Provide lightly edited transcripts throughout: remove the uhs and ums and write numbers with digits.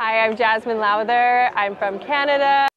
Hi, I'm Jasmine Lowther. I'm from Canada.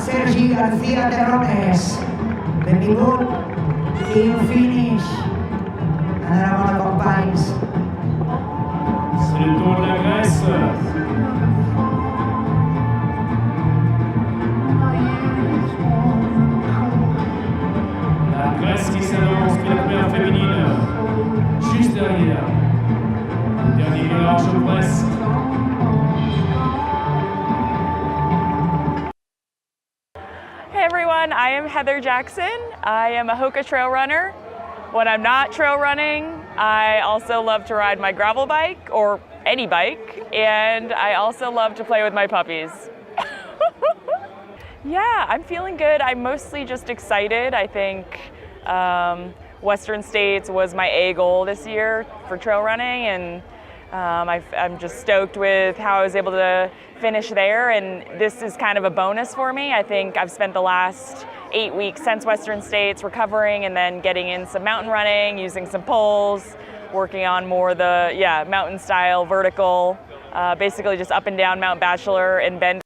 Sergi Garcia Terrones, benvingut i un finish enhorabona companys. C'est le tour de la Grèce. La Grèce qui s'annonce pour la première féminine, juste derrière. Dernier virage presque. Hey everyone, I am Heather Jackson. I am a HOKA trail runner. When I'm not trail running, I also love to ride my gravel bike or any bike, and I also love to play with my puppies. Yeah, I'm feeling good. I'm mostly just excited. I think Western States was my A goal this year for trail running, and I'm just stoked with how I was able to finish there, and this is kind of a bonus for me. I think I've spent the last 8 weeks since Western States recovering and then getting in some mountain running, using some poles, working on more the mountain style, vertical, basically just up and down Mount Bachelor and bend.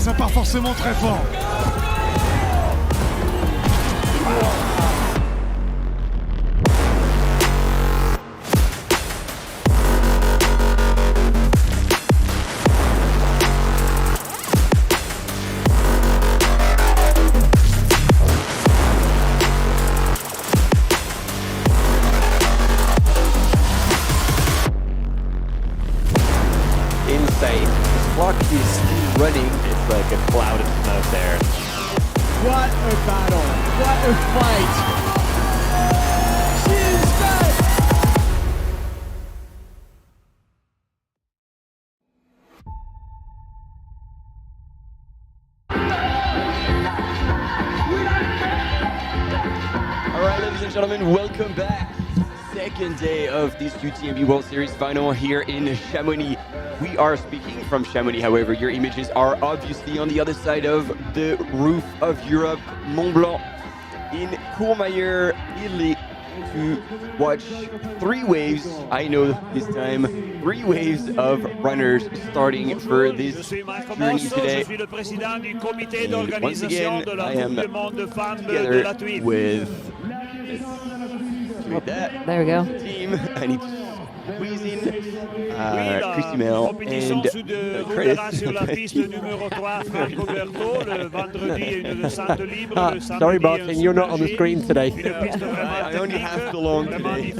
ça part forcément très fort. Insane. The clock is still running. It's like a cloud of smoke there. What a battle. What a fight. She's back. All right, ladies and gentlemen, welcome back. Second day of this UTMB World Series final here in Chamonix. We are speaking from Chamonix, however, your images are obviously on the other side of the roof of Europe, Mont-Blanc, in Courmayeur, Italy, to watch three waves, I know this time, three waves of runners starting for this journey today. And once again, I am together with that there we go. team. I need to squeeze in Christy Mel and Sorry, Martin, you're not on the screen today. I only have belong today.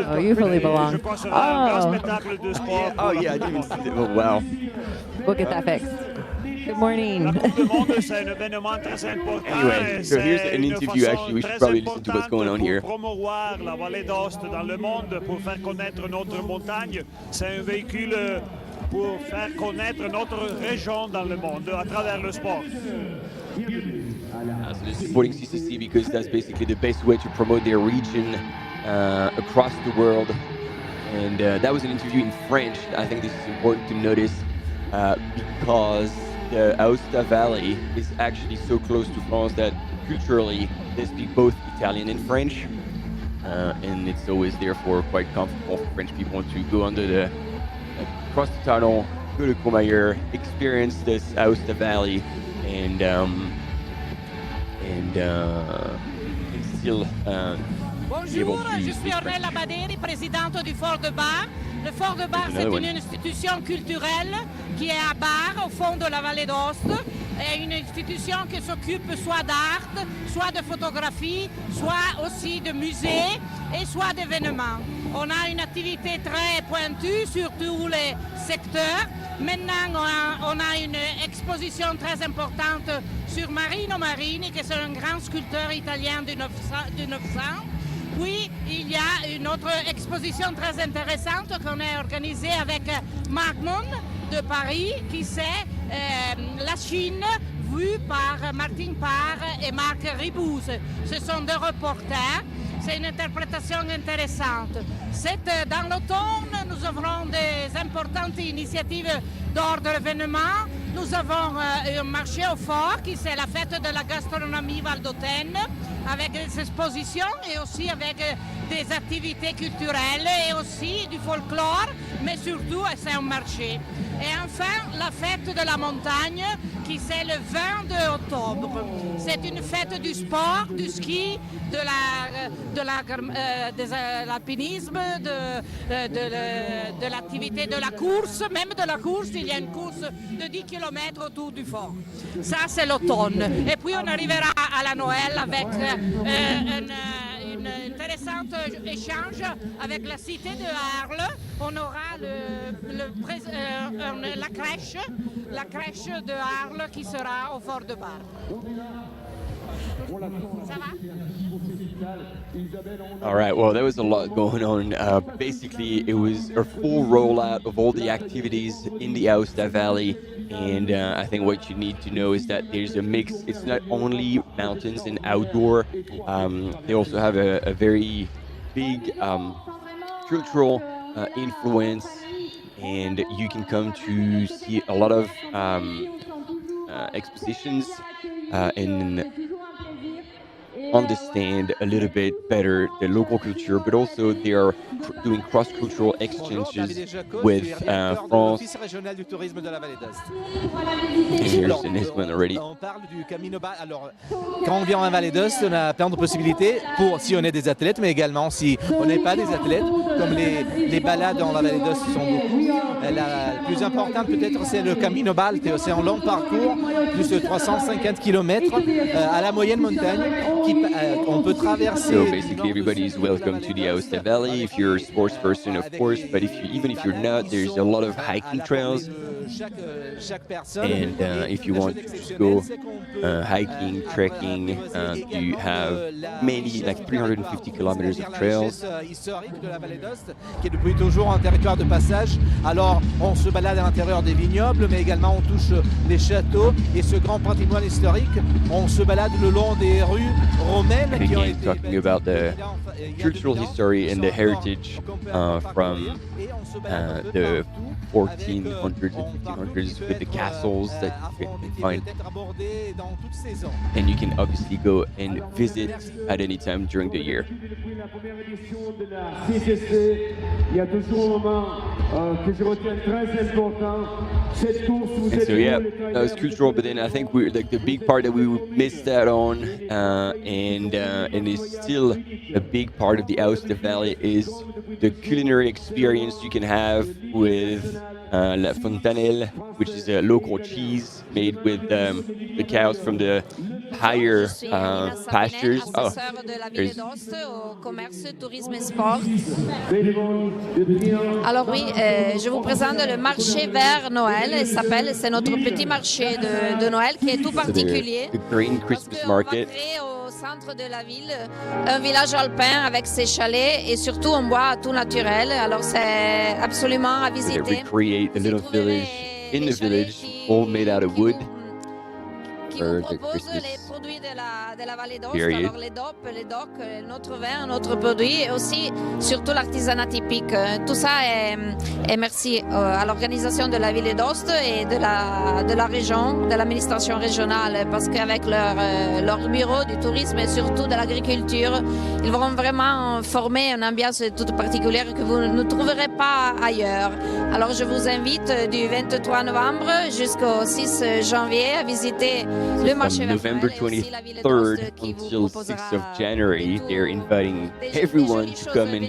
Oh, you fully belong. Oh, Oh yeah, I didn't even see that. Oh wow. we'll get that fixed. Good morning. Anyway, so here's an interview. Actually, we should probably listen to what's going on here. Promouvoir la vallée d'Aoste dans le monde pour faire connaître notre montagne, c'est un véhicule pour faire connaître notre région dans le monde à travers le sport. So they're supporting CCC because that's basically the best way to promote their region across the world. And that was an interview in French. I think this is important to notice because the Aosta Valley is actually so close to France that culturally they speak both Italian and French. And it's always therefore quite comfortable for French people to go under the across the tunnel, go to Courmayeur, experience this Aosta Valley, and still be able Bonjour, to je use suis this Ornella Baderi, présidente du Fort de Bar. Le Fort de Bar, c'est une institution culturelle qui est à Bar, au fond de la vallée d'Aoste. Et une institution qui s'occupe soit d'art, soit de photographie, soit aussi de musées et soit d'événements. On a une activité très pointue sur tous les secteurs. Maintenant, on a une exposition très importante sur Marino Marini, qui est un grand sculpteur italien du 900. Puis, il y a une autre exposition très intéressante qu'on a organisée avec Magnon de Paris, qui c'est la Chine vue par Martin Parr et Marc Ribouze. Ce sont deux reporters. C'est une interprétation intéressante. Dans l'automne, nous avons des importantes initiatives d'ordre événement. Nous avons un marché au fort, qui c'est la fête de la gastronomie valdôtaine, avec des expositions et aussi avec des activités culturelles et aussi du folklore, mais surtout c'est un marché. Et enfin, la fête de la montagne, qui c'est le 20 octobre. C'est une fête du sport, du ski, de l'alpinisme, de l'activité de la course, même de la course. Il y a une course de 10 km autour du fort. Ça, c'est l'automne. Et puis, on arrivera à la Noël avec un intéressant échange avec la cité de Arles. On aura la crèche de Arles qui sera au fort de Bar. Ça va? All right, well, there was a lot going on. Basically, it was a full rollout of all the activities in the Aosta Valley. And I think what you need to know is that there's a mix. It's not only mountains and outdoor. They also have a very big cultural influence. And you can come to see a lot of expositions and understand a little bit better the local culture, but also they are doing cross-cultural exchanges with France. Here's the next one already. On parle du Camino Bal. Alors, quand on vient en Vallée d'Aoste, on a plein de possibilités pour si on est des athlètes, mais également si on n'est pas des athlètes, comme les balades en Vallée d'Aoste sont beaucoup. La plus importante peut-être c'est le Camino Bal, c'est un long parcours, plus de 350 km à la moyenne montagne, on peut traverser. So basically everybody is welcome to the Aosta Valley if you're a sports person, of course, but even if you're not, there's a lot of hiking trails. And if you want to just go hiking, trekking, you have many, like 350 kilometers of trails. Historique de la Vallée d'Aoste, qui est depuis toujours un territoire de passage. Alors, on se balade à l'intérieur des vignobles, mais également on touche les châteaux et ce grand patrimoine historique. On se balade le long des rues romaines And qui ont again, été talking about the cultural history and the heritage from the 1400s and 1500s with the castles that you can find. And you can obviously go and visit at any time during the year. Depuis la première édition de la CCC, il y a toujours un moment que je retiens très important. Cette course, vous And êtes so yeah, that was cultural, but then I think we're like the big part that we missed out on, and is still a big part of the Aosta Valley is the culinary experience you can have with La Fontanelle, which is a local cheese made with the cows from the higher pastures. Oh, there's Au commerce, tourisme et sport. Alors oui, je vous présente le marché vert Noël. Il s'appelle, c'est notre petit marché de Noël qui est tout particulier. the Green Christmas Market. Au centre de la ville, un village alpin avec ses chalets et surtout un bois tout naturel. Alors c'est absolument à They visiter. recreate the little village in the village, all made out of wood. Qui For nous the propose les Christmas produits de la vallée d'Aoste, period. alors les DOP, notre vin, notre produit et aussi surtout l'artisanat typique. Tout ça est merci à l'organisation de la ville d'Aoste et de la région, de l'administration régionale, parce qu'avec leur bureau du tourisme et surtout de l'agriculture, ils vont vraiment former une ambiance toute particulière que vous ne trouverez pas ailleurs. Alors je vous invite du 23 novembre jusqu'au 6 janvier à visiter le marché From vert November Noël et aussi la ville 23rd d'Aoste qui vous until proposera 6th of January, des they're inviting everyone to come and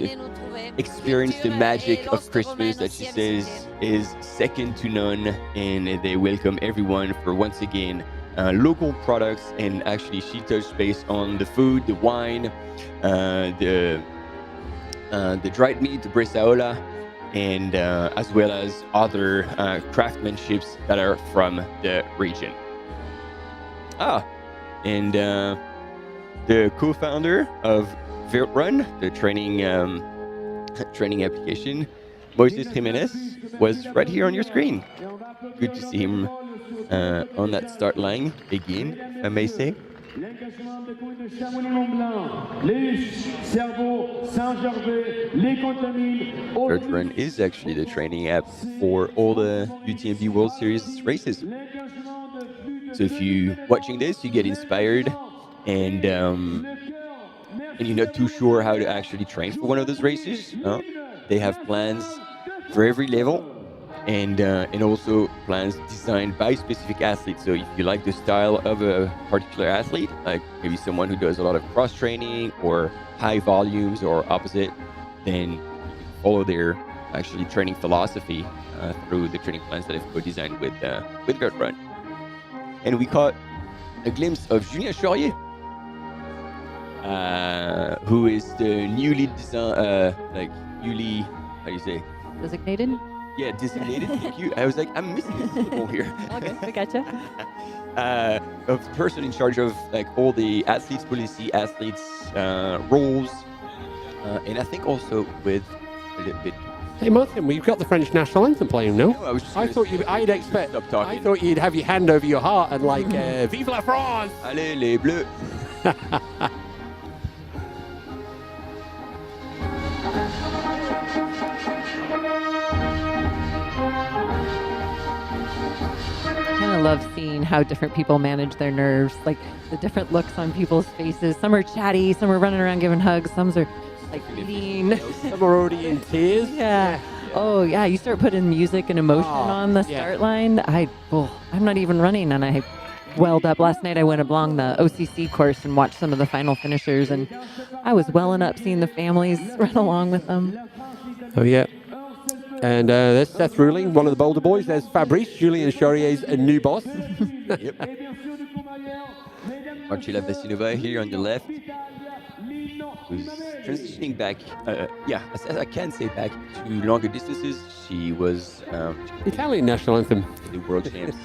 experience the magic of Christmas that she says is second to none, and they welcome everyone for once again local products. And actually she touched base on the food, the wine, the dried meat, the bresaola, and as well as other craftsmanships that are from the region. And the co-founder of VertRun, the training application, Moises Jimenez, was right here on your screen. Good to see him on that start line again, I may say. L'engagement des communes de Chamonix Mont-Blanc, les Cerveaux, Saint-Gervais, les Contamines. VertRun is actually the training app for all the UTMB World Series races. So if you're watching this, you get inspired and you're not too sure how to actually train for one of those races, they have plans for every level and also plans designed by specific athletes. So if you like the style of a particular athlete, like maybe someone who does a lot of cross training or high volumes or opposite, then you can follow their actually training philosophy through the training plans that have been designed with VertRun. And we caught a glimpse of Julien Chaurier, who is the newly how do you say? Designated? Yeah, designated. Thank you. I was like, I'm missing a syllable here. Okay, I gotcha. Of the person in charge of like all the athletes, policy athletes roles, and I think also with a little bit. Hey Martin, we've got the French national anthem playing, no? No, I was just I gonna thought say, I'd expect. stop talking. I thought you'd have your hand over your heart and like, "Vive la France!" Allez les Bleus. Kind of love seeing how different people manage their nerves, like the different looks on people's faces. Some are chatty, some are running around giving hugs, some are like eating. Some are already in tears. Yeah. Oh yeah, you start putting music and emotion on the start line. I'm not even running, and I welled up. Last night I went along the OCC course and watched some of the final finishers, and I was welling up seeing the families run along with them. Oh yeah. And there's Seth Ruling, one of the Boulder boys. There's Fabrice, Julien Chaurier's new boss. Yep. Marcella Vasilova here on the left, who's transitioning back, I can say back to longer distances. She was Italian national anthem. The world champs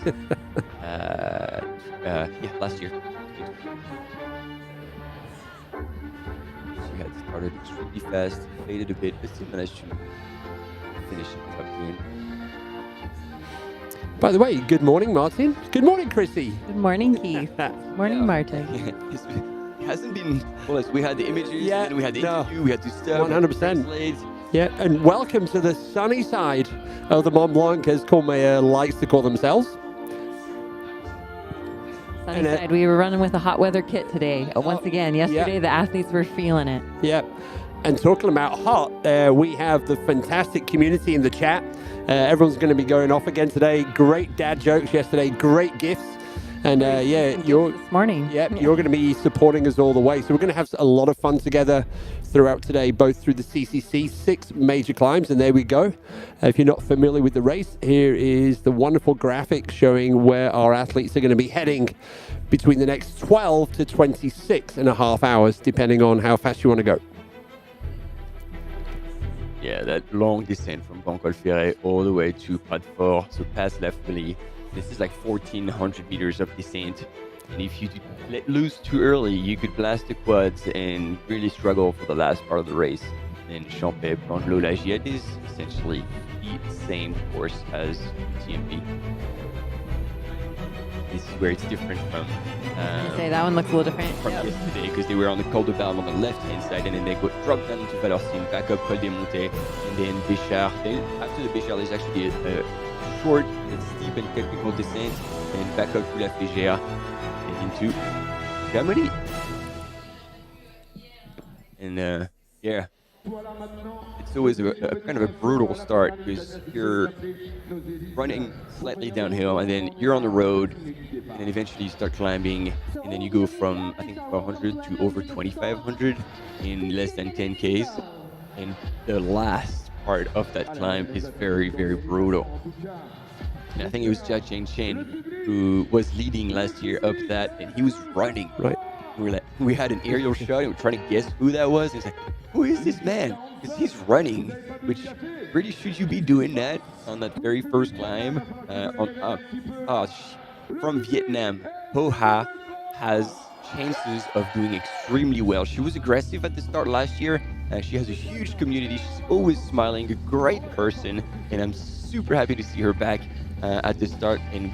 last year. She had started extremely fast, faded a bit, but still managed to finish in top 10. By the way, good morning, Martin. Good morning, Chrissy. Good morning, Keith. Morning, Martin. It hasn't been, well, we had the images, and we had the interview, we had to stuff. 100%. Yeah, and welcome to the sunny side of the Mont Blanc, as Cormier likes to call themselves. Sunny side. We were running with a hot weather kit today. Once again, yesterday the athletes were feeling it. Yeah. And talking about hot, we have the fantastic community in the chat. Everyone's going to be going off again today. Great dad jokes yesterday, great gifts. And you're this morning. You're going to be supporting us all the way. So we're going to have a lot of fun together throughout today, both through the CCC, 6 major climbs. And there we go. If you're not familiar with the race, here is the wonderful graphic showing where our athletes are going to be heading between the next 12 to 26 and a half hours, depending on how fast you want to go. Yeah, that long descent from Bancolferre all the way to Prat Fort, so past La Folie. This is like 1,400 meters of descent. And if you let loose too early, you could blast the quads and really struggle for the last part of the race. And Champais, Blanc-Lot, La Giette is essentially the same course as UTMB. This is where it's different from that one looks a little different from yesterday, because they were on the Col de Balme on the left-hand side, and then they go drop down into Valorcine, back up Col des Montets, and then Béchard. Then after the Béchard, there's actually a short and steep and technical descent, and back up to La Flégère and into Chamonix. And it's always a kind of a brutal start, because you're running slightly downhill, and then you're on the road, and then eventually you start climbing, and then you go from, I think, 1,200 to over 2,500 in less than 10 Ks. And the last part of that climb is very, very brutal. And I think it was Jia Chen who was leading last year up that, and he was running. Right. We had an aerial shot, and we're trying to guess who that was. It's like, who is this man? Because he's running, which really should you be doing that on that very first climb? From Vietnam, Ho Ha has chances of doing extremely well. She was aggressive at the start last year. She has a huge community. She's always smiling, a great person, and I'm super happy to see her back at the start. And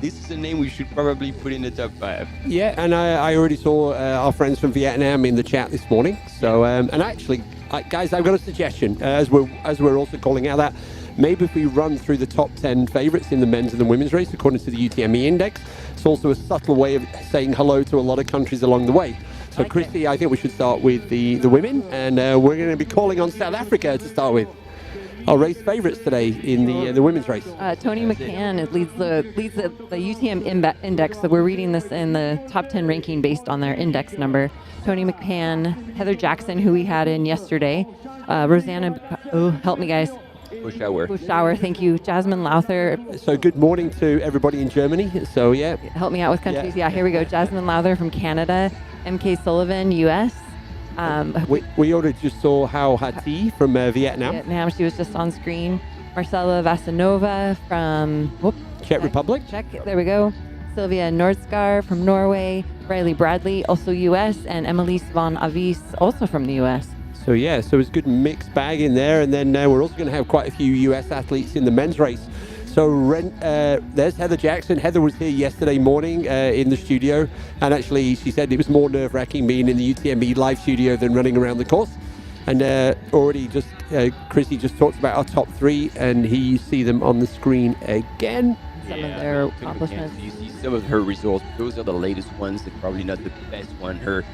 this is a name we should probably put in the top 5. Yeah, and I already saw our friends from Vietnam in the chat this morning. So, and actually, guys, I've got a suggestion, as we're also calling out that maybe if we run through the top 10 favorites in the men's and the women's race according to the UTMB index, it's also a subtle way of saying hello to a lot of countries along the way. So, Christy, I think we should start with the women, and we're going to be calling on South Africa to start with. Our race favourites today in the women's race. Tony McCann leads the UTM index. So we're reading this in the top 10 ranking based on their index number. Tony McCann, Heather Jackson, who we had in yesterday, Rosanna, help me guys. Buschauer, thank you. Jasmine Lowther. So good morning to everybody in Germany. So help me out with countries. Yeah, here we go. Jasmine Lowther from Canada, MK Sullivan, US. We already just saw Hao Hati from Vietnam. She was just on screen. Marcela Vasanova from Czech Republic. Czech, there we go. Sylvia Nordskar from Norway. Riley Bradley, also US. And Emily Van Avis, also from the US. So it's a good mixed bag in there. And then we're also going to have quite a few US athletes in the men's race. So there's Heather Jackson. Heather was here yesterday morning in the studio, and actually she said it was more nerve-wracking being in the UTMB live studio than running around the course. And Chrissy just talked about our top 3, and you see them on the screen again. some of their Tony McCann, accomplishments. you see some of her results. Those are the latest ones. They're probably not the best one. Her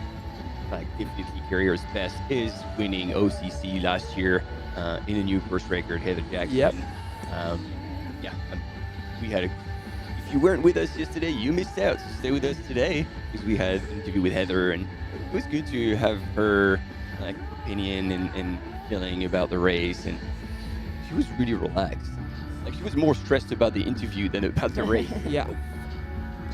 definitely career's best is winning OCC last year in a new course record. Heather Jackson. Yep. We had if you weren't with us yesterday, you missed out. So stay with us today because we had an interview with Heather, and it was good to have her opinion and feeling about the race. And she was really relaxed. She was more stressed about the interview than about the race. Yeah.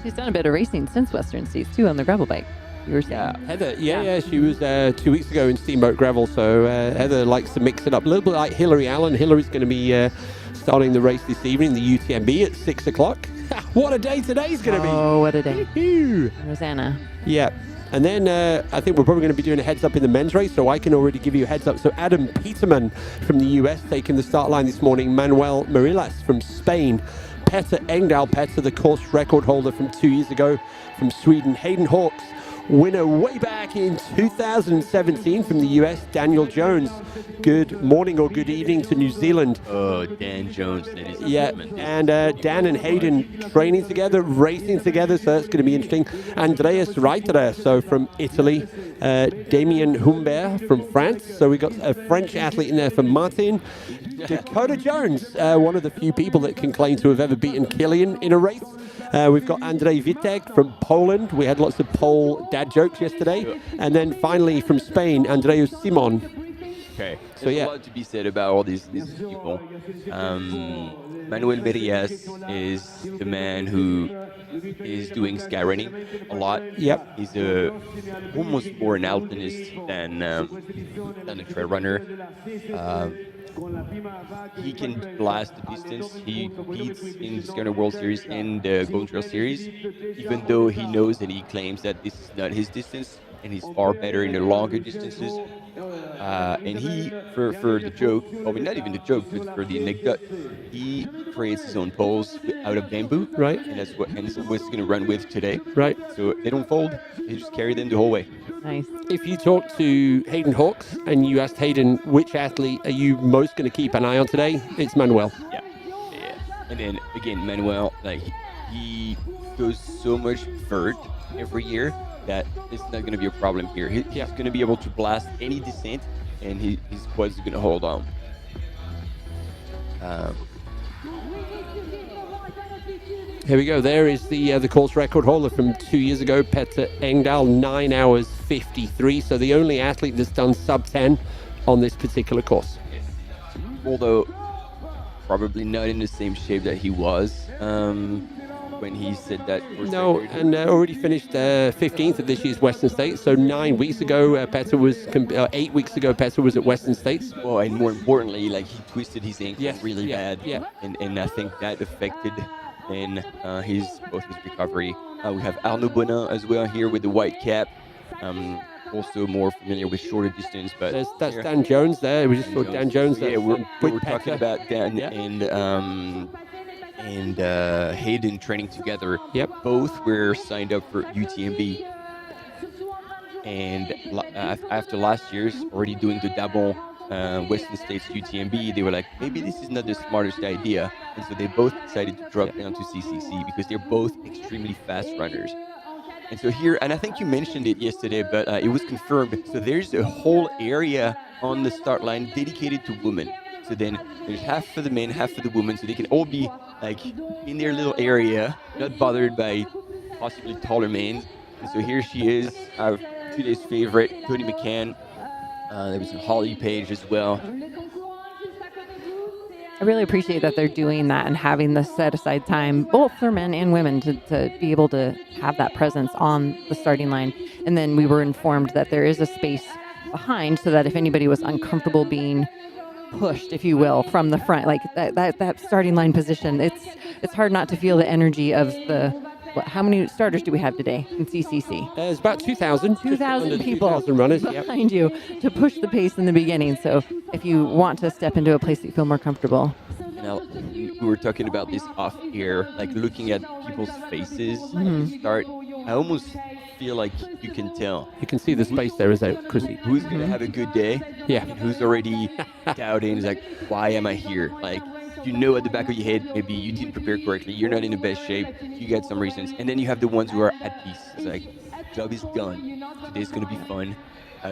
She's done a bit of racing since Western States too on the gravel bike. You were saying. Heather, she was 2 weeks ago in Steamboat Gravel, so Heather likes to mix it up a little bit like Hillary Allen. Hillary's going to be starting the race this evening, the UTMB at 6 o'clock. What a day today's going to be. Oh, what a day. Woo-hoo. Rosanna. Yeah. And then I think we're probably going to be doing a heads up in the men's race, so I can already give you a heads up. So Adam Peterman from the US taking the start line this morning. Manuel Marilas from Spain. Petter Engdahl, Petter, the course record holder from 2 years ago from Sweden. Hayden Hawks, winner way back in 2017 from the US. Daniel Jones, good morning or good evening to New Zealand. Oh, Dan Jones. And Dan and Hayden training together, racing together, so that's going to be interesting. Andreas Reiterer, so from Italy. Damien Humbert from France. So we got a French athlete in there for Martin. Dakota Jones, one of the few people that can claim to have ever beaten Kilian in a race. We've got Andrzej Witek from Poland. We had lots of Pole dad jokes yesterday. And then finally from Spain, Andreas Simon. Okay, so there's a lot to be said about all these people. Manuel Marilas is the man who is doing sky running a lot. Yep. He's almost more an alpinist than a trail runner. He can blast the distance. He beats in the Sky World Series and the Golden Trail Series, even though he knows and he claims that this is not his distance, and he's far better in the longer distances. And he, for the joke, I mean, not even the joke, but for the anecdote, he creates his own poles out of bamboo. Right. And that's what he's going to run with today. Right. So they don't fold. They just carry them the whole way. Nice. If you talk to Hayden Hawks and you asked Hayden, which athlete are you most going to keep an eye on today? It's Manuel. Yeah. And then, again, Manuel, he does so much vert every year that it's not going to be a problem here. He's going to be able to blast any descent, and his quads are going to hold on. Here we go. There is the course record holder from 2 years ago, Petter Engdahl, 9 hours 53. So the only athlete that's done sub 10 on this particular course. Although probably not in the same shape that he was when he said that. No, and already finished 15th at this year's Western States. So 9 weeks ago, Petter was 8 weeks ago, Petter was at Western States. Well, and more importantly, he twisted his ankle really bad. Yeah. And I think that affected in his recovery. We have Arnaud Bonin as well here with the white cap. Also more familiar with shorter distance, but that's Dan Jones there. We just saw Dan Jones. Yeah, we're talking about Dan and Hayden training together. Yep. Both were signed up for UTMB, and after last year's already doing the double Western States UTMB, they were like, maybe this is not the smartest idea, and so they both decided to drop down to CCC because they're both extremely fast runners. And so here, and I think you mentioned it yesterday, but it was confirmed. So there's a whole area on the start line dedicated to women. So then there's half for the men, half for the women, so they can all be in their little area, not bothered by possibly taller men. And so here she is, our today's favorite, Tony McCann. There was Holly Page as well. I really appreciate that they're doing that and having the set aside time, both for men and women, to be able to have that presence on the starting line. And then we were informed that there is a space behind so that if anybody was uncomfortable being pushed, if you will, from the front, that starting line position, it's hard not to feel the energy of how many starters do we have today in CCC? There's about 2,000. 2,000 people 2,000 runners behind you to push the pace in the beginning. So if you want to step into a place that you feel more comfortable. Now, we were talking about this off air, looking at people's faces at the start. I almost feel like you can tell. You can see the space there, is it, Chrissy? Who's going to have a good day? Yeah. And who's already doubting, why am I here? you know at the back of your head, maybe you didn't prepare correctly, you're not in the best shape, you get some reasons. And then you have the ones who are at peace. It's like, job is done. Today's going to be fun.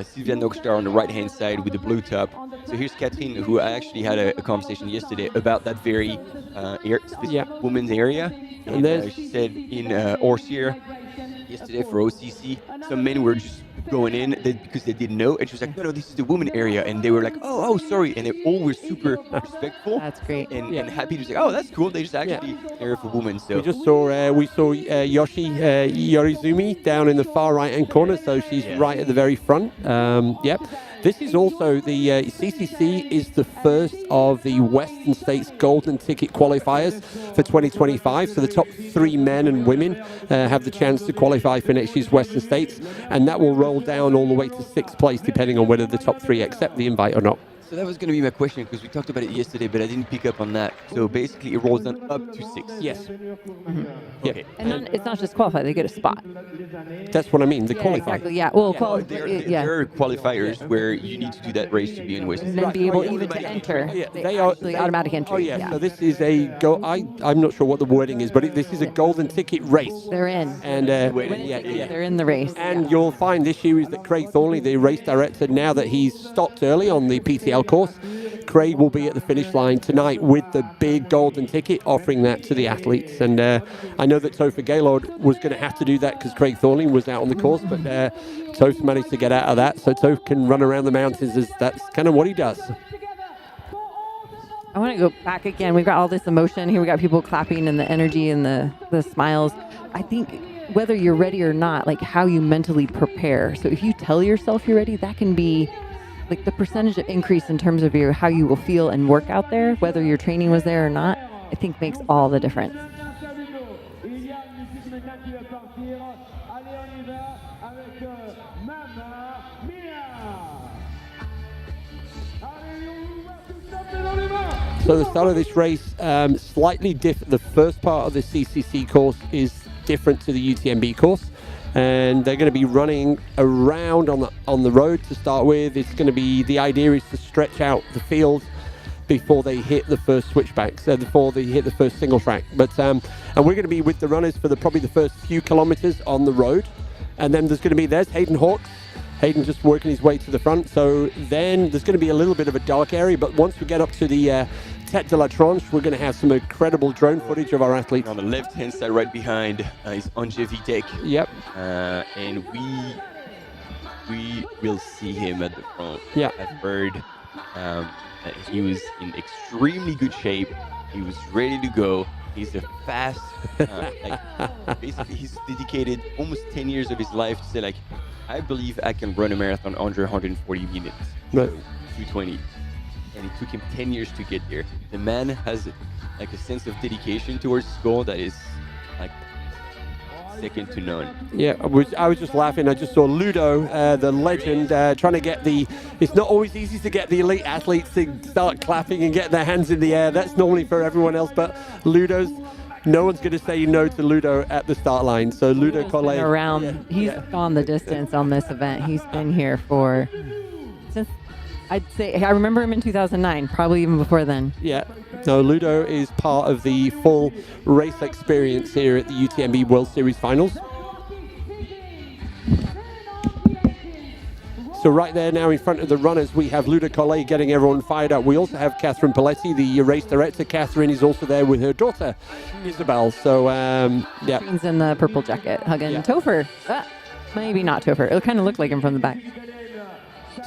Sylvia Nogstar on the right-hand side with the blue top. So here's Catherine, who I actually had a conversation yesterday about that very women's area. And she said in Orsier yesterday for OCC, some men were just going in because they didn't know, and she was like, no, this is the woman area, and they were like, oh, sorry, and they all were super respectful. That's great. And happy to say, oh, that's cool. They just actually area for women. So we saw Yoshi Yorizumi down in the far right hand corner, so she's right at the very front. This is also the CCC is the first of the Western States Golden Ticket qualifiers for 2025. So the top 3 men and women have the chance to qualify for next year's Western States, and that will roll down all the way to 6th place, depending on whether the top 3 accept the invite or not. So that was going to be my question, because we talked about it yesterday, but I didn't pick up on that. So basically, it rolls down up to 6. Yes. Okay. And it's not just qualify; they get a spot. That's what I mean. The qualifier. Exactly. Yeah. Well, there are qualifiers where you need to do that race to be in Western. And then be able even to enter. They are automatic entry. Oh yeah. So this is a go. I'm not sure what the wording is, but this is a golden ticket race. They're in. And they're in the race. And you'll find this year is that Craig Thornley, the race director, now that he's stopped early on the PTL course, Craig will be at the finish line tonight with the big golden ticket, offering that to the athletes. And I know that Topher Gaylord was going to have to do that because Craig Thornley was out on the course, but Toph managed to get out of that, so Toph can run around the mountains. That's kind of what he does. I want to go back again. We've got all this emotion here. We got people clapping and the energy and the smiles. I think whether you're ready or not, like how you mentally prepare. So if you tell yourself you're ready, that can be like the percentage of increase in terms of how you will feel and work out there, whether your training was there or not, I think makes all the difference. So the start of this race, slightly different. The first part of the CCC course is different to the UTMB course. And they're going to be running around on the road to start with. It's going to be, the idea is to stretch out the field before they hit the first switchbacks, before they hit the first single track. But and we're going to be with the runners for probably the first few kilometers on the road. And then there's Hayden Hawks. Hayden just working his way to the front. So then there's going to be a little bit of a dark area, but once we get up to the Tête de la Tranche, we're going to have some incredible drone footage of our athletes. On the left-hand side, right behind, is Anje Vitek. Yep. And we will see him at the front. Yeah. I've heard that he was in extremely good shape. He was ready to go. He's a fast, basically he's dedicated almost 10 years of his life to say, like, I believe I can run a marathon under 140 minutes. Right. 220. And it took him 10 years to get there. The man has like a sense of dedication towards his goal that is like second to none. Yeah, I was just laughing. I just saw Ludo, the legend, trying to get it's not always easy to get the elite athletes to start clapping and get their hands in the air. That's normally for everyone else, but no one's going to say no to Ludo at the start line. So Ludo Collet. He's gone the distance on this event. He's been here since, I'd say, I remember him in 2009, probably even before then. Yeah. No, Ludo is part of the full race experience here at the UTMB World Series Finals. So right there now in front of the runners, we have Ludo Collet getting everyone fired up. We also have Catherine Paletti, the race director. Catherine is also there with her daughter, Isabel. So, yeah. Catherine's in the purple jacket, hugging Topher. Maybe not Topher. It kind of looked like him from the back.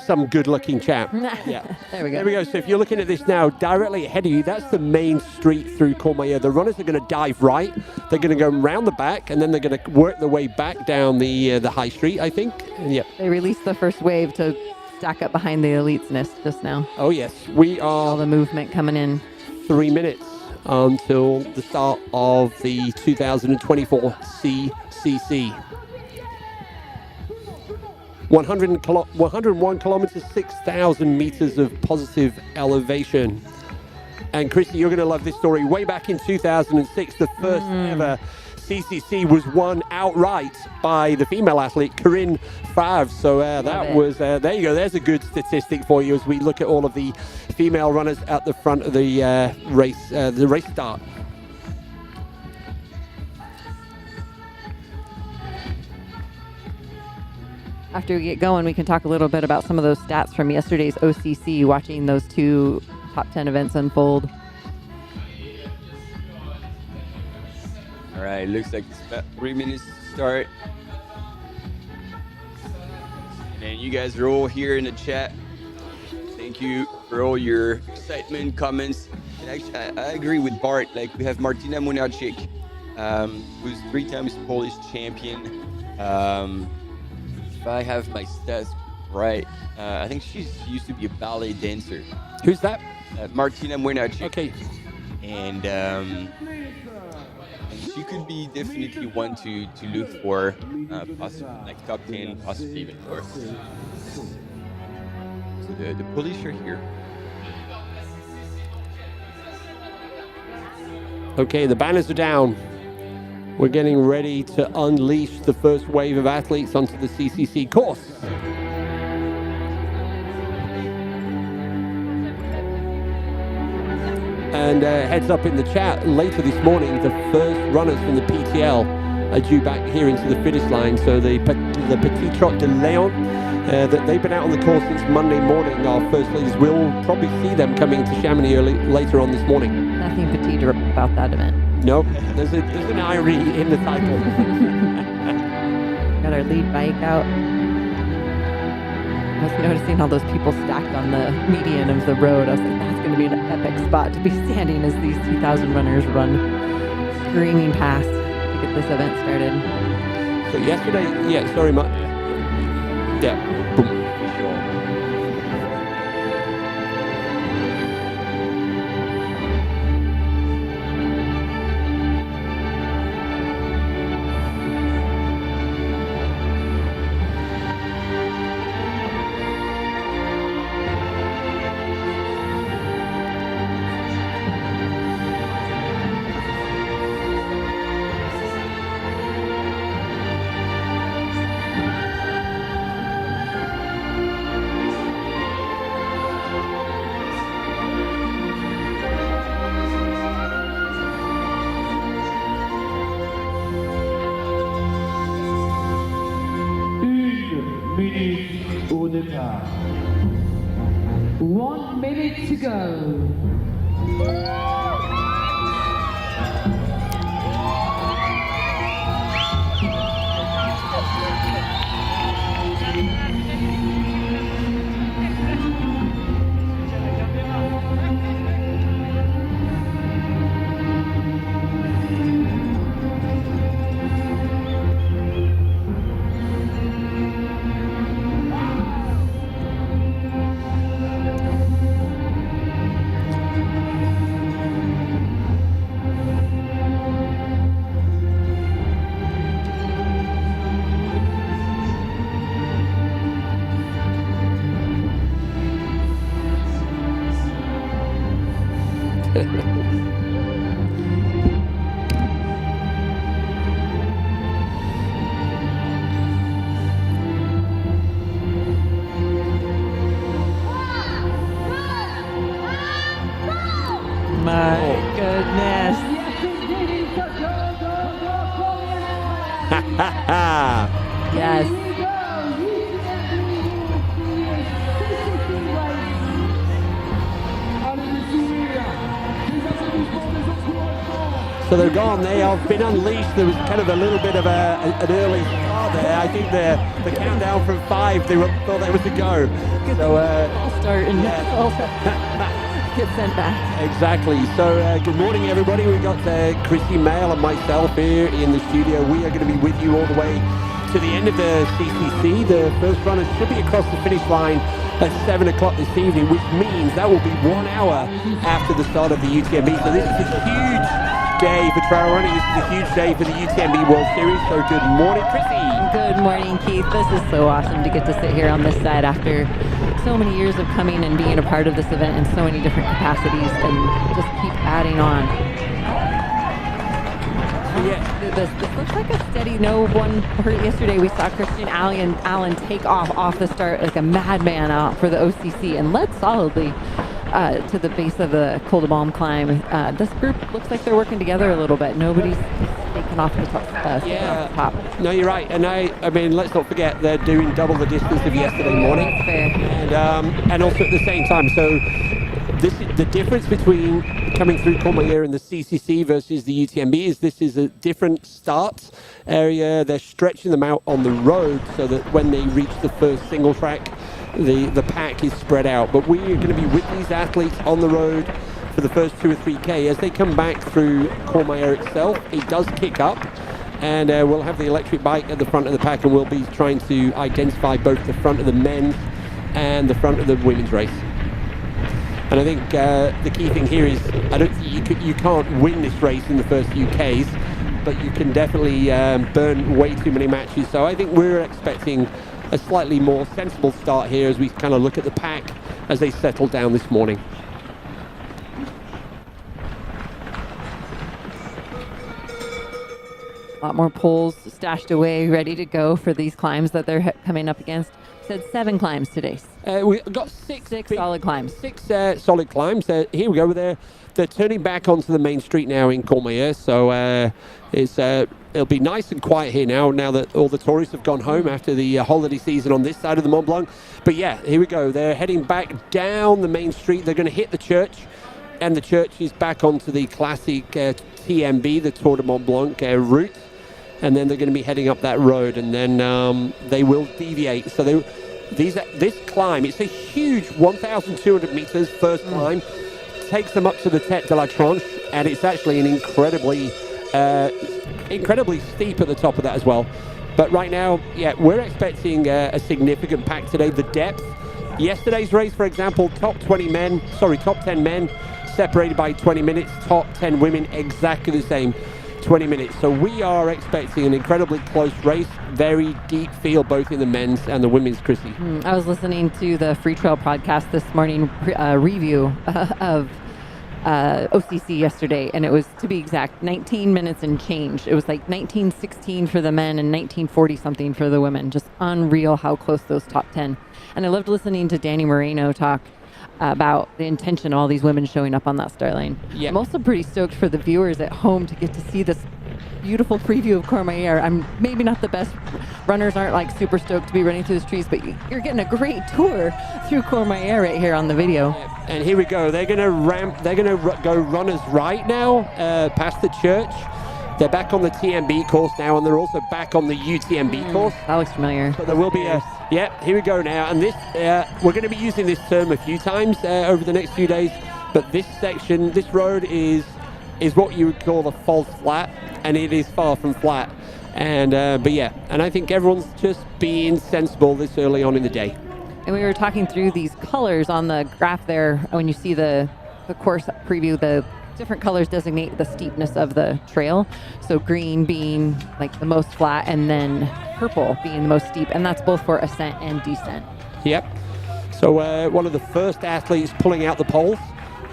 Some good-looking chap. Yeah. There we go. There we go. So if you're looking at this now, directly ahead of you, that's the main street through Courmayeur. The runners are going to dive right. They're going to go around the back, and then they're going to work their way back down the high street, I think. And yeah. They released the first wave to stack up behind the elites just now. Oh, yes. We are... all the movement coming in. 3 minutes until the start of the 2024 CCC. 101 kilometers, 6,000 meters of positive elevation. And Christy, you're going to love this story. Way back in 2006, the first ever CCC was won outright by the female athlete, Corinne Favre. So that was, there you go, there's a good statistic for you as we look at all of the female runners at the front of the race start. After we get going, we can talk a little bit about some of those stats from yesterday's OCC, watching those two top 10 events unfold. All right, looks like it's about 3 minutes to start. And you guys are all here in the chat. Thank you for all your excitement, comments. And actually, I agree with Bart. Like, we have Martina Munacek, who's 3 times Polish champion. If I have my stats right, I think she used to be a ballet dancer. Who's that? Martina Munacek. Okay. And she could be definitely one to look for, possibly like top 10, possibly even more. So the Polish are here. Okay, the banners are down. We're getting ready to unleash the first wave of athletes onto the CCC course. And heads up in the chat, later this morning, the first runners from the PTL are due back here into the finish line. So the Petit Trot de Léon, that they've been out on the course since Monday morning. Our first leaders will probably see them coming to Chamonix later on this morning. Nothing petite about that event. Nope, there's an irony in the title. Got our lead bike out. I was noticing all those people stacked on the median of the road. I was like, that's going to be an epic spot to be standing as these 2,000 runners run screaming past to get this event started. So yesterday, yeah, sorry, Mark. Yeah, boom. Au départ. 1 minute to go. My goodness. Yes. So they're gone. They have been unleashed. There was kind of a little bit of an early start there. I think the countdown from 5, they thought they was to go. So I'll start and get sent back. Exactly. So good morning, everybody. We've got Chrissy Mail and myself here in the studio. We are going to be with you all the way to the end of the CCC. The first runners should be across the finish line at 7 o'clock this evening, which means that will be 1 hour after the start of the UTMB. So this is a huge day for trail running. This is a huge day for the UTMB World Series. So good morning, Chrissy. Good morning, Keith. This is so awesome to get to sit here on this side after so many years of coming and being a part of this event in so many different capacities and just keep adding on. This looks like a steady, no one hurt. Yesterday we saw Christian Allen take off the start like a madman out for the OCC and led solidly to the base of the Col de Balme climb. This group looks like they're working together a little bit. Nobody's taken off the top. No, you're right. And I mean, let's not forget they're doing double the distance of yesterday morning. That's fair. And also at the same time. So this is the difference between coming through Courmayeur and the CCC versus the UTMB is this is a different start area. They're stretching them out on the road so that when they reach the first single track, the pack is spread out. But we're going to be with these athletes on the road for the first 2 or 3K. As they come back through Courmayeur itself, it does kick up. And we'll have the electric bike at the front of the pack, and we'll be trying to identify both the front of the men's and the front of the women's race. And I think the key thing here is I don't think you can't win this race in the first few Ks, but you can definitely burn way too many matches. So I think we're expecting a slightly more sensible start here as we kind of look at the pack as they settle down this morning. A lot more poles stashed away, ready to go for these climbs that they're coming up against. Said 7 climbs today. We've got six solid climbs. 6 solid climbs. Here we go. They're turning back onto the main street now in Courmayeur. So it'll be nice and quiet here now that all the tourists have gone home after the holiday season on this side of the Mont Blanc. But yeah, here we go. They're heading back down the main street. They're going to hit the church. And the church is back onto the classic TMB, the Tour de Mont Blanc route. And then they're going to be heading up that road, and then they will deviate. So this climb, it's a huge 1,200 meters first climb, takes them up to the Tête de la Tranche, and it's actually an incredibly steep at the top of that as well. But right now, yeah, we're expecting a significant pack today. The depth, yesterday's race, for example, top 10 men separated by 20 minutes, top 10 women exactly the same. 20 minutes. So we are expecting an incredibly close race, very deep field both in the men's and the women's, Chrissy. I was listening to the Free Trail podcast this morning, review of OCC yesterday, and it was, to be exact, 19 minutes and change. It was like 19:16 for the men and 19:40 something for the women. Just unreal how close those top 10. And I loved listening to Danny Moreno talk about the intention of all these women showing up on that start line. Yeah. I'm also pretty stoked for the viewers at home to get to see this beautiful preview of Courmayeur. I'm maybe not the best runners, aren't like super stoked to be running through the trees, but you're getting a great tour through Courmayeur right here on the video. And here we go. They're going to go runners right now past the church. They're back on the TMB course now, and they're also back on the UTMB course. That looks familiar. So there will be here we go now. And this, we're going to be using this term a few times over the next few days, but this section, this road is what you would call a false flat, and it is far from flat. And but yeah, and I think everyone's just being sensible this early on in the day. And we were talking through these colors on the graph there. When you see the course preview, the different colors designate the steepness of the trail. So green being like the most flat, and then purple being the most steep, and that's both for ascent and descent. Yep. So one of the first athletes pulling out the poles,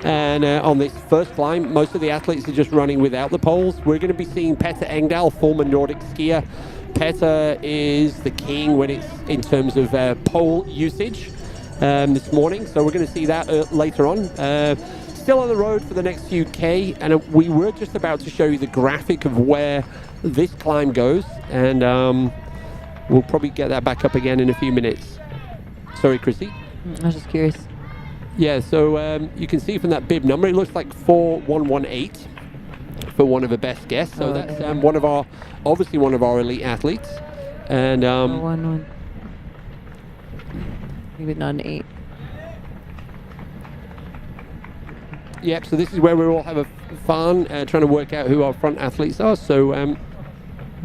and on this first climb, most of the athletes are just running without the poles. We're going to be seeing Petter Engdahl, former Nordic skier. Petter is the king when it's in terms of pole usage this morning, so we're going to see that later on. Still on the road for the next few K, and we were just about to show you the graphic of where this climb goes, and we'll probably get that back up again in a few minutes. Sorry, Chrissy. I was just curious. Yeah, so you can see from that bib number, it looks like 4118 for one of the best guests. So that's obviously one of our elite athletes, and maybe not an 8. Yep, so this is where we all have a fun trying to work out who our front athletes are. So,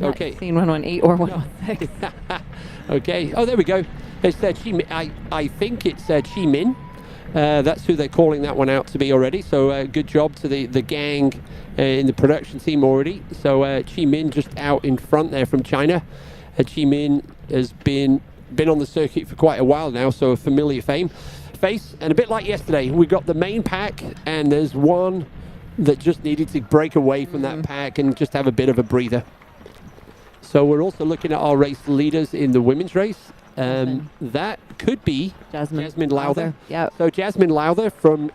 okay. Seen 118 or 116. Okay. Oh, there we go. It's I think it's Chi Min. That's who they're calling that one out to be already. So good job to the gang in the production team already. So Chi Min just out in front there from China. Chi Min has been on the circuit for quite a while now, so a familiar face. And a bit like yesterday, we've got the main pack, and there's one that just needed to break away from that pack and just have a bit of a breather. So we're also looking at our race leaders in the women's race. That could be Jasmine Lowther. Yeah. So Jasmine Lowther from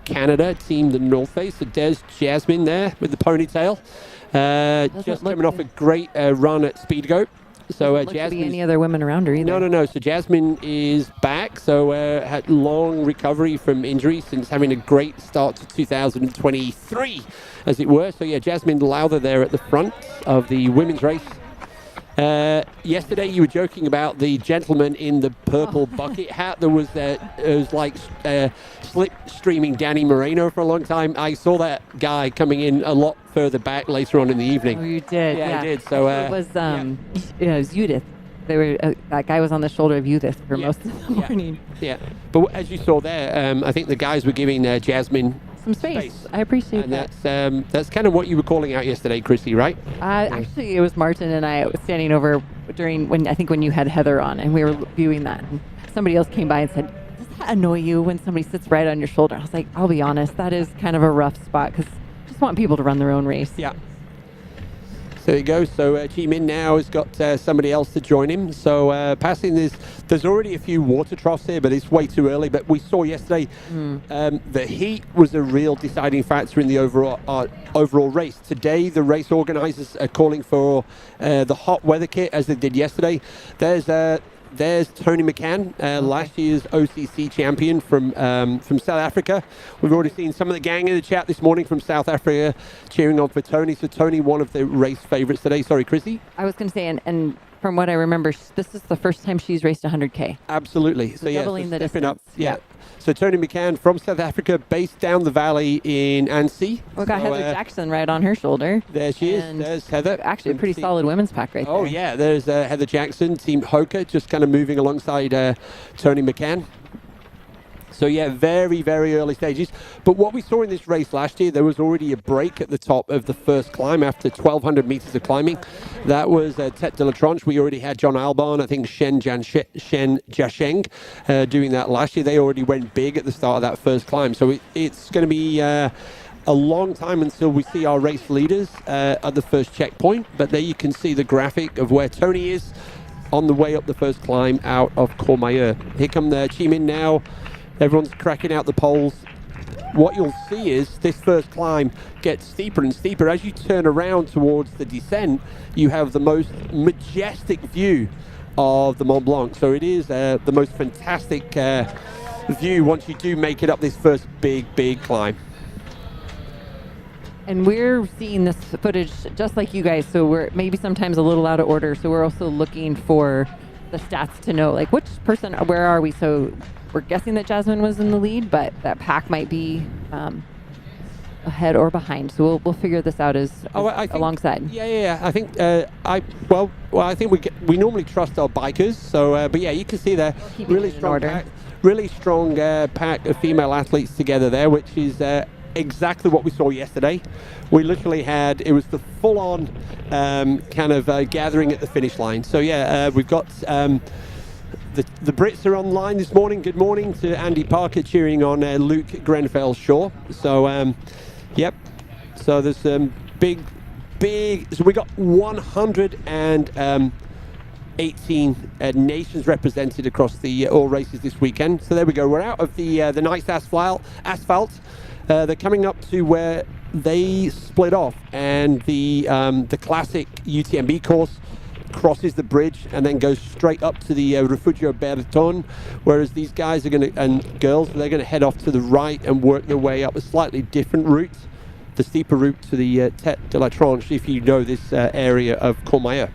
Canada, Team the North Face. So there's Jasmine there with the ponytail. Just coming off a great run at Speedgoat. So Jasmine. Any other women around her either? No. So Jasmine is back. So had long recovery from injury since having a great start to 2023, as it were. So yeah, Jasmine Lowther there at the front of the women's race. Yesterday you were joking about the gentleman in the purple bucket hat that was like slipstreaming Danny Moreno for a long time. I saw that guy coming in a lot further back later on in the evening. Oh, you did? Yeah, I did. So it was it was Judith. They were that guy was on the shoulder of Judith for most of the morning. Yeah, but as you saw there, I think the guys were giving Jasmine some space. I appreciate that. And that's kind of what you were calling out yesterday, Chrissy, right? Actually, it was Martin and I was standing over when you had Heather on, and we were viewing that. And somebody else came by and said, "Does that annoy you when somebody sits right on your shoulder?" I was like, "I'll be honest, that is kind of a rough spot because I just want people to run their own race." Yeah. So there you go. So Jimin now has got somebody else to join him. So passing this, there's already a few water troughs here, but it's way too early. But we saw yesterday the heat was a real deciding factor in the overall race. Today, the race organizers are calling for the hot weather kit as they did yesterday. There's Tony McCann, last year's OCC champion from South Africa. We've already seen some of the gang in the chat this morning from South Africa cheering on for Tony. So Tony, one of the race favorites today. Sorry, Chrissy? I was going to say, and from what I remember, this is the first time she's raced 100K. Absolutely. So doubling the distance. Up. Yeah. So Tony McCann from South Africa, based down the valley in Annecy. We got Heather Jackson right on her shoulder. There she is. There's Heather. Actually, a pretty solid women's pack right there. Oh, yeah. There's Heather Jackson, Team HOKA, just kind of moving alongside Tony McCann. So, yeah, very, very early stages. But what we saw in this race last year, there was already a break at the top of the first climb after 1,200 meters of climbing. That was Tête de la Tronche. We already had John Albon, I think Shen Jiasheng doing that last year. They already went big at the start of that first climb. So it's going to be a long time until we see our race leaders at the first checkpoint. But there you can see the graphic of where Tony is on the way up the first climb out of Courmayeur. Here come the Jimin now. Everyone's cracking out the poles. What you'll see is this first climb gets steeper and steeper. As you turn around towards the descent, you have the most majestic view of the Mont Blanc. So it is the most fantastic view once you do make it up this first big climb. And we're seeing this footage just like you guys, so we're maybe sometimes a little out of order. So we're also looking for the stats to know, like, which person, where are we? So we're guessing that Jasmine was in the lead, but that pack might be ahead or behind. So we'll figure this out I think, alongside. Yeah. I think I think we normally trust our bikers. So, but yeah, you can see there really strong pack of female athletes together there, which is exactly what we saw yesterday. We literally had, it was the full-on kind of gathering at the finish line. So yeah, we've got the Brits are online this morning. Good morning to Andy Parker cheering on Luke Grenfell-Shaw. So yep, so there's some big, so we got 118 nations represented across the all races this weekend. So there we go. We're out of the nice asphalt. They're coming up to where they split off, and the classic UTMB course crosses the bridge and then goes straight up to the Refugio Berton, whereas these guys are going to, and girls, they're going to head off to the right and work their way up a slightly different route, the steeper route to the Tête de la Tronche, if you know this area of Courmayeur.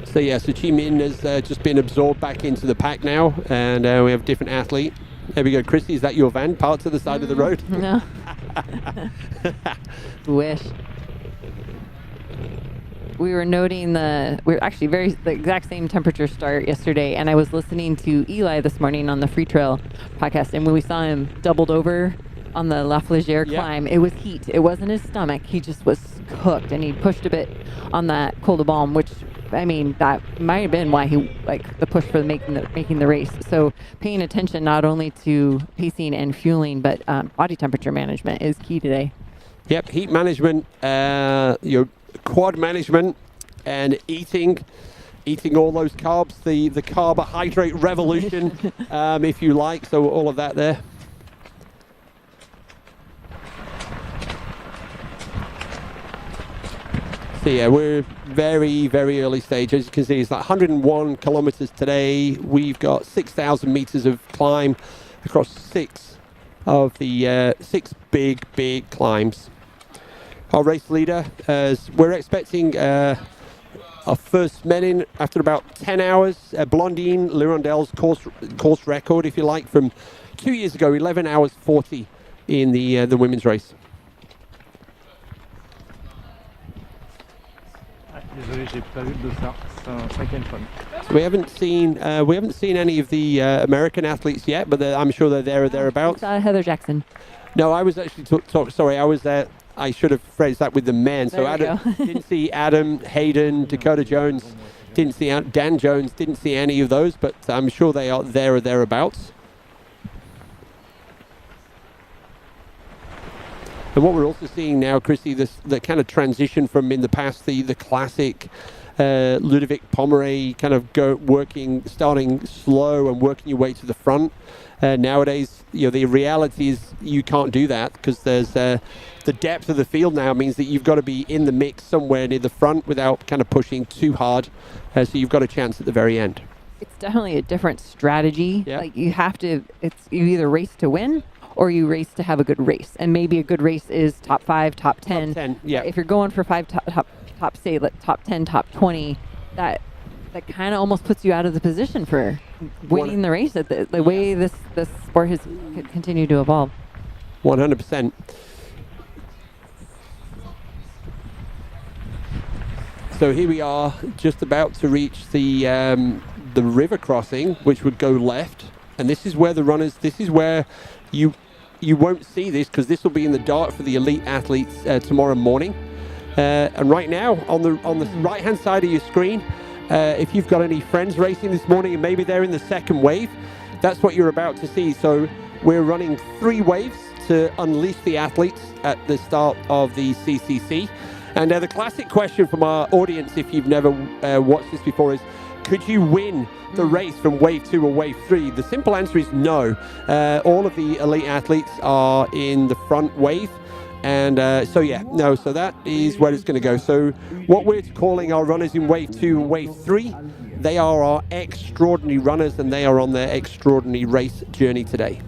So yeah, so Jimin has just been absorbed back into the pack now, and we have a different athlete. There we go, Christy, is that your van parked to the side of the road? No. Wish. We were noting we're actually the exact same temperature start yesterday, and I was listening to Eli this morning on the Free Trail podcast, and when we saw him doubled over on the La Flégère climb, it was heat. It wasn't his stomach. He just was cooked, and he pushed a bit on that Col de Balme, which I mean, that might have been why he the push for making the race. So paying attention not only to pacing and fueling, but body temperature management is key today. Yep, heat management, your quad management, and eating all those carbs, the carbohydrate revolution, if you like. So all of that there. So yeah, we're very, very early stage. As you can see, it's like 101 kilometers today. We've got 6,000 meters of climb across 6 of the 6 big climbs. Our race leader, we're expecting our first men in after about 10 hours. Blondine Lirondel's course record, if you like, from 2 years ago, 11 hours 40 in the women's race. Désolé, j'ai pas vu le dossard. C'est un 5e fun. So we haven't seen any of the American athletes yet, but I'm sure they're there or thereabouts. Heather Jackson. No, I was actually sorry. I was there. I should have phrased that with the men. So Adam didn't see Adam, Hayden, Dakota Jones. Didn't see Dan Jones. Didn't see any of those, but I'm sure they are there or thereabouts. And what we're also seeing now, Chrissy, the kind of transition from in the past, the classic Ludovic Pomeray kind of starting slow and working your way to the front. Nowadays, the reality is you can't do that because there's the depth of the field now means that you've got to be in the mix somewhere near the front without kind of pushing too hard. So you've got a chance at the very end. It's definitely a different strategy. Yeah. Like you either race to win or you race to have a good race. And maybe a good race is top 5, top 10. Top 10, yeah. If you're going for top 10, top 20, that kind of almost puts you out of the position for winning the race at the way this sport has continued to evolve. 100%. So here we are, just about to reach the river crossing, which would go left. And this is where the runners, this is where you won't see this because this will be in the dark for the elite athletes tomorrow morning. And right now, on the right-hand side of your screen, if you've got any friends racing this morning and maybe they're in the second wave, that's what you're about to see. So we're running 3 waves to unleash the athletes at the start of the CCC. And the classic question from our audience, if you've never watched this before, is could you win the race from wave 2 or wave 3? The simple answer is no. All of the elite athletes are in the front wave. And so that is where it's going to go. So what we're calling our runners in wave 2 and wave 3, they are our extraordinary runners and they are on their extraordinary race journey today.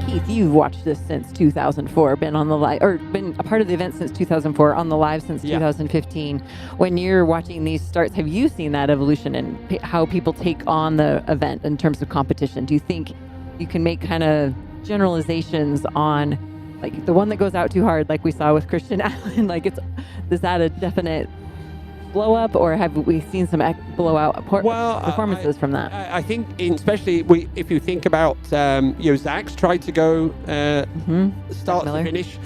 Keith, you've watched this since 2004, been on the live, or been a part of the event since 2004, on the live since 2015. When you're watching these starts, have you seen that evolution in how people take on the event in terms of competition? Do you think you can make kind of generalizations on, like the one that goes out too hard, like we saw with Christian Allen? Is that a definite blow up, or have we seen some blowout performances from that? I think, especially if you think about, Zach's tried to go start to finish.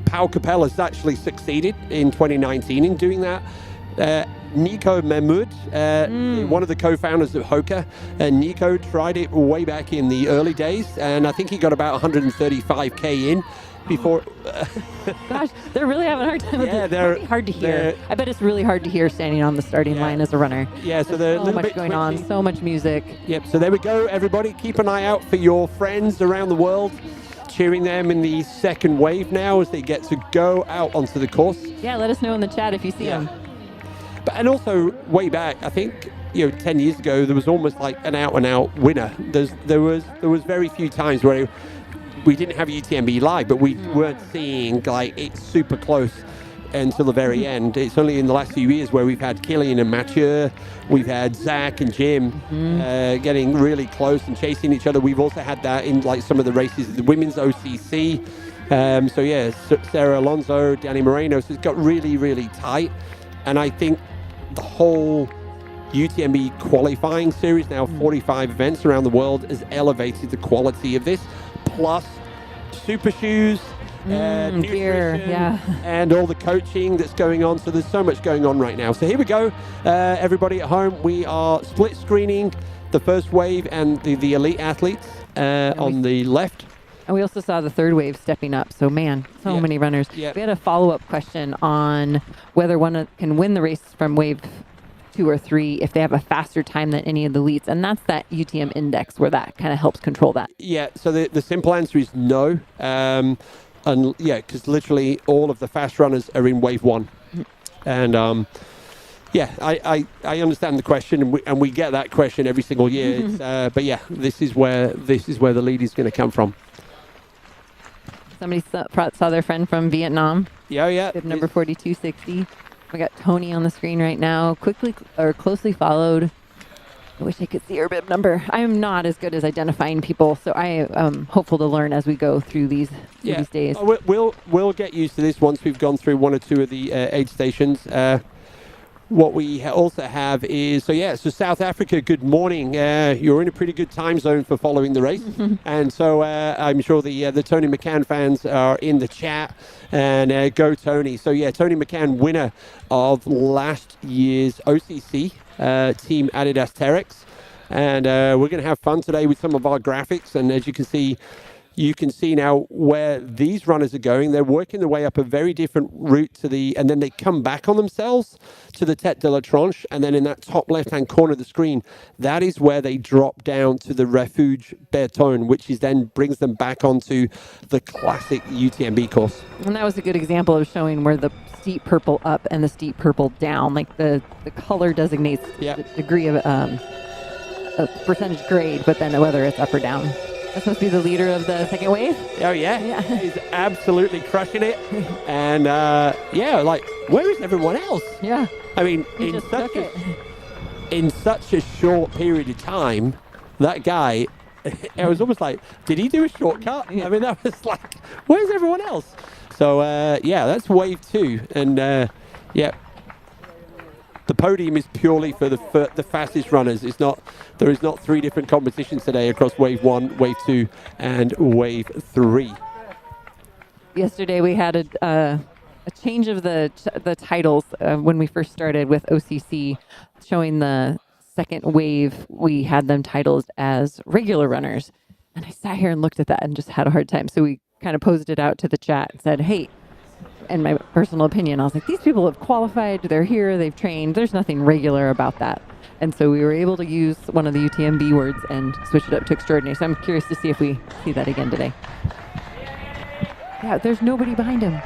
Pau Capella's actually succeeded in 2019 in doing that. Nico Mahmoud, one of the co-founders of HOKA, Nico tried it way back in the early days, and I think he got about 135k in. Before, gosh, they're really having a hard time with it. It's hard to hear. I bet it's really hard to hear standing on the starting line as a runner. Yeah, so there's so much going on, so much music. Yep, so there we go, everybody. Keep an eye out for your friends around the world, cheering them in the second wave now as they get to go out onto the course. Yeah, let us know in the chat if you see them. And also, way back, I think 10 years ago, there was almost like an out-and-out winner. There was very few times where we didn't have UTMB live, but we weren't seeing it's super close until the very end. It's only in the last few years where we've had Killian and Mathieu, we've had Zach and Jim getting really close and chasing each other. We've also had that in some of the races, the women's OCC. Sarah Alonso, Danny Moreno. So it's got really, really tight. And I think the whole UTMB qualifying series, now 45 events around the world, has elevated the quality of this. Plus, super shoes, gear, nutrition, and all the coaching that's going on. So there's so much going on right now. So here we go, everybody at home. We are split screening the first wave and the elite athletes on the left. And we also saw the third wave stepping up. So, man, so many runners. We had a follow-up question on whether one can win the race from wave 2 or 3 if they have a faster time than any of the elites. And that's that UTM index where that kind of helps control that. Yeah, so the simple answer is no. And because literally all of the fast runners are in wave 1. And I understand the question, and we get that question every single year. But yeah, this is where the lead is going to come from. Somebody saw their friend from Vietnam. Yeah. Bib number 4260. We got Tony on the screen right now. Closely followed. I wish I could see her bib number. I am not as good as identifying people, so I am hopeful to learn as we go through these days. We'll get used to this once we've gone through 1 or 2 of the aid stations. What we also have is, so South Africa, good morning. You're in a pretty good time zone for following the race. And so I'm sure the Tony McCann fans are in the chat. And go Tony. So Tony McCann, winner of last year's OCC Team Adidas Terex. And we're going to have fun today with some of our graphics. And as you can see now where these runners are going. They're working their way up a very different route and then they come back on themselves to the Tête de la Tranche. And then in that top left-hand corner of the screen, that is where they drop down to the Refuge Bertone, which then brings them back onto the classic UTMB course. And that was a good example of showing where the steep purple up and the steep purple down, like the color designates the degree of a percentage grade, but then whether it's up or down. That's supposed to be the leader of the second wave? Oh, yeah. He's absolutely crushing it. And, where is everyone else? Yeah. I mean, in such a short period of time, that guy, it was almost like, did he do a shortcut? I mean, that was like, where's everyone else? So, that's wave 2. And, the podium is purely for the fastest runners. There is not 3 different competitions today across wave 1, wave 2, and wave 3. Yesterday we had a change of the titles when we first started with OCC, showing the second wave. We had them titled as regular runners, and I sat here and looked at that and just had a hard time. So we kind of posed it out to the chat and said, hey. In my personal opinion, I was like, these people have qualified, they're here, they've trained, there's nothing regular about that. And so we were able to use one of the UTMB words and switch it up to extraordinary. So I'm curious to see if we see that again today. Yeah, there's nobody behind him.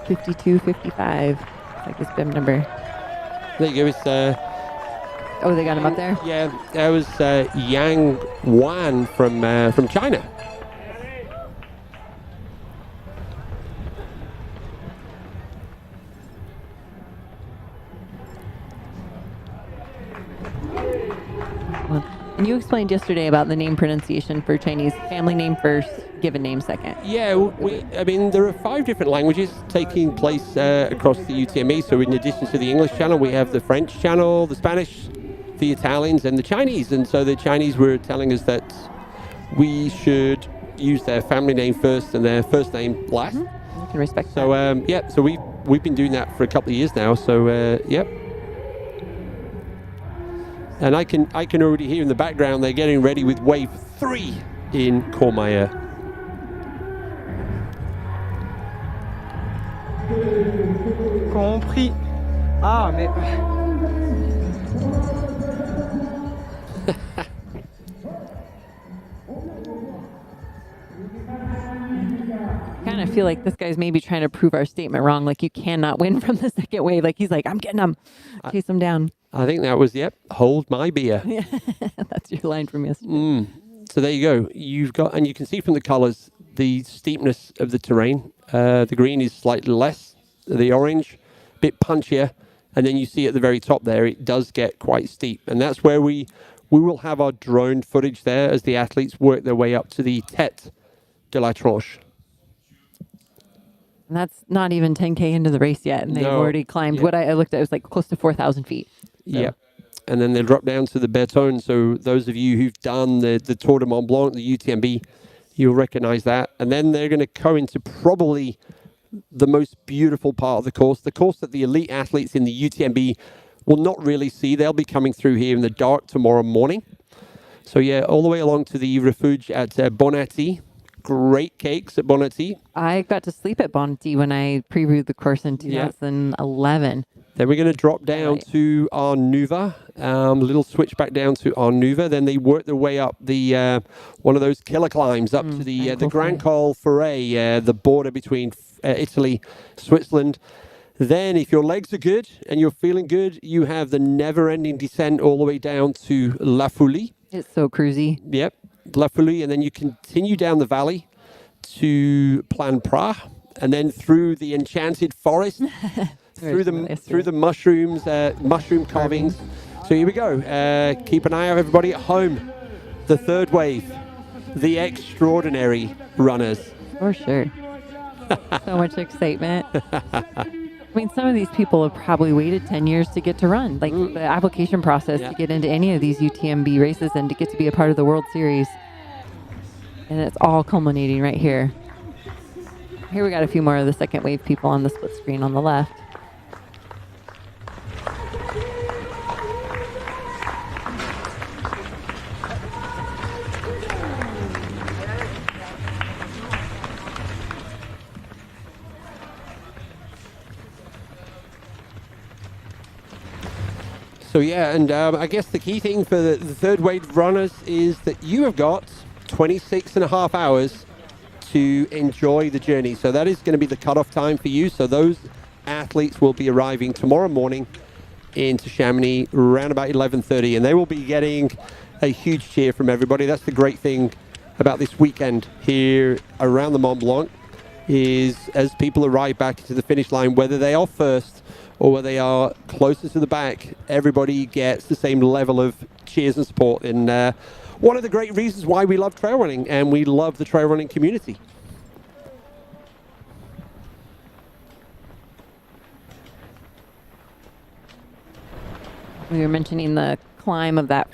$52.55. Like his bib number. There you go. It's, oh, they got him up there? Yeah, that was Yang Wan from China. And you explained yesterday about the name pronunciation for Chinese, family name first, given name second. Yeah, I mean, there are 5 different languages taking place across the UTMB. So in addition to the English channel, we have the French channel, the Spanish, the Italians, and the Chinese. And so the Chinese were telling us that we should use their family name first and their first name last. You can respect so, that. So we've been doing that for a couple of years now. So, And I can already hear in the background they're getting ready with wave 3 in Courmayeur. Compris. Ah, mais... kind of feel like this guy's maybe trying to prove our statement wrong. Like, you cannot win from the second wave. Like, he's like, I'm getting them. Chase them down. I think that was, hold my beer. Yeah, that's your line from yesterday. So there you go. You've got, and you can see from the colors, the steepness of the terrain. The green is slightly less. The orange, a bit punchier. And then you see at the very top there, it does get quite steep. And that's where we will have our drone footage there as the athletes work their way up to the Tête de la Tranche. And that's not even 10K into the race yet, and they've already climbed what I looked at. It was like close to 4,000 feet. So. Yep. And then they drop down to the Bertone. So those of you who've done the Tour de Mont Blanc, the UTMB, you'll recognize that. And then they're going to go into probably the most beautiful part of the course that the elite athletes in the UTMB will not really see. They'll be coming through here in the dark tomorrow morning. So yeah, all the way along to the refuge at Bonatti. Great cakes at Bonatti. I got to sleep at Bonatti when I previewed the course in 2011. Then we're going to drop down to Arnuva, a little switch back down to Arnuva. Then they work their way up the one of those killer climbs up to the Grand Col Ferret, the border between Italy, Switzerland. Then, if your legs are good and you're feeling good, you have the never-ending descent all the way down to La Foulie. It's so cruisy. Yep, La Foulie, and then you continue down the valley to Plan Pras, and then through the enchanted forest, through the mushrooms, mushroom carvings. So here we go. Keep an eye out, everybody at home. The third wave, the extraordinary runners. For sure. So much excitement. I mean, some of these people have probably waited 10 years to get to run. Like the application process to get into any of these UTMB races and to get to be a part of the World Series. And it's all culminating right here. Here we got a few more of the second wave people on the split screen on the left. So yeah, and I guess the key thing for the third wave runners is that you have got 26 and a half hours to enjoy the journey. So that is going to be the cutoff time for you. So those athletes will be arriving tomorrow morning into Chamonix around about 11:30, and they will be getting a huge cheer from everybody. That's the great thing about this weekend here around the Mont Blanc, is as people arrive back into the finish line, whether they are first or whether they are closer to the back, everybody gets the same level of cheers and support. And one of the great reasons why we love trail running, and we love the trail running community. We were mentioning the climb of that,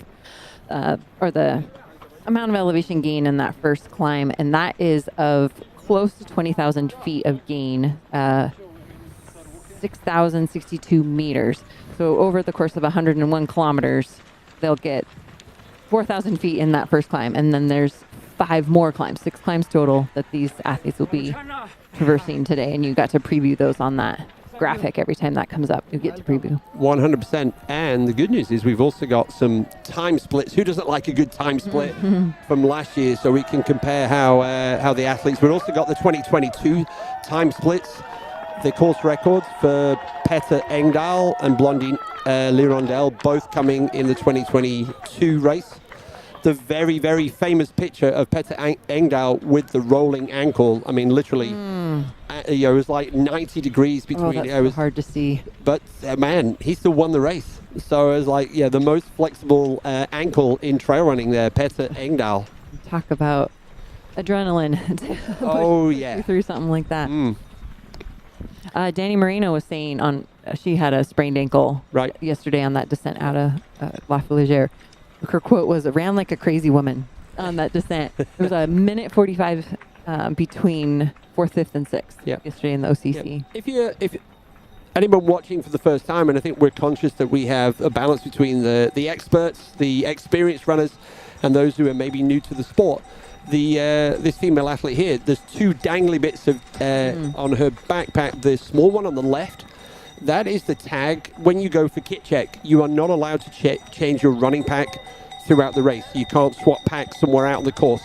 or the amount of elevation gain in that first climb, and that is of close to 20,000 feet of gain, 6,062 meters. So over the course of 101 kilometers, they'll get 4,000 feet in that first climb. And then there's 5 more climbs, 6 climbs total that these athletes will be traversing today. And you got to preview those on that graphic every time that comes up. You get to preview. 100%. And the good news is we've also got some time splits. Who doesn't like a good time split from last year? So we can compare how the athletes. We've also got the 2022 time splits. The course records for Petter Engdahl and Blondine Lirondelle, both coming in the 2022 race. The very, very famous picture of Petter Engdahl with the rolling ankle. I mean, literally, it was like 90 degrees between. That's so hard to see. But man, he still won the race. So it was like, the most flexible ankle in trail running there, Petter Engdahl. Talk about adrenaline. To through something like that. Danny Moreno was saying she had a sprained ankle yesterday on that descent out of La Fougère. Her quote was, "Ran like a crazy woman" on that descent. It was a minute 45 between 4th, 5th, and 6th yesterday in the OCC. If anyone watching for the first time, and I think we're conscious that we have a balance between the experts, the experienced runners, and those who are maybe new to the sport. This female athlete here, there's 2 dangly bits of on her backpack. The small one on the left, that is the tag. When you go for kit check, you are not allowed to change your running pack throughout the race. You can't swap packs somewhere out on the course.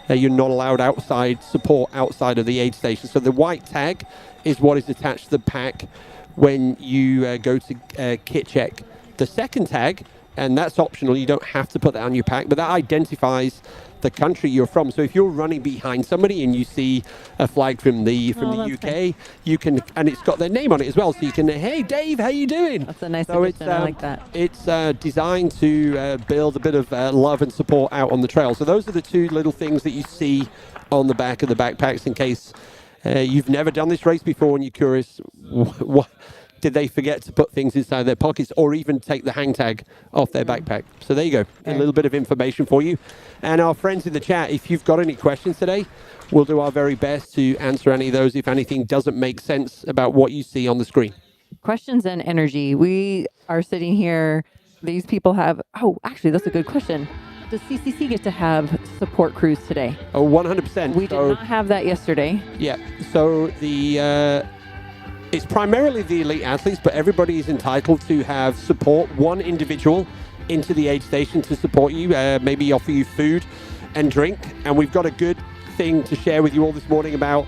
You're not allowed outside support outside of the aid station. So the white tag is what is attached to the pack when you go to kit check. The second tag, and that's optional, you don't have to put that on your pack, but that identifies the country you're from. So if you're running behind somebody and you see a flag from the UK, you can, and it's got their name on it as well, so you can, hey Dave, how you doing? That's a nice addition. I like that. It's designed to build a bit of love and support out on the trail. So those are the 2 little things that you see on the back of the backpacks in case you've never done this race before and you're curious, what did they forget to put things inside their pockets or even take the hang tag off their backpack? So there you go, a little bit of information for you. And our friends in the chat, if you've got any questions today, we'll do our very best to answer any of those if anything doesn't make sense about what you see on the screen. Questions and energy. We are sitting here. These people have, oh, actually, that's a good question. Does CCC get to have support crews today? Oh, 100%. We did not have that yesterday. Yeah, so it's primarily the elite athletes, but everybody is entitled to have support, one individual into the aid station to support you, maybe offer you food and drink. And we've got a good thing to share with you all this morning about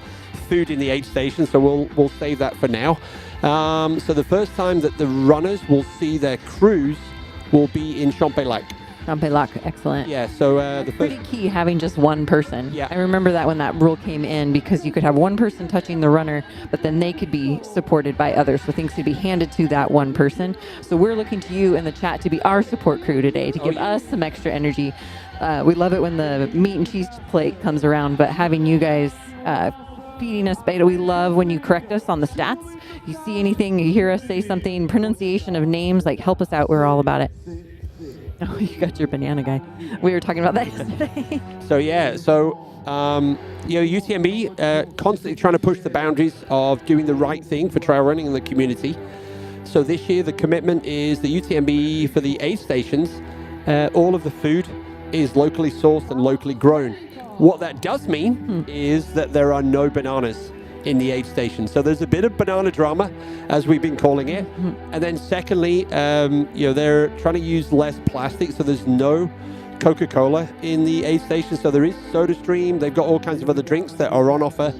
food in the aid station, so we'll save that for now. So the first time that the runners will see their crews will be in Champex-Lac. Champex-Lac, excellent. Yeah, so the pretty key having just one person. Yeah. I remember that when that rule came in, because you could have one person touching the runner, but then they could be supported by others. So things could be handed to that one person. So we're looking to you in the chat to be our support crew today, to give us some extra energy. We love it when the meat and cheese plate comes around, but having you guys feeding us beta. We love when you correct us on the stats. You see anything, you hear us say something, pronunciation of names, like help us out. We're all about it. Oh, you got your banana guy. We were talking about that yesterday. So yeah, UTMB constantly trying to push the boundaries of doing the right thing for trail running in the community. So this year the commitment is the UTMB for the aid stations, all of the food is locally sourced and locally grown. What that does mean is that there are no bananas in the aid station. So there's a bit of banana drama, as we've been calling it. And then secondly, they're trying to use less plastic, so there's no Coca-Cola in the aid station. So there is SodaStream. They've got all kinds of other drinks that are on offer.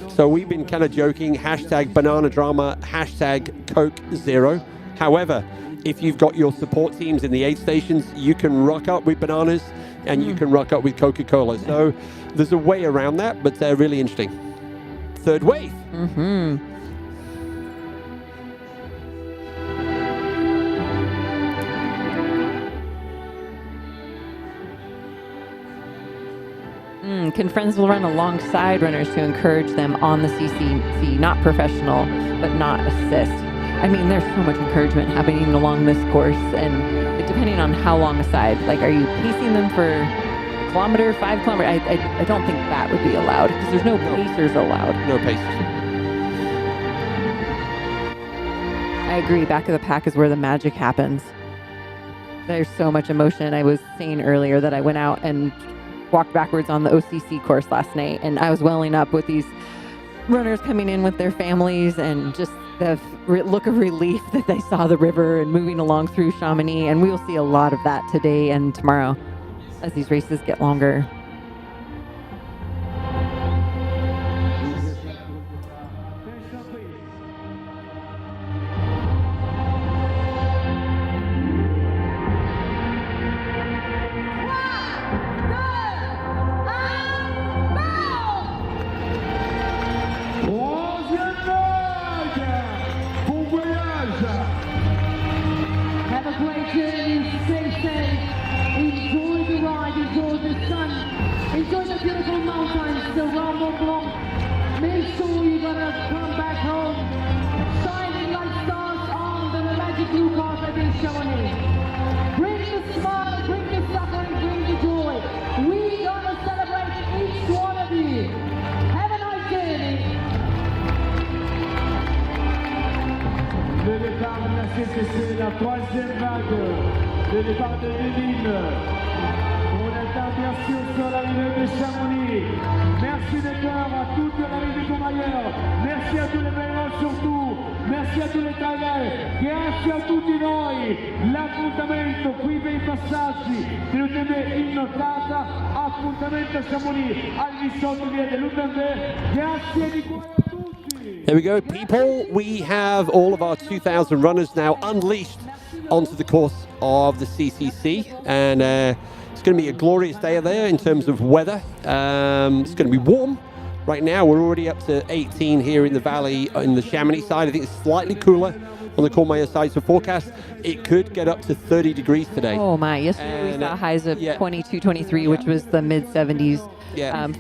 So we've been kind of joking, hashtag banana drama, hashtag Coke Zero. However, if you've got your support teams in the aid stations, you can rock up with bananas and you can rock up with Coca-Cola. So there's a way around that, but they're really interesting. Third wave. Can friends will run alongside runners to encourage them on the CCC, not professional, but not assist? I mean, there's so much encouragement happening along this course, and depending on how long aside, like, are you pacing them for a kilometer, 5 kilometers? I don't think that would be allowed, because there's no pacers allowed. No pacers. I agree. Back of the pack is where the magic happens. There's so much emotion. I was saying earlier that I went out and walked backwards on the OCC course last night, and I was welling up with these runners coming in with their families, and just the look of relief that they saw the river and moving along through Chamonix. And we will see a lot of that today and tomorrow as these races get longer. Enjoy the beautiful mountains, the Mont-Blanc. Make sure you're gonna come back home shining like stars on the magic blue carpet in Chamonix. Bring the smile, bring the suffering, bring the joy. We're gonna celebrate each one of you. Have a nice journey. Le départ de la CCC, la troisième vague. Le départ de Méline. On attend bien sûr sur l'arrivée de Chamonix. Merci de cœur à toute l'arrivée de Courmayeur. Merci à tous les bénévoles surtout. Merci a tous les trailers. Grazie a tutti noi. L'appuntamento qui per i passaggi dell'UTMB innotata. Appuntamento a Chamonix al di sotto dell'UTMB. Grazie di cuore a tutti. There we go, people. We have all of our 2,000 runners now unleashed onto the course of the CCC, and it's going to be a glorious day there in terms of weather. It's going to be warm. Right now, we're already up to 18 here in the valley, in the Chamonix side. I think it's slightly cooler on the Courmayeur side. So forecast, it could get up to 30 degrees today. Oh my, yesterday we saw highs of 22, 23, which was the mid 70s.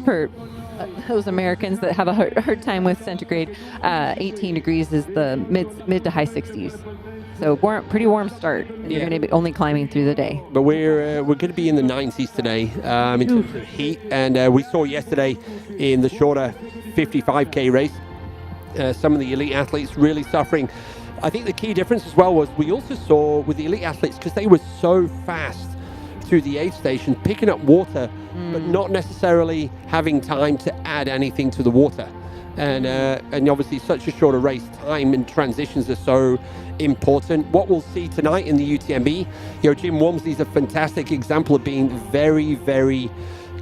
For those Americans that have a hard time with centigrade, 18 degrees is the mid to high 60s. So pretty warm start. And you're going to be only climbing through the day. But we're going to be in the 90s today in terms of heat. And we saw yesterday in the shorter 55K race, some of the elite athletes really suffering. I think the key difference as well was we also saw with the elite athletes, because they were so fast through the aid station, picking up water, but not necessarily having time to add anything to the water. And obviously such a shorter race, time and transitions are so important. What we'll see tonight in the UTMB, Jim Walmsley's a fantastic example of being very, very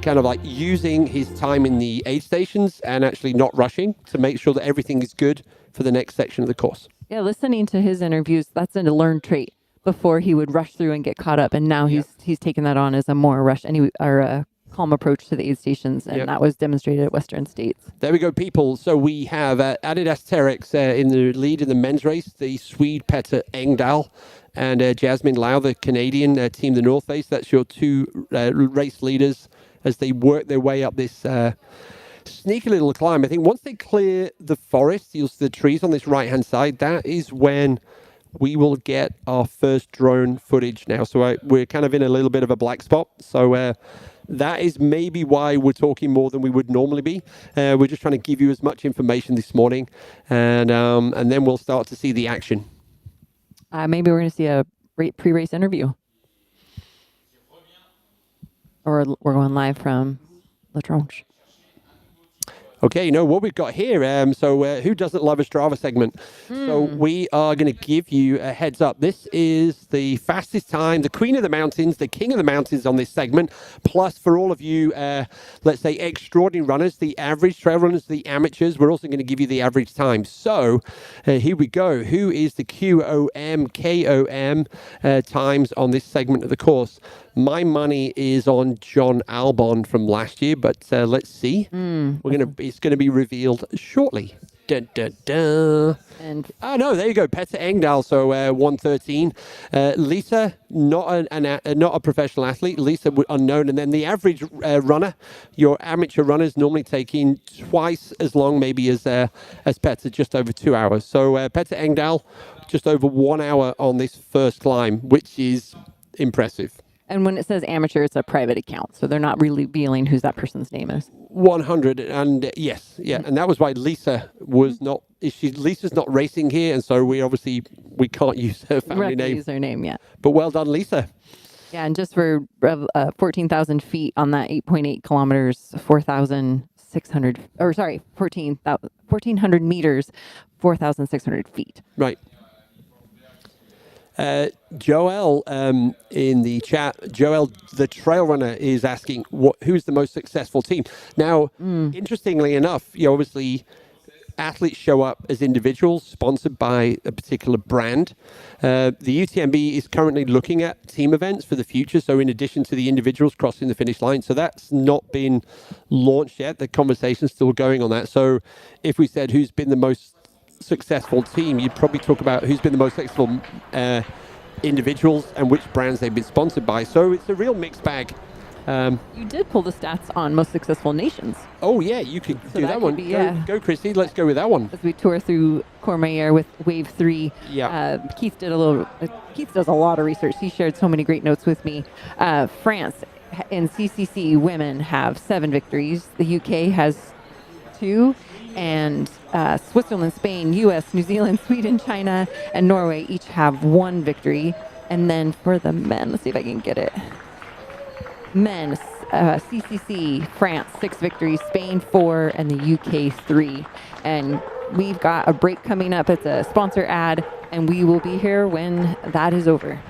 kind of like using his time in the aid stations and actually not rushing to make sure that everything is good for the next section of the course. Yeah, listening to his interviews, that's a learned trait. Before he would rush through and get caught up, and now he's taken that on as a more a calm approach to the aid stations, and that was demonstrated at Western States. There we go, people. So we have Adidas Terex in the lead in the men's race, the Swede Petter Engdahl and Jasmine Lau, the Canadian team, the North Face. That's your two race leaders as they work their way up this sneaky little climb. I think once they clear the forest, you'll see the trees on this right-hand side, that is when we will get our first drone footage now. So we're kind of in a little bit of a black spot. So that is maybe why we're talking more than we would normally be. We're just trying to give you as much information this morning, and then we'll start to see the action. Maybe we're going to see a pre-race interview. Or we're going live from La Tronche. Okay, you know what we've got here. So who doesn't love a Strava segment? So we are going to give you a heads up. This is the fastest time, the queen of the mountains, the king of the mountains on this segment. Plus, for all of you, let's say, extraordinary runners, the average trail runners, the amateurs, we're also going to give you the average time. So here we go. Who is the QOM, KOM times on this segment of the course? My money is on John Albon from last year, but let's see. It's going to be revealed shortly. Dun, dun, dun. And no, there you go. Petter Engdahl, so 113. Lisa, not a professional athlete. Lisa, unknown. And then the average runner, your amateur runners, normally taking twice as long, maybe as Petter, just over 2 hours. So Petter Engdahl, just over 1 hour on this first climb, which is impressive. And when it says amateur, it's a private account, so they're not really revealing who that person's name is. 100, and yes, and that was why Lisa was not. Lisa's not racing here, and so we can't use her family name. Use her name, yeah. But well done, Lisa. Yeah, and just for 14,000 feet on that 8.8 kilometers, 4,600, or sorry, 1,400 meters, 4,600 feet. Right. Joel in the chat, Joel, the trail runner, is asking who's the most successful team. Now, interestingly enough, obviously athletes show up as individuals sponsored by a particular brand. The UTMB is currently looking at team events for the future. So in addition to the individuals crossing the finish line, so that's not been launched yet. The conversation's still going on that. So if we said who's been the most successful team, you'd probably talk about who's been the most successful individuals and which brands they've been sponsored by. So it's a real mixed bag. You did pull the stats on most successful nations. Oh yeah, you could do that one. Go Christy, let's go with that one. As we tour through Courmayeur with Wave 3, Keith does a lot of research. He shared so many great notes with me. France in CCC women have 7 victories. The UK has 2. And Switzerland, Spain, US, New Zealand, Sweden, China, and Norway each have 1 victory. And then for the men, let's see if I can get it. Men, CCC, France, 6 victories, Spain 4, and the UK 3. And we've got a break coming up. It's a sponsor ad, and we will be here when that is over.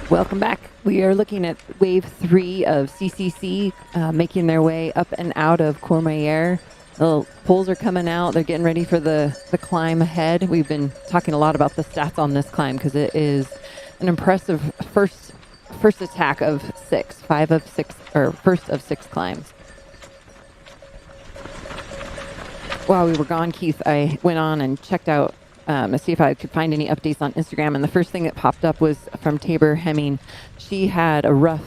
Welcome back. We are looking at wave 3 of CCC making their way up and out of Courmayeur. The poles are coming out. They're getting ready for the climb ahead. We've been talking a lot about the stats on this climb because it is an impressive first attack of 6, 5 of 6, or first of 6 climbs. While we were gone, Keith, I went on and checked out to see if I could find any updates on Instagram, and the first thing that popped up was from Tabor Hemming. She had a rough,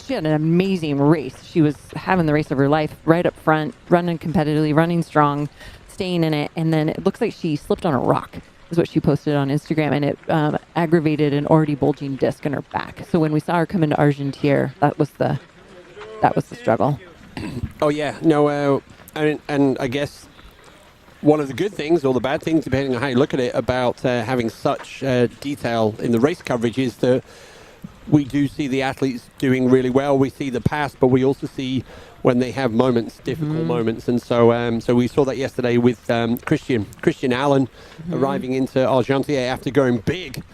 she had an amazing race. She was having the race of her life right up front, running competitively, running strong, staying in it, and then it looks like she slipped on a rock, is what she posted on Instagram, and it aggravated an already bulging disc in her back. So when we saw her come into Argentière, that was the struggle. Oh yeah, no, and I guess one of the good things, or the bad things, depending on how you look at it, about having such detail in the race coverage is that we do see the athletes doing really well. We see the past, but we also see when they have moments, difficult moments. And so we saw that yesterday with Christian Allen arriving into Argentière after going big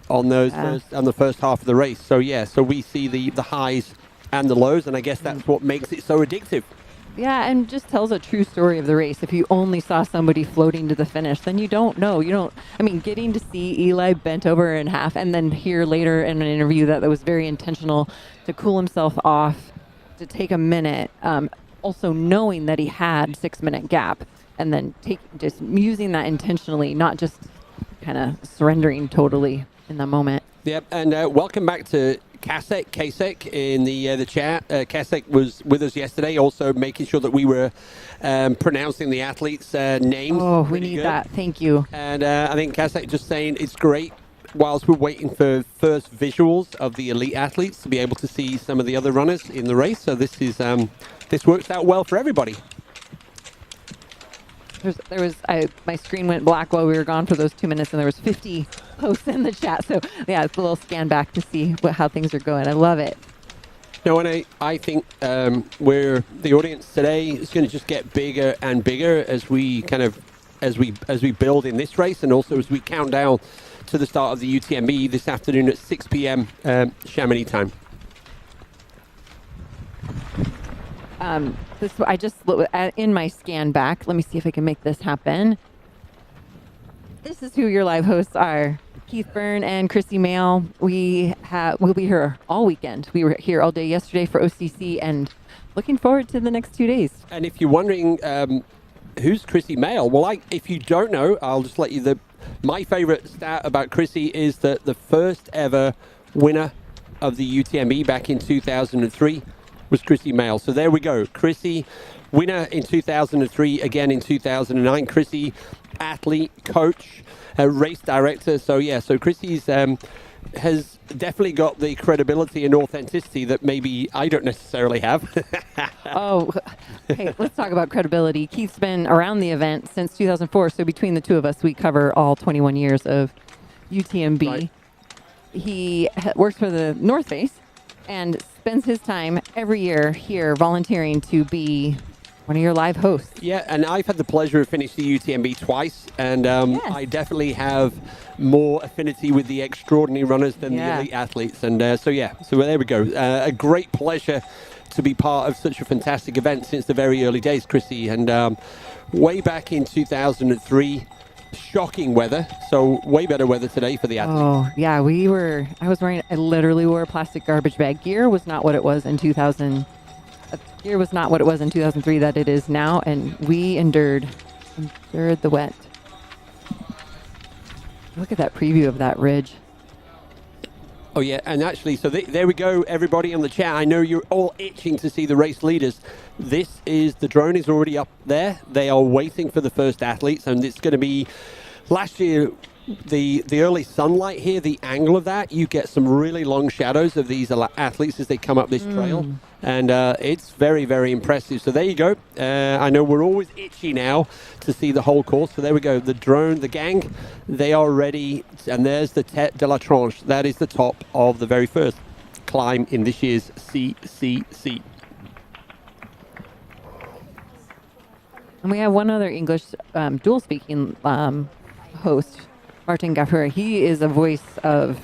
on those on the first half of the race. So yeah, so we see the highs and the lows, and I guess that's what makes it so addictive. Yeah, and just tells a true story of the race. If you only saw somebody floating to the finish, then you don't know. Getting to see Eli bent over in half and then hear later in an interview that was very intentional to cool himself off, to take a minute, also knowing that he had 6-minute gap, and then just using that intentionally, not just kind of surrendering totally in the moment. Yep, and welcome back to Kasek in the chat. Kasek was with us yesterday, also making sure that we were pronouncing the athletes' names. Oh, we need that. Thank you. And I think Kasek just saying it's great whilst we're waiting for first visuals of the elite athletes to be able to see some of the other runners in the race. So this is this works out well for everybody. My screen went black while we were gone for those 2 minutes, and there was 50 posts in the chat. So yeah, it's a little scan back to see how things are going. I love it. No, and I think where the audience today is going to just get bigger and bigger as we as we build in this race, and also as we count down to the start of the UTMB this afternoon at 6 p.m. Chamonix time. I just in my scan back. Let me see if I can make this happen. This is who your live hosts are: Keith Byrne and Chrissy Mail. We'll be here all weekend. We were here all day yesterday for OCC, and looking forward to the next 2 days. And if you're wondering who's Chrissy Mail, well, if you don't know, I'll just let you. My favorite stat about Chrissy is that the first ever winner of the UTMB back in 2003 was Chrissy Mail. So there we go. Chrissy, winner in 2003, again in 2009. Chrissy, athlete, coach, race director. So yeah, so Chrissy's has definitely got the credibility and authenticity that maybe I don't necessarily have. Oh, hey, let's talk about credibility. Keith's been around the event since 2004. So between the two of us, we cover all 21 years of UTMB. Right. He works for the North Face and spends his time every year here volunteering to be one of your live hosts. Yeah, and I've had the pleasure of finishing the UTMB twice, and yes. I definitely have more affinity with the extraordinary runners than the elite athletes. And so there we go. A great pleasure to be part of such a fantastic event since the very early days, Chrissy. And way back in 2003, shocking weather, so way better weather today for the athletes. Oh, yeah, I literally wore a plastic garbage bag. Gear was not what it was in 2000. Gear was not what it was in 2003 that it is now, and we endured the wet. Look at that preview of that ridge. Oh yeah, and actually, so there we go, everybody on the chat. I know you're all itching to see the race leaders. The drone is already up there. They are waiting for the first athletes, and it's going to be, last year, the early sunlight here, the angle of that, you get some really long shadows of these athletes as they come up this trail. And it's very, very impressive. So there you go. I know we're always itchy now to see the whole course. So there we go. The drone, the gang, they are ready. And there's the Tête de la Tranche. That is the top of the very first climb in this year's CCC. And we have one other English dual-speaking host, Martin Gaffura. He is a voice of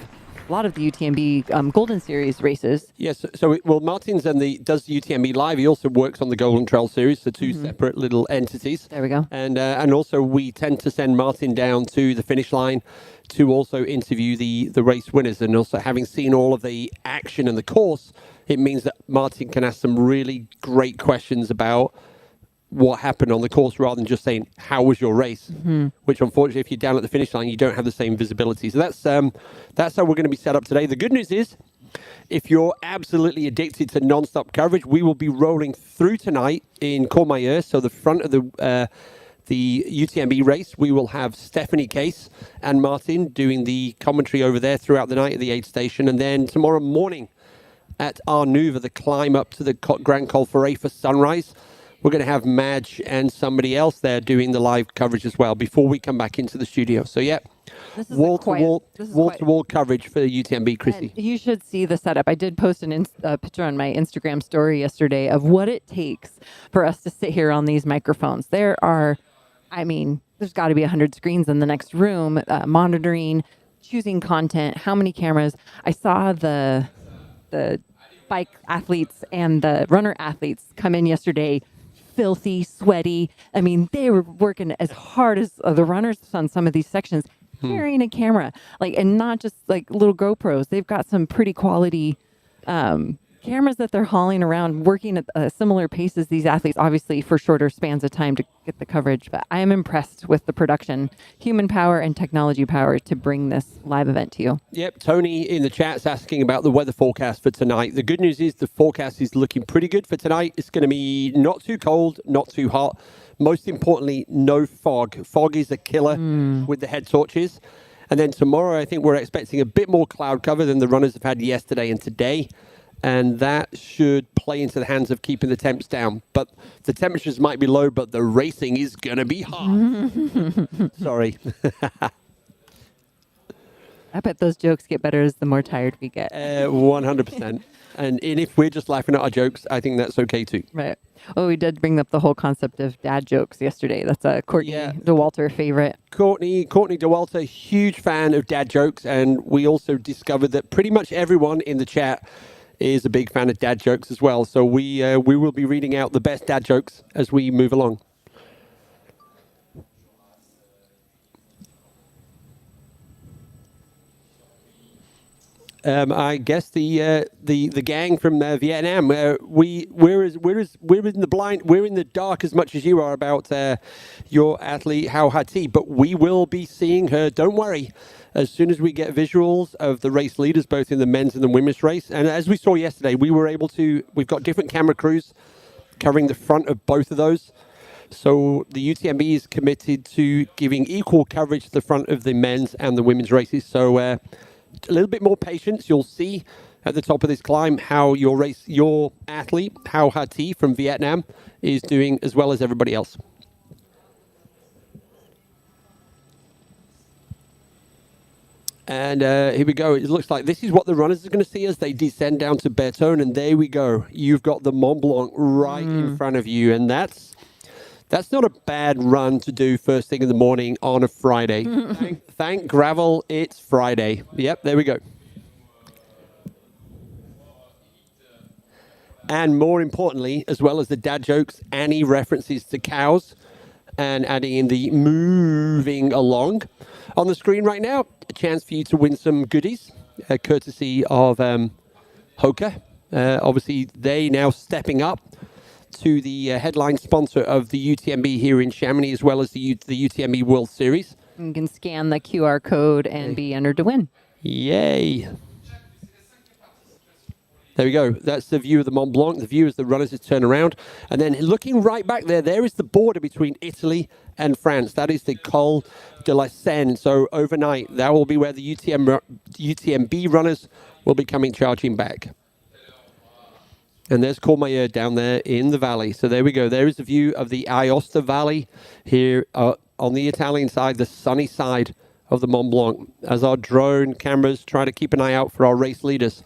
a lot of the UTMB Golden Series races. Yes, Martin's does the UTMB live. He also works on the Golden Trail Series, so two separate little entities. There we go. And also we tend to send Martin down to the finish line to also interview the race winners. And also having seen all of the action in the course, it means that Martin can ask some really great questions about what happened on the course rather than just saying, how was your race? Which unfortunately, if you're down at the finish line, you don't have the same visibility. So that's how we're going to be set up today. The good news is, if you're absolutely addicted to non-stop coverage, we will be rolling through tonight in Courmayeur. So the front of the UTMB race, we will have Stephanie Case and Martin doing the commentary over there throughout the night at the aid station. And then tomorrow morning at Arnuva, the climb up to the Grand Col Ferret for sunrise, we're going to have Madge and somebody else there doing the live coverage as well before we come back into the studio. So, yeah, wall-to-wall coverage for the UTMB, Chrissy. And you should see the setup. I did post a picture on my Instagram story yesterday of what it takes for us to sit here on these microphones. There's got to be 100 screens in the next room, monitoring, choosing content, how many cameras. I saw the bike athletes and the runner athletes come in yesterday, filthy, sweaty. I mean, they were working as hard as the runners on some of these sections, carrying a camera, and not just like little GoPros. They've got some pretty quality cameras that they're hauling around, working at a similar pace as these athletes, obviously for shorter spans of time to get the coverage. But I am impressed with the production, human power and technology power to bring this live event to you. Yep, Tony in the chat's asking about the weather forecast for tonight. The good news is the forecast is looking pretty good for tonight. It's going to be not too cold, not too hot. Most importantly, no fog. Fog is a killer with the head torches. And then tomorrow, I think we're expecting a bit more cloud cover than the runners have had yesterday and today. And that should play into the hands of keeping the temps down. But the temperatures might be low, but the racing is going to be hot. Sorry. I bet those jokes get better as the more tired we get. 100%. And if we're just laughing at our jokes, I think that's okay too. Right. Oh, we did bring up the whole concept of dad jokes yesterday. That's a Courtney DeWalter favorite. Courtney DeWalter, huge fan of dad jokes. And we also discovered that pretty much everyone in the chat is a big fan of dad jokes as well. So we will be reading out the best dad jokes as we move along. I guess the gang from Vietnam. We're in the dark as much as you are about your athlete Hao Ha-Ti, but we will be seeing her. Don't worry. As soon as we get visuals of the race leaders, both in the men's and the women's race, and as we saw yesterday, we've got different camera crews covering the front of both of those. So the UTMB is committed to giving equal coverage to the front of the men's and the women's races. So a little bit more patience. You'll see at the top of this climb how your athlete, Hao Ha-Ti from Vietnam, is doing as well as everybody else. And here we go. It looks like this is what the runners are going to see as they descend down to Bertone. And there we go. You've got the Mont Blanc right in front of you. And that's not a bad run to do first thing in the morning on a Friday. Thank gravel, it's Friday. Yep, there we go. And more importantly, as well as the dad jokes, Annie references to cows and adding in the moving along. On the screen right now, a chance for you to win some goodies, courtesy of HOKA. Obviously, they now stepping up to the headline sponsor of the UTMB here in Chamonix, as well as the UTMB World Series. You can scan the QR code and be entered to win. Yay. There we go. That's the view of the Mont Blanc. The view as the runners just turn around. And then looking right back there is the border between Italy and France. That is the Col de la Seine. So overnight, that will be where the UTMB runners will be coming charging back. And there's Courmayeur down there in the valley. So there we go. There is the view of the Aosta Valley here on the Italian side, the sunny side of the Mont Blanc, as our drone cameras try to keep an eye out for our race leaders.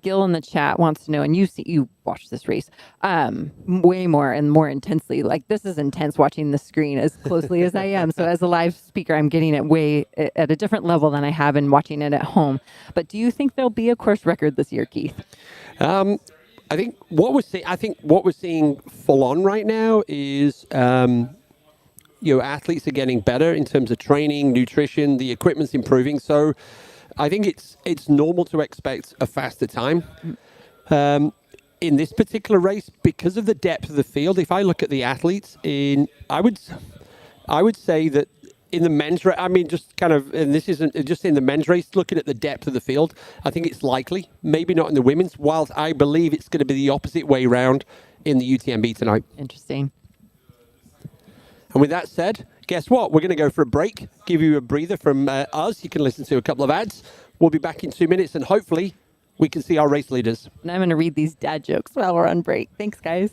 Gil in the chat wants to know, and you watched this race way more and more intensely. Like, this is intense watching the screen as closely as I am. So as a live speaker, I'm getting it way at a different level than I have in watching it at home. But do you think there'll be a course record this year, Keith? I think what we're seeing full on right now is athletes are getting better in terms of training, nutrition, the equipment's improving. So I think it's normal to expect a faster time. In this particular race, because of the depth of the field, if I look at the athletes, I would say that in the men's race, I mean, just kind of, and this isn't just in the men's race, looking at the depth of the field, I think it's likely, maybe not in the women's, whilst I believe it's going to be the opposite way round in the UTMB tonight. Interesting. And with that said, guess what? We're going to go for a break, give you a breather from us. You can listen to a couple of ads. We'll be back in 2 minutes, and hopefully we can see our race leaders. And I'm going to read these dad jokes while we're on break. Thanks, guys.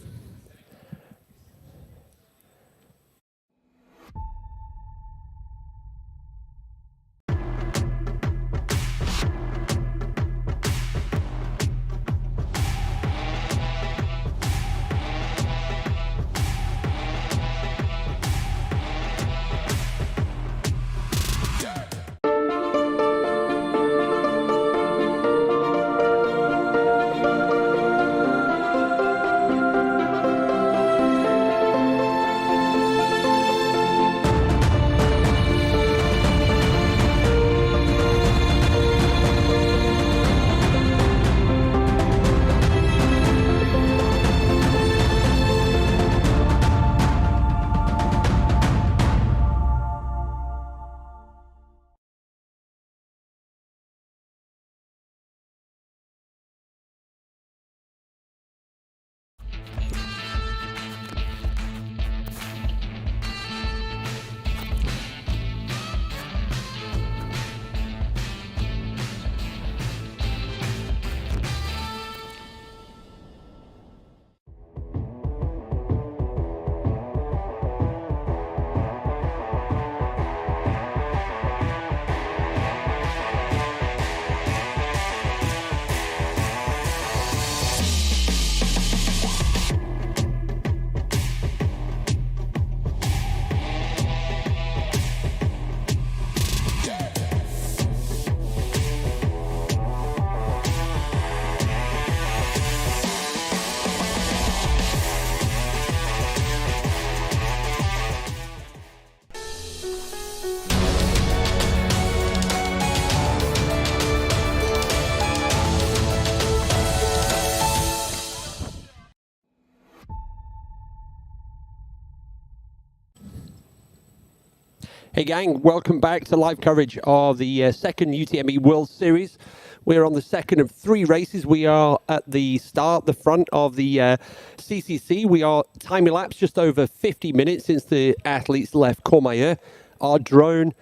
Hey gang, welcome back to live coverage of the second UTMB World Series. We're on the second of 3 races. We are at the start, the front of the CCC. We are time-elapsed just over 50 minutes since the athletes left Courmayeur. Our drone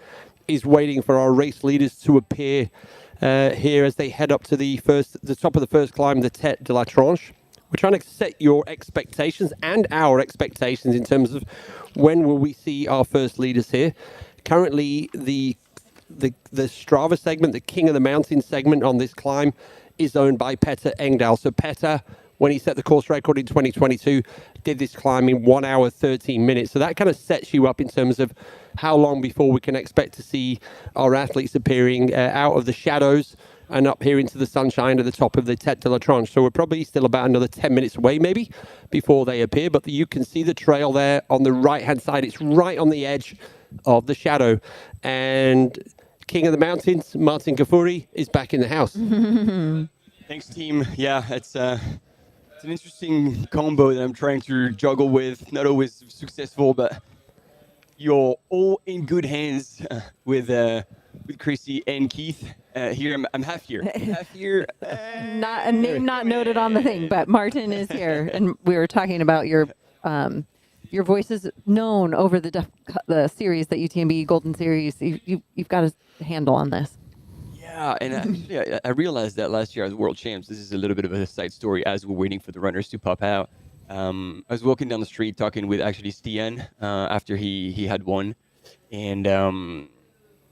is waiting for our race leaders to appear here as they head up to the top of the first climb, the Tête de la Tranche. We're trying to set your expectations and our expectations in terms of when will we see our first leaders here. Currently, the Strava segment, the King of the Mountain segment on this climb is owned by Petter Engdahl. So Petter, when he set the course record in 2022, did this climb in 1 hour, 13 minutes. So that kind of sets you up in terms of how long before we can expect to see our athletes appearing out of the shadows and up here into the sunshine at the top of the Tête de la Tranche. So we're probably still about another 10 minutes away maybe before they appear, but you can see the trail there on the right-hand side. It's right on the edge of the shadow. And King of the Mountains, Martin Kafuri, is back in the house. Thanks, team. Yeah, it's an interesting combo that I'm trying to juggle with. Not always successful, but you're all in good hands with Chrissy and Keith. Here, I'm half here. Not a name not noted on the thing, but Martin is here, and we were talking about your voice is known over the series, the UTMB Golden Series. You've got a handle on this. Yeah, and actually, I realized that last year I was world champs. This is a little bit of a side story as we're waiting for the runners to pop out. I was walking down the street talking with actually Stian after he had won, and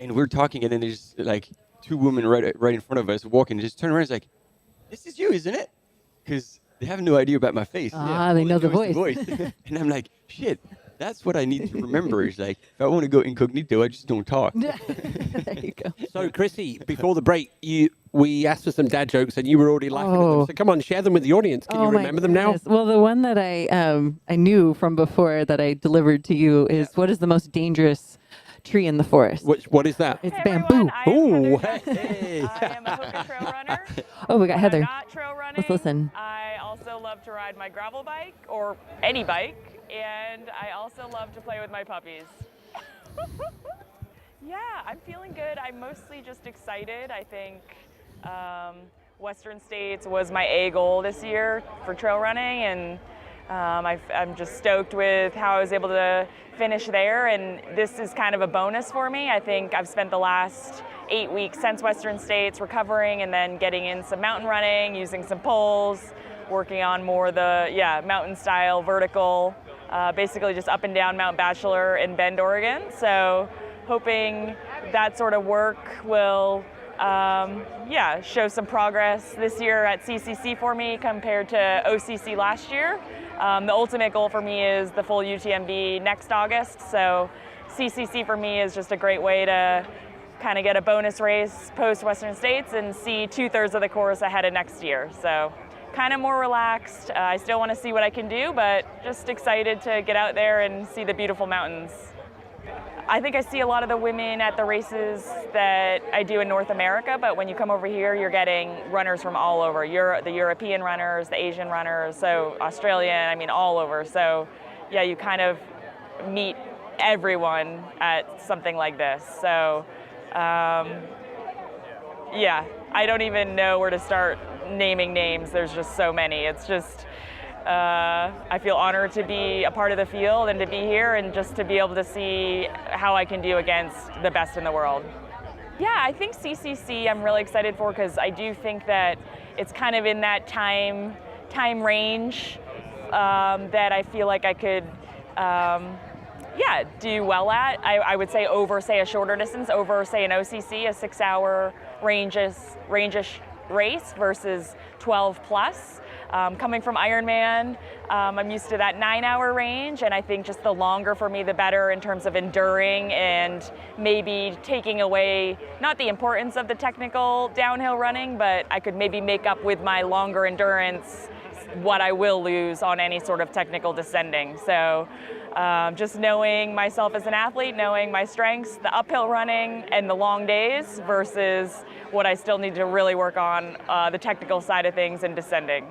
we're talking, and then there's like 2 women right in front of us walking. And just turn around, and it's like, this is you, isn't it? Because they have no idea about my face. They know the voice. And I'm like, shit, that's what I need to remember. Is like, if I want to go incognito, I just don't talk. There you go. So, Chrissy, before the break, we asked for some dad jokes, and you were already laughing at them. So come on, share them with the audience. Can you remember them now? Well, the one that I knew from before that I delivered to you is, what is the most dangerous tree in the forest? What is that? It's bamboo. Oh, hey. I am a HOKA trail runner. Oh, we got Heather. I'm not trail running. Let's listen. I also love to ride my gravel bike or any bike, and I also love to play with my puppies. Yeah, I'm feeling good. I'm mostly just excited. I think Western States was my A goal this year for trail running, and I'm just stoked with how I was able to finish there, and this is kind of a bonus for me. I think I've spent the last 8 weeks since Western States recovering and then getting in some mountain running, using some poles, working on more the mountain style vertical, basically just up and down Mount Bachelor in Bend, Oregon. So hoping that sort of work will show some progress this year at CCC for me compared to OCC last year. The ultimate goal for me is the full UTMB next August, so CCC for me is just a great way to kind of get a bonus race post Western States and see 2/3 of the course ahead of next year. So kind of more relaxed. I still want to see what I can do, but just excited to get out there and see the beautiful mountains. I think I see a lot of the women at the races that I do in North America, but when you come over here, you're getting runners from all over. The European runners, the Asian runners, so Australian, I mean, all over. So yeah, you kind of meet everyone at something like this. So yeah, I don't even know where to start naming names. There's just so many. It's just, I feel honored to be a part of the field and to be here and just to be able to see how I can do against the best in the world. Yeah, I think CCC I'm really excited for because I do think that it's kind of in that time range that I feel like I could do well at. I would say over, say, a shorter distance, over, say, an OCC, a 6-hour range-ish race versus 12 plus. Coming from Ironman, I'm used to that 9-hour range, and I think just the longer for me, the better in terms of enduring and maybe taking away, not the importance of the technical downhill running, but I could maybe make up with my longer endurance what I will lose on any sort of technical descending. So just knowing myself as an athlete, knowing my strengths, the uphill running and the long days versus what I still need to really work on, the technical side of things and descending.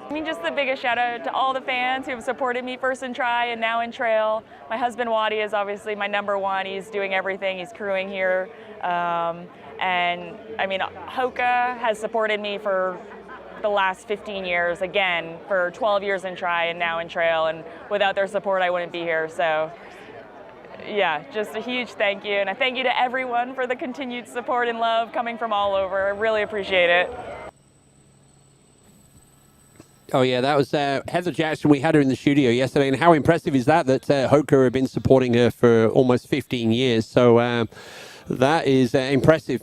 I mean, just the biggest shout out to all the fans who have supported me first in tri and now in trail. My husband Wadi is obviously my number one. He's doing everything. He's crewing here. And I mean, HOKA has supported me for the last 15 years, again, for 12 years in tri and now in trail. And without their support, I wouldn't be here. So yeah, just a huge thank you. And a thank you to everyone for the continued support and love coming from all over. I really appreciate it. Oh, yeah, that was Heather Jackson. We had her in the studio yesterday, and how impressive is that HOKA have been supporting her for almost 15 years. So that is impressive.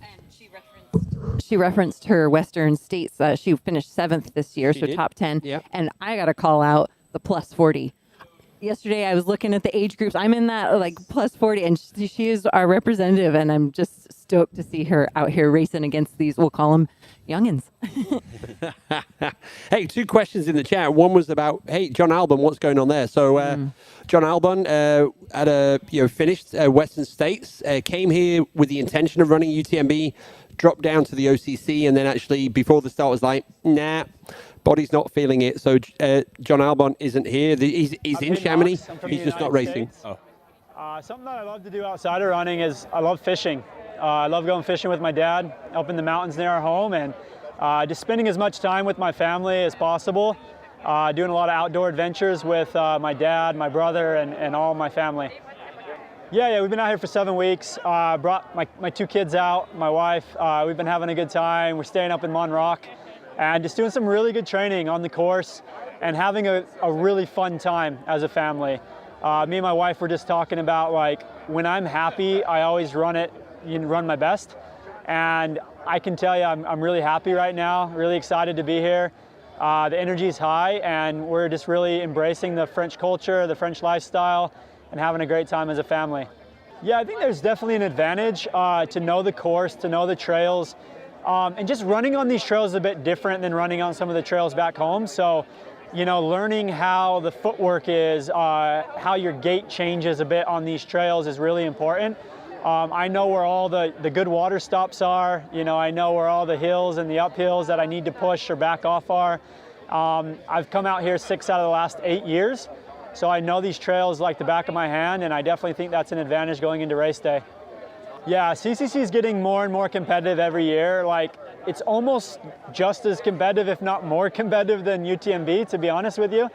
And she referenced her Western States. She finished 7th this year, so top 10. Yep. And I got to call out the plus 40. Yesterday, I was looking at the age groups. I'm in that plus 40, and she is our representative, and I'm just stoked to see her out here racing against these, we'll call them youngins. Hey, 2 questions in the chat. One was about, hey, John Albon, what's going on there? So John Albon finished Western States, came here with the intention of running UTMB, dropped down to the OCC, and then actually before the start was like, nah, body's not feeling it. So John Albon isn't here. He's in Chamonix. He's just not racing. Something that I love to do outside of running is I love fishing. I love going fishing with my dad up in the mountains near our home, and just spending as much time with my family as possible. Doing a lot of outdoor adventures with my dad, my brother, and all my family. Yeah, we've been out here for 7 weeks. Brought my 2 kids out, my wife. We've been having a good time. We're staying up in Mont-Blanc and just doing some really good training on the course and having a really fun time as a family. Me and my wife were just talking about, like, when I'm happy, I always run my best. And I can tell you I'm really happy right now, really excited to be here. The energy is high, and we're just really embracing the French culture, the French lifestyle, and having a great time as a family. Yeah, I think there's definitely an advantage to know the course, to know the trails, and just running on these trails is a bit different than running on some of the trails back home. So, you know, learning how the footwork is, how your gait changes a bit on these trails is really important. I know where all the good water stops are. You know, I know where all the hills and the uphills that I need to push or back off are. I've come out here 6 out of the last 8 years, so I know these trails like the back of my hand, and I definitely think that's an advantage going into race day. Yeah, CCC is getting more and more competitive every year. Like, it's almost just as competitive, if not more competitive than UTMB, to be honest with you.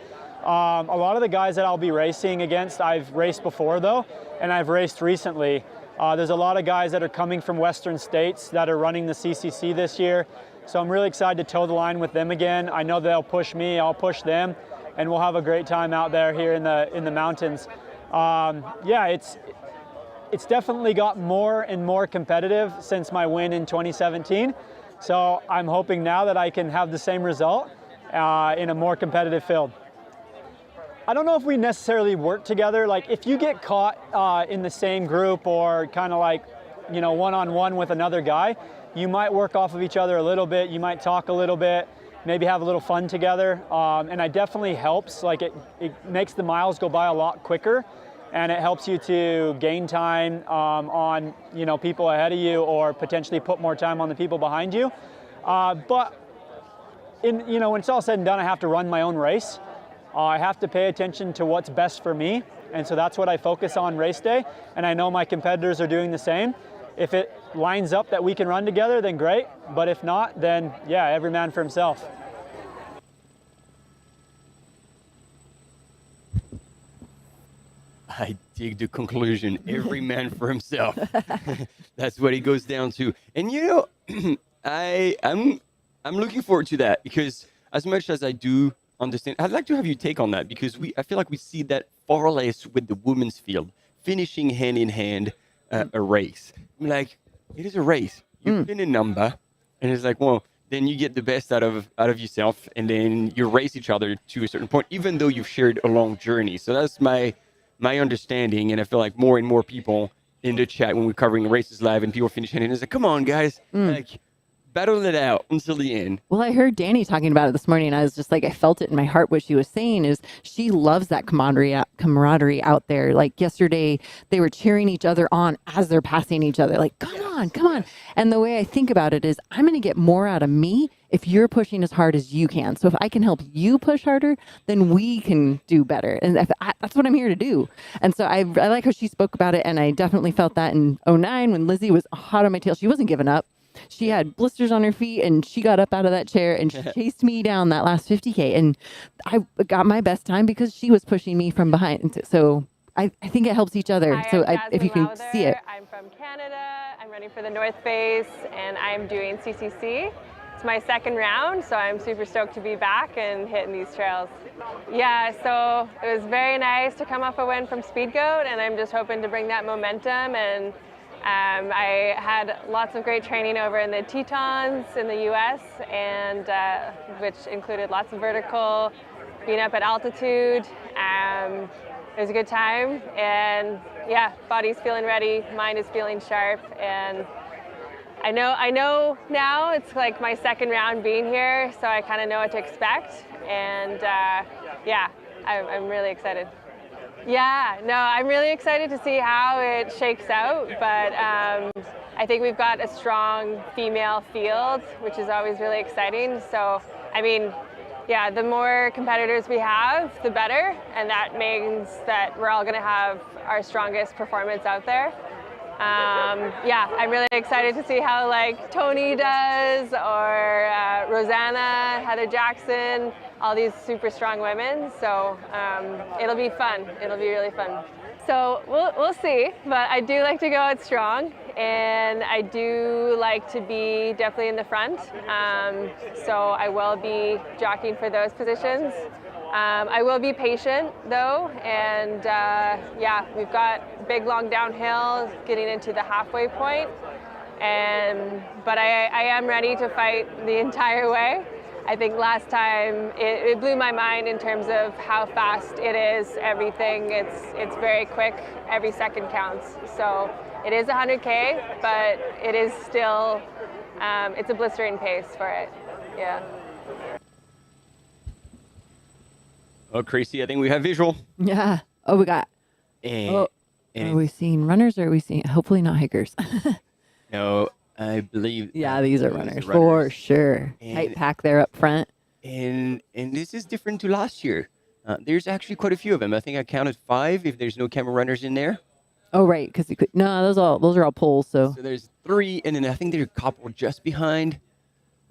A lot of the guys that I'll be racing against, I've raced before though, and I've raced recently. There's a lot of guys that are coming from Western states that are running the CCC this year. So I'm really excited to toe the line with them again. I know they'll push me, I'll push them, and we'll have a great time out there here in the mountains. Yeah, it's definitely got more and more competitive since my win in 2017. So I'm hoping now that I can have the same result in a more competitive field. I don't know if we necessarily work together. Like, if you get caught in the same group or kind of like, you know, one-on-one with another guy, you might work off of each other a little bit. You might talk a little bit, maybe have a little fun together. And it definitely helps. Like, it makes the miles go by a lot quicker, and it helps you to gain time on, you know, people ahead of you, or potentially put more time on the people behind you. But you know, when it's all said and done, I have to run my own race. I have to pay attention to what's best for me, and so that's what I focus on race day, and I know my competitors are doing the same. If it lines up that we can run together, then great, but if not, then yeah, every man for himself. I dig the conclusion, every man for himself. That's what it goes down to. And you know, I'm looking forward to that, because as much as I do understand, I'd like to have your take on that, because I feel like we see that far or less with the women's field, finishing hand in hand a race. Like, it is a race. You pin a number, and it's like, well, then you get the best out of yourself, and then you race each other to a certain point, even though you've shared a long journey. So that's my understanding, and I feel like more and more people in the chat when we're covering the races live and people finish hand in hand, it's like, come on, guys, like, battle it out until the end. Well, I heard Danny talking about it this morning, and I was just like, I felt it in my heart. What she was saying is she loves that camaraderie out there. Like, yesterday, they were cheering each other on as they're passing each other. Like, come on, come on. And the way I think about it is, I'm going to get more out of me if you're pushing as hard as you can. So if I can help you push harder, then we can do better. And that's what I'm here to do. And so I like how she spoke about it, and I definitely felt that in 2009 when Lizzie was hot on my tail. She wasn't giving up. She had blisters on her feet, and she got up out of that chair and she chased me down that last 50K. And I got my best time because she was pushing me from behind. So I think it helps each other. Hi, so if you can Lowther. see it. I'm from Canada. I'm running for the North Face, and I'm doing CCC. It's my second round, so I'm super stoked to be back and hitting these trails. Yeah, so it was very nice to come off a win from Speed Goat, and I'm just hoping to bring that momentum. And I had lots of great training over in the Tetons in the US, and which included lots of vertical, being up at altitude. It was a good time, and yeah, body's feeling ready, mind is feeling sharp, and I know now it's like my second round being here, so I kind of know what to expect, and yeah, I'm really excited. Yeah, no, I'm really excited to see how it shakes out, but I think we've got a strong female field, which is always really exciting. So, I mean, yeah, the more competitors we have, the better, and that means that we're all going to have our strongest performance out there. Yeah, I'm really excited to see how like Tony does, or Rosanna, Heather Jackson, all these super strong women. So it'll be fun. It'll be really fun. So we'll see, but I do like to go out strong, and I do like to be definitely in the front. So I will be jockeying for those positions. I will be patient though, and yeah, we've got big long downhill getting into the halfway point. But I am ready to fight the entire way. I think last time it blew my mind in terms of how fast it is, everything. It's very quick, every second counts. So it is 100K, but it is still, it's a blistering pace for it, yeah. Oh, Tracy, I think we have visual. Yeah. Oh, we got. And Are we seeing runners or are we seeing, hopefully not hikers? no, I believe. Yeah, these are runners for sure. And, Tight pack there up front. And this is different to last year. There's actually quite a few of them. I think I counted 5 if there's no camera runners in there. Oh, right. Because no, those are all poles. So there's 3, and then I think there's a couple just behind.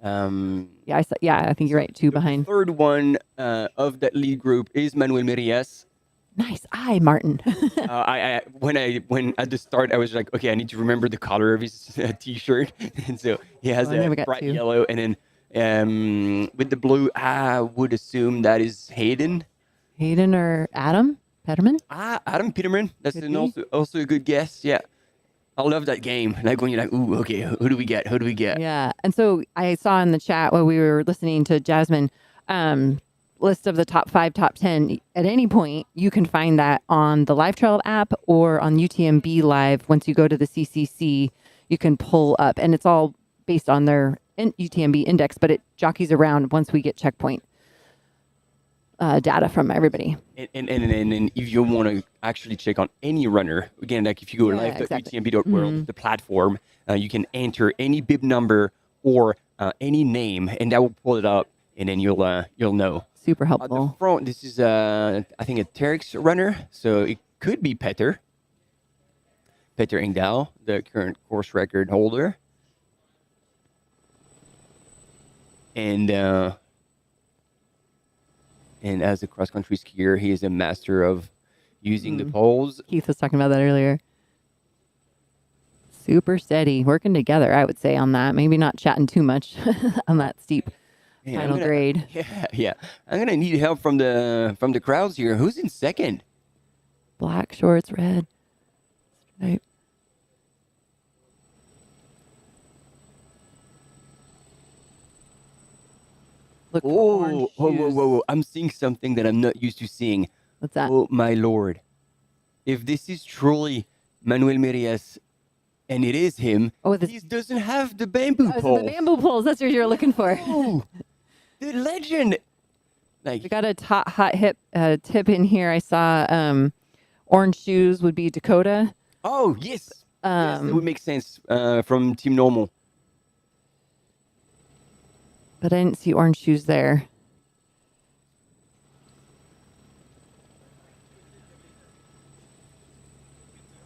Yeah, I think you're right. 2 behind. The third one of that lead group is Manuel Merias. Nice eye, Martin. When at the start I was like, okay, I need to remember the color of his t-shirt, and so he has a bright yellow, and then with the blue, I would assume that is Hayden. Hayden or Adam Peterman? Adam Peterman. That's also a good guess. Yeah. I love that game. Like when you're like, ooh, okay, who do we get? Who do we get? Yeah. And so I saw in the chat while we were listening to Jasmine, list of the top 5, top 10. At any point, you can find that on the Live Trail app or on UTMB Live. Once you go to the CCC, you can pull up, and it's all based on their UTMB index, but it jockeys around once we get checkpoint data from everybody. And if you want to actually check on any runner, again, like if you go to live.utmb.world, the platform, you can enter any bib number or any name, and that will pull it up, and then you'll know. Super helpful. At the front, this is I think a Terex runner, so it could be Petter Engdahl, the current course record holder, and as a cross-country skier, he is a master of using the poles. Keith was talking about that earlier. Super steady, working together, I would say, on that. Maybe not chatting too much on that steep final grade. Yeah. I'm gonna need help from the crowds here. Who's in second? Black shorts, red. Right. Look, whoa. I'm seeing something that I'm not used to seeing. What's that? Oh, my Lord. If this is truly Manuel Merias, and it is him, he doesn't have the bamboo poles. The bamboo poles, that's what you're looking for. Oh, the legend. We got a hot hip tip in here. I saw orange shoes would be Dakota. Oh, yes. Yes, it would make sense from Team Normal. But I didn't see orange shoes there.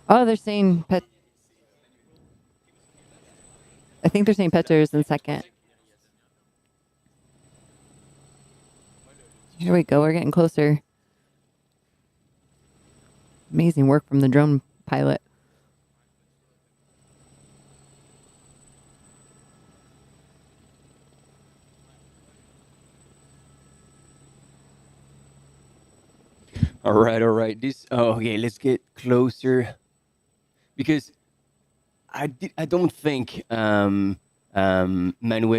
Oh, they're saying I think they're saying Petter is in second. Here we go. We're getting closer. Amazing work from the drone pilot. All right. Okay, let's get closer, because I don't think Manuel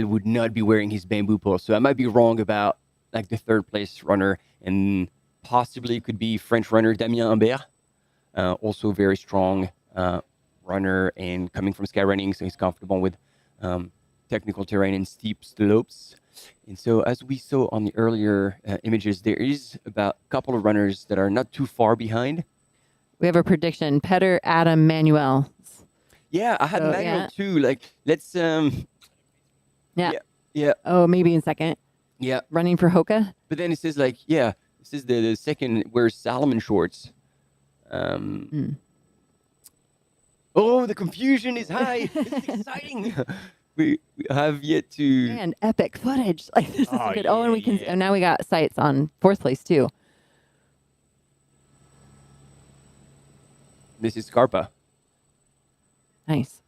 would not be wearing his bamboo pole, so I might be wrong about like the third place runner, and possibly it could be French runner Damien Humbert, also very strong runner and coming from sky running, so he's comfortable with technical terrain and steep slopes. And so, as we saw on the earlier images, there is about a couple of runners that are not too far behind. We have a prediction: Petter, Adam, Manuel. Yeah, I had Manuel too. Like, let's Yeah. Yeah. Oh, maybe in second. Yeah. Running for Hoka. But then it says like, this is the second wears Salomon shorts. Oh, the confusion is high. This is exciting. We have yet to. And epic footage. Like this is good. Oh, and we can. And now we got sights on fourth place too. This is Scarpa. Nice.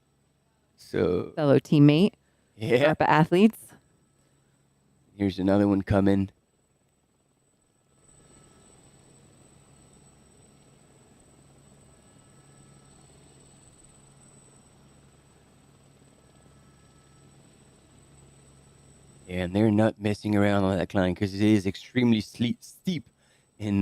So fellow teammate. Yeah. Scarpa athletes. Here's another one coming. Yeah, and they're not messing around on that climb because it is extremely steep. And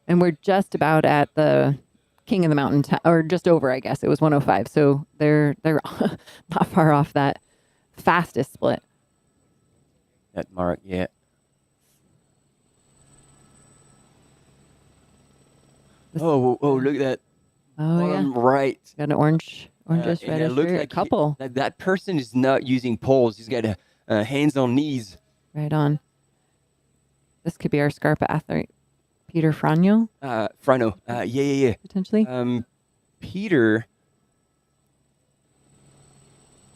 we're just about at the king of the mountain, or just over, I guess. It was 105. So they're not far off that fastest split. That mark, yeah. Oh, look at that. Oh, right. Got an orange reddish it looks shirt. like A couple. that person is not using poles. He's got hands on knees. Right on. This could be our Scarpa athlete, Peter Frano. Frano. Yeah. Potentially. Peter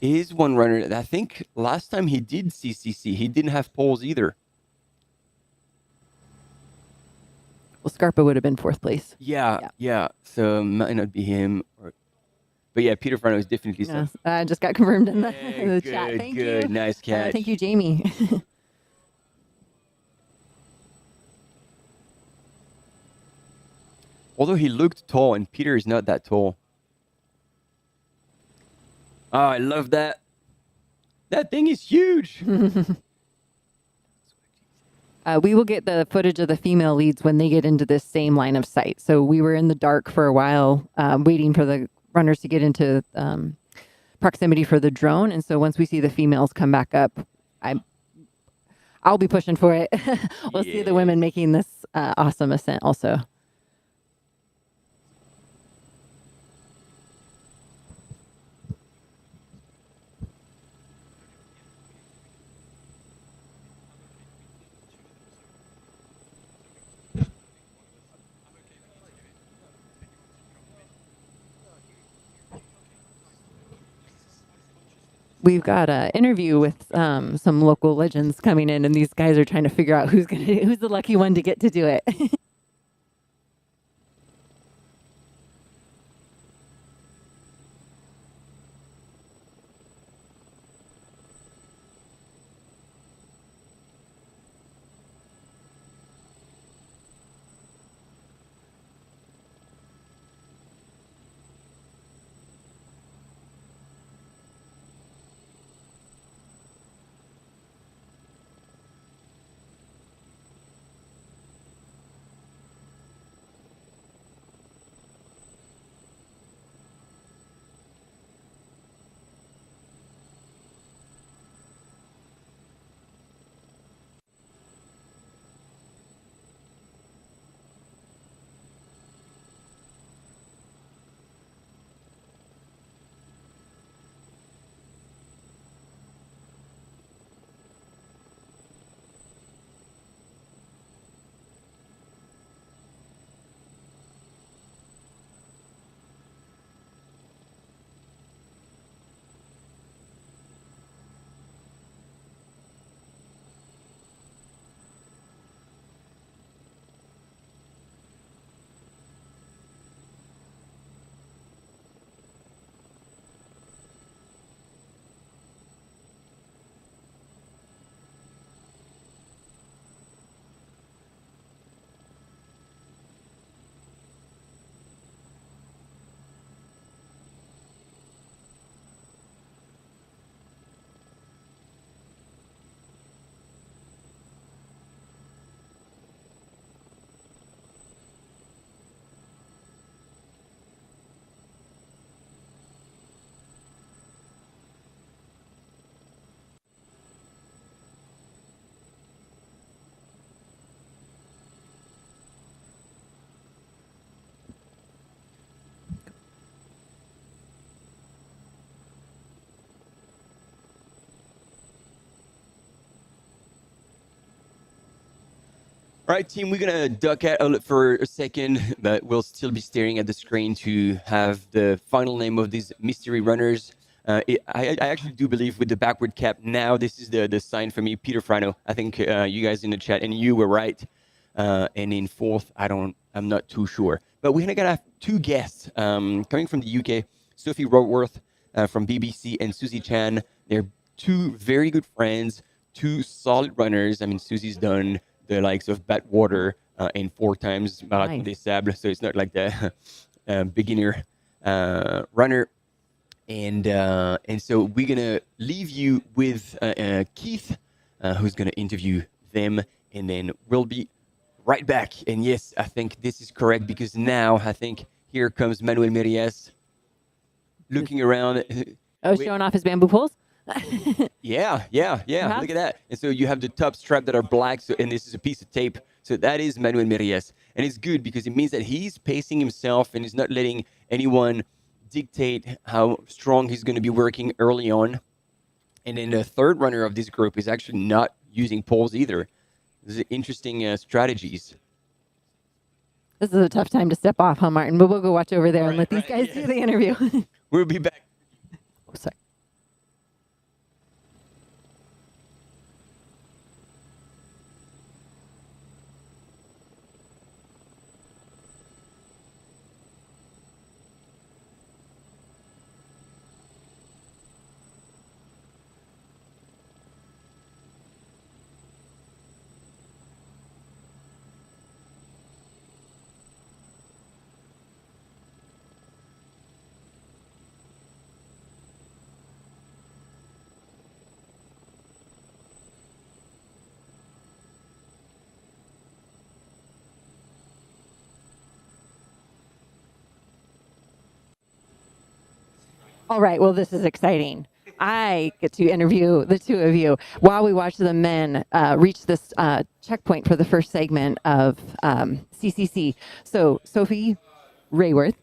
is one runner that I think last time he did CCC, he didn't have poles either. Well, Scarpa would have been 4th place. Yeah. So might not be him. But yeah, Peter Frano is definitely. I just got confirmed in the chat. Thank you. Nice catch. Thank you, Jamie. Although he looked tall, and Peter is not that tall. Oh, I love that. That thing is huge. We will get the footage of the female leads when they get into this same line of sight. So we were in the dark for a while, waiting for the runners to get into proximity for the drone. And so once we see the females come back up, I'll be pushing for it. We'll see the women making this awesome ascent also. We've got an interview with some local legends coming in, and these guys are trying to figure out who's the lucky one to get to do it. All right, team, we're going to duck out for a second, but we'll still be staring at the screen to have the final name of these mystery runners. I actually do believe with the backward cap now, this is the sign for me, Peter Frano. I think you guys in the chat, and you were right. And in 4th, I'm not too sure. But we're going to have 2 guests coming from the UK, Sophie Roworth from BBC and Susie Chan. They're 2 very good friends, 2 solid runners. I mean, Susie's done the likes of Badwater and 4 times Marathon des Sables, so it's not like the beginner runner. And so we're gonna leave you with Keith who's going to interview them, and then we'll be right back. And yes, I think this is correct, because now I think here comes Manuel Merias looking around. Showing off his bamboo poles? Yeah. Look at that. And so you have the top strap that are black, and this is a piece of tape. So that is Manuel Merias. And it's good because it means that he's pacing himself and he's not letting anyone dictate how strong he's going to be working early on. And then the third runner of this group is actually not using poles either. This is interesting strategies. This is a tough time to step off, huh, Martin? But we'll go watch over there and let these guys do the interview. We'll be back. Oh, sorry. All right, well, this is exciting. I get to interview the two of you while we watch the men reach this checkpoint for the first segment of CCC. So Sophie Rayworth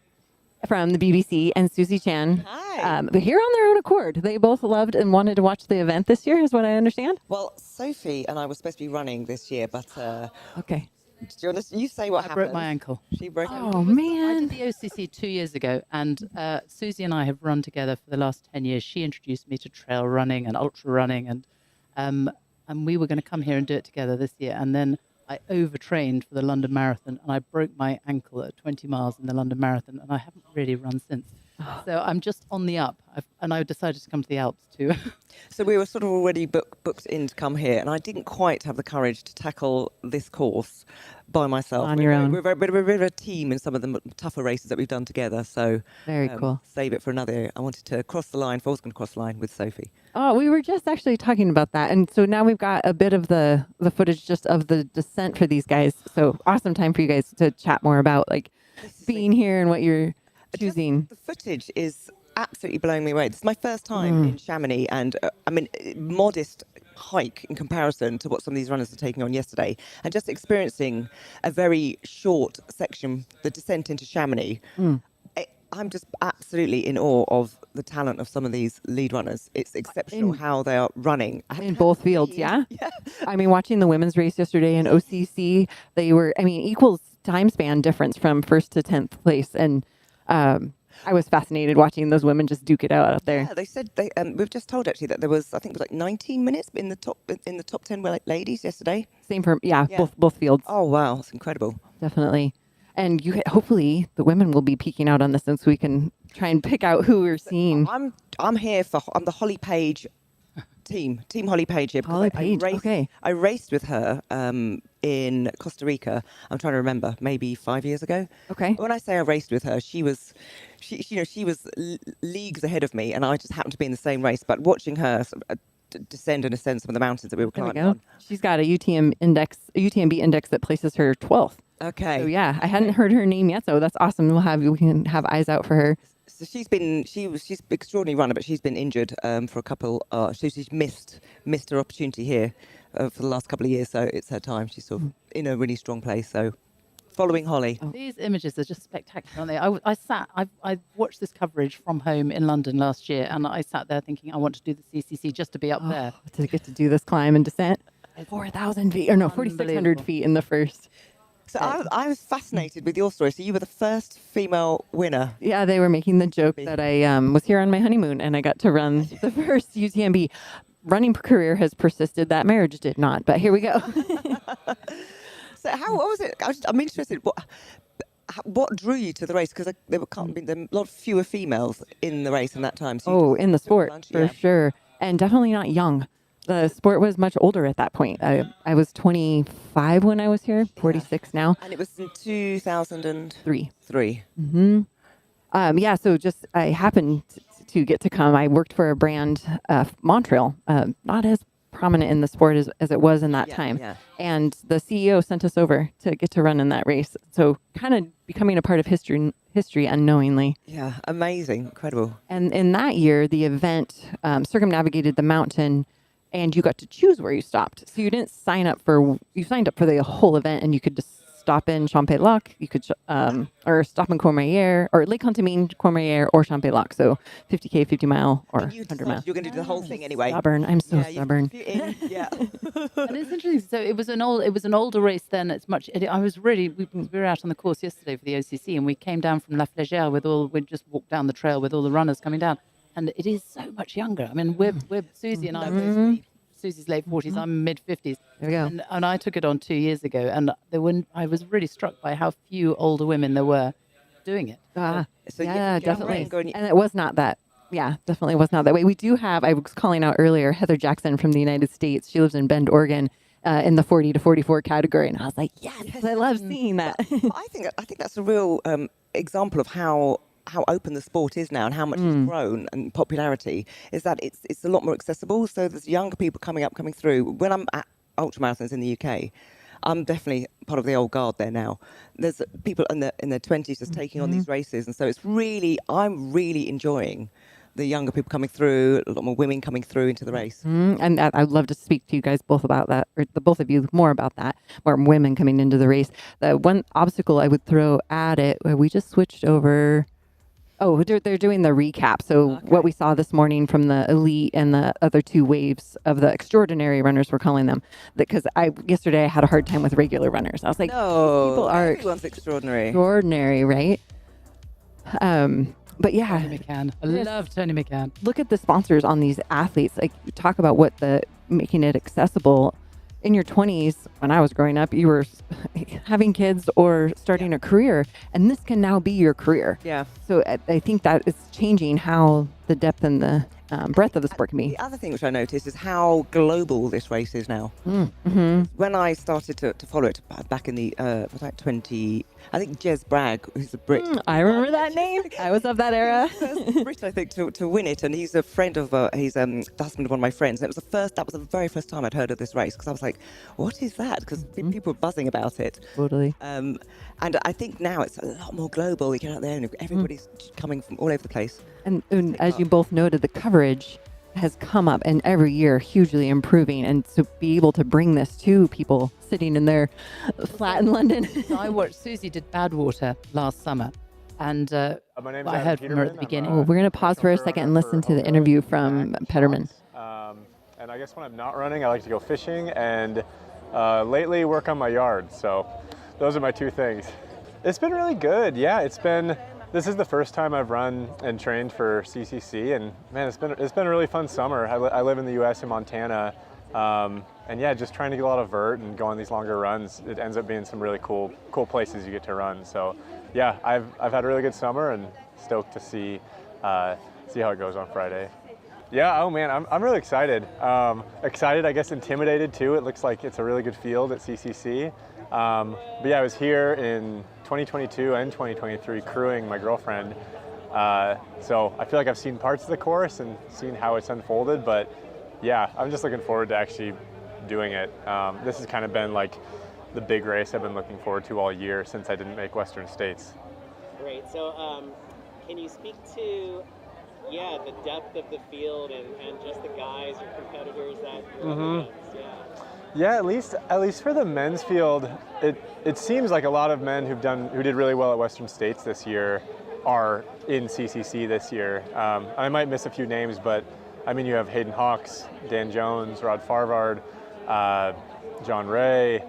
from the BBC and Susie Chan. Hi. Here on their own accord. They both loved and wanted to watch the event this year, is what I understand. Well, Sophie and I were supposed to be running this year, but okay. Do you understand? You say what happened. I broke my ankle. She broke her Oh, ankle. man. I did the OCC 2 years ago, and Susie and I have run together for the last 10 years. She introduced me to trail running and ultra running, and we were going to come here and do it together this year. And then I overtrained for the London Marathon, and I broke my ankle at 20 miles in the London Marathon, and I haven't really run since. So I'm just on the up, and I decided to come to the Alps too. So we were sort of already booked in to come here, and I didn't quite have the courage to tackle this course by myself. On your own. We're a bit of a team in some of the tougher races that we've done together. So Very cool. Save it for another year. I wanted to cross the line. If I was going to cross the line with Sophie. Oh, we were just actually talking about that. And so now we've got a bit of the footage just of the descent for these guys. So awesome time for you guys to chat more about like being here and what you're choosing. The footage is absolutely blowing me away. This is my first time in Chamonix, and I mean, modest hike in comparison to what some of these runners are taking on yesterday, and just experiencing a very short section, the descent into Chamonix. I'm just absolutely in awe of the talent of some of these lead runners. It's exceptional how they are running. In both fields, yeah? I mean, watching the women's race yesterday in OCC, they were, I mean, equal time span difference from first to 10th place. And I was fascinated watching those women just duke it out there. Yeah, they said we've just told actually that there was, I think it was like 19 minutes in the top 10 ladies yesterday. Same for both fields. Oh wow, that's incredible. Definitely. And hopefully the women will be peeking out on this, so we can try and pick out who we're seeing. I'm here I'm the Holly Page team Holly Page here. Holly Page, okay. I raced with her in Costa Rica. I'm trying to remember, maybe 5 years ago. Okay. When I say I raced with her, she was leagues ahead of me, and I just happened to be in the same race. But watching her descend and ascend some of the mountains that we were climbing on. She's got a UTMB index that places her 12th. Okay. So yeah, I hadn't heard her name yet, so that's awesome. We can have eyes out for her. So she's an extraordinary runner, but she's been injured for a couple. She's missed her opportunity here for the last couple of years. So it's her time. She's sort of in a really strong place. So following Holly. These images are just spectacular, aren't they? I watched this coverage from home in London last year, and I sat there thinking I want to do the CCC just to be up there. To get to do this climb and descent. 4,000 feet, or no, 4,600 feet in the first. So I was fascinated with your story. So you were the first female winner. Yeah, they were making the joke that I was here on my honeymoon and I got to run the first UTMB. Running career has persisted. That marriage did not, but here we go. So what was it? I'm interested. What drew you to the race? Because there were a lot fewer females in the race in that time. So in the sport, for sure. And definitely not young. The sport was much older at that point. I was 25 when I was here, 46 now. And it was in 2003. So just I happened to get to come. I worked for a brand, Montreal, not as prominent in the sport as it was in that time. Yeah. And the CEO sent us over to get to run in that race. So kind of becoming a part of history unknowingly. Yeah, amazing, incredible. And in that year, the event circumnavigated the mountain, and you got to choose where you stopped. So you didn't sign up you signed up for the whole event, and you could just stop in Champex-Lac, you could or stop in Courmayeur, or Lake Contamine, Courmayeur, or Champex-Lac. So 50K, 50 mile, or 100 miles. You're going to do the whole thing anyway. Stubborn. I'm so stubborn. Yeah. And it's interesting. So it was an older race then. It's much. I was really. We were out on the course yesterday for the OCC, and we came down from La Flégère we just walked down the trail with all the runners coming down, and it is so much younger. I mean, we're Susie and I. Susie's late 40s. I'm mid 50s. There we go. And I took it on 2 years ago, and I was really struck by how few older women there were doing it. So yeah, definitely. And it was not that. Yeah, definitely was not that way. We do have, I was calling out earlier, Heather Jackson from the United States. She lives in Bend, Oregon, in the 40 to 44 category. And I was like, yes, I love seeing that. I think that's a real example of how open the sport is now and how much it's grown and popularity is that it's a lot more accessible. So there's younger people coming through. When I'm at ultramarathons in the UK, I'm definitely part of the old guard there now. There's people in their 20s just taking on these races, and so I'm really enjoying the younger people coming through, a lot more women coming through into the race. And I'd love to speak to you guys both about that, or the both of you more about that, more women coming into the race. The one obstacle I would throw at it, we just switched over. Oh, they're doing the recap. So what we saw this morning from the elite and the other two waves of the extraordinary runners, we're calling them, because yesterday I had a hard time with regular runners. I was like, people are everyone's extraordinary. Extraordinary, right? But yeah, Tony McCann. I love Tony McCann. Look at the sponsors on these athletes. Like, talk about making it accessible. In your 20s, when I was growing up, you were having kids or starting a career, and this can now be your career. Yeah. So I think that is changing how the depth and the breadth of the sport can be. The other thing which I noticed is how global this race is now. When I started to follow it back in the I think Jez Bragg, who's a Brit. I remember that name. I was of that era. First Brit, I think, to win it, and he's a friend of he's the husband of one of my friends. And that was the very first time I'd heard of this race, because I was like, what is that? Because people were buzzing about it. Totally. And I think now it's a lot more global. You get out there and everybody's coming from all over the place. And as you both noted, the coverage has come up, and every year hugely improving. And to be able to bring this to people sitting in their flat in London. So I watched Susie did Badwater last summer, and I heard from her at the beginning. We're going to pause for a second and listen to the interview from Petterman. And I guess when I'm not running, I like to go fishing and lately work on my yard. So those are my two things. It's been really good. Yeah, this is the first time I've run and trained for CCC, and man, it's been a really fun summer. I live in the U.S. in Montana, and yeah, just trying to get a lot of vert and go on these longer runs. It ends up being some really cool places you get to run. So yeah, I've had a really good summer and stoked to see how it goes on Friday. Yeah, oh man, I'm really excited. Excited, I guess intimidated too. It looks like it's a really good field at CCC. But yeah, I was here in 2022 and 2023 crewing my girlfriend. So I feel like I've seen parts of the course and seen how it's unfolded, but yeah, I'm just looking forward to actually doing it. This has kind of been like the big race I've been looking forward to all year since I didn't make Western States. Great, so can you speak to the depth of the field and just the guys, your competitors that you're against? Yeah, at least for the men's field, it seems like a lot of men who did really well at Western States this year are in CCC this year. I might miss a few names, but I mean, you have Hayden Hawks, Dan Jones, Rod Farvard, John Ray,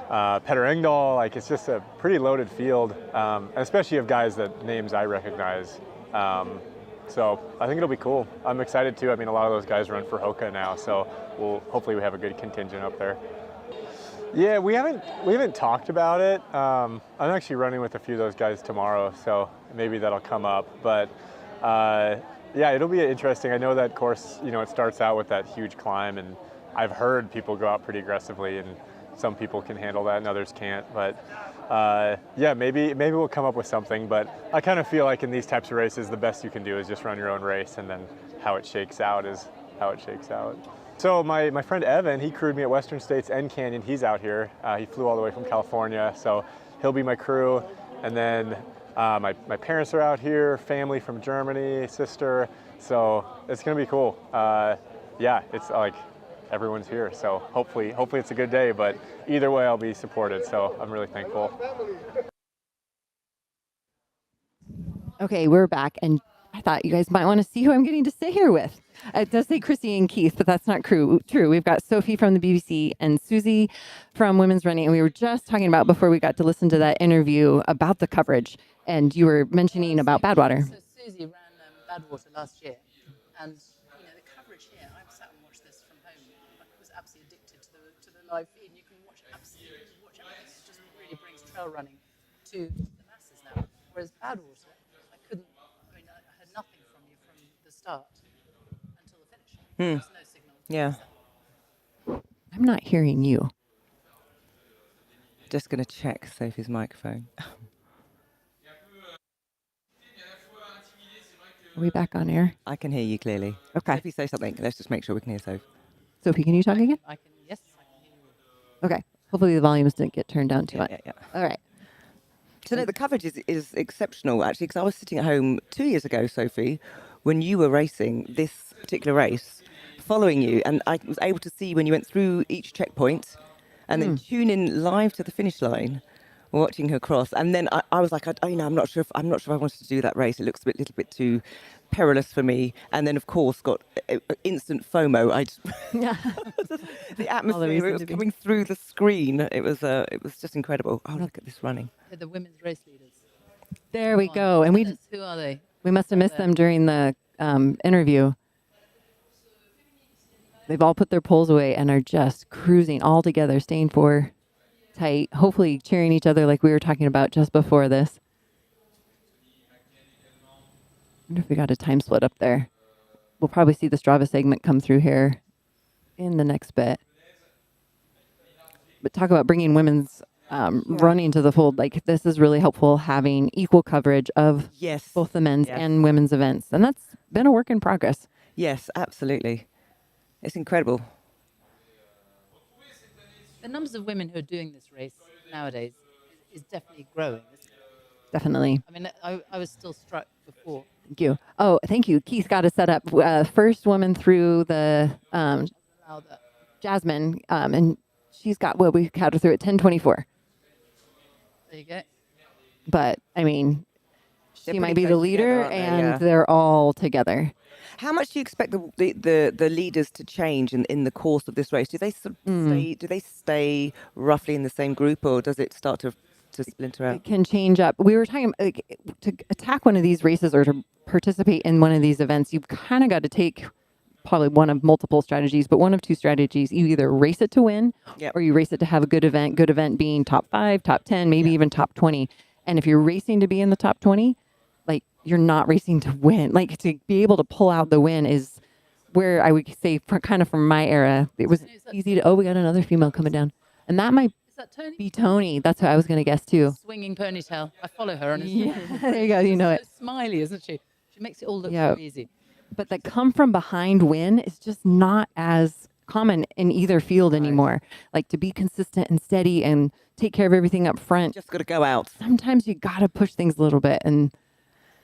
Petter Engdahl. Like, it's just a pretty loaded field, especially of guys names I recognize. So I think it'll be cool. I'm excited too. I mean, a lot of those guys run for HOKA now, so hopefully we have a good contingent up there. Yeah, we haven't talked about it. I'm actually running with a few of those guys tomorrow, so maybe that'll come up. But yeah, it'll be interesting. I know that course, it starts out with that huge climb, and I've heard people go out pretty aggressively, and some people can handle that and others can't. But yeah, maybe we'll come up with something. But I kind of feel like in these types of races, the best you can do is just run your own race, and then how it shakes out is how it shakes out. So my friend Evan, he crewed me at Western States and Canyon. He's out here. He flew all the way from California, so he'll be my crew. And then my parents are out here, family from Germany, sister. So it's gonna be cool. Yeah, it's like everyone's here. So hopefully it's a good day. But either way, I'll be supported. So I'm really thankful. Okay, we're back, and I thought you guys might want to see who I'm getting to sit here with. It does say Chrissy and Keith, but that's not true. We've got Sophie from the BBC and Susie from Women's Running, and we were just talking about before we got to listen to that interview about the coverage, and you were mentioning about Badwater. So Susie ran Badwater last year, and the coverage here, I've sat and watched this from home. I was absolutely addicted to the live feed, and you can watch everything. It just really brings trail running to the masses now. Whereas Badwater, I heard nothing from you from the start until the finish. There was no signal. Yeah. I'm not hearing you. Just going to check Sophie's microphone. Are we back on air? I can hear you clearly. Okay. Sophie, say something. Let's just make sure we can hear Sophie. Sophie, can you talk again? Yes, I can hear you. Okay. Hopefully the volumes didn't get turned down too much. Yeah. All right. So no, the coverage is exceptional, actually, because I was sitting at home 2 years ago, Sophie, when you were racing this particular race, following you, and I was able to see when you went through each checkpoint and then tune in live to the finish line, watching her cross. And then I was like, I'm not sure if I wanted to do that race. It looks a little bit too perilous for me. And then, of course, got instant FOMO. The atmosphere, it was coming through the screen. It was just incredible. Oh, look at this running. They're the women's race leaders. There we go. And Who are they? we must have missed them during the interview. They've all put their poles away and are just cruising all together, staying tight, hopefully cheering each other like we were talking about just before this. I wonder if we got a time split up there. We'll probably see the Strava segment come through here in the next bit. But talk about bringing women's running to the fold. Like, this is really helpful, having equal coverage of both the men's and women's events. And that's been a work in progress. Yes, absolutely. It's incredible. The numbers of women who are doing this race nowadays is definitely growing. Definitely. I mean, I was still struck before. Thank you. Oh, thank you. Keith got us set up. First woman through the Jasmine, and she's got what we had her through at 10:24. There you go. But I mean, she They're might pretty be the close together, leader, aren't they? and Yeah. they're all together. How much do you expect the leaders to change in the course of this race? Do they sort of stay? Do they stay roughly in the same group, or does it start to splinter out? It can change up. We were talking to attack one of these races or to participate in one of these events. You've kind of got to take probably one of multiple strategies, but one of two strategies. You either race it to win, or you race it to have a good event. Good event being top 5, top 10, maybe even top 20. And if you're racing to be in the top 20, like, you're not racing to win. Like, to be able to pull out the win is where I would say, from my era, it was easy to. Oh, we got another female coming down, and that might be Tony. That's who I was going to guess too. Swinging ponytail. I follow her on Yeah, there you go. You know it. So smiley, isn't she? She makes it all look so easy. But the come from behind win is just not as common in either field anymore. Like, to be consistent and steady and take care of everything up front. Just got to go out. Sometimes you got to push things a little bit, and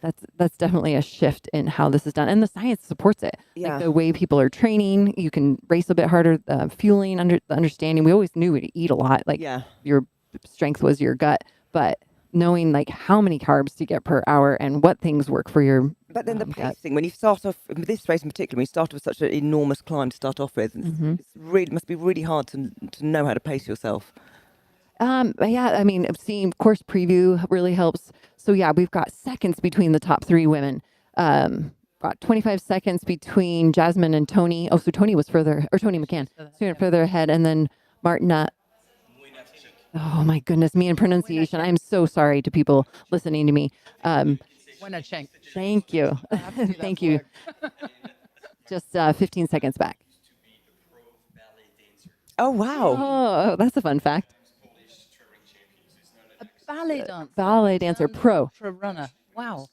that's definitely a shift in how this is done. And the science supports it. Yeah. Like, the way people are training, you can race a bit harder, fueling, understanding. We always knew to eat a lot. Like, your strength was your gut, but knowing like how many carbs to get per hour and what things work for your But then the pacing, when you start off, this race in particular, when you start with such an enormous climb to start off with, it must be really hard to know how to pace yourself. Yeah, I mean, seeing course preview really helps. So yeah, we've got seconds between the top 3 women. Got 25 seconds between Jasmine and Tony. Oh, so Tony was Tony McCann, further ahead, and then Martina. Oh my goodness, me and pronunciation. I'm so sorry to people listening to me. Thank you. Thank you. Just 15 seconds back. Oh, wow. Oh, that's a fun fact. A ballet dancer. Ballet dancer, pro. Ultra runner. Wow.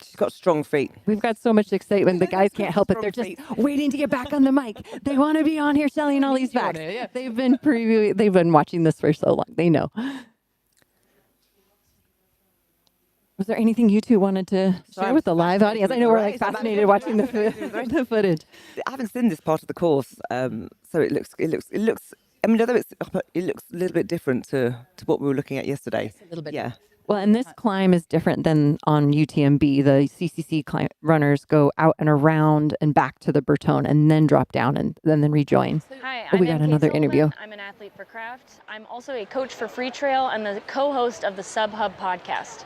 She's got strong feet. We've got so much excitement. The guys can't help it. They're just waiting to get back on the mic. They want to be on here selling all these facts. They've been watching this for so long. They know. Was there anything you two wanted to share with the live audience? I know we're like fascinated watching the footage. I haven't seen this part of the course, so it looks. I mean, although it looks a little bit different to what we were looking at yesterday. A little bit. Yeah. Well, and this climb is different than on UTMB. The CCC runners go out and around and back to the Bertone and then drop down and then rejoin. Hi, we got another interview. I'm an athlete for Craft. I'm also a coach for Free Trail and the co-host of the Sub Hub podcast.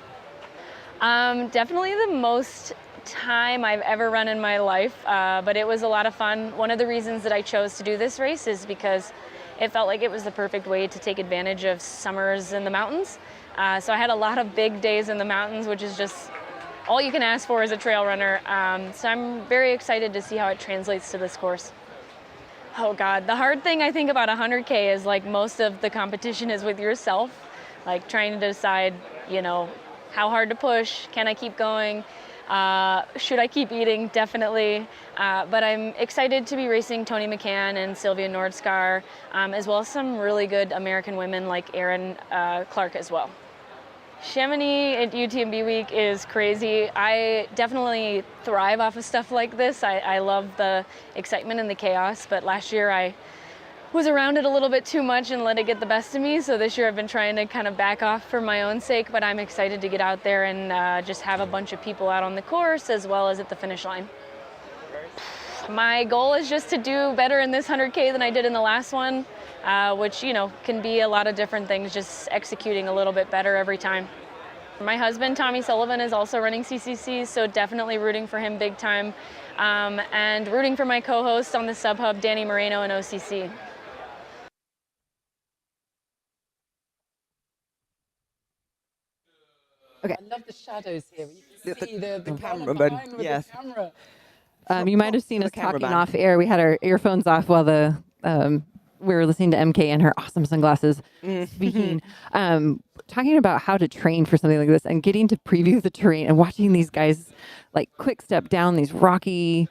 Definitely the most time I've ever run in my life, but it was a lot of fun. One of the reasons that I chose to do this race is because it felt like it was the perfect way to take advantage of summers in the mountains. So I had a lot of big days in the mountains, which is just all you can ask for as a trail runner. So I'm very excited to see how it translates to this course. Oh God, the hard thing I think about 100K is like most of the competition is with yourself, like trying to decide, you know, how hard to push, can I keep going? Should I keep eating? Definitely. But I'm excited to be racing Tony McCann and Sylvia Nordskar, as well as some really good American women like Erin Clark as well. Chamonix at UTMB week is crazy. I definitely thrive off of stuff like this. I love the excitement and the chaos, but last year I was around it a little bit too much and let it get the best of me. So this year I've been trying to kind of back off for my own sake, but I'm excited to get out there and just have a bunch of people out on the course as well as at the finish line. My goal is just to do better in this 100K than I did in the last one, which, you know, can be a lot of different things, just executing a little bit better every time. My husband, Tommy Sullivan, is also running CCC, so definitely rooting for him big time, and rooting for my co-host on the Sub Hub, Danny Moreno in OCC. Okay. I love the shadows here. You can see the cameraman. Yes. The camera. You might have seen us talking off air. We had our earphones off while we were listening to MK and her awesome sunglasses speaking, talking about how to train for something like this and getting to preview the terrain and watching these guys like quick step down these rocky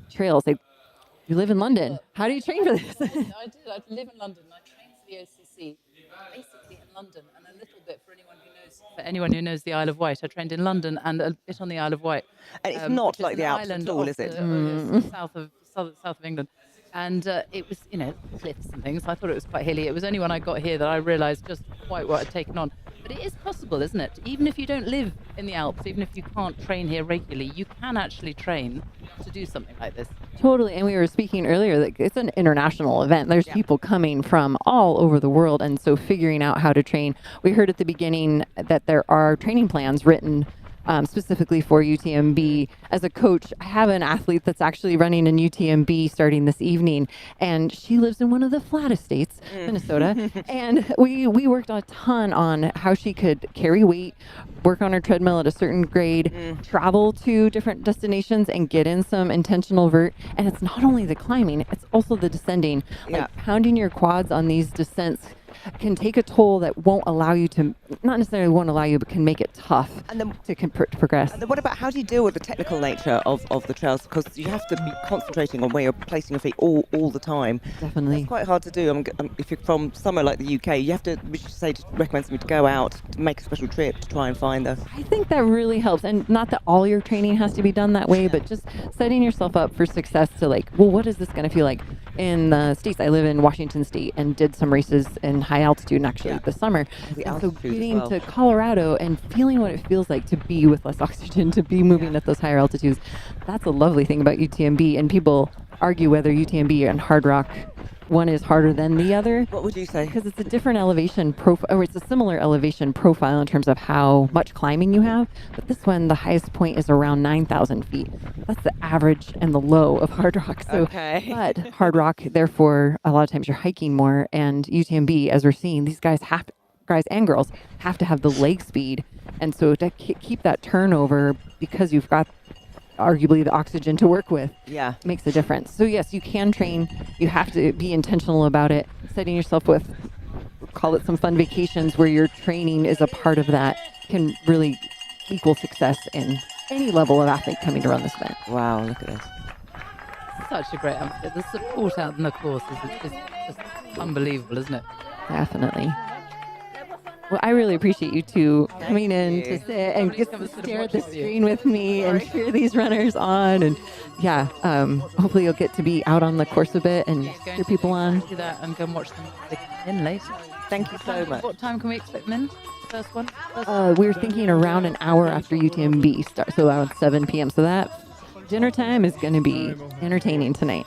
trails. Like, you live in London. How do you train for this? I did. I live in London. I trained for the OCC, basically in London, and a little bit for anyone who knows the Isle of Wight. I trained in London and a bit on the Isle of Wight. And it's not like the Alps at all, is it? South of England. And it was, you know, cliffs and things. I thought it was quite hilly. It was only when I got here that I realised just quite what I'd taken on. But it is possible, isn't it? Even if you don't live in the Alps, even if you can't train here regularly, you can actually train to do something like this. Totally. And we were speaking earlier that it's an international event. There's people coming from all over the world. And so figuring out how to train. We heard at the beginning that there are training plans written specifically for UTMB. As a coach, I have an athlete that's actually running in UTMB starting this evening, and she lives in one of the flattest states, Minnesota. And we worked a ton on how she could carry weight, work on her treadmill at a certain grade, travel to different destinations and get in some intentional vert. And it's not only the climbing, it's also the descending. Like pounding your quads on these descents can take a toll that won't allow you to, not necessarily won't allow you, but can make it tough to progress. And then what about, how do you deal with the technical nature of the trails? Because you have to be concentrating on where you're placing your feet all the time. Definitely. It's quite hard to do. If you're from somewhere like the UK, you have to, we should say, to recommend somebody to go out, to make a special trip to try and find the... I think that really helps. And not that all your training has to be done that way, but just setting yourself up for success to like, well, what is this going to feel like? In the States, I live in Washington State and did some races in high altitude actually this summer. And so getting to Colorado and feeling what it feels like to be with less oxygen, to be moving at those higher altitudes, that's a lovely thing about UTMB. And people argue whether UTMB and Hard Rock, one is harder than the other. What would you say? Because it's a different elevation profile, or it's a similar elevation profile in terms of how much climbing you have. But this one, the highest point is around 9,000 feet. That's the average and the low of Hard Rock. So, but Hard Rock, therefore, a lot of times you're hiking more. And UTMB, as we're seeing, these guys and girls have to have the leg speed. And so to keep that turnover, because you've got arguably the oxygen to work with, makes a difference. So yes, you can train. You have to be intentional about it. Setting yourself with, call it some fun vacations where your training is a part of that, can really equal success in any level of athlete coming to run this event. Wow, look at this. Such a great atmosphere. The support out in the course is just unbelievable, isn't it? Definitely. Well, I really appreciate you two coming in to sit and just stare at the screen with me and cheer these runners on. And yeah, hopefully you'll get to be out on the course a bit and cheer people on. Do that and go and watch them in later. Thank you so much. What time can we expect them in? First one? We're thinking around an hour after UTMB starts, so around 7 p.m. So that dinner time is going to be entertaining tonight.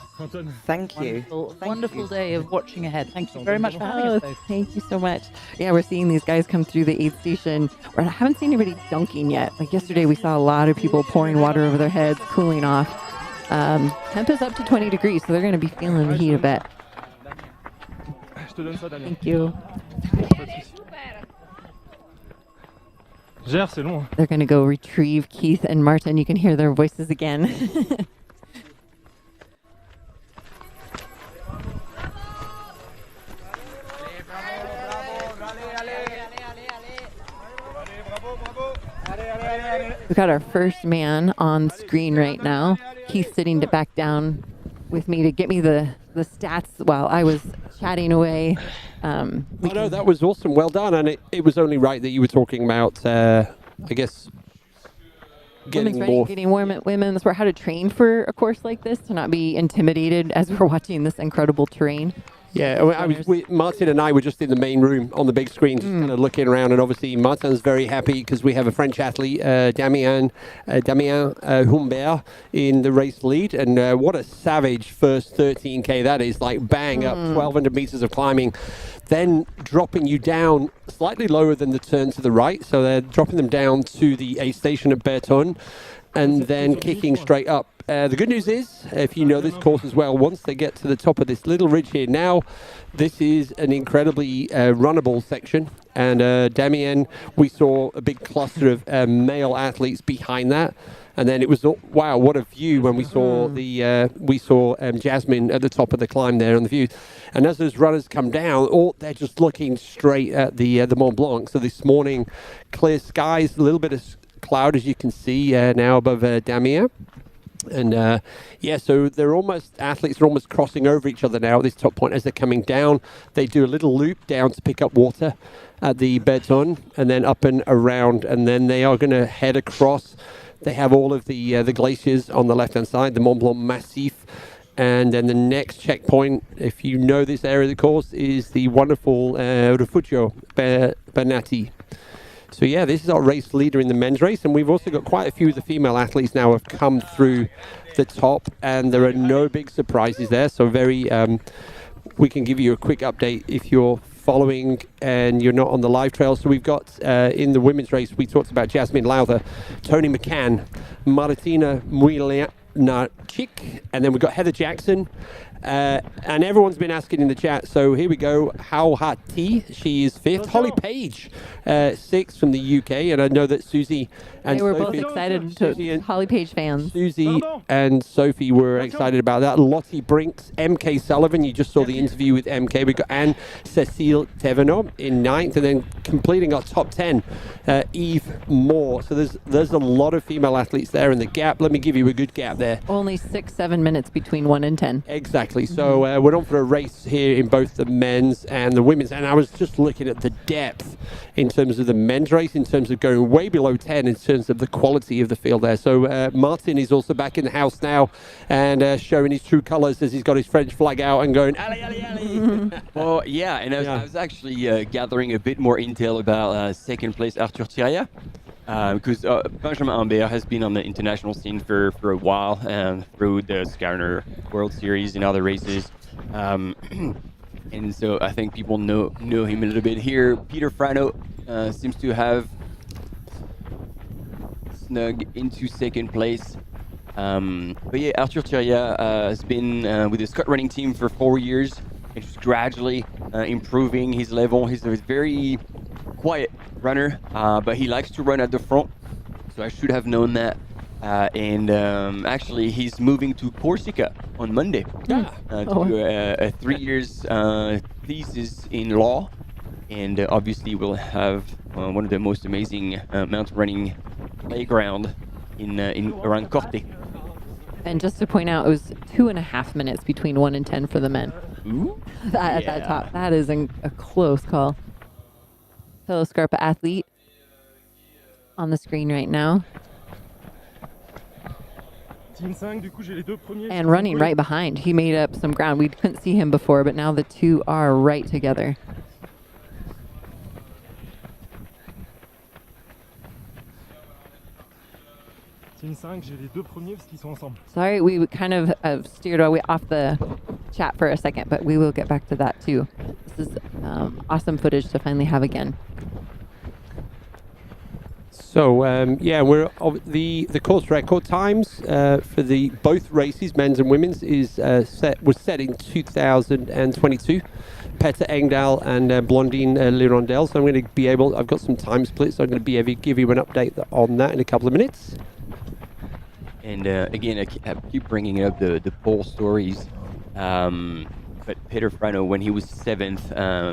Thank you. Wonderful day of watching ahead. Thank you very much for having us both. Thank you so much. Yeah, we're seeing these guys come through the aid station. I haven't seen anybody dunking yet. Like yesterday, we saw a lot of people pouring water over their heads, cooling off. Temp is up to 20 degrees, so they're going to be feeling the heat a bit. Thank you. They're going to go retrieve Keith and Martin. You can hear their voices again. We've got our first man on screen right now. Keith sitting back down with me to get me the stats while I was chatting away. No, that was awesome. Well done. And it was only right that you were talking about, I guess, getting warm at women's, how to train for a course like this, to not be intimidated as we're watching this incredible terrain. Yeah, Martin and I were just in the main room on the big screen, just kind of looking around, and obviously Martin's very happy because we have a French athlete, Damien Humbert, in the race lead, and what a savage first 13K that is, like bang up 1,200 meters of climbing, then dropping you down slightly lower than the turn to the right, so they're dropping them down to the aid station at Berton, and then kicking straight up. The good news is, if you know this course as well, once they get to the top of this little ridge here, now this is an incredibly runnable section. And Damien, we saw a big cluster of male athletes behind that. And then it was, wow, what a view when we saw Jasmine at the top of the climb there on the view. And as those runners come down, they're just looking straight at the Mont Blanc. So this morning, clear skies, a little bit of cloud, as you can see now above Damien. And so athletes are almost crossing over each other now at this top point as they're coming down. They do a little loop down to pick up water at the Berton and then up and around, and then they are going to head across. They have all of the glaciers on the left-hand side, the Mont Blanc Massif, and then the next checkpoint, if you know this area of the course, is the wonderful Refugio Bernati. So yeah, this is our race leader in the men's race, and we've also got quite a few of the female athletes now have come through the top, and there are no big surprises there. So we can give you a quick update if you're following and you're not on the live trail. So we've got in the women's race, we talked about Jasmine Lowther, Tony McCann, Martina Muilnarczyk, and then we've got Heather Jackson. And everyone's been asking in the chat, so here we go. How Hati, she is 5th. Holly Page, 6th from the UK, and I know that Susie and they were Sophie, both excited, Holly Page fans. Susie and Sophie were excited about that. Lottie Brinks, MK Sullivan, you just saw the interview with MK. We've got Anne-Cécile Thévenot in 9th, and then completing our top 10, Eve Moore. So there's a lot of female athletes there in the gap. Let me give you a good gap there. Only 6-7 minutes between 1 and 10. Exactly. So we're on for a race here in both the men's and the women's. And I was just looking at the depth in terms of the men's race, in terms of going way below 10, in terms of the quality of the field there. So Martin is also back in the house now and showing his true colours as he's got his French flag out and going, allez, allez, allez. Well, yeah, and I was actually gathering a bit more intel about second place Arthur Thierry. Because Benjamin Humbert has been on the international scene for a while through the Skyner World Series and other races. And so I think people know him a little bit here. Peter Frano seems to have snug into second place. But yeah, Arthur Thierry has been with the Scott running team for 4 years and just gradually improving his level. He's a very quiet runner, but he likes to run at the front, so I should have known that. And actually, he's moving to Corsica on Monday to do a 3 years thesis in law, and obviously we'll have one of the most amazing mountain running playground in around Corte. And just to point out, it was 2.5 minutes between 1 and 10 for the men. Ooh. At that top. That is a close call. Fellow Scarpa athlete on the screen right now. And running right behind. He made up some ground. We couldn't see him before, but now the two are right together. Sorry, we kind of steered away off the chat for a second, but we will get back to that too. This is awesome footage to finally have again. So yeah, we're the course record times for the both races, men's and women's, was set in 2022. Petter Engdahl and Blondine Lirondelle. So I'm going to be able. I've got some time splits, so I'm going to be able to give you an update on that in a couple of minutes. And again, I keep bringing up the pole stories. But Peter Frano, when he was 7th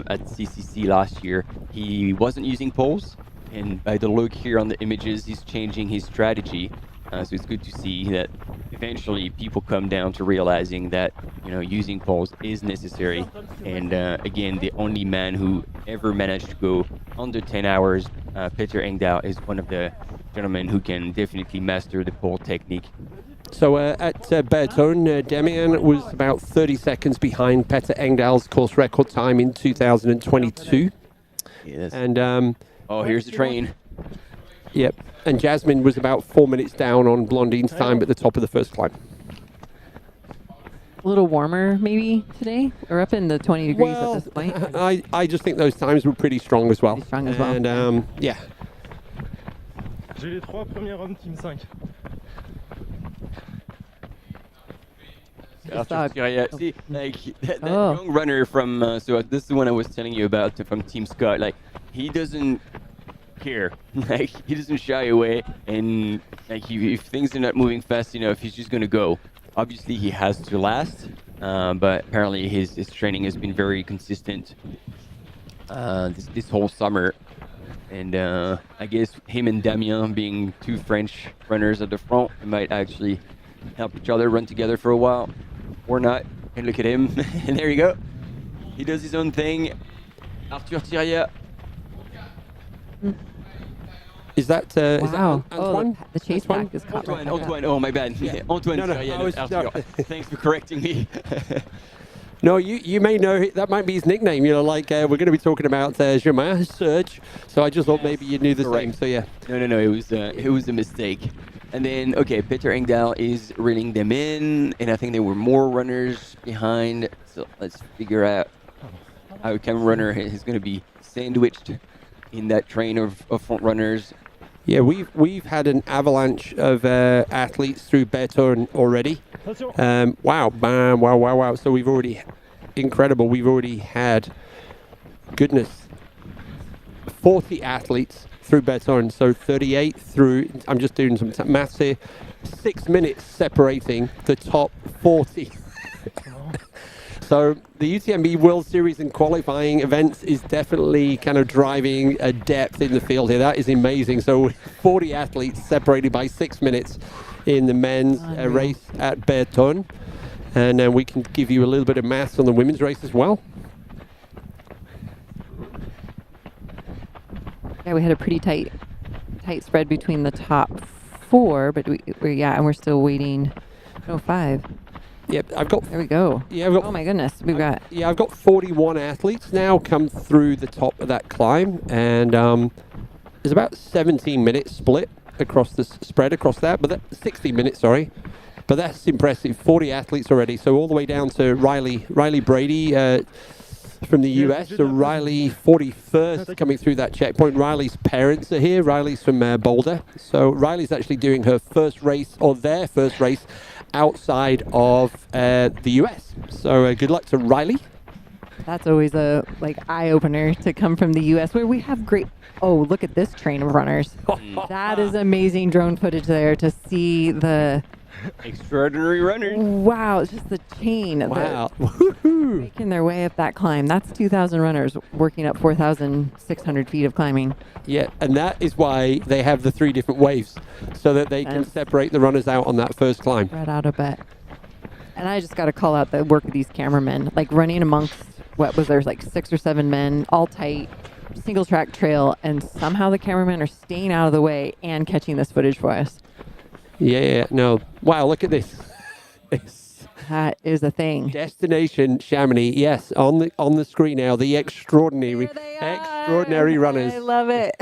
at CCC last year, he wasn't using poles. And by the look here on the images, he's changing his strategy. So it's good to see that eventually people come down to realizing that, you know, using poles is necessary. And again, the only man who ever managed to go under 10 hours, Petter Engdahl, is one of the gentlemen who can definitely master the pole technique. So at Bertone, Demian was about 30 seconds behind Petter Engdahl's course record time in 2022. Yes. And oh, here's the train. Yep. And Jasmine was about 4 minutes down on Blondine's time at the top of the first climb. A little warmer maybe today? We're up in the 20 degrees at this point. I just think those times were pretty strong as well. Pretty strong as well. And yeah. J'ai les 3 premiers hommes, team 5. See, like that young runner from so this is the one I was telling you about from Team Scott. Like, he doesn't care. Like, he doesn't shy away, and like if things are not moving fast enough, he's just gonna go. Obviously, he has to last, but apparently his training has been very consistent this whole summer. And I guess him and Damien, being two French runners at the front, might actually help each other run together for a while. Or not. And look at him. And there you go. He does his own thing. Arthur Thiriet. Is that wow. Antoine? Oh, the chase pack is caught. Antoine. Oh, my bad. Yeah. Antoine Thiriet. Thanks for correcting me. No, you may know, that might be his nickname, you know, like we're going to be talking about Germain, Serge, so I just thought maybe you knew the same, so yeah. No, it was a mistake. And then, okay, Petter Engdahl is reeling them in, and I think there were more runners behind, so let's figure out how a camera runner is going to be sandwiched in that train of front runners. Yeah, we've had an avalanche of athletes through Bertone already. Wow, bam, wow. So we've already had, goodness, 40 athletes through Bertone. So 38 through, I'm just doing some maths here, 6 minutes separating the top 40. So the UTMB World Series and qualifying events is definitely kind of driving a depth in the field here. That is amazing. So 40 athletes separated by 6 minutes in the men's race at Bertone. And then we can give you a little bit of maths on the women's race as well. Yeah, we had a pretty tight spread between the top 4, but we're still waiting. No, 5. Yep, I've got. There we go. Yeah, I've got. Oh my goodness, we've got. Yeah, I've got 41 athletes now come through the top of that climb, and there's about 17 minutes split across the spread across that, but 16 minutes, sorry. But that's impressive. 40 athletes already. So all the way down to Riley Brady from the US. So Riley 41st coming through that checkpoint. Riley's parents are here. Riley's from Boulder. So Riley's actually doing her first race, or their first race, outside of the US. So good luck to Riley. That's always a eye-opener to come from the US, where we have great. Oh, look at this train of runners. That is amazing drone footage there to see the Extraordinary runners. Wow, it's just the chain. Wow. Making their way up that climb. That's 2,000 runners working up 4,600 feet of climbing. Yeah, and that is why they have the 3 different waves, so that they can separate the runners out on that first climb. Spread out a bit. And I just got to call out the work of these cameramen, like running amongst, what was there, like 6 or 7 men, all tight, single track trail, and somehow the cameramen are staying out of the way and catching this footage for us. Yeah, no. Wow, look at this. That is a thing. Destination Chamonix. Yes, on the screen now. The extraordinary runners. I love it.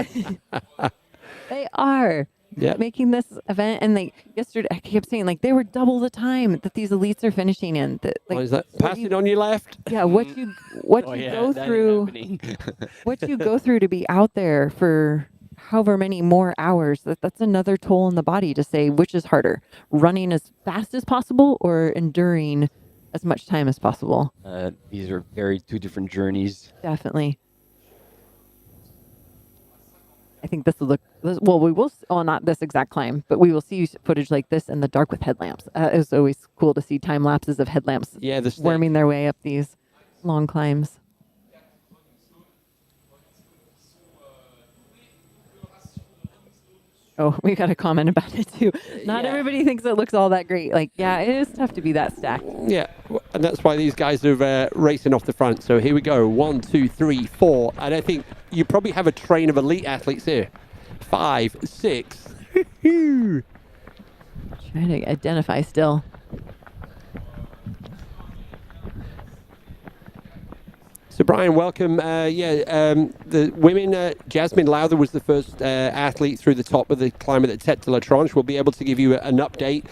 They are. Yep. Making this event, and like yesterday, I kept saying like they were double the time that these elites are finishing in. That, like, is that pass it on your left? Yeah, what you go through, what you go through to be out there for however many more hours, that's another toll on the body to say which is harder, running as fast as possible or enduring as much time as possible. These are very 2 different journeys. Definitely. I think this will look, well, we will, not this exact climb, but we will see footage like this in the dark with headlamps. It's always cool to see time lapses of headlamps worming their way up these long climbs. Oh, we got a comment about it too. Not everybody thinks it looks all that great. Like, yeah, it is tough to be that stacked. Yeah, and that's why these guys are racing off the front. So here we go. 1, 2, 3, 4. And I think you probably have a train of elite athletes here. 5, 6. Trying to identify still. So Brian, welcome. The women, Jasmine Lowther was the first athlete through the top of the climb at the Tête de la Tronche. We'll be able to give you an update.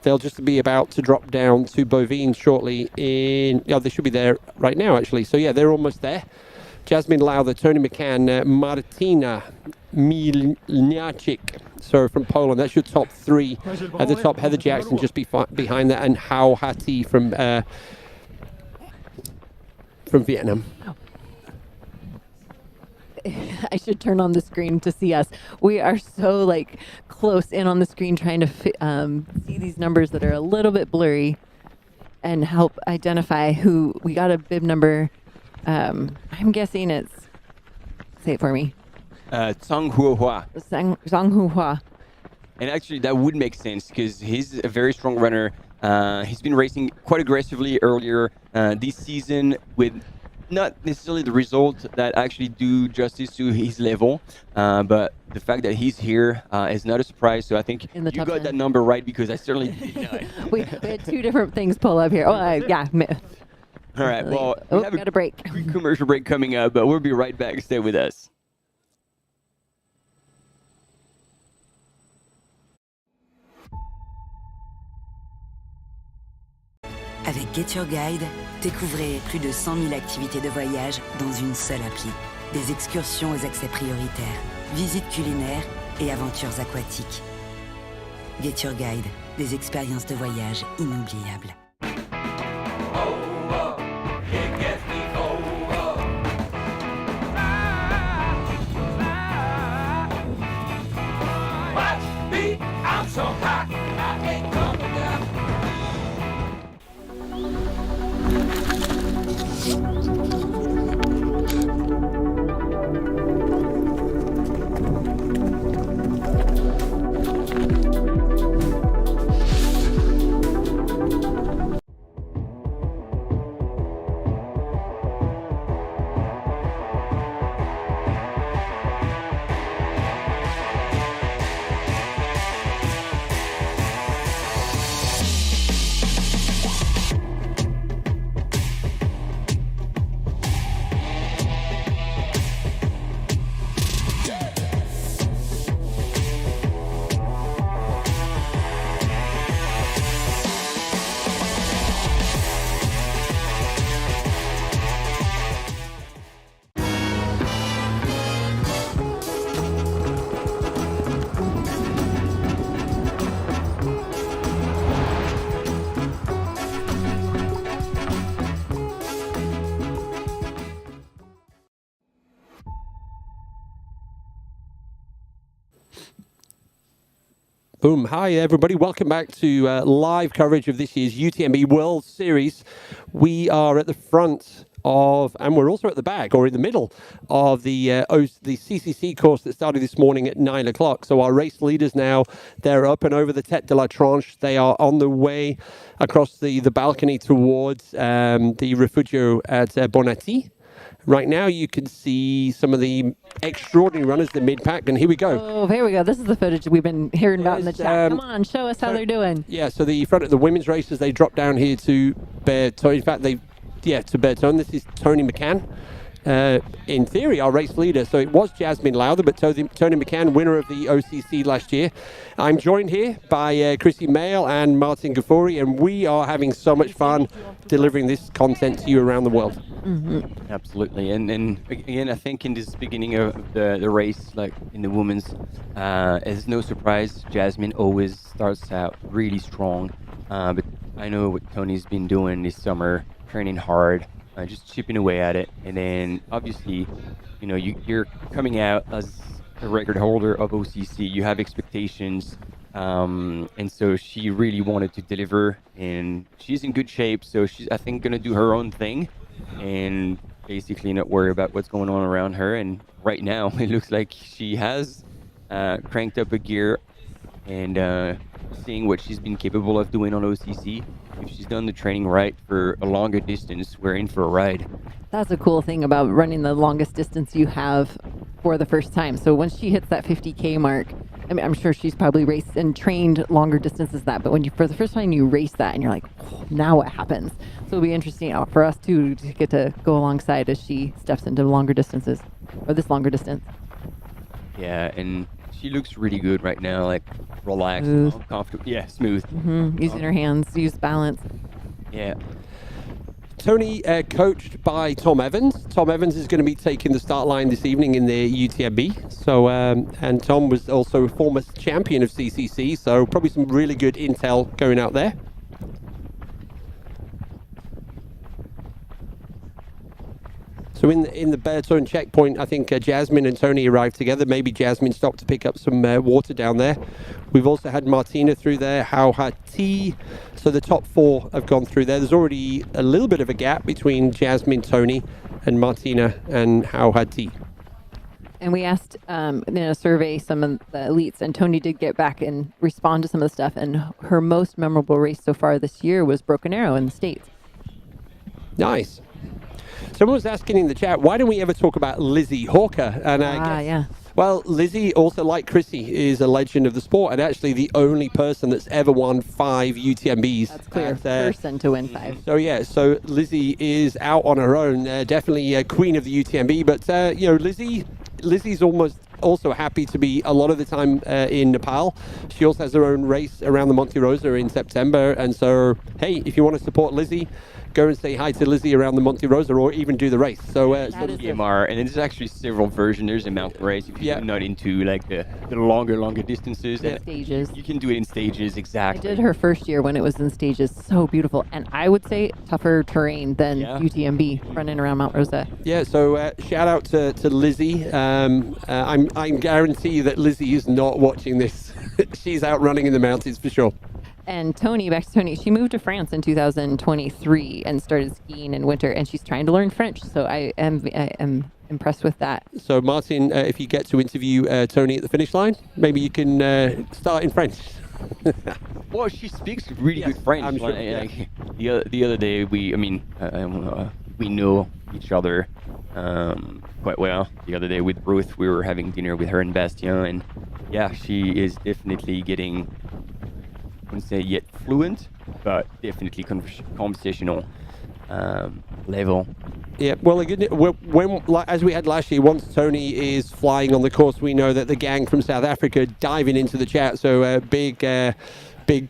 They'll just be about to drop down to Bovine shortly they should be there right now, actually. So yeah, they're almost there. Jasmine Lowther, Tony McCann, Martina Milniacik. So from Poland, that's your top 3 at the top. Heather Jackson just behind that, and Hao Hati from Vietnam. I should turn on the screen to see us. We are so like close in on the screen trying to see these numbers that are a little bit blurry and help identify who. We got a bib number. I'm guessing it's, say it for me. Zhang Huohua. Zhang Huohua. And actually that would make sense because he's a very strong runner. He's been racing quite aggressively earlier this season with not necessarily the results that actually do justice to his level, but the fact that he's here is not a surprise. So I think you got 10. that number right because I certainly did not. we had 2 different things pull up here. Yeah. All right, well, we have got a break. Quick commercial break coming up, but we'll be right back. Stay with us. Avec Get Your Guide, découvrez plus de 100 000 activités de voyage dans une seule appli. Des excursions aux accès prioritaires, visites culinaires et aventures aquatiques. Get Your Guide, des expériences de voyage inoubliables. I'm so hot, I ain't coming down. Boom. Hi, everybody. Welcome back to live coverage of this year's UTMB World Series. We are at the front of, and we're also at the back, or in the middle of the CCC course that started this morning at 9 o'clock. So our race leaders now, they're up and over the Tête de la Tranche. They are on the way across the balcony towards the Refugio at Bonatti. Right now, you can see some of the extraordinary runners, the mid-pack, and here we go. Oh, here we go. This is the footage we've been hearing about in the chat. Come on, show us how they're doing. Yeah, so the front of the women's races, they drop down here to Bertone. In fact, to Bertone. This is Tony McCann. In theory, our race leader. So it was Jasmine Lowther, but Tony McCann, winner of the OCC last year. I'm joined here by Chrissy Mail and Martin Gaffori, and we are having so much fun delivering this content to you around the world. Mm-hmm. Absolutely, and again, I think in this beginning of the race, like in the women's, it's no surprise Jasmine always starts out really strong. But I know what Tony's been doing this summer, training hard, just chipping away at it, and then obviously, you know, you're coming out as a record holder of OCC. You have expectations. And so she really wanted to deliver, and she's in good shape. So she's, I think, going to do her own thing and basically not worry about what's going on around her. And right now, it looks like she has cranked up a gear and seeing what she's been capable of doing on OCC. If she's done the training right for a longer distance, we're in for a ride. That's a cool thing about running the longest distance you have for the first time. So once she hits that 50K mark, I mean, I'm sure she's probably raced and trained longer distances than that, but when you, for the first time you race that and you're like, oh, now what happens? So it'll be interesting for us too to get to go alongside as she steps into longer distances, or this longer distance. Yeah, and she looks really good right now, like relaxed, comfortable. Yeah, smooth. Using her hands, use balance. Yeah. Tony, coached by Tom Evans. Tom Evans is going to be taking the start line this evening in the UTMB. So, and Tom was also a former champion of CCC, so probably some really good intel going out there. So in the Bertone checkpoint, I think Jasmine and Tony arrived together. Maybe Jasmine stopped to pick up some water down there. We've also had Martina through there, Hao Hati. So the top four have gone through there. There's already a little bit of a gap between Jasmine, Tony, and Martina and Hao Hati. And we asked in a survey some of the elites, and Tony did get back and respond to some of the stuff. And her most memorable race so far this year was Broken Arrow in the States. Nice. Someone was asking in the chat, why don't we ever talk about Lizzie HOKA? And I guess, well, Lizzie, also like Chrissy, is a legend of the sport, and actually the only person that's ever won 5 UTMBs. That's clear, person to win 5. So yeah, so Lizzie is out on her own, definitely a queen of the UTMB. But you know, Lizzie's almost also happy to be a lot of the time in Nepal. She also has her own race around the Monte Rosa in September, and so hey, if you want to support Lizzie, go and say hi to Lizzie around the Monte Rosa, or even do the race. So EMR, and there's actually several versions. There's a mountain race if you're not into like the longer distances. Stages. You can do it in stages, exactly. I did her first year when it was in stages. So beautiful, and I would say tougher terrain than UTMB running around Mount Rosa. Yeah. So shout out to Lizzie. I guarantee that Lizzie is not watching this. She's out running in the mountains for sure. And Tony, back to Tony, she moved to France in 2023 and started skiing in winter, and she's trying to learn French. So I am impressed with that. So Martin, if you get to interview Tony at the finish line, maybe you can start in French. Well, she speaks really good French. I'm sure. Like, the other day, we know each other quite well. The other day with Ruth, we were having dinner with her and Bastien, and yeah, she is definitely getting, I wouldn't say yet fluent, but definitely conversational level. Yeah, well, as we had last year, once Tony is flying on the course, we know that the gang from South Africa diving into the chat. So big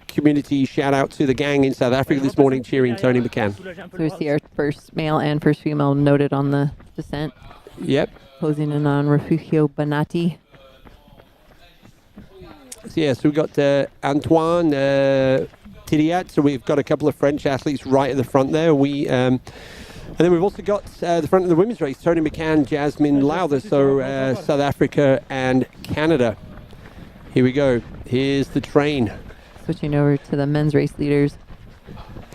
community shout out to the gang in South Africa this morning cheering Tony McCann. So we see our first male and first female noted on the descent. Yep. Closing in on Refugio Bonatti. So yeah, so we've got Antoine Tilliat, so we've got a couple of French athletes right at the front there. And then we've also got the front of the women's race, Tony McCann, Jasmine Lowther, so South Africa and Canada. Here we go. Here's the train. Switching over to the men's race leaders.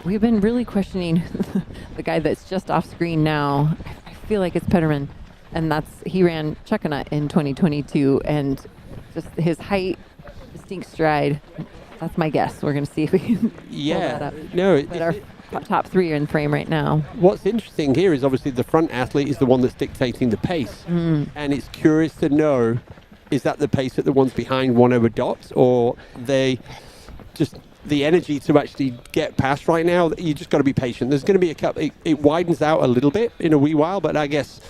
We've been really questioning the guy that's just off screen now. I feel like it's Petterman. And he ran Chuckanut in 2022. And just his height, distinct stride. That's my guess. We're going to see if we can pull that up. No, but our top three are in frame right now. What's interesting here is obviously the front athlete is the one that's dictating the pace. And it's curious to know, is that the pace that the ones behind want to adopt, or they just the energy to actually get past right now? You just got to be patient. There's going to be a couple, it widens out a little bit in a wee while, but I guess,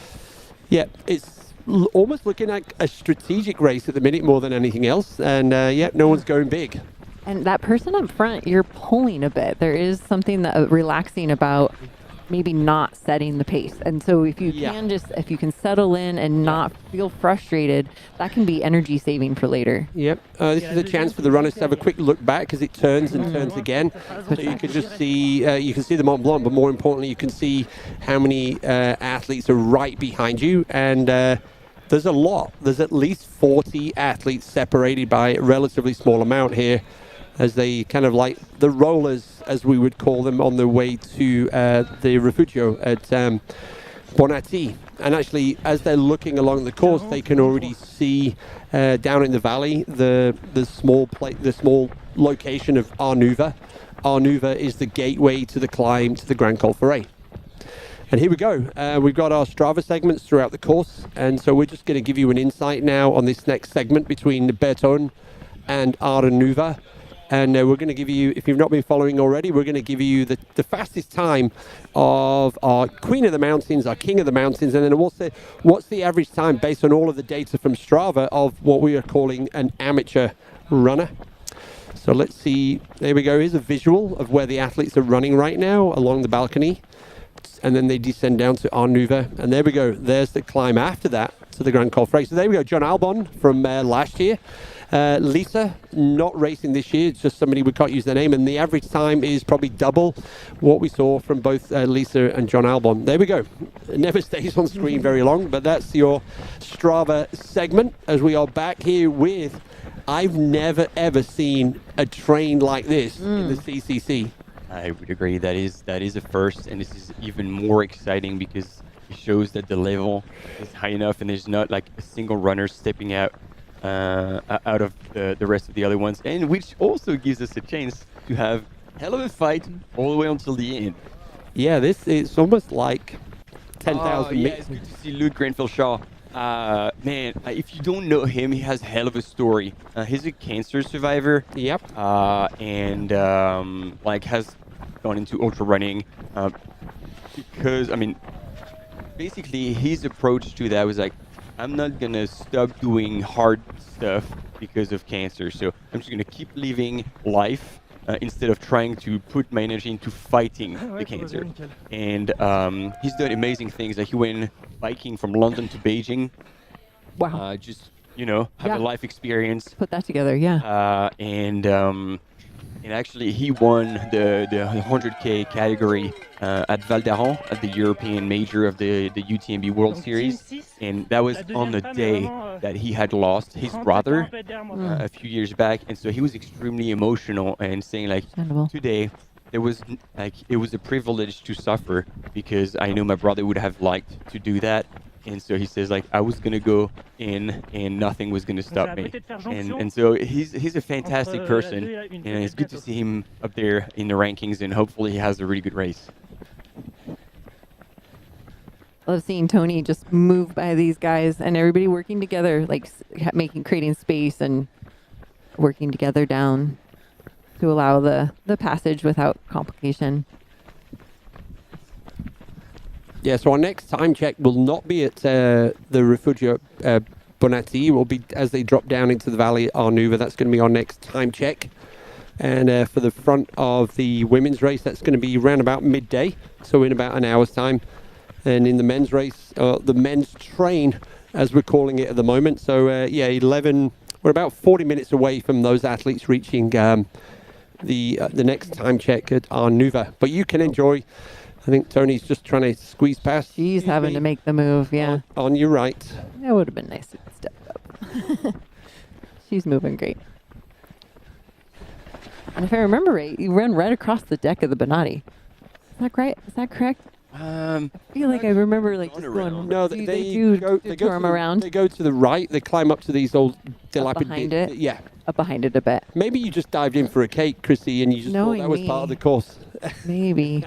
yeah, it's almost looking like a strategic race at the minute more than anything else. And yeah, no one's going big. And that person up front, you're pulling a bit. There is something that relaxing about maybe not setting the pace. And so if you if you can settle in and not feel frustrated, that can be energy saving for later. Yep. This is a chance for the runners to have a quick look back because it turns and turns again. So you can just see, the Mont Blanc, but more importantly, you can see how many athletes are right behind you. And there's a lot. There's at least 40 athletes separated by a relatively small amount here, as they kind of like the rollers, as we would call them, on their way to the Refugio at Bonatti. And actually, as they're looking along the course, they can already see down in the valley the small location of Arnuva. Arnuva is the gateway to the climb to the Grand Col Ferret. And here we go. We've got our Strava segments throughout the course, and so we're just going to give you an insight now on this next segment between Berton and Arnuva. And we're going to give you, if you've not been following already, we're going to give you the fastest time of our Queen of the Mountains, our King of the Mountains, and then what's the average time based on all of the data from Strava of what we are calling an amateur runner. So let's see. There we go. Here's a visual of where the athletes are running right now along the balcony. And then they descend down to Arnuva. And there we go. There's the climb after that to the Grand Col Ferret. So there we go. John Albon from last year. Lisa, not racing this year, it's just somebody we can't use their name, and the average time is probably double what we saw from both Lisa and John Albon. There we go. It never stays on screen very long, but that's your Strava segment as we are back here with, I've never ever seen a train like this in the CCC. I would agree. That is a first, and this is even more exciting because it shows that the level is high enough and there's not like a single runner stepping out of the rest of the other ones, and which also gives us a chance to have hell of a fight all the way until the end. Yeah, this is almost like 10,000 meters. It's good to see Luke Grenfell-Shaw. Man, if you don't know him, he has hell of a story. He's a cancer survivor. Yep. And has gone into ultra running because, I mean, basically his approach to that was like, I'm not going to stop doing hard stuff because of cancer. So I'm just going to keep living life instead of trying to put my energy into fighting the cancer. And he's done amazing things. Like he went biking from London to Beijing. Wow. Just, have a life experience. Put that together, yeah. And actually, he won the 100K category at Val d'Aran at the European major of the UTMB World Series. And that was on the day that he had lost his brother a few years back. And so he was extremely emotional and saying, like, today, it was a privilege to suffer because I know my brother would have liked to do that. And so he says, like, I was going to go in and nothing was going to stop me. And so he's a fantastic person. And it's good to see him up there in the rankings, and hopefully he has a really good race. I love seeing Tony just move by these guys and everybody working together, like creating space and working together down to allow the passage without complication. Yeah, so our next time check will not be at the Refugio Bonatti. It will be as they drop down into the valley at Arnuva. That's going to be our next time check. And for the front of the women's race, that's going to be around about midday, so in about an hour's time. And in the men's race, the men's train, as we're calling it at the moment. So, 11, we're about 40 minutes away from those athletes reaching the next time check at Arnuva. But you can enjoy... I think Tony's just trying to squeeze past. He's having to make the move, yeah. On your right. That would have been nice to step up. She's moving great. And if I remember right, you run right across the deck of the Bonatti. Is that right? Is that correct? I feel like I remember like just going. No, they go tour them around. They go to the right. They climb up to these old dilapidated. Behind it. Yeah. Up behind it a bit. Maybe you just dived in for a cake, Chrissy, and you just thought that was part of the course. Maybe.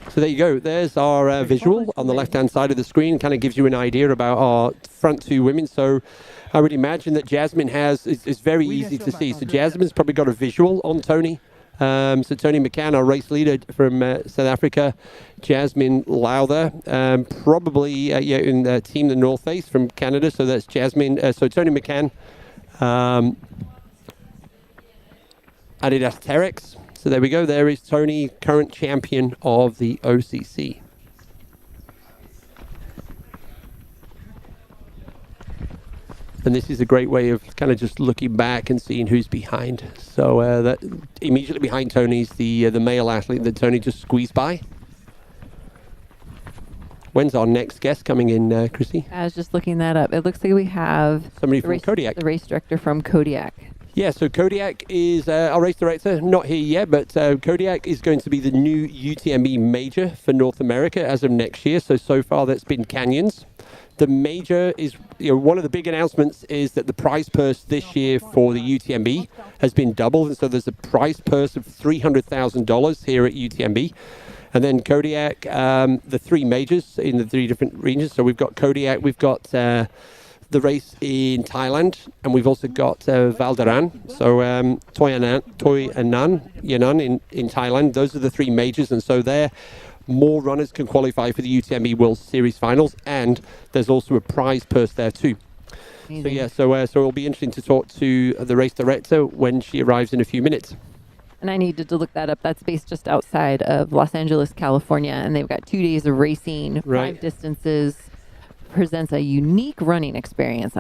So there you go. There's our visual on the left-hand side of the screen. Kind of gives you an idea about our front two women. So I would imagine that Jasmine is very easy to see. So Jasmine's probably got a visual on Tony. So Tony McCann, our race leader from South Africa. Jasmine Lowther, probably in the team the North Face from Canada. So that's Jasmine. So Tony McCann, Adidas Terex. So there we go. There is Tony, current champion of the OCC. And this is a great way of kind of just looking back and seeing who's behind. So that immediately behind Tony's the male athlete that Tony just squeezed by. When's our next guest coming in, Chrissy? I was just looking that up. It looks like we have somebody from Kodiak. The race director from Kodiak. Yeah, so Kodiak is our race director, not here yet, but Kodiak is going to be the new UTMB major for North America as of next year. So far that's been Canyons. The major is, one of the big announcements is that the prize purse this year for the UTMB has been doubled. And so there's a prize purse of $300,000 here at UTMB. And then Kodiak, the three majors in the three different regions. So we've got Kodiak, we've got the race in Thailand, and we've also got Valdaran. So Yannan in Thailand. Those are the three majors. And so there, more runners can qualify for the UTMB World Series finals, and there's also a prize purse there too. Amazing. So it'll be interesting to talk to the race director when she arrives in a few minutes. And I needed to look that up. That's based just outside of Los Angeles, California, and they've got 2 days of racing, 5 distances. Presents a unique running experience.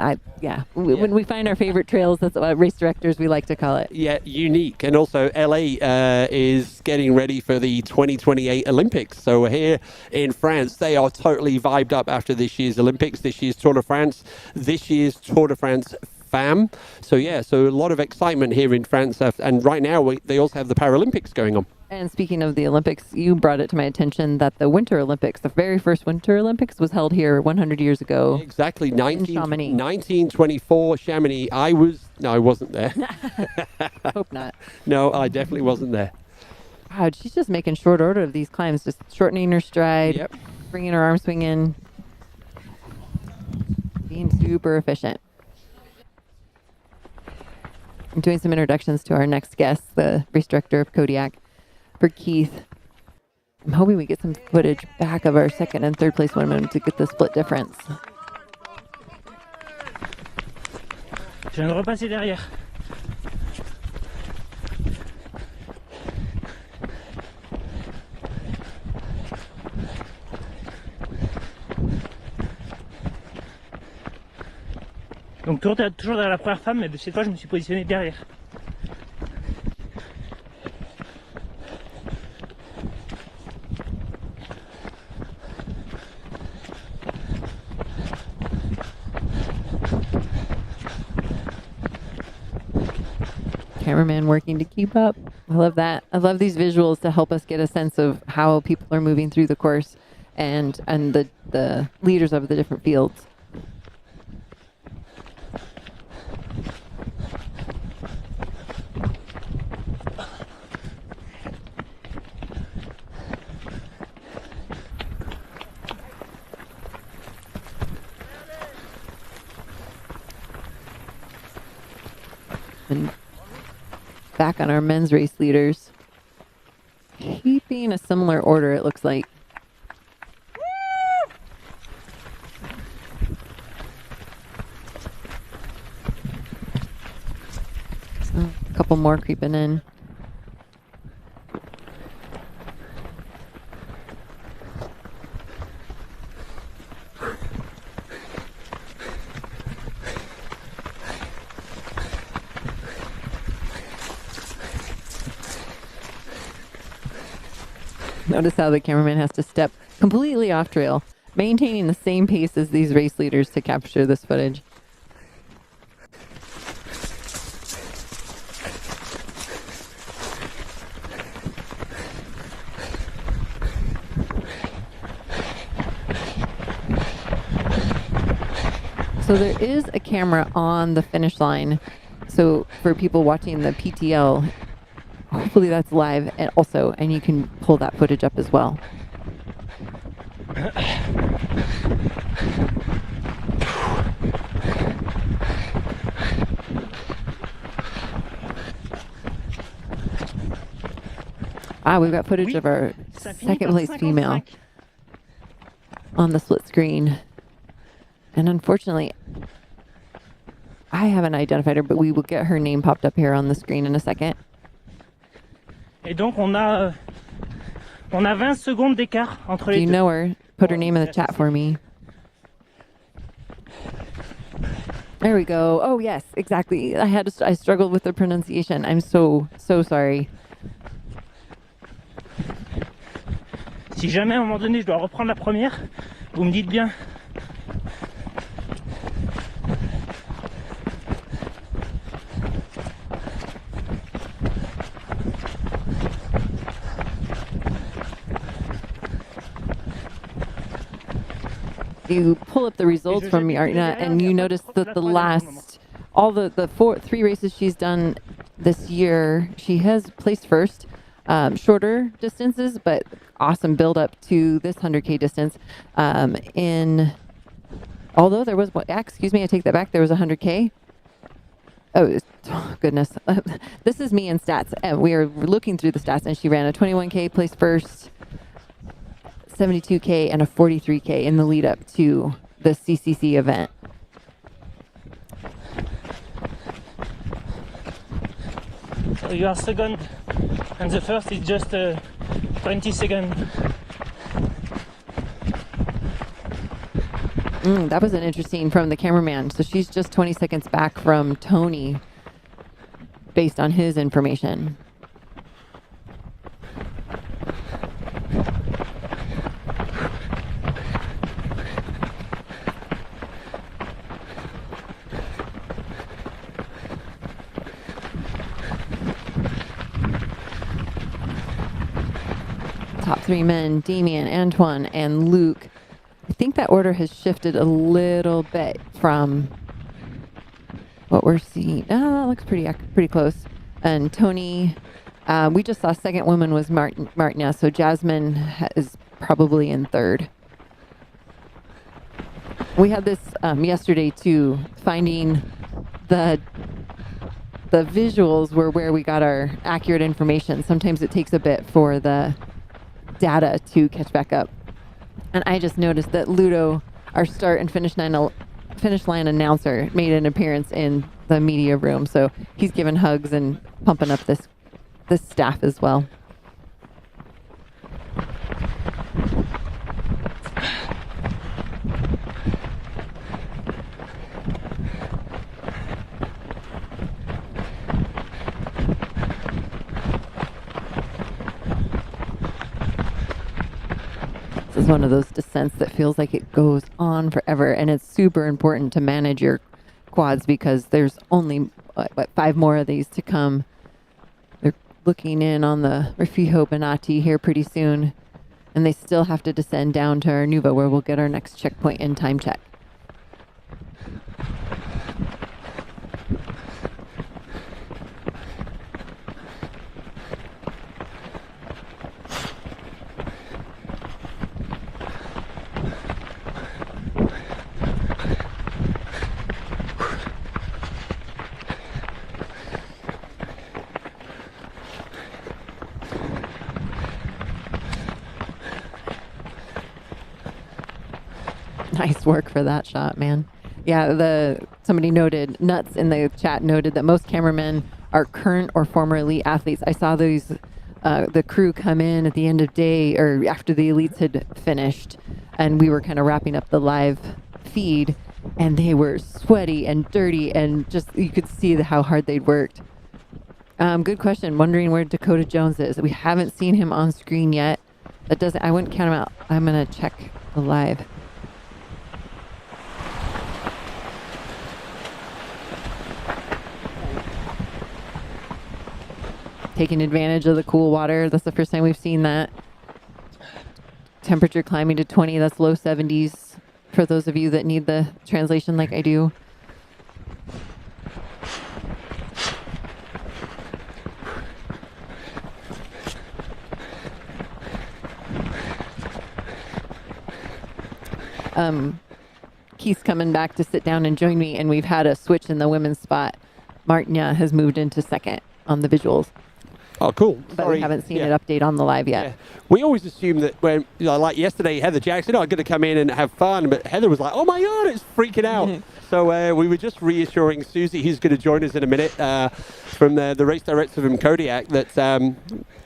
When we find our favorite trails, that's what race directors we like to call it. Yeah, unique. And also LA is getting ready for the 2028 Olympics. So here in France, they are totally vibed up after this year's Olympics, this year's Tour de France, this year's Tour de France Femme. So a lot of excitement here in France. And right now, they also have the Paralympics going on. And speaking of the Olympics, you brought it to my attention that the Winter Olympics, the very first Winter Olympics, was held here 100 years ago. Exactly, 1924 Chamonix. I wasn't there. Hope not. No, I definitely wasn't there. Wow, she's just making short order of these climbs, just shortening her stride, bringing her arm swing in, being super efficient. I'm doing some introductions to our next guest, the race director of Kodiak. For Keith, I'm hoping we get some footage back of our second and third place women to get the split difference. Je viens de repasser derrière. Donc toujours derrière la première femme, mais cette fois je me suis positionné derrière. Cameraman working to keep up. I love that. I love these visuals to help us get a sense of how people are moving through the course and the leaders of the different fields. And back on our men's race leaders, keeping a similar order, it looks like. So, a couple more creeping in. Notice how the cameraman has to step completely off trail. maintaining the same pace as these race leaders to capture this footage. So there is a camera on the finish line. So for people watching the PTL, hopefully that's live and also, and you can pull that footage up as well. We've got footage of our second place female on the split screen. And unfortunately, I haven't identified her, but we will get her name popped up here on the screen in a second. Et donc on a 20 secondes d'écart entre les deux. Do you know her? Put her name in the chat for me. There we go. Oh yes, exactly. I struggled with the pronunciation. I'm so sorry. Si jamais à un moment donné je dois reprendre la première, vous me dites bien. You pull up the results from Yarna and you notice that the last, three races she's done this year, she has placed first, shorter distances, but awesome build up to this 100K distance. Although there was, excuse me, I take that back, there was 100K. Oh, goodness. This is me in stats. We are looking through the stats and she ran a 21K, placed first, 72K and a 43K in the lead up to the CCC event. So you are second and the first is just 20 seconds. That was an interesting from the cameraman. So she's just 20 seconds back from Tony based on his information. Top three men, Damien, Antoine, and Luke. I think that order has shifted a little bit from what we're seeing. That looks pretty close. And Tony, we just saw second woman was Martina, so Jasmine is probably in third. We had this yesterday too, finding the visuals were where we got our accurate information. Sometimes it takes a bit for the data to catch back up. And I just noticed that Ludo, our start and finish line announcer, made an appearance in the media room. So he's giving hugs and pumping up this staff as well. This is one of those descents that feels like it goes on forever, and it's super important to manage your quads because there's only 5 more of these to come. They're looking in on the Refijo Benati here pretty soon, and they still have to descend down to Arnuva where we'll get our next checkpoint in time check. Nice work for that shot, man. Yeah, somebody noted, Nuts in the chat noted that most cameramen are current or former elite athletes. I saw those, the crew come in at the end of day or after the elites had finished, and we were kind of wrapping up the live feed, and they were sweaty and dirty, and just you could see how hard they'd worked. Good question. Wondering where Dakota Jones is. We haven't seen him on screen yet. I wouldn't count him out. I'm gonna check the live. taking advantage of the cool water. That's the first time we've seen that. Temperature climbing to 20. That's low 70s for those of you that need the translation like I do. Keith's coming back to sit down and join me, and we've had a switch in the women's spot. Martina has moved into second on the visuals. Oh, cool. But we haven't seen it update on the live yet. Yeah. We always assume that when, like yesterday, Heather Jackson, I'm going to come in and have fun, but Heather was like, oh my God, it's freaking out. So we were just reassuring Susie, who's going to join us in a minute, from the race director from Kodiak, that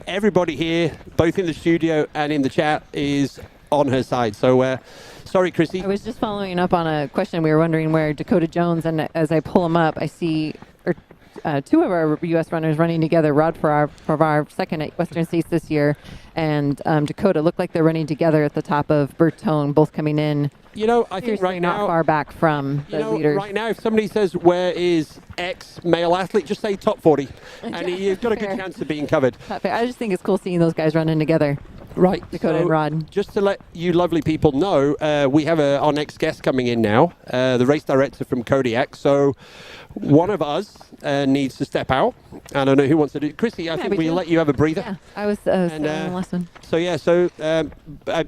everybody here, both in the studio and in the chat, is on her side. So sorry, Chrissy. I was just following up on a question. We were wondering where Dakota Jones, and as I pull him up, I see two of our U.S. runners running together. Rod Farrar, second at Western States this year, and Dakota look like they're running together at the top of Bertone, both coming in. I think right now, not far back from the leaders. Right now, if somebody says, where is X male athlete, just say top 40, and you've got a good chance of being covered. I just think it's cool seeing those guys running together. Right, Dakota and Rod. Just to let you lovely people know, we have our next guest coming in now, the race director from Kodiak. So one of us needs to step out. I don't know who wants to do it. Chrissy, I think we'll let you have a breather. Yeah, I was in the last one. So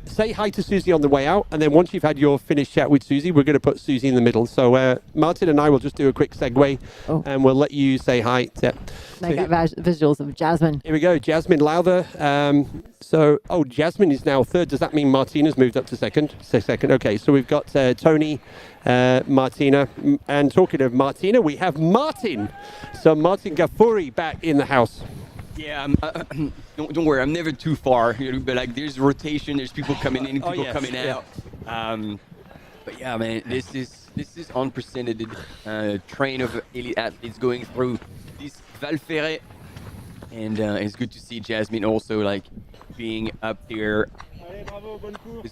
say hi to Susie on the way out, and then once you've had your finished chat with Susie, we're going to put Susie in the middle. So Martin and I will just do a quick segue, and we'll let you say hi. I got visuals of Jasmine. Here we go, Jasmine Lowther. Jasmine is now third. Does that mean Martina's moved up to second? Okay, so we've got Tony, Martina, and talking of Martina, we have Martin. So Martin Gaffuri back in the house. Yeah, don't worry, I'm never too far. But like, there's rotation, there's people coming in, people coming out. But yeah, man, this is unprecedented train of elite athletes going through this Val Ferret, and it's good to see Jasmine also like being up there.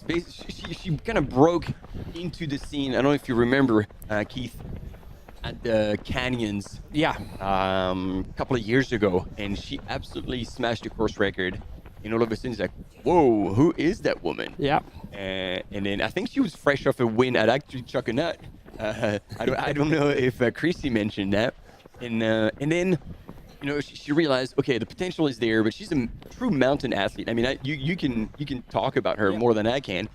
She kind of broke into the scene. I don't know if you remember, Keith, at the Canyons. Yeah. A couple of years ago, and she absolutely smashed the course record. And all of a sudden, it's like, whoa, who is that woman? Yeah. And then I think she was fresh off a win at actually Chuckanut. I don't know if Chrissy mentioned that. And then, she realized, okay, the potential is there, but she's a true mountain athlete. I mean, you can talk about her more than I can,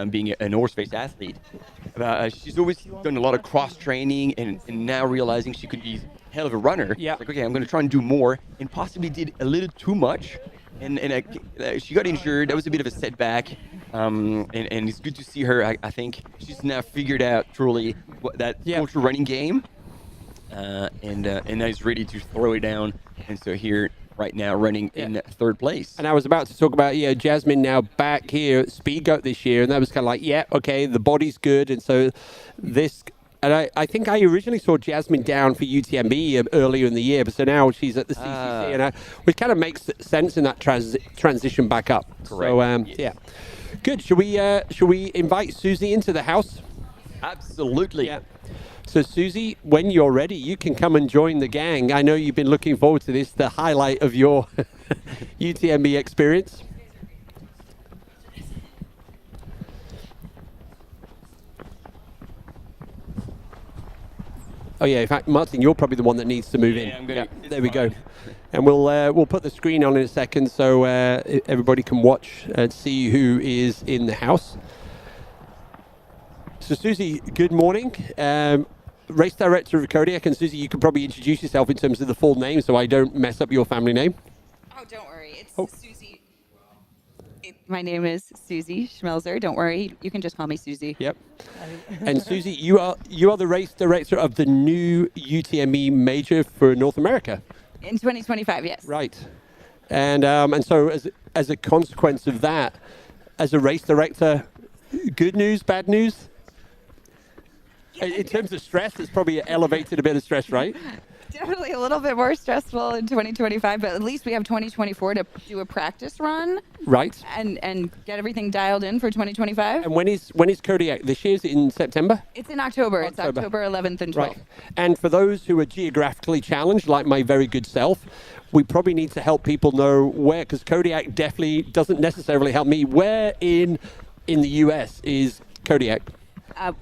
being a North Face athlete. She's always done a lot of cross training, and now realizing she could be a hell of a runner. Yeah. Like, okay, I'm going to try and do more, and possibly did a little too much. And she got injured. That was a bit of a setback. And it's good to see her. I think she's now figured out truly that ultra running game. And now he's ready to throw it down. And so here, right now, running in third place. And I was about to talk about, Jasmine now back here at Speed Goat this year. And that was kind of like, okay, the body's good. And so this... And I think I originally saw Jasmine down for UTMB earlier in the year, but so now she's at the CCC, and which kind of makes sense in that transition back up. Correct. So, yeah. Good. Should we invite Susie into the house? Absolutely. Yeah. So, Susie, when you're ready, you can come and join the gang. I know you've been looking forward to this, the highlight of your UTMB experience. Oh yeah, in fact, Martin, you're probably the one that needs to move in. There we go. And we'll put the screen on in a second so everybody can watch and see who is in the house. So Susie, good morning. Race director of Kodiak, and Susie, you could probably introduce yourself in terms of the full name so I don't mess up your family name. Oh, don't worry. It's Susie. My name is Susie Schmelzer. Don't worry. You can just call me Susie. Yep. And Susie, you are the race director of the new UTMB major for North America. In 2025, yes. Right. And so as a consequence of that, as a race director, good news, bad news? In terms of stress, it's probably elevated a bit of stress, right? definitely a little bit more stressful in 2025, but at least we have 2024 to do a practice run. Right. And get everything dialed in for 2025. And when is Kodiak this year? Is it in September? It's in October. It's October 11th and 12th. Right. And for those who are geographically challenged, like my very good self, we probably need to help people know where, because Kodiak definitely doesn't necessarily help me. Where in the U.S. is Kodiak?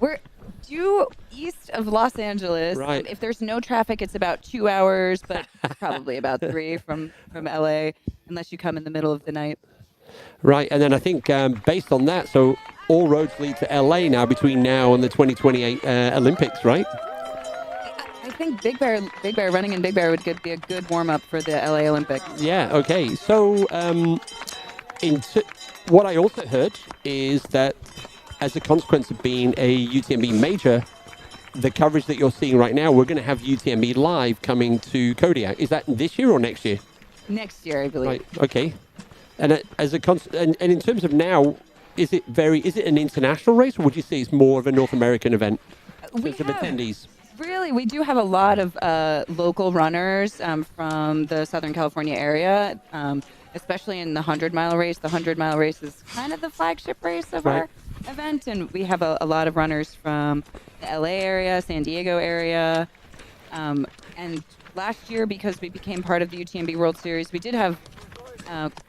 We're due east of Los Angeles. Right. If there's no traffic, it's about 2 hours, but probably about 3 from LA, unless you come in the middle of the night. Right, and then I think based on that, so all roads lead to LA now between now and the 2028 Olympics, right? I think Big Bear running in Big Bear would be a good warm up for the LA Olympics. Yeah. Okay. So, what I also heard is that as a consequence of being a UTMB major, the coverage that you're seeing right now, we're going to have UTMB live coming to Kodiak. Is that this year or next year? Next year, I believe. Right. Okay. And as a and in terms of now, is it an international race, or would you say it's more of a North American event in terms of attendees? Really, we do have a lot of local runners from the Southern California area, especially in the 100-mile race. The 100-mile race is kind of the flagship race of our event, and we have a lot of runners from the LA area, San Diego area, and last year, because we became part of the UTMB World Series, we did have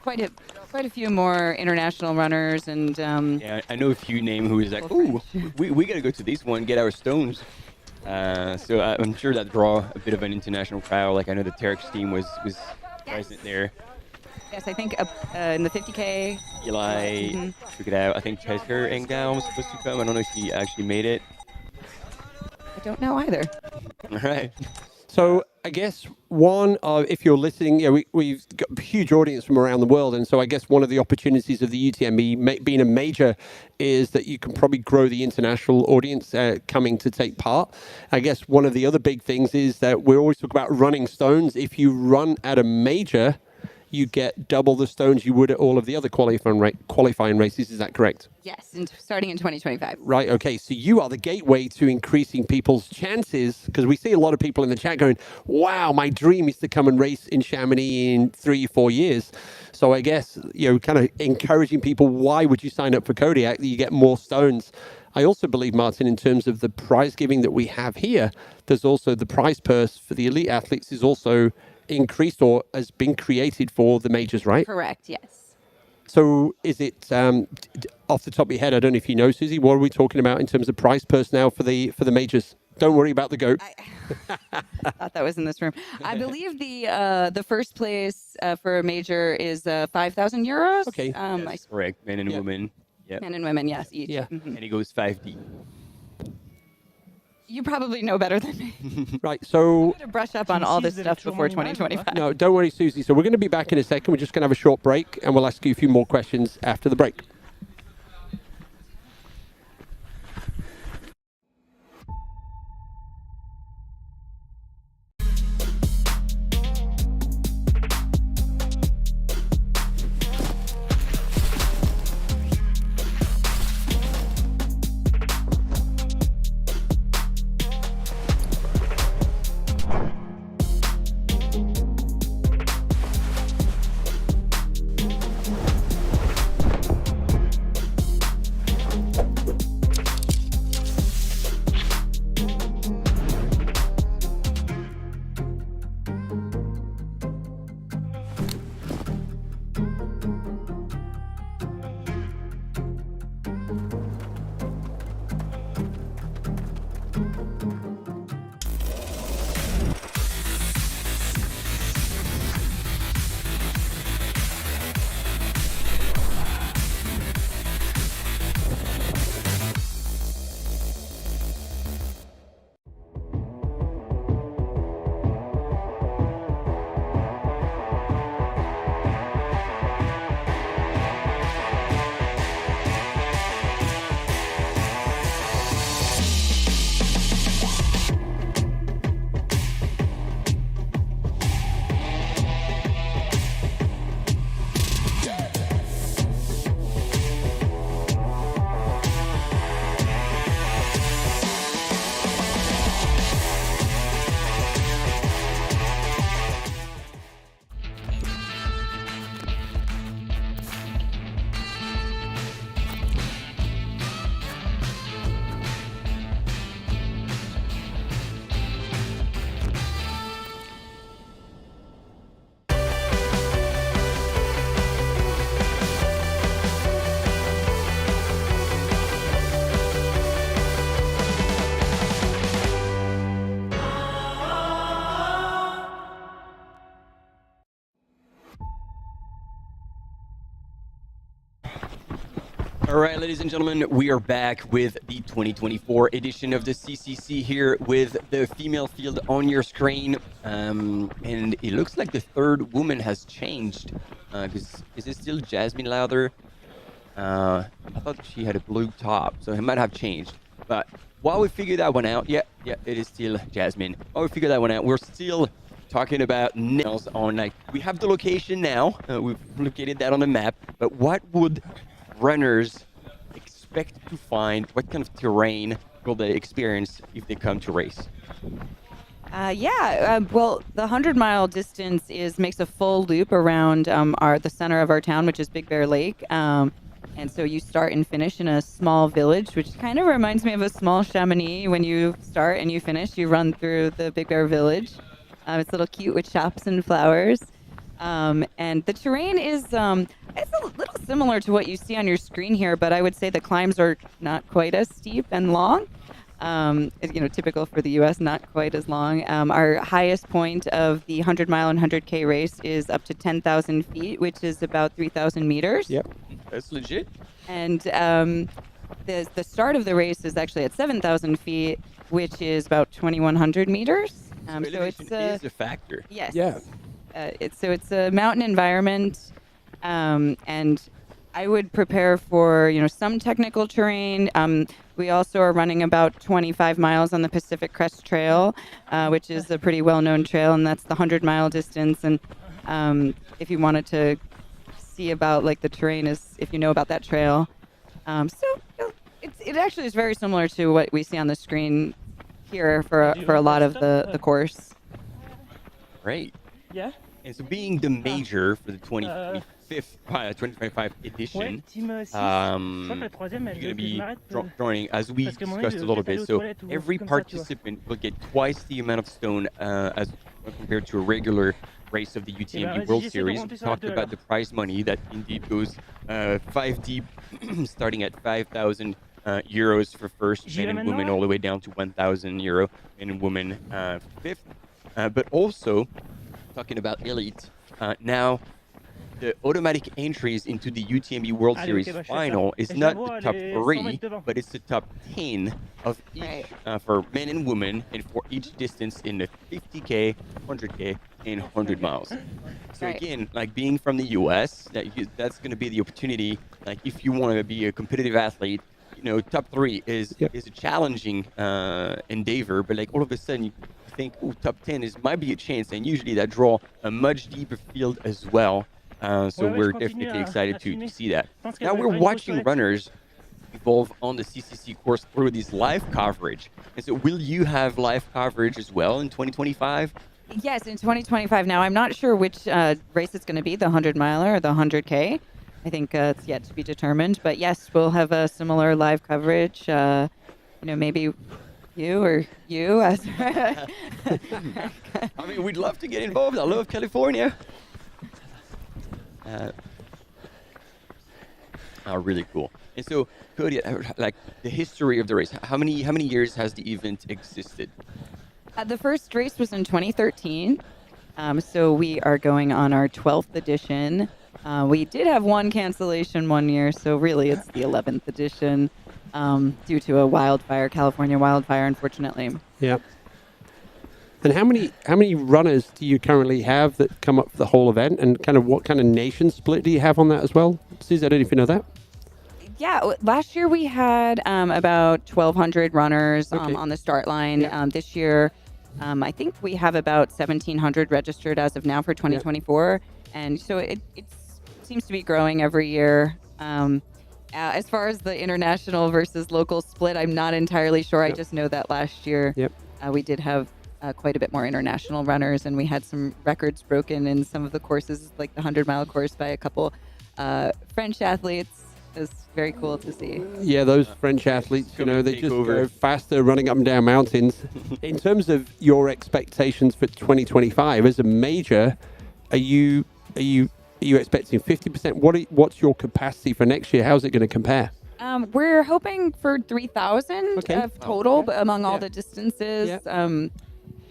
quite a few more international runners, and yeah, I know a few names who is like, ooh, we gotta go to this one, get our stones. So I'm sure that draw a bit of an international crowd. Like I know the Terex team was present there. Yes, I think in the 50K. Eli took it out. I think Pesker Engdahl was supposed to come. I don't know if he actually made it. I don't know either. All right. So I guess if you're listening, we've got a huge audience from around the world, and so I guess one of the opportunities of the UTMB being a major is that you can probably grow the international audience coming to take part. I guess one of the other big things is that we always talk about running stones. If you run at a major, you get double the stones you would at all of the other qualifying races. Is that correct? Yes, starting in 2025. Right, okay. So you are the gateway to increasing people's chances, because we see a lot of people in the chat going, wow, my dream is to come and race in Chamonix in 3-4 years. So I guess, kind of encouraging people, why would you sign up for Kodiak? That you get more stones. I also believe, Martin, in terms of the prize giving that we have here, there's also the prize purse for the elite athletes is also increased or has been created for the majors, right? Correct, yes. So is it, off the top of your head, I don't know if you know, Susie, what are we talking about in terms of prize purse now for the majors? Don't worry about the goat. I thought that was in this room. I believe the first place for a major is 5,000 euros. Okay, that's correct. Men and women. Yep. Men and women, yes, each. Yeah. Mm-hmm. And it goes 5D. You probably know better than me. Right, so... I'm going to brush up on all this stuff before 2025. No, don't worry, Susie. So we're going to be back in a second. We're just going to have a short break, and we'll ask you a few more questions after the break. All right, ladies and gentlemen, we are back with the 2024 edition of the CCC here with the female field on your screen. And it looks like the third woman has changed. Is it still Jasmine Lowther? I thought she had a blue top, so it might have changed. But while we figure that one out, yeah, it is still Jasmine. While we figure that one out, we're still talking about nails on, like, we have the location now. We've located that on the map. But what would runners expect to find? What kind of terrain will they experience if they come to race? Well, the 100-mile distance makes a full loop around the center of our town, which is Big Bear Lake. And so you start and finish in a small village, which kind of reminds me of a small Chamonix. When you start and you finish, you run through the Big Bear Village. It's a little cute with shops and flowers. And the terrain is it's a little similar to what you see on your screen here, but I would say the climbs are not quite as steep and long. Typical for the U.S., not quite as long. Our highest point of the 100-mile and 100K race is up to 10,000 feet, which is about 3,000 meters. Yep, that's legit. And the start of the race is actually at 7,000 feet, which is about 2,100 meters. So it's is a factor. Yes. Yeah. It's a mountain environment, and I would prepare for some technical terrain. We also are running about 25 miles on the Pacific Crest Trail, which is a pretty well-known trail, and that's the 100-mile distance. And if you wanted to see about the terrain, if you know about that trail, it actually is very similar to what we see on the screen here for a lot of the course. Great. Yeah. And so being the major for the 2025 edition, you're going to be joining, as we discussed a little bit, so every participant will get twice the amount of stone as compared to a regular race of the UTMB World Series. We talked about the prize money that indeed goes 5 deep, starting at 5,000 euros for first men and women, all the way down to 1,000 euro men and women fifth. But also, talking about elite, now the automatic entries into the UTMB World Series final is not the top 3, but it's the top 10 of each for men and women, and for each distance in the 50K, 100K, and 100 miles. So again, being from the US, that's going to be the opportunity. If you want to be a competitive athlete, top 3 is a challenging endeavor, but all of a sudden you think, top 10 might be a chance, and usually that draw a much deeper field as well. So we're definitely excited to see that. Now we're watching runners evolve on the CCC course through this live coverage. And so will you have live coverage as well in 2025? Yes, in 2025. Now, I'm not sure which race it's going to be, the 100-miler or the 100K. I think it's yet to be determined. But yes, we'll have a similar live coverage. Maybe you or you. As I mean, we'd love to get involved. I love California. Really cool. And so, Cody, the history of the race, how many years has the event existed? The first race was in 2013. So we are going on our 12th edition. We did have one cancellation one year, so really it's the 11th edition due to a California wildfire, unfortunately. Yeah. And how many runners do you currently have that come up for the whole event, and what kind of nation split do you have on that as well? Susie, I don't know if you know that. Yeah, last year we had about 1,200 runners on the start line. Yeah. This year, I think we have about 1,700 registered as of now for 2024. Yeah. And so it seems to be growing every year. As far as the international versus local split, I'm not entirely sure. Yep. I just know that last year we did have quite a bit more international runners, and we had some records broken in some of the courses, like the 100-mile course by a couple French athletes. It was very cool to see. Yeah, those French athletes, they just go faster running up and down mountains. In terms of your expectations for 2025 as a major, are you expecting 50%? What's your capacity for next year? How's it going to compare? We're hoping for 3,000 total among all the distances.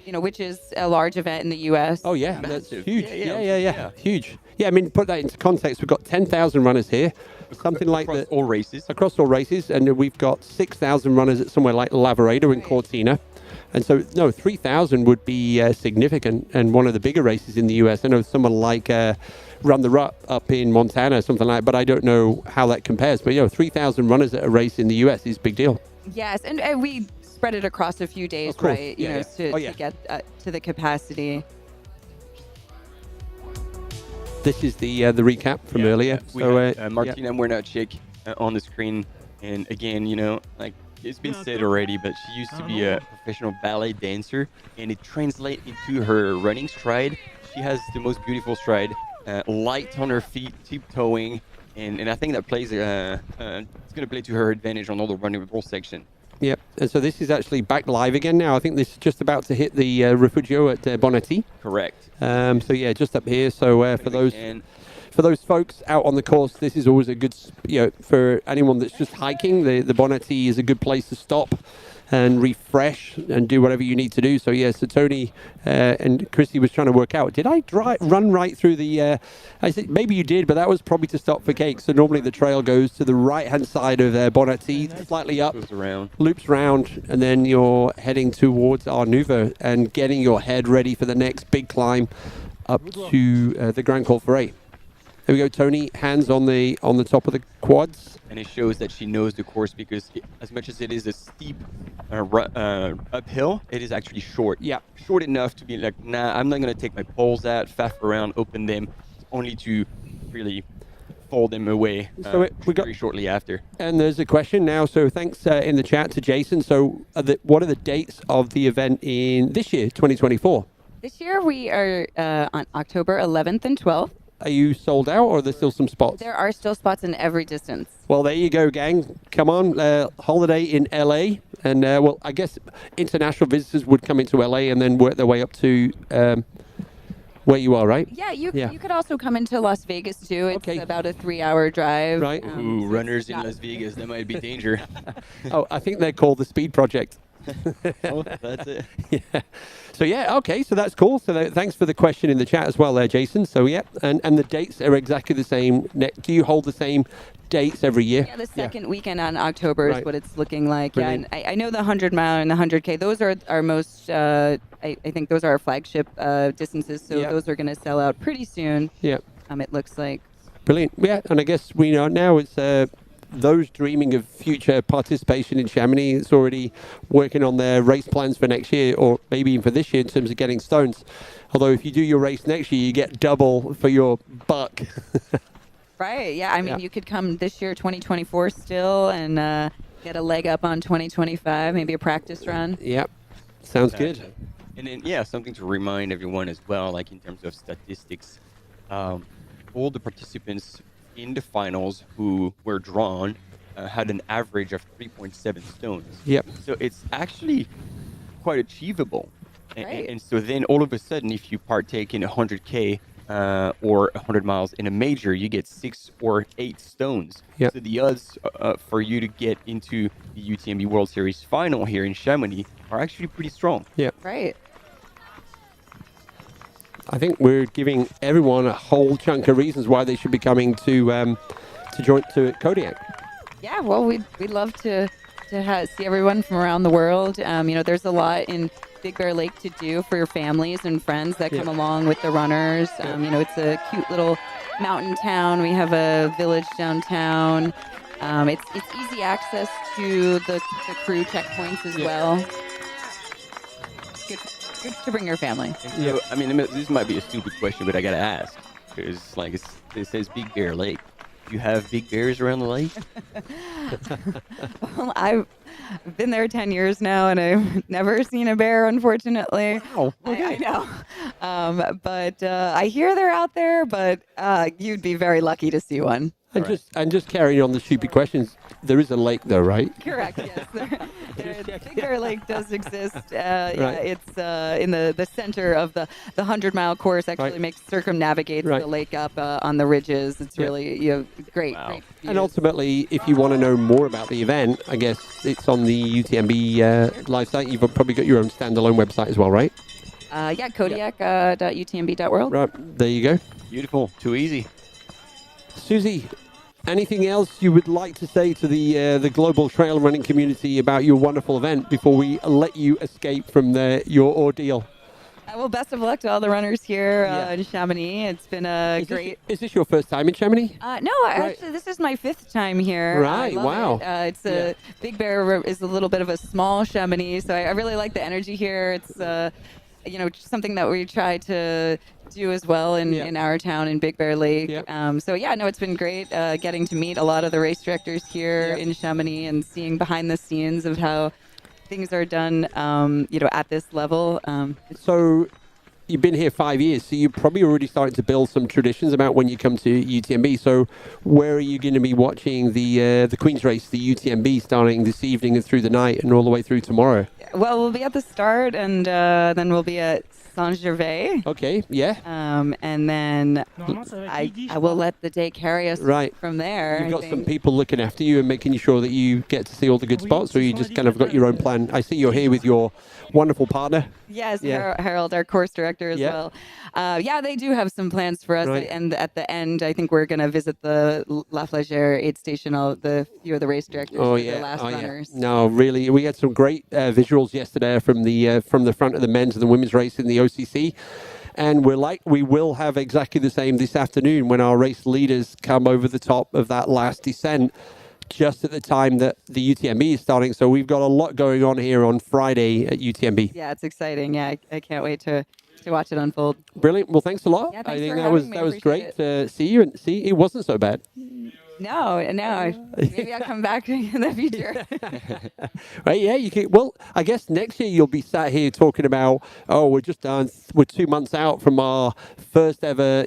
Which is a large event in the U.S. Oh yeah, that's huge. Yeah. Huge. Yeah, I mean, put that into context. We've got 10,000 runners here, something like that. All races. Across all races. And we've got 6,000 runners at somewhere like Lavaredo in Cortina. And so, no, 3,000 would be significant and one of the bigger races in the US. I know someone like Run the Rut up in Montana, something like that, but I don't know how that compares. But, 3,000 runners at a race in the US is a big deal. Yes, and we spread it across a few days, right? To get to the capacity. This is the recap from earlier. We have, Martina Murnacek on the screen. And again, like it's been said already, but she used to be a professional ballet dancer, and it translates into her running stride. She has the most beautiful stride, light on her feet, tiptoeing, and I think that plays it's going to play to her advantage on all the running roll section. Yep, and so this is actually back live again now. I think this is just about to hit the Refugio at Bonnetti. Correct. So yeah, just up here. So for those folks out on the course, this is always a good, for anyone that's just hiking, the Bonnetti is a good place to stop and refresh and do whatever you need to do. So yeah, so Tony and Christy was trying to work out, did I run right through the, I said, maybe you did, but that was probably to stop for cake. So normally the trail goes to the right-hand side of Bonnetti, slightly up, loops round, and then you're heading towards Arnuva and getting your head ready for the next big climb up to the Grand Col Ferret. There we go, Tony, hands on the top of the quads. And it shows that she knows the course because as much as it is a steep uphill, it is actually short. Yeah. Short enough to be like, nah, I'm not going to take my poles out, faff around, open them, only to really fold them away very shortly after. And there's a question now, so thanks in the chat to Jason. So what are the dates of the event in this year, 2024? This year we are on October 11th and 12th. Are you sold out, or are there still some spots? There are still spots in every distance. Well, there you go, gang. Come on, holiday in LA. And, well, I guess international visitors would come into LA and then work their way up to where you are, right? Yeah, you could also come into Las Vegas, too. It's about a 3-hour drive. Right. Ooh, runners in Las Vegas, that might be danger. Oh, I think they're called the Speed Project. Oh, that's it. Yeah. So yeah, okay, so that's cool. So thanks for the question in the chat as well there, Jason. So yeah, and the dates are exactly the same. Do you hold the same dates every year? Yeah, the second weekend on October is what it's looking like. Brilliant. Yeah, and I know the 100 mile and the 100K. Those are our most. I think those are our flagship distances. So those are going to sell out pretty soon. Yeah. It looks like. Brilliant. Yeah, and I guess we know now it's. Those dreaming of future participation in Chamonix, it's already working on their race plans for next year, or maybe even for this year in terms of getting stones. Although if you do your race next year, you get double for your buck. Right, yeah. I mean, you could come this year, 2024 still, and get a leg up on 2025, maybe a practice run. Yep, sounds good. And then, something to remind everyone as well, like in terms of statistics, all the participants in the finals who were drawn had an average of 3.7 stones. Yep. So it's actually quite achievable. Right. And so then all of a sudden, if you partake in 100K or 100 miles in a major, you get 6 or 8 stones. Yep. So the odds for you to get into the UTMB World Series final here in Chamonix are actually pretty strong. Yeah. Right. I think we're giving everyone a whole chunk of reasons why they should be coming to join to Kodiak. Yeah, well, we'd love to see everyone from around the world. There's a lot in Big Bear Lake to do for your families and friends that come along with the runners. It's a cute little mountain town. We have a village downtown. It's easy access to the crew checkpoints as well. Good to bring your family. So, I mean, this might be a stupid question, but I gotta ask because, like, it says Big Bear Lake. Do you have big bears around the lake? Well, I've been there 10 years now, and I've never seen a bear, unfortunately. Wow. I know. But I hear they're out there, but you'd be very lucky to see one. And just carrying on the stupid questions, there is a lake though, right? Correct, yes. Big Bear Lake does exist. It's in the center of the 100-mile course. Actually circumnavigates the lake up on the ridges. It's really great. Great views. And ultimately, if you want to know more about the event, I guess it's on the UTMB live site. You've probably got your own standalone website as well, right? Kodiak.utmb.world. Right, there you go. Beautiful, too easy. Susie, anything else you would like to say to the global trail running community about your wonderful event before we let you escape from your ordeal? Well, best of luck to all the runners here in Chamonix. It's been great. Is this your first time in Chamonix? No, actually, this is my 5th time here. Right, wow. It's Big Bear is a little bit of a small Chamonix, so I really like the energy here. It's something that we try to do as well in our town in Big Bear Lake. It's been great getting to meet a lot of the race directors here in Chamonix and seeing behind the scenes of how things are done, at this level. So you've been here 5 years, so you're probably already starting to build some traditions about when you come to UTMB. So where are you going to be watching the Queen's Race, the UTMB, starting this evening and through the night and all the way through tomorrow? Well, we'll be at the start, and then we'll be at Saint-Gervais. Okay, yeah. And then I will let the day carry us from there. You've got some people looking after you and making sure that you get to see all the good spots, or you just kind of got your own plan? I see you're here with your wonderful partner. Yes, Harold, our course director as well. They do have some plans for us. And at the end, I think we're going to visit the La Flagère aid station, the few of the race directors, the last runners. No, really, we had some great visuals yesterday from the front of the men's and the women's race in the OCC. And we will have exactly the same this afternoon when our race leaders come over the top of that last descent just at the time that the UTMB is starting. So we've got a lot going on here on Friday at UTMB. Yeah, it's exciting. Yeah, I can't wait to watch it unfold. Brilliant. Well, thanks a lot. Yeah, I think that was great to see you, and see it wasn't so bad. No, maybe I'll come back in the future. Right, yeah, you can. Well, I guess next year you'll be sat here talking about, we're 2 months out from our first ever,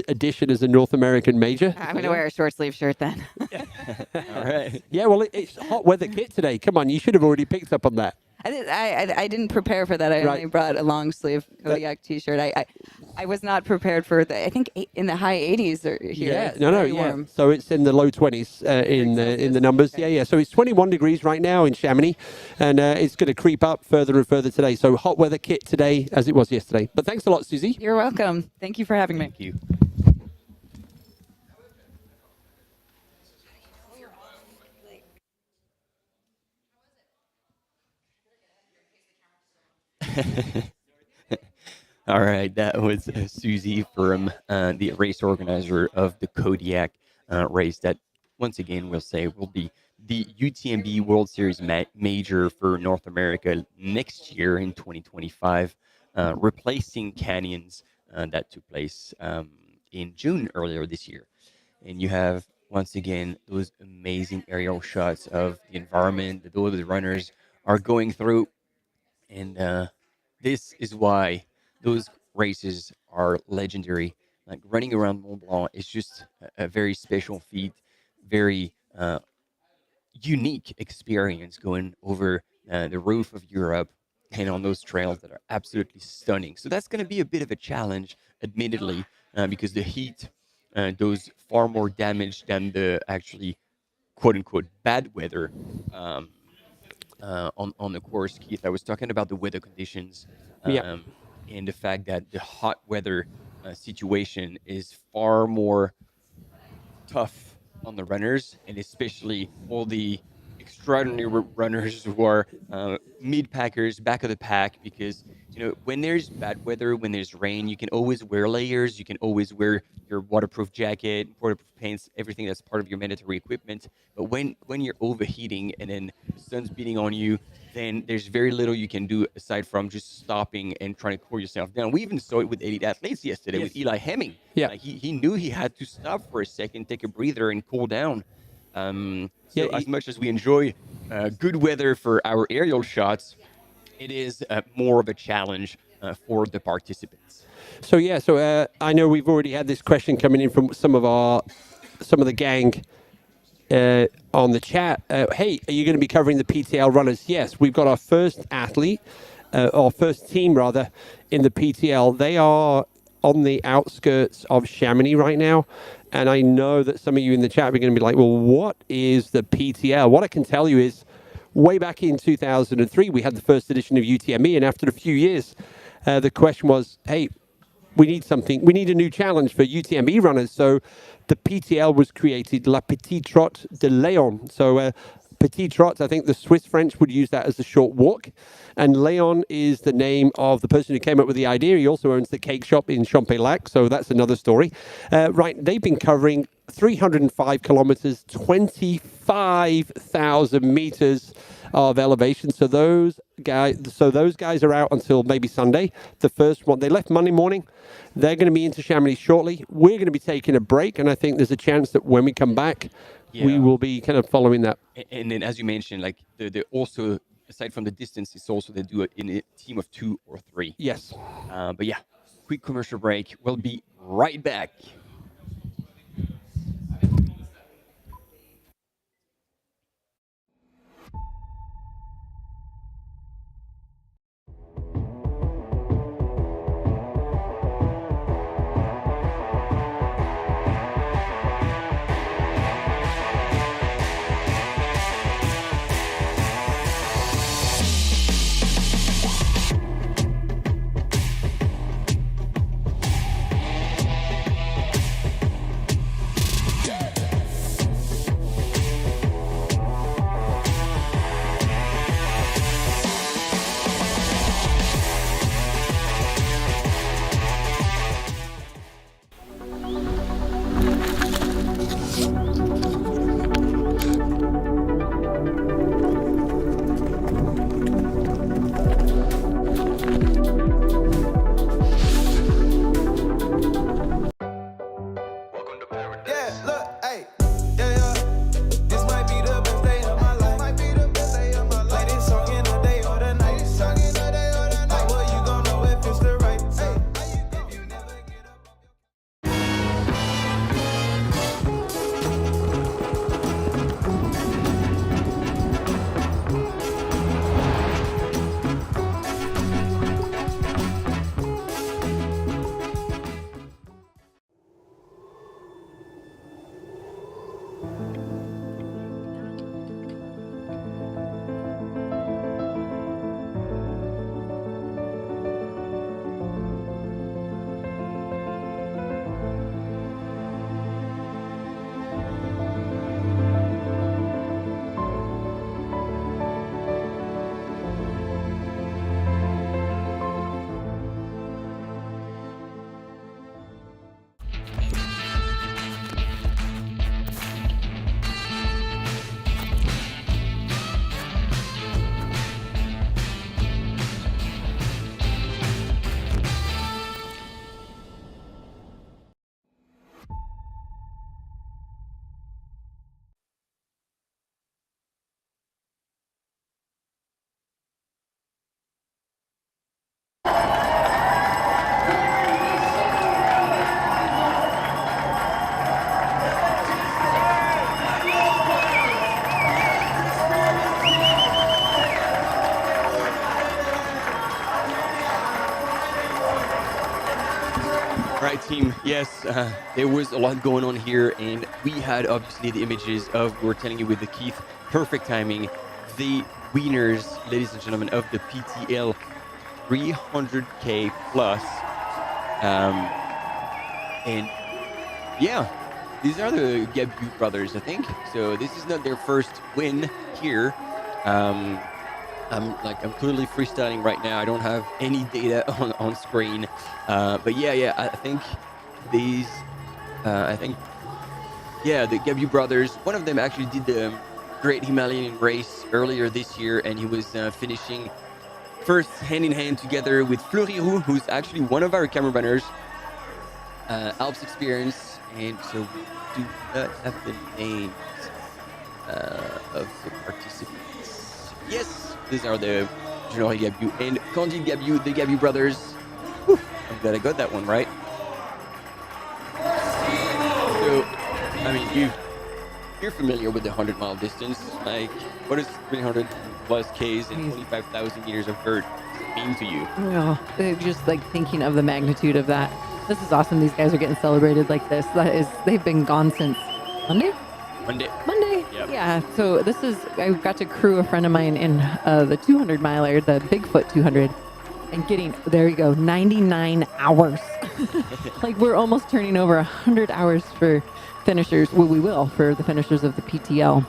edition as a North American major. I'm going to wear a short sleeve shirt then. All right. Yeah, well, it's hot weather kit today. Come on, you should have already picked up on that. I didn't prepare for that. I only brought a long sleeve Kodiak t-shirt. I was not prepared for I think in the high 80s are here. Yeah, warm. So it's in the low 20s in the numbers. Okay. Yeah. So it's 21 degrees right now in Chamonix, and it's going to creep up further and further today. So hot weather kit today as it was yesterday. But thanks a lot, Susie. You're welcome. Thank you for having me. Thank you. All right, that was Susie from the race organizer of the Kodiak race that, once again, we'll say will be the UTMB World Series major for North America next year in 2025, replacing Canyons that took place in June earlier this year. And you have, once again, those amazing aerial shots of the environment that those runners are going through. And this is why those races are legendary. Like running around Mont Blanc is just a very special feat, very unique experience going over the roof of Europe and on those trails that are absolutely stunning. So that's going to be a bit of a challenge, admittedly, because the heat does far more damage than the actually quote-unquote bad weather on the course. Keith, I was talking about the weather conditions and the fact that the hot weather situation is far more tough on the runners, and especially all the extraordinary runners who are mid-packers, back of the pack, because when there's bad weather, when there's rain, you can always wear layers, you can always wear your waterproof jacket, waterproof pants, everything that's part of your mandatory equipment. But when you're overheating and then the sun's beating on you, then there's very little you can do aside from just stopping and trying to cool yourself down. We even saw it with elite athletes yesterday with Eli Hemming. Yeah. Like he knew he had to stop for a second, take a breather, and cool down. As much as we enjoy good weather for our aerial shots, it is more of a challenge for the participants. So I know we've already had this question coming in from some of the gang on the chat. Hey, are you going to be covering the PTL runners? Yes, we've got our first athlete, our first team rather, in the PTL. They are on the outskirts of Chamonix right now. And I know that some of you in the chat are going to be like, well, what is the PTL? What I can tell you is way back in 2003, we had the first edition of UTMB. And after a few years, the question was, hey, we need a new challenge for UTMB runners. So the PTL was created, La Petite Trotte de Léon. So Petit Trot, I think the Swiss French would use that as a short walk. And Léon is the name of the person who came up with the idea. He also owns the cake shop in Champélac, so that's another story. Right, they've been covering 305 kilometers, 25,000 meters of elevation. So those guys are out until maybe Sunday. The first one, they left Monday morning. They're going to be into Chamonix shortly. We're going to be taking a break, and I think there's a chance that when we come back, we will be kind of following that. And then, as you mentioned, like they also, aside from the distance, it's also they do it in a team of 2 or 3. Yes. But yeah, quick commercial break. We'll be right back. Team, yes, there was a lot going on here, and we had obviously the images of, we're telling you with the Keith, perfect timing, the winners, ladies and gentlemen, of the PTL 300K plus. And yeah, these are the Gabu brothers, I think. So this is not their first win here. I'm clearly freestyling right now. I don't have any data on screen, but yeah, I think these, the Gabu brothers. One of them actually did the Great Himalayan Race earlier this year, and he was finishing first hand in hand together with Fleury Roux, who's actually one of our camera runners, Alps Experience, and so we do not have the names of the participants. Yes. These are the Jean-Henri Gabu and Candide Gabu, the Gabu brothers. Whew, I'm glad I got that one right. So, I mean, you're familiar with the 100-mile distance. Like, what is 300 plus Ks and 25,000 meters of vert mean to you? Oh, just like thinking of the magnitude of that. This is awesome. These guys are getting celebrated like this. They've been gone since Monday. Yep. Yeah, so I got to crew a friend of mine in the 200 miler, the Bigfoot 200, and getting, there you go, 99 hours. Like we're almost turning over 100 hours for finishers. Well, we will for the finishers of the PTL.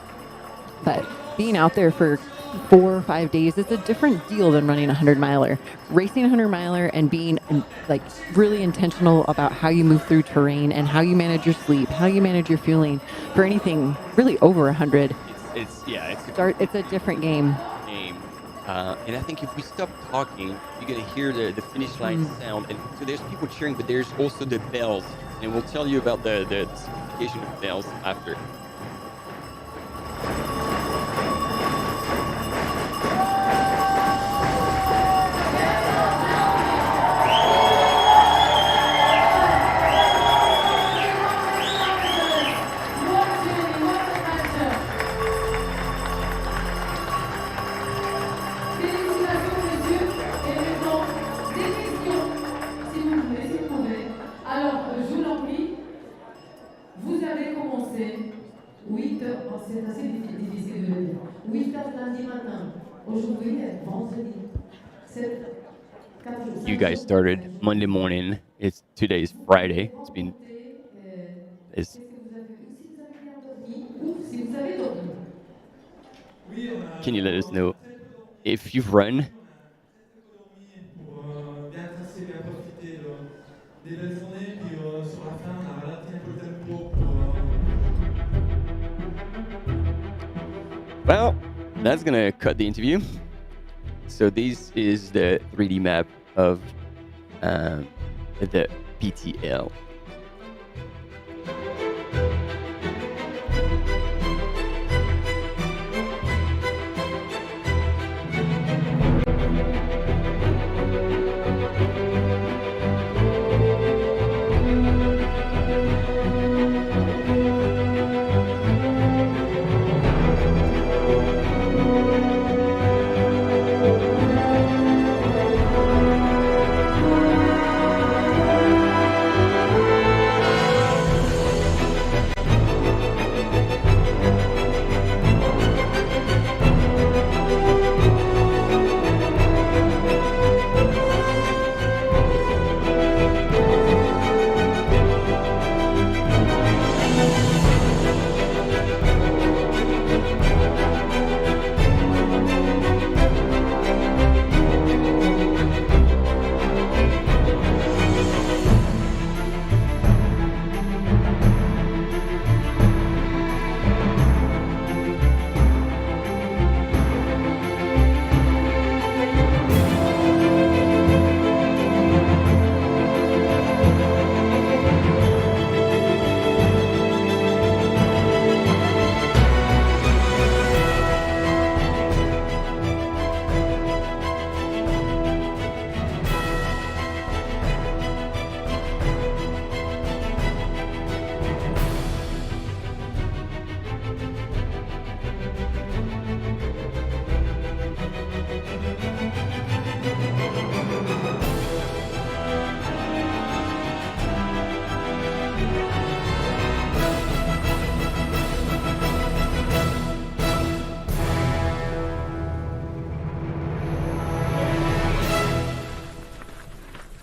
But being out there for 4 or 5 days, it's a different deal than running a 100-miler. Racing a 100-miler and being like really intentional about how you move through terrain and how you manage your sleep, how you manage your fueling for anything really over 100. It's It's a different game. And I think if we stop talking, you're gonna hear the finish line sound. And so there's people cheering, but there's also the bells, and we'll tell you about the signification of bells after. You guys started Monday morning. Today's Friday. Can you let us know if you've run? Well, that's gonna cut the interview. So this is the 3D map of the PTL.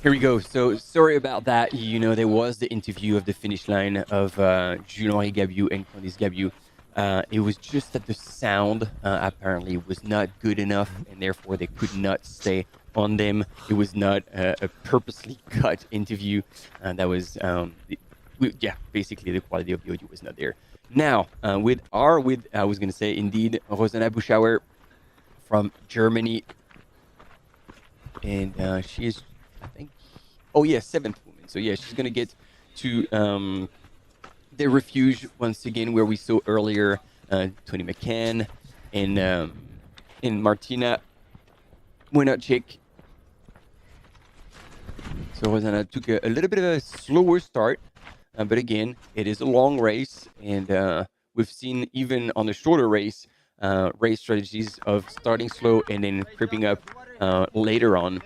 Here we go. So sorry about that. You know, there was the interview of the finish line of Culinary Gabiou and Candice Gabiou. It was just that the sound apparently was not good enough, and therefore they could not stay on them. It was not a purposely cut interview. That was, basically the quality of the audio was not there. Now, I was going to say, indeed, Rosanna Buschauer from Germany. And she is, I think, seventh woman. So yeah, she's going to get to the refuge once again, where we saw earlier Tony McCann and Martina Młynarczyk. So Rosanna took a little bit of a slower start, but again, it is a long race, and we've seen even on the shorter race strategies of starting slow and then creeping up later on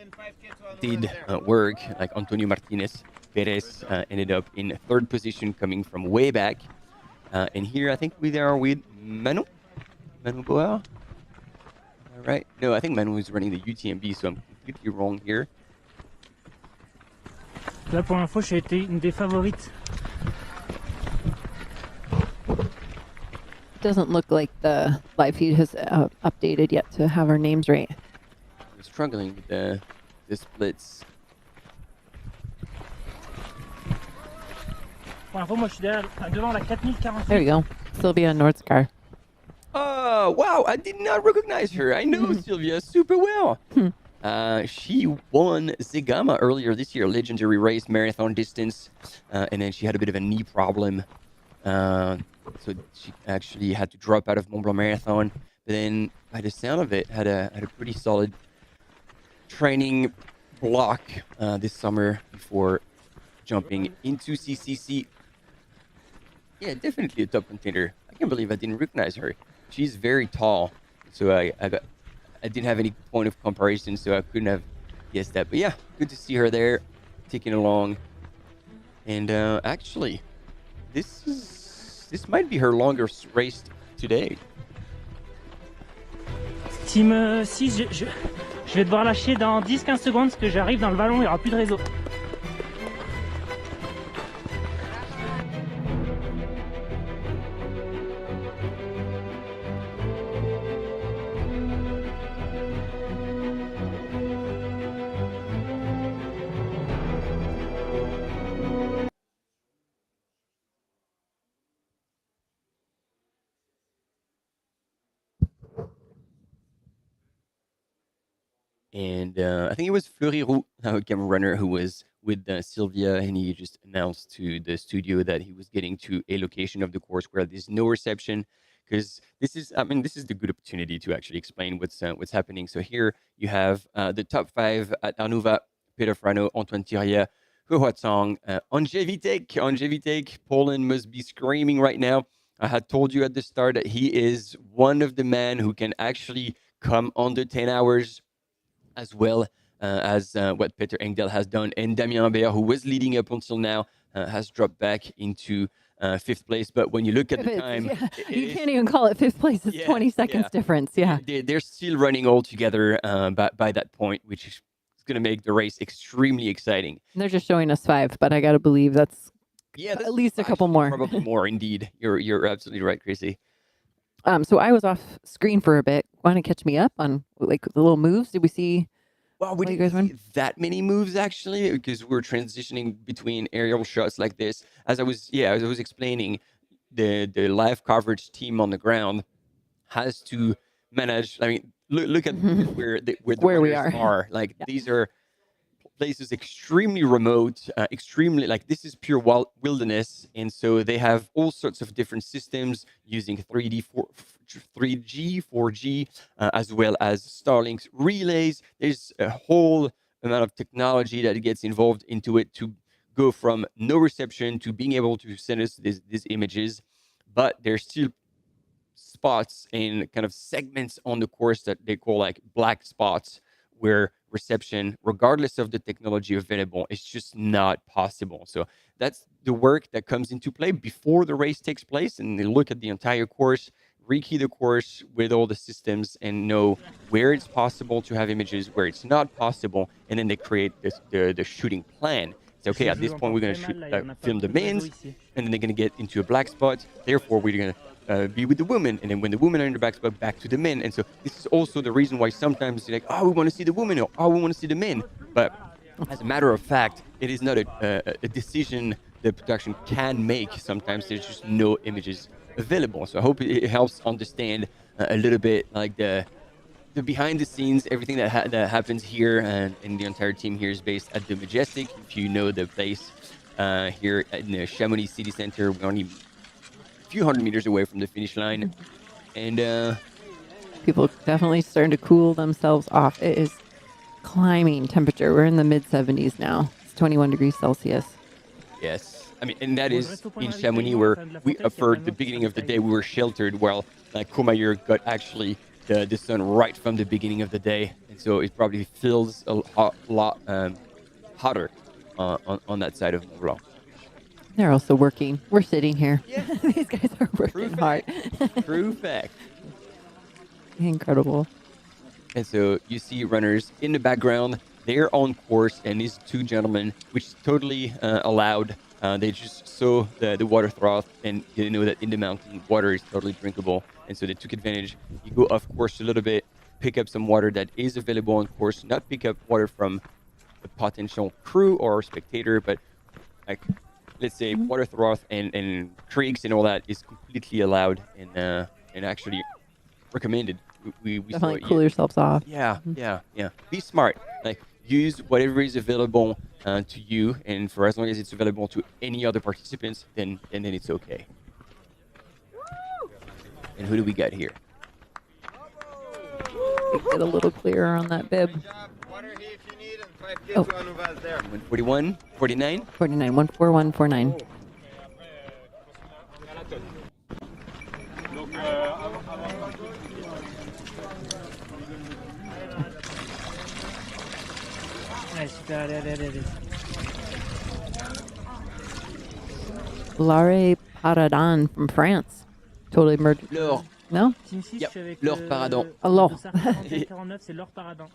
did work. Like Antonio Martinez Perez ended up in third position, coming from way back. And here I think we are with Manu Boer. All right. No, I think Manu was running the UTMB, so I'm completely wrong here. Là, pour l'info, j'ai été une des favorites. Doesn't look like the live feed has updated yet to have our names right. I'm struggling with the splits. Pour l'info, moi, je suis devant la 4048. There you go. Sylvia Nordskar. Oh, wow. I did not recognize her. I know Sylvia super well. She won Zegama earlier this year, legendary race, marathon distance. And then she had a bit of a knee problem. So she actually had to drop out of Mont-Blanc Marathon. But then, by the sound of it, had a pretty solid training block this summer before jumping into CCC. Yeah, definitely a top contender. I can't believe I didn't recognize her. She's very tall, so I didn't have any point of comparison, so I couldn't have guessed that. But yeah, good to see her there, ticking along. And actually, this might be her longest race today. Team 6, je vais devoir lâcher dans 10-15 secondes parce que j'arrive dans le vallon, il n'y aura plus de réseau. And I think it was Fleury Roux, a camera runner, who was with Sylvia, and he just announced to the studio that he was getting to a location of the course where there's no reception, because this is the good opportunity to actually explain what's happening. So here you have the top 5 at Arnuva: Peter Frano, Antoine Thiriet, Hu Huatsong, Andrzej Witek. Poland must be screaming right now. I had told you at the start that he is one of the men who can actually come under 10 hours, as well as what Peter Engdahl has done. And Damien Humbert, who was leading up until now, has dropped back into 5th place. But when you look at the time... Yeah. You can't even call it 5th place. It's 20 seconds difference, yeah. They're still running all together by that point, which is going to make the race extremely exciting. And they're just showing us 5, but I got to believe that's at least a couple more. Probably more, indeed. You're absolutely right, Chrissy. So I was off screen for a bit. Want to catch me up on like the little moves? Did we see? Well, we didn't see that many moves actually, because we're transitioning between aerial shots like this. As I was explaining, the live coverage team on the ground has to manage. I mean, look at where the we are. Like these are places extremely remote, extremely like this is pure wilderness, and so they have all sorts of different systems using 3G, 4G, as well as Starlink's relays. There's a whole amount of technology that gets involved into it to go from no reception to being able to send us these images, but there's still spots and kind of segments on the course that they call like black spots, where reception, regardless of the technology available, is just not possible. So that's the work that comes into play before the race takes place, and they look at the entire course, rekey the course with all the systems, and know where it's possible to have images, where it's not possible, and then they create the shooting plan. It's okay, at this point we're going to film the men's, and then they're going to get into a black spot. Therefore, we're going to be with the women, and then when the women are in the back spot, back to the men. And so this is also the reason why sometimes you're like, oh, we want to see the women, or oh, we want to see the men. But as a matter of fact, it is not a decision the production can make. Sometimes there's just no images available. So I hope it helps understand a little bit like the behind the scenes, everything that happens here, and the entire team here is based at the Majestic. If you know the place here in the Chamonix City Center, we're only a few hundred meters away from the finish line, and people definitely starting to cool themselves off. It is climbing temperature. We're in the mid 70s now. It's 21 degrees Celsius. Yes, I mean, and that is in Chamonix, where we for the beginning of the day we were sheltered, while Courmayeur got actually the sun right from the beginning of the day, and so it probably feels a lot hotter on that side of Mont-Blanc. They're also working. We're sitting here. Yeah. These guys are working hard. True fact. Incredible. And so you see runners in the background, they're on course, and these two gentlemen, which is totally allowed, they just saw the water froth and didn't know that in the mountain, water is totally drinkable. And so they took advantage. You go off course a little bit, pick up some water that is available on course, not pick up water from a potential crew or spectator, but like, let's say water froth and creeks and all that is completely allowed and actually recommended. We Definitely saw, cool yourselves off. Yeah. Be smart. Like, use whatever is available to you, and for as long as it's available to any other participants, then it's okay. And who do we got here? Get a little clearer on that bib. Oh. 141, 49? 49, 14149. Larry Paradon from France. Totally merged. Laure. No? Yep. Laure Paradon. Alors. 49, c'est Laure Paradon.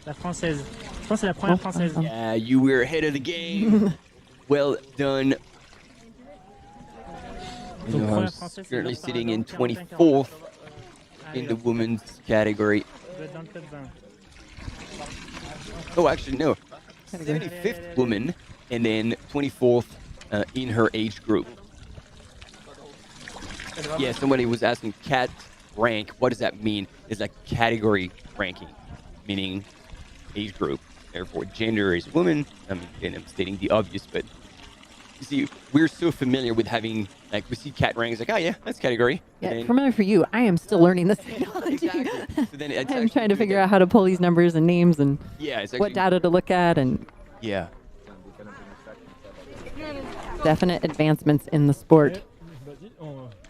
La française. Je pense que c'est la première française. Yeah, you were ahead of the game. Well done. Currently sitting in 24th in the women's category. Oh, actually, no. 75th woman, and then 24th in her age group. Yeah, somebody was asking cat rank. What does that mean? It's like category ranking, meaning age group. Therefore, gender is woman. I mean, again, I'm stating the obvious, but you see, we're so familiar with having, like, we see cat ranks, like, oh yeah, that's category. Yeah, familiar for you. I am still learning this technology. So then it's I'm trying to figure out how to pull these numbers and names and what data to look at, and yeah, definite advancements in the sport.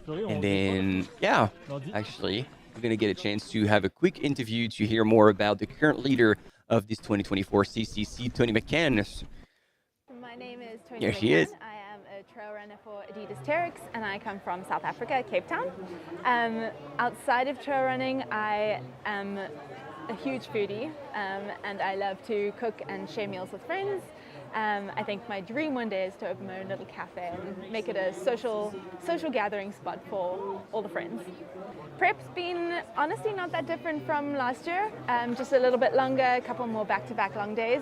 And then, yeah, actually, we're going to get a chance to have a quick interview to hear more about the current leader of this 2024 CCC, Tony McCann. My name is Tony Here McCann. she is. I am a trail runner for Adidas Terex, and I come from South Africa, Cape Town. Outside of trail running, I am a huge foodie, and I love to cook and share meals with friends. I think my dream one day is to open my own little cafe and make it a social gathering spot for all the friends. Prep's been honestly not that different from last year, just a little bit longer, a couple more back-to-back long days.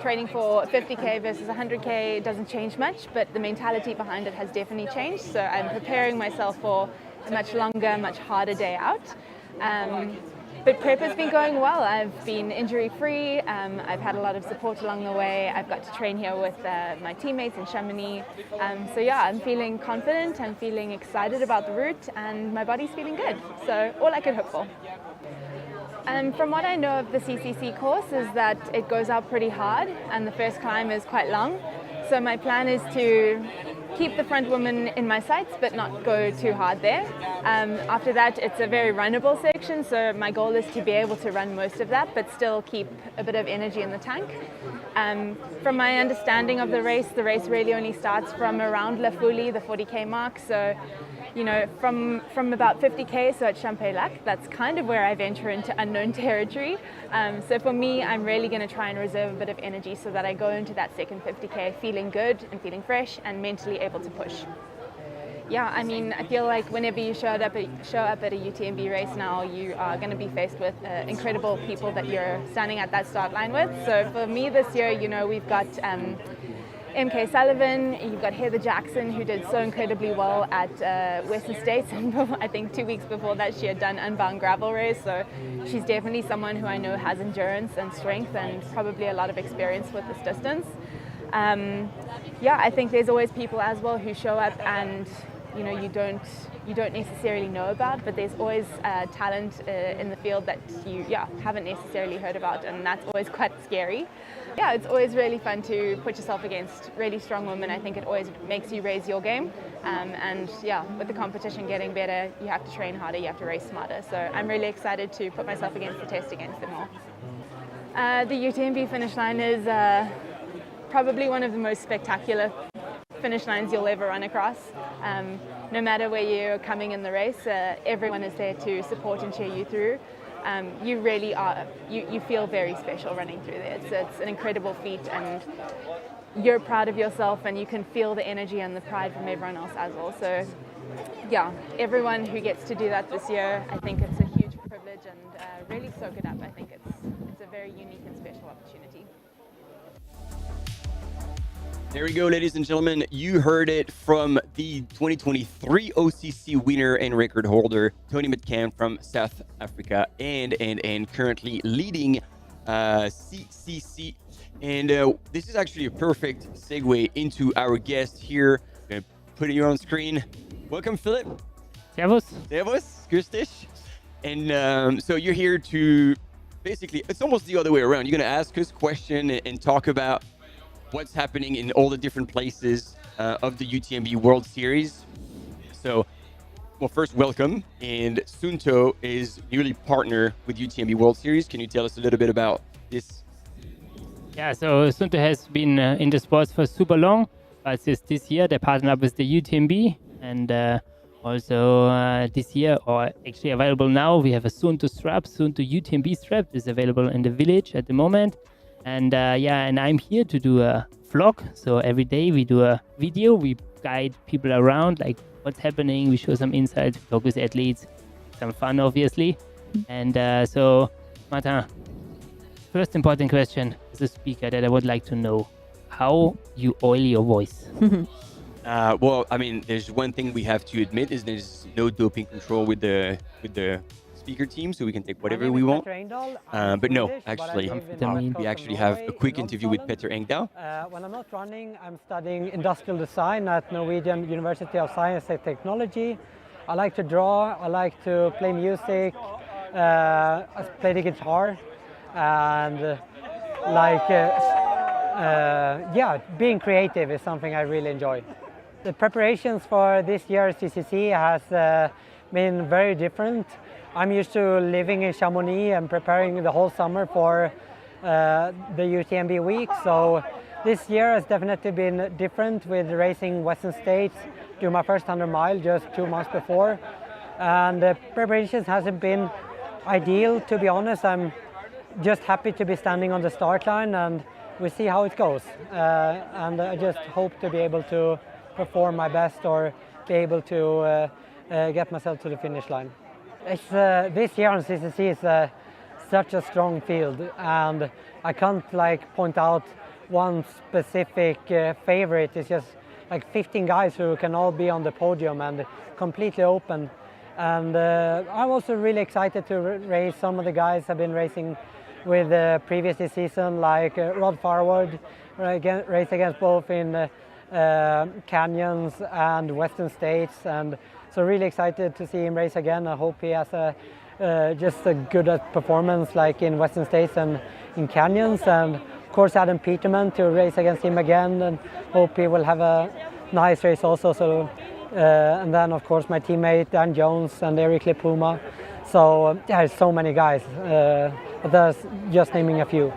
Training for 50K versus 100K doesn't change much, but the mentality behind it has definitely changed. So I'm preparing myself for a much longer, much harder day out. But prep has been going well. I've been injury-free. I've had a lot of support along the way. I've got to train here with my teammates in Chamonix. So yeah, I'm feeling confident. I'm feeling excited about the route, and my body's feeling good. So all I could hope for. From what I know of the CCC course is that it goes up pretty hard, and the first climb is quite long. So my plan is to keep the front woman in my sights, but not go too hard there. After that, it's a very runnable section, so my goal is to be able to run most of that, but still keep a bit of energy in the tank. From my understanding of the race really only starts from around La Folie, the 40K mark. So, you know, from about 50K, so at Champex-Lac, that's kind of where I venture into unknown territory. So for me, I'm really going to try and reserve a bit of energy so that I go into that second 50K feeling good and feeling fresh and mentally able to push. Yeah, I mean, I feel like whenever you show up at a UTMB race now, you are going to be faced with incredible people that you're standing at that start line with. So for me this year, you know, we've got MK Sullivan, you've got Heather Jackson, who did so incredibly well at Western States, and I think 2 weeks before that she had done Unbound Gravel Race, so she's definitely someone who I know has endurance and strength and probably a lot of experience with this distance. Yeah, I think there's always people as well who show up and you know you don't necessarily know about, but there's always talent in the field that you haven't necessarily heard about, and that's always quite scary. Yeah, it's always really fun to put yourself against really strong women. I think it always makes you raise your game, and yeah, with the competition getting better, you have to train harder, you have to race smarter. So I'm really excited to put myself against the test against them all. The UTMB finish line is probably one of the most spectacular finish lines you'll ever run across. No matter where you're coming in the race, everyone is there to support and cheer you through. you really are, you feel very special running through there. It's an incredible feat, and you're proud of yourself, and you can feel the energy and the pride from everyone else as well. So yeah, everyone who gets to do that this year, I think it's a huge privilege, and really soak it up. I think it's a very unique and special opportunity. There we go, ladies and gentlemen. You heard it from the 2023 OCC winner and record holder, Tony McCann from South Africa, and currently leading CCC. And this is actually a perfect segue into our guest here. I'm going to put you on screen. Welcome, Philip. Servus. Servus. Grüß dich. And so you're here to basically, it's almost the other way around. You're going to ask us questions and talk about what's happening in all the different places of the UTMB World Series. So, well, first, welcome. And Sunto is newly partner with UTMB World Series. Can you tell us a little bit about this? Yeah, so Sunto has been in the sports for super long, but this year they partnered up with the UTMB, and also this year, or actually available now, we have a Sunto strap. Sunto UTMB strap is available in the village at the moment. And and I'm here to do a vlog. So every day we do a video, we guide people around, like what's happening, we show some insights, we talk with athletes, some fun obviously. And so Martin, first important question as a speaker that I would like to know, how you oil your voice? Well, I mean, there's one thing we have to admit is there's no doping control with the speaker team, so we can take whatever we want. But no, actually, we actually have a quick interview with Petter Engdahl. When I'm not running, I'm studying industrial design at Norwegian University of Science and Technology. I like to draw, I like to play music, I play the guitar, and being creative is something I really enjoy. The preparations for this year's CCC has been very different. I'm used to living in Chamonix and preparing the whole summer for the UTMB week. So this year has definitely been different with racing Western States, doing my first 100 mile just 2 months before. And the preparations hasn't been ideal, to be honest. I'm just happy to be standing on the start line, and we'll see how it goes. And I just hope to be able to perform my best or be able to get myself to the finish line. It's, this year on CCC is such a strong field, and I can't point out one specific favorite. It's just 15 guys who can all be on the podium and completely open. And I'm also really excited to race some of the guys I've been racing with previous this season, like Rod Farward, race against both in Canyons and Western States, and so really excited to see him race again. I hope he has just a good performance like in Western States and in Canyons, and of course Adam Peterman to race against him again, and hope he will have a nice race also. So and then of course my teammate Dan Jones and Eric Lipuma. So there's so many guys, but that's just naming a few.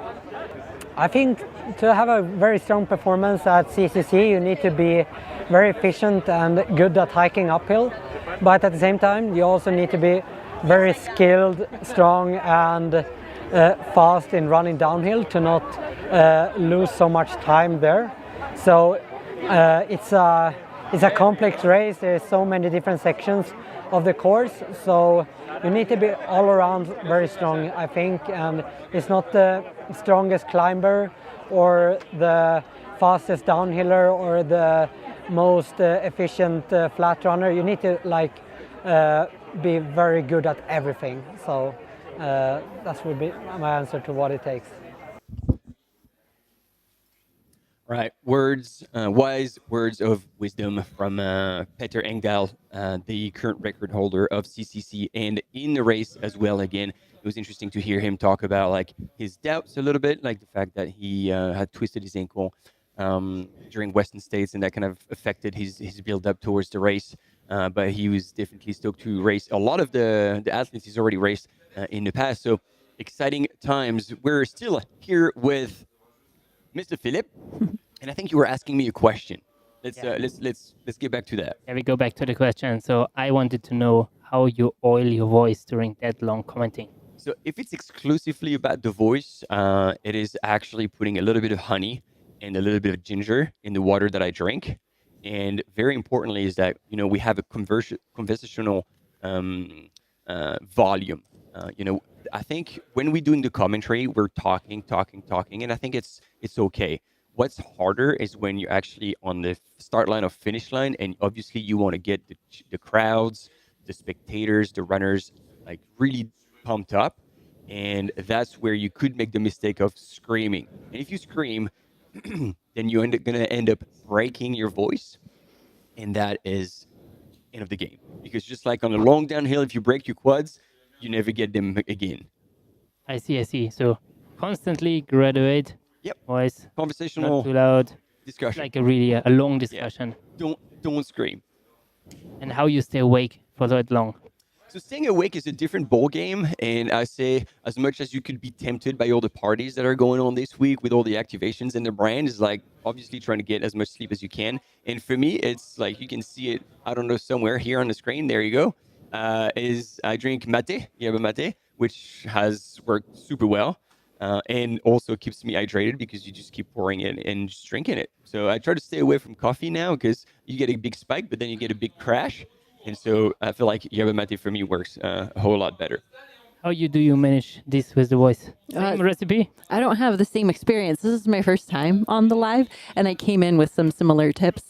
I think to have a very strong performance at CCC, you need to be very efficient and good at hiking uphill, but at the same time you also need to be very skilled, strong and fast in running downhill to not lose so much time there. So it's a complex race. There's so many different sections of the course, so you need to be all around very strong, I think, and it's not the strongest climber or the fastest downhiller or the most efficient flat runner. You need to be very good at everything. So that would be my answer to what it takes. Right, wise words of wisdom from Petter Engdahl, the current record holder of CCC, and in the race as well. Again, it was interesting to hear him talk about his doubts a little bit, like the fact that he had twisted his ankle during Western States, and that kind of affected his build up towards the race. But he was definitely stoked to race a lot of the athletes he's already raced in the past. So exciting times. We're still here with Mr. Philip, and I think you were asking me a question. Let's get back to that. Yeah, we go back to the question. So I wanted to know how you oil your voice during that long commenting. So if it's exclusively about the voice, it is actually putting a little bit of honey and a little bit of ginger in the water that I drink. And very importantly is that, we have a conversational volume. I think when we're doing the commentary, we're talking, and I think it's okay. What's harder is when you're actually on the start line or finish line, and obviously you want to get the crowds, the spectators, the runners, like really pumped up, and that's where you could make the mistake of screaming. And if you scream, then you're going to end up breaking your voice, and that is end of the game. Because just like on a long downhill, if you break your quads, you never get them again. I see. So constantly graduate. Yep. Voice. Conversational. Not too loud. Discussion. Like a long discussion. Yeah. Don't scream. And how you stay awake for that long. So staying awake is a different ball game, and I say as much as you could be tempted by all the parties that are going on this week with all the activations in the brand, is like obviously trying to get as much sleep as you can. And for me, it's like you can see it, I don't know, somewhere here on the screen. There you go. Is I drink mate, yerba mate, which has worked super well, and also keeps me hydrated because you just keep pouring it and just drinking it. So I try to stay away from coffee now because you get a big spike, but then you get a big crash. And so I feel like yerba mate for me works a whole lot better. How do you manage this with the voice? Same recipe? I don't have the same experience. This is my first time on the live, and I came in with some similar tips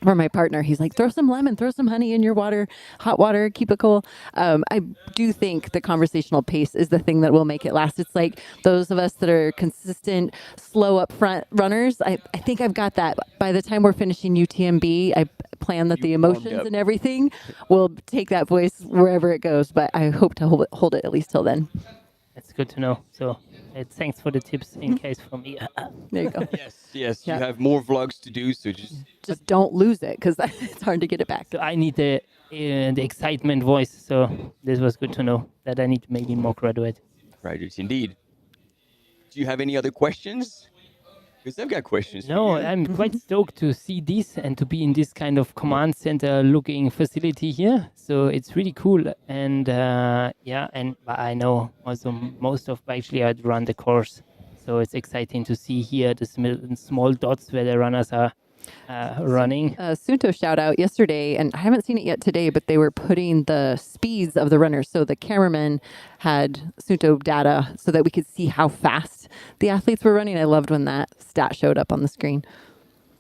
for my partner. He's like, throw some lemon, throw some honey in your water, hot water, keep it cool. I do think the conversational pace is the thing that will make it last. It's like those of us that are consistent, slow up front runners. I think I've got that. By the time we're finishing UTMB, I plan that the emotions and everything will take that voice wherever it goes. But I hope to hold it at least till then. That's good to know. So thanks for the tips in case for me. There you go. Yes. You have more vlogs to do, so just don't lose it because it's hard to get it back. So I need the excitement voice. So this was good to know that I need to make it more graduate. Right, indeed. Do you have any other questions? Because I've got questions. No, I'm quite stoked to see this and to be in this kind of command center looking facility here. So it's really cool. And and I know also most of actually I'd run the course. So it's exciting to see here the small dots where the runners are running. Sunto shout out yesterday, and I haven't seen it yet today, but they were putting the speeds of the runners. So the cameraman had Sunto data so that we could see how fast the athletes were running. I loved when that stat showed up on the screen.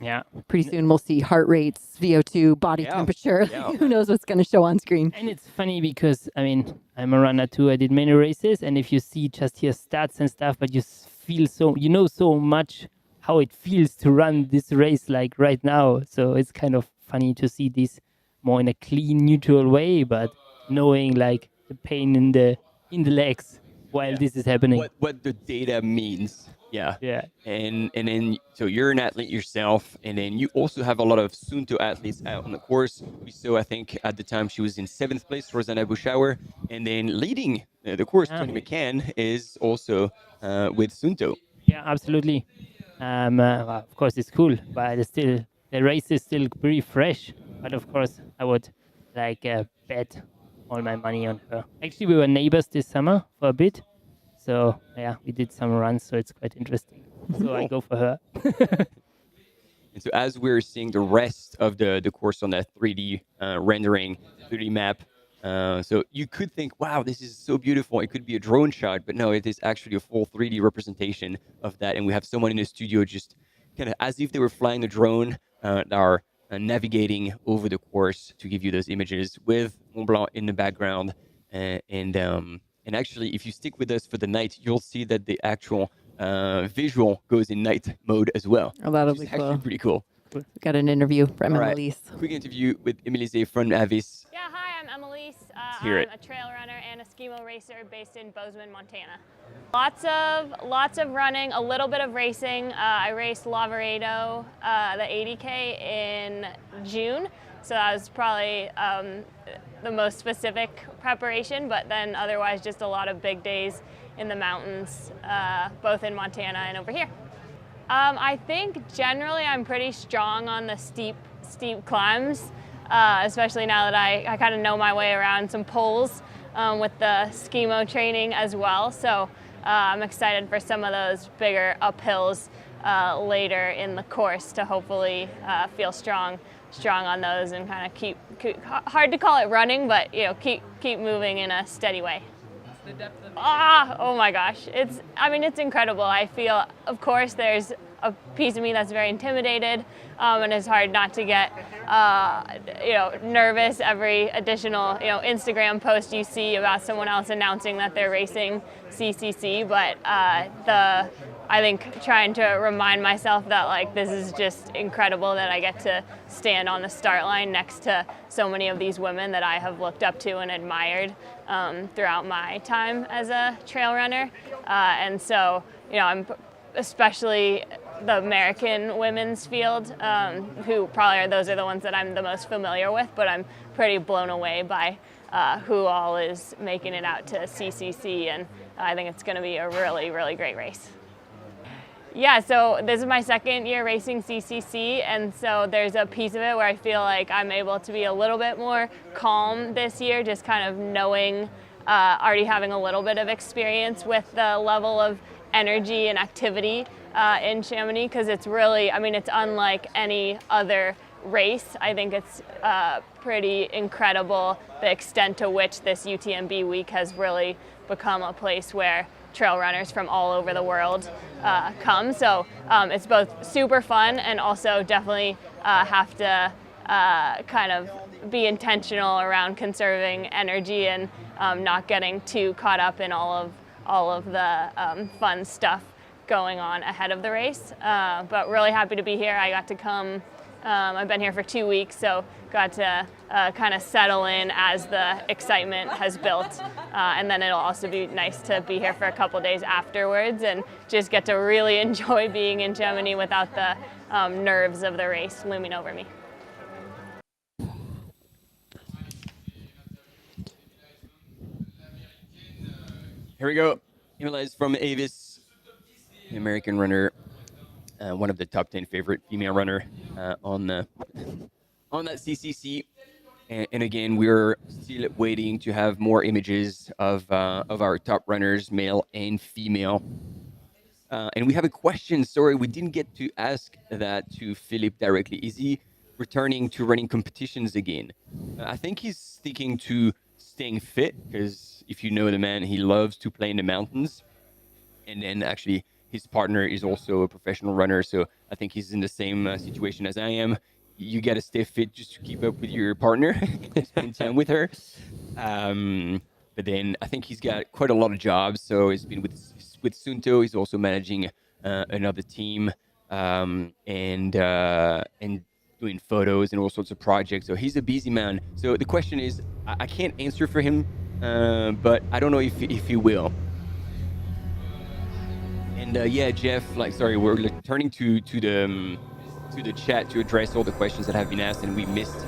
Yeah. Pretty soon we'll see heart rates, VO2, body temperature. Yeah. Who knows what's going to show on screen. And it's funny because, I'm a runner too. I did many races. And if you see just here stats and stuff, but you feel so much how it feels to run this race like right now. So it's kind of funny to see this more in a clean, neutral way, but knowing like the pain in the legs while this is happening. What the data means. Yeah. And then so you're an athlete yourself, and then you also have a lot of Sunto athletes out on the course. We saw, I think at the time she was in 7th place, Rosanna Buschauer, and then leading the course, Tony McCann is also with Sunto. Yeah, absolutely. Well, of course it's cool, but the race is still pretty fresh. But of course I would bet all my money on her. Actually, we were neighbors this summer for a bit. So yeah, we did some runs, so it's quite interesting. So I go for her. And so as we're seeing the rest of the course on that 3D rendering, 3D map, so you could think, wow, this is so beautiful. It could be a drone shot, but no, it is actually a full 3D representation of that. And we have someone in the studio just kind of as if they were flying a drone, are navigating over the course to give you those images with Mont-Blanc in the background. And actually, if you stick with us for the night, you'll see that the actual visual goes in night mode as well. Oh, that'll be cool. Actually pretty cool. We got an interview from Emelise. Quick interview with Emelise from Avis. Yeah, hi, I'm Emelise. Hear I'm it. a trail runner and a skimo racer based in Bozeman, Montana. Lots of running, a little bit of racing. I raced Lavaredo, the 80K in June, so that was probably the most specific preparation, but then otherwise just a lot of big days in the mountains, both in Montana and over here. I think generally I'm pretty strong on the steep climbs, especially now that I kind of know my way around some poles. with the skimo training as well. So I'm excited for some of those bigger uphills later in the course to hopefully feel strong on those and kind of keep hard to call it running, but keep moving in a steady way. Oh my gosh, it's incredible. I feel, of course, there's a piece of me that's very intimidated, and it's hard not to get nervous every additional Instagram post you see about someone else announcing that they're racing CCC. But I think trying to remind myself that like this is just incredible that I get to stand on the start line next to so many of these women that I have looked up to and admired throughout my time as a trail runner, and so I'm especially the American women's field, who probably those are the ones that I'm the most familiar with, but I'm pretty blown away by who all is making it out to CCC, and I think it's going to be a really, really great race. Yeah, so this is my second year racing CCC, and so there's a piece of it where I feel like I'm able to be a little bit more calm this year, just kind of knowing, already having a little bit of experience with the level of energy and activity in Chamonix, because it's really, it's unlike any other race. I think it's pretty incredible the extent to which this UTMB week has really become a place where trail runners from all over the world come. So it's both super fun and also definitely have to kind of be intentional around conserving energy and not getting too caught up in all of the fun stuff going on ahead of the race. But really happy to be here. I got to come, I've been here for 2 weeks, so got to kind of settle in as the excitement has built. And then it'll also be nice to be here for a couple days afterwards and just get to really enjoy being in Chamonix without the nerves of the race looming over me. Here we go. Emila's from Avis, the American runner, one of the top 10 favorite female runner on that CCC. And again, we're still waiting to have more images of our top runners, male and female. And we have a question. Sorry, we didn't get to ask that to Philip directly. Is he returning to running competitions again? I think he's sticking to staying fit, because if you know the man, he loves to play in the mountains. And then actually his partner is also a professional runner, so I think he's in the same situation as I am. You got to stay fit just to keep up with your partner, spend time with her. But then I think he's got quite a lot of jobs. So he's been with Sunto. He's also managing another team and doing photos and all sorts of projects. So he's a busy man. So the question is, I can't answer for him, but I don't know if he will. And yeah, Jeff, we're turning to the chat to address all the questions that have been asked and we missed.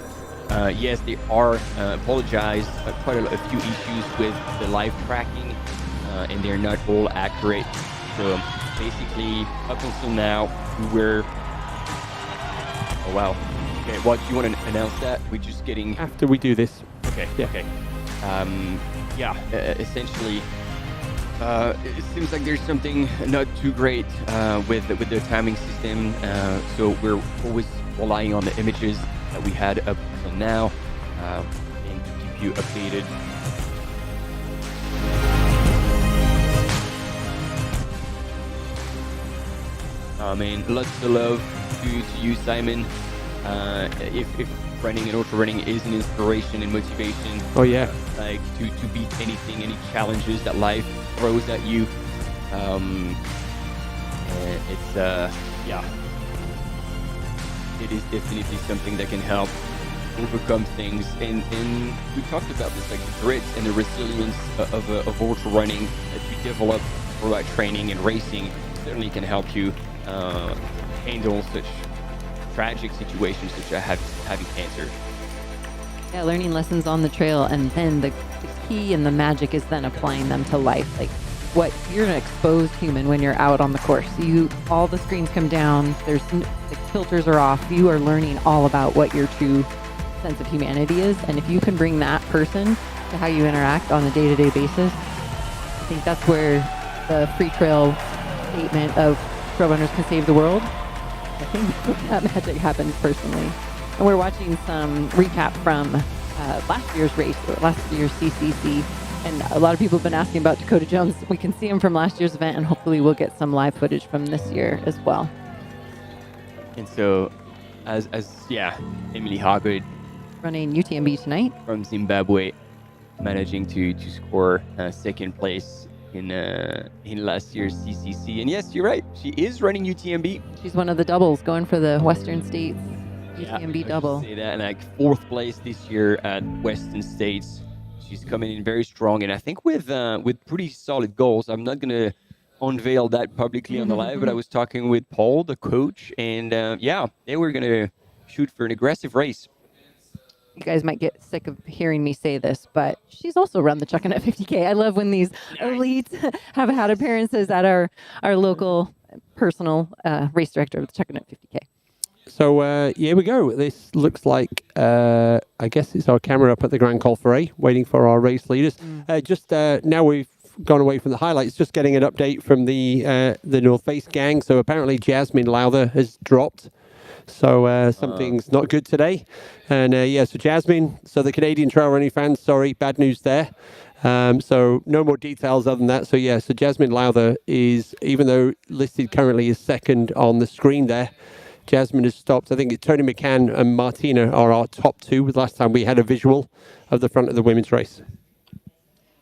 Yes, they are apologize. Quite a few issues with the live tracking, and they're not all accurate. So basically, up until now, we're. Oh wow. Okay, what do you want to announce that? We're just getting after we do this. Okay. Yeah. Okay. Essentially. It seems like there's something not too great with the timing system, so we're always relying on the images that we had up until now, and to keep you updated. Man, lots of love to you, Simon. If running and ultra running is an inspiration and motivation. Oh yeah. Like to beat anything, any challenges that life throws at you. It's it is definitely something that can help overcome things. And we talked about this, like the grit and the resilience of ultra running that you develop throughout training and racing certainly can help you handle such tragic situations such as having cancer. Yeah, learning lessons on the trail, and then the key and the magic is then applying them to life. Like, what you're an exposed human when you're out on the course. All the screens come down. The filters are off. You are learning all about what your true sense of humanity is. And if you can bring that person to how you interact on a day-to-day basis, I think that's where the free trail statement of trail runners can save the world. I think that magic happens personally. And we're watching some recap from last year's race, last year's CCC. And a lot of people have been asking about Dakota Jones. We can see him from last year's event, and hopefully we'll get some live footage from this year as well. And so, as Emily Hogwood running UTMB tonight from Zimbabwe, managing to score second place in last year's CCC. And yes, you're right, she is running UTMB. She's one of the doubles going for the Western States UTMB double. Say that, and like fourth place this year at Western States. She's coming in very strong, and I think with pretty solid goals. I'm not gonna unveil that publicly on the live, but I was talking with Paul, the coach, and they were gonna shoot for an aggressive race. You guys might get sick of hearing me say this, but she's also run the Chuckanut 50K. I love when these elites have had appearances at our local personal race director of the Chuckanut 50K. So here we go. This looks like, I guess it's our camera up at the Grand Col Ferret, waiting for our race leaders. Now we've gone away from the highlights, just getting an update from the North Face gang. So apparently Jasmine Lowther has dropped. So something's not good today. And so Jasmine, so the Canadian trail running fans, sorry, bad news there. So no more details other than that. So so Jasmine Lowther is, even though listed currently as second on the screen there, Jasmine has stopped. I think it's Tony McCann and Martina are our top two. Last time we had a visual of the front of the women's race.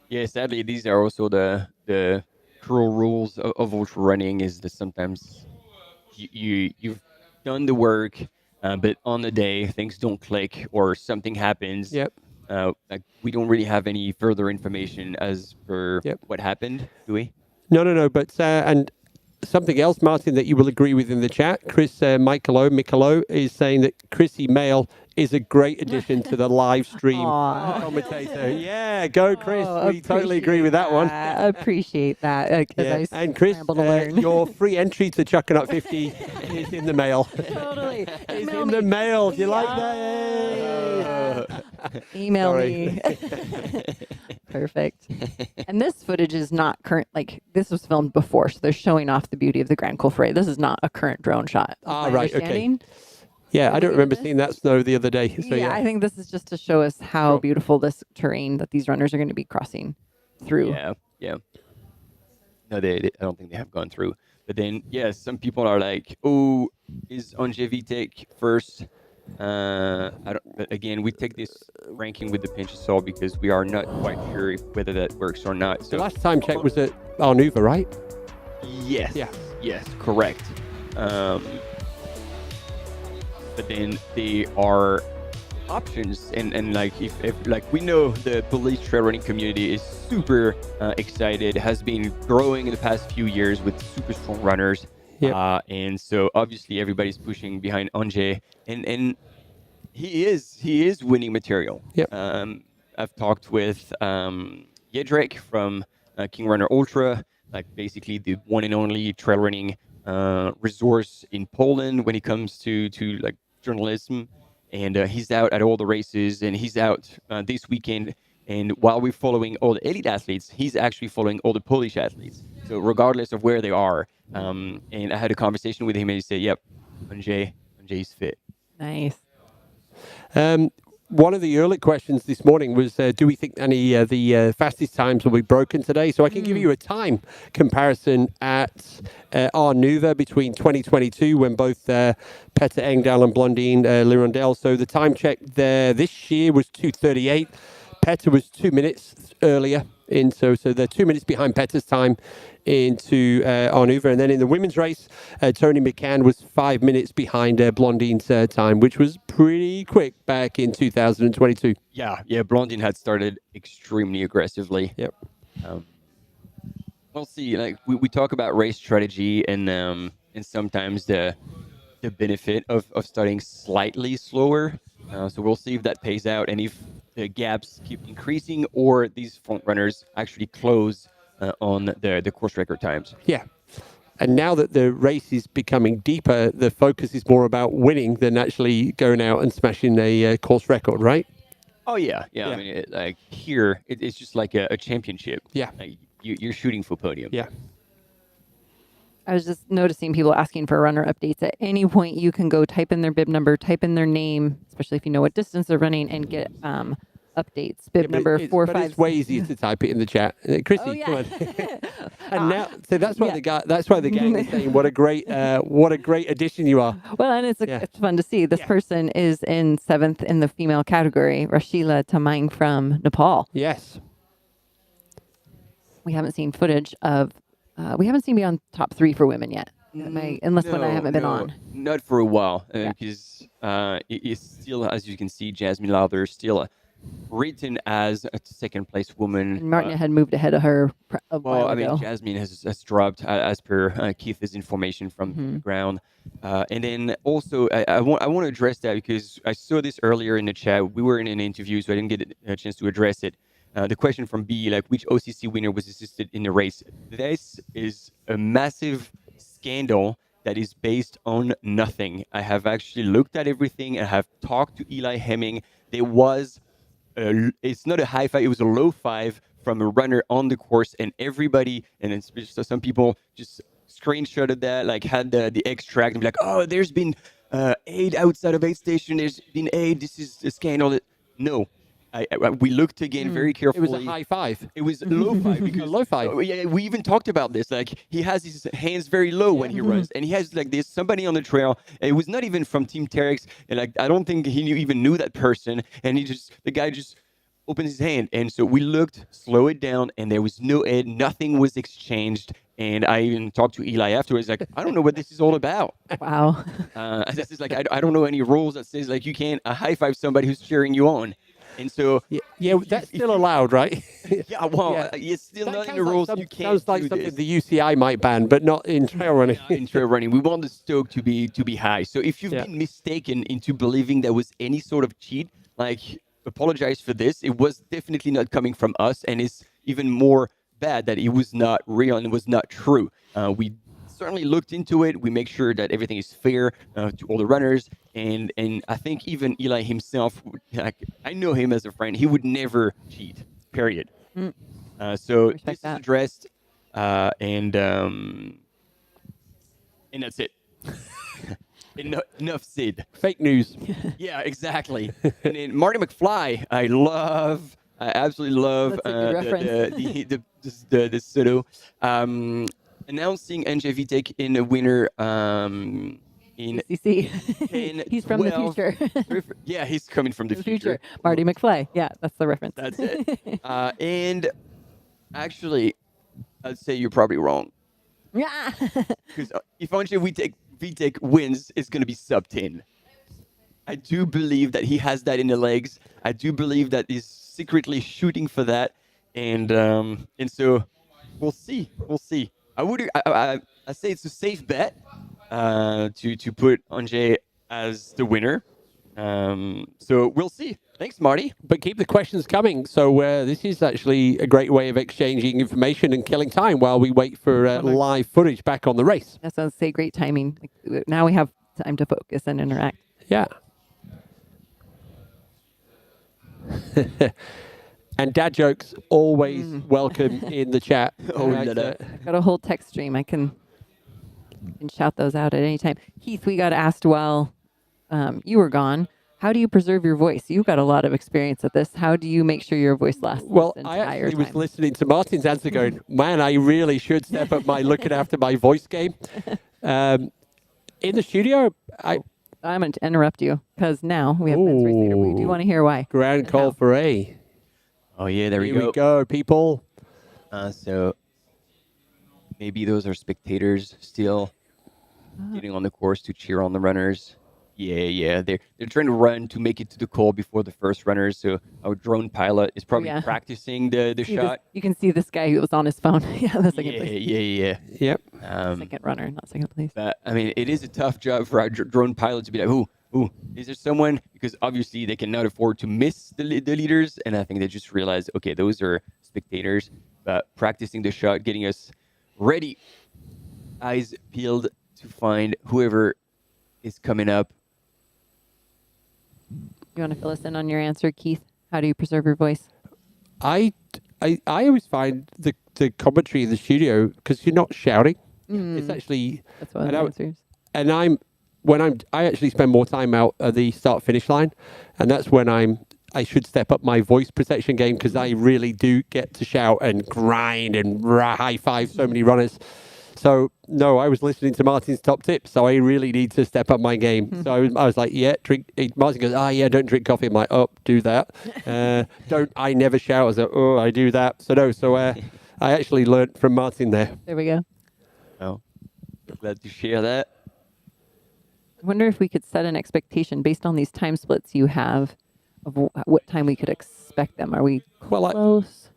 Yeah, sadly, these are also the cruel rules of ultra running, is that sometimes you've done the work, but on the day things don't click or something happens. Yep. Like we don't really have any further information as per what happened, do we? No. But and something else, Martin, that you will agree with in the chat. Chris Michelot is saying that Chrissy Mail is a great addition to the live stream commentator. Yeah, go Chris. We totally agree with that one. I appreciate that. And Chris, your free entry to Chuckanut 50 is in the mail. Totally. It's in the mail. Do you like that? Email me. Perfect. And this footage is not current. Like, this was filmed before, so they're showing off the beauty of the Grand Col Ferret. This is not a current drone shot. Right. Okay. Yeah, I don't remember seeing that snow the other day. So I think this is just to show us how beautiful this terrain that these runners are going to be crossing through. Yeah. No, I don't think they have gone through. But then, some people are like, "Oh, is Anje Vitek first?" But again, we take this ranking with the pinch of salt because we are not quite sure whether that works or not. So the last time check was at Arnuva, right? Yes. Yeah. Yes, correct. But then there are options, and like if like we know the police trail running community is super excited, has been growing in the past few years with super strong runners. And so obviously everybody's pushing behind Anje, and he is winning material. I've talked with Jedrzejek from King Runner Ultra, like basically the one and only trail running resource in Poland when it comes to like journalism, and he's out at all the races, and he's out this weekend. And while we're following all the elite athletes, he's actually following all the Polish athletes. So regardless of where they are, and I had a conversation with him, and he said, "Yep, Anje's fit." Nice. One of the early questions this morning was, do we think any of the fastest times will be broken today? So I can give you a time comparison at Arnuva between 2022 when both Petter Engdahl and Blondine Lirondelle. So the time check there this year was 2:38. Petter was 2 minutes earlier. So they're 2 minutes behind Petter's time into Arnuva. And then in the women's race, Tony McCann was 5 minutes behind Blondine's time, which was pretty quick back in 2022. Yeah, Blondine had started extremely aggressively. Yep. We'll see. Like we talk about race strategy and sometimes the benefit of starting slightly slower. So we'll see if that pays out, and if the gaps keep increasing or these front runners actually close on the course record times. Yeah. And now that the race is becoming deeper, the focus is more about winning than actually going out and smashing a course record, right? Oh yeah. I mean, here it's just like a championship. Yeah. Like, you're shooting for podium. Yeah. I was just noticing people asking for runner updates. At any point, you can go type in their bib number, type in their name, especially if you know what distance they're running, and get updates. Bib number 4, 5. But it's way easier to type it in the chat. Chrissy, come on. And now, so that's why the gang is saying what a great addition you are. Well, and it's fun to see. This person is in 7th in the female category, Rashila Tamang from Nepal. Yes. We haven't seen footage of. We haven't seen me on top 3 for women yet, unless when I haven't been on. Not for a while, because it's still, as you can see, Jasmine Lauder still written as a second place woman. And Martina had moved ahead of her a while ago. I mean, Jasmine has dropped as per Keith's information from the ground. And then also, I want to address that because I saw this earlier in the chat. We were in an interview, so I didn't get a chance to address it. The question from B, like, which OCC winner was assisted in the race? This is a massive scandal that is based on nothing. I have actually looked at everything. I have talked to Eli Hemming. There was, it's not a high 5, it was a low 5 from a runner on the course, and everybody, and it's just some people just screenshotted that, like had the extract and be like, oh, there's been aid outside of aid station. There's been aid. This is a scandal. No. We looked again very carefully. It was a high 5. It was low 5 because low 5. Yeah, we even talked about this. Like, he has his hands very low when he runs, and he has like there's somebody on the trail. It was not even from Team Terex, and like I don't think he even knew that person. And the guy just opened his hand, and so we looked, slow it down, and there was no aid. Nothing was exchanged. And I even talked to Eli afterwards, like, I don't know what this is all about. Wow. This is like I don't know any rules that says like you can't high 5 somebody who's cheering you on. And so, that's still allowed, right? Yeah, well, it's still not in the rules. You can't sounds like something the UCI might ban, but not in trail running. In trail running, we want the stoke to be high. So if you've been mistaken into believing there was any sort of cheat, like, apologize for this. It was definitely not coming from us, and it's even more bad that it was not real and it was not true. We certainly looked into it. We make sure that everything is fair to all the runners, and I think even Eli himself, like, I know him as a friend, he would never cheat, period. So this is addressed, and that's it. Enough said. Fake news. Yeah, exactly. And then Marty McFly, I absolutely love the pseudo. Announcing NJ Vitek in a winner in CCC. He's from the future. Yeah, he's coming from the future. Marty McFly. Yeah, that's the reference. That's it. And actually, I'd say you're probably wrong. Yeah. Because if NJ Vitek wins, it's going to be sub 10. I do believe that he has that in the legs. I do believe that he's secretly shooting for that, and so we'll see. We'll see. I say it's a safe bet to put Anže as the winner. So we'll see. Thanks, Marty. But keep the questions coming. So this is actually a great way of exchanging information and killing time while we wait for live footage back on the race. That sounds like great timing. Now we have time to focus and interact. Yeah. And dad jokes always welcome in the chat. I've got a whole text stream. I can shout those out at any time. Keith, we got asked while you were gone, how do you preserve your voice? You've got a lot of experience at this. How do you make sure your voice lasts Well, this I entire actually time? was listening to Martin's answer going, man, I really should step up my looking after my voice game. In the studio, I'm going to interrupt you because now we have men's race leader. We do want to hear why. Grand call for A. Oh, yeah, there we go. Here we go, people. So maybe those are spectators still getting on the course to cheer on the runners. Yeah. They're trying to run to make it to the call before the first runners. So our drone pilot is probably practicing the shot. You can see this guy who was on his phone. The second place. Yeah. Yep. Second runner, not second place. But, I mean, it is a tough job for our drone pilot to be like, Ooh, is there someone? Because obviously they cannot afford to miss the leaders. And I think they just realized, okay, those are spectators. But practicing the shot, getting us ready. eyes peeled to find whoever is coming up. You want to fill us in on your answer, Keith? How do you preserve your voice? I always find the commentary in the studio, because you're not shouting. It's actually that's one of the answers. And I actually spend more time out at the start finish line, and that's when I should step up my voice protection game, because I really do get to shout and grind and high five so many runners. So no, I was listening to Martin's top tips, so I really need to step up my game. So I was like, yeah, drink. Martin goes, don't drink coffee. I'm like, oh, do that. I never shout. I was like, oh, I do that. So no, I actually learned from Martin there. There we go. Oh, glad to share that. I wonder if we could set an expectation based on these time splits you have of what time we could expect them. Are we close?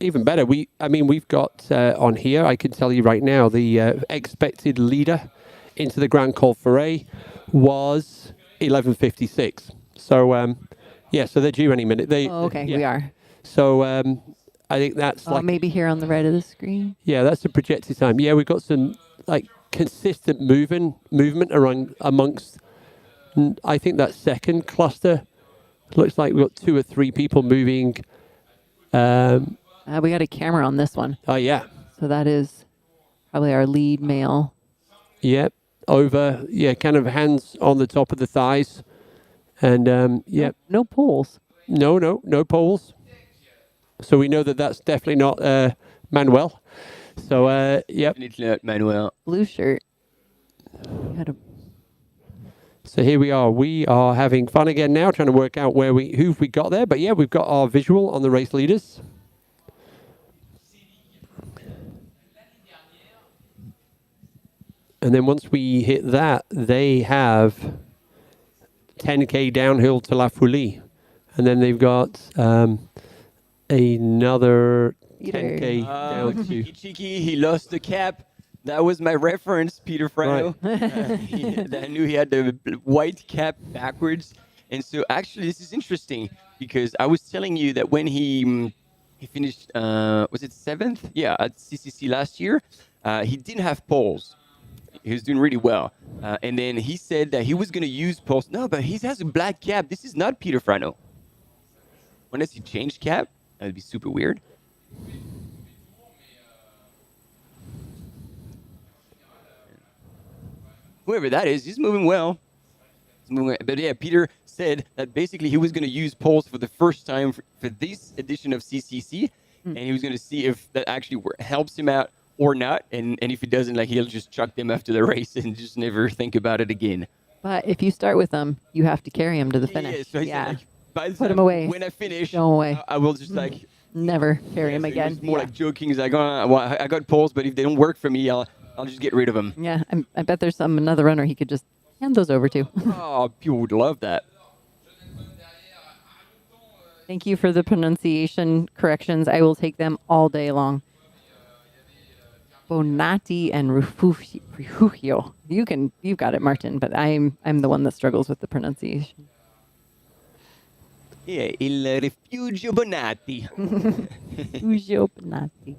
Even better. We've got on here, I can tell you right now, the expected leader into the Grand Col Ferret was 11:56. So, so they're due any minute. We are. So, I think that's maybe here on the right of the screen. Yeah, that's the projected time. Yeah, we've got some consistent movement amongst, I think that second cluster. Looks like we've got 2 or 3 people moving. We got a camera on this one. Oh, yeah. So that is probably our lead male. Yep. Over, kind of hands on the top of the thighs. And, No poles. No poles. So we know that that's definitely not Manuel. So, Definitely not Manuel. Blue shirt. So here we are. We are having fun again now, trying to work out who we got there. But yeah, we've got our visual on the race leaders. And then once we hit that, they have 10K downhill to La Folie. And then they've got another 10K down to... Cheeky, he lost the cap. That was my reference, Peter Frano. Right. I knew he had the white cap backwards. And so actually this is interesting, because I was telling you that when he finished, was it 7th? Yeah, at CCC last year, he didn't have poles. He was doing really well. And then he said that he was going to use poles. No, but he has a black cap. This is not Peter Frano. Unless he changed cap, that would be super weird. Whoever that is, he's moving well. But yeah, Peter said that basically he was going to use poles for the first time for this edition of CCC, and he was going to see if that actually helps him out or not, and if he doesn't, he'll just chuck them after the race and just never think about it again. But if you start with them, you have to carry them to the finish. Yeah, so put them away. When I finish, throw them away. I will just never carry them again. It's more like joking. He's like, I got poles, but if they don't work for me, I'll just get rid of them. Yeah, I bet there's another runner he could just hand those over to. Oh, people would love that. Thank you for the pronunciation corrections. I will take them all day long. Bonatti and Refugio. You've got it, Martin, but I'm the one that struggles with the pronunciation. Yeah, il Refugio Bonatti. Refugio Bonatti.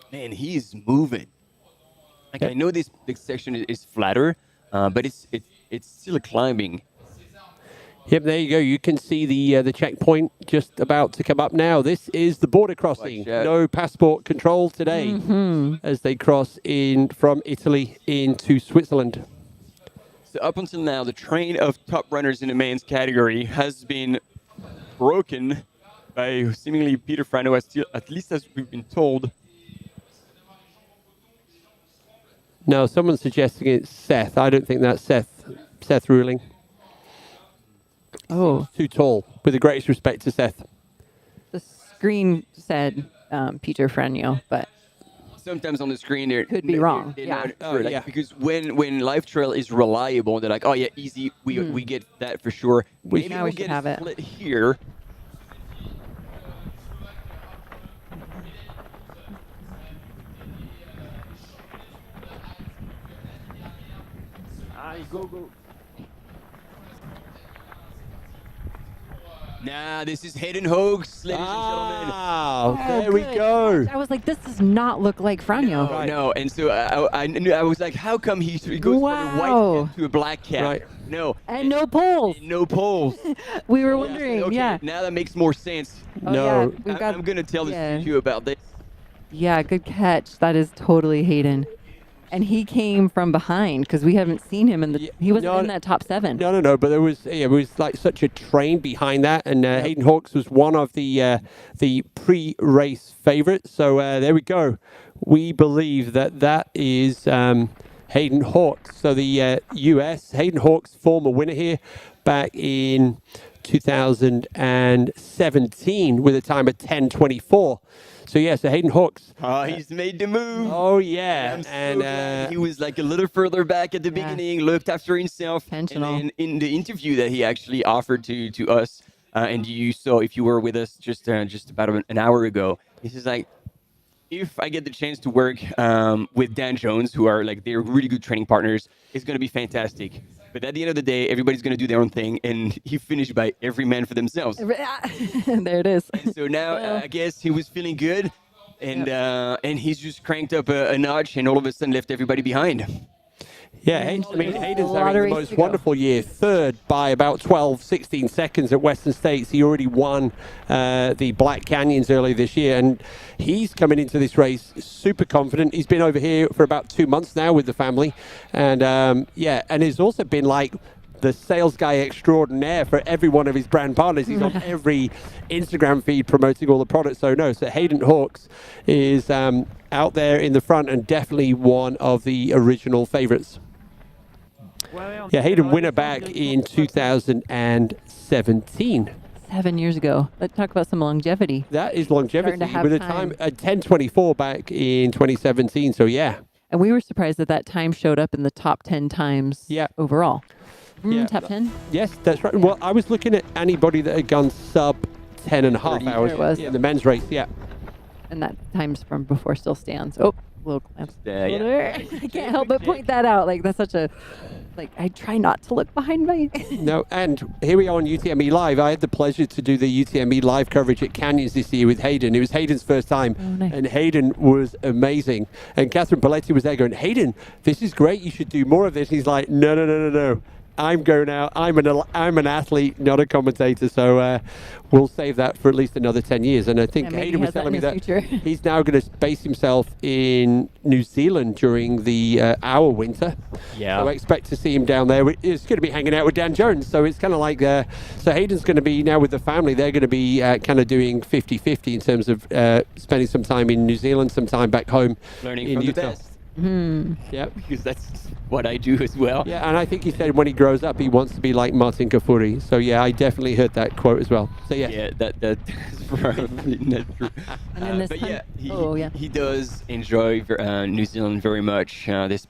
Man, he's moving. I know this section is flatter, but it's still climbing. Yep, there you go. You can see the checkpoint just about to come up now. This is the border crossing. No passport control today as they cross in from Italy into Switzerland. So up until now, the train of top runners in the men's category has been broken by seemingly Peter Frano, at least as we've been told. No, someone's suggesting it's Seth. I don't think that's Seth Ruling. Oh. Too tall, with the greatest respect to Seth. The screen said Peter Frano, but sometimes on the screen it could be wrong. Because when Life Trail is reliable, they're like, oh yeah, easy, we get that for sure. Maybe now we should have it split here. Go. Nah, this is Hayden Hoax, ladies and gentlemen. Oh, there we go. I was like, this does not look like Franjo. No, and so I was like, how come he goes from a white cap to a black cap? Right. No. And no poles. No poles. We were wondering, Okay, yeah. now that makes more sense. No. Yeah, I'm going to tell you about this. Yeah, good catch. That is totally Hayden. And he came from behind because we haven't seen him he wasn't in that top 7. No, but there was like such a train behind that, and Hayden Hawks was one of the pre-race favorites. So there we go. We believe that is Hayden Hawks. So the US Hayden Hawks, former winner here back in 2017 with a time of 10:24. So so Hayden Hawks. Oh, he's made the move. Oh yeah, I'm so glad he was like a little further back at the beginning, looked after himself, and then in the interview that he actually offered to us, and you saw if you were with us just about an hour ago, he says like, if I get the chance to work with Dan Jones, who are like they're really good training partners, it's going to be fantastic. But at the end of the day, everybody's going to do their own thing, and he finished by every man for themselves. There it is. And so now I guess he was feeling good, and he's just cranked up a notch, and all of a sudden left everybody behind. Yeah, Hayden's having the most wonderful year. Third by about 12, 16 seconds at Western States. He already won the Black Canyons earlier this year, and he's coming into this race super confident. He's been over here for about 2 months now with the family, and and he's also been like the sales guy extraordinaire for every one of his brand partners. He's on every Instagram feed promoting all the products. So Hayden Hawks is out there in the front and definitely one of the original favorites. Yeah, Hayden winner back in 2017. 7 years ago. Let's talk about some longevity. That is longevity with a time at 10:24 back in 2017. So yeah. And we were surprised that time showed up in the top 10 times overall. Top 10? Yes, that's right. Well, I was looking at anybody that had gone sub 10.5 hours in the men's race. Yeah. And that times from before still stands. Oh, little glance. Yeah. I can't help but point that out. Like, that's such a... Like, I try not to look behind me. No, and here we are on UTMB Live. I had the pleasure to do the UTMB Live coverage at Canyons this year with Hayden. It was Hayden's first time, and Hayden was amazing. And Catherine Paletti was there going, Hayden, this is great. You should do more of this. And he's like, no. I'm going out. I'm an athlete, not a commentator. So we'll save that for at least another 10 years. And I think Hayden was telling me that he's now going to base himself in New Zealand during the our winter. Yeah. So I expect to see him down there. He's going to be hanging out with Dan Jones. So it's kind of like, so Hayden's going to be now with the family. They're going to be kind of doing 50-50 in terms of spending some time in New Zealand, some time back home Learning in from Utah. the best. Yeah, because that's what I do as well. Yeah, and I think he said when he grows up, he wants to be like Martin Kafuri. So yeah, I definitely heard that quote as well. So yeah, that's probably not true. But he does enjoy New Zealand very much.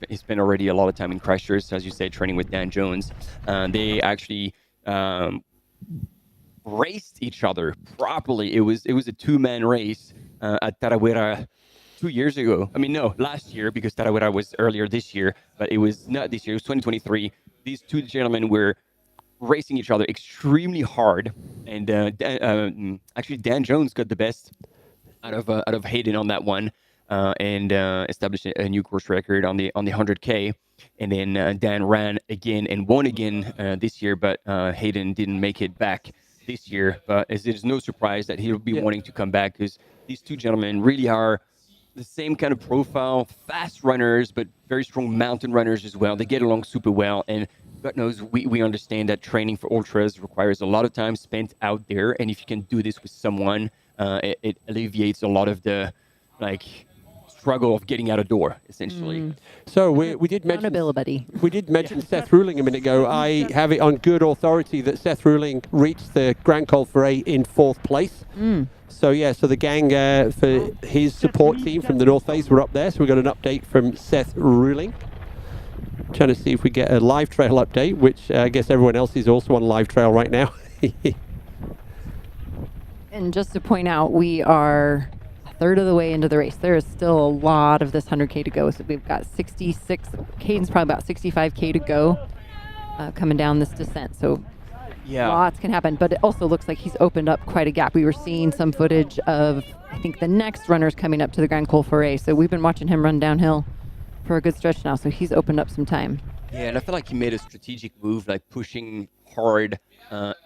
He spent already a lot of time in Christchurch, as you say, training with Dan Jones. They actually raced each other properly. It was a 2-man race at Tarawera 2 years ago. I mean, no, last year, because Tarawera was earlier this year, but it was not this year. It was 2023. These two gentlemen were racing each other extremely hard, and actually Dan Jones got the best out of Hayden on that one, and established a new course record on the 100K. And then Dan ran again and won again this year, but Hayden didn't make it back this year. But it's no surprise that he'll be wanting to come back, because these two gentlemen really are the same kind of profile, fast runners, but very strong mountain runners as well. They get along super well, and God knows we understand that training for ultras requires a lot of time spent out there, and if you can do this with someone, it alleviates a lot of the struggle of getting out a door, essentially. So we did mention Seth Ruling a minute ago. I have it on good authority that Seth Ruling reached the Grand Col Ferret in 4th place. So the gang for his support team from the North Face were up there. So we got an update from Seth Ruling. Trying to see if we get a live trail update, which I guess everyone else is also on live trail right now. And just to point out, we are a third of the way into the race. There is still a lot of this 100K to go. So we've got 66, Caden's probably about 65K to go coming down this descent. So Yeah. Lots can happen, but it also looks like he's opened up quite a gap. We were seeing some footage of, I think, the next runners coming up to the Grand Col Forêt. So we've been watching him run downhill for a good stretch now. So he's opened up some time. Yeah, and I feel like he made a strategic move, like pushing hard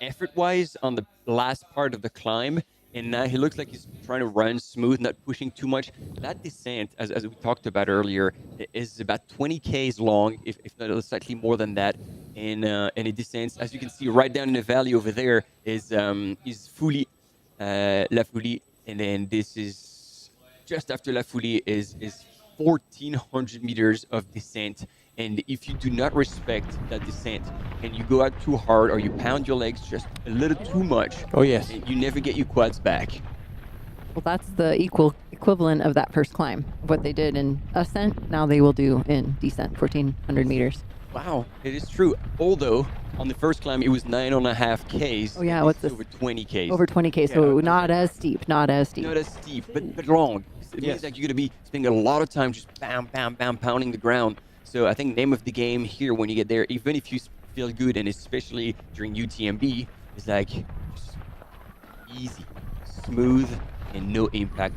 effort-wise on the last part of the climb. And now he looks like he's trying to run smooth, not pushing too much. That descent, as we talked about earlier, is about 20 Ks long, if not slightly more than that. And it descends, as you can see, right down in the valley over there is Fouly, La Fouly. And then this is just after La Fouly is 1,400 meters of descent. And if you do not respect that descent and you go out too hard or you pound your legs just a little too much, oh yes, you never get your quads back. Well, that's the equivalent of that first climb, what they did in ascent. Now they will do in descent, 1,400 meters. Wow, it is true. Although on the first climb it was 9.5 Ks. Oh yeah, what's this? Over 20 Ks. Over 20 Ks, so not as steep, not as steep. Not as steep, but long. It means like you're going to be spending a lot of time just bam, bam, bam, pounding the ground. So I think name of the game here when you get there, even if you feel good, and especially during UTMB, is like just easy, smooth, and no impact.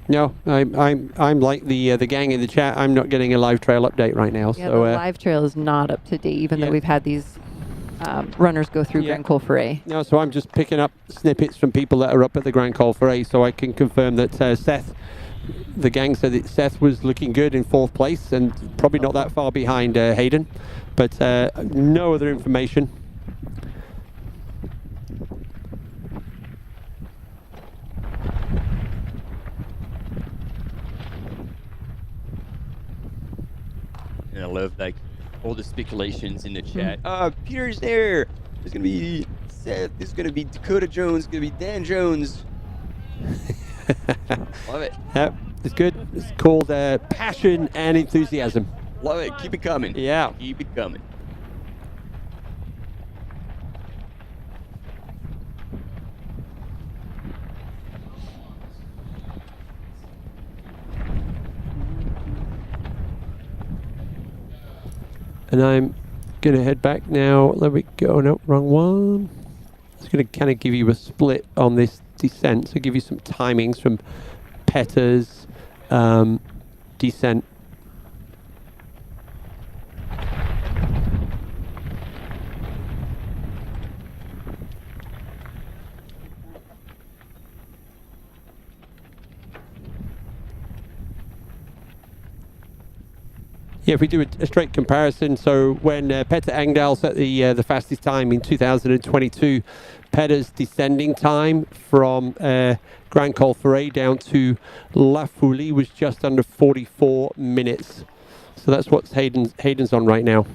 No, I'm like the gang in the chat. I'm not getting a live trail update right now. Yeah, so the live trail is not up to date, even though we've had these runners go through Grand Col Forêt. No, so I'm just picking up snippets from people that are up at the Grand Col Forêt, so I can confirm that Seth. The gang said that Seth was looking good in 4th place and probably not that far behind Hayden, but no other information. And I love like all the speculations in the chat. Peter's there. There's gonna be Seth. There's gonna be Dakota Jones. Gonna be Dan Jones. Love it. Yep, it's good. It's called passion and enthusiasm. Love it. Keep it coming. Yeah. Keep it coming. And I'm going to head back now. Let me go. No, wrong one. It's going to kind of give you a split on this descent. So give you some timings from Petter's descent. Yeah, if we do a straight comparison, so when Petter Engdahl set the fastest time in 2022, Petter's descending time from Grand Col Forêt down to La Fouly was just under 44 minutes. So that's what Hayden's on right now.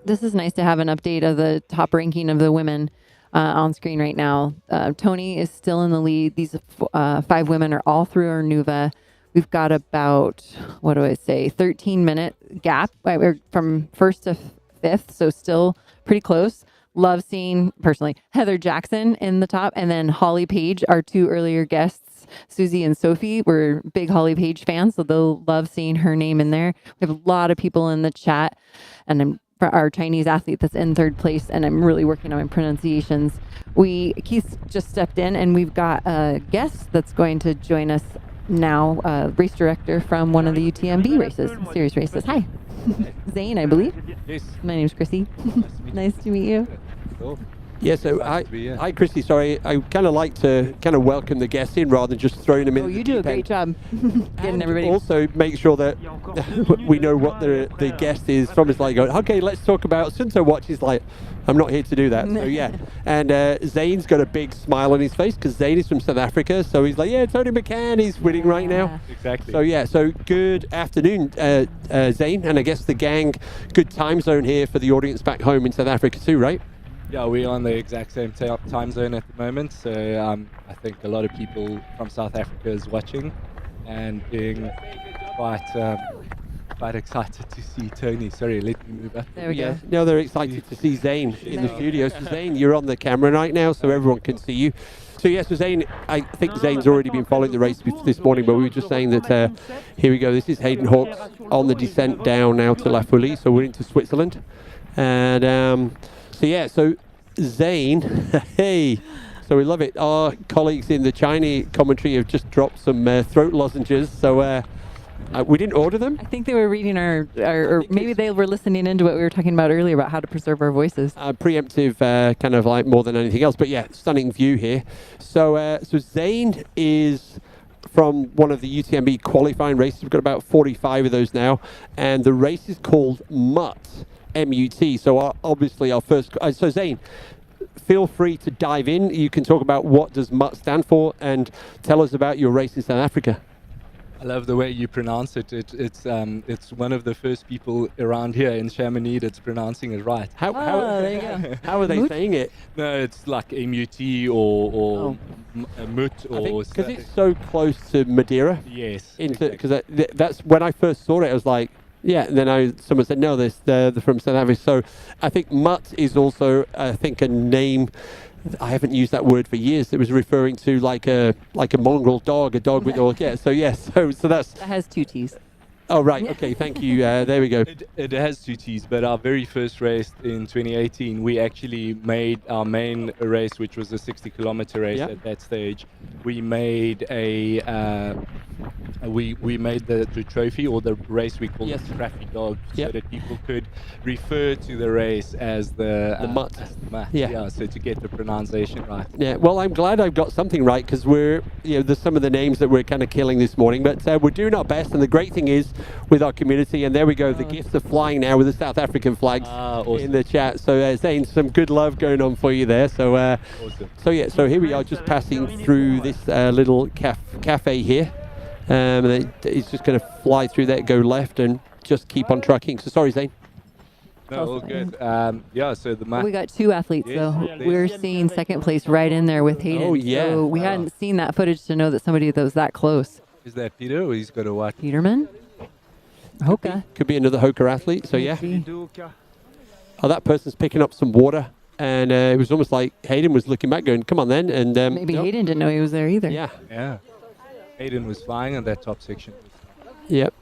This is nice to have an update of the top ranking of the women on screen right now. Tony is still in the lead. These 5 women are all through our Nuva. We've got about, 13-minute gap from first to fifth, so still pretty close. Love seeing, personally, Heather Jackson in the top, and then Holly Page, our 2 earlier guests, Susie and Sophie. We're big Holly Page fans, so they'll love seeing her name in there. We have a lot of people in the chat, and for our Chinese athlete that's in 3rd place, and I'm really working on my pronunciations. Keith just stepped in, and we've got a guest that's going to join us now, race director from one of the UTMB races, series races. Hi. Zane, I believe. Yes. My name's Chrissy. Nice to meet you. Cool. Yeah, so hi, Christy. Sorry, I kind of like to welcome the guests in rather than just throwing them in. Oh, you do a great job getting everybody. Also, make sure that we know what the guest is from. It's like, okay, let's talk about Sunto Watch. He's like, I'm not here to do that. So yeah, and Zane's got a big smile on his face because Zane is from South Africa. So he's like, yeah, Tony McCann, he's winning right now. Exactly. So yeah, so good afternoon, Zane, and I guess the gang. Good time zone here for the audience back home in South Africa too, right? Yeah, we're on the exact same time zone at the moment, so I think a lot of people from South Africa is watching and being quite excited to see Tony. Sorry, let me move up. There we go. No, they're excited to see Zane in the studio. So Zane, you're on the camera right now, so everyone can see you. So yes, so Zane, I think Zane's already been following the race this morning, but we were just saying that here we go. This is Hayden Hawks on the descent down now to La Folie, so we're into Switzerland, and. So yeah, so Zane, hey, so we love it. Our colleagues in the Chinese commentary have just dropped some throat lozenges, so we didn't order them. I think they were reading or maybe they were listening into what we were talking about earlier about how to preserve our voices. Preemptive, kind of like more than anything else, but yeah, stunning view here. So Zane is from one of the UTMB qualifying races. We've got about 45 of those now, and the race is called MUT. MUT. So obviously our first. So Zane, feel free to dive in. You can talk about what does MUT stand for and tell us about your race in South Africa. I love the way you pronounce it. It's one of the first people around here in Chamonix that's pronouncing it right. How there you go. How are they saying it? No, it's like MUT or MUT or. Because it's so close to Madeira. Yes. Because that's when I first saw it. I was like. Yeah, and then someone said, no, they're from South Africa. So I think MUT is also, I think, a name. I haven't used that word for years. It was referring to like a mongrel dog, a dog with all, yeah. So yes, so that's. That has 2 T's. Oh, right. Okay, thank you. There we go. It has 2 T's, but our very first race in 2018, we actually made our main race, which was a 60-kilometer race at that stage. We made we made the trophy, or the race we called the Scrappy Dog, so that people could refer to the race as the MUT. Yeah, so to get the pronunciation right. Yeah, well, I'm glad I've got something right, because there's some of the names that we're kind of killing this morning, but we're doing our best, and the great thing is, with our community, and there we go, the gifts are flying now with the South African flags awesome. In the chat. So Zane, some good love going on for you there. So awesome. So here we are, just passing through this little cafe here, and it's just going to fly through there, go left, and just keep on trucking. So sorry, Zane. No, all good. So the we got 2 athletes, though. We're seeing second place right in there with Hayden. Oh, yeah. So we hadn't seen that footage to know that somebody that was that close. Is that Peter, or he's got a what? Peterman? HOKA. Could be another HOKA athlete, so yeah. Oh, that person's picking up some water, and it was almost like Hayden was looking back going, come on then. And maybe Hayden didn't know he was there either. Yeah. Hayden was flying on that top section. Yep.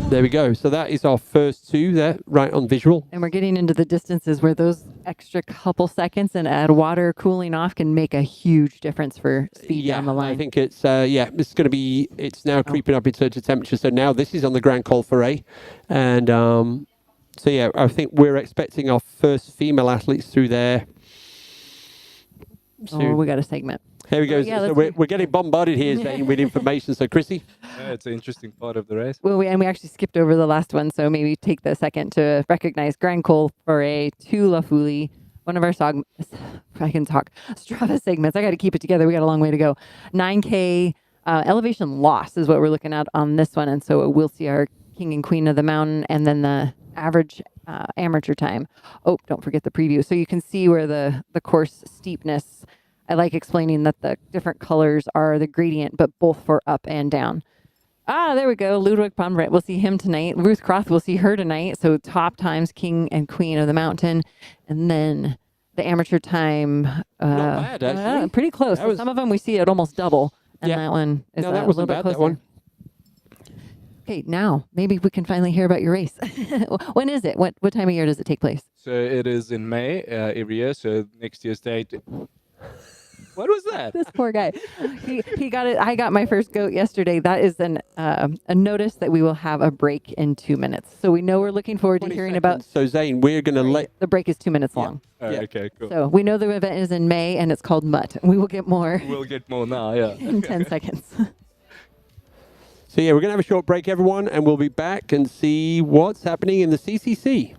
There we go. So that is our first 2 there, right on visual. And we're getting into the distances where those extra couple seconds and add water cooling off can make a huge difference for speed down the line. I think it's it's now creeping up in terms of temperature. So now this is on the Grand Col Ferret, and so yeah, I think we're expecting our first female athletes through there. Oh, we got a segment. Here we go. So we're getting bombarded here, Zane, with information. So, Chrissy? Yeah, it's an interesting part of the race. Well, we actually skipped over the last one, so maybe take the second to recognize Grand Col Ferret to La Folie, one of our Strava segments. I got to keep it together. We got a long way to go. 9K elevation loss is what we're looking at on this one, and so we'll see our king and queen of the mountain, and then the average amateur time. Oh, don't forget the preview. So you can see where the course steepness, I like explaining that the different colors are the gradient, but both for up and down. Ah, there we go. Ludwig Pombrett. We'll see him tonight. Ruth Croft, we'll see her tonight. So top times, king and queen of the mountain. And then the amateur time. Not bad, actually. Pretty close. Was... Some of them we see at almost double. And that one is that a wasn't little bit bad, closer. that one. Okay, now maybe we can finally hear about your race. When is it? What time of year does it take place? So it is in May every year. So next year's date. What was that? This poor guy. He got it. I got my first goat yesterday. That is a notice that we will have a break in 2 minutes. So we know we're looking forward to hearing about. So Zane, we're going to let the break is 2 minutes long. Oh, okay, cool. So we know the event is in May and it's called Mutt. We will get more. We'll get more now, yeah. In 10 seconds. So yeah, we're going to have a short break, everyone, and we'll be back and see what's happening in the CCC.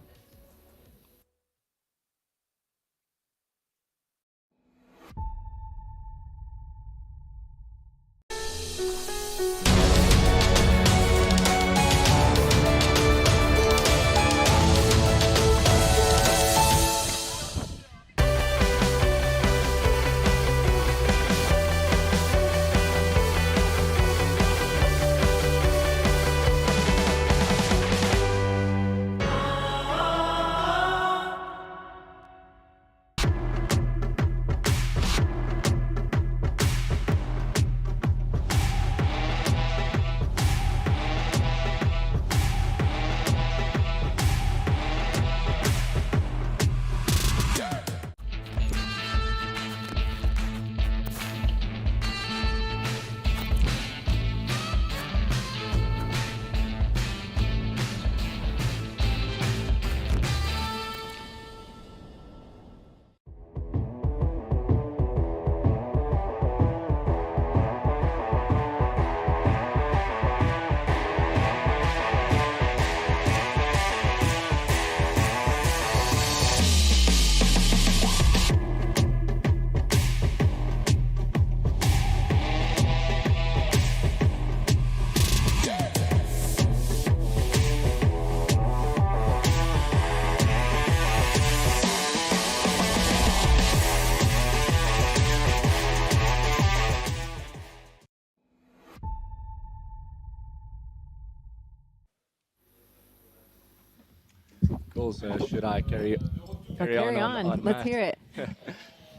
Cool. So should I carry on? Let's Matt? hear it.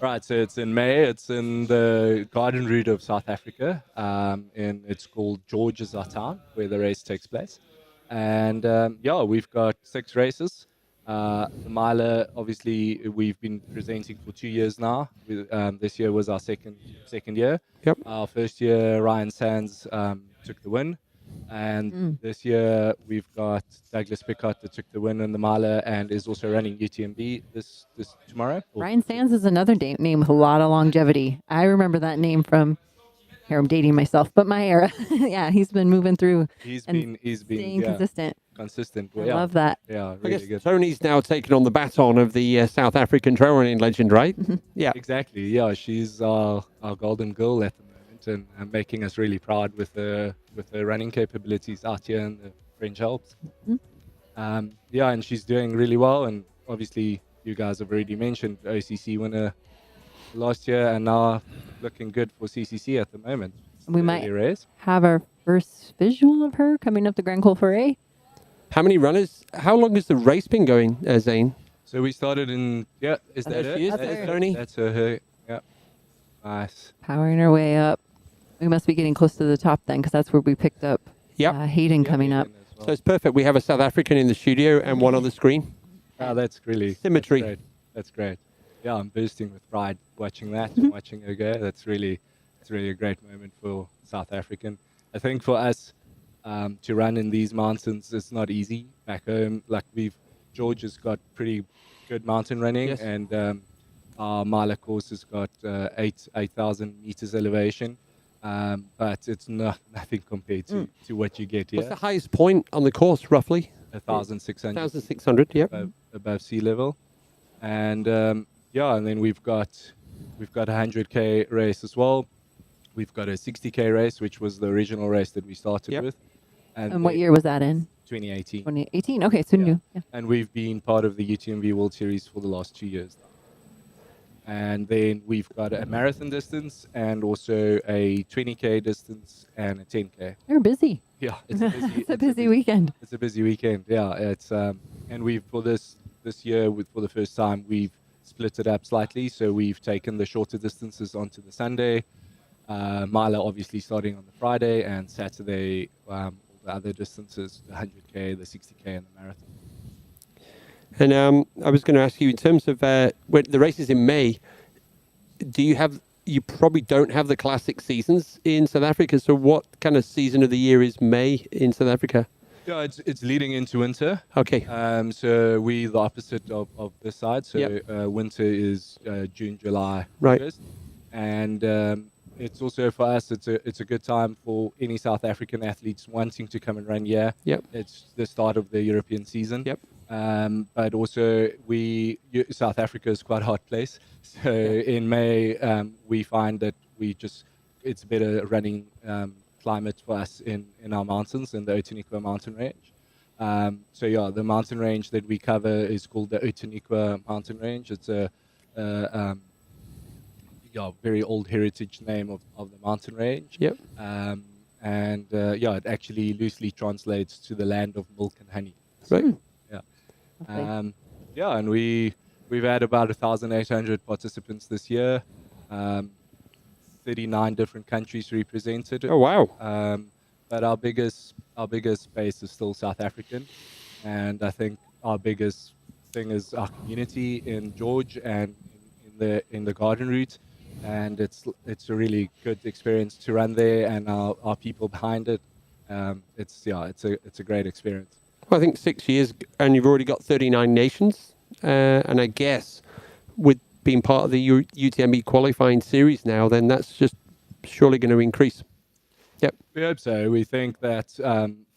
Right. So it's in May. It's in the Garden Route of South Africa. And it's called George's Town, where the race takes place. And yeah, we've got 6 races. The miler, obviously, we've been presenting for 2 years now. This year was our second year. Yep. Our first year, Ryan Sands took the win. And this year we've got Douglas Pickott that took the win in the miler and is also running UTMB this tomorrow. Ryan Sands is another name with a lot of longevity. I remember that name from, here I'm dating myself, but my era. Yeah, he's been moving through. He's been staying consistent. Consistent. I love that. Yeah, I really guess good. Tony's now taken on the baton of the South African trail running legend, right? Yeah. Exactly. Yeah, she's our golden girl at the moment and making us really proud with her running capabilities out here in the French Alps. Yeah, and she's doing really well. And obviously, you guys have already mentioned OCC winner last year and now looking good for CCC at the moment. We might have our first visual of her coming up the Grand Col Ferret. How many runners? How long has the race been going, Zane? So we started in, is that there her? she is. That's There's her. Tony. That's her. Yeah. Nice. Powering her way up. We must be getting close to the top then, because that's where we picked up Hayden coming up. So it's perfect. We have a South African in the studio and one on the screen. Oh, that's really symmetry. That's great. Yeah, I'm bursting with pride watching that and watching her go. It's really a great moment for South African. I think for us to run in these mountains, it's not easy. Back home, like George has got pretty good mountain running, and our miler course has got 8,000 meters elevation. But it's nothing compared to what you get here. What's the highest point on the course, roughly? 1,600. 1,600, yep. Above sea level. And and then we've got a 100K race as well. We've got a 60K race, which was the original race that we started with. And what year was that in? 2018. 2018. Okay, so new. Yeah. And we've been part of the UTMB World Series for the last 2 years now. And then we've got a marathon distance and also a 20K distance and a 10K. You're busy. Yeah, it's a busy, it's a busy weekend. It's a busy weekend. Yeah, it's and we've for this year for the first time we've split it up slightly. So we've taken the shorter distances onto the Sunday. Mila obviously starting on the Friday, and Saturday all the other distances, the 100K, the 60K, and the marathon. And I was going to ask you, in terms of when the race is in May, you probably don't have the classic seasons in South Africa. So what kind of season of the year is May in South Africa? Yeah, it's leading into winter. Okay. So we the opposite of this side. So winter is June, July, right. August. And it's also for us, it's a good time for any South African athletes wanting to come and run here. Yep. It's the start of the European season. Yep. But also South Africa is quite a hot place. So in May, we find that it's better running climate for us in our mountains, in the Outeniqua mountain range. The mountain range that we cover is called the Outeniqua mountain range. It's a very old heritage name of the mountain range. Yep. It actually loosely translates to the land of milk and honey. Right. Yeah. Okay. And we've had about 1,800 participants this year. 39 different countries represented. Oh wow! But our biggest base is still South African, and I think our biggest thing is our community in George and in the garden route, and it's a really good experience to run there, and our people behind it. It's a great experience. Well, I think 6 years, and you've already got 39 nations, and I guess with being part of the UTMB qualifying series now, then that's just surely going to increase. Yep. We hope so. We think that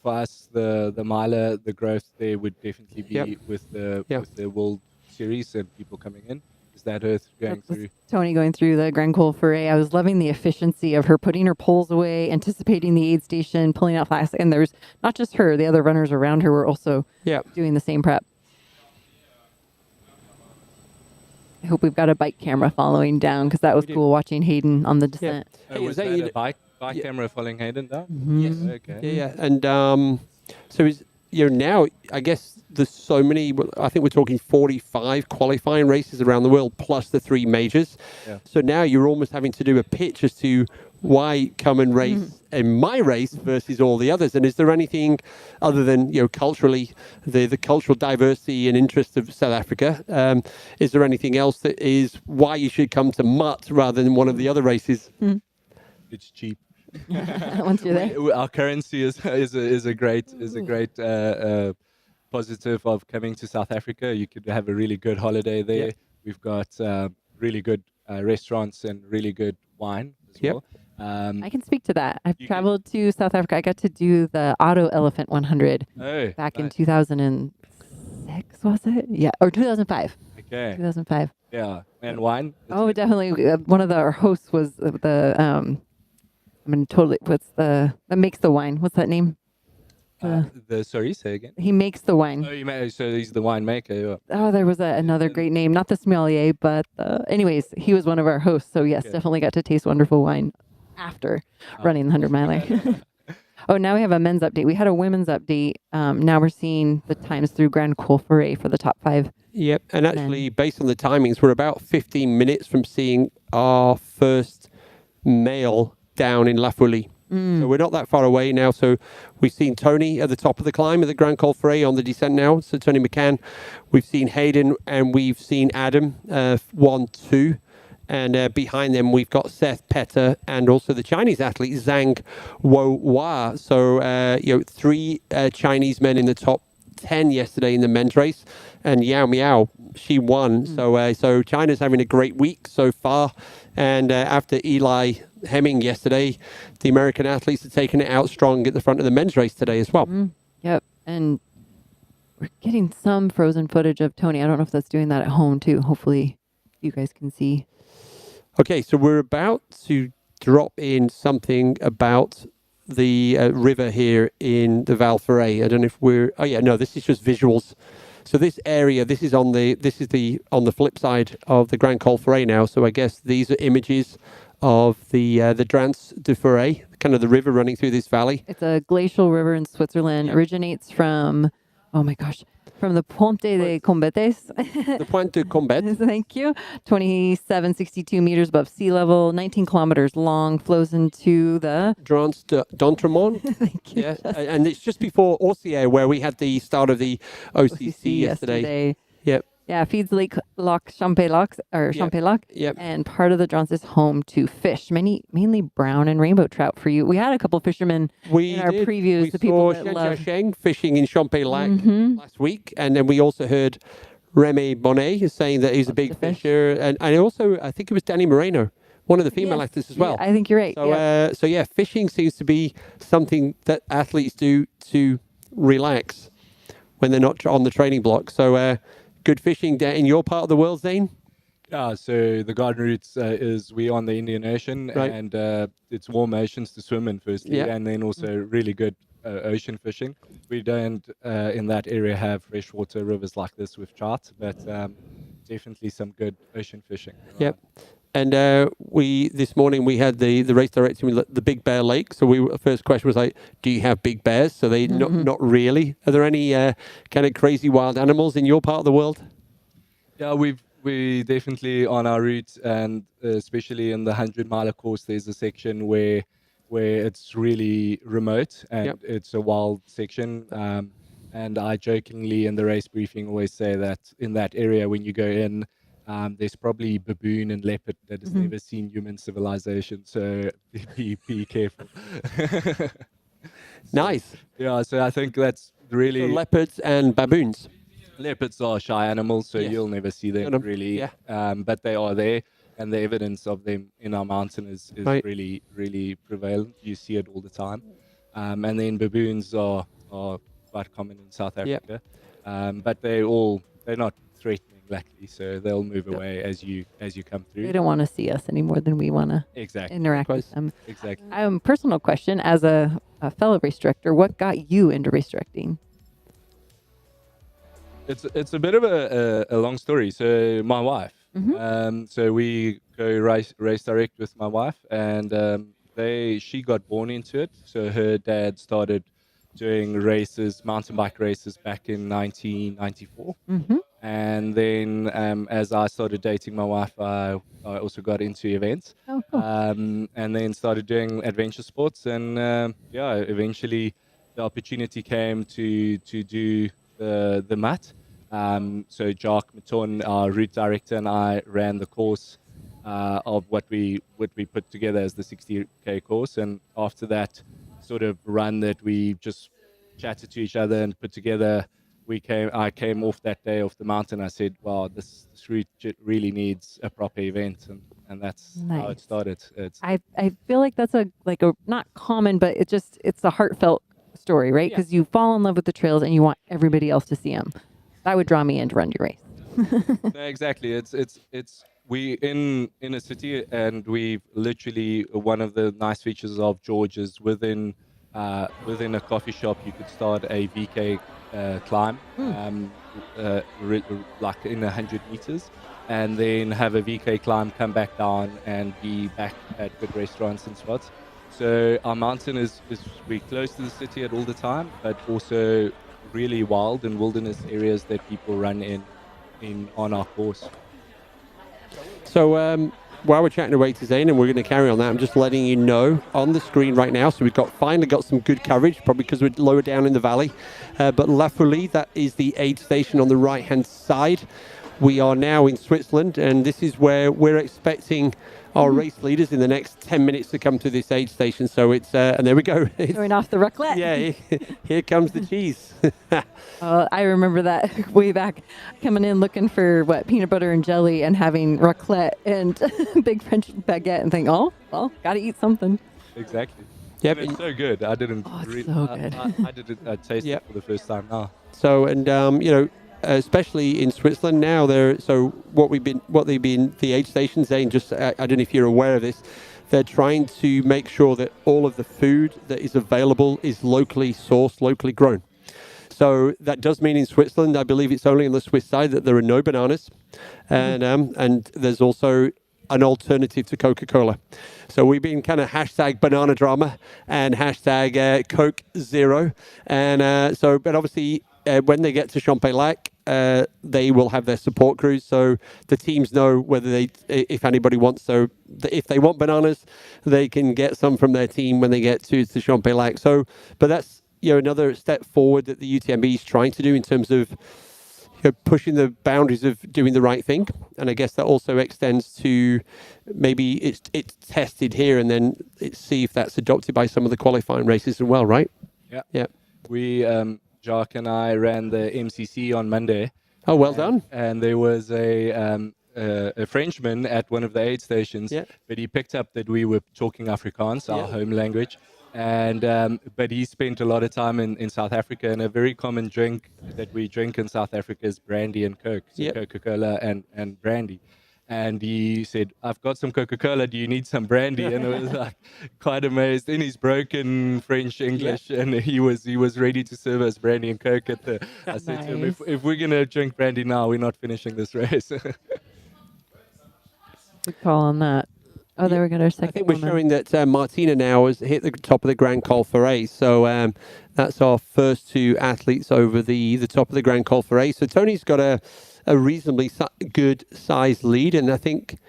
for us, the miler, the growth there would definitely be with the World Series and people coming in. Is that Earth going through? Tony going through the Grand Col Ferret. I was loving the efficiency of her putting her poles away, anticipating the aid station, pulling out flasks. And there's not just her, the other runners around her were also doing the same prep. I hope we've got a bike camera following down, because that was cool watching Hayden on the descent. Yeah. Was that a bike camera following Hayden down? Yes. Okay. Yeah. And so now I guess there's so many. I think we're talking 45 qualifying races around the world plus the 3 majors. Yeah. So now you're almost having to do a pitch as to why come and race in my race versus all the others. And is there anything other than culturally the cultural diversity and interest of South Africa? Is there anything else that is why you should come to Mutt rather than one of the other races? It's cheap. Once you're there, our currency is a great positive of coming to South Africa. You could have a really good holiday there. We've got really good restaurants and really good wine as well. I can speak to that. I've traveled to South Africa. I got to do the Auto Elephant 100 back in 2006, was it? Yeah, or 2005. Okay. 2005. Yeah, and wine. Oh, definitely. One of our hosts was the. that makes the wine? What's that name? Sorry, say again. He makes the wine. Oh, so he's the winemaker. Yeah. Oh, there was another great name, not the sommelier, but anyways, he was one of our hosts. So yes, definitely got to taste wonderful wine after running the 100-miler. Oh, now we have a men's update. We had a women's update. Now we're seeing the times through Grand Col Ferret for the top 5. Yep, and actually, based on the timings, we're about 15 minutes from seeing our first male down in La Folie. So we're not that far away now. So we've seen Tony at the top of the climb at the Grand Col Ferret on the descent now. So Tony McCann. We've seen Hayden and we've seen Adam, 1, 2. And behind them, we've got Seth Petter and also the Chinese athlete, Zhang Wo-Hua. So, 3 Chinese men in the top 10 yesterday in the men's race. And Yao Miao, she won. So China's having a great week so far. And after Eli Hemming yesterday, the American athletes are taking it out strong at the front of the men's race today as well. Yep. And we're getting some frozen footage of Tony. I don't know if that's doing that at home too. Hopefully you guys can see. Okay, so we're about to drop in something about the river here in the Val Ferret. I don't know if we're. Oh yeah, no, this is just visuals. So this area, this is on the flip side of the Grand Col Ferret now. So I guess these are images of the Drance du Ferret, kind of the river running through this valley. It's a glacial river in Switzerland. Originates from, oh my gosh, from the Ponte de Combetes. The Pointe de Combet. Thank you. 2762 meters above sea level, 19 kilometers long, flows into the Drance d'Entremont. Thank you. Yeah, and it's just before Orcières, where we had the start of the OCC yesterday. Yep. Yeah, feeds Lake Lac Champelac Yep. and part of the Drance is home to fish, mainly brown and rainbow trout for you. We had a couple fishermen in our previews. We the people saw that love Sheng fishing in Champelac last week, and then we also heard Remy Bonnet saying that he's a big fisher, and also I think it was Danny Moreno, one of the female actors as well. Yeah, I think you're right. So yeah, fishing seems to be something that athletes do to relax when they're not on the training block. So good fishing in your part of the world, Zane? Yeah, so the Garden Routes is we on the Indian Ocean, and it's warm oceans to swim in firstly, and then also really good ocean fishing. We don't in that area have freshwater rivers like this with trout, but definitely some good ocean fishing. Yep. And this morning we had the race directing with the Big Bear Lake. So first question was like, do you have big bears? So they not really. Are there any kind of crazy wild animals in your part of the world? Yeah, we definitely on our route, and especially in the 100-mile course, there's a section where it's really remote and it's a wild section. And I jokingly in the race briefing always say that in that area when you go in, there's probably baboon and leopard that has never seen human civilization. So be careful. Nice. Yeah, so I think that's really... So leopards and baboons. Leopards are shy animals, so you'll never see them really. But they are there, and the evidence of them in our mountain is really, really prevalent. You see it all the time. And then baboons are quite common in South Africa. But they're not threatening, luckily, so they'll move away as you come through. They don't want to see us any more than we want to interact with them. Exactly. Personal question, as a fellow race director, what got you into race directing? It's a bit of a long story. So my wife. So we go race direct with my wife, and she got born into it. So her dad started doing mountain bike races back in 1994. And then as I started dating my wife, I also got into events. Oh, cool. And then started doing adventure sports, and eventually the opportunity came to do the MUT. So Jacques Maton, our route director, and I ran the course of what we put together as the 60K course. And after that sort of run that we just chatted to each other and put together, I came off that day off the mountain. I said, wow, this route really needs a proper event, and that's how it started. I feel like that's a not common, but it's a heartfelt story, right? Because you fall in love with the trails and you want everybody else to see them. That would draw me in to run your race. No, exactly. It's we in a city, and we've literally one of the nice features of George is within a coffee shop you could start a VK climb, like in 100 meters, and then have a VK climb, come back down, and be back at good restaurants and spots. So our mountain is we're close to the city at all the time, but also really wild and wilderness areas that people run in on our course. So while we're chatting away to Zane, and we're going to carry on that, I'm just letting you know on the screen right now. So we've finally got some good coverage, probably because we're lower down in the valley. But La Folie, that is the aid station on the right-hand side. We are now in Switzerland, and this is where we're expecting our race leaders in the next 10 minutes to come to this aid station. So it's, and there we go. Going off the raclette. Yeah, here comes the cheese. I remember that way back, coming in looking for peanut butter and jelly and having raclette and big French baguette and think, oh, well, got to eat something. Exactly. Yep. It's so good. I didn't really, so good. I didn't taste it for the first time now. So, and especially in Switzerland now, the aid stations, Zane, just I don't know if you're aware of this, they're trying to make sure that all of the food that is available is locally sourced, locally grown. So that does mean in Switzerland, I believe it's only on the Swiss side that there are no bananas, and there's also an alternative to Coca-Cola. So we've been kind of hashtag banana drama and hashtag Coke Zero, and but obviously when they get to Champex-Lac, they will have their support crews, so the teams know whether if anybody wants. So if they want bananas, they can get some from their team when they get to Champex-Lac. So, but that's another step forward that the UTMB is trying to do in terms of pushing the boundaries of doing the right thing. And I guess that also extends to maybe it's tested here and then see if that's adopted by some of the qualifying races as well, right? Yeah. We, Jacques and I ran the MCC on Monday. Oh, well done. And there was a Frenchman at one of the aid stations, but he picked up that we were talking Afrikaans, our home language. And but he spent a lot of time in South Africa, and a very common drink that we drink in South Africa is brandy and Coke, so Coca-Cola and brandy. And he said, "I've got some Coca-Cola. Do you need some brandy?" And I was like, quite amazed in his broken French English, and he was ready to serve us brandy and Coke at the. I said to him, "If we're gonna drink brandy now, we're not finishing this race." Good call on that. Oh, there we go. Our second. I think we're showing that Martina now has hit the top of the Grand Col Ferret. So that's our first two athletes over the top of the Grand Col Ferret. So Tony's got a reasonably good sized lead. And I think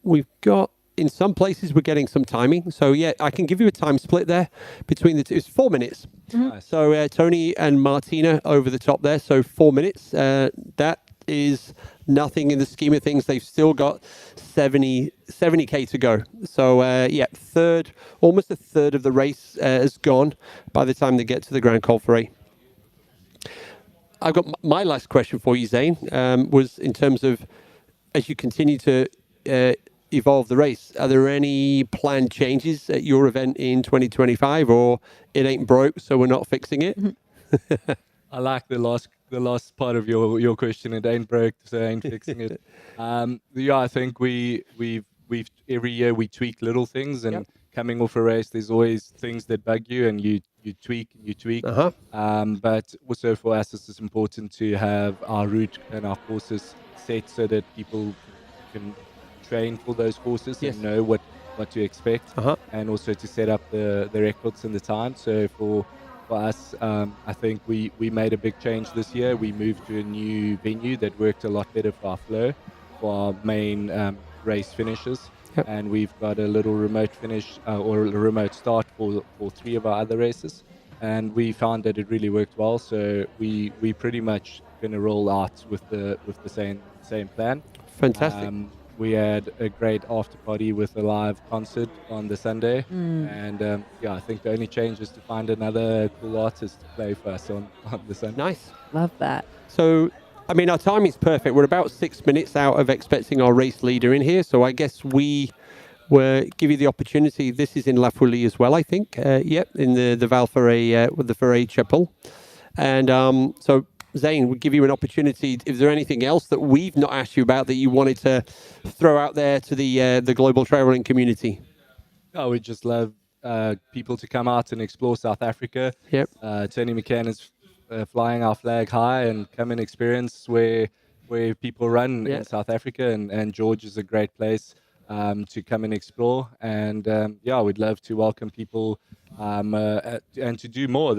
we've got, in some places, we're getting some timing. So, yeah, I can give you a time split there between the two. It's 4 minutes. Mm-hmm. So Tony and Martina over the top there. So 4 minutes. That is nothing in the scheme of things. They've still got 70K to go. So, almost a third of the race has gone by the time they get to the Grand Col Ferret. I've got my last question for you, Zane, was in terms of, as you continue to evolve the race, are there any planned changes at your event in 2025, or it ain't broke, so we're not fixing it? Mm-hmm. I like the last part of your question. It ain't broke, so I ain't fixing it. I think we've every year we tweak little things, and coming off a race, there's always things that bug you, and you tweak. Uh-huh. But also for us, it's important to have our route and our courses set so that people can train for those courses and know what to expect, and also to set up the records and the time. So for us, I think we made a big change this year. We moved to a new venue that worked a lot better for our flow, for our main race finishes. Yep. And we've got a little remote finish or a remote start for 3 of our other races. And we found that it really worked well. So we pretty much going to roll out with the same plan. Fantastic. We had a great after party with a live concert on the Sunday. And I think the only change is to find another cool artist to play for us on the Sunday. Nice. Love that. So, I mean, our time is perfect. We're about 6 minutes out of expecting our race leader in here. So I guess we give you the opportunity. This is in La Folie as well, I think. In the Val Ferret, with the Ferret Chapel. And so, Zane, we'll give you an opportunity. Is there anything else that we've not asked you about that you wanted to throw out there to the global trail running community? Oh, we just love people to come out and explore South Africa. Yep. Tony McCann is flying our flag high and come and experience where people run in South Africa, and George is a great place to come and explore. And we'd love to welcome people and to do more.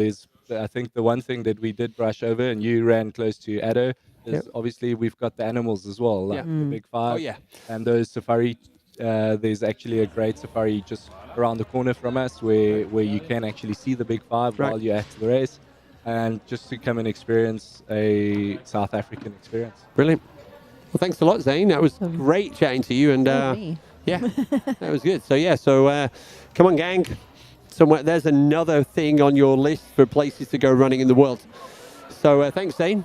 I think the one thing that we did brush over, and you ran close to Addo, is obviously we've got the animals as well, like the Big Five. Oh, yeah. And those safari, there's actually a great safari just around the corner from us where you can actually see the Big Five while you're at the race. And just to come and experience a South African experience. Brilliant. Well, thanks a lot, Zane. That was great chatting to you. And that was good. So, come on, gang. Somewhere there's another thing on your list for places to go running in the world. So, thanks, Zane.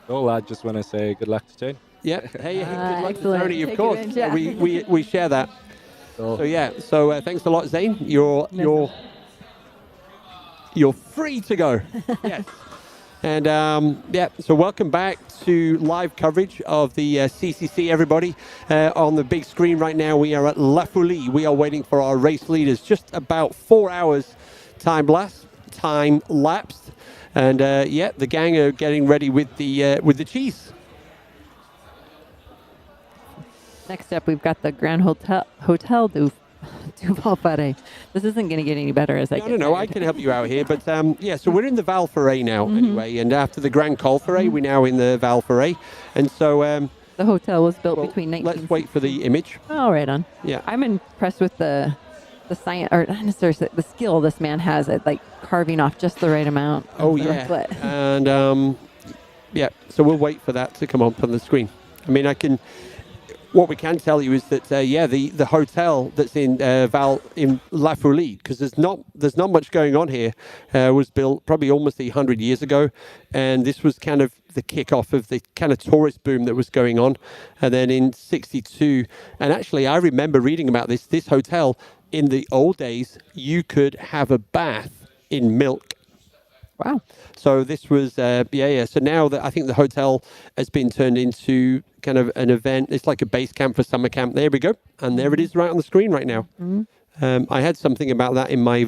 Well, I just want to say good luck to Tony. Yeah. Hey, good luck to Tony, of course. We share that. Cool. So, thanks a lot, Zane. You're free to go. Yes. And yeah, so welcome back to live coverage of the CCC, everybody. On the big screen right now, we are at La Folie. We are waiting for our race leaders. Just about 4 hours time lapsed. And yeah, the gang are getting ready with the cheese. Next up, we've got the Grand Hotel du Val Ferret. This isn't going to get any better as I get No, I can help you out here. But yeah, so we're in the Val Ferret now anyway. And after the Grand Col Ferret, we're now in the Val Ferret. And so... the hotel was built between 19... Let's wait for the image. Oh, right on. Yeah. I'm impressed with the science, or not necessarily the skill this man has at like carving off just the right amount. Oh, yeah. And yeah, so we'll wait for that to come up on the screen. I mean, what we can tell you is that, yeah, the hotel that's in La Folie, because there's not much going on here, was built probably almost 100 years ago. And this was kind of the kickoff of the kind of tourist boom that was going on. And then in 62, and actually I remember reading about this hotel in the old days, you could have a bath in milk. Wow. So this was, yeah. So now that I think the hotel has been turned into kind of an event. It's like a base camp for summer camp. There we go. And there it is right on the screen right now. Mm-hmm. I had something about that in my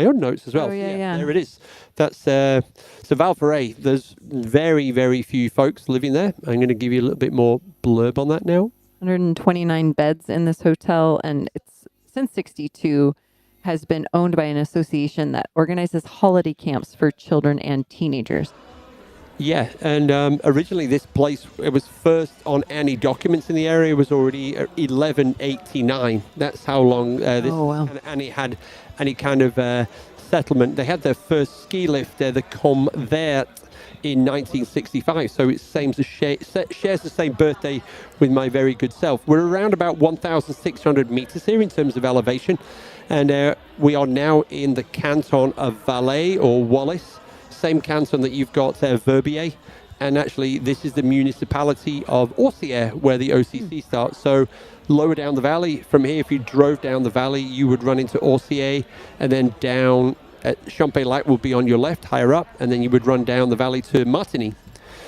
own notes as well. Oh, yeah. There it is. That's so Val Ferret. There's very, very few folks living there. I'm going to give you a little bit more blurb on that now. 129 beds in this hotel, and it's since 62 has been owned by an association that organizes holiday camps for children and teenagers. Yeah, and originally this place, it was first on any documents in the area, was already 1189. That's how long this Annie had any kind of settlement. They had their first ski lift, the Comme Vert, in 1965, so it shares the same birthday with my very good self. We're around about 1,600 meters here in terms of elevation, and we are now in the canton of Valais or Wallis, same canton that you've got Verbier, and actually this is the municipality of Orsières where the OCC starts. So lower down the valley from here, if you drove down the valley, you would run into Orsières, and then down at Champex-Lac will be on your left, higher up, and then you would run down the valley to Martigny,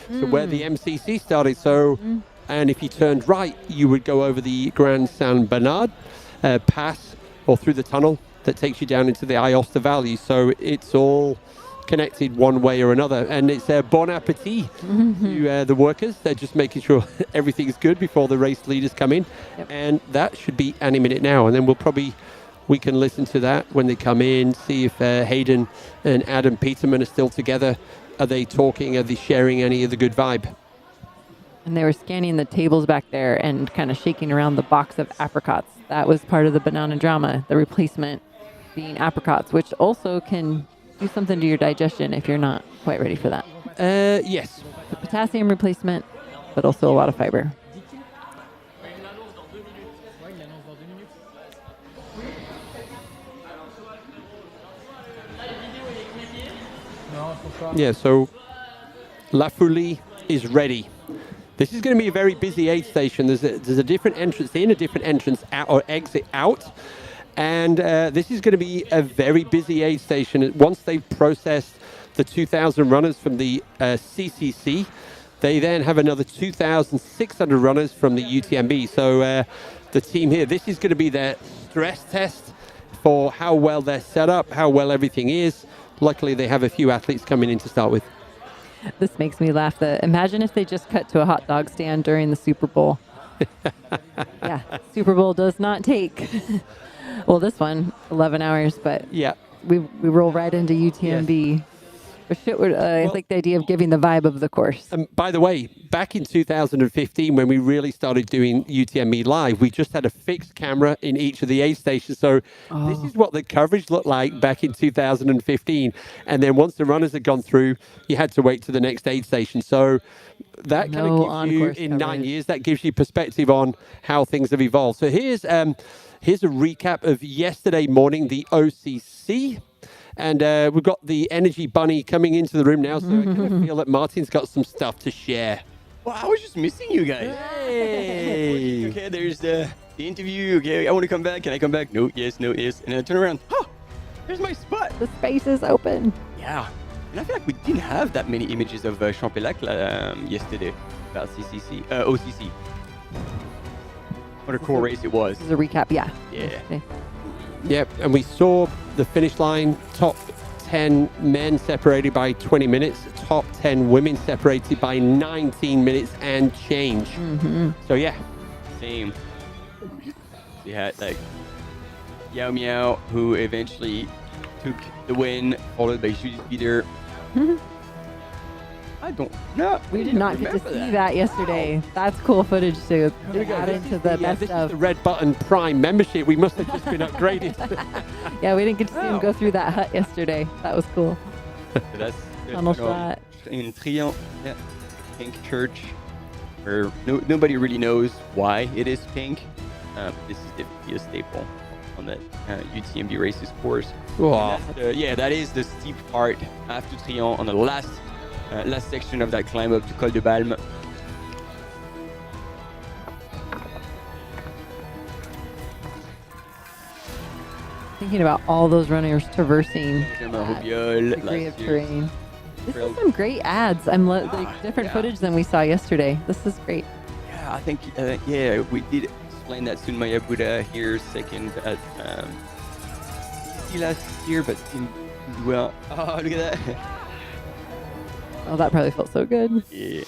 so where the MCC started. So, and if you turned right, you would go over the Grand Saint Bernard pass or through the tunnel that takes you down into the Aosta Valley. So it's all connected one way or another, and it's bon appetit to the workers. They're just making sure everything's good before the race leaders come in, and that should be any minute now. And then we can listen to that when they come in, see if Hayden and Adam Peterman are still together. Are they talking? Are they sharing any of the good vibe? And they were scanning the tables back there and kind of shaking around the box of apricots. That was part of the banana drama, the replacement being apricots, which also can do something to your digestion if you're not quite ready for that. Yes. The potassium replacement, but also a lot of fiber. Yeah, so La Folie is ready. This is going to be a very busy aid station. There's a different entrance in, a different entrance out or exit out. And this is going to be a very busy aid station. Once they've processed the 2,000 runners from the CCC, they then have another 2,600 runners from the UTMB. So the team here, this is going to be their stress test for how well they're set up, how well everything is. Luckily, they have a few athletes coming in to start with. This makes me laugh. Imagine if they just cut to a hot dog stand during the Super Bowl. Yeah, Super Bowl does not take... Well, this one, 11 hours, but yeah, we roll right into UTMB. Yes. I like the idea of giving the vibe of the course. By the way, back in 2015, when we really started doing UTMB live, we just had a fixed camera in each of the aid stations. So this is what the coverage looked like back in 2015. And then once the runners had gone through, you had to wait to the next aid station. So that kind of gives you, in 9 years, that gives you perspective on how things have evolved. So here's a recap of yesterday morning, the OCC. And we've got the Energy Bunny coming into the room now, so I kind of feel that Martin's got some stuff to share. Well, I was just missing you guys. Hey! Okay, there's the interview. Okay, I want to come back. Can I come back? No, yes, no, yes. And then I turn around. Oh, there's my spot. The space is open. Yeah. And I feel like we didn't have that many images of Champelac yesterday about CCC, OCC. What a cool race it was. This is a recap, yeah. Yeah. Yep, and we saw the finish line, top 10 men separated by 20 minutes, top 10 women separated by 19 minutes and change. So yeah. Same. We had like Yao Miao, who eventually took the win, followed by Judith Bieder. I don't know. We did not get to see that yesterday. That's cool footage to add into the best this of. is the Red Button Prime membership. We must have just been upgraded. Yeah, we didn't get to see him go through that hut yesterday. That was cool. So that's Tunnel shot. in Trion, pink church, where nobody really knows why it is pink. This is definitely a staple on the UTMB races course. Wow. Yeah, that is the steep part after Trion on the last section of that climb up to Col de Balme. Thinking about all those runners traversing Rubiol, degree of terrain. This is some great ads. Like different footage than we saw yesterday. This is great. Yeah, I think we did explain that soon. Maya Buddha here second at last year, but didn't do well. Oh, look at that. Oh, that probably felt so good. Yeah.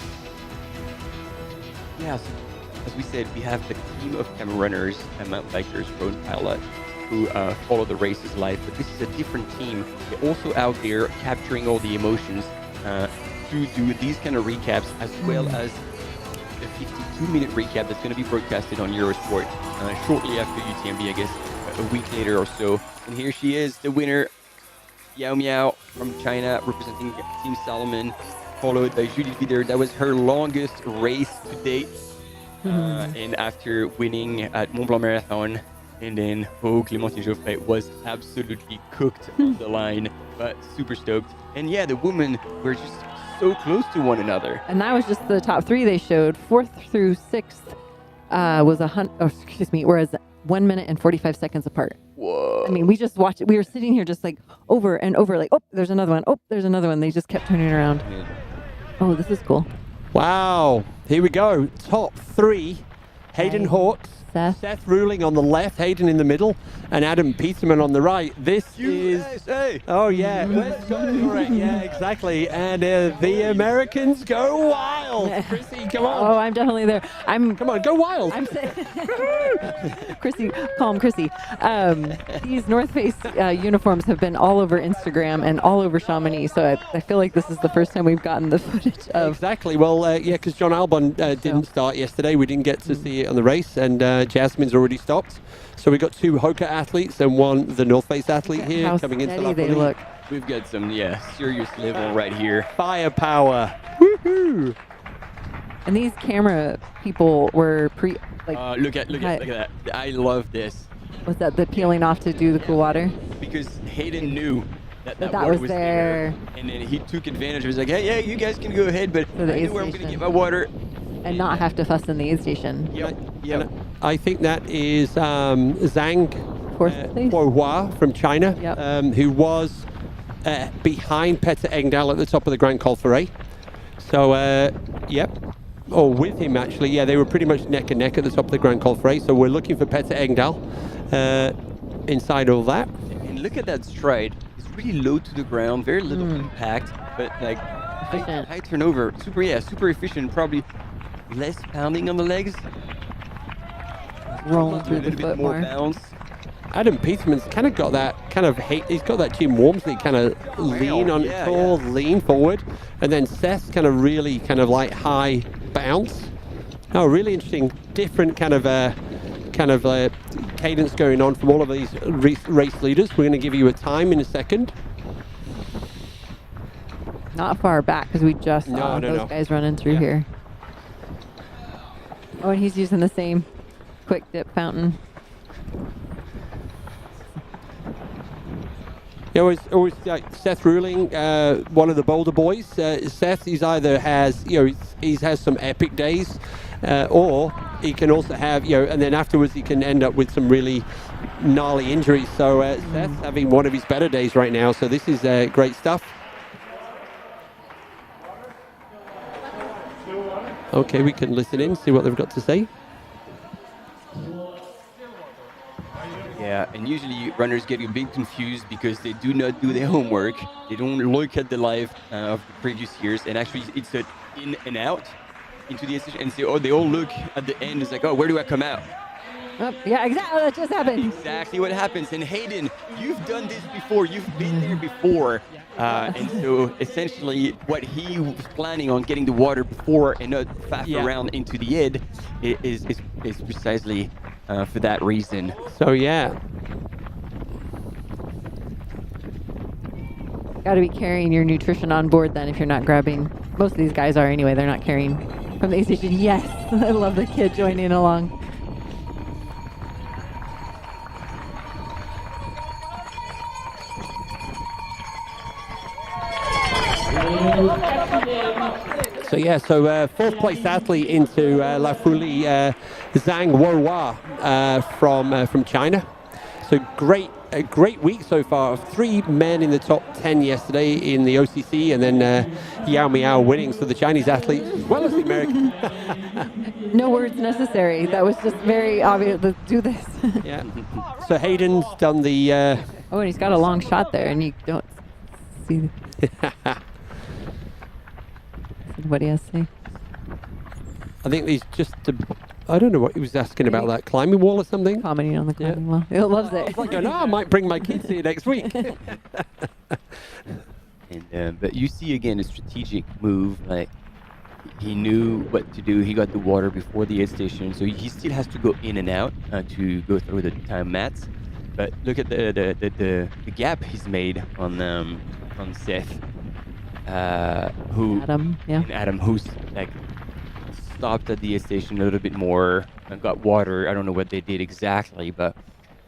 Yeah, so as we said, we have the team of camera runners and mountain bikers, road pilot, who follow the races live, but this is a different team. They're also out there capturing all the emotions to do these kind of recaps, as well as the 52-minute recap that's going to be broadcasted on Eurosport shortly after UTMB, I guess, a week later or so. And here she is, the winner, Yao Miao from China, representing Team Salomon, followed by Judith Bieder. That was her longest race to date. And after winning at Mont-Blanc Marathon, and then Clémentine Geoffrey was absolutely cooked on the line, but super stoked. And yeah, the women were just so close to one another. And that was just the top three they showed. 4th through 6th whereas 1 minute and 45 seconds apart. Whoa. I mean, we just watched it. We were sitting here just like over and over, like, oh, there's another one. Oh, there's another one. They just kept turning around. Yeah. Oh, this is cool. Wow. Here we go. Top 3. Hayden Hawks. Seth Ruling on the left, Hayden in the middle, and Adam Peterman on the right. This USA. is... Oh, yeah. Let's go for it. Yeah, exactly. And the Americans go wild. Chrissy, come on. Oh, I'm definitely there. Come on, go wild. I'm Chrissy, calm Chrissy. These North Face uniforms have been all over Instagram and all over Chamonix, so I feel like this is the first time we've gotten the footage of... Exactly. Well, yeah, because John Albon didn't start yesterday. We didn't get to see it on the race, and Jasmine's already stopped. So we got 2 HOKA athletes and 1 the North Face athlete here how coming into steady they look. We've got some, serious level right here. Firepower. Woohoo! And these camera people were look at that. I love this. Was that the peeling off to do the cool water? Because Hayden knew that water was there. And then he took advantage of it. He was like, hey, yeah, you guys can go ahead, but So the I aid know where I'm going to station. get my water. And not have to fuss in the aid station. Yep. I think that is Zhang Huohua from China, who was behind Peter Engdahl at the top of the Grand Col Ferret. So, or with him actually. Yeah, they were pretty much neck and neck at the top of the Grand Col Ferret. So we're looking for Peter Engdahl inside all that. And look at that stride. It's really low to the ground, very little impact, but like high turnover. Super efficient. Probably less pounding on the legs. Rolling through a the little foot bit more more. bounce. Adam Peterman's kind of got that he's got that Jim Wormsley kind of lean forward, and then Seth's kind of really kind of like high bounce. Oh, really interesting, different kind of cadence going on from all of these race leaders. We're going to give you a time in a second. Not far back because we just saw those guys running through here. Oh, and he's using the same quick dip fountain. It was like Seth Ruling, one of the Boulder boys. Seth, he has some epic days, or he can also have, and then afterwards he can end up with some really gnarly injuries. So Seth's having one of his better days right now. So this is great stuff. Okay, we can listen in, see what they've got to say. Yeah, and usually runners get a bit confused because they do not do their homework. They don't look at the live of the previous years, and actually it's an in and out into the station, and they all look at the end. It's like, oh, where do I come out? Oh, yeah, exactly. That just happened. Exactly what happens. And Hayden, you've done this before. You've been there before. And so essentially what he was planning on getting the water before and not faff around into the ed is precisely for that reason. So, yeah. Got to be carrying your nutrition on board then if you're not grabbing. Most of these guys are anyway. They're not carrying from the aid station. Yes. I love the kid joining along. So yeah, fourth place athlete into La Folie, Zhang Wohua from China. So a great week so far. 3 men in the top 10 yesterday in the OCC, and then Yao Miao winning. So the Chinese athlete, as well as the American. No words necessary. That was just very obvious. Let's do this. Yeah. So Hayden's done the. Oh, and he's got a long shot there, and you don't see. What do you have to say? I think he's just. I don't know what he was asking about, that climbing wall or something. Commenting on the climbing wall. He loves it. It's like, I might bring my kids here next week. And but you see again a strategic move. Like he knew what to do. He got the water before the aid station, so he still has to go in and out to go through the time mats. But look at the gap he's made on Seth. Adam, who's like stopped at the aid station a little bit more and got water. I don't know what they did exactly, but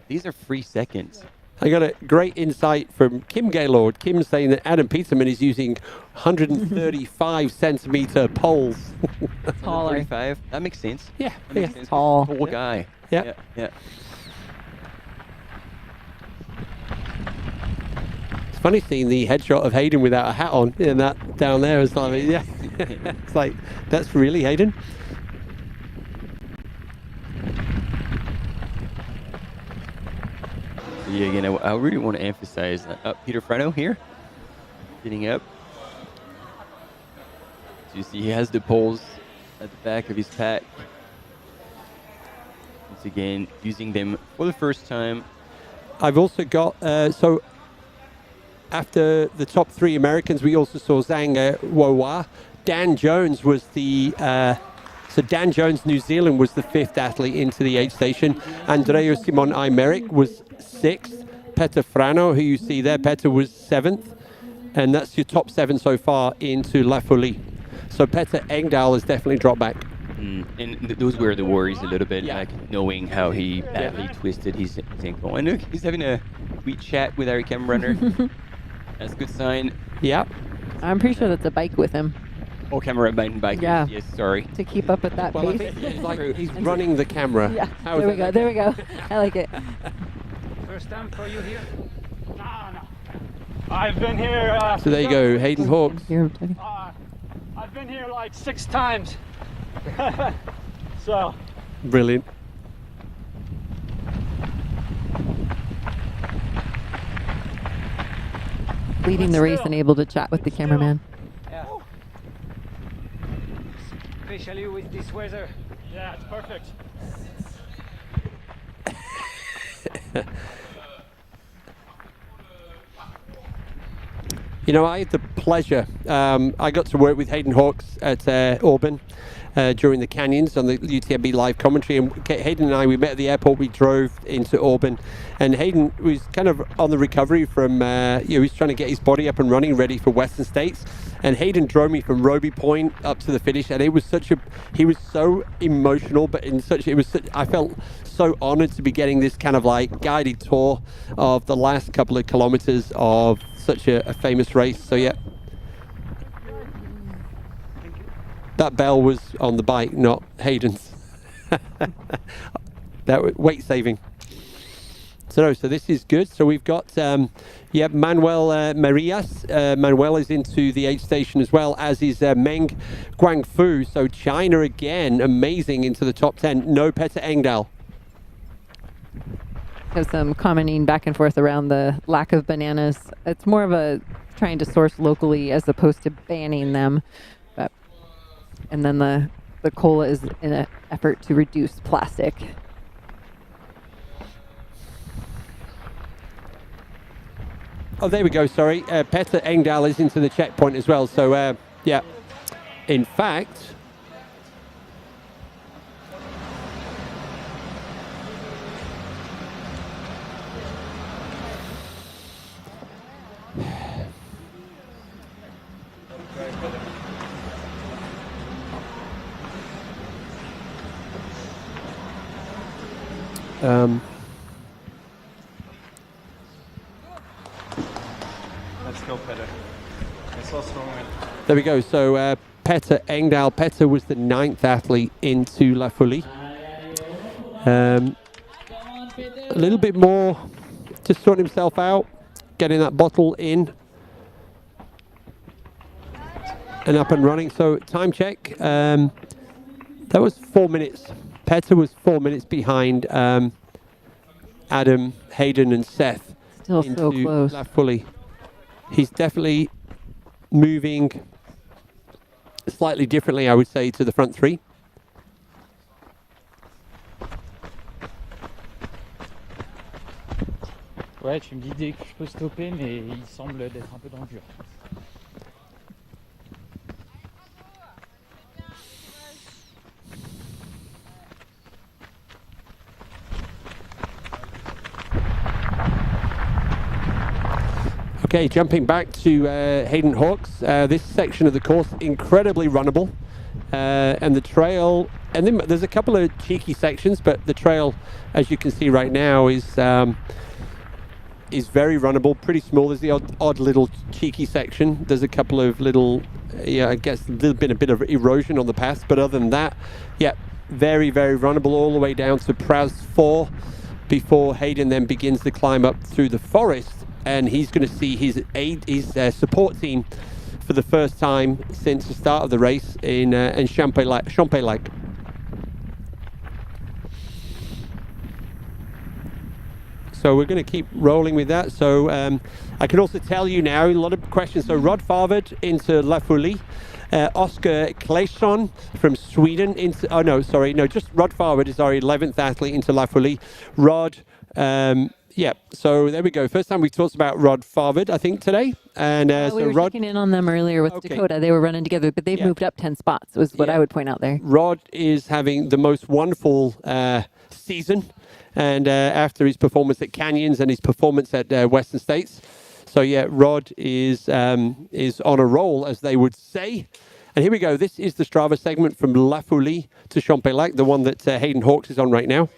these are 3 seconds. I got a great insight from Kim Gaylord. Kim saying that Adam Peterman is using 135 centimeter poles. Taller. 35. That makes sense. Yeah, that makes sense. Tall. Tall guy. Yeah. Funny seeing the headshot of Hayden without a hat on, and that down there is like, yeah, it's like, that's really Hayden. Yeah, again, I really want to emphasize Peter Frano here, getting up. So you see he has the poles at the back of his pack. Once again, using them for the first time. I've also got, after the top 3 Americans, we also saw Zhang Wohua. Dan Jones was Dan Jones, New Zealand, was the 5th athlete into the aid station. Andreu Simon Aymeric was 6th. Peter Frano, who you see there, Peter was 7th. And that's your top 7 so far into La Folie. So Peter Engdahl has definitely dropped back. And those were the worries a little bit, like knowing how he badly twisted his ankle. And look, he's having a sweet chat with our camera runner. That's a good sign. Yeah. I'm pretty sure that's a bike with him. Oh, camera mountain bike. Yeah. Yes, sorry. To keep up with that Well, I pace. think it's like he's running the camera. Yeah. How There we is go. that? There we go. I like it. First time for you here? No. I've been here. So there you go, Hayden Hawks. I've been here like 6 times. So. Brilliant. Leading the race and able to chat with the cameraman. Yeah. Especially with this weather. Yeah, it's perfect. You know, I had the pleasure, I got to work with Hayden Hawks at Auburn during the Canyons on the UTMB live commentary, and Hayden and I, we met at the airport, we drove into Auburn, and Hayden was kind of on the recovery from, he was trying to get his body up and running, ready for Western States, and Hayden drove me from Roby Point up to the finish, and it was he was so emotional, but I felt so honored to be getting this kind of like guided tour of the last couple of kilometers of such a famous race. So yeah, that bell was on the bike, not Hayden's. That was weight saving. So this is good. So we've got, Manuel Marias. Manuel is into the 8th station as well, as is Meng Guangfu. So China again, amazing into the top 10. No Petter Engdahl. Have some commenting back and forth around the lack of bananas. It's more of a trying to source locally as opposed to banning them. And then the cola is in an effort to reduce plastic. Oh, there we go, sorry. Petter Engdahl is into the checkpoint as well. So, yeah, in fact... Let's go, Petter. It's so strong. There we go. So Petter Engdahl. Petter was the 9th athlete into La Folie. A little bit more to sort himself out, getting that bottle in and up and running. So time check. That was 4 minutes. Petter was 4 minutes behind Adam, Hayden, and Seth. Still so close. La Folie. He's definitely moving slightly differently, I would say, to the front three. Ouais, tu me dis dès que je peux stopper, mais il semble d'être un peu dans le dur. Okay, jumping back to Hayden Hawks. This section of the course, incredibly runnable. And the trail, and then there's a couple of cheeky sections, but the trail, as you can see right now, is very runnable, pretty small. There's the odd little cheeky section. There's a couple of little, I guess there's been a bit of erosion on the path, but other than that, yeah, very, very runnable all the way down to Praz 4 before Hayden then begins the climb up through the forest. And he's going to see his support team for the first time since the start of the race in Champex-Lac. So we're going to keep rolling with that. So I can also tell you now, a lot of questions. So Rod Farvard into La Folie. Oscar Claesson from Sweden into, just Rod Farvard is our 11th athlete into La Folie. Rod, yeah, so there we go. First time we talked about Rod Farvard, I think, today. And we were checking in on them earlier with Dakota. They were running together, but they've moved up 10 spots, was what I would point out there. Rod is having the most wonderful season, and after his performance at Canyons and his performance at Western States. So, yeah, Rod is on a roll, as they would say. And here we go. This is the Strava segment from La Folie to Champex-Lac, the one that Hayden Hawks is on right now.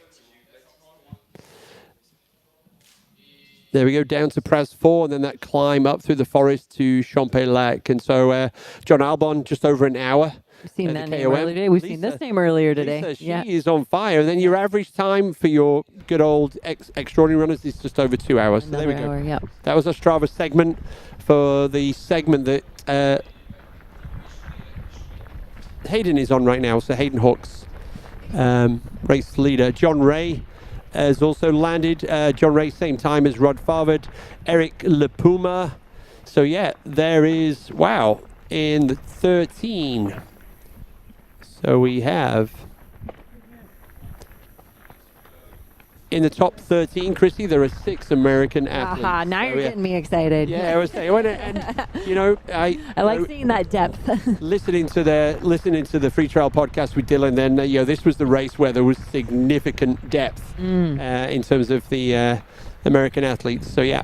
There we go, down to Praz 4, and then that climb up through the forest to Champex-Lac. And so John Albon, just over an hour. We've seen that name earlier today. We've seen this name earlier today. Lisa, she is on fire. And then your average time for your good old extraordinary runners is just over 2 hours. So there we go. Hour, yep. That was a Strava segment for the segment that Hayden is on right now. So Hayden Hawks, race leader. John Ray has also landed. John Ray, same time as Rod Farvard. Eric Lepuma. So yeah, there is, wow, in the 13. So we have, in the top 13, Chrissy, there are 6 American athletes. Aha, now you're getting me excited. Yeah, I was saying, and you know, I like seeing that depth. listening to the Free Trail podcast with Dylan, then this was the race where there was significant depth in terms of the American athletes. So yeah.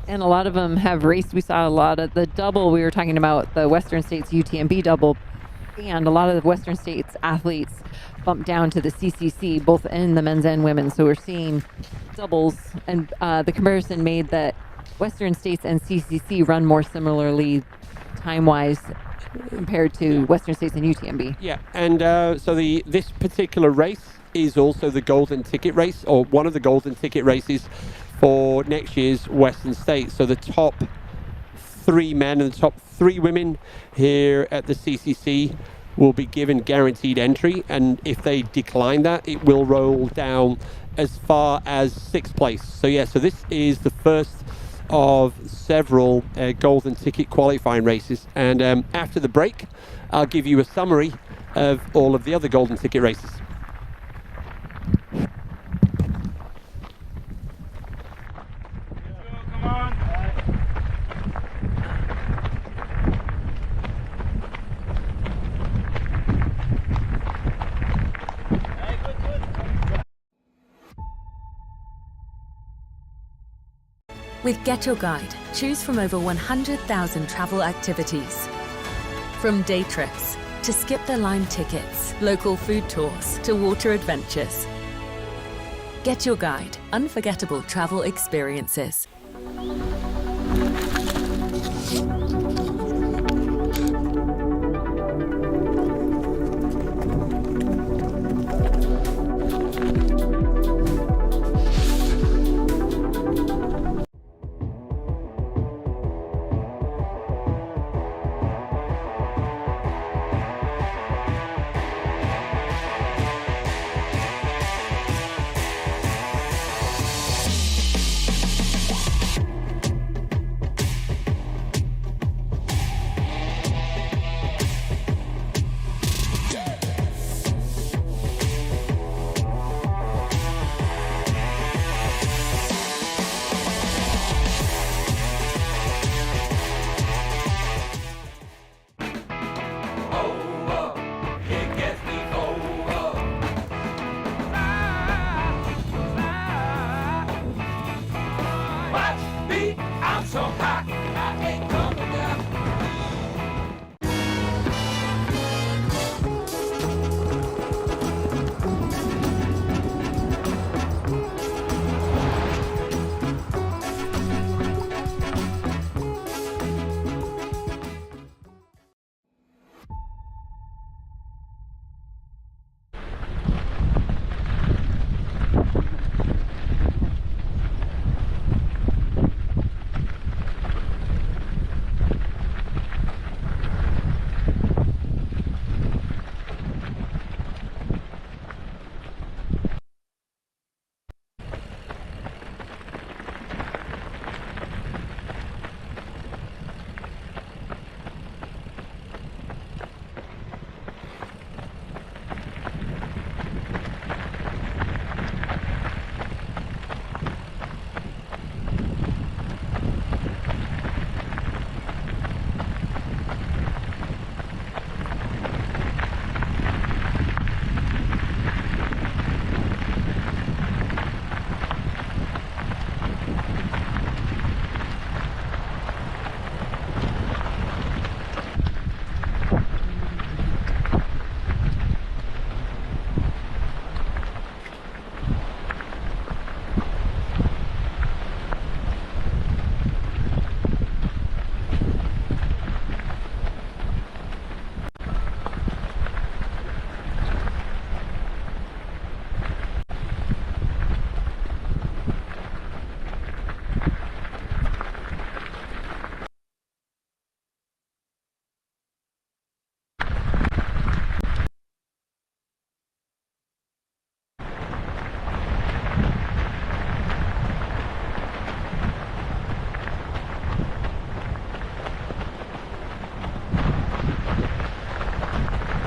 And a lot of them have raced. We saw a lot of the double. We were talking about the Western States UTMB double, and a lot of the Western States athletes bumped down to the CCC, both in the men's and women's. So we're seeing doubles, and the comparison made that Western States and CCC run more similarly time-wise compared to Western States and UTMB. Yeah, and so this particular race is also the golden ticket race, or one of the golden ticket races for next year's Western States. So the top 3 men and the top 3 women here at the CCC will be given guaranteed entry, and if they decline that, it will roll down as far as 6th place. So yeah, so this is the first of several golden ticket qualifying races, and after the break I'll give you a summary of all of the other golden ticket races. With Get Your Guide, choose from over 100,000 travel activities. From day trips to skip-the-line tickets, local food tours to water adventures. Get Your Guide, unforgettable travel experiences.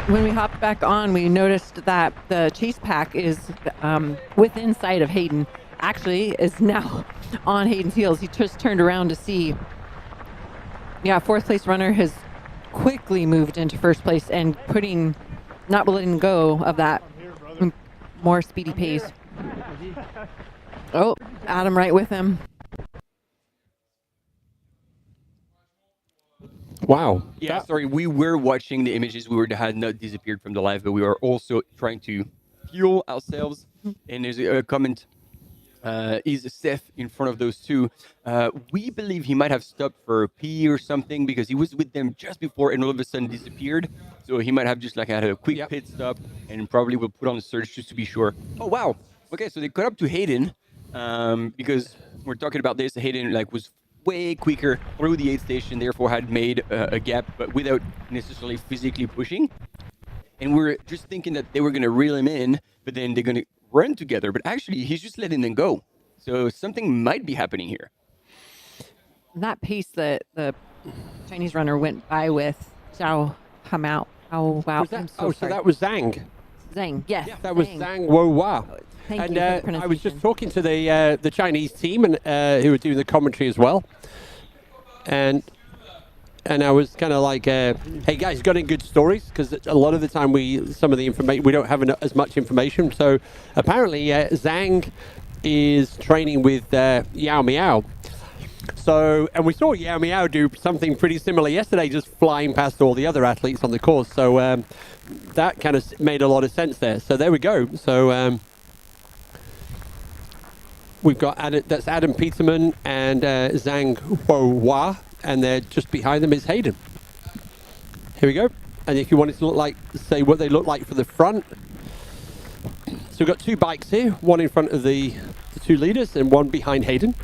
When we hopped back on, we noticed that the chase pack is within sight of Hayden. Actually, is now on Hayden's heels. He just turned around to see. Yeah, 4th place runner has quickly moved into 1st place and not letting go of that more speedy pace. Oh, Adam right with him. Wow. Yeah, sorry, we were watching the images. We had not disappeared from the live, but we were also trying to fuel ourselves. And there's a comment is Seth in front of those two. We believe he might have stopped for a pee or something because he was with them just before and all of a sudden disappeared. So he might have just like had a quick pit stop and probably will put on the search just to be sure. Oh, wow. Okay, so they caught up to Hayden because we're talking about this. Hayden like was way quicker through the aid station, therefore had made a gap, but without necessarily physically pushing. And we're just thinking that they were going to reel him in, but then they're going to run together. But actually, he's just letting them go. So something might be happening here. That pace that the Chinese runner went by with Zhao Hamao. Oh, wow. So that was Zhang. Zhang, yes. That was Zhang Wohua. Thank And you for the pronunciation. I was just talking to the Chinese team and who were doing the commentary as well. And I was kind of like, hey guys, got any good stories? Because a lot of the time we don't have as much information. So apparently Zhang is training with Yao Miao. So, and we saw Yao Miao do something pretty similar yesterday, just flying past all the other athletes on the course. So that kind of made a lot of sense there. So there we go. So we've got that's Adam Peterman and Zhang Wohua, and they're just behind them is Hayden. Here we go. And if you wanted to say what they look like for the front. So we've got two bikes here, one in front of the two leaders and one behind Hayden.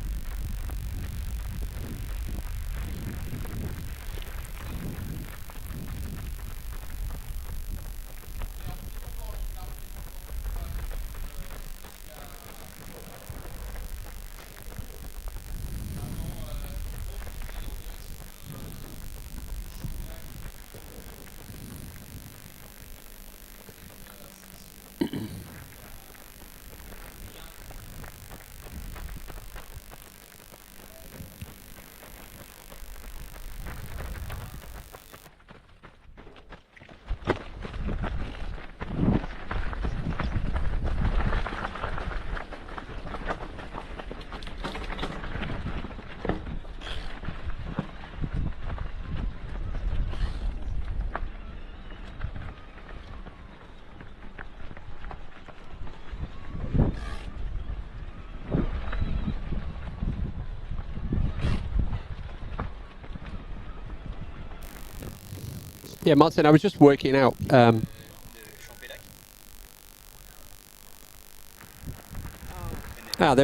Yeah, Martin, I was just working out. There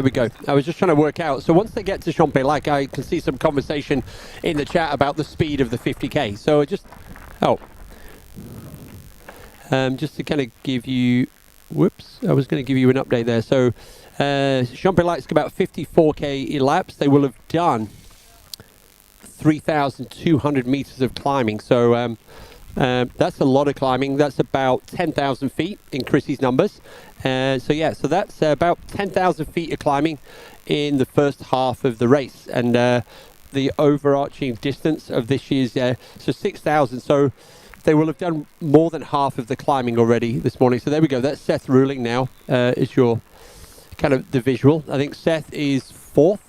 we go. I was just trying to work out. So once they get to Champex-Lac, I can see some conversation in the chat about the speed of the 50K. So just to kind of give you, I was going to give you an update there. So Champex-Lac's about 54K elapsed. They will have done 3,200 meters of climbing. So that's a lot of climbing. That's about 10,000 feet in Chrissy's numbers. So that's about 10,000 feet of climbing in the first half of the race. And the overarching distance of this year's, so 6,000. So they will have done more than half of the climbing already this morning. So there we go. That's Seth ruling now. Is your kind of the visual. I think Seth is fourth.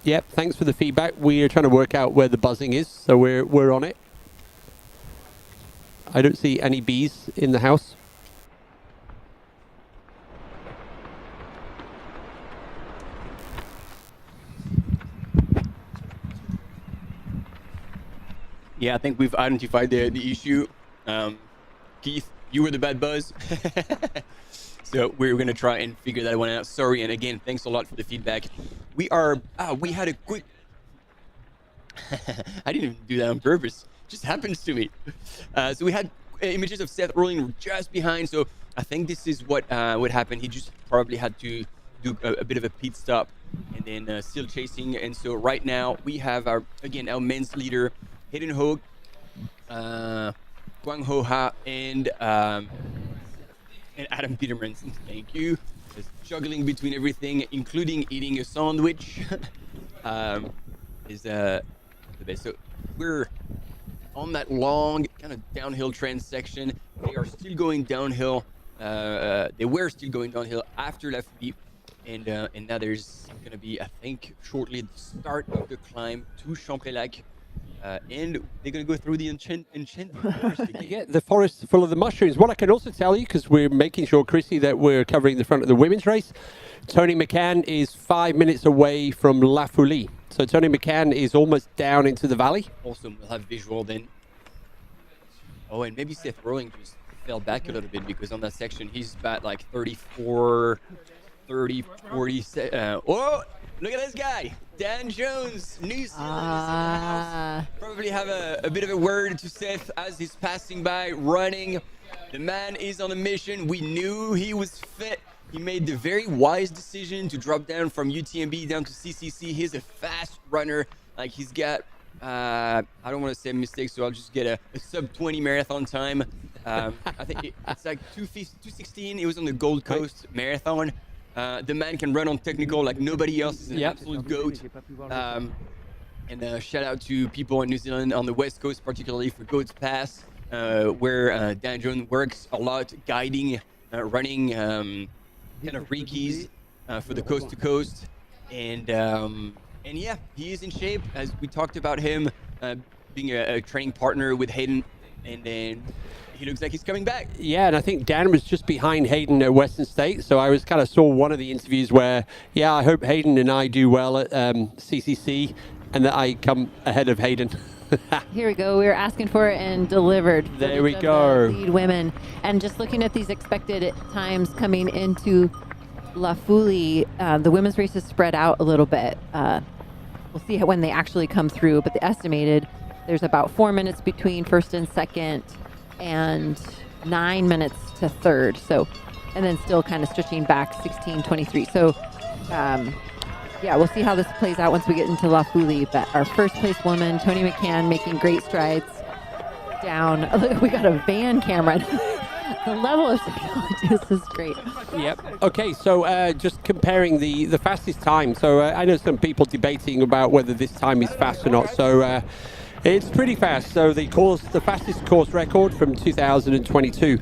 Yep, thanks for the feedback. We are trying to work out where the buzzing is, so we're on it. I don't see any bees in the house. Yeah, I think we've identified the issue. Keith, you were the bad buzz. So we're going to try and figure that one out. Sorry, and again, thanks a lot for the feedback. We had a quick... I didn't even do that on purpose. It just happens to me. So we had images of Seth rolling just behind. So I think this is what happened. He just probably had to do a bit of a pit stop and then still chasing. And so right now we have our men's leader, Hayden Hogue, Quang Ho Ha, and Adam Peterman. Thank you. Just juggling between everything, including eating a sandwich, is the best. So we're on that long kind of downhill trend section. They are still going downhill. They were still going downhill after La Folie, and now there's going to be, I think, shortly the start of the climb to Champex-Lac. and they're going to go through the enchanted forest again. Yeah, the forest full of the mushrooms. What I can also tell you, because we're making sure, Chrissy, that we're covering the front of the women's race, Tony McCann is 5 minutes away from La Folie. So Tony McCann is almost down into the valley. Awesome. We'll have visual then. Oh, and maybe Seth Rowling just fell back a little bit because on that section, he's about like 34, 30, 40. Oh, look at this guy. Dan Jones, New Zealand. Probably have a bit of a word to Seth as he's passing by, running. The man is on a mission. We knew he was fit. He made the very wise decision to drop down from UTMB down to CCC. He's a fast runner. Like he's got, I don't want to say mistakes, so I'll just get a sub 20 marathon time. I think it's like 2:16. It was on the Gold Coast Marathon. The man can run on technical like nobody else. Is an absolute goat. And shout out to people in New Zealand on the West Coast, particularly for Goats Pass, where Dan Jones works a lot, guiding, running kind of reekies for the coast to coast. And yeah, he is in shape, as we talked about him being a training partner with Hayden, and then he looks like he's coming back. Yeah, and I think Dan was just behind Hayden at Western State, so I was kind of saw one of the interviews where, yeah, I hope Hayden and I do well at CCC, and that I come ahead of Hayden. Here we go. We were asking for it and delivered. There we go. Lead women, and just looking at these expected times coming into La Folie, the women's race is spread out a little bit. We'll see when they actually come through, but the estimated, there's about 4 minutes between first and second, and 9 minutes to third. So, and then still kind of stretching back 16:23. So, yeah, we'll see how this plays out once we get into La Folie. But our first place woman, Tony McCann, making great strides down. Look, we got a van camera. The level of technology, this is great. Yep. Okay, so just comparing the fastest time. So I know some people debating about whether this time is fast or not. So it's pretty fast. So the fastest course record from 2022,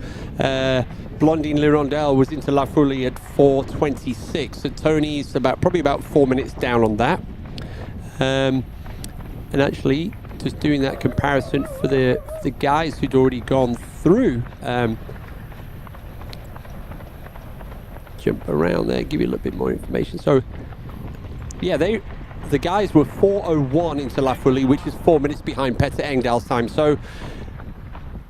Blondine Lirondelle was into La Folie at 4:26. So Tony's probably about 4 minutes down on that. And actually, just doing that comparison for the guys who'd already gone through. Jump around there, give you a little bit more information. So, yeah, the guys were 4:01 into La Folie, which is 4 minutes behind Petter Engdahl's time. So,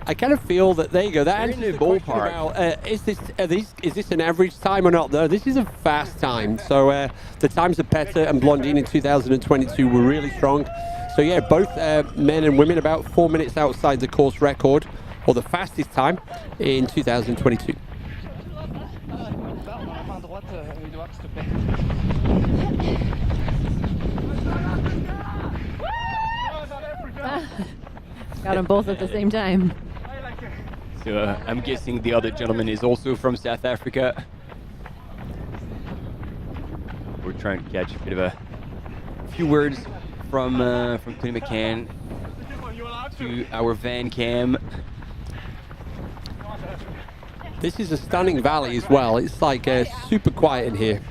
I kind of feel that there you go. That answers the ballpark. About, is this an average time or not? No, this is a fast time. So the times of Petter and Blondine in 2022 were really strong. So yeah, both men and women about 4 minutes outside the course record, or the fastest time in 2022. Got them both at the same time. So I'm guessing the other gentleman is also from South Africa. We're trying to catch a bit of a few words from Tony McCann to our van cam. This is a stunning valley as well. It's like super quiet in here.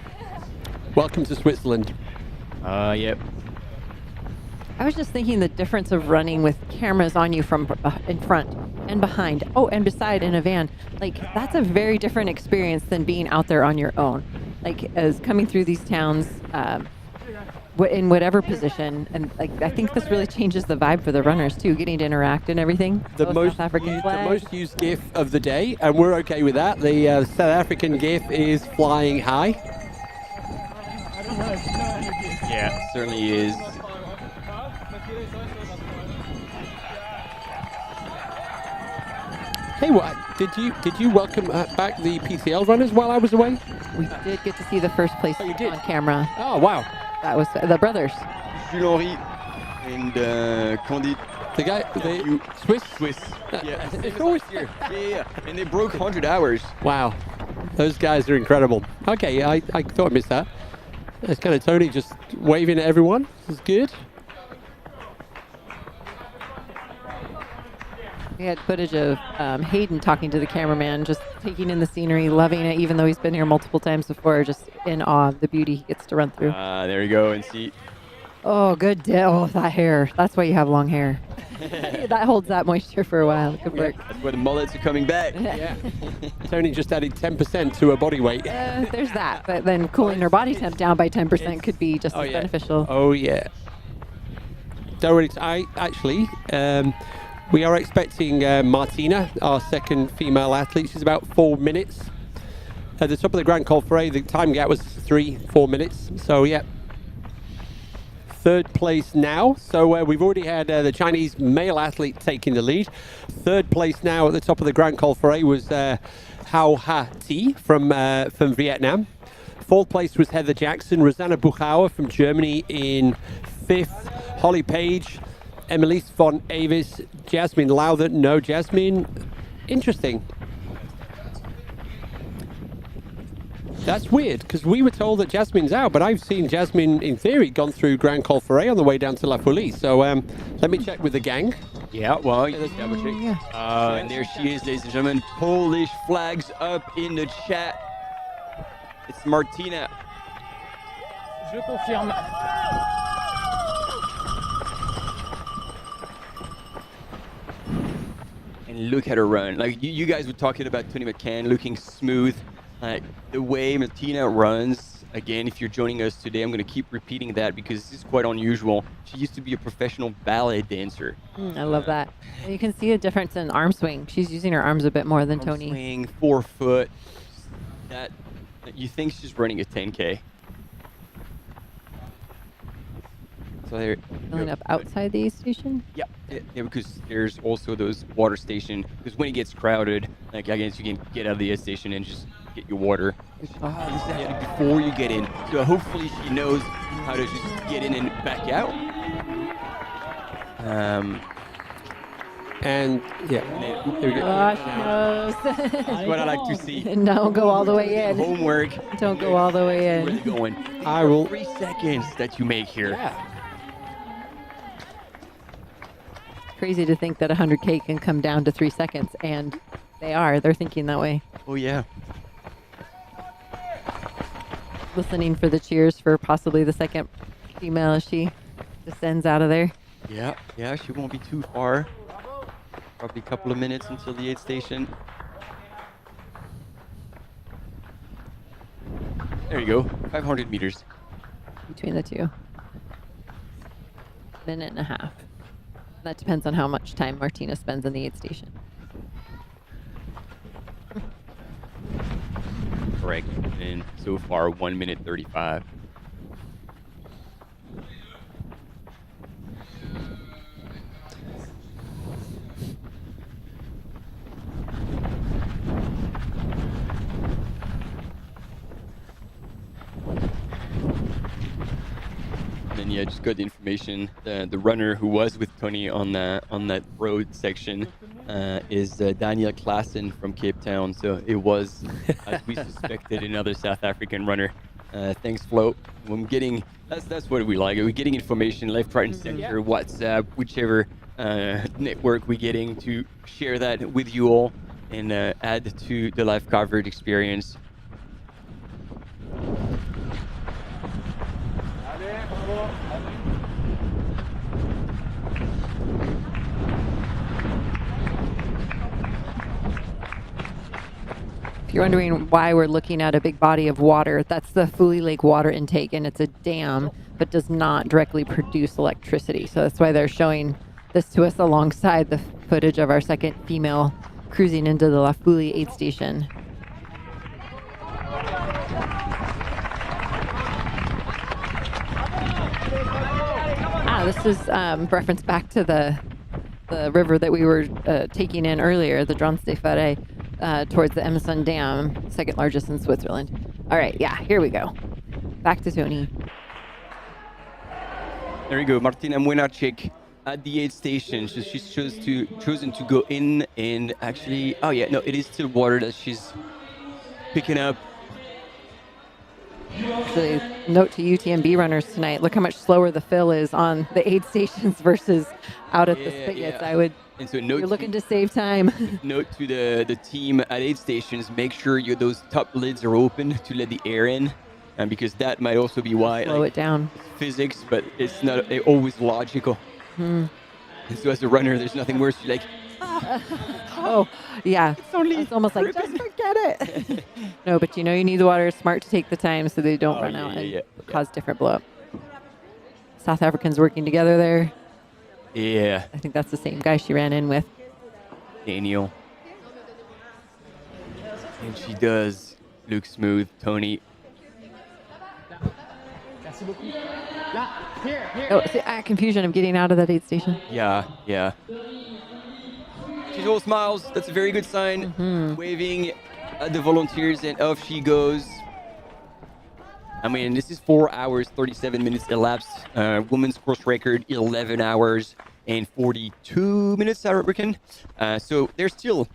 Welcome to Switzerland. Yep. I was just thinking the difference of running with cameras on you from in front and behind, and beside in a van. Like, that's a very different experience than being out there on your own. Like, as coming through these towns in whatever position, and like, I think this really changes the vibe for the runners too, getting to interact and everything. The most used GIF of the day, and we're okay with that. The South African GIF is flying high. Yeah, certainly is. Hey, what did you welcome back the PCL runners while I was away? We did get to see the first place on camera. Oh wow, that was the brothers. Culinary and Candide. The guy, Swiss. Yeah, it's always here. Yeah, and they broke 100 hours. Wow, those guys are incredible. Okay, I thought I missed that. It's kind of Tony just waving at everyone. This is good. We had footage of Hayden talking to the cameraman, just taking in the scenery, loving it, even though he's been here multiple times before, just in awe of the beauty he gets to run through. There you go, and see. Oh, good. Oh, that hair. That's why you have long hair. That holds that moisture for a while. Good work. That's where the mullets are coming back. Yeah. Tony just added 10% to her body weight. There's that. But then cooling her body temp down by 10% could be just as beneficial. Oh, yeah. Don't worry. We are expecting Martina, our second female athlete. She's about 4 minutes. At the top of the Grand Col Ferret, the time gap was 3-4 minutes. So, yeah. Third place now. So we've already had the Chinese male athlete taking the lead. Third place now at the top of the Grand Col Ferret was Hao Ha Ti from Vietnam. Fourth place was Heather Jackson. Rosanna Buchauer from Germany in fifth. Holly Page, Emelise von Avis, Jasmine Lowther. No, Jasmine. Interesting. That's weird, because we were told that Jasmine's out, but I've seen Jasmine, in theory, gone through Grand Col Ferret on the way down to La Folie. So let me check with the gang. Yeah, well, double check. And there she is, ladies and gentlemen. Polish flags up in the chat. It's Martina. Je confirme. And look at her run. Like, you guys were talking about Tony McCann looking smooth. The way Martina runs, again, if you're joining us today, I'm going to keep repeating that because this is quite unusual. She used to be a professional ballet dancer. I love that. And you can see a difference in arm swing. She's using her arms a bit more than Tony. Swing, 4 foot. That you think she's running a 10K. So they're filling up outside the aid station? Yeah, because there's also those water station. Because when it gets crowded, like I guess you can get out of the aid station and just get your water. This is actually before you get in. So hopefully she knows how to just get in and back out. And yeah, there we go. Gosh knows. That's what I like to see. Don't go all the way in. Homework. Don't go all the way in. Really going. I will. 3 seconds that you make here. Yeah. Crazy to think that 100K can come down to 3 seconds, and they're thinking that way. Oh yeah. Listening for the cheers for possibly the second female as she descends out of there. Yeah, she won't be too far. Probably a couple of minutes until the aid station. There you go, 500 meters. Between the two. Minute and a half. That depends on how much time Martina spends in the aid station. Correct. And so far, 1 minute 35. And yeah, just got the information. The runner who was with Tony on that road section is Daniel Klaassen from Cape Town. So it was, as we suspected, another South African runner. Thanks, Flo. I'm getting that's what we like. We're getting information left, right, and center. WhatsApp, whichever network we're getting to share that with you all and add to the live coverage experience. If you're wondering why we're looking at a big body of water, that's the Folie Lake water intake, and it's a dam, but does not directly produce electricity. So that's why they're showing this to us alongside the footage of our second female cruising into the La Folie aid station. This is reference back to the river that we were taking in earlier, the Dronstefere, towards the Emson Dam, second largest in Switzerland. All right, yeah, here we go. Back to Tony. There you go, Martina Młynarczyk at the aid station. So she's chosen to go in and actually, oh yeah, no, it is still water that she's picking up. Actually, note to UTMB runners tonight, look how much slower the fill is on the aid stations versus out at the spigots. Yeah. And so you're looking to save time. Note to the team at aid stations, make sure those top lids are open to let the air in. because that might also be why Slow it down. It's physics, but it's not always logical. And so as a runner, there's nothing worse. You're like, Oh, yeah. It's almost like, just forget it. No, but you need the water. Smart to take the time so they don't run out and cause different blow up. South Africans working together there. Yeah. I think that's the same guy she ran in with. Daniel. And she does look smooth, Tony. Oh, see, confusion of getting out of that aid station. Yeah. She's all smiles. That's a very good sign. Waving at the volunteers, and off she goes. I mean, this is 4 hours, 37 minutes elapsed. Women's course record, 11 hours and 42 minutes, I reckon. So they're still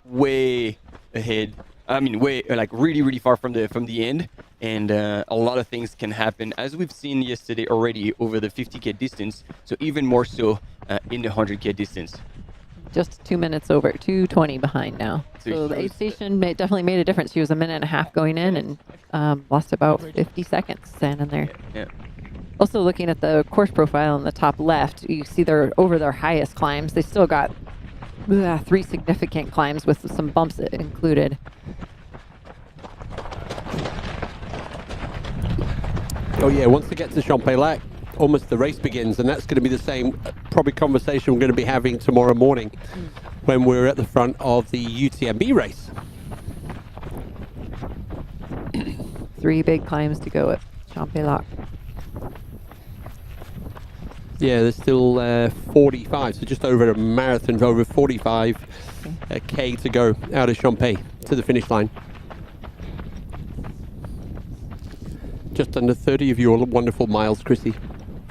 way ahead. I mean, really, really far from the end. And a lot of things can happen, as we've seen yesterday already over the 50K distance. So even more so in the 100K distance. Just 2 minutes over, 2:20 behind now. So the aid station definitely made a difference. She was a minute and a half going in and lost about 50 seconds standing there. Yeah. Also, looking at the course profile in the top left, you see they're over their highest climbs. They still got 3 significant climbs with some bumps included. Oh yeah, once they get to Champ-Lac, almost the race begins, and that's going to be the same probably conversation we're going to be having tomorrow morning when we're at the front of the UTMB race. 3 big climbs to go at Champ-Lac. Yeah, there's still 45, so just over a marathon, over 45 K to go out of Champé to the finish line. Just under 30 of your wonderful miles, Chrissy.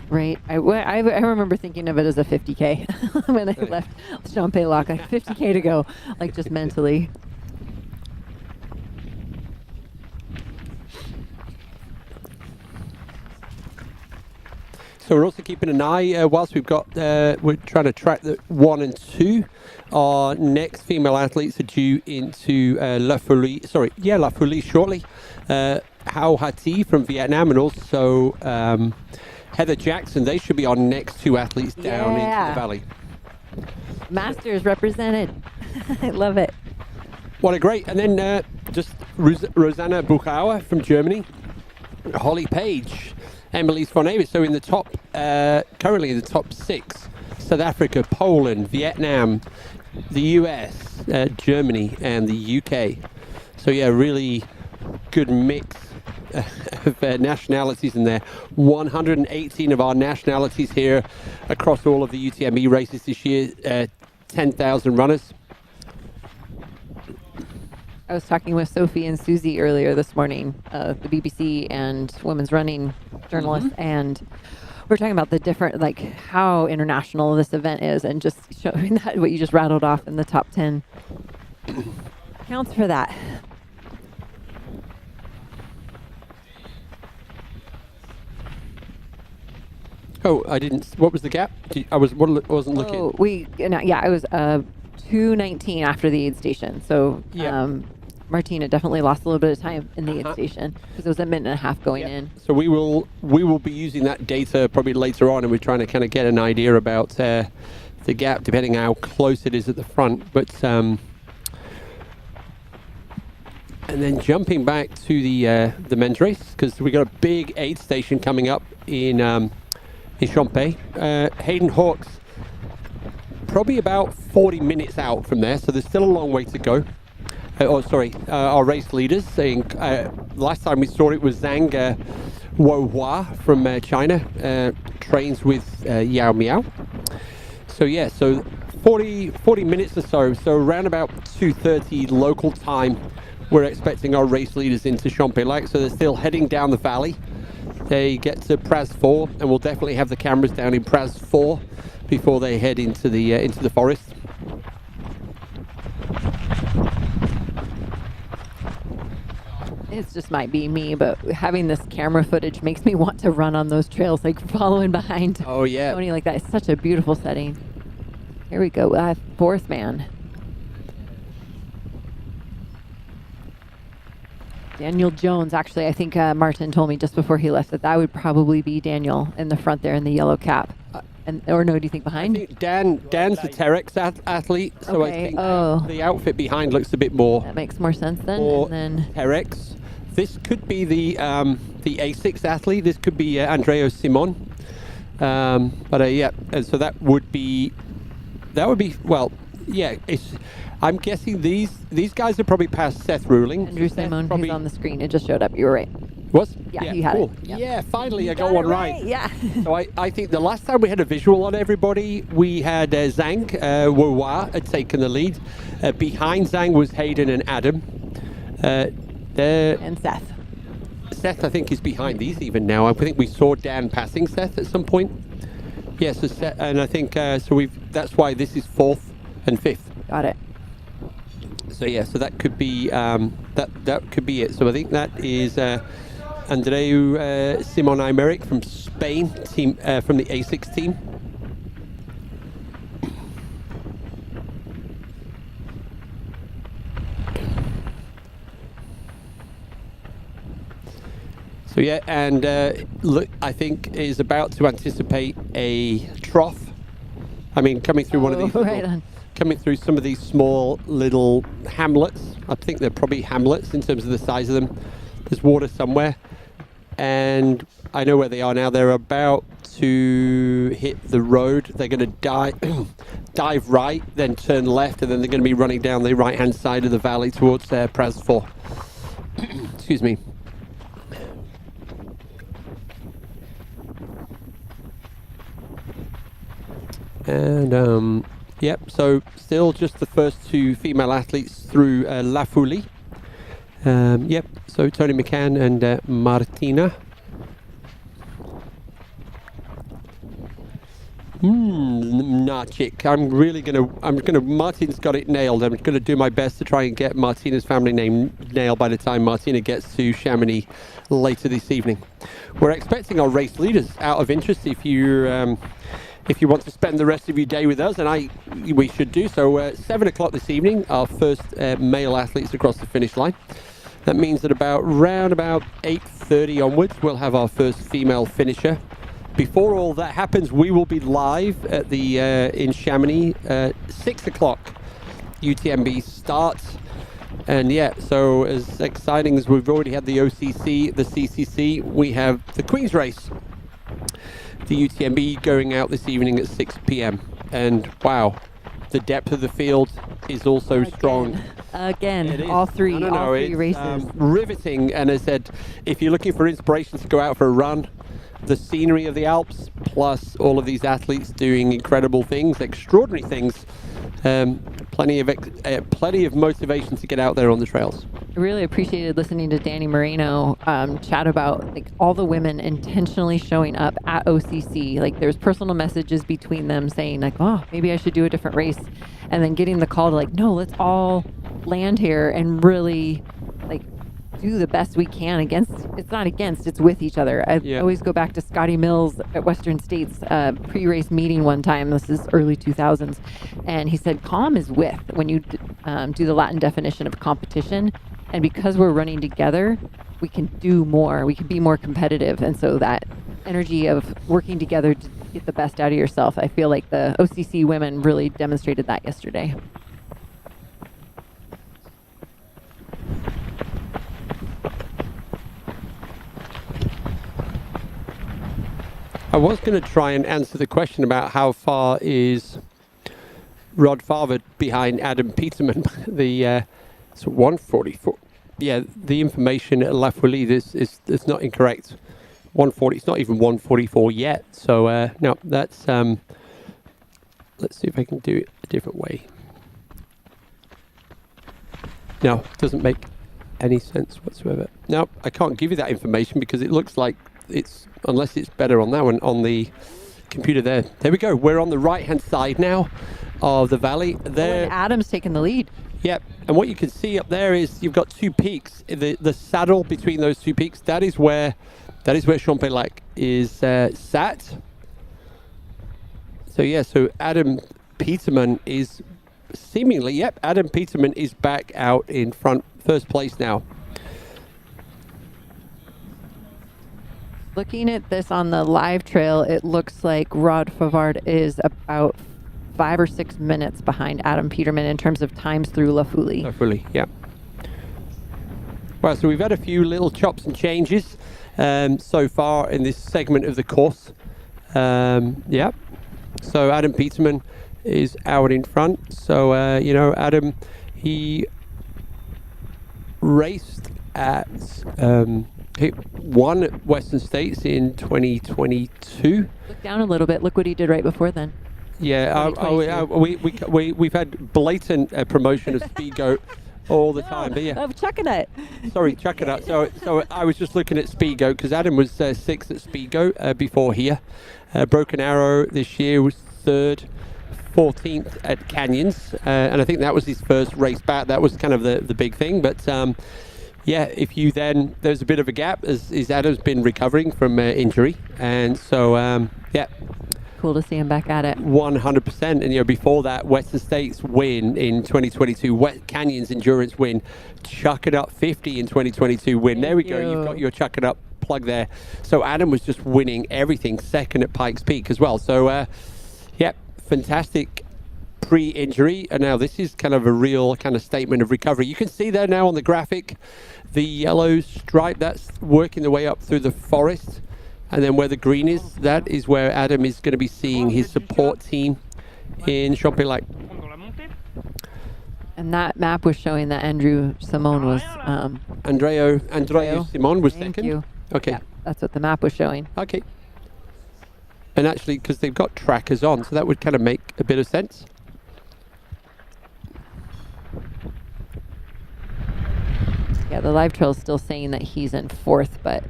Right. I remember thinking of it as a 50K when I left Champ-Lac. Like 50K to go, like just mentally. So we're also keeping an eye whilst we're trying to track the 1 and 2. Our next female athletes are due into La Folie shortly. Hao Hati from Vietnam and also Heather Jackson. They should be our next 2 athletes down into the valley. Masters represented. I love it. What a great. And then just Rosanna Buchauer from Germany. Holly Page. Emily's von Avis. So in the top, currently in the top 6, South Africa, Poland, Vietnam, the US, Germany, and the UK. So yeah, really good mix of nationalities in there. 118 of our nationalities here across all of the UTMB races this year. 10,000 runners. I was talking with Sophie and Susie earlier this morning, the BBC and women's running journalists, and we're talking about the different, like how international this event is, and just showing that what you just rattled off in the top 10 counts for that. Oh, I didn't. What was the gap? I wasn't looking. Oh, I was 2:19 after the aid station. So Martina definitely lost a little bit of time in the aid station because it was a minute and a half going in. So we will be using that data probably later on, and we're trying to kind of get an idea about the gap, depending how close it is at the front. But and then jumping back to the men's race, because we got a big aid station coming up in Champé. Hayden Hawks probably about 40 minutes out from there, so there's still a long way to go. Our race leaders saying last time we saw it was Zhang Wohua from China, trains with Yao Miao. So yeah, so 40 minutes or so around about 2:30 local time, we're expecting our race leaders into Champ-Lac. So they're still heading down the valley. They get to Praz 4, and we'll definitely have the cameras down in Praz 4 before they head into the forest. It just might be me, but having this camera footage makes me want to run on those trails, like following behind Tony like that. It's such a beautiful setting. Here we go, fourth man. Daniel Jones, actually, I think Martin told me just before he left that would probably be Daniel in the front there in the yellow cap. Or no, do you think behind? I think Dan's the Terex athlete, so Okay, I think oh. the outfit behind looks a bit more. That makes more sense then. More and then Terex. This could be the A6 athlete. This could be Andreo Simon. Yeah, and so that would be well, yeah. I'm guessing these guys are probably past Seth Ruling. Andrew Simon, he's on the screen. It just showed up. You were right. Was? Yeah, he had cool. it. Yep. Yeah, finally I got one right. Yeah. So I think the last time we had a visual on everybody, we had Zhang Wua had taken the lead. Behind Zhang was Hayden and Adam. And Seth. Seth, I think, is behind these even now. I think we saw Dan passing Seth at some point. Yeah, so Seth, and I think that's why this is 4th and 5th. Got it. So yeah, so that could be that could be it. So I think that is Andreu Simon Aymeric from Spain, team from the A6 team. So yeah, and look, I think is about to anticipate a trough. I mean, coming through one of these. Coming through some of these small little hamlets. I think they're probably hamlets in terms of the size of them. There's water somewhere. And I know where they are now. They're about to hit the road. They're going to dive right, then turn left, and then they're going to be running down the right-hand side of the valley towards Prasfor. Excuse me. And yep, so still just the first 2 female athletes through La Folie. Yep, so Tony McCann and Martina. Nachik. Martin's got it nailed. I'm gonna do my best to try and get Martina's family name nailed by the time Martina gets to Chamonix later this evening. We're expecting our race leaders out of interest. If you want to spend the rest of your day with us, and we should do so, 7 o'clock this evening, our first male athletes across the finish line. That means that round about 8:30 onwards, we'll have our first female finisher. Before all that happens, we will be live at the in Chamonix, 6 o'clock UTMB starts. And yeah, so as exciting as we've already had the OCC, the CCC, we have the Queen's Race. The UTMB going out this evening at 6 p.m. And wow, the depth of the field is also strong. Again, all three races. Riveting. And as I said, if you're looking for inspiration to go out for a run, the scenery of the Alps, plus all of these athletes doing incredible things, extraordinary things, plenty of motivation to get out there on the trails. I really appreciated listening to Danny Moreno chat about all the women intentionally showing up at OCC. There's personal messages between them saying oh, maybe I should do a different race, and then getting the call to no, let's all land here and really do the best we can it's with each other. I always go back to Scotty Mills at Western States pre-race meeting one time. This is early 2000s, and he said calm is with when you do the Latin definition of competition, and because we're running together we can do more, we can be more competitive, and so that energy of working together to get the best out of yourself, I feel like the OCC women really demonstrated that yesterday. I was going to try and answer the question about how far is Rod Farvard behind Adam Peterman. It's 144. Yeah, the information at La Folie is not incorrect. 140. It's not even 144 yet. So no, that's. Let's see if I can do it a different way. No, it doesn't make any sense whatsoever. No, I can't give you that information because it looks like unless it's better on that one on the computer there. There we go. We're on the right-hand side now of the valley. There, and Adam's taking the lead. Yep. And what you can see up there is you've got 2 peaks. The saddle between those 2 peaks. That is where Champellac is sat. So yeah. So Adam Peterman is seemingly. Yep. Adam Peterman is back out in front, first place now. Looking at this on the live trail, it looks like Rod Favard is about 5 or 6 minutes behind Adam Peterman in terms of times through La Foulée. La Foulée, yeah. Well, so we've had a few little chops and changes so far in this segment of the course. Yeah. So Adam Peterman is out in front. So, you know, Adam, he raced at, he won at Western States in 2022. Look down a little bit. Look what he did right before then. Yeah, we've had blatant promotion of Speed Goat all the time. But yeah, Chuck it. Sorry, Chuck it up. So I was just looking at Speed Goat because Adam was 6th at Speed Goat before here. Broken Arrow this year was 3rd, 14th at Canyons, and I think that was his first race back. That was kind of the big thing. But yeah, if you then, there's a bit of a gap as Adam's been recovering from injury, and so yeah. Cool to see him back at it. 100%. And, you know, before that, Western States win in 2022, Wet Canyons Endurance win, Chuck It Up 50 in 2022 win. There we go. You've got your Chuck It Up plug there. So Adam was just winning everything, 2nd at Pikes Peak as well. So, yeah, fantastic pre-injury. And now this is kind of a real kind of statement of recovery. You can see there now on the graphic, the yellow stripe, that's working the way up through the forest. And then where the green is, that is where Adam is going to be seeing his support team in Champlain. And that map was showing that Andrew Simone was... Andreu Simone was Thank 2nd? you. Okay. Yeah, that's what the map was showing. Okay. And actually, because they've got trackers on, so that would kind of make a bit of sense. Yeah, the live trail is still saying that he's in 4th, but...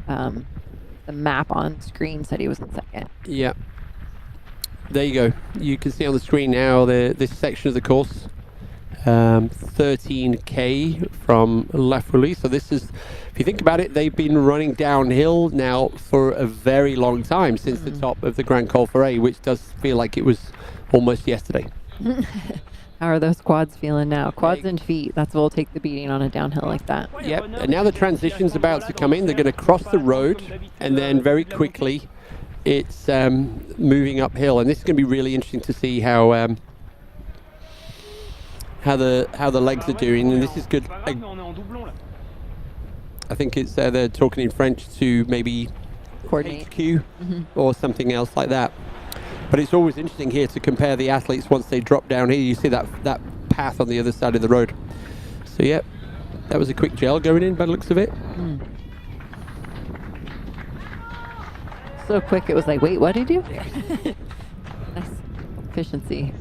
the map on screen said he was in 2nd. Yeah. There you go. You can see on the screen now this section of the course. 13K from La Foulée. So this is, if you think about it, they've been running downhill now for a very long time since the top of the Grand Col Ferret, which does feel like it was almost yesterday. How are those quads feeling now? Quads and feet, that's what will take the beating on a downhill like that. Yep, and now the transition's about to come in. They're going to cross the road, and then very quickly it's moving uphill. And this is going to be really interesting to see how the legs are doing. And this is good. I think it's they're talking in French to maybe coordinate HQ or something else like that. But it's always interesting here to compare the athletes once they drop down here. You see that path on the other side of the road. So, yeah, that was a quick gel going in by the looks of it. So quick, it was like, wait, what did you do? Nice efficiency.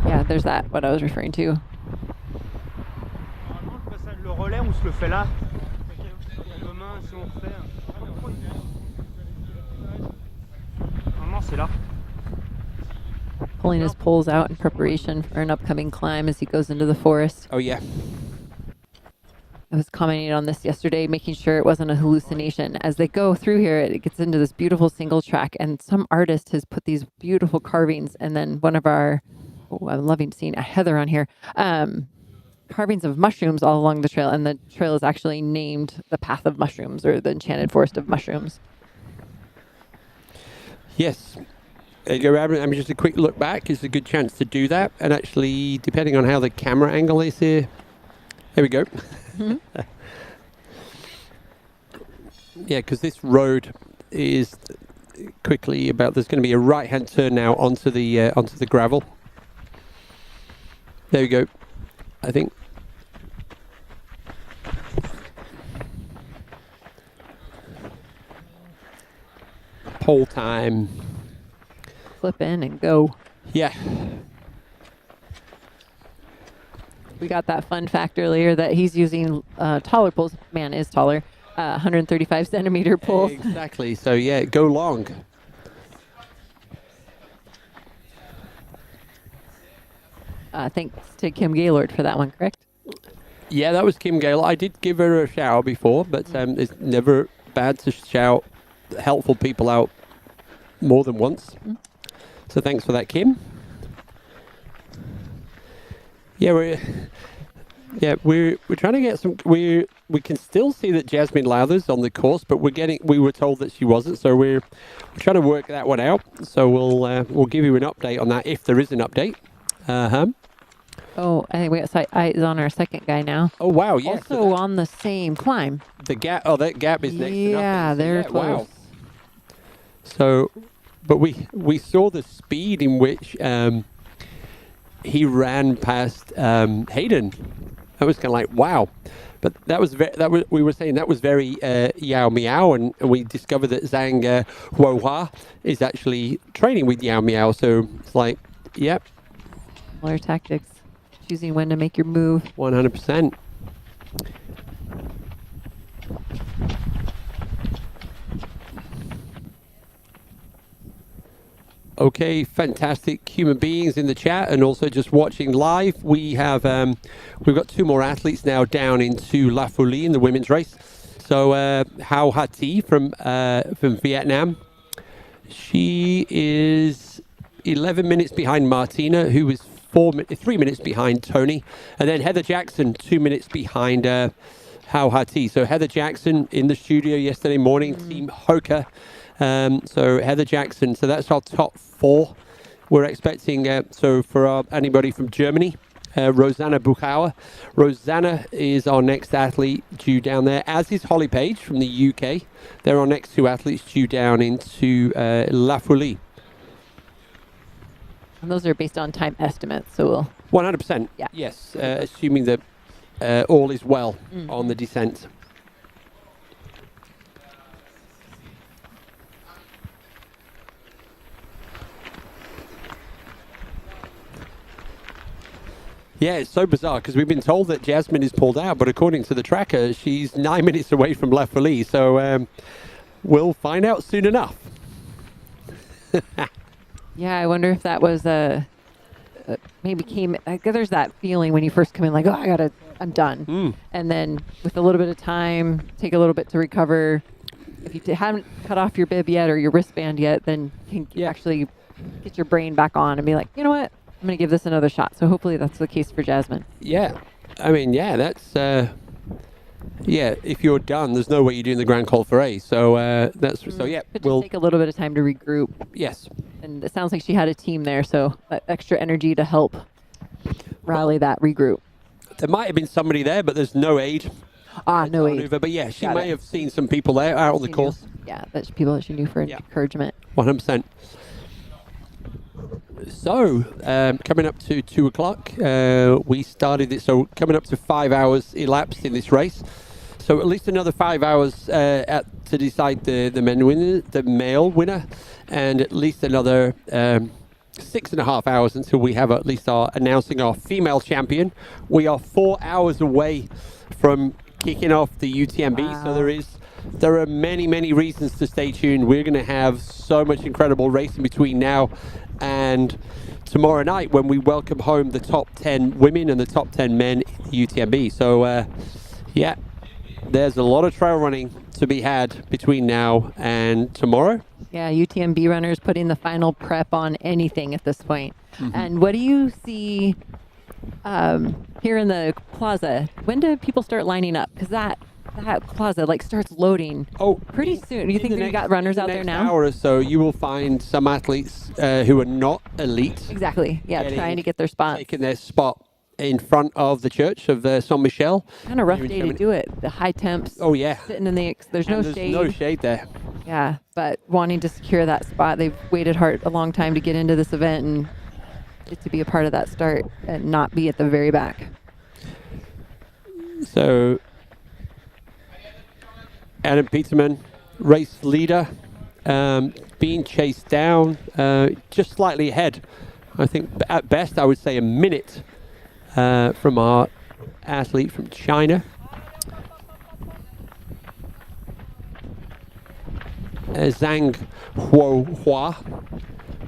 Yeah, there's that, what I was referring to. Le relais, on se le fait là. Demain, si on refait. Normalement, c'est là. Pulling his poles out in preparation for an upcoming climb as he goes into the forest. Oh, yeah. I was commenting on this yesterday, making sure it wasn't a hallucination. As they go through here, it gets into this beautiful single track, and some artist has put these beautiful carvings, and then one of our, I'm loving seeing a Heather on here, carvings of mushrooms all along the trail, and the trail is actually named the Path of Mushrooms, or the Enchanted Forest of Mushrooms. Yes. I mean, just a quick look back is a good chance to do that, and actually, depending on how the camera angle is here, there we go. Yeah, because this road is quickly about. There's going to be a right-hand turn now onto the gravel. There we go. I think. Pole time. Flip in and go. Yeah. We got that fun fact earlier that he's using taller poles. Man is taller. 135 centimeter pole. Exactly. So yeah, go long. Thanks to Kim Gaylord for that one, correct? Yeah, that was Kim Gaylord. I did give her a shout before, but it's never bad to shout helpful people out more than once. So thanks for that, Kim. we're trying to get some. We can still see that Jasmine Lowther's on the course, but we were told that she wasn't, so we're trying to work that one out. So we'll give you an update on that if there is an update. Oh, I think we got eyes on our second guy now. Oh wow, yeah. Also on the same climb. The gap. Oh, that gap is next to nothing. Yeah, they're close. Wow. So, but we saw the speed in which he ran past Hayden. That was kind of like wow. But we were saying that was very Yao Miao, and we discovered that Zhang Huohua is actually training with Yao Miao. So it's like, yep. Similar tactics, choosing when to make your move. 100%. Okay, fantastic human beings in the chat and also just watching live. We have we've got 2 more athletes now down into La Folie in the women's race. So Hao Hati from Vietnam, she is 11 minutes behind Martina, who is 3 minutes behind Tony, and then Heather Jackson 2 minutes behind Hao Hati. So Heather Jackson in the studio yesterday morning, Team HOKA. So Heather Jackson, so that's our top 4. We're expecting, so for anybody from Germany, Rosanna Buchauer. Rosanna is our next athlete due down there, as is Holly Page from the UK. They're our next 2 athletes due down into La Folie. And those are based on time estimates, so we'll... 100%, yeah. Yes, assuming that all is well on the descent. Yeah, it's so bizarre because we've been told that Jasmine is pulled out, but according to the tracker, she's 9 minutes away from La Folie. So we'll find out soon enough. Yeah, I wonder if that was maybe came. There's that feeling when you first come in, like, oh, I'm done. And then with a little bit of time, take a little bit to recover. If you haven't cut off your bib yet or your wristband yet, then you can actually get your brain back on and be like, you know what? I'm going to give this another shot. So hopefully that's the case for Jasmine. Yeah. I mean, yeah, that's... yeah, if you're done, there's no way you're doing the Grand Col Ferret. So so yeah, Could just take a little bit of time to regroup. Yes. And it sounds like she had a team there, so that extra energy to help rally that regroup. There might have been somebody there, but there's no aid. No aid. But yeah, she may have seen some people there out on the course. Yeah, that's people that she knew for encouragement. 100%. So, coming up to 2 o'clock, we started it. So, coming up to 5 hours elapsed in this race. So, at least another 5 hours to decide the male winner, and at least another 6.5 hours until we have at least announcing our female champion. We are 4 hours away from kicking off the UTMB. Wow. So there are many reasons to stay tuned. We're going to have so much incredible racing between now and tomorrow night when we welcome home the top 10 women and the top 10 men in the UTMB. So yeah, there's a lot of trail running to be had between now and tomorrow. Yeah, UTMB runners putting the final prep on anything at this point. And what do you see here in the plaza? When do people start lining up? Because that plaza starts loading pretty soon. Do you think they've got runners out there now? Hour or so, you will find some athletes who are not elite. Exactly. Yeah, trying to get their spot. Taking their spot in front of the church of Saint Michel. Kind of rough day to do it. The high temps. Oh yeah. Sitting in there's no shade. No shade there. Yeah, but wanting to secure that spot, they've waited hard a long time to get into this event and get to be a part of that start and not be at the very back. So, Adam Peterman, race leader, being chased down, just slightly ahead. I think at best I would say a minute from our athlete from China. Zhang Huohua.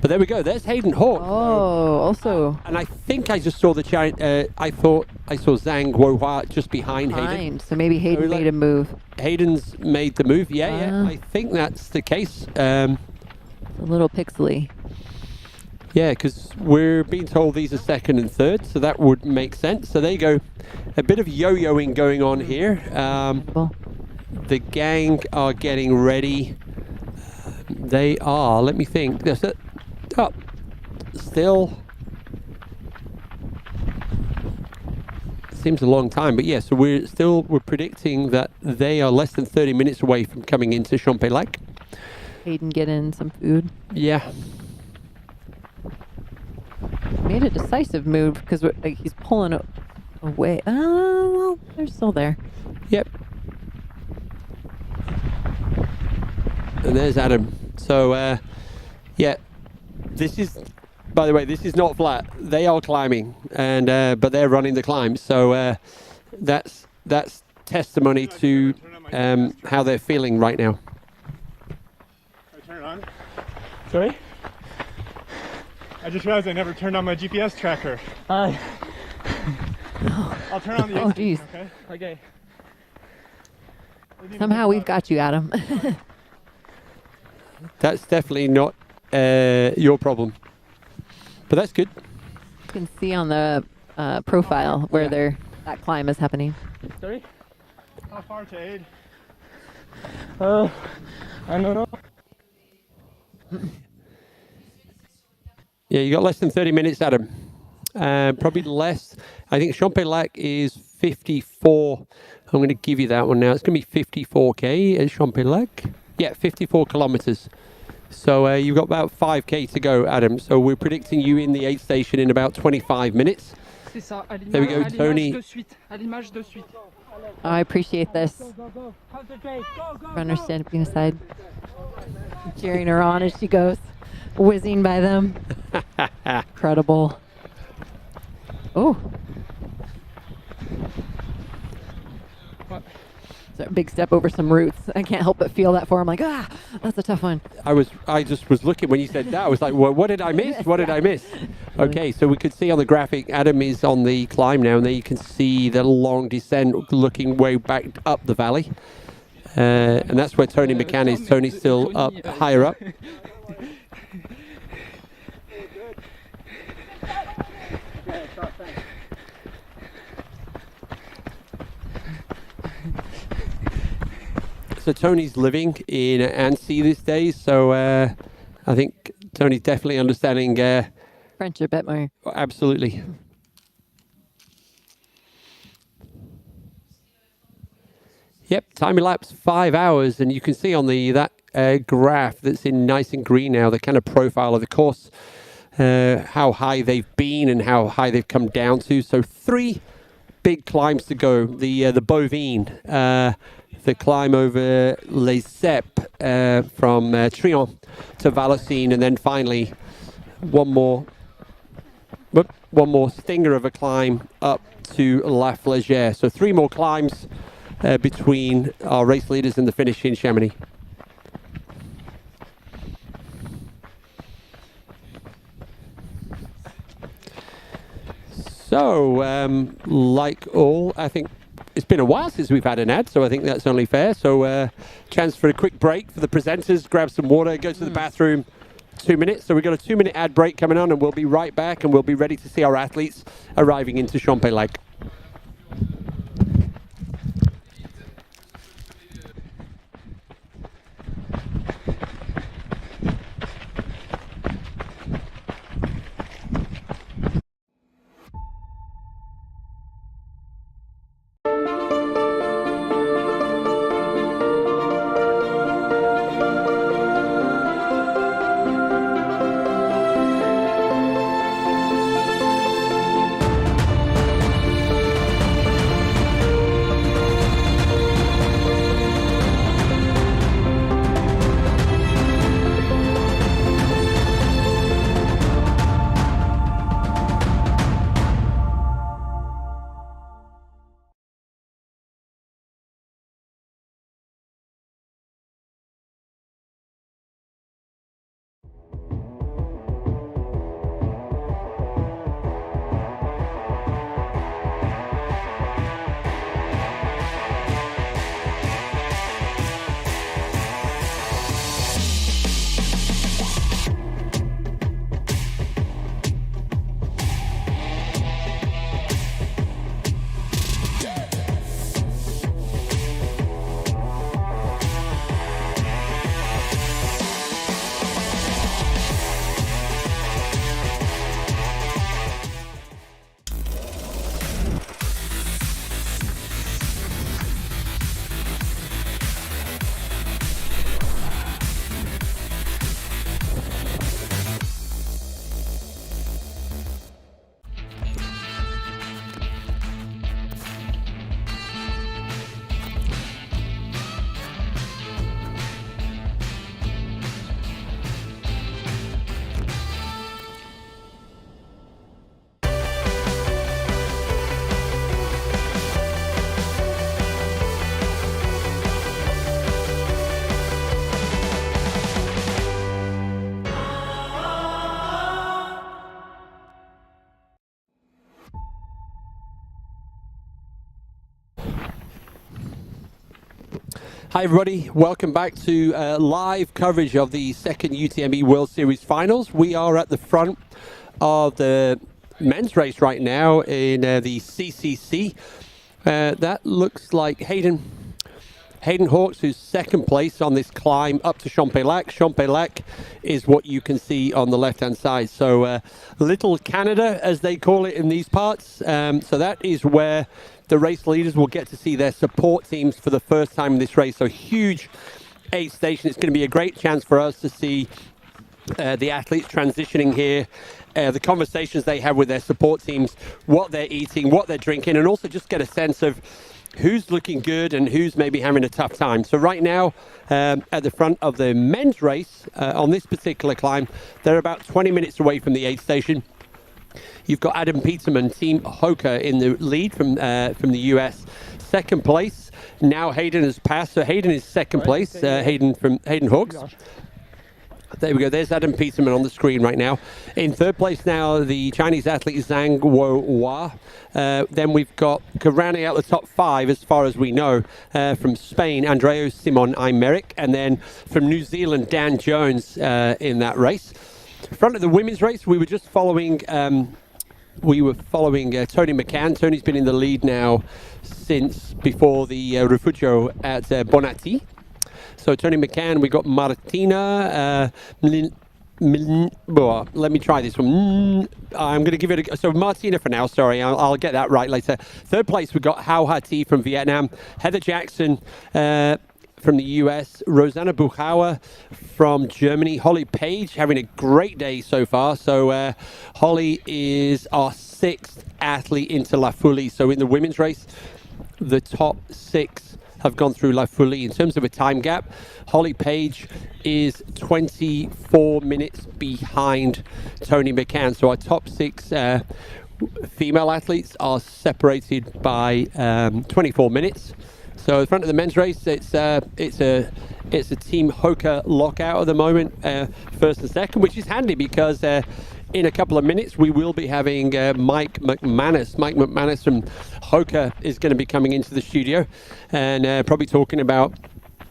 But there we go. There's Hayden Hawk. Oh, also. And I think I just saw the China. I thought I saw Zhang Huohua just behind Hayden. So maybe Hayden made a move. Hayden's made the move. Yeah. I think that's the case. A little pixely. Yeah, because we're being told these are second and third, so that would make sense. So there you go. A bit of yo-yoing going on here. The gang are getting ready. They are, let me think. That's it. Oh, still. Seems a long time, but yeah, so we're predicting that they are less than 30 minutes away from coming into Champex-Lac. Hayden get in some food. Yeah. Made a decisive move because he's pulling away. Oh, well, they're still there. Yep. And there's Adam. So, yeah, this is, by the way, this is not flat. They are climbing, and but they're running the climb. So that's testimony to how they're feeling right now. Turn it on. Sorry? I just realized I never turned on my GPS tracker. I'll turn on the Oh, geez. Okay. Okay. Somehow we've got you, Adam. That's definitely not your problem. But that's good. You can see on the profile where that climb is happening. Sorry? How far to aid? I don't know. Yeah, you got less than 30 minutes, Adam. Probably less. I think Champex-Lac is 54. I'm going to give you that one now. It's going to be 54K at Champex-Lac. Yeah, 54 kilometers. So you've got about 5K to go, Adam. So we're predicting you in the aid station in about 25 minutes. There we go, Tony. I appreciate this. Runners standing aside, cheering her on as she goes, whizzing by them. Incredible. Oh. So big step over some roots. I can't help but feel that for him. Like, that's a tough one. I just was looking when you said that. I was like, well, what did I miss? What did I miss? Okay, so we could see on the graphic, Adam is on the climb now, and there you can see the long descent looking way back up the valley. And that's where Tony McCann is. Tony's still up, higher up. So Tony's living in Annecy these days, so I think Tony's definitely understanding French a bit more. Absolutely. Yep, time elapsed 5 hours, and you can see on that graph that's in nice and green now, the kind of profile of the course, how high they've been and how high they've come down to. So 3 big climbs to go. The Bovine, the climb over Les Ceps from Trion to Valocine, and then finally one more stinger of a climb up to La Flégère. So 3 more climbs between our race leaders and the finish in Chamonix. So, like all, I think it's been a while since we've had an ad, so I think that's only fair. So, chance for a quick break for the presenters, grab some water, go to the bathroom, 2 minutes. So we've got a 2-minute ad break coming on, and we'll be right back, and we'll be ready to see our athletes arriving into Champex-Lac. Hi everybody, welcome back to live coverage of the second UTMB World Series Finals. We are at the front of the men's race right now in the CCC. That looks like Hayden Hawks, who's second place on this climb up to Champex-Lac. Champex-Lac is what you can see on the left-hand side. So Little Canada, as they call it in these parts. So that is where the race leaders will get to see their support teams for the first time in this race. So huge aid station. It's going to be a great chance for us to see the athletes transitioning here, the conversations they have with their support teams, what they're eating, what they're drinking, and also just get a sense of who's looking good and who's maybe having a tough time. So right now, at the front of the men's race on this particular climb, they're about 20 minutes away from the aid station. You've got Adam Peterman, Team HOKA, in the lead from the US. Second place. Now Hayden has passed. So Hayden is second place. Hayden Hawks. There we go. There's Adam Peterman on the screen right now. In third place now, the Chinese athlete Zhang Guohua. Then we've got rounding out the top 5, as far as we know, from Spain, Andreu Simon Aymeric, and then from New Zealand, Dan Jones in that race. Front of the women's race, we were just following. We were following Tony McCann. Tony's been in the lead now since before the Refugio at Bonatti. So Tony McCann, we got Martina. Let me try this one. I'm going to give it a... So Martina for now, sorry. I'll get that right later. Third place, we got Hao Ha-Ti from Vietnam. Heather Jackson from the US. Rosanna Buchauer from Germany. Holly Page having a great day so far. So Holly is our 6th athlete into La Folie. So in the women's race, the top 6 have gone through La Folie. In terms of a time gap, Holly Page is 24 minutes behind Tony McCann. So our top 6 female athletes are separated by 24 minutes. So in front of the men's race, it's a Team HOKA lockout at the moment, first and second, which is handy because in a couple of minutes we will be having Mike McManus. Mike McManus from HOKA is going to be coming into the studio and probably talking about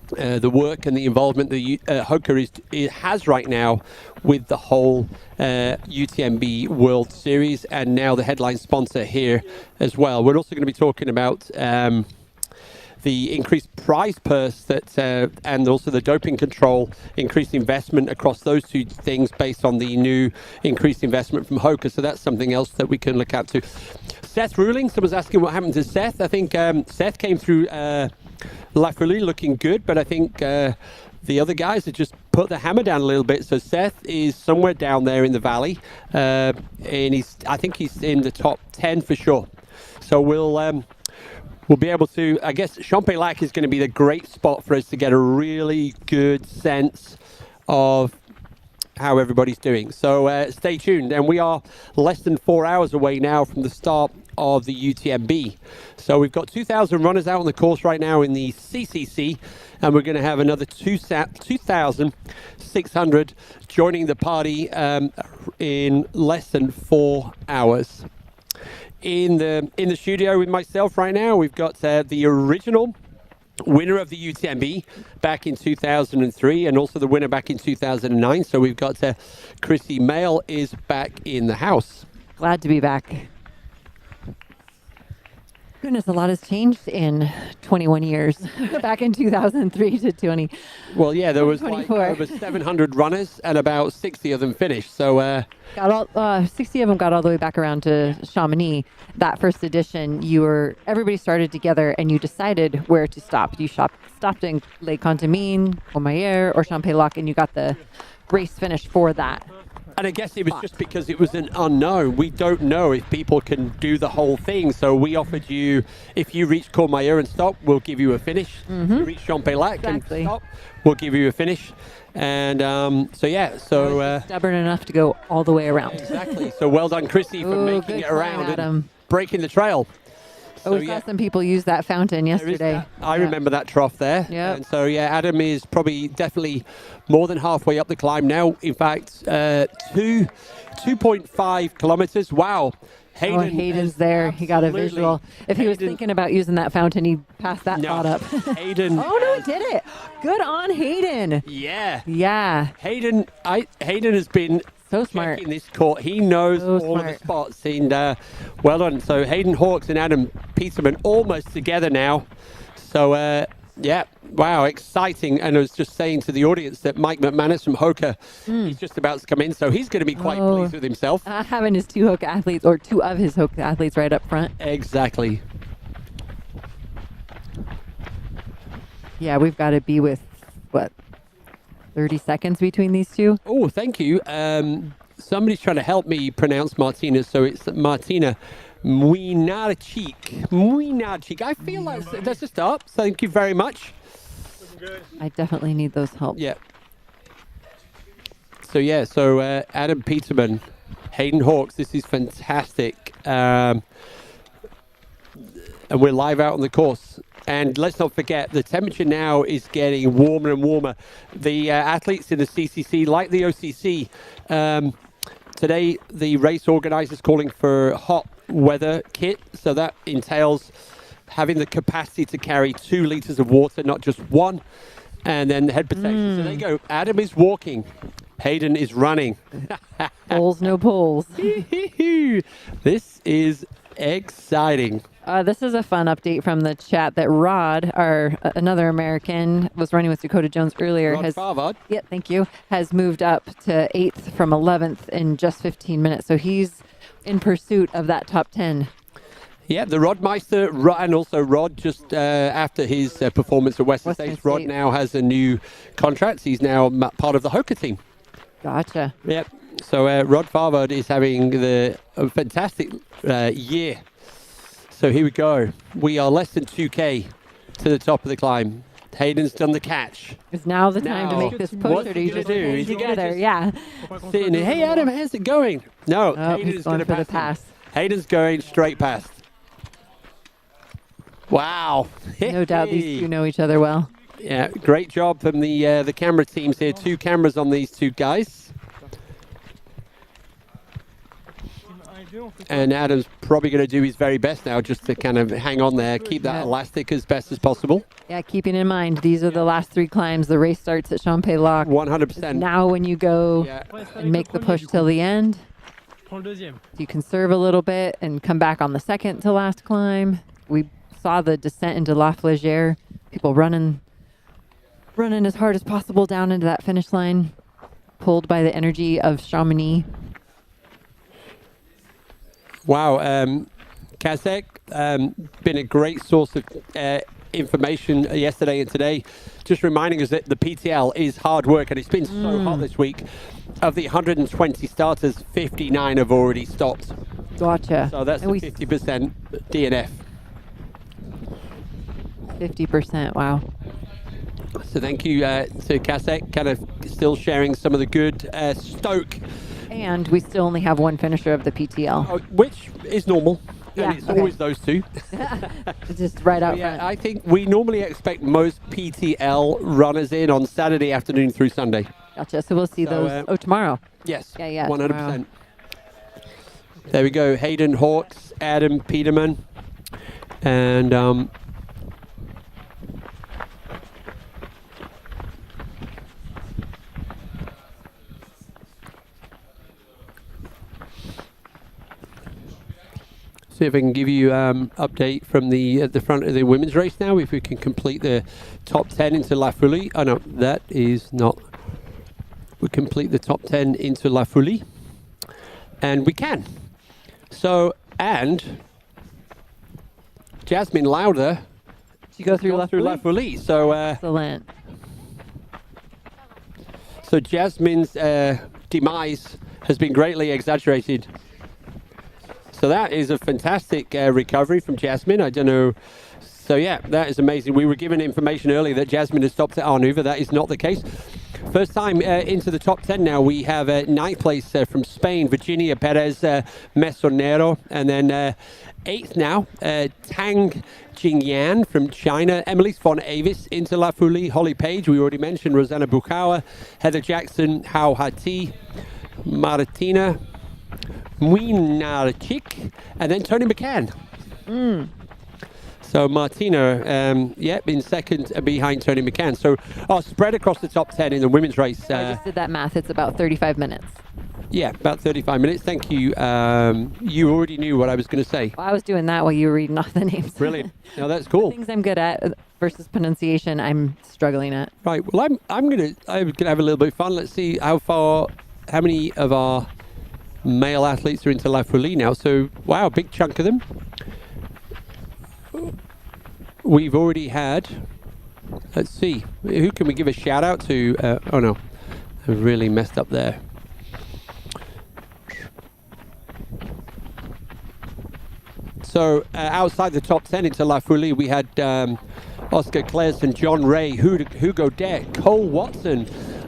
the work and the involvement that HOKA has right now with the whole UTMB World Series, and now the headline sponsor here as well. We're also going to be talking about the increased prize purse that, and also the doping control, increased investment across those two things based on the new increased investment from HOKA. So that's something else that we can look at too. Seth Ruling, someone's asking what happened to Seth. I think Seth came through La Folie looking good, but I think the other guys have just put the hammer down a little bit. So Seth is somewhere down there in the valley, and I think he's in the top 10 for sure. So we'll be able to, I guess Champex-Lac is going to be the great spot for us to get a really good sense of how everybody's doing. So stay tuned. And we are less than 4 hours away now from the start of the UTMB. So we've got 2,000 runners out on the course right now in the CCC, and we're going to have another 2,600 joining the party in less than 4 hours. In the studio with myself right now, we've got the original winner of the UTMB back in 2003 and also the winner back in 2009. So we've got Chrissy Mail is back in the house. Glad to be back. Goodness, a lot has changed in 21 years. Back in 2003 to 20. Well, yeah, there was like over 700 runners and about 60 of them finished. So 60 of them got all the way back around to Chamonix. That first edition, everybody started together and you decided where to stop. You stopped in Lake Contamine, Courmayeur, or Champex-Lac, and you got the race finished for that. And I guess it was just because it was an unknown. We don't know if people can do the whole thing. So we offered you, if you reach Courmayeur and stop, we'll give you a finish. If you reach Champex-Lac and stop, we'll give you a finish. And so stubborn enough to go all the way around. Exactly. So well done, Chrissy, for making it around and breaking the trail. Oh, we saw some people use that fountain yesterday. I remember that trough there. Yeah. And so, yeah, Adam is probably definitely more than halfway up the climb now. In fact, 2.5 kilometers. Wow. Hayden's there. He got a visual. If he was thinking about using that fountain, he passed that thought up. Hayden. Oh, no, he did it. Good on Hayden. Yeah. Yeah. Hayden has been so smart in this court. He knows all of the spots. And well done. So Hayden Hawks and Adam Peterman almost together now. So yeah, wow, exciting. And I was just saying to the audience that Mike McManus from HOKA, he's just about to come in, so he's going to be quite pleased with himself. Having his two HOKA athletes, or two of his HOKA athletes right up front. Exactly. Yeah, we've got to be with, what, 30 seconds between these two? Oh, thank you. Somebody's trying to help me pronounce Martina, so it's Martina Muinarchik. I feel like that's a start. Thank you very much. I definitely need those help. Yeah. So, yeah, Adam Peterman, Hayden Hawks, this is fantastic. And we're live out on the course. And let's not forget, the temperature now is getting warmer and warmer. The athletes in the CCC, like the OCC, today the race organizers calling for hot weather kit. So that entails having the capacity to carry 2 liters of water, not just one. And then the head protection. So there you go. Adam is walking. Hayden is running. Poles, no poles. This is exciting. This is a fun update from the chat that Rod, another American, was running with Dakota Jones earlier. Rod Farvard. Yeah, thank you. Has moved up to 8th from 11th in just 15 minutes. So he's in pursuit of that top 10. Yeah, the Rodmeister, and also Rod, just after his performance at Western States, Rod now has a new contract. He's now part of the HOKA team. Gotcha. Yep. So Rod Farvard is having a fantastic year. So here we go. We are less than 2K to the top of the climb. Hayden's done the catch. Is now the time to make this push, What's or do he you gonna just do? hang Is he gonna together? just Yeah. Sitting there, hey Adam, how's it going? No, Hayden's going going for the pass. Hayden's going straight past. Wow. No doubt these two know each other well. Yeah, great job from the camera teams here. 2 cameras on these 2 guys. And Adam's probably going to do his very best now just to kind of hang on there, keep that elastic as best as possible. Yeah, keeping in mind, these are the last 3 climbs. The race starts at Champay Lock. 100%. Now when you go and make the push till the end, you can serve a little bit and come back on the second to last climb. We saw the descent into La Flégère. People running as hard as possible down into that finish line, pulled by the energy of Chamonix. Wow, Kazek, been a great source of information yesterday and today, just reminding us that the PTL is hard work, and it's been so hot this week. Of the 120 starters, 59 have already stopped. Gotcha. So that's a 50% DNF. 50%, wow. So thank you to Kazek, kind of still sharing some of the good Stoke. And we still only have 1 finisher of the PTL. Which is normal. Yeah, and it's always those 2. It's just right out front. I think we normally expect most PTL runners in on Saturday afternoon through Sunday. Gotcha. So we'll see those. Tomorrow. Yes. Yeah. 100%. Tomorrow. There we go. Hayden Hawks, Adam Peterman, and see if I can give you update from the front of the women's race now. If we can complete the top 10 into La Folie. Oh no, that is not. We complete the top 10 into La Folie, and we can. So, and Jasmine Lauder. She go through La Folie. So excellent. So Jasmine's demise has been greatly exaggerated. So that is a fantastic recovery from Jasmine. I don't know. So yeah, that is amazing. We were given information earlier that Jasmine has stopped at Arnuva. That is not the case. First time into the top 10 now. We have 9th place from Spain, Virginia Perez Mesonero. And then 8th now, Tang Jingyan from China. Emily's von Avis into La Folie. Holly Page, we already mentioned. Rosanna Bukawa, Heather Jackson, Hao Hati, Martina Muinarchik, and then Tony McCann. So Martina, in second behind Tony McCann. So spread across the top 10 in the women's race. I just did that math. It's about 35 minutes. Yeah, about 35 minutes. Thank you. You already knew what I was going to say. Well, I was doing that while you were reading off the names. Brilliant. No, that's cool. Things I'm good at versus pronunciation, I'm struggling at. Right. Well, I'm gonna have a little bit of fun. Let's see how many of our male athletes are into La Folie now. So, wow, big chunk of them. We've already had, let's see, who can we give a shout out to? Oh no, I've really messed up there. So outside the top 10 into La Folie, we had Oscar Clareson, John Ray, Hugo Deck, Cole Watson,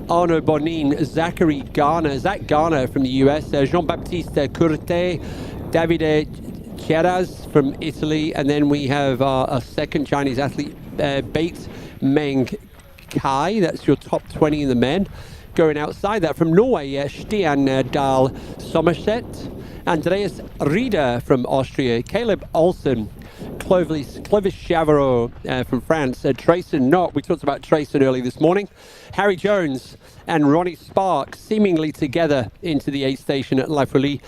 Arnaud Bonin, Zach Garner from the US, Jean-Baptiste Curte, Davide Cheras from Italy, and then we have a second Chinese athlete, Bates Meng Kai. That's your top 20 in the men. Going outside that from Norway, Stian Dahl Somerset, Andreas Rieder from Austria, Caleb Olsen, Clovis Chavarot from France, Trayson Knott, we talked about Trayson early this morning, Harry Jones and Ronnie Sparks seemingly together into the 8th station at La Folie,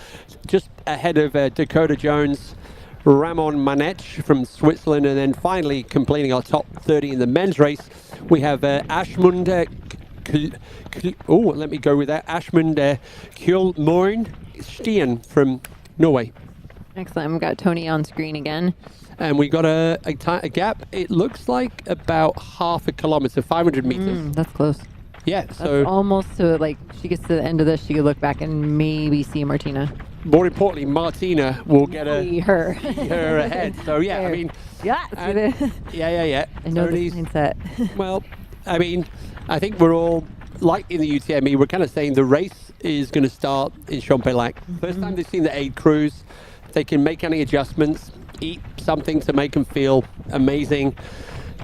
just ahead of Dakota Jones, Ramon Manech from Switzerland, and then finally completing our top 30 in the men's race, we have Ashmund Ashmund Kjølmoen Stien from Norway. Excellent. We've got Tony on screen again. And we got a gap, it looks like about half a kilometer, 500 meters. That's close. Yeah, That's so almost to, like, she gets to the end of this, she could look back and maybe see Martina. More importantly, Martina will get her ahead. So yeah, I mean, yeah. I know this mindset. Well, I mean, I think we're all, like in the UTME, we're kind of saying the race is going to start in Champex. First time they've seen the aid crews, they can make any adjustments, eat something to make them feel amazing.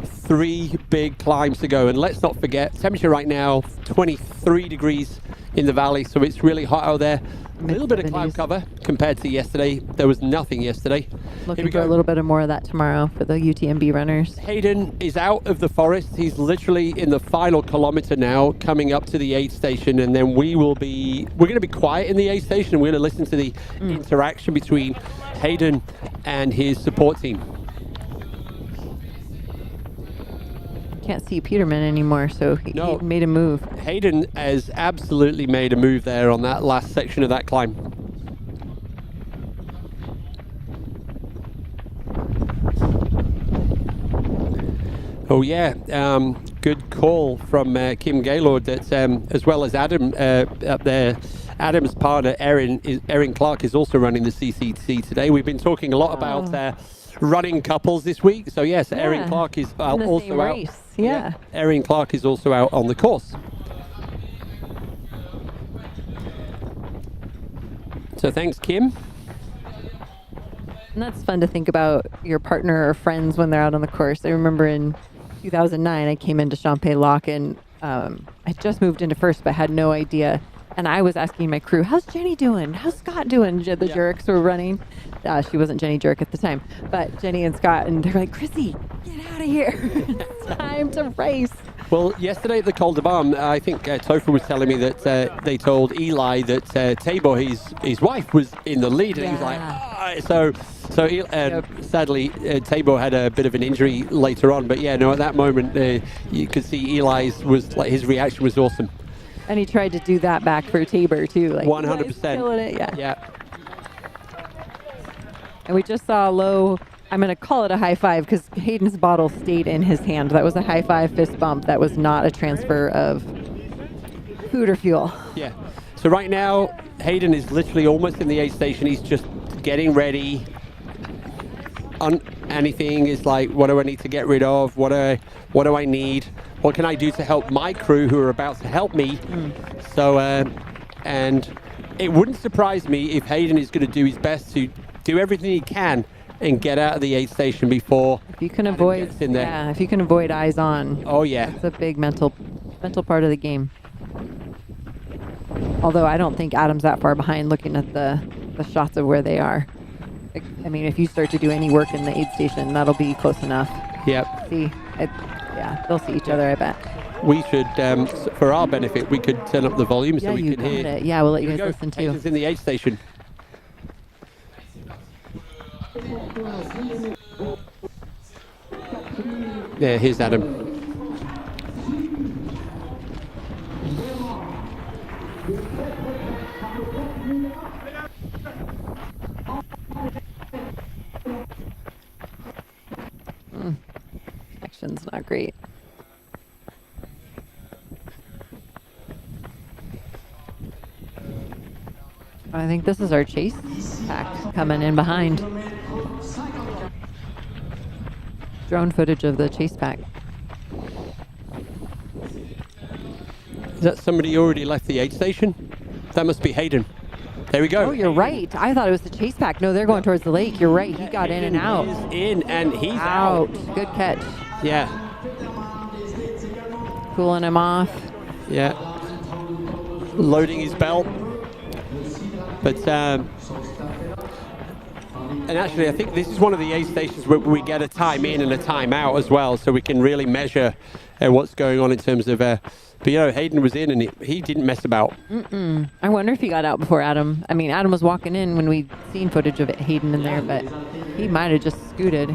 3 big climbs to go, and let's not forget, temperature right now 23 degrees in the valley, so it's really hot out there. A little bit of cloud cover compared to yesterday. There was nothing yesterday. Looking for a little bit more of that tomorrow for the UTMB runners. Hayden is out of the forest. He's literally in the final kilometer now, coming up to the aid station, and then we're going to be quiet in the aid station. We're going to listen to the interaction between Hayden and his support team. Can't see Peterman anymore, so he made a move. Hayden has absolutely made a move there on that last section of that climb. Oh yeah, good call from Kim Gaylord, that as well as Adam up there. Adam's partner Erin Clark is also running the CCC today. We've been talking a lot about running couples this week, so yes, Erin Clark is also out. Yeah. Erin Clark is also out on the course. So thanks, Kim. And that's fun to think about your partner or friends when they're out on the course. I remember in 2009, I came into Champex Lock, and I just moved into first, but had no idea. And I was asking my crew, how's Jenny doing? How's Scott doing? The Jureks were running. She wasn't Jenny Jurek at the time, but Jenny and Scott, and they're like, Chrissy, get out of here. It's time to race. Well, yesterday at the Col de Balme, I think Topher was telling me that they told Eli that Tabor, his wife, was in the lead, and he was like, sadly, Tabor had a bit of an injury later on, but yeah, no, at that moment, you could see Eli's his reaction was awesome. And he tried to do that back for Tabor too, like 100%. Killing it, yeah. And we just saw a low, I'm going to call it a high five because Hayden's bottle stayed in his hand. That was a high five fist bump. That was not a transfer of food or fuel. Yeah. So right now, Hayden is literally almost in the aid station. He's just getting ready. Anything is like, what do I need to get rid of? What do I need? what can I do to help my crew who are about to help me? So, and it wouldn't surprise me if Hayden is going to do his best to do everything he can and get out of the aid station before If you can avoid, in there. yeah, if you can avoid eyes on. Oh yeah, it's a big mental part of the game. Although I don't think Adam's that far behind looking at the shots of where they are. I mean, if you start to do any work in the aid station, that'll be close enough. Yep. See, yeah, they'll see each other, I bet. We should, for our benefit, we could turn up the volume so Yeah, we you can hear. got it. Yeah, we'll let you Here we guys go. listen too. Hayden's in the aid station. Yeah, here's Adam. Action's not great. I think this is our chase pack coming in behind. Drone footage of the chase pack. Is that somebody who already left the aid station? That must be Hayden. There we go. Oh, you're right. I thought it was the chase pack. No, they're going towards the lake. You're right. He got in and out. He's in and he's out. Good catch. Yeah. Cooling him off. Yeah. Loading his belt. But, and actually, I think this is one of the aid stations where we get a time in and a time out as well, so we can really measure what's going on in terms of, but you know, Hayden was in and he didn't mess about. I wonder if he got out before Adam. I mean, Adam was walking in when we'd seen footage of Hayden in there, but he might have just scooted.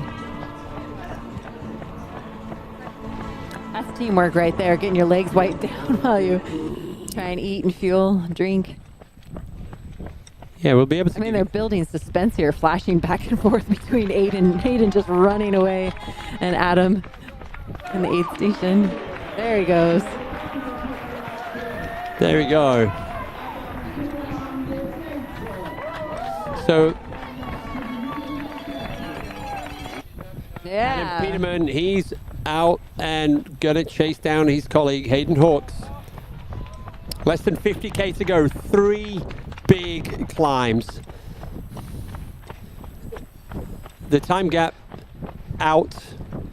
That's teamwork right there, getting your legs wiped down while you try and eat and fuel, drink. Yeah, we'll be able to. I mean, they're building suspense here, flashing back and forth between Hayden just running away, and Adam in the aid station. There he goes. There we go. So, yeah. Adam Peterman, he's out and gonna chase down his colleague Hayden Hawks. Less than 50k to go. 3 big climbs. The time gap out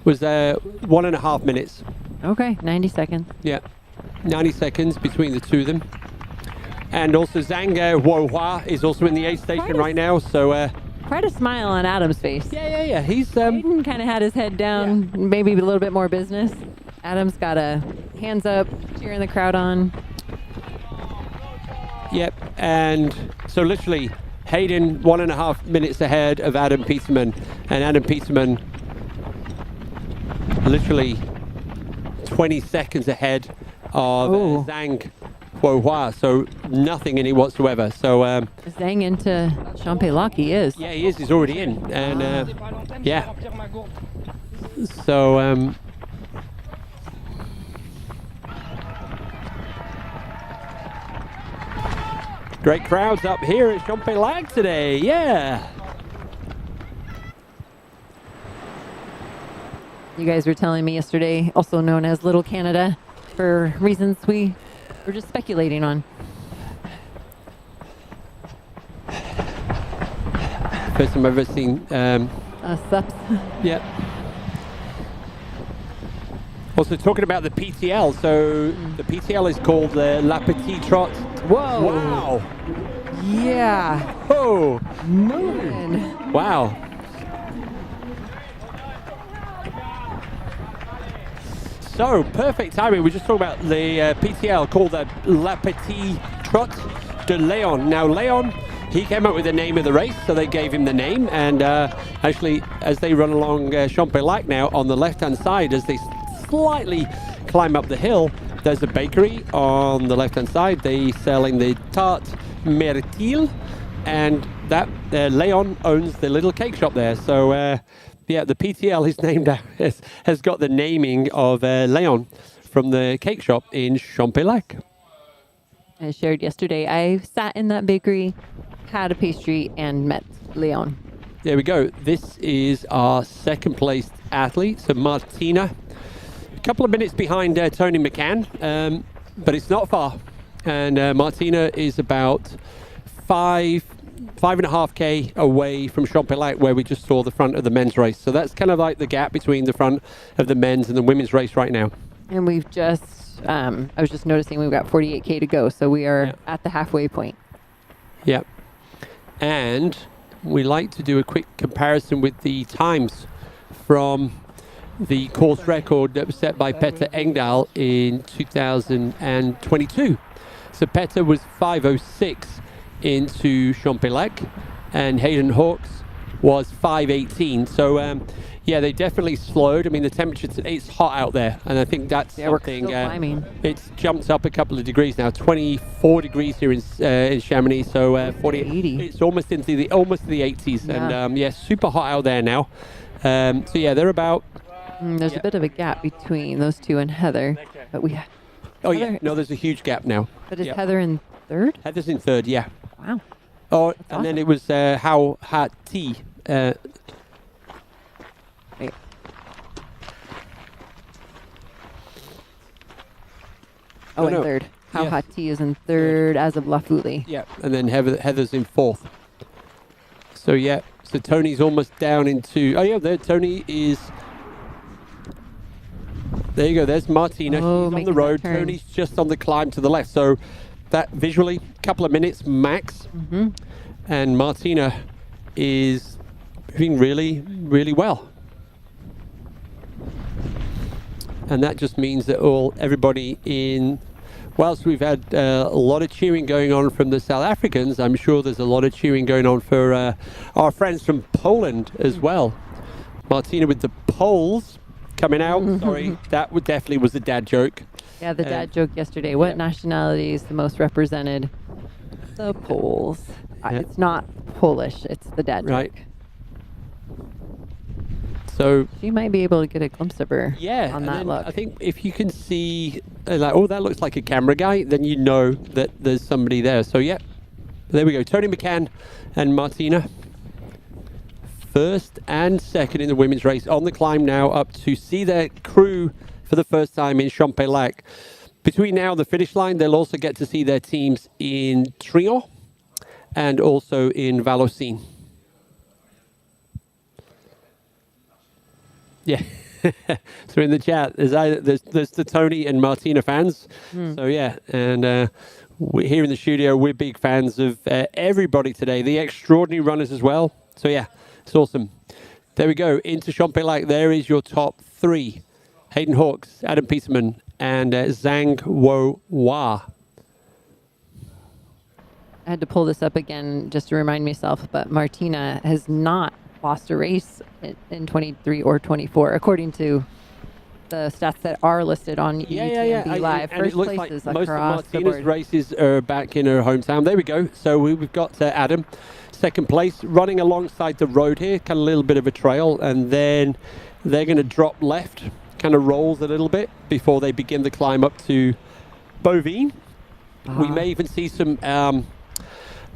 was 1.5 minutes. Okay, 90 seconds. Yeah, 90 seconds between the two of them. And also Zhang Wohua is also in the aid station right now, so... Quite a smile on Adam's face. Yeah. He's... Hayden kind of had his head down, maybe a little bit more business. Adam's got a hands up, cheering the crowd on. Yep, and so literally Hayden 1.5 minutes ahead of Adam Peterman, and Adam Peterman literally 20 seconds ahead of Zhang Wohua, so nothing in it whatsoever. So Zhang into Champex, he is. Yeah, he is. He's already in, and yeah. So great crowds up here at Champex today. Yeah. You guys were telling me yesterday, also known as Little Canada, for reasons we were just speculating on. First time I've ever seen. Sups. Yep. Also talking about the PTL, so the PTL is called La Petite Trot. Whoa! Wow! Yeah! Oh! Moving! Wow! So, perfect timing. We just talked about the PTL called the La Petite Trot de Léon. Now, Léon, he came up with the name of the race, so they gave him the name. And actually, as they run along Champex now, on the left-hand side, as they slightly climb up the hill, there's a bakery on the left-hand side. They selling the tarte Myrtille, and that Léon owns the little cake shop there. So, yeah, the PTL is named has got the naming of Léon from the cake shop in Champex. I shared yesterday, I sat in that bakery, had a pastry, and met Léon. There we go. This is our second place athlete, so Martina couple of minutes behind Tony McCann, but it's not far. And Martina is about 5.5K away from Champellac, where we just saw the front of the men's race. So that's kind of like the gap between the front of the men's and the women's race right now. And we've just, I was just noticing we've got 48K to go. So we are at the halfway point. Yeah. And we like to do a quick comparison with the times from the course record that was set by Petter Engdahl in 2022. So Petter was 5:06 into Champellac, and Hayden Hawks was 5:18. So yeah, they definitely slowed. I mean, the temperature, it's hot out there, and I think that's something. We're still climbing. It's jumped up a couple of degrees now. 24 degrees here in Chamonix, so 40. It's almost into the 80s, Yeah. and yeah, super hot out there now. So yeah, they're about. There's a bit of a gap between those two and Heather, but we. Oh yeah, no, there's a huge gap now. But is Heather in third? Heather's in third, yeah. Wow. Oh, and then it was How Ha Ti. Wait. Oh, in third. How Yes. Ha Ti is in third as of La Foulée. Yeah, and then Heather's in fourth. So yeah, so Tony's almost down into. Oh yeah, there Tony is. There you go. There's Martina. She's on the road. Tony's just on the climb to the left. So that visually, a couple of minutes max. And Martina is moving really, really well. And that just means that everybody in. Whilst we've had a lot of cheering going on from the South Africans, I'm sure there's a lot of cheering going on for our friends from Poland as well. Martina with the Poles coming out. Sorry, that definitely was a dad joke. Yeah, the dad joke yesterday. What nationality is the most represented? The Poles. It's not Polish. It's the dad Right. joke. So She might be able to get a glimpse of her yeah, on and that then look. I think if you can see, like, oh, that looks like a camera guy, then you know that there's somebody there. So yeah, there we go. Tony McCann and Martina, first and second in the women's race, on the climb now up to see their crew for the first time in Champellac. Between now and the finish line, they'll also get to see their teams in Trion and also in Vallorcine. Yeah. So in the chat, there's the Tony and Martina fans. So yeah, and we're here in the studio. We're big fans of everybody today. The extraordinary runners as well. So yeah, it's awesome. There we go. Into Champellac. There is your top three: Hayden Hawks, Adam Peterman, and Zhang Wo-Hua. I had to pull this up again just to remind myself, but Martina has not lost a race in 23 or 24, according to the stats that are listed on UTMB Live. And First it looks places like most of across the Martina's board. races are back in her hometown. There we go. So we've got Adam, second place, running alongside the road here, kind of a little bit of a trail, and then they're going to drop left, kind of rolls a little bit before they begin the climb up to Bovine. We may even see some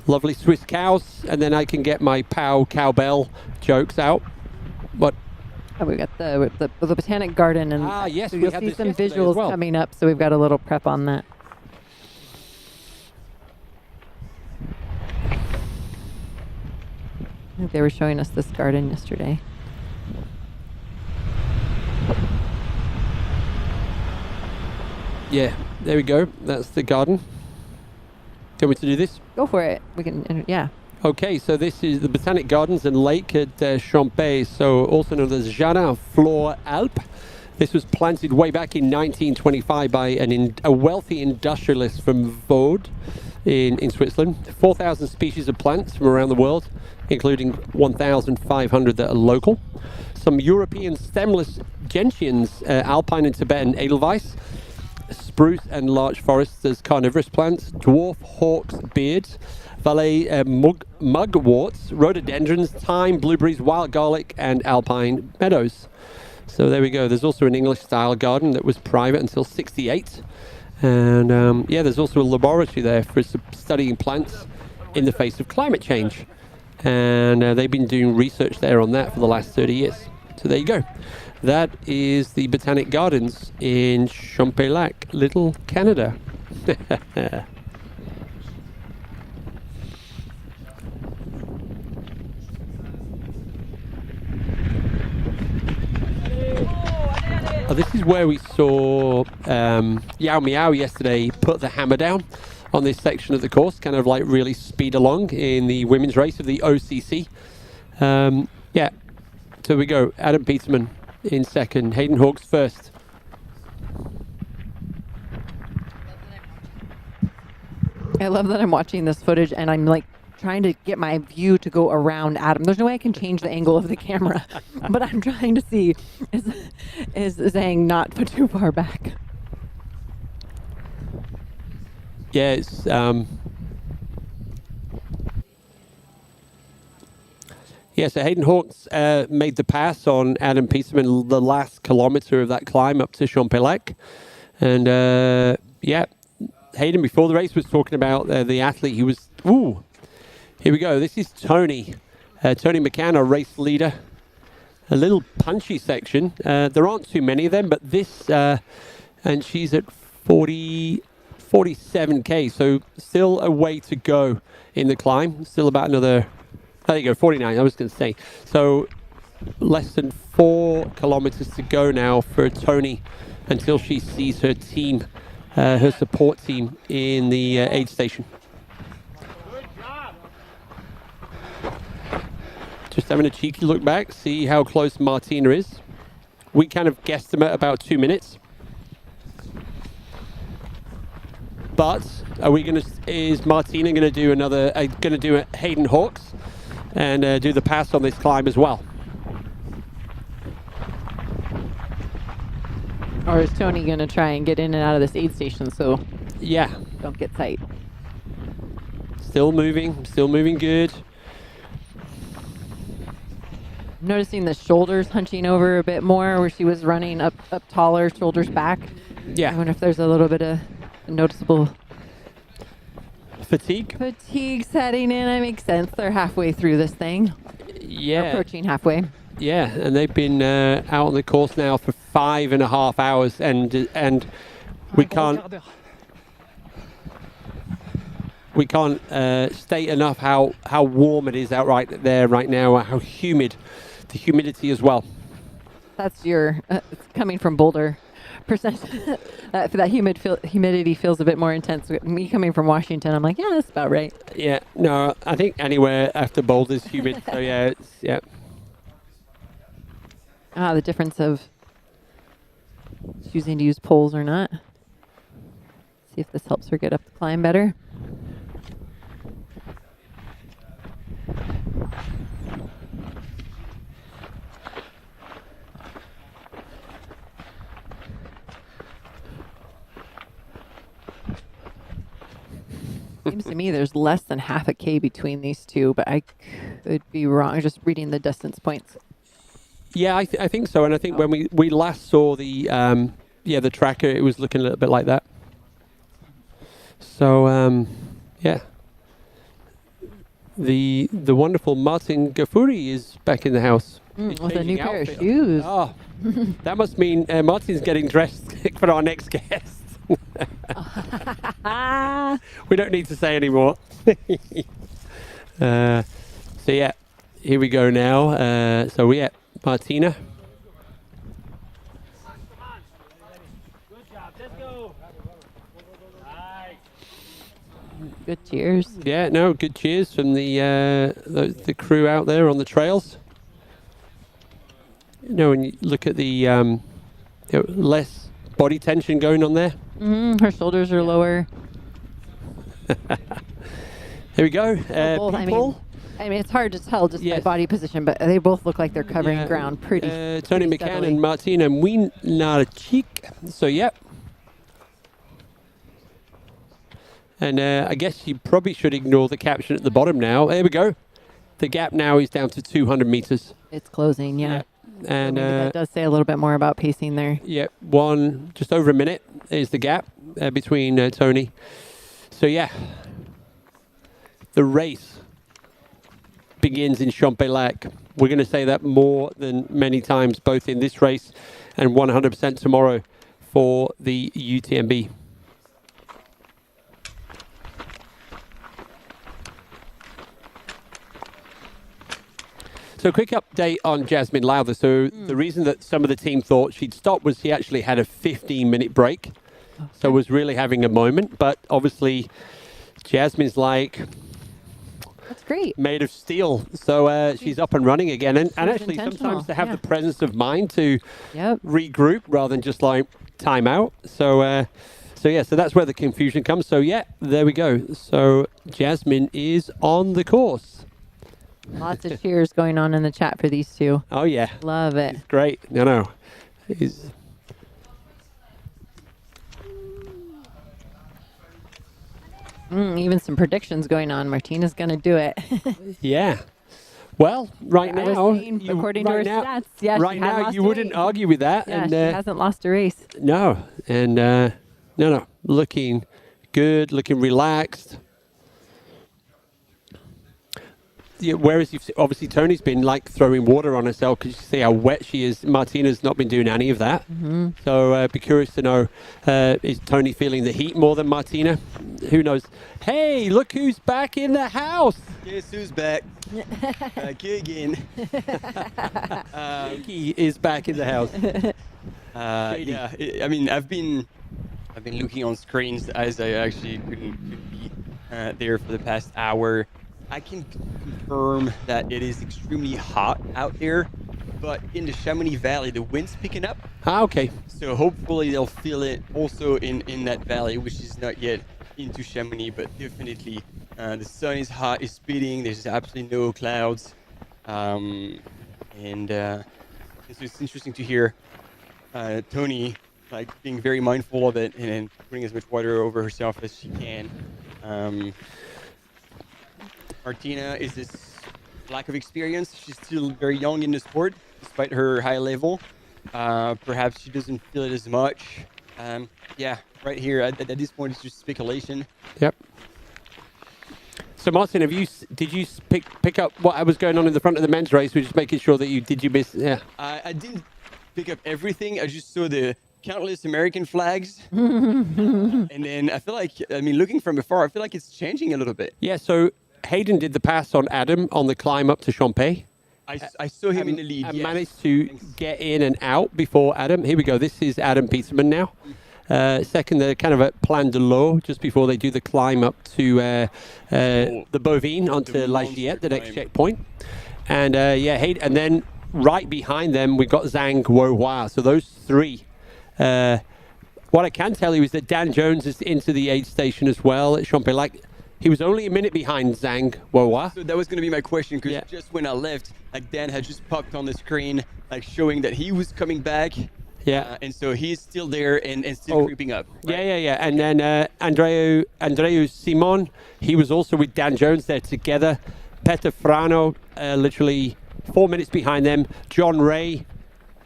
lovely Swiss cows, and then I can get my cowbell jokes out. But Oh, we've got the Botanic Garden, and yes, so we you'll had see this some yesterday as visuals well. coming up, so we've got a little prep on that. I think they were showing us this garden yesterday. yeah, there we go. That's the garden. Do you want me to do this? Go for it. We can, yeah. Okay, so this is the Botanic Gardens and Lake at Champey, so also known as Jardin Flore Alpes. This was planted way back in 1925 by a wealthy industrialist from Vaud in Switzerland. 4,000 species of plants from around the world, including 1,500 that are local. Some European stemless gentians, alpine and Tibetan edelweiss, spruce and large forests as carnivorous plants, dwarf hawk's beards, Valais mugworts, rhododendrons, thyme, blueberries, wild garlic, and alpine meadows. So there we go. There's also an English-style garden that was private until '68. And yeah, there's also a laboratory there for studying plants in the face of climate change. And they've been doing research there on that for the last 30 years. So there you go. That is the Botanic Gardens in Champex, Little Canada. Oh, this is where we saw Yao Miao yesterday put the hammer down on this section of the course, kind of like really speed along in the women's race of the OCC. Yeah, so we go. Adam Peterman in second, Hayden Hawks first. I love that I'm watching this footage and I'm like trying to get my view to go around Adam. There's no way I can change the angle of the camera, but I'm trying to see is Zhang not too far back. Yeah, it's yeah, so Hayden Hawks made the pass on Adam Peterman the last kilometre of that climb up to Champex. And yeah, Hayden before the race was talking about the athlete. He was, ooh, here we go. This is Tony. Tony McCann, our race leader. A little punchy section. There aren't too many of them, but this, and she's at 47K, so still a way to go in the climb. Still about another, there you go, 49, I was going to say. So less than 4 kilometers to go now for Tony until she sees her team, her support team in the aid station. Just having a cheeky look back, see how close Martina is. We kind of guesstimate about 2 minutes. But are we going to? Is Martina going to do another? Going to do a Hayden Hawks and do the pass on this climb as well? Or is Tony going to try and get in and out of this aid station so yeah, don't get tight? Still moving good. I'm noticing the shoulders hunching over a bit more where she was running up taller, shoulders back. Yeah. I wonder if there's a little bit of noticeable fatigue setting in. That makes sense. They're halfway through this thing. Yeah. They're approaching halfway. Yeah, and they've been out on the course now for 5.5 hours, and we can't state enough how warm it is out right there right now, how humid, the humidity as well. That's your, it's coming from Boulder. That humidity feels a bit more intense. Me coming from Washington, I'm like, yeah, that's about right. Yeah, no, I think anywhere after Boulder's humid, so yeah, it's, yeah. Ah, the difference of choosing to use poles or not. See if this helps her get up the climb better. Seems to me there's less than half a K between these two, but I could be wrong. Just reading the distance points. Yeah, I think so. And I think when we last saw the the tracker, it was looking a little bit like that. So yeah, the wonderful Martin Gafuri is back in the house. With a new pair of shoes. Oh, that must mean Martin's getting dressed for our next guest. We don't need to say anymore. So yeah, here we go now. So yeah, Martina. Good cheers. Yeah, no, good cheers from the crew out there on the trails. You know, when you look at the less body tension going on there. Her shoulders are lower. Here we go. People. I mean, it's hard to tell just by body position, but they both look like they're covering ground pretty. Tony McCann steadily. and Martina Winarchik. So yeah. And I guess you probably should ignore the caption at the bottom now. There we go. The gap now is down to 200 meters. It's closing, yeah. And maybe that does say a little bit more about pacing there. Yeah, just over a minute is the gap between Tony. So yeah, the race begins in Champex. We're going to say that more than many times, both in this race and 100% tomorrow for the UTMB. So quick update on Jasmine Lowther. So the reason that some of the team thought she'd stop was she actually had a 15-minute break. So was really having a moment. But obviously, Jasmine's like... That's great. Made of steel. So she's up and running again. And actually, sometimes to have the presence of mind to regroup rather than just like time out. So that's where the confusion comes. So yeah, there we go. So Jasmine is on the course. Lots of cheers going on in the chat for these two. Oh yeah. Love it. It's great. No. Even some predictions going on. Martina's going to do it. Yeah. Well, right now, according to her stats, yeah, right now you wouldn't argue with that. Yeah, and she hasn't lost a race. No, and no, looking good, looking relaxed. Yeah, whereas obviously Tony's been like throwing water on herself because you see how wet she is. Martina's not been doing any of that. Mm-hmm. So be curious to know, is Tony feeling the heat more than Martina? Who knows? Hey, look who's back in the house. Guess who's back? Back again. He is back in the house. Yeah, I mean, I've been looking on screens as I actually couldn't be there for the past hour. I can confirm that it is extremely hot out there, but in the Chamonix Valley, the wind's picking up. Okay. So hopefully they'll feel it also in that valley, which is not yet into Chamonix, but definitely the sun is hot, it's spitting, there's absolutely no clouds. So it's interesting to hear Tony like being very mindful of it and putting as much water over herself as she can. Martina is this lack of experience. She's still very young in the sport, despite her high level. Perhaps she doesn't feel it as much. Yeah, right here at this point, it's just speculation. Yep. So Martin, did you pick up what was going on in the front of the men's race? We're just making sure that you miss? Yeah. I didn't pick up everything. I just saw the countless American flags, and then I feel like, looking from afar, I feel like it's changing a little bit. Yeah. So Hayden did the pass on Adam on the climb up to Champay. I saw him in the lead. And yes. managed to get in and out before Adam. Here we go. This is Adam Peterman now. Second, they're kind of at Plan de l'Eau just before they do the climb up to the Bovine onto La Giette, the next checkpoint. And Hayden, and then right behind them we've got Zhang Guohua. So those three. What I can tell you is that Dan Jones is into the aid station as well at Champay. He was only a minute behind Zhang Guohua. So that was going to be my question, because just when I left, Dan had just popped on the screen, showing that he was coming back. Yeah. And so he's still there and still creeping up. Right? Yeah. And then Andreu Simon, he was also with Dan Jones there together. Peter Frano, literally 4 minutes behind them. John Ray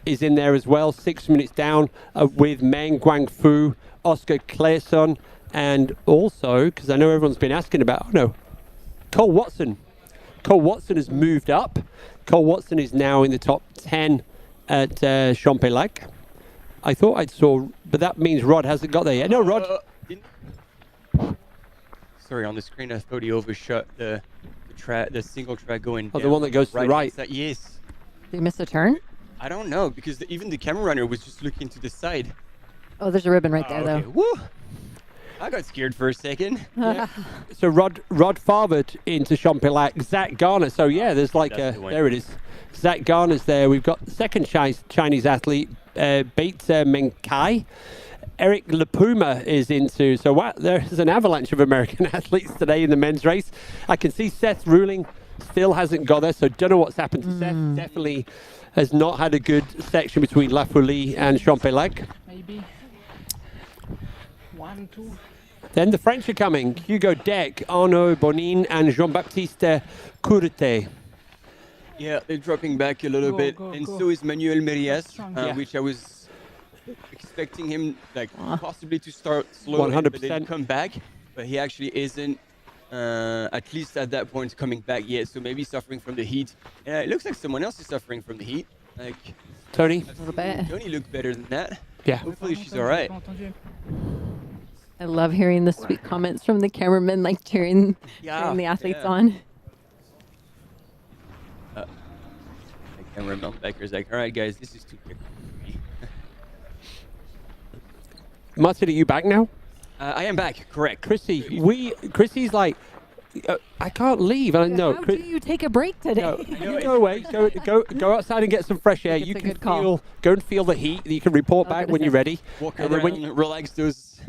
is in there as well, 6 minutes down with Meng Guangfu, Oscar Claesson. And also, because I know everyone's been asking about, Cole Watson. Cole Watson has moved up. Cole Watson is now in the top 10 at Champay-Lac. I thought I saw, but that means Rod hasn't got there yet. No, Rod. Sorry, on the screen I thought he overshot the single track going down. The one that goes to the right. Yes. Did he miss a turn? I don't know, because even the camera runner was just looking to the side. Oh, there's a ribbon right there, though. Woo! I got scared for a second. Yeah. So Rod fathered into Champay-Lac. Zach Garner. So yeah, there's there it is. Zach Garner's there. We've got second Chinese athlete, Bates Menkai. Eric Lapuma is into. So wow, there's an avalanche of American athletes today in the men's race. I can see Seth Ruling still hasn't got there. So don't know what's happened to Seth. Definitely has not had a good section between La Folie and Champay-Lac. Maybe 1, 2. Then the French are coming. Hugo Deck, Arnaud Bonin, and Jean-Baptiste Courte. Yeah, they're dropping back a little bit. So is Manuel Merias, which I was expecting him possibly to start slow 100%. but then come back. But he actually isn't. at least at that point, coming back yet. So maybe suffering from the heat. It looks like someone else is suffering from the heat. Like Tony? A little bit. Tony looked better than that. Yeah. Hopefully she's all right. I love hearing the sweet comments from the cameramen, like cheering the athletes on. The cameraman back is like, all right, guys, this is too quick for me. Martin, are you back now? I am back, correct. Chrissy's like, I can't leave. And I know. How do you take a break today? You go away. Go outside and get some fresh air. You can go and feel the heat. You can report back when you're ready. Walk and around, then when you relax those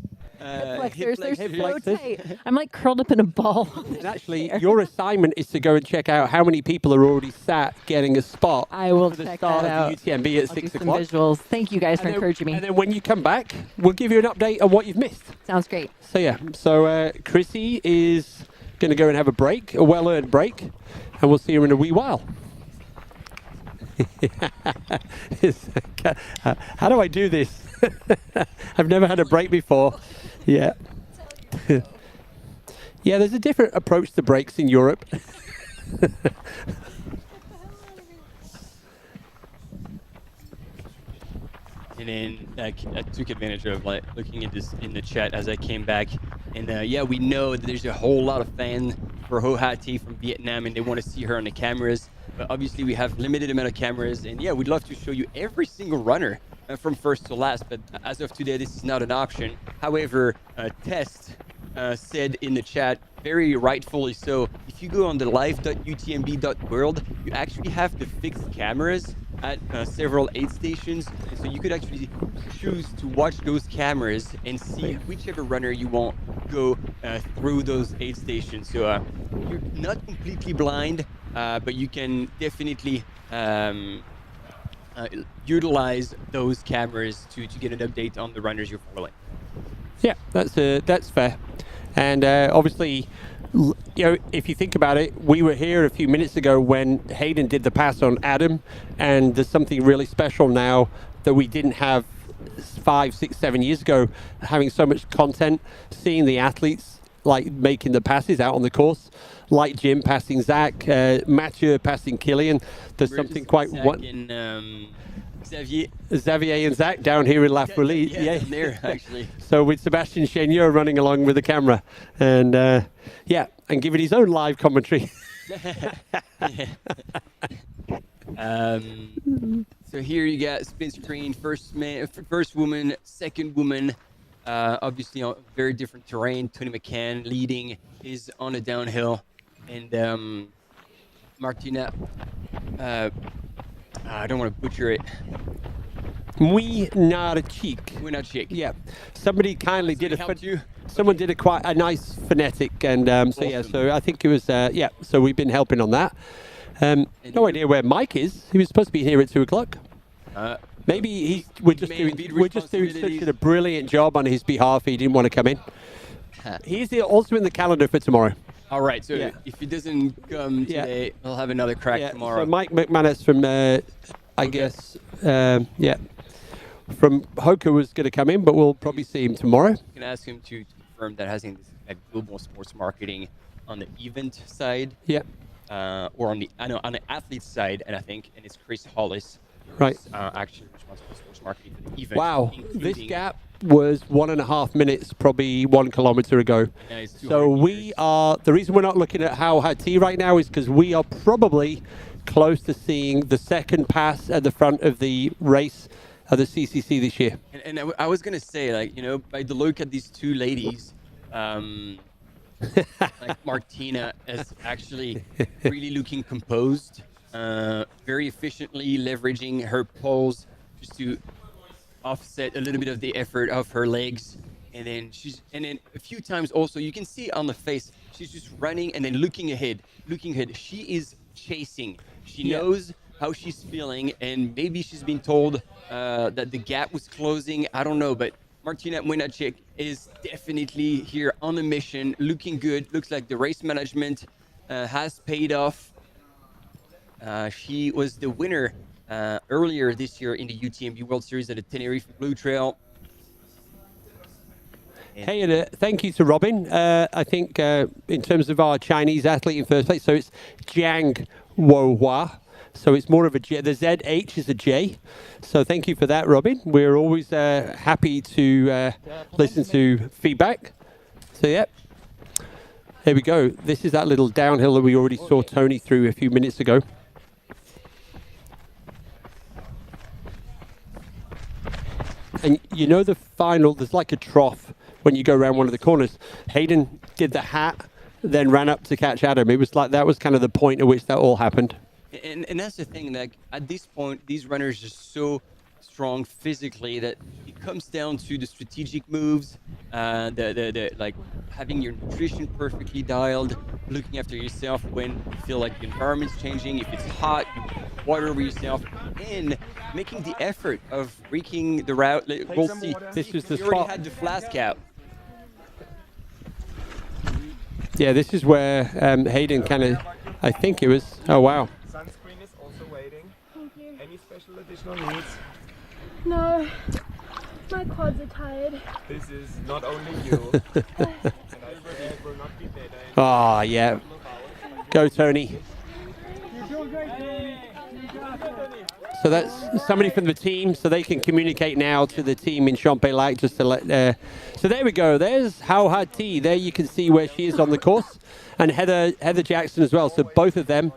Flexors, they're hip so flexors. tight. I'm like curled up in a ball. And actually, your assignment is to go and check out how many people are already sat getting a spot. I will for the check start that out. of the UTMB at I'll 6 do some o'clock. visuals. Thank you guys for encouraging me. And then when you come back, we'll give you an update on what you've missed. Sounds great. So yeah, Chrissy is going to go and have a break, a well-earned break, and we'll see her in a wee while. How do I do this? I've never had a break before. Yeah. Yeah, there's a different approach to breaks in Europe. And then I took advantage of looking at this in the chat as I came back. And yeah, we know that there's a whole lot of fans for Ho Ha Thi from Vietnam, and they want to see her on the cameras. But obviously, we have limited amount of cameras, and yeah, we'd love to show you every single runner from first to last. But as of today, this is not an option. However, Test said in the chat, very rightfully so, if you go on the live.utmb.world, you actually have the fixed cameras at several aid stations, and so you could actually choose to watch those cameras and see whichever runner you want go through those aid stations. So you're not completely blind, but you can definitely utilize those cameras to get an update on the runners you're following. Yeah, that's fair. And obviously, you know, if you think about it, we were here a few minutes ago when Hayden did the pass on Adam, and there's something really special now that we didn't have 5, 6, 7 years ago, having so much content, seeing the athletes like making the passes out on the course, like Jim passing Zach, Mathieu passing Killian. There's something quite... Xavier and Zach down here in La Folie. Yeah, there actually. So with Sebastian Chenier running along with the camera, and and giving his own live commentary. So here you got spin screen, first woman, second woman. Obviously on very different terrain. Tony McCann leading is on a downhill, and Martina. I don't want to butcher it. Winarchik. Yeah. Somebody kindly did someone did quite a nice phonetic, and awesome. So I think it was so we've been helping on that. No idea where Mike is. He was supposed to be here at 2 o'clock. Maybe we're just doing such a brilliant job on his behalf. He didn't want to come in. He's also in the calendar for tomorrow. All right, so if he doesn't come today, we'll have another crack tomorrow. So Mike McManus from, I guess, from Hoka was going to come in, but we'll probably see him tomorrow. You can ask him to confirm that having this global sports marketing on the event side, or on the athlete side, and it's Chris Hollis, who's actually responsible for sports marketing for the event. Wow, this gap was 1.5 minutes, probably 1 kilometer ago. So the reason we're not looking at Ho Ha Thi right now is because we are probably close to seeing the second pass at the front of the race of the CCC this year. And I was going to say, by the look at these two ladies, like Martina is actually really looking composed, very efficiently leveraging her poles just to offset a little bit of the effort of her legs, and then a few times also you can see on the face she's just running and then looking ahead. She is chasing. She knows how she's feeling, and maybe she's been told that the gap was closing. I don't know, but Martina Winarchik is definitely here on a mission, looking good. Looks like the race management has paid off. She was the winner earlier this year in the UTMB World Series at the Tenerife Blue Trail. Hey, and thank you to Robin. I think in terms of our Chinese athlete in first place, so it's Jiang Wohua. So it's more of a J. The ZH is a J. So thank you for that, Robin. We're always happy to listen to feedback. So, yeah. Here we go. This is that little downhill that we already saw Tony through a few minutes ago. And you know the final, there's like a trough when you go around one of the corners. Hayden did the hat, then ran up to catch Adam. It was like that was kind of the point at which that all happened. And that's the thing, like at this point, these runners are so strong physically that it comes down to the strategic moves, the like having your nutrition perfectly dialed, looking after yourself when you feel like the environment's changing. If it's hot, you put water over yourself, and making the effort of breaking the route. We'll see. This is the you already spot. had the flask out. Yeah, this is where Hayden kind of, I think it was, oh wow. Sunscreen is also waiting. Thank you. Any special additional needs? No, my quads are tired. This is not only you. And I will not be better. Oh, yeah. Go, Tony. You're doing great, Tony. So that's somebody from the team, so they can communicate now to the team in Champex just to let. So there we go. There's Hao Ha Ti. There you can see where she is on the course, and Heather Jackson as well. So both of them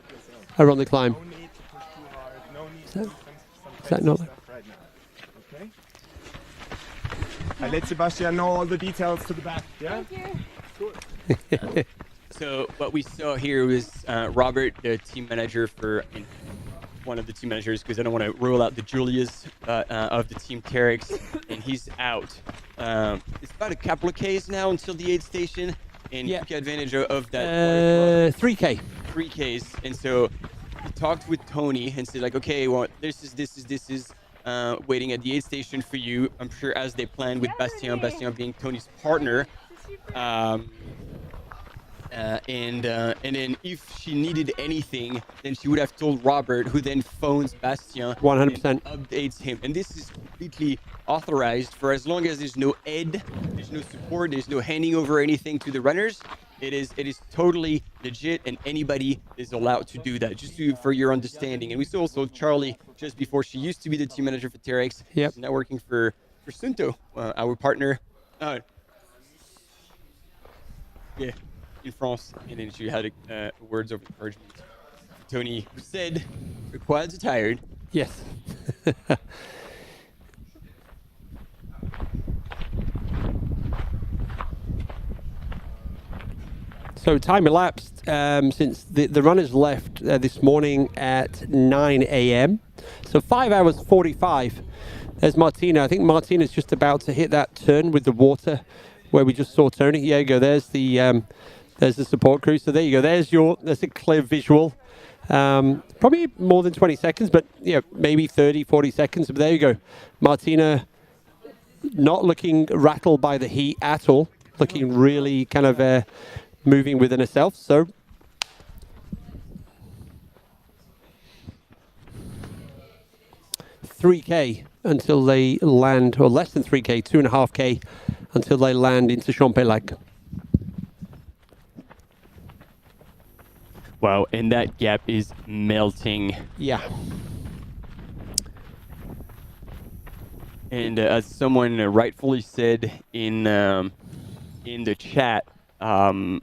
are on the climb. Is that not? Okay. I let Sebastian know all the details to the back. Yeah. Thank you. So what we saw here was Robert, the team manager for one of the team managers, because I don't want to rule out the Julius of the team Terex, and he's out. It's about a couple of Ks now until the aid station, and took advantage of that. 3K. 3Ks, and so he talked with Tony and said like, okay, well, this is waiting at the aid station for you. I'm sure as they planned with Bastien being Tony's partner. And then if she needed anything, then she would have told Robert, who then phones Bastien 100%, and updates him. And this is completely authorized for as long as there's no aid, there's no support, there's no handing over anything to the runners. It is totally legit, and anybody is allowed to do that, just for your understanding. And we saw also Charlie just before. She used to be the team manager for Terex. Yep. She's now working for Sunto, our partner. Yeah. In France, and then she had words of encouragement. Tony, who said, "Your quads are tired." Yes. So time elapsed since the runners left this morning at 9 a.m. So 5 hours 45. There's Martina. I think Martina's just about to hit that turn with the water where we just saw Tony. Yeah, you go. There's the support crew. So there you go. There's a clear visual. Probably more than 20 seconds, but yeah, maybe 30, 40 seconds. But there you go. Martina not looking rattled by the heat at all. Looking really kind of moving within herself. So $3K until they land, or less than 3K, 2.5K until they land into Champex. Wow, and that gap is melting. Yeah. And as someone rightfully said in the chat, oh,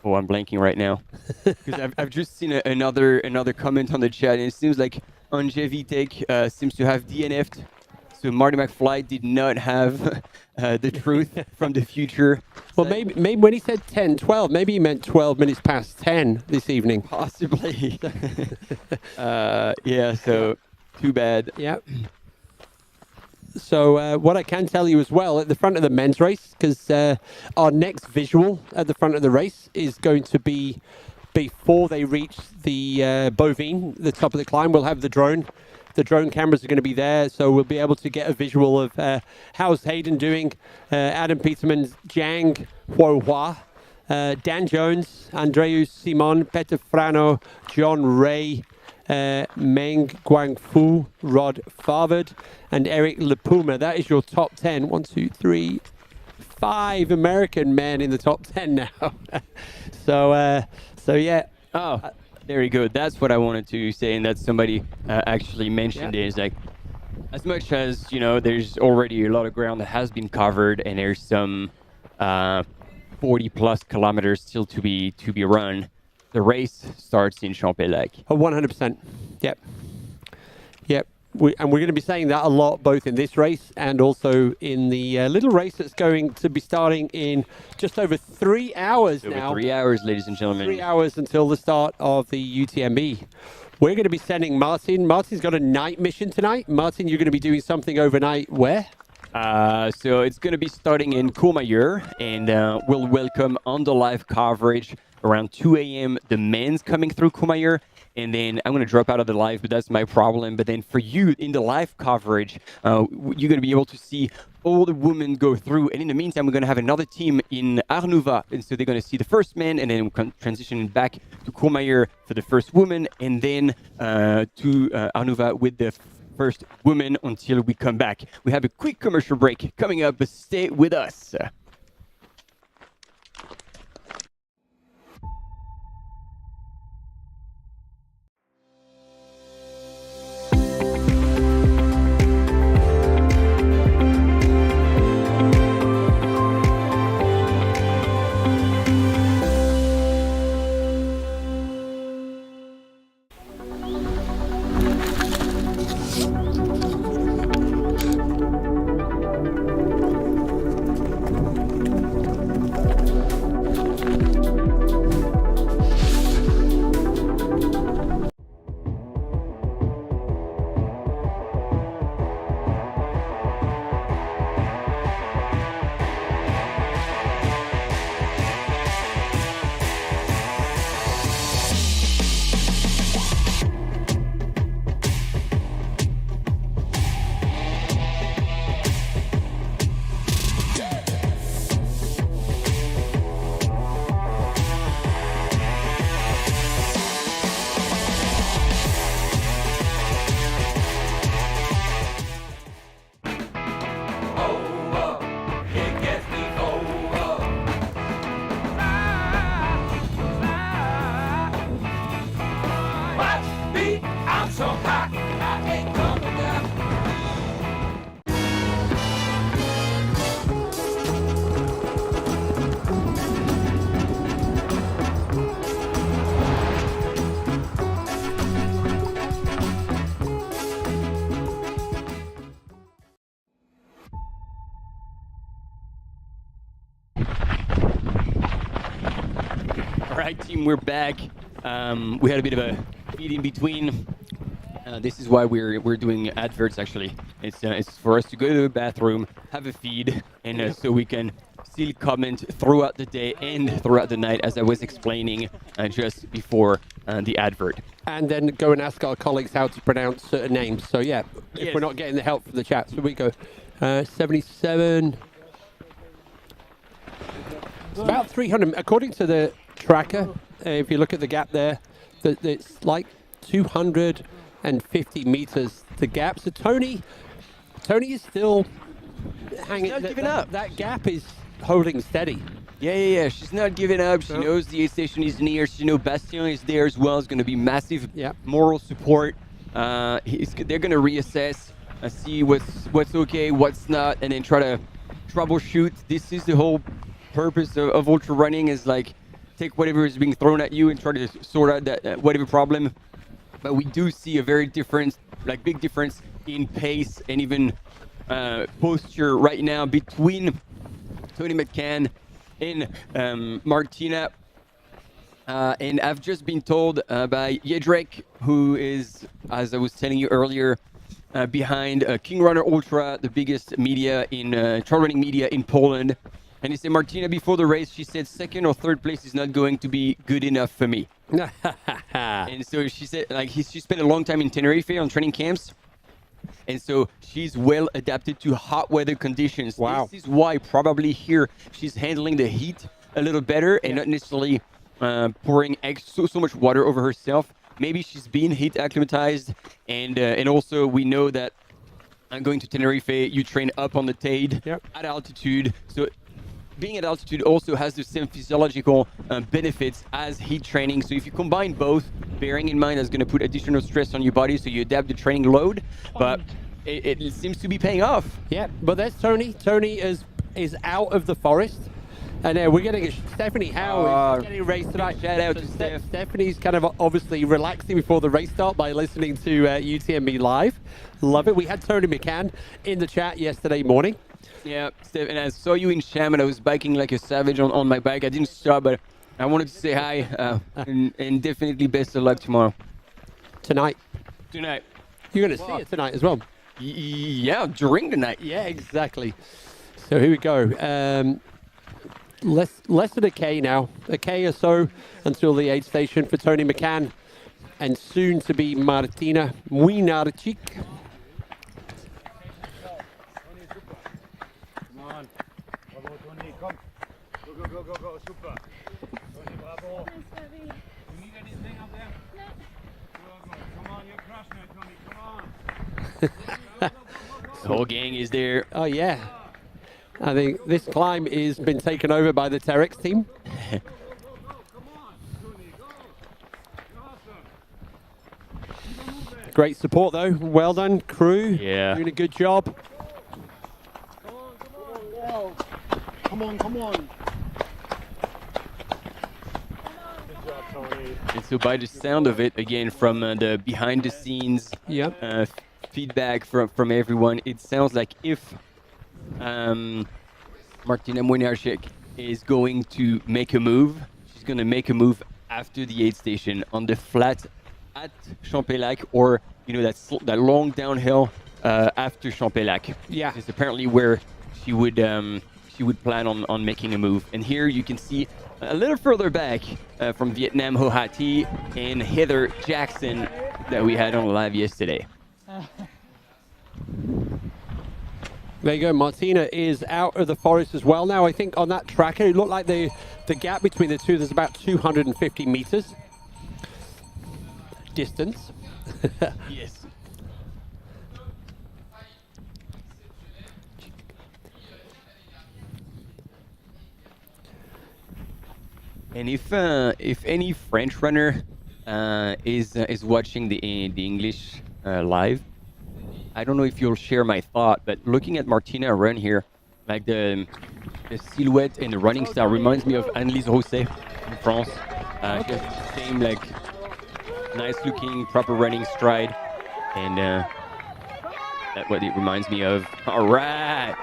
I'm blanking right now because I've just seen another comment on the chat, and it seems like Anje Vitek seems to have DNF'd. So Marty McFly did not have the truth from the future. Well, maybe when he said 10, 12, maybe he meant 12 minutes past 10 this evening. Possibly. Yeah, so too bad. Yeah. So what I can tell you as well, at the front of the men's race, because our next visual at the front of the race is going to be before they reach the Bovine, the top of the climb. We'll have the drone. The drone cameras are going to be there, so we'll be able to get a visual of how's Hayden doing, Adam Peterman's Jiang Wohua, Dan Jones, Andreas Simon, Peter Frano, John Ray, Meng Guangfu, Rod Farvard, and Eric Lepuma. That is your top 10. 1, 2, 3, 5 American men in the top 10 now. So yeah. Oh, very good. That's what I wanted to say, and that somebody actually mentioned is like, as much as, you know, there's already a lot of ground that has been covered, and there's some 40 plus kilometers still to be run. The race starts in Champellac. 100%. Yep. We're going to be saying that a lot, both in this race and also in the little race that's going to be starting in just over 3 hours now. 3 hours, ladies and gentlemen. 3 hours until the start of the UTMB. We're going to be sending Martin. Martin's got a night mission tonight. Martin, you're going to be doing something overnight where? So it's going to be starting in Courmayeur, and we'll welcome on the live coverage around 2 a.m. the men's coming through Courmayeur, and then I'm going to drop out of the live, but that's my problem. But then for you in the live coverage, you're going to be able to see all the women go through, and in the meantime, we're going to have another team in Arnuva, and so they're going to see the first men, and then we're transitioning back to Courmayeur for the first woman, and then to Arnuva with the first woman until we come back. We have a quick commercial break coming up, but stay with us. right, team, we're back. We had a bit of a feed in between. This is why we're doing adverts, actually. It's for us to go to the bathroom, have a feed, and so we can still comment throughout the day and throughout the night, as I was explaining just before the advert. And then go and ask our colleagues how to pronounce certain names. So yeah, if we're not getting the help from the chat, so we go 77. It's about 300, according to the tracker. If you look at the gap there, it's like 250 meters the gap. So Tony is still hanging. Not giving up. That gap is holding steady. Yeah. She's not giving up. She knows the aid station is near. She knows Bastien is there as well. It's going to be massive moral support. They're going to reassess, see what's okay, what's not, and then try to troubleshoot. This is the whole purpose of ultra running, is like take whatever is being thrown at you and try to sort out that whatever problem. But we do see a very big difference in pace and even posture right now between Tony McCann and Martina. And I've just been told by Jedrzejczyk, who is, as I was telling you earlier, behind King Runner Ultra, the biggest media in trail running media in Poland. And he said, Martina, before the race, she said, second or third place is not going to be good enough for me. And so she said, she spent a long time in Tenerife on training camps. And so she's well adapted to hot weather conditions. Wow. This is why probably here she's handling the heat a little better and not necessarily pouring so much water over herself. maybe she's been heat acclimatized, and also we know that going to Tenerife, you train up on the Teide at altitude. So being at altitude also has the same physiological benefits as heat training. So if you combine both, bearing in mind that's going to put additional stress on your body, so you adapt the training load, but it seems to be paying off. Yeah, but there's Tony. Tony is out of the forest. And we're getting Stephanie Howe is getting a race tonight. Shout out to Steph. Stephanie's kind of obviously relaxing before the race start by listening to UTMB Live. Love it. We had Tony McCann in the chat yesterday morning. Yeah, Steph, and I saw you in Sham, and I was biking like a savage on my bike. I didn't stop, but I wanted to say hi, and definitely best of luck tomorrow. Tonight. You're going to see it tonight as well. Yeah, during the night. Yeah, exactly. So here we go. Less than a K now. A K or so until the aid station for Tony McCann and soon to be Martina Młynarczyk. Come on. Bravo, Tony. Come. Go. Super. Tony, bravo. You need anything up there? No. Come on, you're crushing it, Tony. Come on. The whole gang is there. Oh, yeah. I think this climb has been taken over by the Terex team. Great support, though. Well done, crew. Yeah. Doing a good job. Come on. And so by the sound of it, again, from the behind-the-scenes feedback from everyone, it sounds like if Martina Młynarczyk is going to make a move, she's going to make a move after the aid station on the flat at Champelac, or that long downhill after Champelac. Yeah, it's apparently where she would plan on making a move. And here you can see a little further back from Vietnam Ho Ha Thi and Heather Jackson that we had on live yesterday. There you go. Martina is out of the forest as well now. I think on that tracker, it looked like the gap between the two, there's about 250 meters distance. Yes. And if any French runner is watching the English live, I don't know if you'll share my thought, but looking at Martina run here, like the silhouette and the running style reminds me of Annelise Rosset in France. She has the same nice looking, proper running stride, and that's what it reminds me of. All right.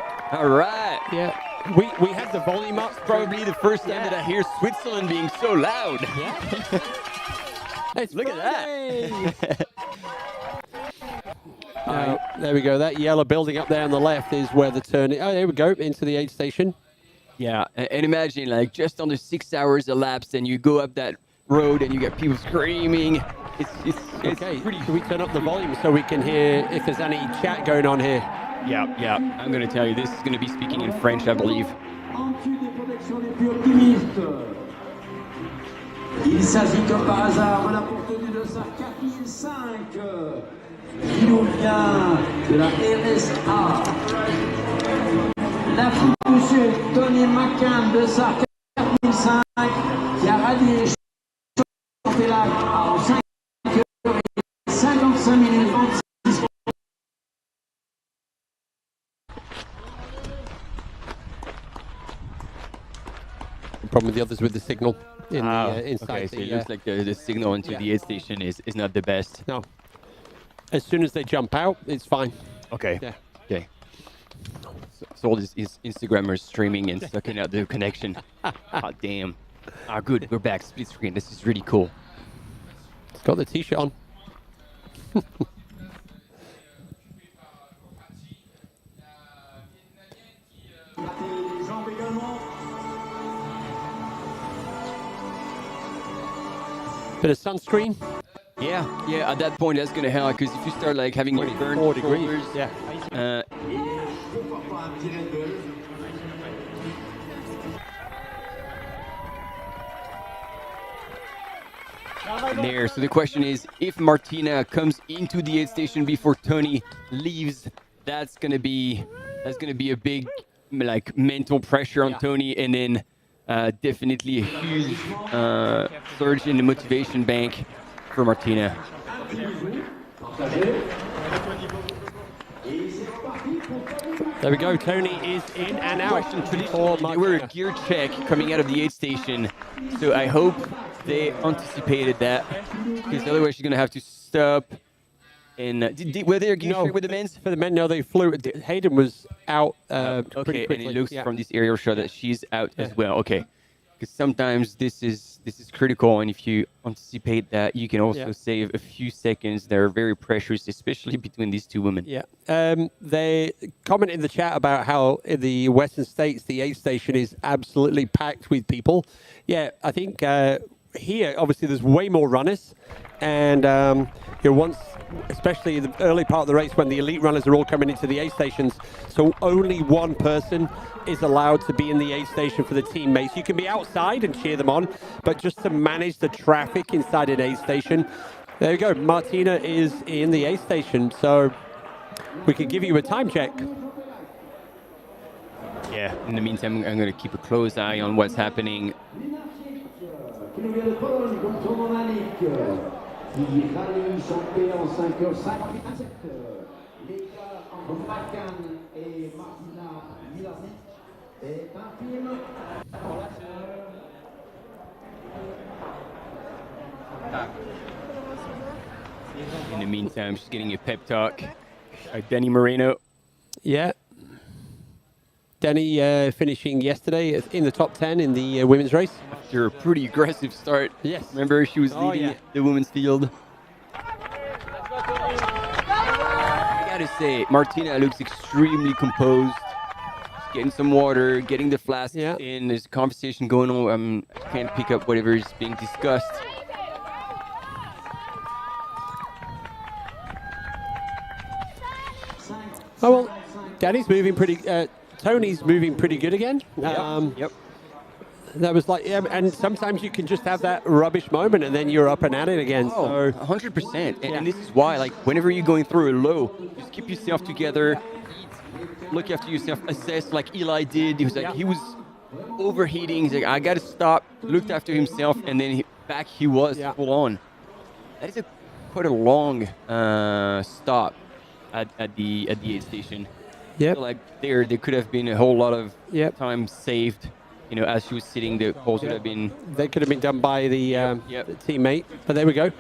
Yeah. We had the volume up. Probably the first time that I hear Switzerland being so loud. Yeah. Look at that. There we go. That yellow building up there on the left is where the turn is. Oh, there we go, into the aid station. Yeah, and imagine just under 6 hours elapsed, and you go up that road and you get people screaming. It's okay. Pretty... Can we turn up the volume so we can hear if there's any chat going on here? Yeah. I'm going to tell you, this is going to be speaking in French, I believe. Il s'agit comme par hasard, voilà pour tenue de sa 4005, qui nous vient de la RSA. La fille de monsieur Tony McCann de sa 4005, qui a rallié Champelac en 5 heures et 55 minutes 36. Problem with the others with the signal inside. Okay, so it looks like the signal into the aid station is not the best. No. As soon as they jump out, it's fine. Okay. Yeah. Okay. So all these Instagrammers streaming and sucking out the connection. Ah, damn. Ah, good. We're back. Split screen. This is really cool. It's got the t-shirt on. Bit of sunscreen. Yeah. At that point, that's gonna help, because if you start having your burn 4 degrees. shoulders, Yeah. there. So the question is, if Martina comes into the aid station before Tony leaves, that's gonna be a big like mental pressure on Tony, and then definitely a huge surge in the motivation bank for Martina. There we go. Tony is in and out. They were a gear check coming out of the aid station, so I hope they anticipated that, because otherwise she's gonna have to stop. And were they a gear check with the men's? For the men, no, they flew. Hayden was out pretty okay, quickly. and it looks from this aerial shot that she's out as well. Okay, because sometimes this is critical, and if you anticipate that, you can also save a few seconds that are very precious, especially between these two women. Yeah. They comment in the chat about how in the Western States the aid station is absolutely packed with people. Yeah, I think here obviously there's way more runners, and once, especially the early part of the race when the elite runners are all coming into the aid stations, so only one person is allowed to be in the aid station for the teammates. You can be outside and cheer them on, but just to manage the traffic inside an aid station. There you go. Martina is in the aid station, so we can give you a time check. Yeah, in the meantime, I'm going to keep a close eye on what's happening. In the meantime, she's getting a pep talk. Denny Moreno. Yeah. Denny finishing yesterday in the top 10 in the women's race. After a pretty aggressive start. Yes. Remember, she was leading the women's field. I gotta say, Martina looks extremely composed. She's getting some water, getting the flask in. There's a conversation going on. I can't pick up whatever is being discussed. Oh, well, Danny's moving pretty... Tony's moving pretty good again. Yep. That was like... Yeah, and sometimes you can just have that rubbish moment and then you're up and at it again. Oh, 100%. And this is why, like, whenever you're going through a low, just keep yourself together, look after yourself, assess like Eli did. He was like, he was overheating. He's like, I got to stop. Looked after himself, and then back he was full on. That is quite a long stop at the aid station. Yeah. So, like there could have been a whole lot of time saved. You know, as she was sitting, the poles would have been. They could have been done by the teammate, but there we go.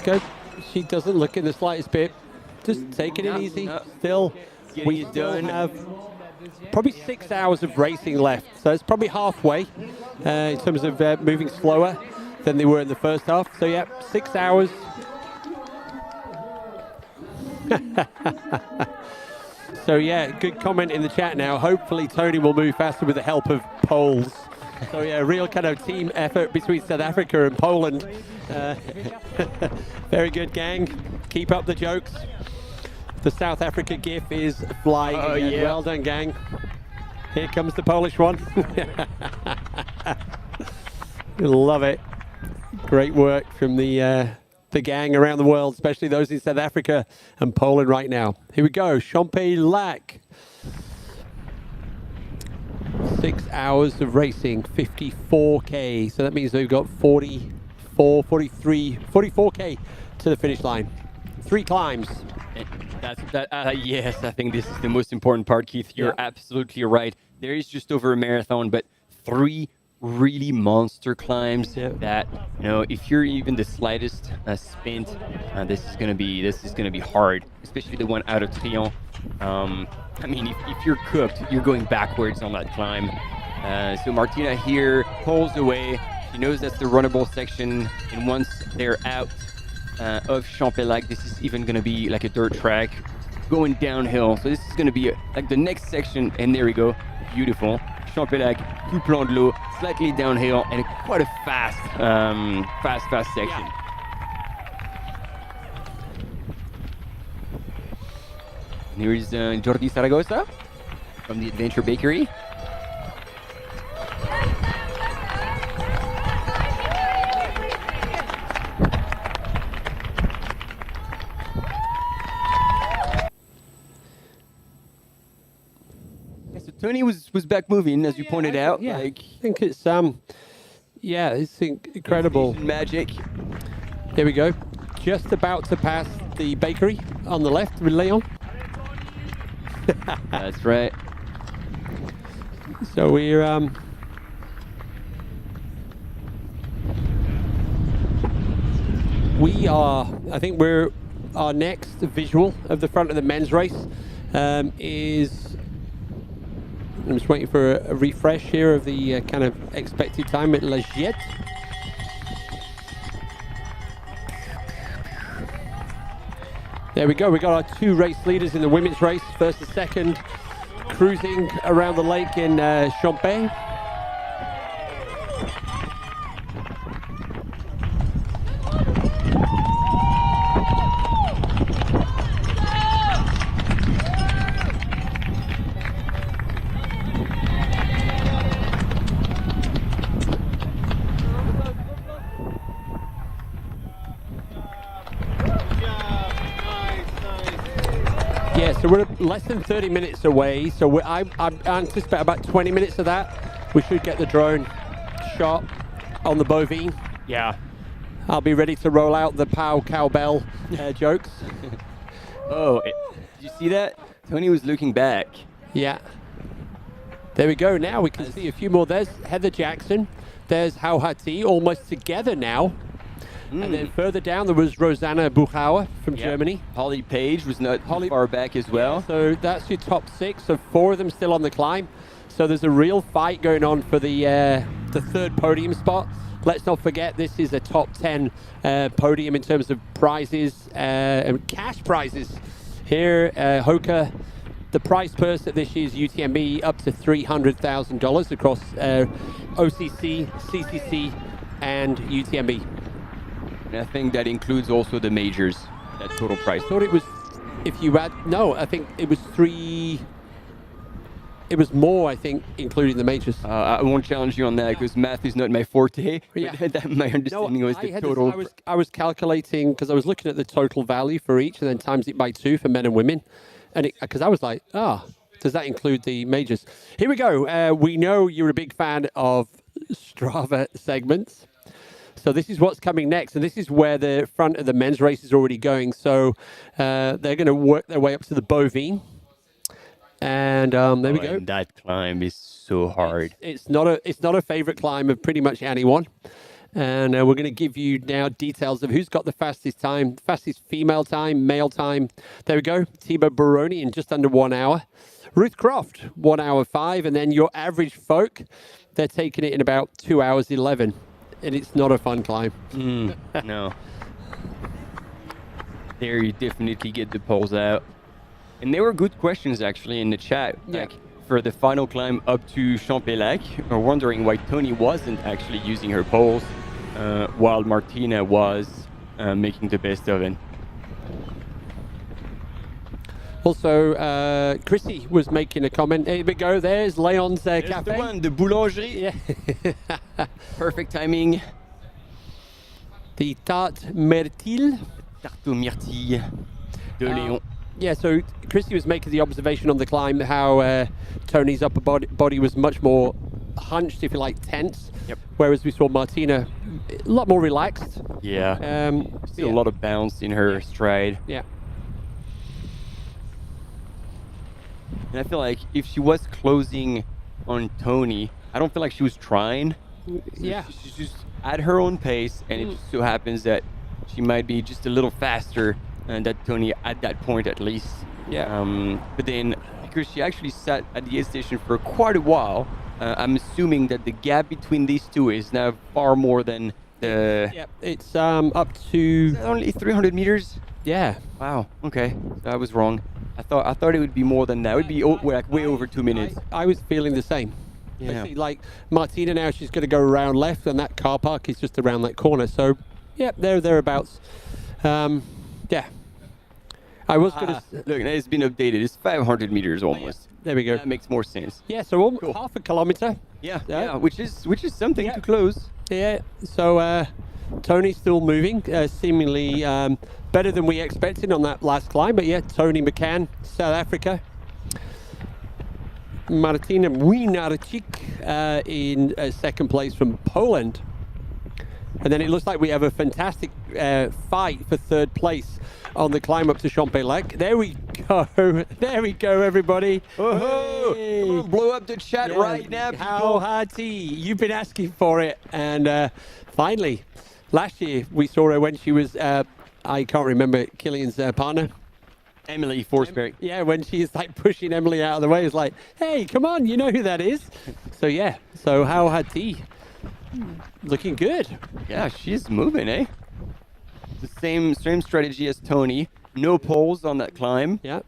Good. She doesn't look in the slightest bit. Just taking it easy. Still, we still have probably 6 hours of racing left, so it's probably halfway in terms of moving slower than they were in the first half. So yeah, 6 hours. So yeah, good comment in the chat now. Hopefully Tony will move faster with the help of poles. So yeah, real kind of team effort between South Africa and Poland. Very good, gang. Keep up the jokes. The South Africa gif is flying again. Well done, gang. Here comes the Polish one. Love it. Great work from the gang around the world, especially those in South Africa and Poland right now. Here we go, Champex-Lac. 6 hours of racing, 54K. So that means we've got 44K to the finish line. 3 climbs. Yes, I think this is the most important part, Keith. You're absolutely right. There is just over a marathon, but 3 really monster climbs that, you know, if you're even the slightest spent, this is gonna be hard, especially the one out of Trion. I mean, if you're cooked, you're going backwards on that climb. So Martina here pulls away. She knows that's the runnable section, and once they're out of Champex-Lac, this is even gonna be like a dirt track going downhill. So this is gonna be like the next section, and there we go, beautiful. Champex-Lac, tout plan de l'eau, slightly downhill, and quite a fast section. And here's Jordi Zaragoza from the Adventure Bakery. Tony was back moving, as you pointed out. Yeah, Like, I think it's it's incredible. Magic. There we go. Just about to pass the bakery on the left with Leon. That's right. So we're I think our next visual of the front of the men's race is, I'm just waiting for a refresh here of the kind of expected time at La Giette. There we go. We got our two race leaders in the women's race, first and second, cruising around the lake in Champagne. Yeah, so we're less than 30 minutes away. So I anticipate about 20 minutes of that. We should get the drone shot on the bovine. Yeah. I'll be ready to roll out the pow cowbell jokes. Oh, did you see that? Tony was looking back. Yeah. There we go. Now we can see a few more. There's Heather Jackson. There's Hao Hati, almost together now. And then further down, there was Rosanna Buchauer from Germany. Holly Page was not far back as well. Yeah, so that's your top 6. So 4 of them still on the climb. So there's a real fight going on for the third podium spot. Let's not forget, this is a top 10 podium in terms of prizes and cash prizes. Here, HOKA, the prize purse at this year's UTMB up to $300,000 across OCC, CCC, and UTMB. And I think that includes also the majors, that total price. I thought it was, if you add, no, I think it was 3, it was more, I think, including the majors. I won't challenge you on that because math is not my forte. Yeah. But that, my understanding was the total. I was calculating, because I was looking at the total value for each and then times it by 2 for men and women. And because I was like, does that include the majors? Here we go. We know you're a big fan of Strava segments. So this is what's coming next, and this is where the front of the men's race is already going. So they're going to work their way up to the bovine, and there we go. And that climb is so hard. It's not a favorite climb of pretty much anyone, and we're going to give you now details of who's got the fastest time, fastest female time, male time. There we go. Thibaut Baroni in just under 1 hour. Ruth Croft 1 hour 5, and then your average folk, they're taking it in about 2 hours 11. And it's not a fun climb. No. There you definitely get the poles out. And there were good questions actually in the chat. Yeah. Like for the final climb up to Champelac, we're wondering why Tony wasn't actually using her poles while Martina was making the best of it. Also, Chrissy was making a comment. Here we go. There's Leon's There's cafe. the one, the boulangerie. Yeah. Perfect timing. The Tarte Myrtille. Tarte aux myrtilles de Léon. Yeah, so Christy was making the observation on the climb how Tony's upper body was much more hunched, if you like, tense. Yep. Whereas we saw Martina a lot more relaxed. Yeah. Still a lot of bounce in her stride. Yeah. And I feel like if she was closing on Tony, I don't feel like she was trying. Yeah. She's just at her own pace, and it just so happens that she might be just a little faster than Tony at that point, at least. Yeah. But then, because she actually sat at the aid station for quite a while, I'm assuming that the gap between these two is now far more than the... Yeah, it's up to... only 300 meters? Yeah. Wow, okay. So I was wrong. I thought it would be more than that. It would be like way over 2 minutes. I was feeling the same. Yeah. I see, like Martina now, she's going to go around left, and that car park is just around that corner. So, yeah, thereabouts. Yeah. I was going to... Look, it's been updated. It's 500 meters almost. There we go. That makes more sense. Yeah, so almost half a kilometer. Yeah, which is something to close. Yeah, so Tony's still moving, seemingly better than we expected on that last climb. But yeah, Tony McCann, South Africa. Martina Młynarczyk in second place from Poland. And then it looks like we have a fantastic fight for third place on the climb up to Champex. There we go. There we go, everybody. Oh, Hey. blow up the chat right now, people. How hearty. You've been asking for it. And finally, last year we saw her when she was, I can't remember Killian's partner. Emily Forsberg. Yeah, when she's like pushing Emily out of the way, it's like, hey, come on, you know who that is. So yeah, so how hearty. Looking good. Yeah, she's moving, eh? The same strategy as Tony. No poles on that climb. Yeah.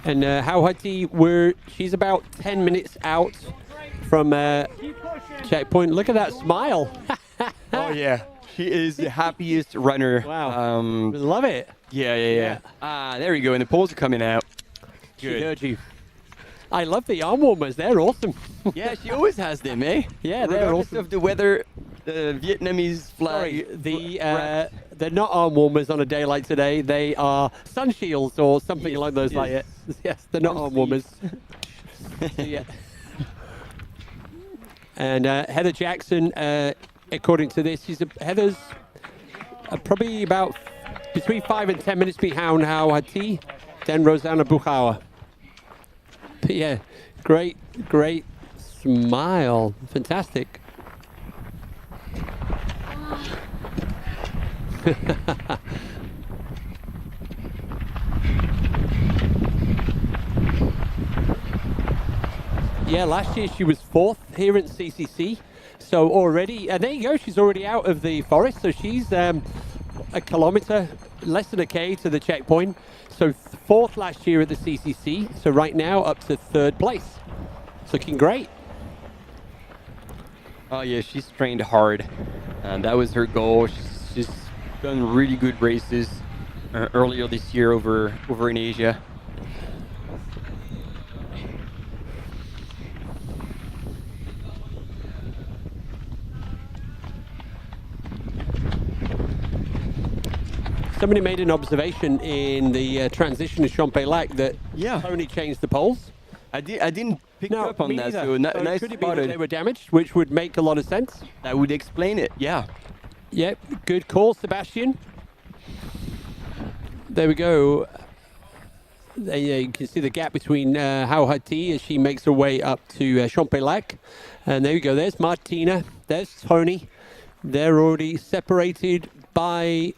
And Hauhati, she's about 10 minutes out from checkpoint. Look at that smile. Oh yeah, she is the happiest runner. Wow. Love it. Yeah. Ah, there we go. And the poles are coming out. She heard you. I love the arm warmers. They're awesome. Yeah, she always has them, eh? Yeah, they're Regardless awesome. of the weather, the Vietnamese flag. Sorry, they're not arm warmers on a day like today. They are sun shields or something along those lines. Yes, they're not arm warmers. Yeah. And Heather Jackson, according to this, Heather's probably about between 5 and 10 minutes behind Hauhati, then Rosanna Buchauer. But yeah, great smile. Fantastic. Yeah, last year she was 4th here at CCC. So already, and there you go, she's already out of the forest. So she's a kilometre, less than a K to the checkpoint. So 4th last year at the CCC. So right now up to 3rd place. It's looking great. Oh yeah, she's trained hard. And that was her goal. She's done really good races earlier this year over in Asia. Somebody made an observation in the transition to Champex that Tony changed the poles. I didn't pick up on that, so nice could it be that spotted. they were damaged, which would make a lot of sense. That would explain it, yeah. Yep, good call, Sebastian. There we go. There you can see the gap between Hauhati as she makes her way up to Champex. And there you go, there's Martina, there's Tony. They're already separated by...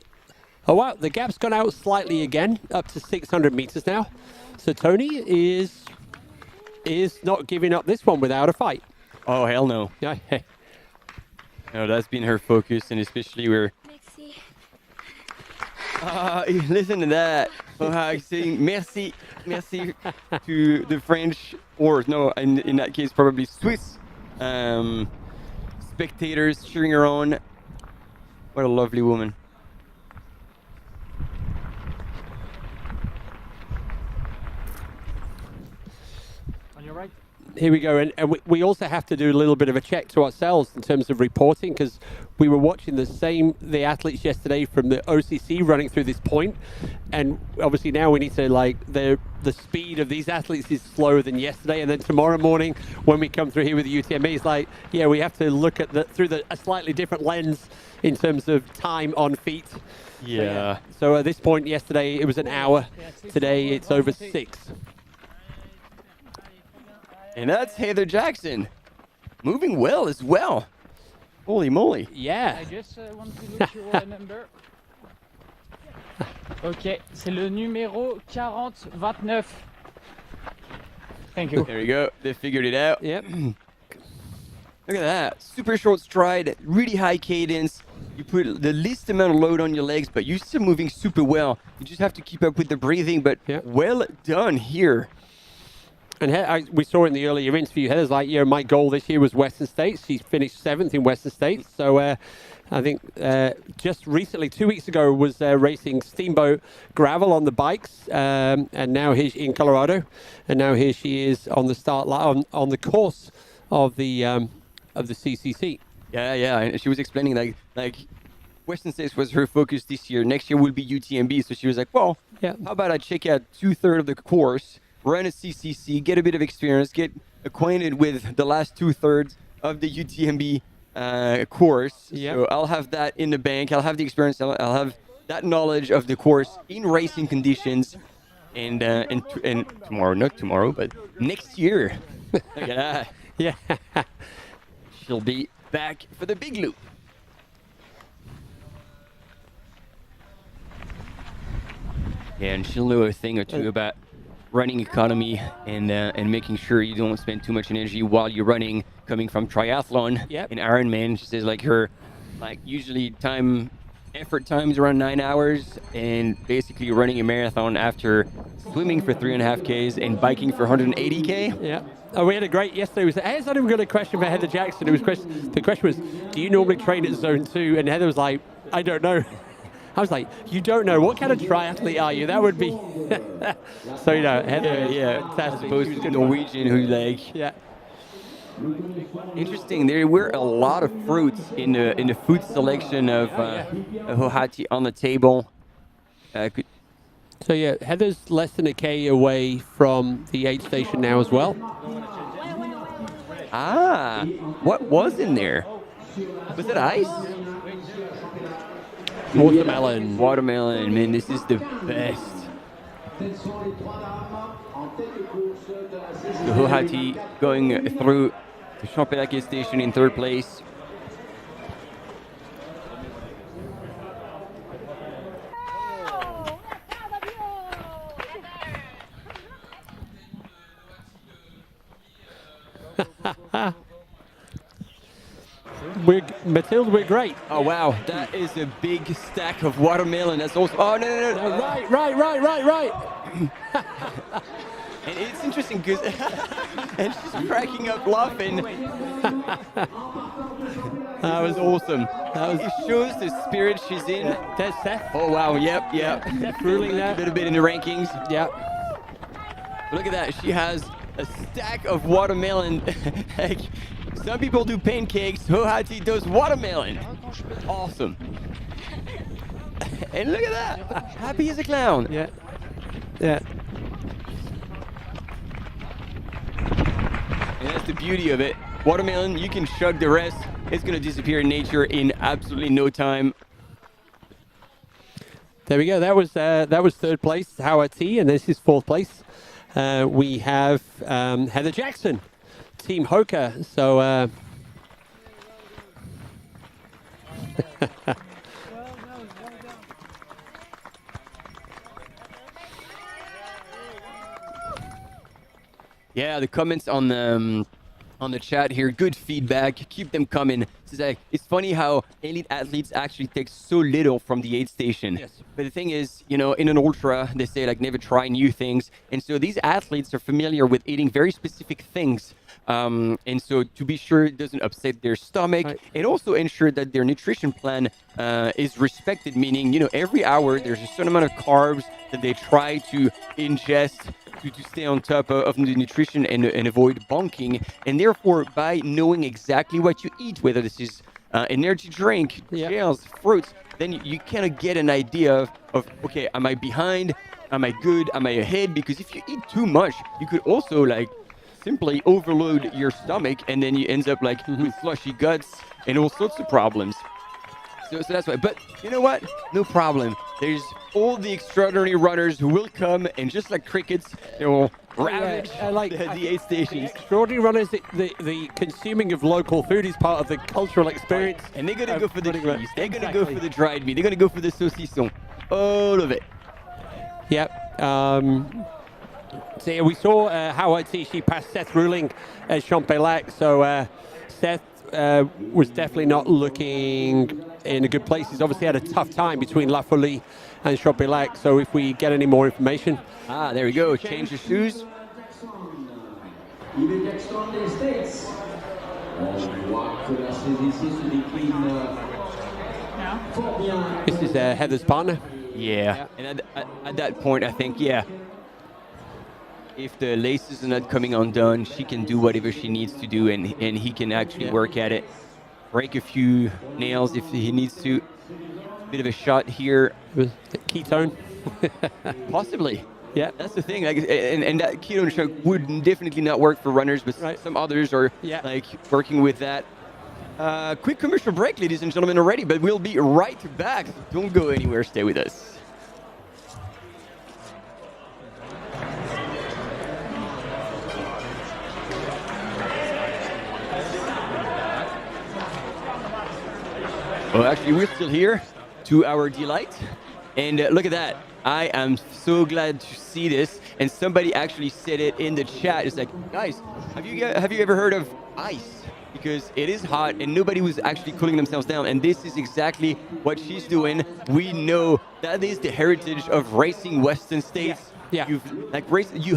Oh wow, the gap's gone out slightly again, up to 600 meters now. So Tony is not giving up this one without a fight. Oh, hell no. Yeah. No, that's been her focus, and especially where... listen to that. Saying merci to the French, or no, in that case, probably Swiss spectators cheering her on. What a lovely woman. Right. Here we go, and we also have to do a little bit of a check to ourselves in terms of reporting, because we were watching the athletes yesterday from the OCC running through this point, and obviously now we need to the speed of these athletes is slower than yesterday, and then tomorrow morning when we come through here with the UTMB, it's we have to look at through a slightly different lens in terms of time on feet. Yeah. So at this point yesterday it was an hour. Today it's over 6. And that's Heather Jackson, moving well as well. Holy moly. Yeah. I just want to look your number. Ok, c'est le numéro 4029. Thank you. There you go. They figured it out. Yep. Look at that. Super short stride, really high cadence. You put the least amount of load on your legs, but you're still moving super well. You just have to keep up with the breathing, but well done here. And we saw in the earlier interview, Heather's like, my goal this year was Western States. She's finished 7th in Western States. So I think just recently, 2 weeks ago, was racing Steamboat Gravel on the bikes. And now here in Colorado. And now here she is on the start line, on the course of the CCC. Yeah. And she was explaining like Western States was her focus this year. Next year will be UTMB. So she was like, well, how about I check out 2/3 of the course, run a CCC, get a bit of experience, get acquainted with the last 2/3 of the UTMB course. So I'll have that in the bank. I'll have the experience. I'll have that knowledge of the course in racing conditions. And tomorrow, not tomorrow, but next year. Look at that. Yeah. She'll be back for the big loop. Yeah, and she'll know a thing or two about running economy and making sure you don't spend too much energy while you're running. Coming from triathlon and Ironman, she says like her, usually effort time is around 9 hours, and basically running a marathon after swimming for 3.5 Ks and biking for 180 K. Yeah. Oh, we had a great yesterday. Here's not even got a question for Heather Jackson. The question was, do you normally train at zone 2? And Heather was like, I don't know. I was like, you don't know? What kind of triathlete are you? That would be... So, Heather, as opposed to Norwegian who Interesting. There were a lot of fruits in the food selection of Hohati on the table. So Heather's less than a K away from the aid station now as well. What was in there? Was it ice? Watermelon. Watermelon, man, this is the best. The Hohati going through the Champelac station in 3rd place. Mathilde, we're great. Oh wow, that is a big stack of watermelon. That's also. Oh no. Right. And it's interesting because and she's cracking up laughing. That was awesome. It shows the spirit she's in. There's Seth. Oh wow, yep. Seth ruling that. A little bit in the rankings. Yep. Look at that. She has a stack of watermelon. Like, some people do pancakes. Hohati does watermelon. Awesome. And look at that. Happy as a clown. Yeah. And that's the beauty of it. Watermelon, you can shrug the rest. It's going to disappear in nature in absolutely no time. There we go. That was 3rd place, Howard T, and this is 4th place. We have Heather Jackson, Team HOKA. So. Yeah, the comments on the chat here, good feedback. Keep them coming. It's funny how elite athletes actually take so little from the aid station. Yes. But the thing is, in an ultra, they say never try new things. And so these athletes are familiar with eating very specific things. And so to be sure it doesn't upset their stomach, and also ensure that their nutrition plan is respected, meaning, every hour there's a certain amount of carbs that they try to ingest to stay on top of the nutrition and avoid bonking. And therefore, by knowing exactly what you eat, whether this is energy drink, gels, fruits, then you kind of get an idea of, okay, am I behind? Am I good? Am I ahead? Because if you eat too much, you could also simply overload your stomach, and then you end up with slushy guts and all sorts of problems. So that's why. But you know what? No problem. There's all the extraordinary runners who will come, and just like crickets, they will ravage the aid stations. Extraordinary runners, the consuming of local food is part of the cultural experience. And they're going to go for the cheese. They're going to go for the dried meat. They're going to go for the saucisson. All of it. Yep. So yeah, we saw Howard T. She passed Seth Ruling at Champelac. So Seth was definitely not looking in a good place. He's obviously had a tough time between La Folie and Champelac. So if we get any more information. There we go. Change your shoes. This is Heather's partner. Yeah. And at that point, I think, if the laces are not coming undone, she can do whatever she needs to do, and he can actually work at it, break a few nails if he needs to. bit of a shot here. Ketone. Possibly. Yeah. That's the thing. Like, and that ketone shot would definitely not work for runners, but some others are like working with that. Quick commercial break, ladies and gentlemen, already, but we'll be right back. Don't go anywhere. Stay with us. Well, actually, we're still here, to our delight. And look at that. I am so glad to see this. And somebody actually said it in the chat. It's like, guys, have you ever heard of ice? Because it is hot and nobody was actually cooling themselves down. And this is exactly what she's doing. We know that is the heritage of racing Western states. Yeah. You've like raced, you.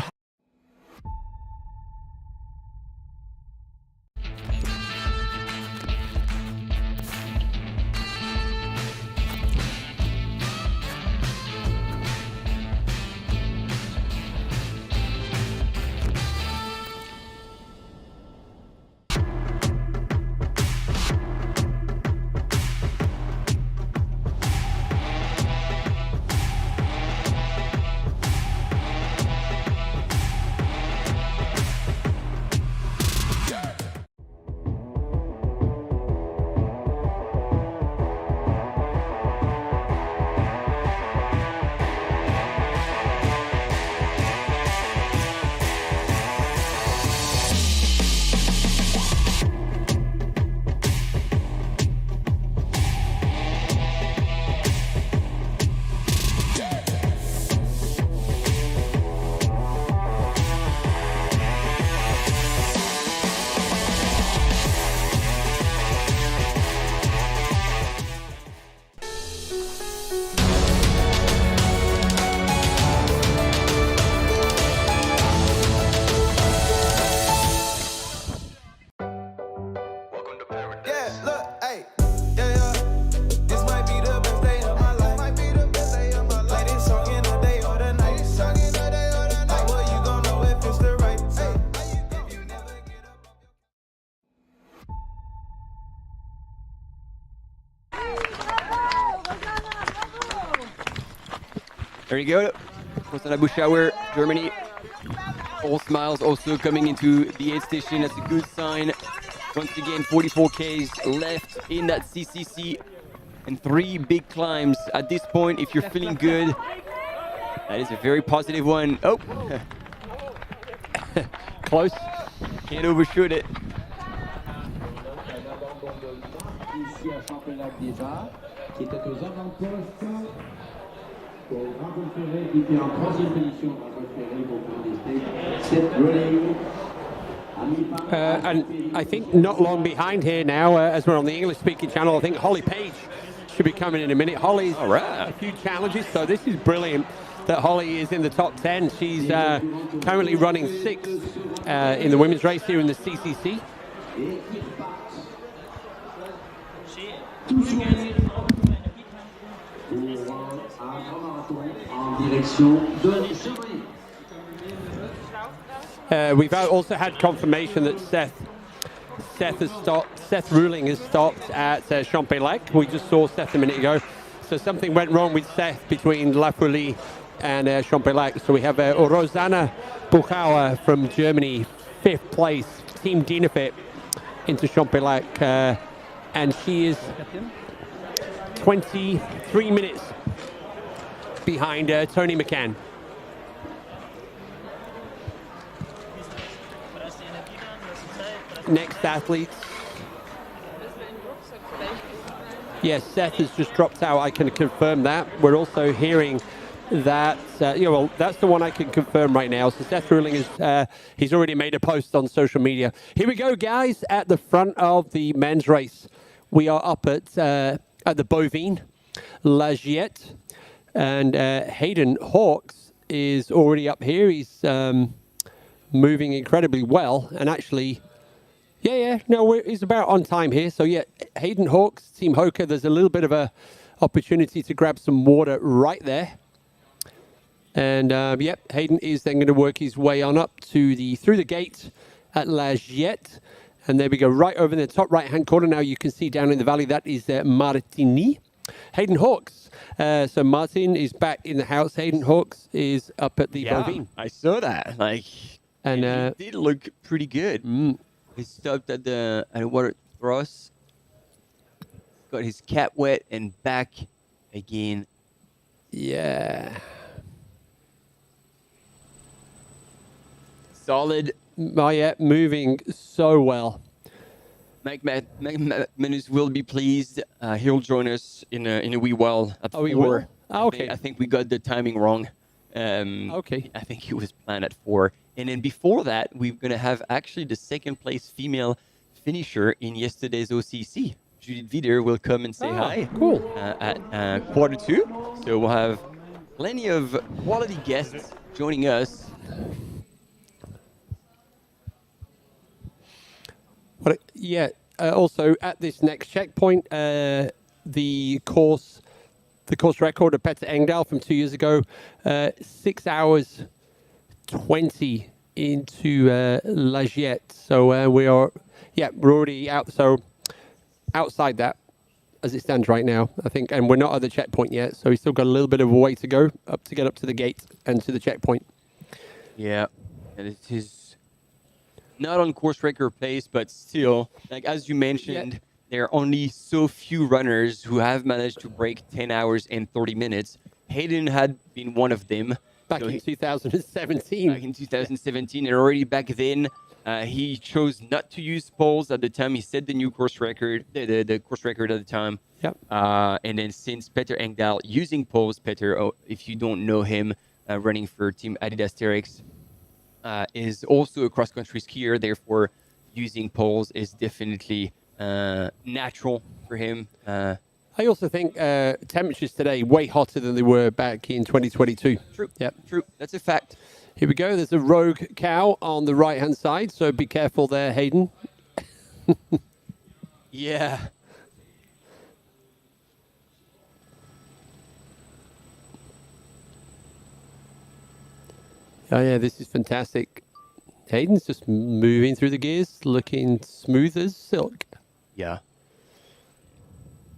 There you go. Kosanabou Shower, Germany. All smiles also coming into the aid station. That's a good sign. Once again, 44 Ks left in that CCC. And 3 big climbs at this point. If you're feeling good, that is a very positive one. Oh, close. Can't overshoot it. And I think not long behind here now, as we're on the English-speaking channel, I think Holly Page should be coming in a minute. Holly's a few challenges, so this is brilliant that Holly is in the top 10. She's currently running 6th in the women's race here in the CCC. We've also had confirmation that Seth Ruling has stopped at Champelec. We just saw Seth a minute ago. So something went wrong with Seth between La Folie and Champelec. So we have Rosanna Buchauer from Germany, 5th place, Team Dinafit into Champelec. And she is 23 minutes behind Tony McCann. Next athletes. Yes, Seth has just dropped out. I can confirm that. We're also hearing that, well, that's the one I can confirm right now. So Seth Ruling is, he's already made a post on social media. Here we go, guys, at the front of the men's race. We are up at the Bovine, La Giette, and Hayden Hawks is already up here. He's moving incredibly well, and actually, he's about on time here. So yeah, Hayden Hawks, Team HOKA, there's a little bit of a opportunity to grab some water right there. And Hayden is then going to work his way on up to through the gate at La Giette. And there we go, right over in the top right-hand corner. Now you can see down in the valley, that is Martigny. Hayden Hawks. So Martin is back in the house. Hayden Hawks is up at the Bovine. I saw that. Like, and he did look pretty good. He stopped at the water cross, got his cap wet, and back again. Yeah. Solid. Yeah, moving so well. Mike Manus will be pleased. He'll join us in a wee while at 4. He will? Okay. I think we got the timing wrong. Okay. I think it was planned at 4. And then before that, we're going to have actually the second place female finisher in yesterday's OCC. Judith Vider will come and say hi. Cool. At 1:45. So we'll have plenty of quality guests joining us. Also at this next checkpoint, the course record of Petter Engdahl from 2 years ago, 6 hours 20 into La Giette. So we're already out. So outside that, as it stands right now, I think, and we're not at the checkpoint yet. So we've still got a little bit of a way to go to get up to the gate and to the checkpoint. Yeah, and it is not on course record pace, but still, like as you mentioned, there are only so few runners who have managed to break 10 hours and 30 minutes. Hayden had been one of them. Back in 2017. Back in 2017, and already back then, he chose not to use poles at the time. He set the new course record, the course record at the time. Yep. And then since Petter Engdahl using poles, Petter, if you don't know him, running for Team Adidas Terex, is also a cross-country skier. Therefore, using poles is definitely natural for him. I also think temperatures today way hotter than they were back in 2022. True. Yep. True. That's a fact. Here we go. There's a rogue cow on the right-hand side, so be careful there, Hayden. Yeah. Oh, yeah, this is fantastic. Hayden's just moving through the gears, looking smooth as silk. Yeah.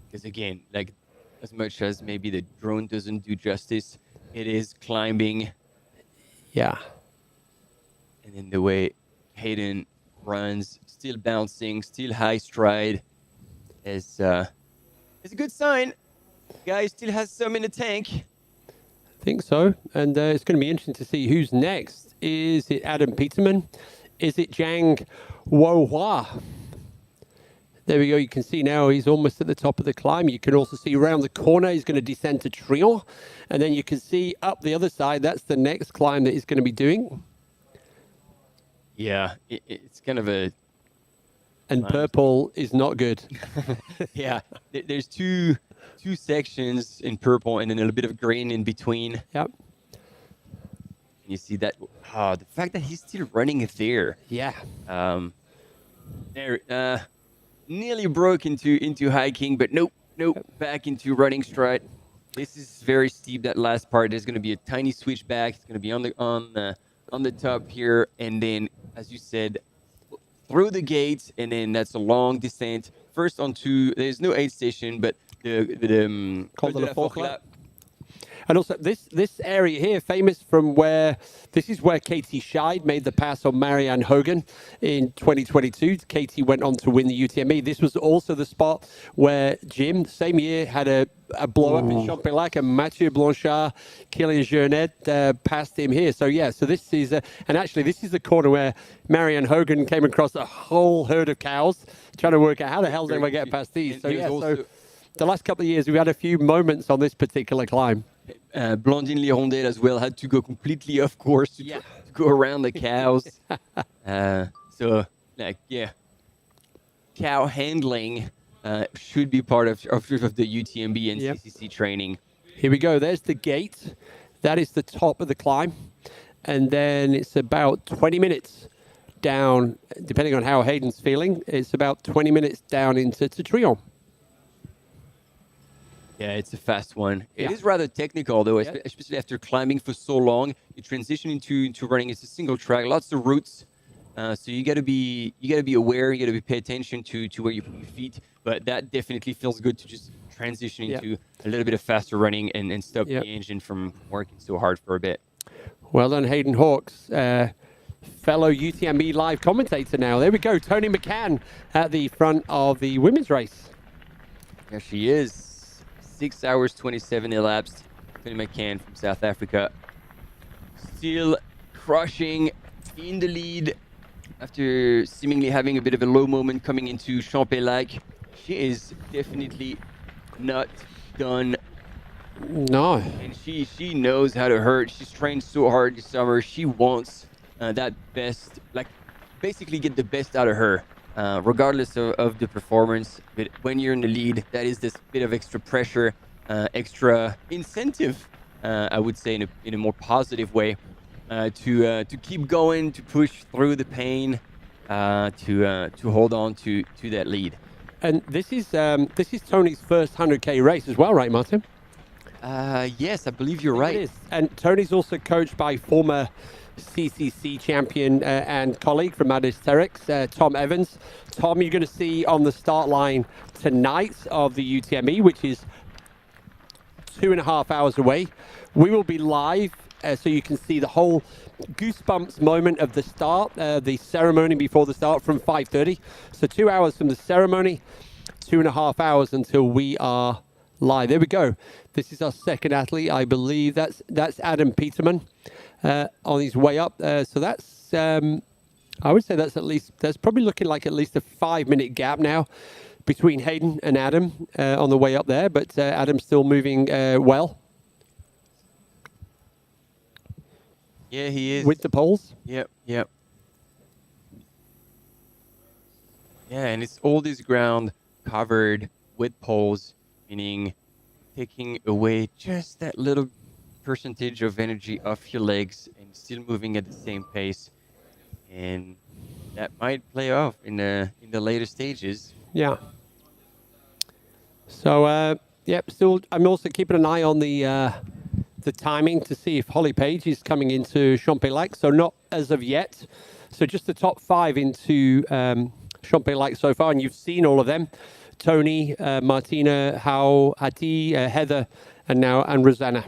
Because again, like as much as maybe the drone doesn't do justice, it is climbing. Yeah. And then the way Hayden runs, still bouncing, still high stride, is a good sign. Guy still has some in the tank. I think so. And it's going to be interesting to see who's next. Is it Adam Peterman? Is it Zhang Wohua? There we go. You can see now he's almost at the top of the climb. You can also see around the corner he's going to descend to Trion. And then you can see up the other side, that's the next climb that he's going to be doing. Yeah, it's kind of a... And purple is not good. Yeah, there's two sections in purple and then a little bit of green in between. Yep. You see that? Oh, the fact that he's still running there. Yeah. There, nearly broke into hiking, but nope, back into running stride. This is very steep. That last part, there's going to be a tiny switchback. It's going to be on the top here, and then, as you said, through the gates, and then that's a long descent. First onto, there's no aid station, but the Col de la Forclaz. And also this area here, famous from where, this is where Katie Scheid made the pass on Marianne Hogan in 2022. Katie went on to win the UTMB. This was also the spot where Jim, same year, had a blow-up in Champillac, and Mathieu Blanchard, Kylian Jornet passed him here. So yeah, so this is, and actually this is the corner where Marianne Hogan came across a whole herd of cows, trying to work out how the hell they get past these. So yeah, so the last couple of years we've had a few moments on this particular climb. Blandine Lirondelle as well had to go completely off course to go around the cows. So, like, yeah, cow handling should be part of the UTMB and CCC training. Here we go. There's the gate. That is the top of the climb. And then it's about 20 minutes down, depending on how Hayden's feeling. It's about 20 minutes down into Trion. Yeah, it's a fast one. It is rather technical, though, especially after climbing for so long. You transition into running. It's a single track, lots of routes. So you got to be aware. You got to pay attention to where you put your feet. But that definitely feels good to just transitioning to a little bit of faster running and stop the engine from working so hard for a bit. Well done, Hayden Hawks, fellow UTMB live commentator now. There we go, Tony McCann at the front of the women's race. There she is. 6 hours, 27 elapsed. Tony McCann from South Africa. Still crushing in the lead after seemingly having a bit of a low moment coming into Champex-Lac. She is definitely not done. No. And she knows how to hurt. She's trained so hard this summer. She wants that best, like basically get the best out of her, regardless of the performance. But when you're in the lead, that is this bit of extra pressure, extra incentive, I would say in a more positive way, to keep going, to push through the pain, to hold on to that lead. And this is Tony's first 100K race as well, right, Martin? Yes, I believe you're right. It is. And Tony's also coached by former CCC champion and colleague from Aosta, Tom Evans. Tom, you're going to see on the start line tonight of the UTMB, which is 2.5 hours away. We will be live, so you can see the whole goosebumps moment of the start, the ceremony before the start from 5:30. So 2 hours from the ceremony, 2.5 hours until we are live. There we go. This is our second athlete, I believe. That's Adam Peterman on his way up. So that's, I would say that's probably looking like at least a 5-minute gap now between Hayden and Adam on the way up there. But Adam's still moving well. Yeah, he is. With the poles? Yep. Yeah, and it's all this ground covered with poles, meaning taking away just that little percentage of energy off your legs and still moving at the same pace. And that might play off in the later stages. Yeah. So, still, I'm also keeping an eye on the timing to see if Holly Page is coming into Champex-Lac. So not as of yet. So just the top 5 into Champex-Lac so far, and you've seen all of them. Tony, Martina, Hao, Hati, Heather, and Rosanna.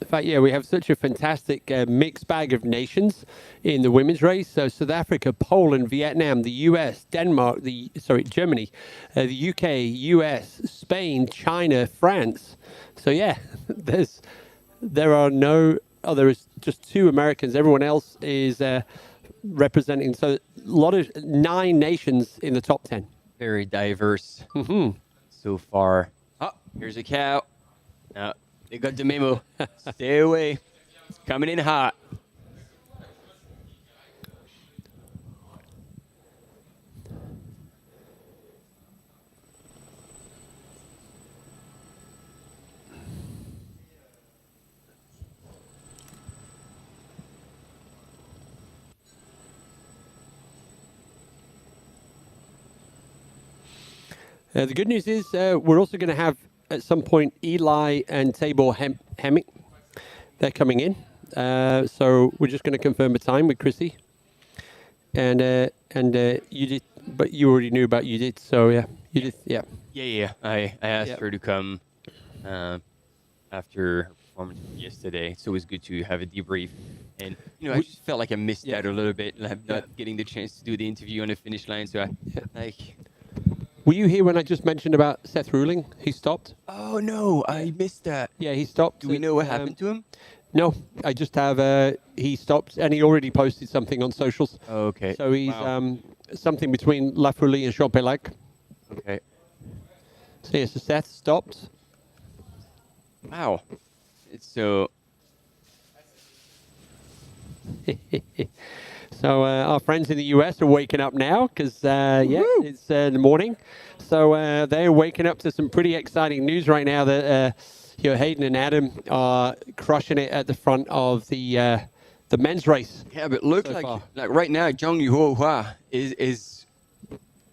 In fact, yeah, we have such a fantastic mixed bag of nations in the women's race. So South Africa, Poland, Vietnam, the US, Denmark, Germany, the UK, US, Spain, China, France. So yeah, there is just 2 Americans. Everyone else is representing. So a lot of 9 nations in the top 10. Very diverse so far. Oh, here's a cow. They got the memo. Stay away. It's coming in hot. The good news is we're also going to have at some point Eli and Tabor Hemming. They're coming in. So we're just going to confirm a time with Chrissy. And you did, but you already knew about Judith, so yeah. Judith, yeah. Yeah. I asked her to come after her performance yesterday, so it was good to have a debrief. And I just felt like I missed out a little bit, not getting the chance to do the interview on the finish line. So Were you here when I just mentioned about Seth Ruling? He stopped. Oh no, I missed that. Yeah, he stopped. Do we know what happened to him? No, I just have. He stopped, and he already posted something on socials. Oh, okay. So he's something between La Folie and Champex-Lac. Okay. So yeah, so Seth stopped. Wow. It's so. So our friends in the US are waking up now because it's the morning. So they're waking up to some pretty exciting news right now that Hayden and Adam are crushing it at the front of the the men's race. Yeah, but look so like far. right now, Zhang Yuhua is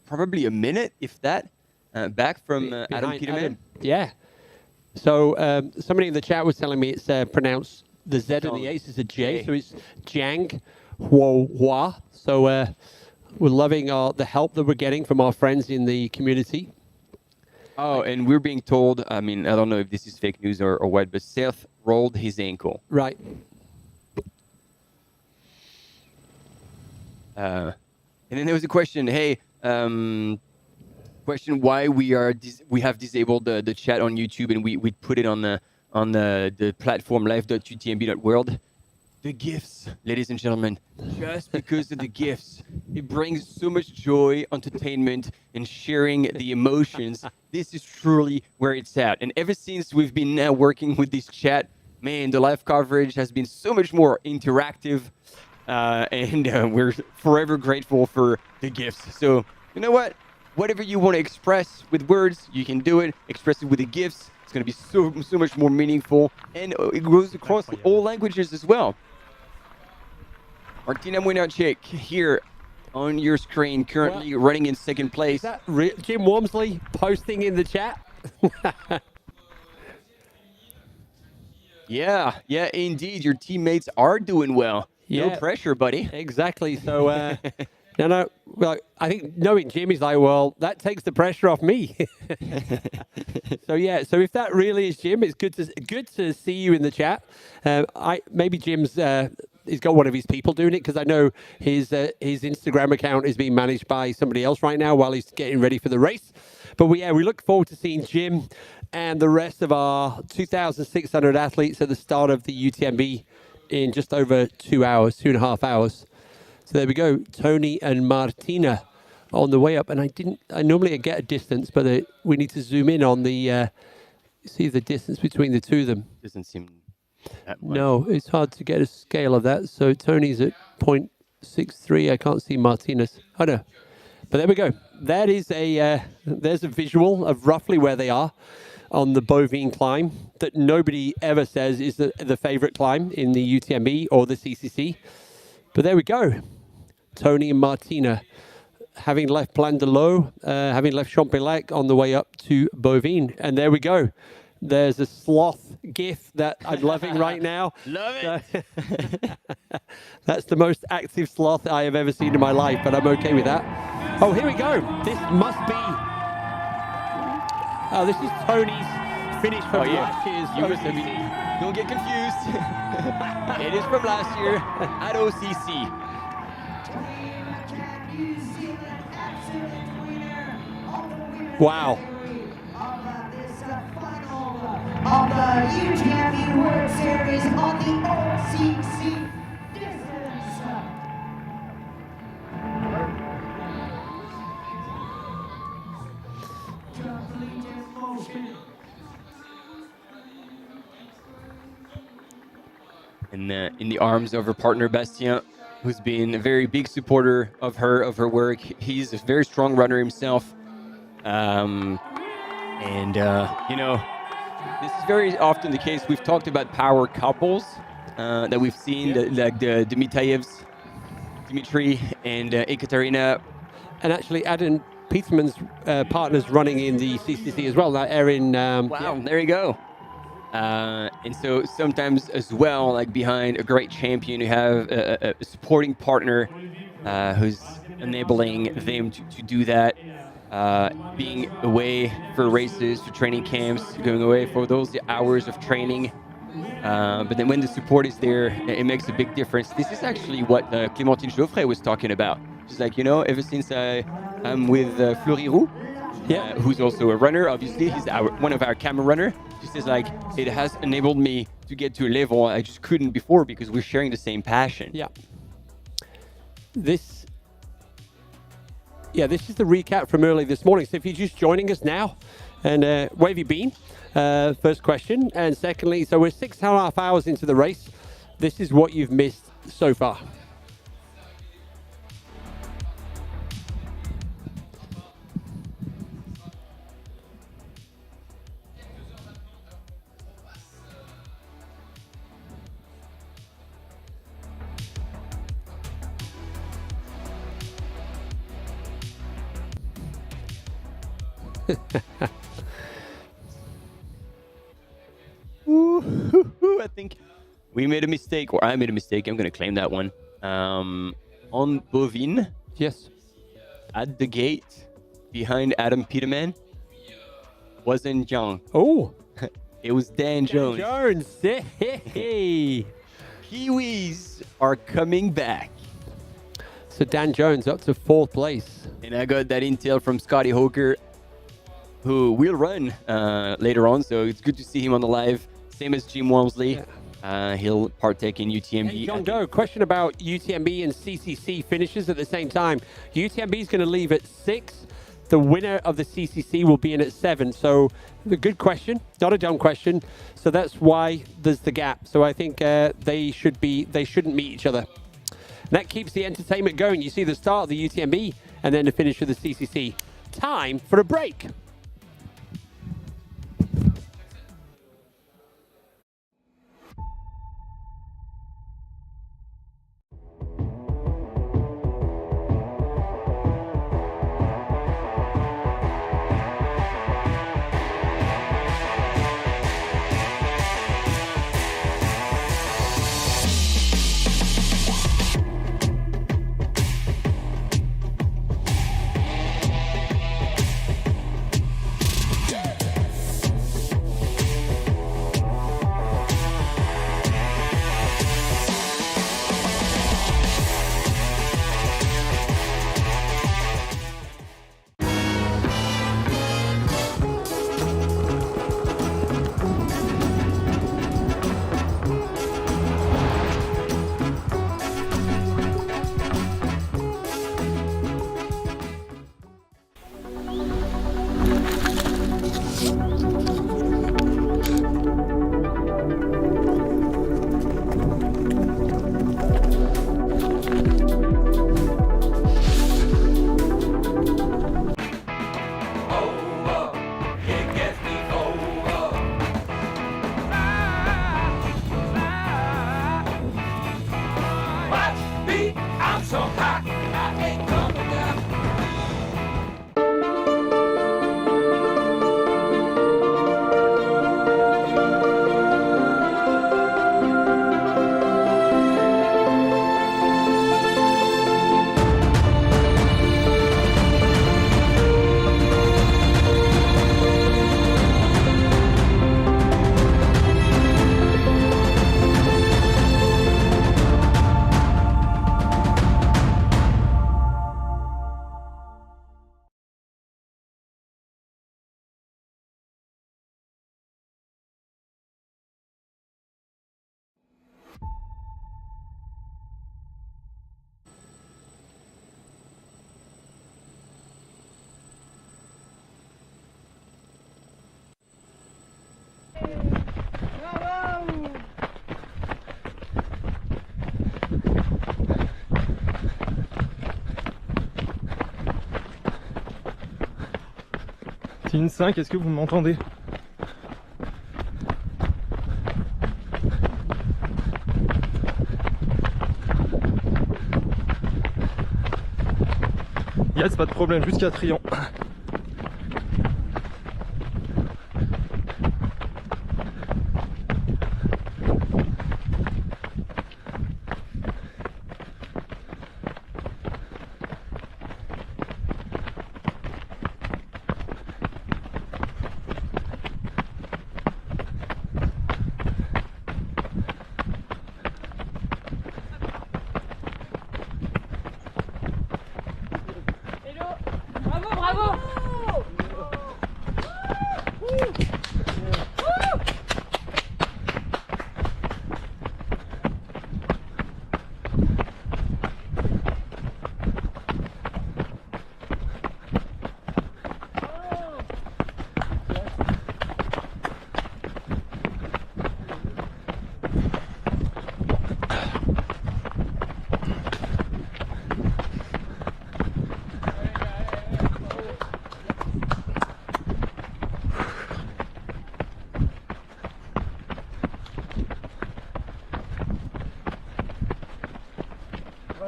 probably a minute, if that, back from Adam Behind Peterman. Yeah. So somebody in the chat was telling me it's pronounced the Z and the H is a J, so it's Jiang Hua. So we're loving the help that we're getting from our friends in the community. Oh, and we're being told, I mean, I don't know if this is fake news or what, but Seth rolled his ankle. Right. And then there was a question, hey, question why we have disabled the chat on YouTube and we put it on the platform live.utmb.world. The gifts, ladies and gentlemen, just because of the gifts, it brings so much joy, entertainment, and sharing the emotions. This is truly where it's at. And ever since we've been now working with this chat, man, the live coverage has been so much more interactive. And we're forever grateful for the gifts. So, you know what? Whatever you want to express with words, you can do it. Express it with the gifts. It's going to be so much more meaningful. And it goes across all languages as well. Martina Mujnarczyk here on your screen, currently running in second place. Is that Jim Wormsley posting in the chat? Yeah, indeed. Your teammates are doing well. No pressure, buddy. Exactly. So, no. Well, I think knowing Jim is like, well, that takes the pressure off me. So yeah. So if that really is Jim, it's good to see you in the chat. Maybe Jim's he's got one of his people doing it because I know his Instagram account is being managed by somebody else right now while he's getting ready for the race. But we look forward to seeing Jim and the rest of our 2,600 athletes at the start of the UTMB in just over 2.5 hours. So there we go, Tony and Martina on the way up. And I normally get a distance, but we need to zoom in on see the distance between the two of them. Doesn't seem that much. No, it's hard to get a scale of that. So Tony's at 0.63. I can't see Martina's. Oh no, but there we go. That is there's a visual of roughly where they are on the Bovine climb that nobody ever says is the favorite climb in the UTMB or the CCC. But there we go. Tony and Martina having left Plan de Lau, having left Champelec on the way up to Bovine. And there we go. There's a sloth gif that I'm loving right now. Love it. That's the most active sloth I have ever seen in my life, but I'm okay with that. Oh, here we go. This must be... Oh, this is Tony's finish from last year's OCC. Don't get confused. It is from last year at OCC. Wow. Of the UTMB World Series on the OCC distance. In the arms of her partner Bastien, who's been a very big supporter of her work. He's a very strong runner himself, you know, this is very often the case. We've talked about power couples that we've seen, like the Dmitayevs, Dimitri and Ekaterina. And actually, Adam Peterman's partner's running in the CCC as well. Erin. Wow, there you go. And so sometimes as well, like behind a great champion, you have a supporting partner who's enabling them to do that. Being away for races, for training camps, going away for those hours of training. But then when the support is there, it makes a big difference. This is actually what Clémentine Geoffrey was talking about. She's like, you know, ever since I'm with Fleury Roux, who's also a runner, obviously, he's one of our camera runner. She says, like, it has enabled me to get to a level I just couldn't before because we're sharing the same passion. Yeah. This is the recap from early this morning. So if you're just joining us now, and where have you been? First question. And secondly, so we're 6.5 hours into the race. This is what you've missed so far. I think we made a mistake, or I made a mistake. I'm going to claim that one. On Bovine. Yes. At the gate, behind Adam Peterman, wasn't Young. Oh. It was Dan Jones. Jones. Hey. Kiwis are coming back. So Dan Jones up to 4th place. And I got that intel from Scotty Hoker, who will run later on. So it's good to see him on the live. Same as Jim Walmsley. He'll partake in UTMB. Hey, John Doe, question about UTMB and CCC finishes at the same time. UTMB is going to leave at 6. The winner of the CCC will be in at 7. So a good question, not a dumb question. So that's why there's the gap. So I think they shouldn't meet each other. That keeps the entertainment going. You see the start of the UTMB and then the finish of the CCC. Time for a break. Team 5, est-ce que vous m'entendez? Yes, pas de problème, jusqu'à Trian.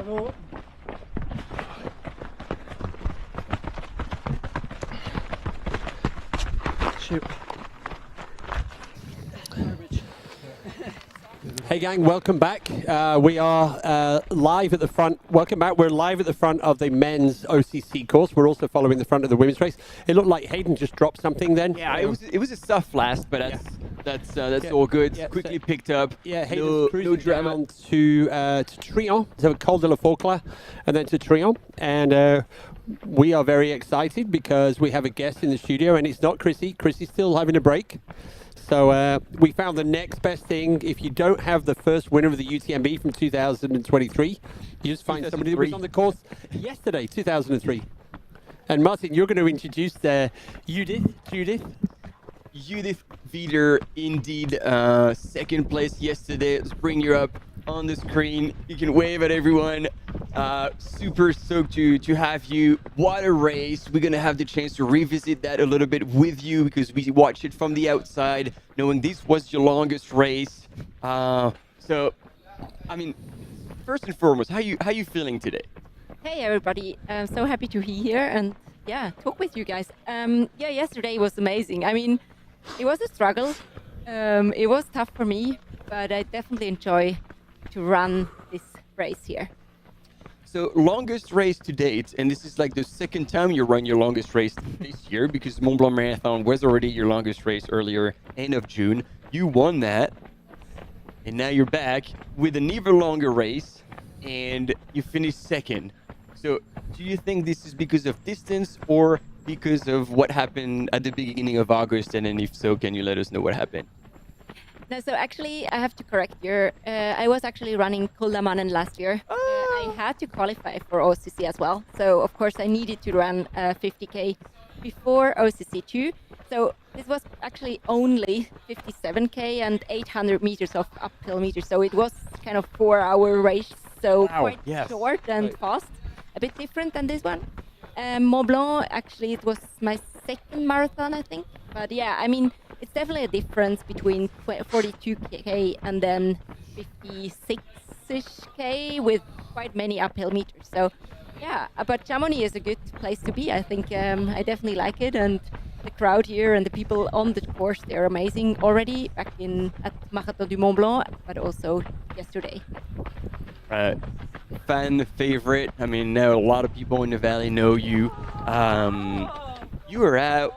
Bravo. Shoot. Hey gang, welcome back. We are live at the front. Welcome back. We're live at the front of the men's OCC course. We're also following the front of the women's race. It looked like Hayden just dropped something then. Yeah, it was a soft last, but that's all good. Quickly picked up. Yeah, Hayden's cruising down to Trion, so Col de la Faucla, and then to Trion. And we are very excited because we have a guest in the studio, and it's not Chrissy. Chrissy's still having a break. So we found the next best thing. If you don't have the first winner of the UTMB from 2023, you just find somebody who was on the course yesterday, 2003. And Martin, you're going to introduce Judith Wieder, indeed, second place yesterday. Let's bring you up on the screen. You can wave at everyone. Super stoked to have you. What a race. We're going to have the chance to revisit that a little bit with you because we watched it from the outside, knowing this was your longest race. So, I mean, first and foremost, how you feeling today? Hey everybody, I'm so happy to be here and talk with you guys. Yesterday was amazing. I mean, it was a struggle. It was tough for me, but I definitely enjoy to run this race here. So longest race to date, and this is like the second time you run your longest race this year because Mont Blanc Marathon was already your longest race earlier, end of June. You won that, and now you're back with an even longer race, and you finished second. So do you think this is because of distance or because of what happened at the beginning of August? And then if so, can you let us know what happened? No, so actually, I have to correct you. I was actually running Col d'Amanen last year. I had to qualify for OCC as well. So, of course, I needed to run 50K before OCC too. So this was actually only 57K and 800 meters of uphill meters. So it was kind of 4-hour race. So quite short and fast. A bit different than this one. Mont Blanc, actually, it was my second marathon, I think. But yeah, I mean, it's definitely a difference between 42K and then 56-ish K with quite many uphill meters. So yeah, but Chamonix is a good place to be. I think I definitely like it, and the crowd here and the people on the course, they're amazing already back at Marathon du Mont Blanc, but also yesterday. Fan favorite. I mean, now a lot of people in the valley know you. You were out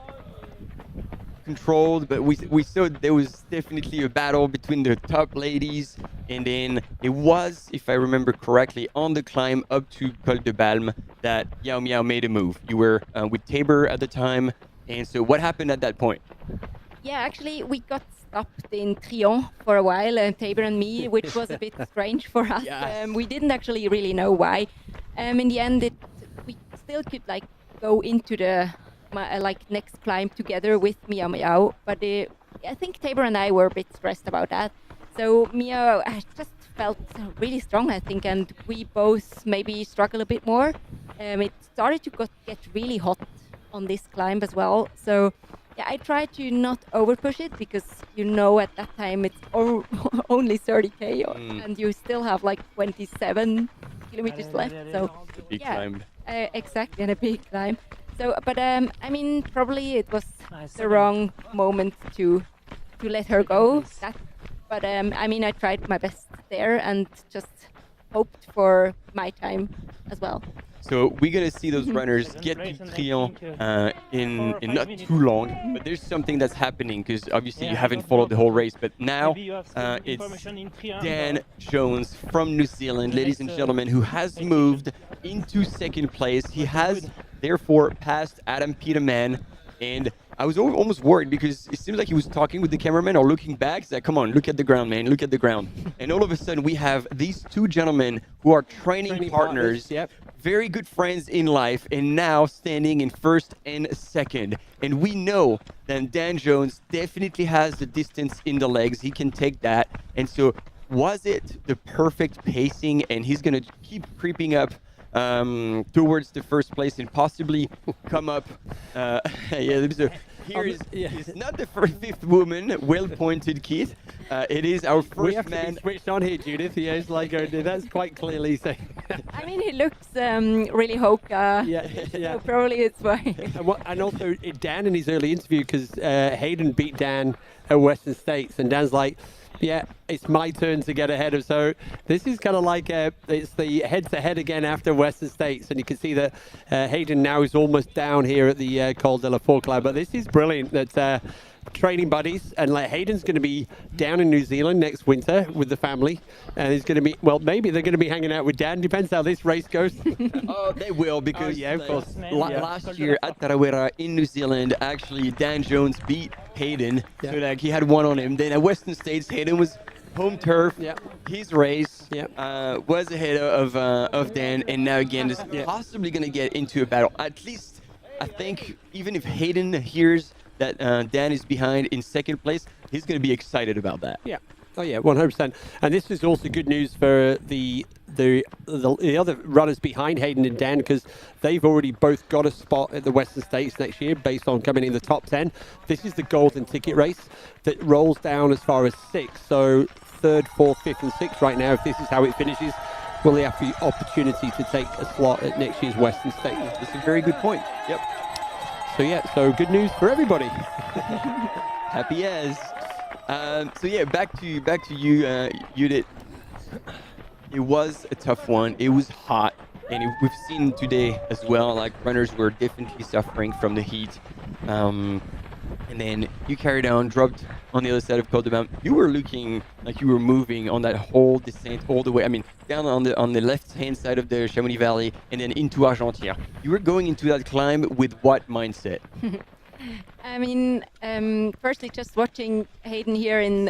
controlled, but we saw there was definitely a battle between the top ladies, and then it was, if I remember correctly, on the climb up to Col de Balme that Yao Miao made a move. You were with Tabor at the time, and so what happened at that point? Yeah, actually, we got stopped in Trion for a while, Tabor and me, which was a bit strange for us. Yes. We didn't actually really know why. In the end, we still could go into the next climb together with Miao Miao, but I think Tabor and I were a bit stressed about that. So Miao just felt really strong, I think, and we both maybe struggle a bit more. It started to get really hot on this climb as well. So yeah, I tried to not over push it because at that time it's only 30K and you still have 27 kilometers left. So a big climb. Exactly, and a big climb. So, but I mean, probably it was the wrong moment to let her go. But I mean, I tried my best there and just hoped for my time as well. So we're gonna see those runners get to Trion in not too long, but there's something that's happening because obviously you haven't followed the whole race, but now it's Dan Jones from New Zealand, ladies and gentlemen, who has moved into second place. He has therefore passed Adam Peterman, and I was almost worried because it seems like he was talking with the cameraman or looking back. He's like, come on, look at the ground, man, look at the ground. And all of a sudden we have these two gentlemen who are training partners, very good friends in life, and now standing in first and second. And we know that Dan Jones definitely has the distance in the legs. He can take that. And so was it the perfect pacing? And he's going to keep creeping up towards the first place and possibly come up. There's here is not the fifth woman, well-pointed kid. It is our We first have to man. be switched on here, Judith. Yeah, it's like that's quite clearly saying. I mean, he looks really Hoka. Yeah. So probably it's why. And also Dan in his early interview, because Hayden beat Dan at Western States, and Dan's like, yeah, it's my turn to get ahead of. So this is kind of like it's the head-to-head again after Western States, and you can see that Hayden now is almost down here at the Col de la Forclaz. But this is brilliant that training buddies, and like Hayden's going to be down in New Zealand next winter with the family, and he's going to be, well, maybe they're going to be hanging out with Dan. Depends how this race goes. Oh, they will, because yeah, of course. Last year at Tarawera in New Zealand, actually Dan Jones beat Hayden. So like he had one on him. Then at Western States, Hayden was home turf. His race was ahead of Dan, and now again is possibly going to get into a battle. At least I think even if Hayden hears that Dan is behind in second place, he's going to be excited about that. Yeah. Oh yeah, 100%. And this is also good news for the other runners behind Hayden and Dan, because they've already both got a spot at the Western States next year based on coming in the top 10. This is the golden ticket race that rolls down as far as 6. So 3rd, 4th, 5th and 6th right now, if this is how it finishes, will they have the opportunity to take a slot at next year's Western States? That's a very good point. Yep. So yeah, so good news for everybody. Happy as. So yeah, back to you, Judith. It was a tough one. It was hot, and we've seen today as well. Like runners were definitely suffering from the heat. And then you carried on, dropped on the other side of Col de Bam. You were looking like you were moving on that whole descent all the way. I mean, down on the left-hand side of the Chamonix Valley and then into Argentière. You were going into that climb with what mindset? I mean, firstly, just watching Hayden here in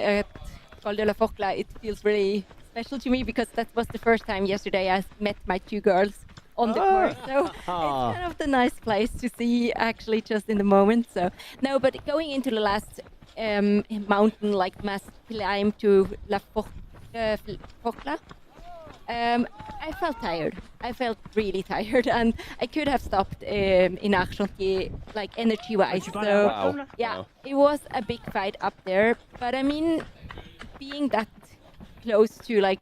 Col de la Forclaz, it feels really special to me, because that was the first time yesterday I met my 2 girls on the course. So it's kind of the nice place to see actually just in the moment. So no, but going into the last mountain like mass climb to La Forclaz, I felt tired. I felt really tired, and I could have stopped in Argentière, like energy-wise. So yeah, it was a big fight up there. But I mean, being that close to like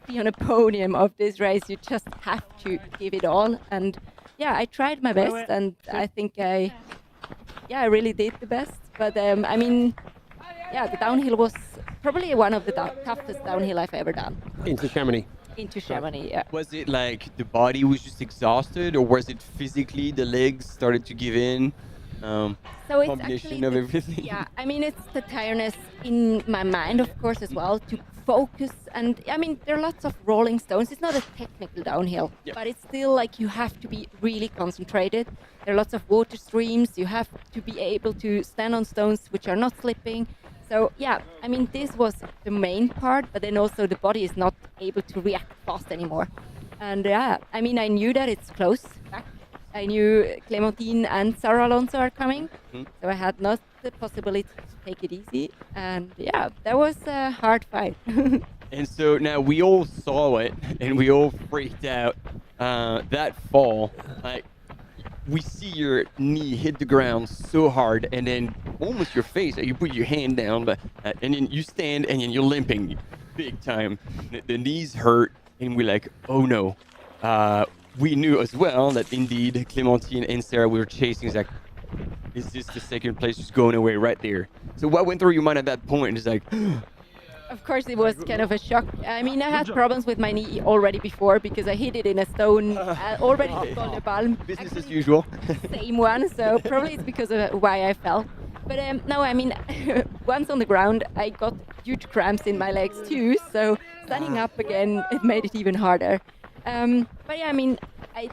be on a podium of this race, you just have to give it all. And yeah, I tried my best, and I think I really did the best. But I mean, yeah, the downhill was probably one of the toughest downhill I've ever done. Into Chamonix. Into Chamonix, yeah. Was it like the body was just exhausted, or was it physically the legs started to give in? So it's combination actually of everything. Yeah, I mean, it's the tiredness in my mind, of course, as well, to focus. And I mean, there are lots of rolling stones. It's not a technical downhill, but it's still like you have to be really concentrated. There are lots of water streams. You have to be able to stand on stones which are not slipping. So yeah, I mean, this was the main part, but then also the body is not able to react fast anymore. And yeah, I mean, I knew that it's close back. I knew Clementine and Sarah Alonso are coming, so I had not the possibility to take it easy. And yeah, that was a hard fight. And so now we all saw it, and we all freaked out. That fall, like, we see your knee hit the ground so hard, and then almost your face. You put your hand down, but and then you stand, and then you're limping big time. The knees hurt, and we're like, oh no. We knew as well that indeed Clementine and Sarah were chasing. It's like, is this the second place just going away right there? So what went through your mind at that point? It's like, of course, it was kind of a shock. I mean, I had problems with my knee already before because I hit it in a stone already at Col de Balme. Business as usual. Same one, so probably it's because of why I fell. But no, I mean, once on the ground, I got huge cramps in my legs too. So standing up again, it made it even harder. But yeah, I mean, I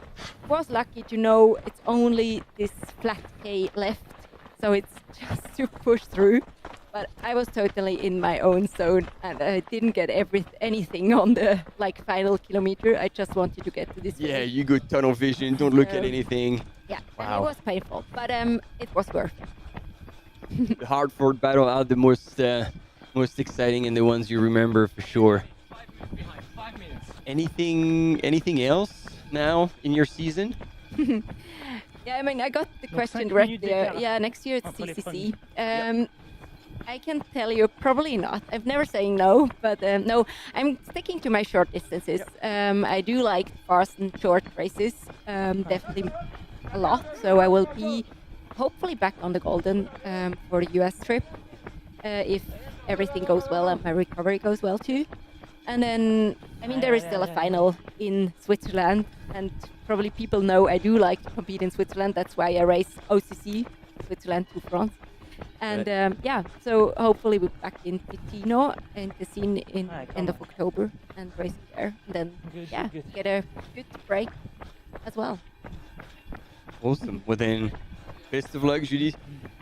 was lucky to know it's only this flat K left, so it's just to push through. But I was totally in my own zone, and I didn't get anything on the final kilometer. I just wanted to get to this. Yeah, you got tunnel vision. Don't look at anything. Yeah, wow. And it was painful, but it was worth it. The hard-fought battle are the most exciting and the ones you remember for sure. Anything else now in your season? Yeah, I mean, I got the question 5 directly. minutes d'écart. Yeah, next year it's Entre les CCC. I can tell you probably not. I've never saying no, but no, I'm sticking to my short distances. I do like fast and short races, definitely a lot. So I will be hopefully back on the Golden for the US trip if everything goes well and my recovery goes well too. And then, I mean, there is still a final in Switzerland, and probably people know I do like to compete in Switzerland. That's why I race OCC, Switzerland to France. And yeah, so hopefully we're back in Ticino and the scene in end of October and race there. And then, yeah, get a good break as well. Awesome. Well then, best of luck, Julie,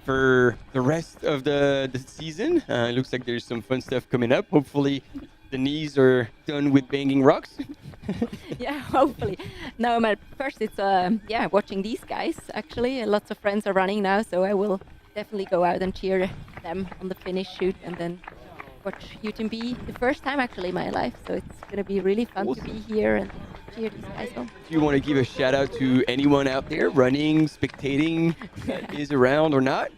for the rest of the season. It looks like there's some fun stuff coming up. Hopefully the knees are done with banging rocks. Yeah, hopefully. No, but first it's yeah, watching these guys actually. Lots of friends are running now, so I will definitely go out and cheer them on the finish shoot and then watch UTMB the first time actually in my life. So it's going to be really fun to be here and cheer these guys on. Do you want to give a shout out to anyone out there running, spectating, that is around or not?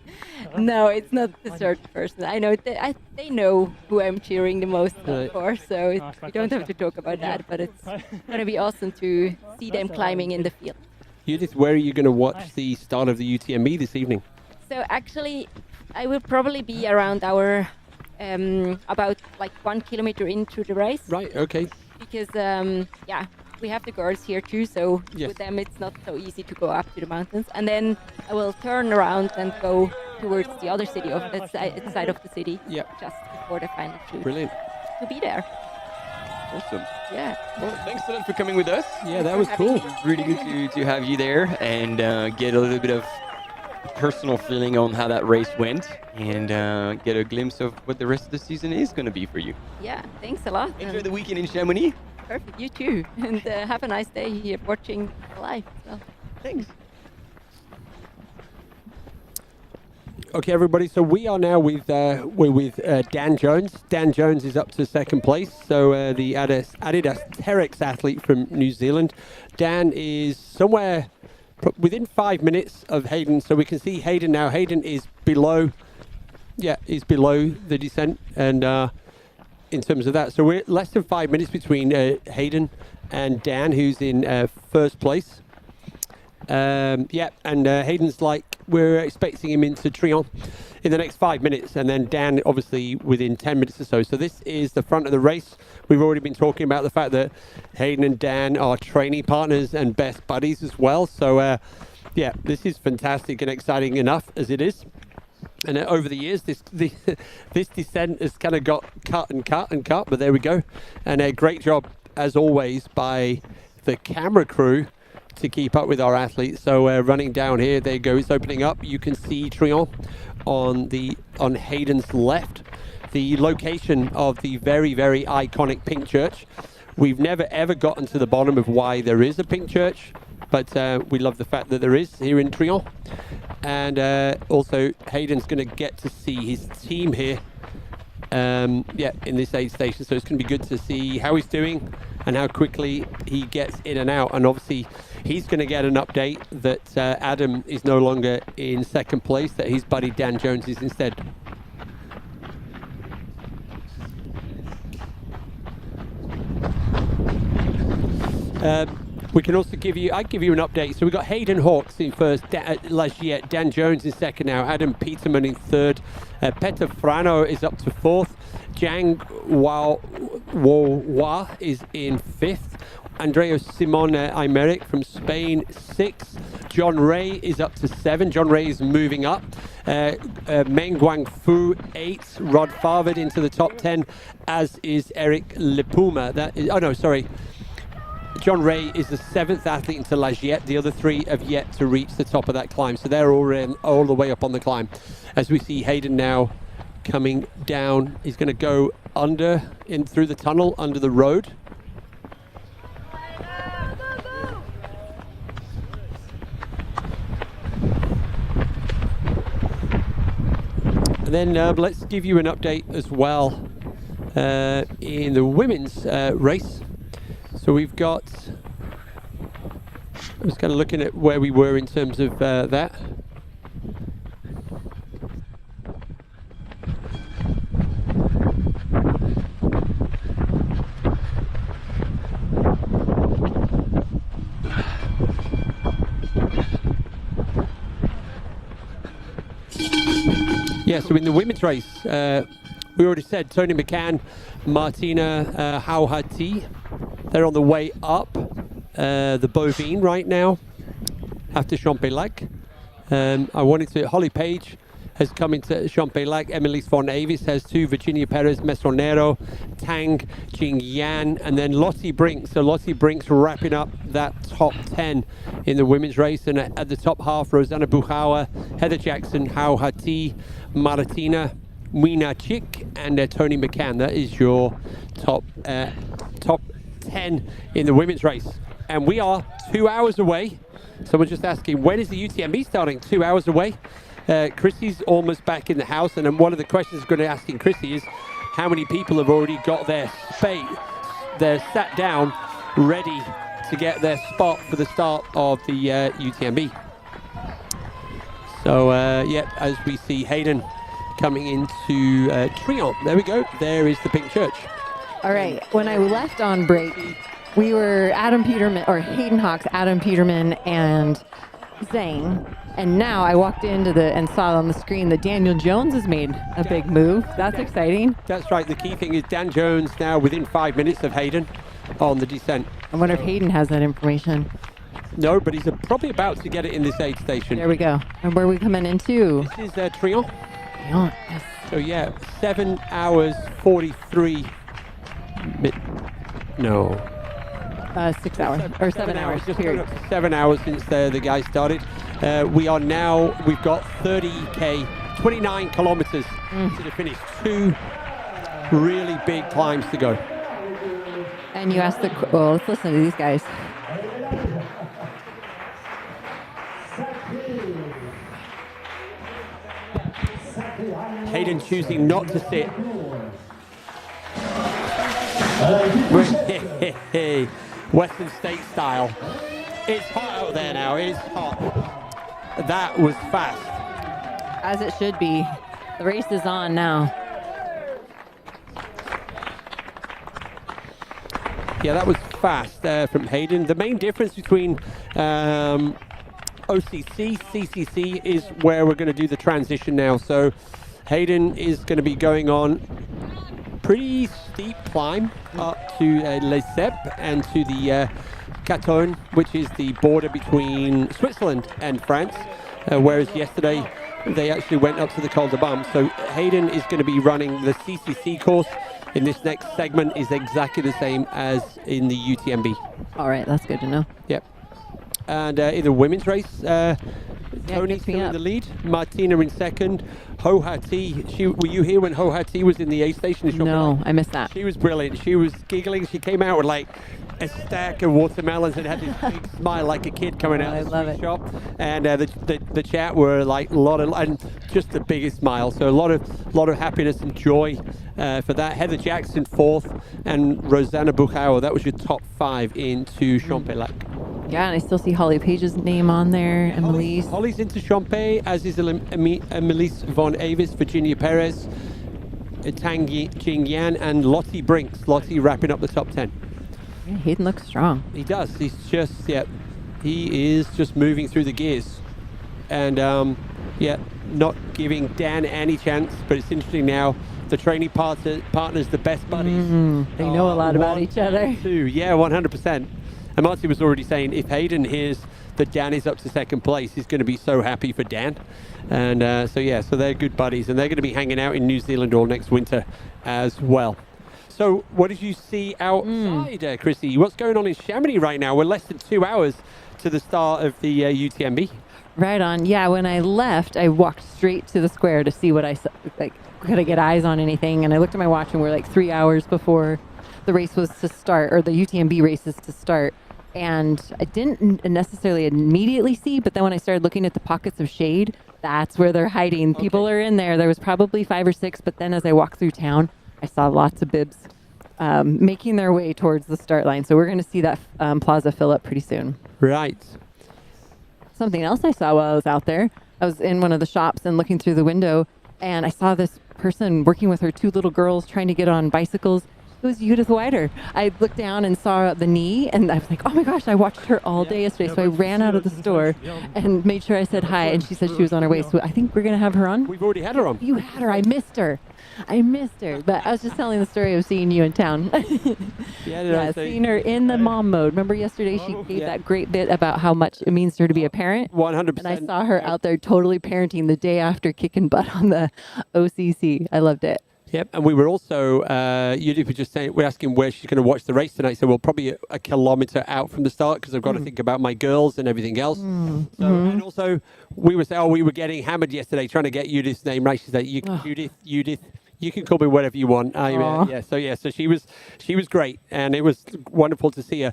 No, it's not the certain person. I know they know who I'm cheering the most, of course, so we don't have to talk about that, but it's going to be awesome to see them climbing in the field. Judith, where are you going to watch the start of the UTMB this evening? So actually, I will probably be around our, about like 1 kilometer into the race. Right, okay. Because, yeah, we have the girls here too, so Yes. with them it's not so easy to go up to the mountains. And then I will turn around and go towards the other city, of that side of the city, just before the final shoot. Brilliant. To be there. Awesome. Yeah. Well, thanks a lot for coming with us. Yeah, that was cool. Really good to have you there and get a little bit of personal feeling on how that race went and get a glimpse of what the rest of the season is going to be for you. Yeah, thanks a lot. Enjoy the weekend in Chamonix. Perfect, you too. And have a nice day here watching live. Well, thanks. Okay, everybody. So we are now with we're with Dan Jones. Dan Jones is up to second place. So the Adidas Terex athlete from New Zealand. Dan is somewhere within 5 minutes of Hayden. So we can see Hayden now. Hayden is below. Yeah, he's below the descent, and in terms of that, so we're less than 5 minutes between Hayden and Dan, who's in first place. Yeah, and Hayden's like, we're expecting him into Trion in the next 5 minutes, and then Dan obviously within 10 minutes or so. So this is the front of the race. We've already been talking about the fact that Hayden and Dan are training partners and best buddies as well. So yeah, this is fantastic and exciting enough as it is. And over the years, this descent has kind of got cut and cut and cut, but there we go. And a great job, as always, by the camera crew to keep up with our athletes. So running down here, there you go, it's opening up. You can see Trion on Hayden's left, the location of the very, very iconic pink church. We've never ever gotten to the bottom of why there is a pink church, but we love the fact that there is here in Trion. And also Hayden's going to get to see his team here yeah, in this aid station, so it's going to be good to see how he's doing and how quickly he gets in and out. And obviously he's going to get an update that Adam is no longer in second place, that his buddy Dan Jones is instead. We can also give you an update. So we've got Hayden Hawks in first, Lagiette, Dan Jones in second now, Adam Peterman in third, Peter Frano is up to fourth, Jiang Wa is in fifth, Andreo Simon Aymeric from Spain, sixth, John Ray is up to seven, John Ray is moving up, Meng Guangfu, eighth, Rod Farvard into the top 10, as is Eric Lepuma. John Ray is the seventh athlete into Lagiette. The other three have yet to reach the top of that climb. So they're all the way up on the climb. As we see Hayden now coming down. He's going to go through the tunnel under the road. And then let's give you an update as well in the women's race. So we've got I was kind of looking at where we were in terms of that. Yeah, so in the women's race, we already said Tony McCann, Martina Hauhati, they're on the way up the Bovine right now after Champex-Lac. I wanted to, Holly Page has come into Champex-Lac, Emelise von Avis has 2, Virginia Perez, Mesonero, Tang, Jing Yan, and then Lottie Brinks. So Lottie Brinks wrapping up that top 10 in the women's race. And at the top half, Rosanna Buchauer, Heather Jackson, Hau Hati, Martina Wina Chick, and Tony McCann. That is your top 10 in the women's race. And we are 2 hours away. Someone just asking, when is the UTMB starting? 2 hours away. Chrissy's almost back in the house, and then one of the questions I'm going to ask Chrissy is how many people have already got their space, they're sat down, ready to get their spot for the start of the UTMB. So, yeah, as we see Hayden coming into Trion. There we go. There is the pink church. All right. When I left on break, we were Adam Peterman, or Hayden Hawks, Adam Peterman, and Zane. And now I walked into and saw on the screen that Daniel Jones has made a big move. That's exciting. That's right. The key thing is Dan Jones now within 5 minutes of Hayden on the descent. I wonder if Hayden has that information. No, but he's probably about to get it in this aid station. There we go. And where are we coming into? This is Trion. Trion, yes. So yeah, 7 hours 43 no. 6 hours, or 7 hours. Just period. 7 hours since the guy started. We are now, we've got 30K, 29 kilometers to the finish. 2 really big climbs to go. And you asked well, let's listen to these guys. Hayden choosing not to sit. Western State style. It's hot out there now. It's hot. That was fast. As it should be. The race is on now. Yeah, that was fast from Hayden. The main difference between OCC, CCC is where we're going to do the transition now. So Hayden is going to be going on pretty steep climb up to Les Ceps and to the Caton, which is the border between Switzerland and France, whereas yesterday they actually went up to the Col de Bam. So Hayden is going to be running the CCC course. In this next segment is exactly the same as in the UTMB. All right, that's good to know. Yep. And in the women's race, Tony's still in the lead. Martina in second. Ho Hati, were you here when Ho Hati was in the A station? No, I missed that. She was brilliant. She was giggling. She came out with like a stack of watermelons and had this big smile like a kid coming out of the shop. And the chat were like a lot of, and just the biggest smile. So a lot of happiness and joy for that. Heather Jackson fourth, and Rosanna Buchauer. That was your top 5 into Champex-Lac. Yeah, and I still see Holly Page's name on there, and Emelise. Holly's into Champex, as is Emelise von Avis, Virginia Perez, Tang Jing Yan, and Lottie Brinks. Lottie wrapping up the top 10. Yeah, Hayden looks strong. He does. He's just, he is just moving through the gears. And, not giving Dan any chance, but it's interesting now. The training partners, the best buddies. They know a lot about each other. 2, yeah, 100%. And Marty was already saying if Hayden hears that Dan is up to second place, he's going to be so happy for Dan. And so they're good buddies, and they're going to be hanging out in New Zealand all next winter as well. So what did you see outside, Chrissy? What's going on in Chamonix right now? We're less than 2 hours to the start of the UTMB. Right on. Yeah, when I left, I walked straight to the square to see what I saw. Like, could I get eyes on anything? And I looked at my watch, and we're like 3 hours before the race was to start, or the UTMB races to start. And I didn't necessarily immediately see, but then when I started looking at the pockets of shade, that's where they're hiding. Okay. People are in there. There was probably 5 or 6, but then as I walked through town, I saw lots of bibs making their way towards the start line. So we're going to see that plaza fill up pretty soon. Right. something else I saw while I was out there. I was in one of the shops and looking through the window, and I saw this person working with her 2 little girls trying to get on bicycles. It was Judith Wider. I looked down and saw the knee, and I was like, oh my gosh, I watched her all day yesterday. So I ran out of the store and made sure I said hi, and she said she was on her way. So I think we're going to have her on. We've already had her on. You had her. I missed her. But I was just telling the story of seeing you in town. Seeing her in the mom mode. Remember yesterday she gave that great bit about how much it means to her to be a parent? 100%. And I saw her out there totally parenting the day after kicking butt on the OCC. I loved it. Yep, and we were also, Judith was just saying, we're asking where she's going to watch the race tonight. So we'll probably a kilometre out from the start because I've got to think about my girls and everything else. So, and also, we were saying, we were getting hammered yesterday trying to get Judith's name right. She said, Judith, you can call me whatever you want. So she was great, and it was wonderful to see her.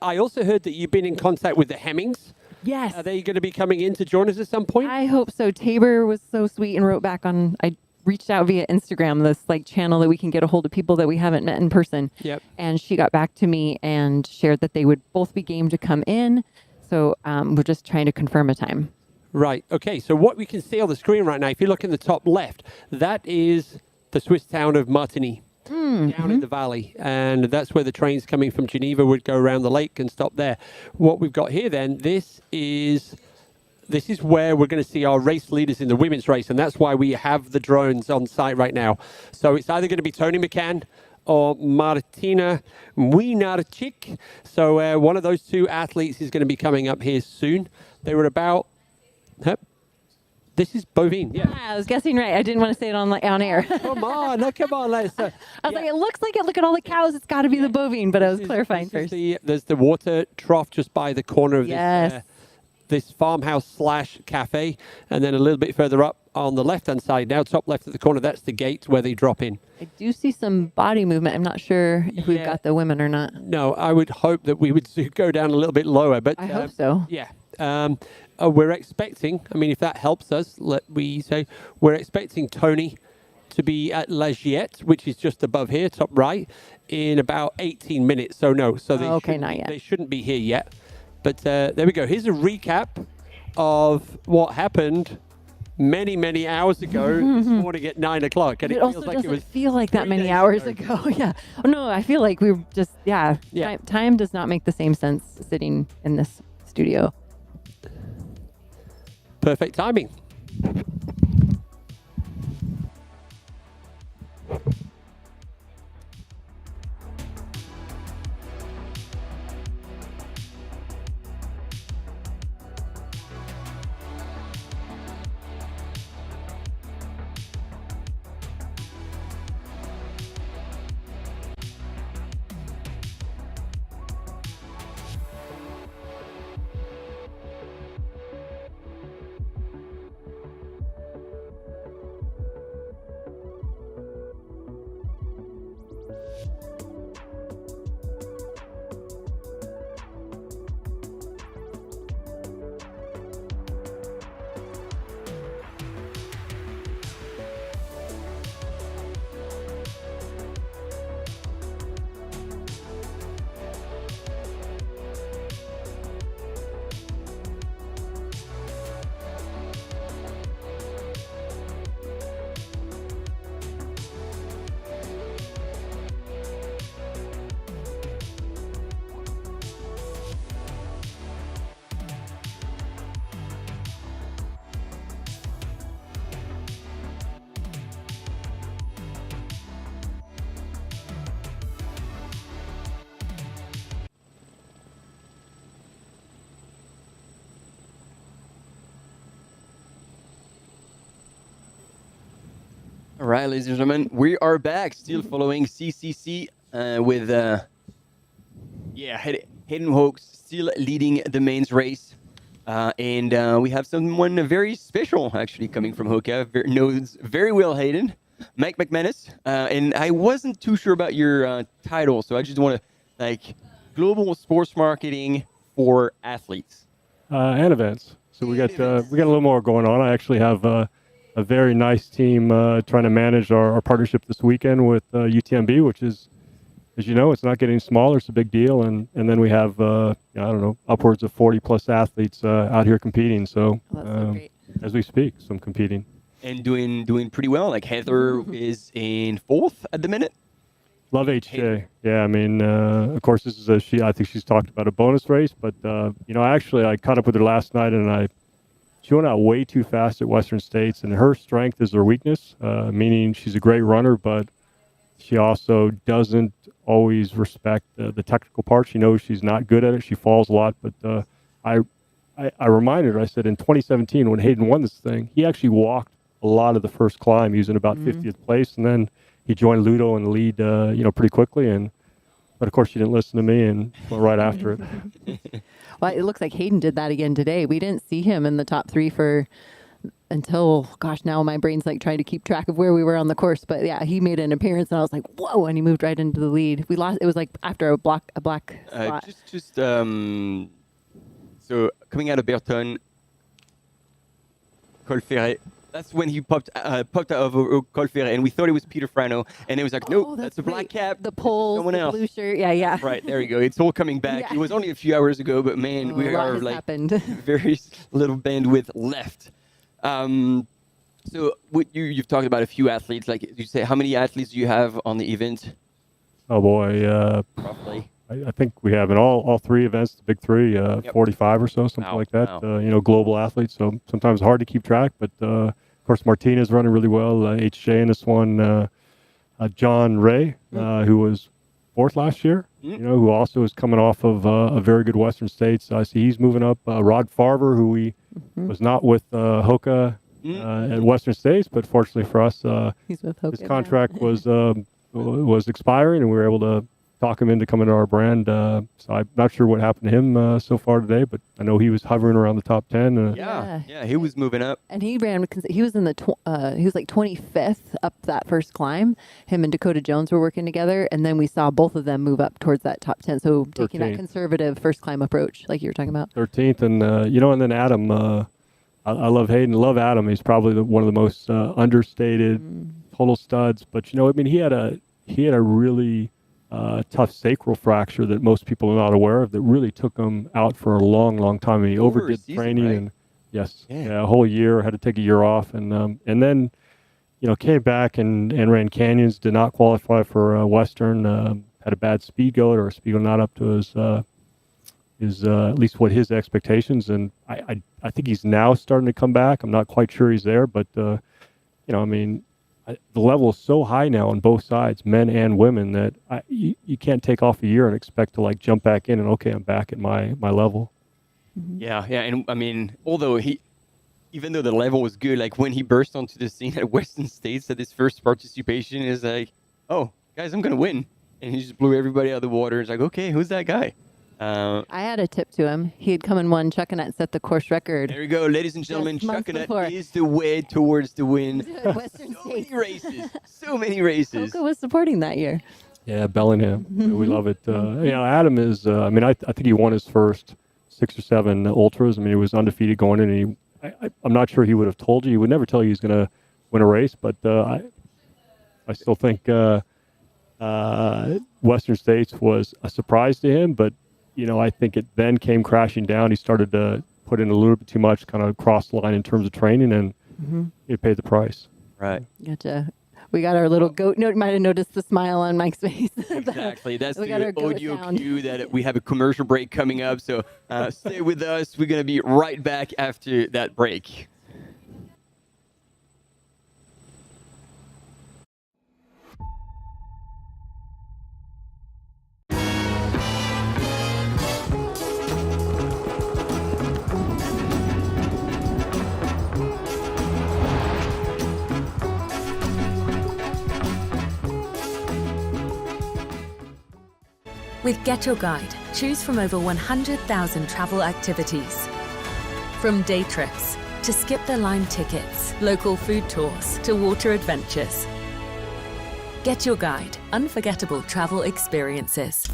I also heard that you've been in contact with the Hemmings. Yes. Are they going to be coming in to join us at some point? I hope so. Tabor was so sweet and wrote back on, I reached out via Instagram, this channel that we can get a hold of people that we haven't met in person. Yep. And she got back to me and shared that they would both be game to come in. So we're just trying to confirm a time. Right. Okay. So what we can see on the screen right now, if you look in the top left, that is the Swiss town of Martigny. Down in the valley, and that's where the trains coming from Geneva would go around the lake and stop there. What we've got here then, this is where we're going to see our race leaders in the women's race, and that's why we have the drones on site right now. So it's either going to be Tony McCann or Martina Młynarczyk. So one of those 2 athletes is going to be coming up here soon. They were about... This is bovine, yeah. I was guessing right. I didn't want to say it on air. Come on. Let's. I was like, it looks like it. Look at all the cows. It's got to be the bovine, but I was clarifying first. There's the water trough just by the corner of this farmhouse / cafe, and then a little bit further up on the left-hand side, now top left at the corner, that's the gate where they drop in. I do see some body movement. I'm not sure if we've got the women or not. No, I would hope that we would go down a little bit lower, but I hope so. Yeah. We're expecting, if that helps us, we're expecting Tony to be at La Giette, which is just above here, top right, in about 18 minutes. So no, not yet. They shouldn't be here yet. But there we go. Here's a recap of what happened many, many hours ago this morning at 9 o'clock. And it also doesn't feel like that many hours ago. Yeah. Oh, no, I feel like we were just, Time does not make the same sense sitting in this studio. Perfect timing. All right, ladies and gentlemen, we are back, still following CCC with Hayden Hawks still leading the men's race. And we have someone very special actually coming from HOKA, knows very well Hayden, Mike McManus. And I wasn't too sure about your title, so I just want to global sports marketing for athletes. And events. So we got a little more going on. I actually have a very nice team trying to manage our partnership this weekend with UTMB, which is as you know, it's not getting smaller. It's a big deal. And then we have, I don't know, upwards of 40 plus athletes out here competing. So, as we speak, some competing. And doing pretty well. Like Heather is in 4th at the minute. Love HJ. Yeah, I mean, of course, this is I think she's talked about a bonus race, but, I caught up with her last night and she went out way too fast at Western States, and her strength is her weakness, meaning she's a great runner, but she also doesn't always respect the technical part. She knows she's not good at it. She falls a lot, but I reminded her, I said, in 2017, when Hayden won this thing, he actually walked a lot of the first climb. He was in about 50th place, and then he joined Ludo in the lead, pretty quickly. But of course, she didn't listen to me and went right after it. Well, it looks like Hayden did that again today. We didn't see him in the top 3 until, now my brain's like trying to keep track of where we were on the course. But yeah, he made an appearance and I was like, whoa, and he moved right into the lead. We lost, it was like after a black spot. So coming out of Berton, Col Ferret, that's when he popped out of Col Ferret, and we thought it was Peter Frano, and it was like, nope, that's a black cap. The pole, someone else. Blue shirt, yeah. Right, there you go. It's all coming back. Yeah. It was only a few hours ago, but man, we are like happened. very little bandwidth left. So you've talked about a few athletes. Like you say, how many athletes do you have on the event? Oh boy, roughly. I think we have in all 3 events, the big 3, 45 or so, something like that. Wow. Global athletes. So sometimes hard to keep track, but of course Martina's running really well. HJ in this one, John Ray, who was 4th last year. Who also is coming off of a very good Western States. I see he's moving up. Rod Farver, who was not with HOKA at Western States, but fortunately for us, he's with HOKA his contract was expiring, and we were able to talk him into coming to our brand. So I'm not sure what happened to him so far today, but I know he was hovering around the top 10. Yeah, he was moving up. And he ran, he was in he was like 25th up that first climb. Him and Dakota Jones were working together, and then we saw both of them move up towards that top 10. So taking that conservative first climb approach, like you were talking about. 13th, and and then Adam, I love Hayden, love Adam. He's probably one of the most understated total studs. But he had a really tough sacral fracture that most people are not aware of that really took him out for a long, long time. And he overdid training, right? And a whole year, had to take a year off, and then came back and ran canyons, did not qualify for Western, had a bad speed go, or a speed go not up to his at least what his expectations, and I think he's now starting to come back. I'm not quite sure he's there, but the level is so high now on both sides, men and women, that you can't take off a year and expect to jump back in and I'm back at my level. Yeah, and I mean, even though the level was good, like when he burst onto the scene at Western States at his first participation, is like, oh, guys, I'm gonna win, and he just blew everybody out of the water. It's like, okay, who's that guy? I had a tip to him. He had come and won Chuckanut, set the course record. There you go, ladies and gentlemen. Chuckanut is the way towards the win. So many races. HOKA was supporting that year. Yeah, Bellingham. We love it. Adam is, I think he won his first 6 or 7 ultras. He was undefeated going in, and I'm not sure he would have told you. He would never tell you he's going to win a race, but I still think Western States was a surprise to him, but I think it then came crashing down. He started to put in a little bit too much, kind of cross the line in terms of training, and he paid the price. Right. Gotcha. We got our little goat note. Might have noticed the smile on Mike's face. Exactly. That's the audio cue that we have a commercial break coming up. So stay with us. We're going to be right back after that break. With Get Your Guide, choose from over 100,000 travel activities. From day trips to skip-the-line tickets, local food tours to water adventures. Get Your Guide, unforgettable travel experiences.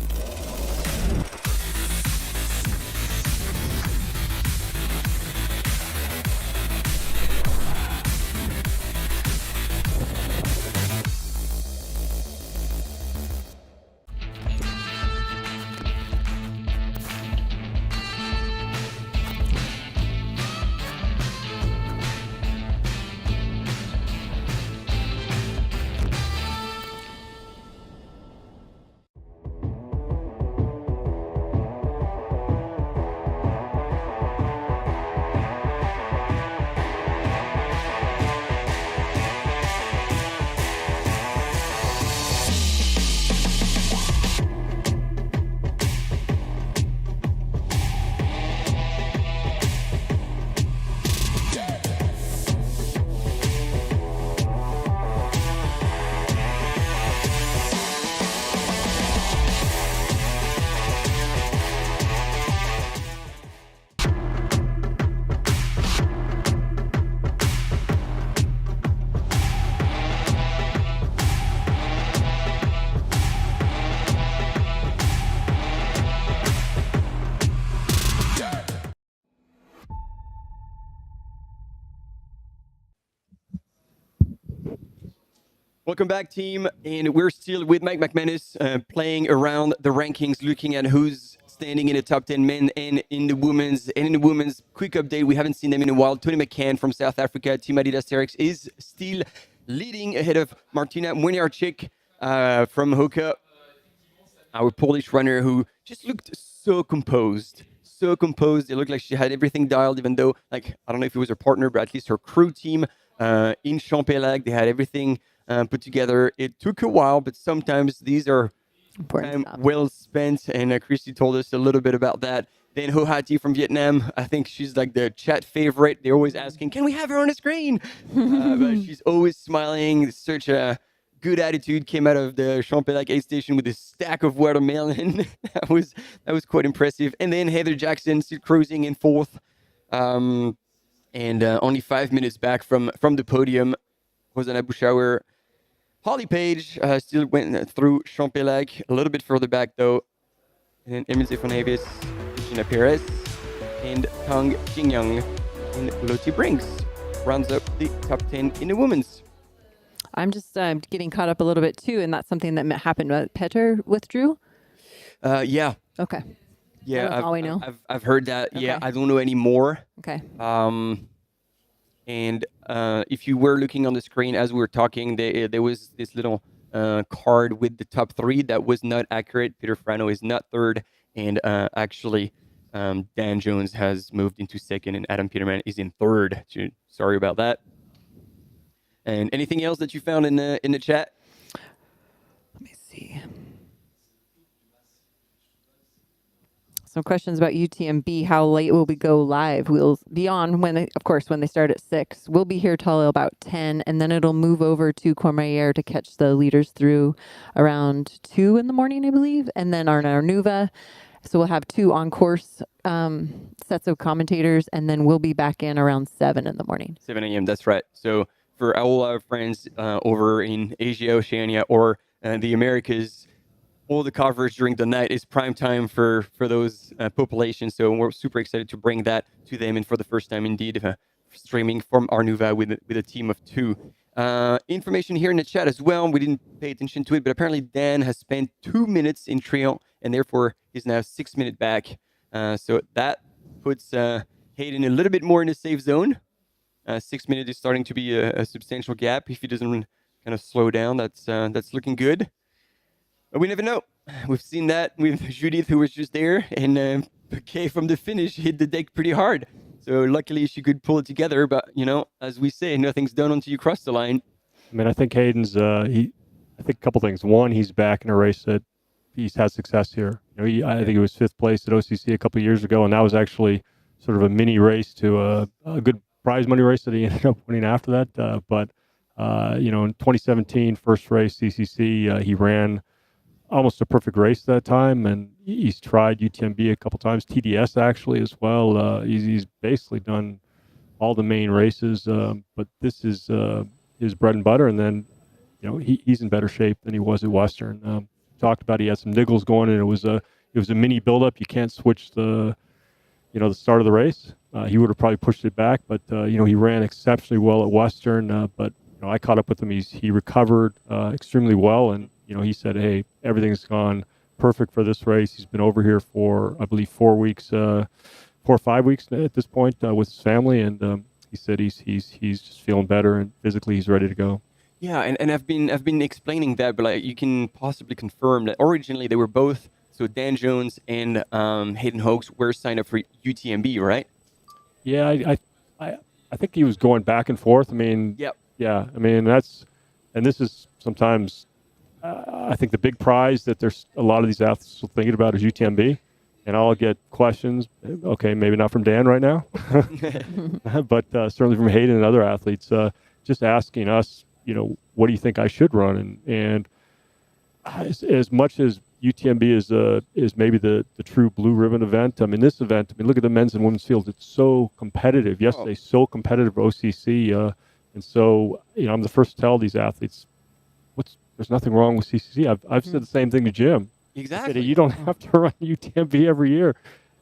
Welcome back, team. And we're still with Mike McManus playing around the rankings, looking at who's standing in the top 10 men and in the women's. And in the women's, quick update, we haven't seen them in a while. Tony McCann from South Africa, Team Adidas Terex, is still leading ahead of Martina Młyniarczyk from HOKA, our Polish runner who just looked so composed. So composed. It looked like she had everything dialed, even though, like, I don't know if it was her partner, but at least her crew team in Champelag, they had everything put together. It took a while, but sometimes these are time well spent. And Christy told us a little bit about that. Then Ho Hati from Vietnam, I think she's like the chat favorite. They're always asking, can we have her on the screen? But she's always smiling. Such a good attitude came out of the Champelag aid station with a stack of watermelon. that was quite impressive. And then Heather Jackson still cruising in fourth. And only 5 minutes back from the podium. Hosanna Bushauer. Holly Page still went through Champelag, a little bit further back though. And then Emilce van Havis, Gina Perez, and Tang Jingyoung and Lottie Brinks rounds up the top 10 in the women's. I'm just getting caught up a little bit too, and that's something that happened. Petter withdrew? Yeah. Okay. Yeah, that's all we know. I've heard that. Okay. Yeah, I don't know any more. Okay. And if you were looking on the screen as we were talking, there was this little card with the top 3 that was not accurate. Peter Frano is not third, and actually Dan Jones has moved into second, and Adam Peterman is in third. Sorry about that. And anything else that you found in the chat? Let me see. Some questions about UTMB. How late will we go live? We'll be on when they start at 6. We'll be here till about 10, and then it'll move over to Courmayeur to catch the leaders through around 2 in the morning, I believe, and then our Nuva. So we'll have 2 on-course sets of commentators, and then we'll be back in around 7 in the morning. 7 a.m., that's right. So for all our friends over in Asia, Oceania, or the Americas, all the coverage during the night is prime time for those populations. So we're super excited to bring that to them. And for the first time, indeed, streaming from Arnuva with a team of 2. Information here in the chat as well. We didn't pay attention to it, but apparently Dan has spent 2 minutes in Trion, and therefore is now 6 minutes back. So that puts Hayden a little bit more in the safe zone. 6 minutes is starting to be a substantial gap. If he doesn't kind of slow down, that's looking good. But we never know. We've seen that with Judith, who was just there, and Kay from the finish hit the deck pretty hard. So luckily she could pull it together. But, as we say, nothing's done until you cross the line. I mean, I think Hayden's, I think a couple things. One, he's back in a race that he's had success here. I think he was 5th place at OCC a couple of years ago, and that was actually sort of a mini race to a good prize money race that he ended up winning after that. But in 2017, first race, CCC, he ran almost a perfect race that time, and he's tried UTMB a couple times, TDS actually as well. He's basically done all the main races, but this is his bread and butter. And then, he's in better shape than he was at Western. Talked about he had some niggles going, and it was a mini buildup. You can't switch the start of the race. He would have probably pushed it back, but he ran exceptionally well at Western. But I caught up with him. He recovered extremely well, and he said, "Hey, everything's gone perfect for this race." He's been over here for, I believe, 4 weeks, 4 or 5 weeks at this point with his family, and he said he's just feeling better, and physically he's ready to go. Yeah, and I've been explaining that, but you can possibly confirm that originally they were both. So Dan Jones and Hayden Hoax were signed up for UTMB, right? Yeah, I think he was going back and forth. I mean, yep. Yeah, I mean this is sometimes. I think the big prize that there's a lot of these athletes still thinking about is UTMB, and I'll get questions. Okay, maybe not from Dan right now, but certainly from Hayden and other athletes, just asking us, what do you think I should run? And as much as UTMB is maybe the true blue ribbon event. I mean, this event. I mean, look at the men's and women's fields. It's so competitive. Yesterday, so competitive OCC, and so I'm the first to tell these athletes, there's nothing wrong with CCC. I've said the same thing to Jim. Exactly. Said, you don't have to run UTMB every year.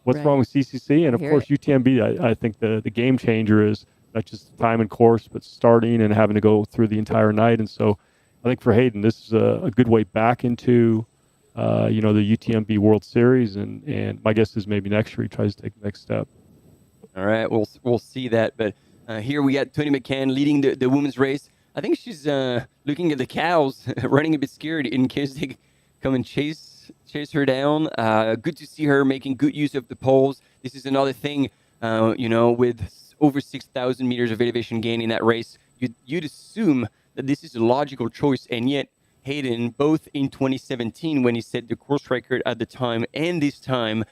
What's wrong with CCC? And of course, UTMB. I think the game changer is not just time and course, but starting and having to go through the entire night. And so, I think for Hayden, this is a good way back into, you know, the UTMB World Series, and my guess is maybe next year he tries to take the next step. All right, we'll see that. But here we got Tony McCann leading the women's race. I think she's looking at the cows, running a bit scared in case they come and chase her down. Good to see her making good use of the poles. This is another thing, you know, with over 6,000 meters of elevation gain in that race, you'd assume that this is a logical choice, and yet Hayden, both in 2017 when he set the course record at the time and this time,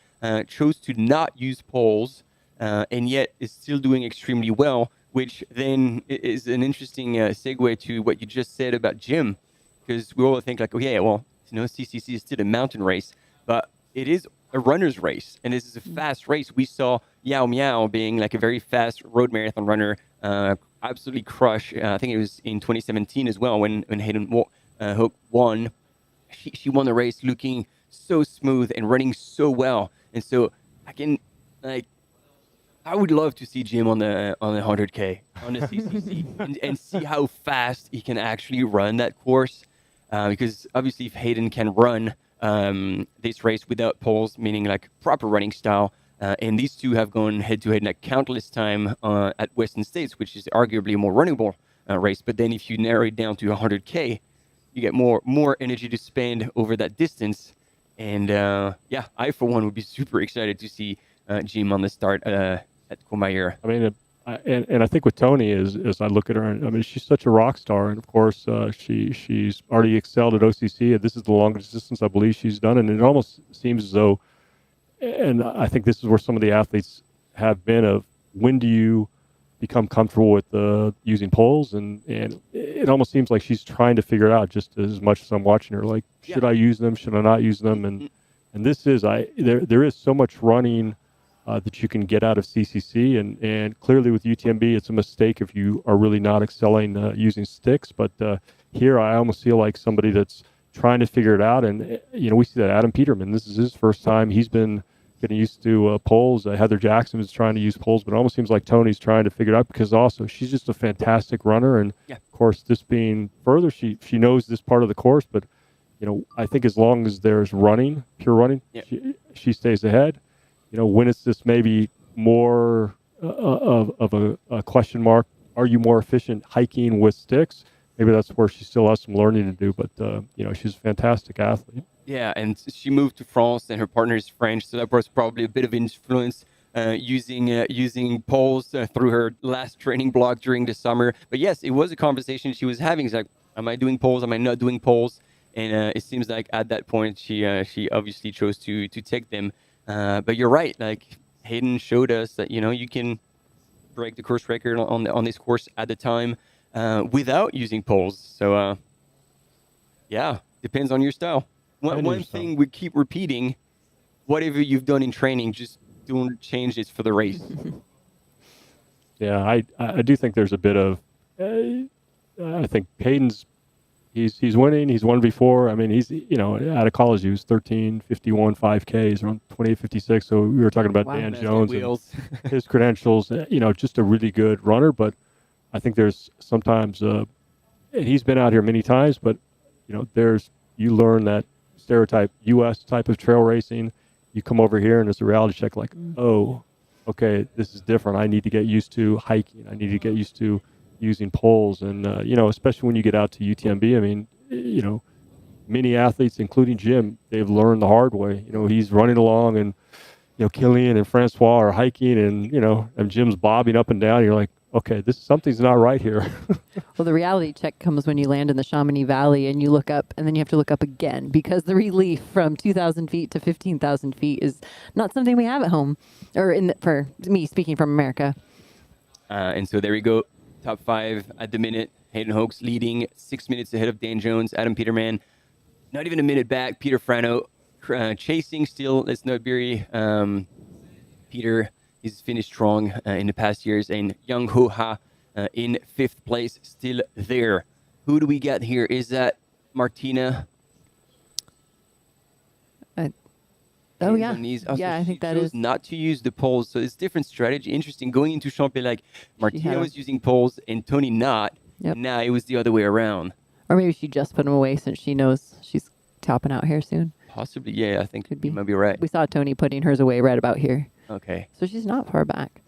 chose to not use poles, and yet is still doing extremely well, which then is an interesting segue to what you just said about Jim, because we all think like, oh yeah, well, you know, CCC is still a mountain race, but it is a runner's race, and this is a fast race. We saw Yao Miao being like a very fast road marathon runner, absolutely crush. I think it was in 2017 as well when Hayden Hook won. She won the race looking so smooth and running so well, and so I would love to see Jim on the 100K on the CCC and see how fast he can actually run that course, because obviously if Hayden can run this race without poles, meaning like proper running style, and these two have gone head-to-head like countless time at Western States, which is arguably a more runnable race. But then if you narrow it down to 100K, you get more energy to spend over that distance. And yeah, I for one would be super excited to see Jim on the start at Courmayeur. I mean, and I think with Tony is I look at her, and I mean, she's such a rock star, and of course she's already excelled at OCC, and this is the longest distance I believe she's done, and it almost seems as though, and I think this is where some of the athletes have been of when do you become comfortable with using poles, and it almost seems like she's trying to figure it out just as much as I'm watching her. Like, should I use them? Should I not use them? And this is there is so much running that you can get out of CCC, and clearly with UTMB, it's a mistake if you are really not excelling using sticks. But here, I almost feel like somebody that's trying to figure it out. And you know, we see that Adam Peterman. This is his first time. He's been getting used to poles. Heather Jackson is trying to use poles, but it almost seems like Tony's trying to figure it out because also she's just a fantastic runner. And of course, this being further, she knows this part of the course. But you know, I think as long as there's running, pure running, she stays ahead. You know, when it's this maybe more of a question mark, are you more efficient hiking with sticks? Maybe that's where she still has some learning to do, but you know, she's a fantastic athlete. Yeah, and she moved to France, and her partner is French, so that was probably a bit of influence using poles through her last training block during the summer. But yes, it was a conversation she was having. It's like, am I doing poles? Am I not doing poles? And it seems like at that point she obviously chose to take them. But you're right. Like Hayden showed us that, you know, you can break the course record on this course at the time without using poles. So yeah, depends on your style. One thing we keep repeating: whatever you've done in training, just don't change it for the race. Yeah, I do think there's a bit of. I think Hayden's. He's winning. He's won before. I mean, he's, you know, out of college, he was 13:51 5Ks, around 28:56. So we were talking about Dan Jones and his credentials. You know, just a really good runner. But I think there's sometimes, and he's been out here many times. But you know, you learn that stereotype U.S. type of trail racing. You come over here and it's a reality check. Like, oh, okay, this is different. I need to get used to hiking. I need to get used to using poles, and you know, especially when you get out to UTMB. I mean, you know, many athletes, including Jim, they've learned the hard way. You know, he's running along, and you know, Kilian and Francois are hiking, and you know, and Jim's bobbing up and down. You're like, okay, something's not right here. Well, the reality check comes when you land in the Chamonix Valley and you look up, and then you have to look up again because the relief from 2,000 feet to 15,000 feet is not something we have at home, or for me speaking from America. And so there we go. Top 5 at the minute. Hayden Hoke's leading 6 minutes ahead of Dan Jones. Adam Peterman, not even a minute back. Peter Frano chasing still. Let's not bury Peter. He's finished strong in the past years. And Young Ho Ha in 5th place, still there. Who do we got here? Is that Martina? Oh, yeah. Yeah, I think that is. Not to use the poles. So it's different strategy. Interesting. Going into Champion, like Martina was using poles and Tony not. Yep. Now it was the other way around. Or maybe she just put them away since she knows she's topping out here soon. Possibly, yeah. I think you might be right. We saw Tony putting hers away right about here. Okay. So she's not far back.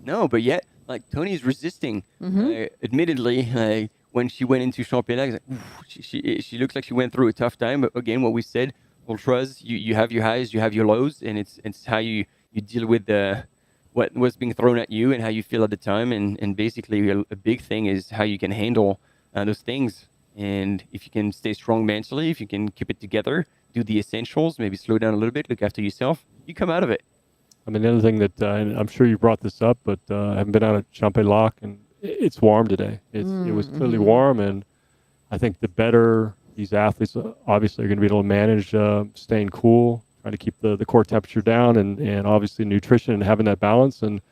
No, but yet, like, Tony's resisting. Admittedly, when she went into Championnat, she looks like she went through a tough time. But again, what we said, ultras, you have your highs, you have your lows, and it's how you deal with what was being thrown at you and how you feel at the time. And basically, a big thing is how you can handle those things. And if you can stay strong mentally, if you can keep it together, do the essentials, maybe slow down a little bit, look after yourself, you come out of it. I mean, the other thing that, and I'm sure you brought this up, but I haven't been out at Championnat, and it's warm today. It was clearly warm, and I think the better these athletes obviously are going to be able to manage staying cool, trying to keep the core temperature down, and obviously nutrition and having that balance. And,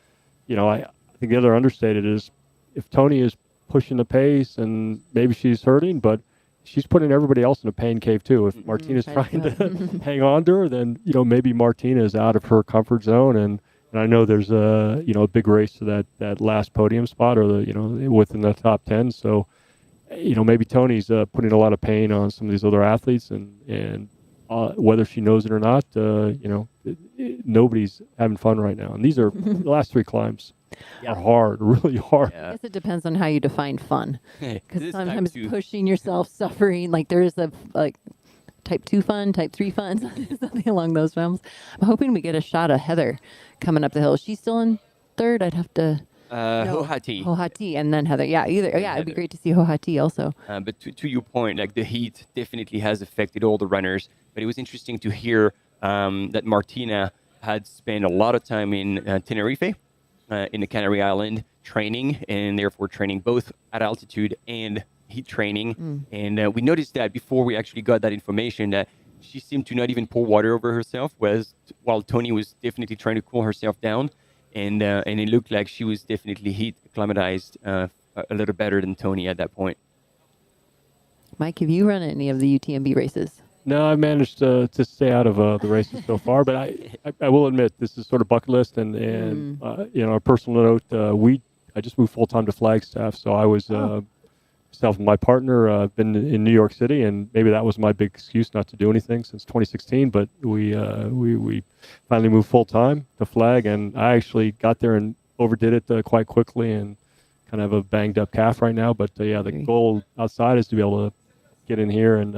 you know, I think the other understated is if Tony is pushing the pace and maybe she's hurting, but she's putting everybody else in a pain cave too. If Martina's trying to hang on to her, then, you know, maybe Martina is out of her comfort zone. And I know there's a big race to that last podium spot, or within the top 10. So, you know, maybe Tony's putting a lot of pain on some of these other athletes, and whether she knows it or not, nobody's having fun right now. And these are the last 3 climbs. Are hard, really hard. I guess it depends on how you define fun. Because sometimes pushing yourself, suffering, like there is a type 2 fun, type 3 fun, something along those realms. I'm hoping we get a shot of Heather coming up the hill. Is she still in third? I'd have to. Hohati, and then Heather. Yeah, it'd be great to see Hohati also. But to your point, like the heat definitely has affected all the runners. But it was interesting to hear that Martina had spent a lot of time in Tenerife. In the Canary Island training, and therefore training both at altitude and heat training. And we noticed that before we actually got that information, that she seemed to not even pour water over herself, while Tony was definitely trying to cool herself down. And it looked like she was definitely heat acclimatized a little better than Tony at that point. Mike, have you run any of the UTMB races? No, I managed to stay out of the races so far, but I will admit this is sort of bucket list, and a personal note, I just moved full time to Flagstaff, so I was myself and my partner been in New York City, and maybe that was my big excuse not to do anything since 2016. But we finally moved full time to Flag, and I actually got there and overdid it quite quickly, and kind of have a banged up calf right now. But the goal outside is to be able to get in here, and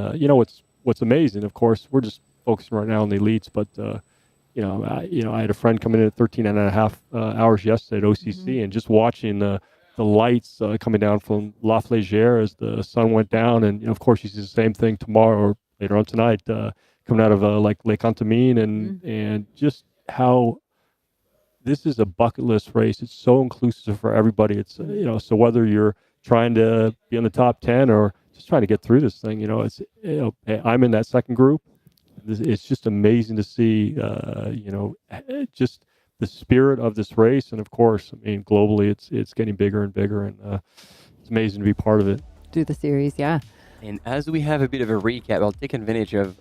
What's amazing, of course, we're just focusing right now on the elites, but I had a friend come in at 13 and a half hours yesterday at OCC, and just watching the lights coming down from La Flégère as the sun went down, and of course you see the same thing tomorrow or later on tonight coming out of like Lake Contamine, and just how this is a bucket list race. It's so inclusive for everybody. It's so whether you're trying to be in the top 10 or just trying to get through this thing, I'm in that second group. It's just amazing to see, just the spirit of this race. And of course, I mean, globally, it's getting bigger and bigger, and it's amazing to be part of it. Do the series, yeah. And as we have a bit of a recap, I'll take advantage of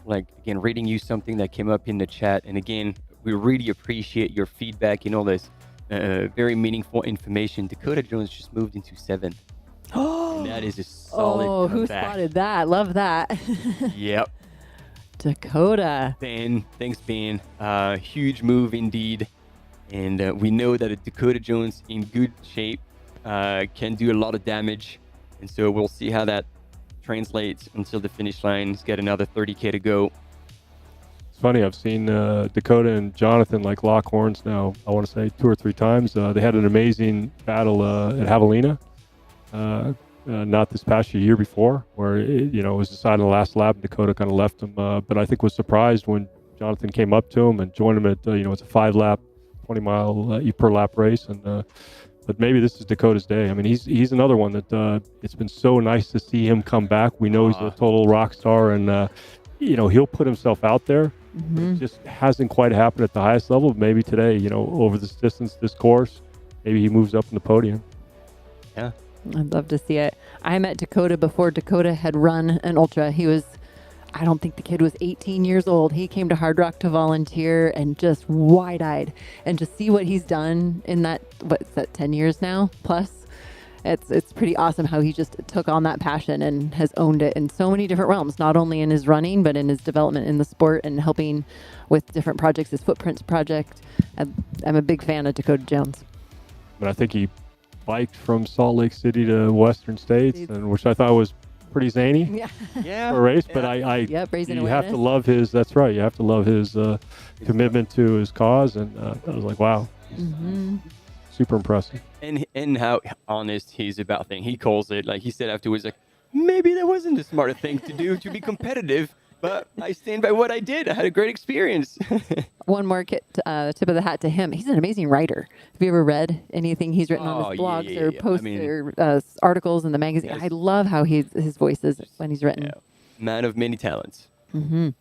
again, reading you something that came up in the chat. And again, we really appreciate your feedback and all this very meaningful information. Dakota Jones just moved into 7th. And that is a solid comeback. Who spotted that? Love that. Yep. Dakota. Ben, thanks, Ben. Huge move indeed. And we know that a Dakota Jones in good shape can do a lot of damage. And so we'll see how that translates until the finish line. He's got another 30K to go. It's funny, I've seen Dakota and Jonathan lock horns now, I want to say 2 or 3 times. They had an amazing battle at Javelina. Not this past year before, where it was decided in the last lap, and Dakota kind of left him. But I think was surprised when Jonathan came up to him and joined him at it's a 5-lap, 20-mile per lap race. And but maybe this is Dakota's day. I mean, he's another one that it's been so nice to see him come back. We know he's a total rock star, and he'll put himself out there. It just hasn't quite happened at the highest level. Maybe today, over this distance, this course, maybe he moves up in the podium. Yeah. I'd love to see it. I met Dakota before Dakota had run an ultra. I don't think the kid was 18 years old. He came to Hard Rock to volunteer, and just wide-eyed. And to see what he's done in that, what's that, 10 years now plus, it's pretty awesome how he just took on that passion and has owned it in so many different realms, not only in his running, but in his development in the sport and helping with different projects, his Footprints project. I'm a big fan of Dakota Jones. But I think he biked from Salt Lake City to Western States, and which I thought was pretty zany for a race. But raising you awareness. have to love his. That's right. You have to love his commitment to his cause, and I was like, wow, super impressive. And how honest he's about things. He calls it, like he said afterwards, like, maybe that wasn't the smarter thing to do to be competitive, but I stand by what I did. I had a great experience. One more tip of the hat to him. He's an amazing writer. Have you ever read anything he's written on his blogs or posts or articles in the magazine? I love how his voice is when he's written. Man of many talents. Now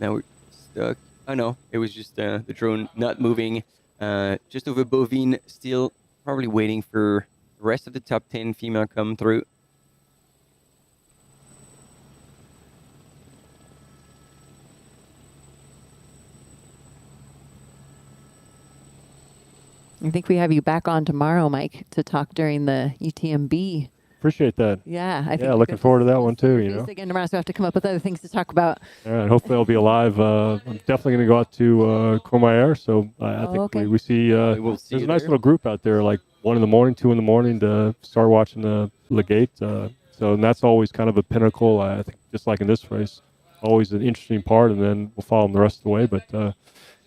we're stuck. Oh no, it was just the drone not moving. Just over Bovine, still probably waiting for the rest of the top 10 female come through. I think we have you back on tomorrow, Mike, to talk during the UTMB. Appreciate that. Yeah, I think looking forward to that one too. You know, again tomorrow, so we have to come up with other things to talk about. All right, hopefully I'll be alive. I'm definitely going to go out to Courmayeur, so I think we see. There's a nice little group out there, like 1 in the morning, 2 in the morning, to start watching the Legate. So and that's always kind of a pinnacle. I think just like in this race, always an interesting part, and then we'll follow them the rest of the way. But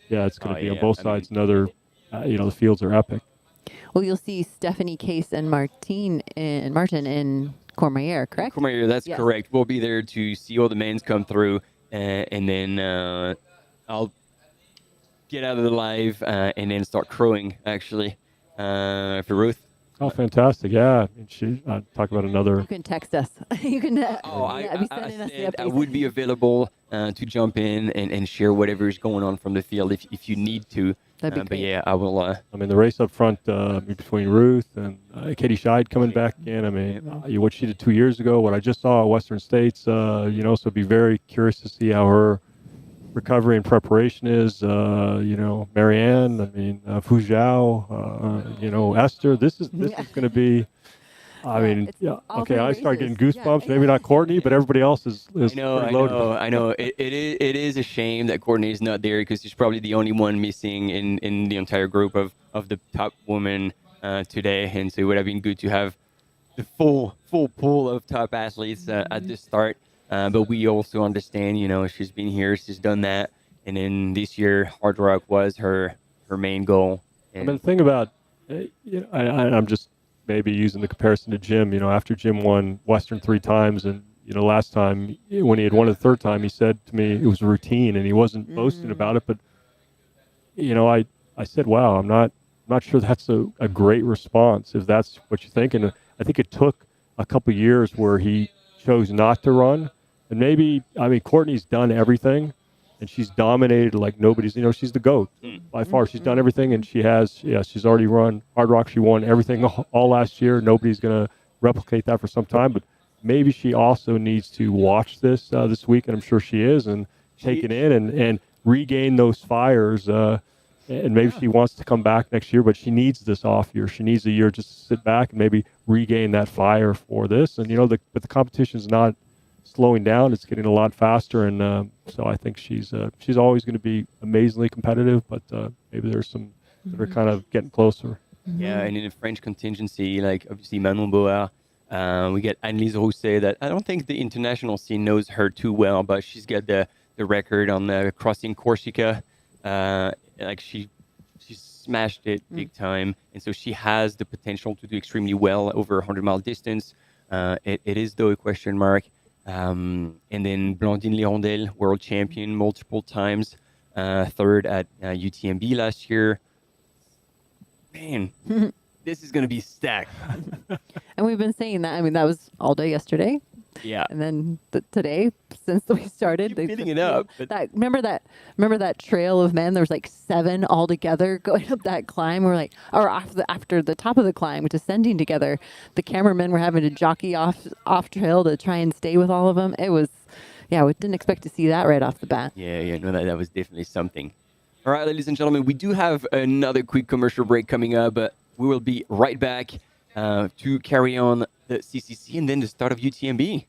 it's going to be on both sides. Another, the fields are epic. Well, you'll see Stephanie Case and Martin in Courmayeur, correct? Courmayeur, that's correct. We'll be there to see all the men's come through, and then I'll get out of the live and then start crowing, actually, for Ruth. Oh, fantastic. Yeah. Talk about another. You can text us. You can I said I would be available to jump in and share whatever is going on from the field if you need to. That'd be great. But yeah, I will. I mean, the race up front between Ruth and Katie Scheid coming back in. I mean, what she did 2 years ago, what I just saw at Western States, so be very curious to see how her recovery and preparation is. Marianne, Fu Zhao, Esther. This is going to be. I start getting goosebumps. Maybe not Courtney, but everybody else is I know. It is a shame that Courtney is not there because she's probably the only one missing in the entire group of the top women today. And so it would have been good to have the full pool of top athletes at the start. But we also understand, she's been here, she's done that. And then this year, Hard Rock was her main goal. And the thing about, I'm just maybe using the comparison to Jim, after Jim won Western 3 times and, last time when he had won it the 3rd time, he said to me it was a routine and he wasn't boasting about it. But, I said, wow, I'm not sure that's a great response if that's what you think. And I think it took a couple years where he chose not to run. And maybe, Courtney's done everything and she's dominated like nobody's, she's the GOAT by far. She's done everything and she's already run Hard Rock. She won everything all last year. Nobody's going to replicate that for some time, but maybe she also needs to watch this week, and I'm sure she is, and take it in and regain those fires. And maybe she wants to come back next year, but she needs this off year. She needs a year just to sit back and maybe regain that fire for this. And, but the competition's not slowing down. It's getting a lot faster, and so I think she's always going to be amazingly competitive, but maybe there's some that are kind of getting closer. Yeah, and in the French contingency, like obviously Manon Boer, we get Annelise Rousset that I don't think the international scene knows her too well, but she's got the record on crossing Corsica. She smashed it big time, and so she has the potential to do extremely well over 100-mile distance. It is though a question mark. And then Blandine Lirondelle, world champion multiple times, 3rd at UTMB last year. Man, this is going to be stacked. And we've been saying that. That was all day yesterday. Yeah. And then today, since we started, they're building it up. Remember that trail of men? There was like 7 all together going up that climb. We're like, or after the top of the climb, descending together. The cameramen were having to jockey off trail to try and stay with all of them. It was, we didn't expect to see that right off the bat. Yeah, no, that was definitely something. All right, ladies and gentlemen, we do have another quick commercial break coming up, but we will be right back to carry on the CCC and then the start of UTMB.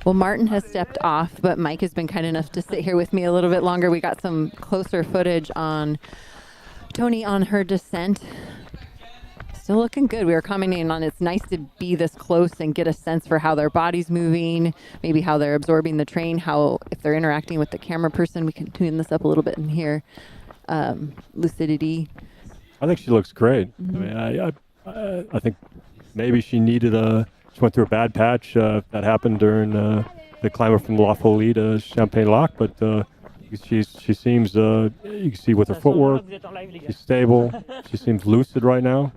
Well, Martin has stepped off, but Mike has been kind enough to sit here with me a little bit longer. We got some closer footage on Tony on her descent. Still looking good. We were commenting on it's nice to be this close and get a sense for how their body's moving, maybe how they're absorbing the terrain, how if they're interacting with the camera person. We can tune this up a little bit in here. Lucidity. I think she looks great. I mean, I think maybe she needed she went through a bad patch that happened during the climb up from La Folie to Champagne Lac, but she seems, you can see with her footwork, she's stable. She seems lucid right now.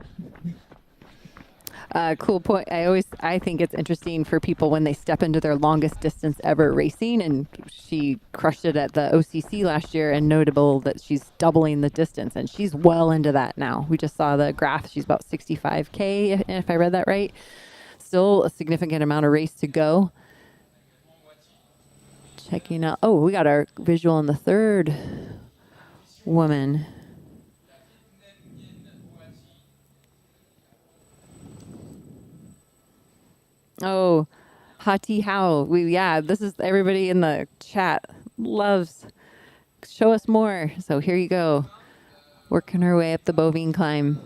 Cool point. I think it's interesting for people when they step into their longest distance ever racing, and she crushed it at the OCC last year, and notable that she's doubling the distance, and she's well into that now. We just saw the graph. She's about 65K, if I read that right. Still a significant amount of race to go. Checking out. Oh, we got our visual on the third woman. Oh, Hati How. This is everybody in the chat loves. Show us more. So here you go. Working her way up the bovine climb.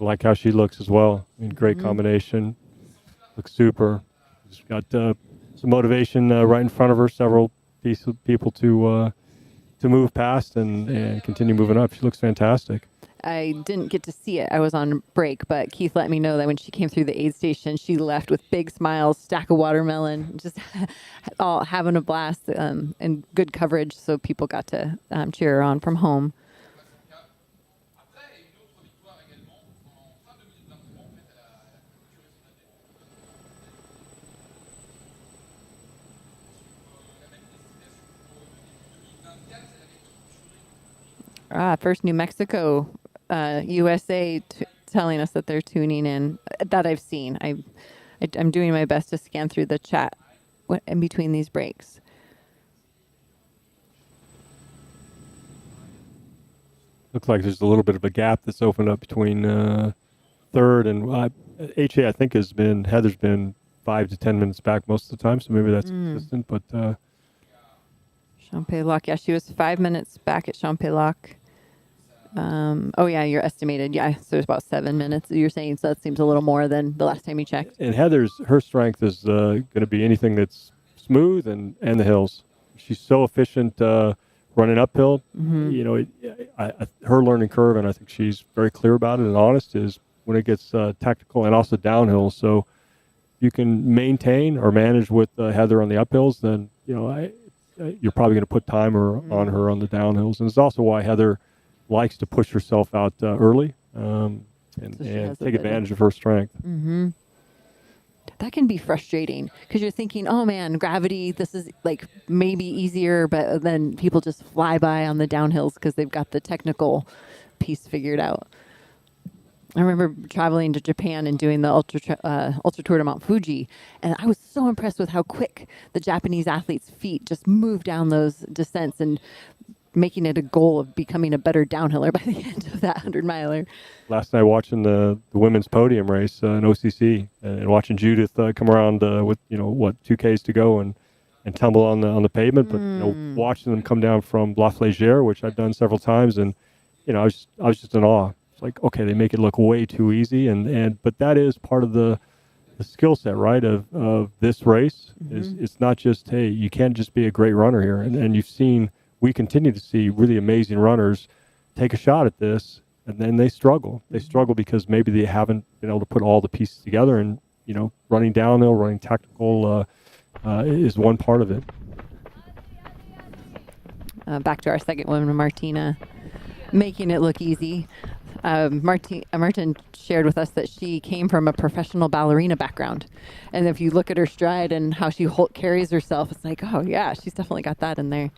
I like how she looks as well. I mean, great combination. Looks super. She's got some motivation right in front of her. Several people to move past and continue moving up. She looks fantastic. I didn't get to see it. I was on break, but Keith let me know that when she came through the aid station, she left with big smiles, stack of watermelon, just all having a blast and good coverage. So people got to cheer her on from home. First New Mexico, USA telling us that they're tuning in. That I've seen. I'm doing my best to scan through the chat in between these breaks. looks like there's a little bit of a gap that's opened up between third and HA. I think Heather's been 5 to 10 minutes back most of the time, so maybe that's consistent. But Champex-Lac, yeah, she was 5 minutes back at Champex-Lac. Oh yeah, you're estimated. Yeah, so it's about 7 minutes. You're saying, so that seems a little more than the last time you checked. And her strength is going to be anything that's smooth and the hills. She's so efficient running uphill. You know, her learning curve, and I think she's very clear about it and honest, is when it gets tactical and also downhill. So you can maintain or manage with Heather on the uphills, then you're probably going to put timer on her on the downhills. And it's also why Heather likes to push herself out early and take advantage of her strength. That can be frustrating because you're thinking, oh man, gravity, this is like maybe easier, but then people just fly by on the downhills because they've got the technical piece figured out. I remember traveling to Japan and doing the Ultra Tour de Mount Fuji, and I was so impressed with how quick the Japanese athletes' feet just move down those descents and making it a goal of becoming a better downhiller by the end of that 100-miler. Last night watching the women's podium race in OCC and watching Judith come around with 2Ks to go and tumble on the pavement, but watching them come down from La Flégère, which I've done several times, and I was just in awe. Like, okay, they make it look way too easy, but that is part of the skill set, right, of this race. It's not just, hey, you can't just be a great runner here, and we continue to see really amazing runners take a shot at this, and then they struggle. They struggle because maybe they haven't been able to put all the pieces together, and running downhill, running tactical is one part of it. Back to our second woman, Martina, making it look easy. Martin shared with us that she came from a professional ballerina background. And if you look at her stride and how she carries herself, it's like, oh, yeah, she's definitely got that in there.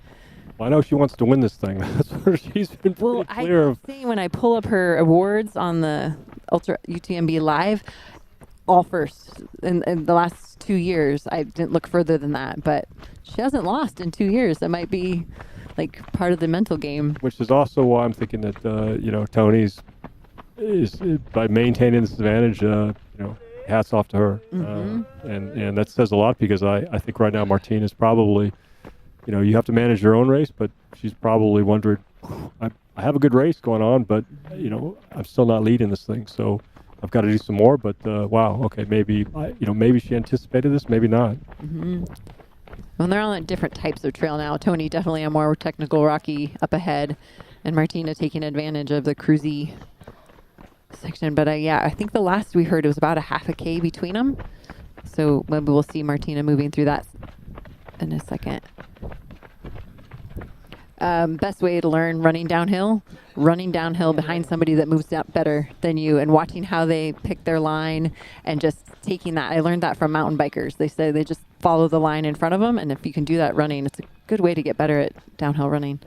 Well, I know she wants to win this thing. That's what she's been pretty clear of. Saying when I pull up her awards on the Ultra UTMB Live, all first. In the last 2 years, I didn't look further than that. But she hasn't lost in 2 years. That might be like part of the mental game. Which is also why I'm thinking that, Tony's is by maintaining this advantage, hats off to her. And that says a lot because I think right now Martine is probably, you have to manage your own race, but she's probably wondering, I have a good race going on, but, I'm still not leading this thing. So I've got to do some more, but wow, okay, maybe she anticipated this, maybe not. Well, they're on different types of trail now. Tony definitely a more technical, rocky up ahead, and Martina taking advantage of the cruisy section. But I think the last we heard it was about a half a K between them. So maybe we'll see Martina moving through that in a second. Best way to learn running downhill behind somebody that moves up better than you and watching how they pick their line and just taking that. I learned that from mountain bikers. They say they just follow the line in front of them, and if you can do that running, it's a good way to get better at downhill running.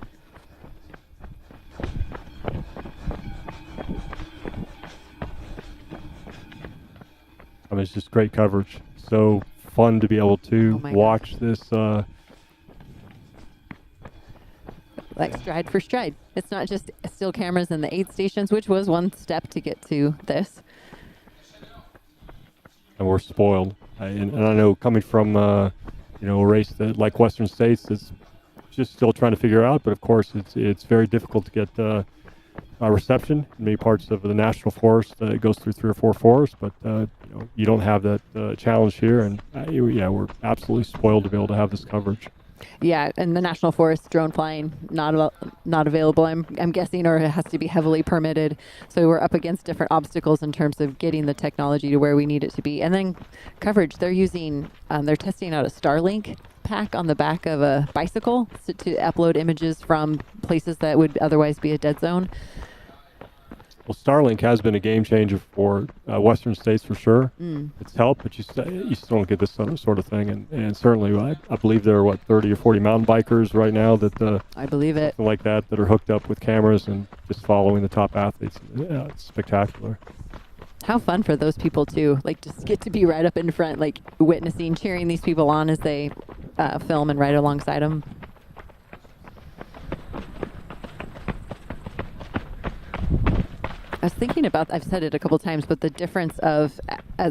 I mean, it's just great coverage. So fun to be able to watch this. Like stride for stride. It's not just still cameras in the aid stations, which was one step to get to this. And we're spoiled. And I know coming from, a race that like Western States is just still trying to figure out. But of course, it's very difficult to get reception in many parts of the national forest. It goes through 3 or 4 forests, but you don't have that challenge here. And we're absolutely spoiled to be able to have this coverage. Yeah, and the national forest drone flying not available. I'm guessing, or it has to be heavily permitted. So we're up against different obstacles in terms of getting the technology to where we need it to be. And then coverage. They're using, they're testing out a Starlink pack on the back of a bicycle to upload images from places that would otherwise be a dead zone. Well, Starlink has been a game changer for Western States for sure. It's helped, but you still don't get this sort of thing. And certainly, I believe there are 30 or 40 mountain bikers right now that I believe it like that are hooked up with cameras and just following the top athletes. Yeah, it's spectacular. How fun for those people too! Like just get to be right up in front, like witnessing, cheering these people on as they film and ride alongside them. was thinking about, I've said it a couple times, but the difference of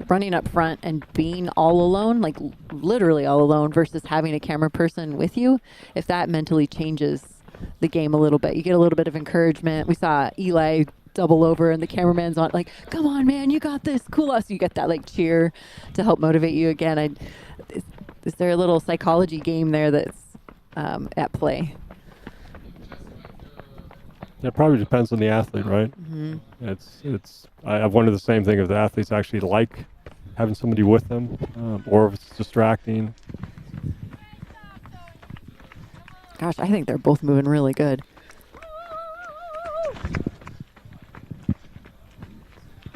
running up front and being all alone, like literally all alone, versus having a camera person with you, if that mentally changes the game a little bit. You get a little bit of encouragement. We saw Eli double over and the cameraman's on like, come on, man, you got this, cool us. You get that like cheer to help motivate you again. Is there a little psychology game there that's at play? It probably depends on the athlete, right? Mm-hmm. I've wondered the same thing if the athletes actually like having somebody with them, or if it's distracting. Gosh, I think they're both moving really good.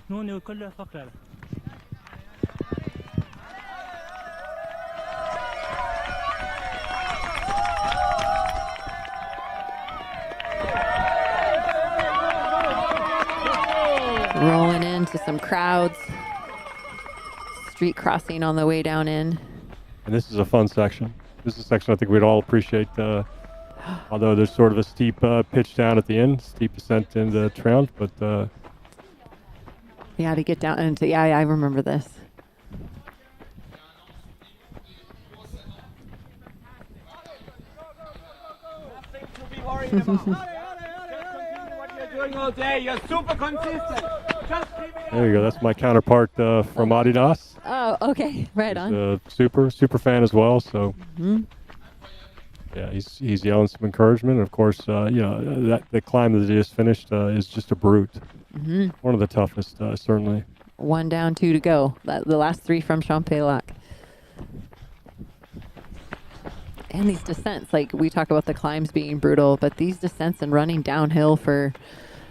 Nous, on est au col de la Forque, là. Rolling into some crowds. Street crossing on the way down in. And this is a fun section. This is a section I think we'd all appreciate, although there's sort of a steep pitch down at the end, steep ascent into Triumph, but... Yeah, to get down into, yeah, I remember this. All day. You're super consistent. There you go. That's my counterpart from Adidas. Oh, okay. Right on. A super fan as well. So, yeah, he's yelling some encouragement. And of course, that the climb that he just finished is just a brute. Mm-hmm. One of the toughest, certainly. 1 down, 2 to go. The last 3 from Champélac. And these descents, like we talk about the climbs being brutal, but these descents and running downhill for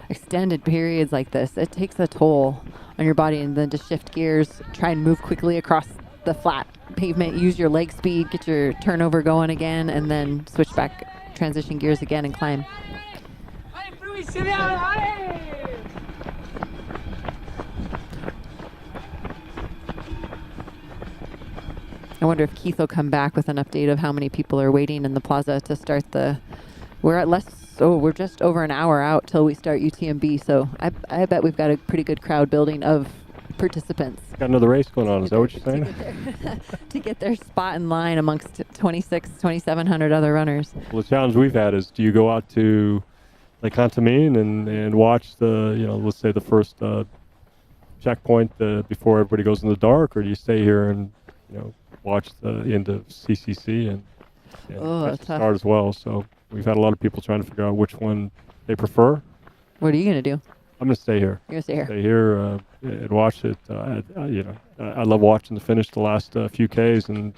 extended periods like this, it takes a toll on your body. And then to shift gears, try and move quickly across the flat pavement, use your leg speed, get your turnover going again, and then switch back, transition gears again and climb. I wonder if Keith will come back with an update of how many people are waiting in the plaza to start we're just over an hour out till we start UTMB, so I bet we've got a pretty good crowd building of participants. Got another race going on, is that what you're saying? To get their spot in line amongst 2,700 other runners. Well, the challenge we've had is, do you go out to Lake Contamine and watch let's say the first checkpoint before everybody goes in the dark, or do you stay here and, watch the end of CCC and that's the start as well? So we've had a lot of people trying to figure out which one they prefer. What are you going to do? I'm going to stay here. You're going to stay here? Stay here and watch it. I love watching the finish the last few Ks, and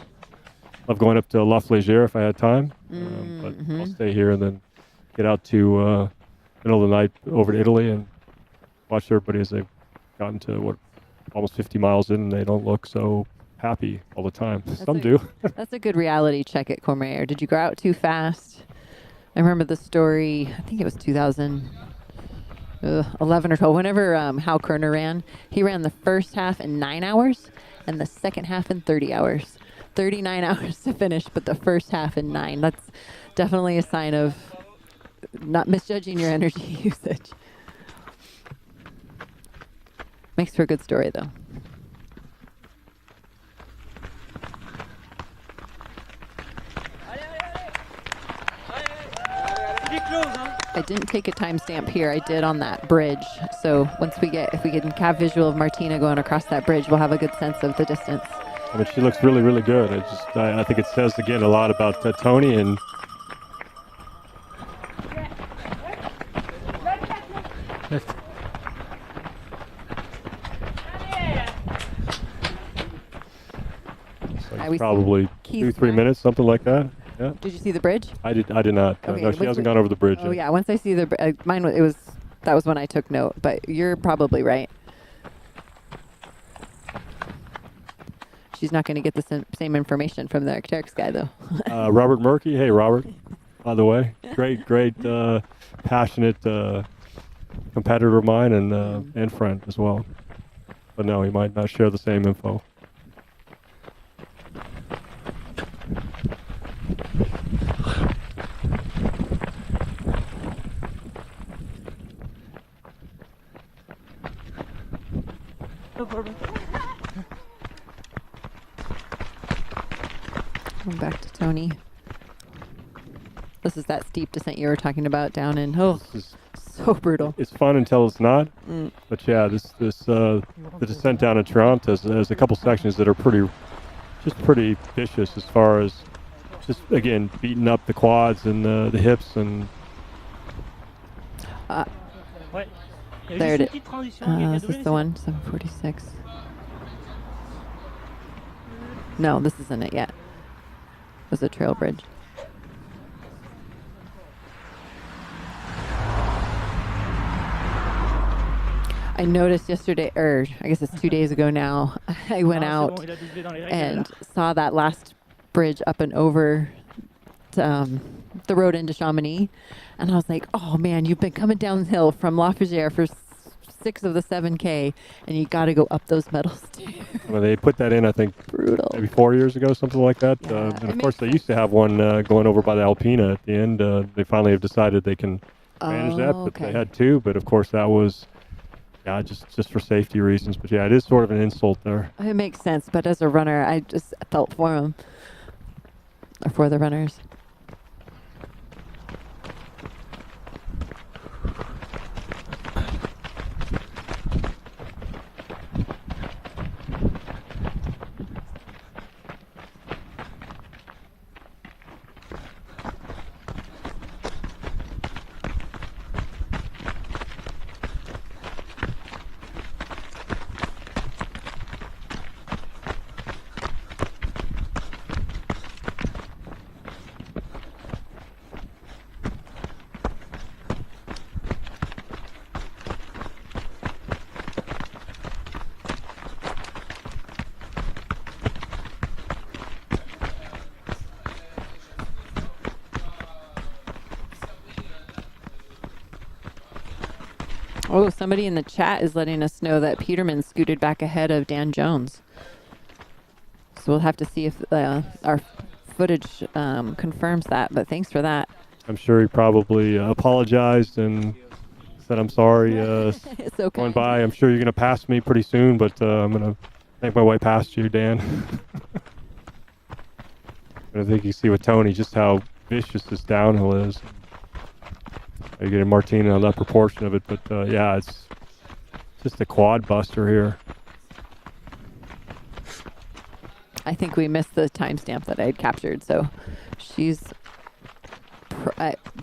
love going up to La Flégère if I had time. But I'll stay here and then get out to middle of the night over to Italy and watch everybody as they've gotten to almost 50 miles in, and they don't look so happy all the time. Some do. That's a good reality check at Courmayeur. Did you go out too fast? I remember the story, I think it was 2011 or 12, whenever Hal Kerner ran. He ran the first half in 9 hours and the second half in 30 hours. 39 hours to finish, but the first half in 9. That's definitely a sign of not misjudging your energy usage. Makes for a good story, though. I didn't take a timestamp here. I did on that bridge. So if we can have visual of Martina going across that bridge, we'll have a good sense of the distance. I mean, she looks really, really good. I think it says again a lot about Tony and. Probably 2-3 minutes, something like that. Yeah. Did you see the bridge? I did not. Okay, no, she hasn't gone over the bridge yet. Yeah. Once I see that was when I took note. But you're probably right. She's not going to get the same information from the Arc'teryx guy, though. Robert Murky. Hey, Robert. By the way, great, passionate competitor of mine and friend as well. But no, he might not share the same info. No problem. Going back to Tony. This is that steep descent you were talking about down in, oh, so brutal. It's fun until it's not. Mm. But yeah, the descent down in Toronto has a couple sections that are pretty vicious as far as just, again, beating up the quads and the hips and... There it is. Is this the one? 746. No, this isn't it yet. It was a trail bridge. I noticed yesterday, or I guess it's 2 days ago now, I went out and saw that last bridge up and over the road into Chamonix. And I was like, oh man, you've been coming downhill from La Fugere for 6 of the 7K, and you got to go up those metal stairs. Well, they put that in, I think, maybe 4 years ago, something like that. And of course, they used to have one going over by the Alpina at the end. They finally have decided they can manage that, but they had 2. But of course, that was just for safety reasons. But yeah, it is sort of an insult there. It makes sense, but as a runner, I just felt for them, or for the runners. Oh, somebody in the chat is letting us know that Peterman scooted back ahead of Dan Jones. So we'll have to see if our footage confirms that, but thanks for that. I'm sure he probably apologized and said, I'm sorry, It's okay. going by. I'm sure you're going to pass me pretty soon, but I'm going to make my way past you, Dan. I think you see with Tony just how vicious this downhill is. You're getting Martina on that proportion of it, but yeah, it's just a quad buster here. I think we missed the timestamp that I had captured, so she's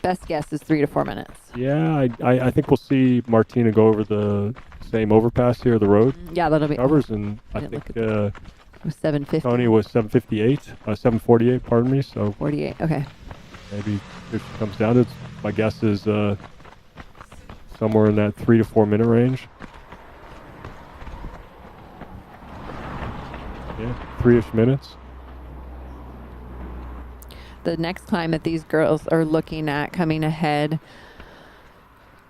best guess is 3 to 4 minutes. Yeah, I think we'll see Martina go over the same overpass here, the road. Yeah, that'll be covers, and I think it was 7:50. Tony was 7:58, 7:48. Pardon me. So 48. Okay. Maybe if it comes down to it, my guess is somewhere in that 3 to 4 minute range. Yeah, 3-ish minutes. The next climb that these girls are looking at coming ahead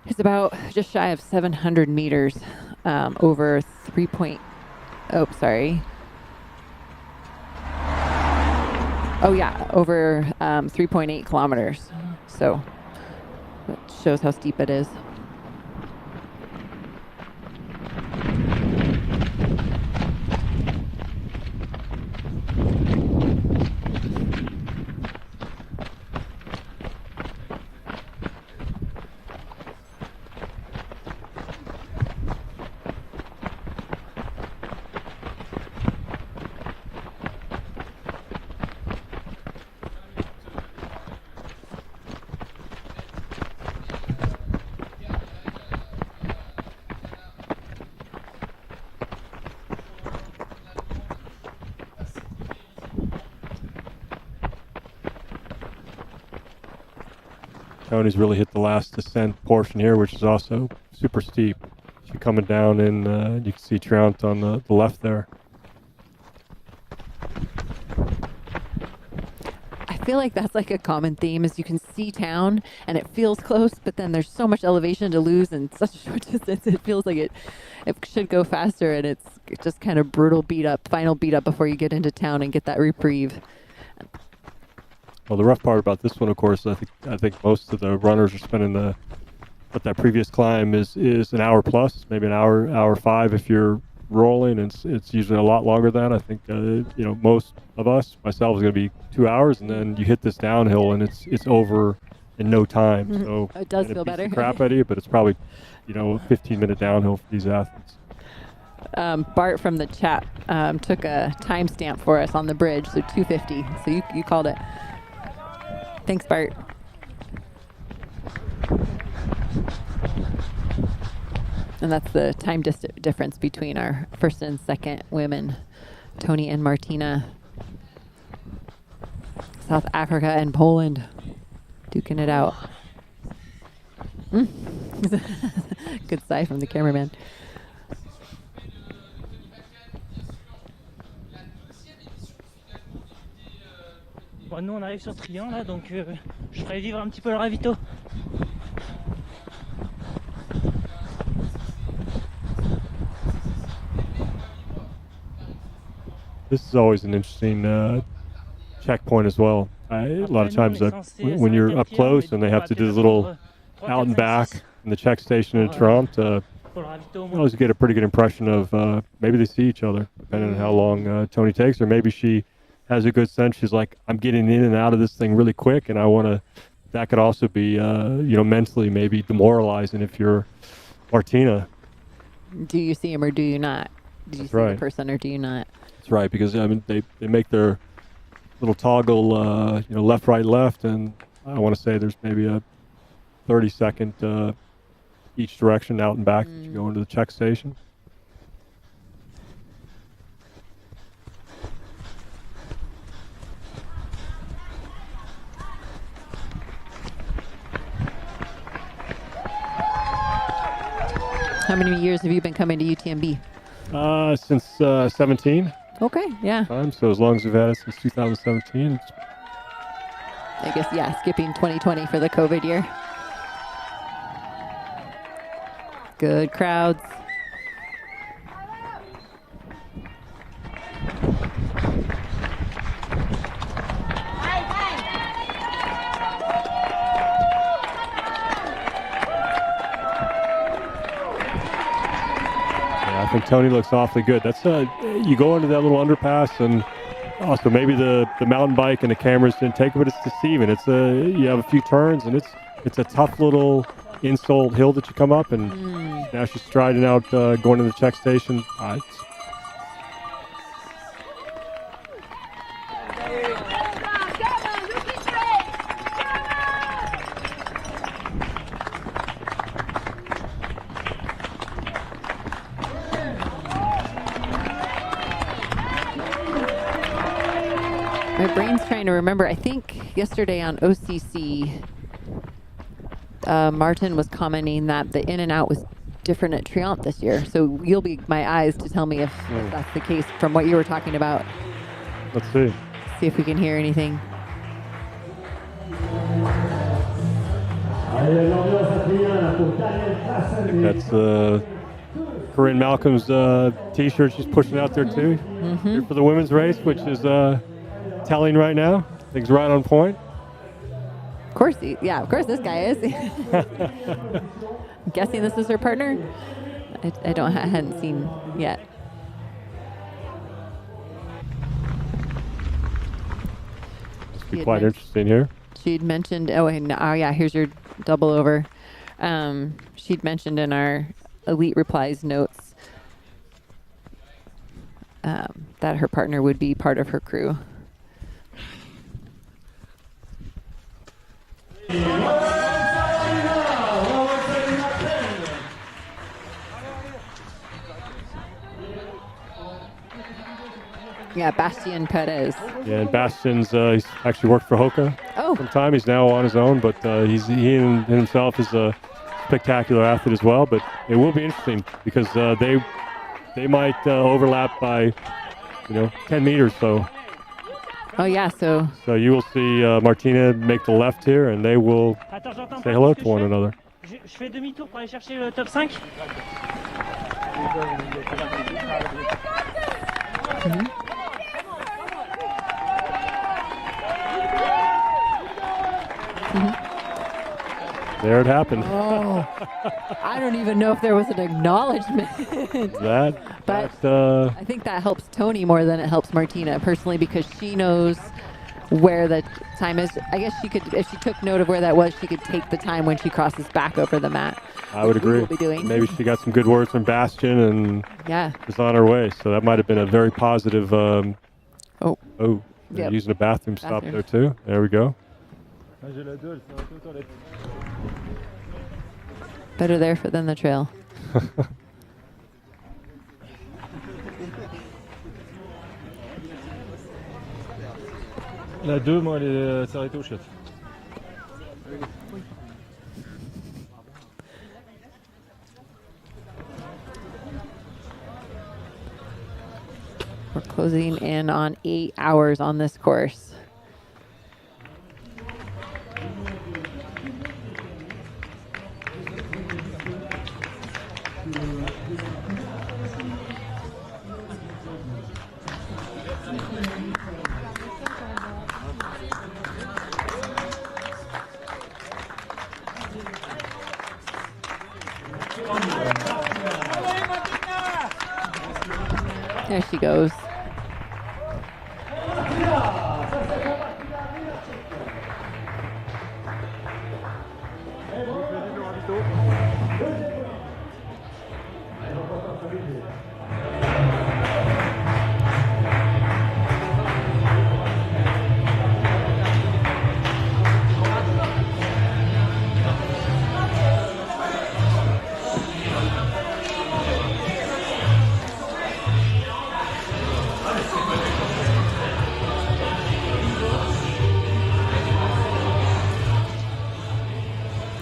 is about just shy of 700 meters over 3.8 kilometers. So that shows how steep it is. Tony's really hit the last descent portion here, which is also super steep. She's coming down, and you can see Trout on the left there. I feel like that's like a common theme, is you can see town and it feels close, but then there's so much elevation to lose in such a short distance. It feels like it should go faster, and it's just kind of brutal final beat up before you get into town and get that reprieve. Well, the rough part about this one, of course, I think most of the runners are spending but that previous climb is an hour plus, maybe an hour 5 if you're rolling, and it's usually a lot longer than that. I think most of us, myself, is going to be 2 hours, and then you hit this downhill, and it's over in no time. So it does and feel beats the better. crap out of you, but it's probably a 15-minute downhill for these athletes. Bart from the chat took a timestamp for us on the bridge, so 2:50. So you called it. Thanks, Bart. And that's the time difference between our first and second women, Tony and Martina. South Africa and Poland duking it out. Good sigh from the cameraman. Bon, nous on arrive sur Trian là, donc je ferai vivre un petit peu le ravito. This is always an interesting checkpoint as well. A lot of times when you're up close and they have to do the little out and back in the check station in Toronto, you always get a pretty good impression of maybe they see each other, depending on how long Tony takes, or maybe she has a good sense. She's like, I'm getting in and out of this thing really quick, and I want to. That could also be, mentally maybe demoralizing if you're Martina. Do you see him or do you not? Do you see the person or do you not? That's right, because they make their little toggle, left, right, left, and I want to say there's maybe a 30-second each direction out and back as you go into the check station. How many years have you been coming to UTMB? Since 17. Okay, yeah. So as long as we've had it since 2017. I guess, skipping 2020 for the COVID year. Good crowds. I think Tony looks awfully good. That's you go into that little underpass, and also maybe the mountain bike and the cameras didn't take it, but it's deceiving. It's you have a few turns, and it's a tough little insole hill that you come up, and now she's striding out, going to the check station. My brain's trying to remember. I think yesterday on OCC, Martin was commenting that the in and out was different at Triumph this year. So you'll be my eyes to tell me if that's the case from what you were talking about. Let's see. See if we can hear anything. I think that's Corinne Malcolm's T-shirt she's pushing out there too. Here for the women's race, which is telling right now. I think it's right on point. Of course, of course this guy is. I'm guessing this is her partner. I hadn't seen yet. It's be quite interesting here. She'd mentioned, here's your double over. She'd mentioned in our Elite Replies notes that her partner would be part of her crew. Yeah, Bastien Perez. Yeah, and Bastien's he's actually worked for HOKA some time. He's now on his own, but he himself is a spectacular athlete as well. But it will be interesting because they might overlap by 10 meters. So. Oh yeah, so you will see Martina make the left here, and they will say hello to one another. Je fais demi-tour pour aller chercher le top 5. There it happened. Oh, I don't even know if there was an acknowledgement. But I think that helps Tony more than it helps Martina personally, because she knows where the time is. I guess she could, if she took note of where that was, she could take the time when she crosses back over the mat. I would agree. We'll be doing. Maybe she got some good words from Bastian and yeah, was on her way. So that might have been a very positive. Yep. Using a bathroom stop there too. There we go. Better there than the trail. La 2, moi, elle s'est arrêtée au chef. We're closing in on 8 hours on this course. There she goes.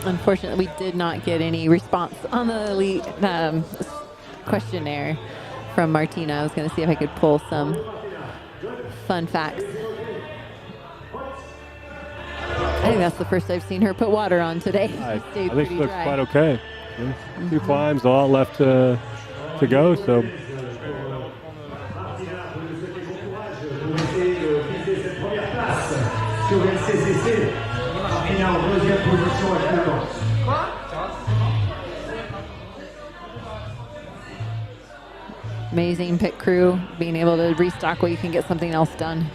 Unfortunately, we did not get any response on the questionnaire from Martina. I was going to see if I could pull some fun facts. I think that's the first I've seen her put water on today. I Stayed think she pretty looks dry. quite okay. Two climbs, a lot left to go. So Sur le CCC, et en deuxième position actuellement. Amazing pit crew, being able to restock while you can get something else done.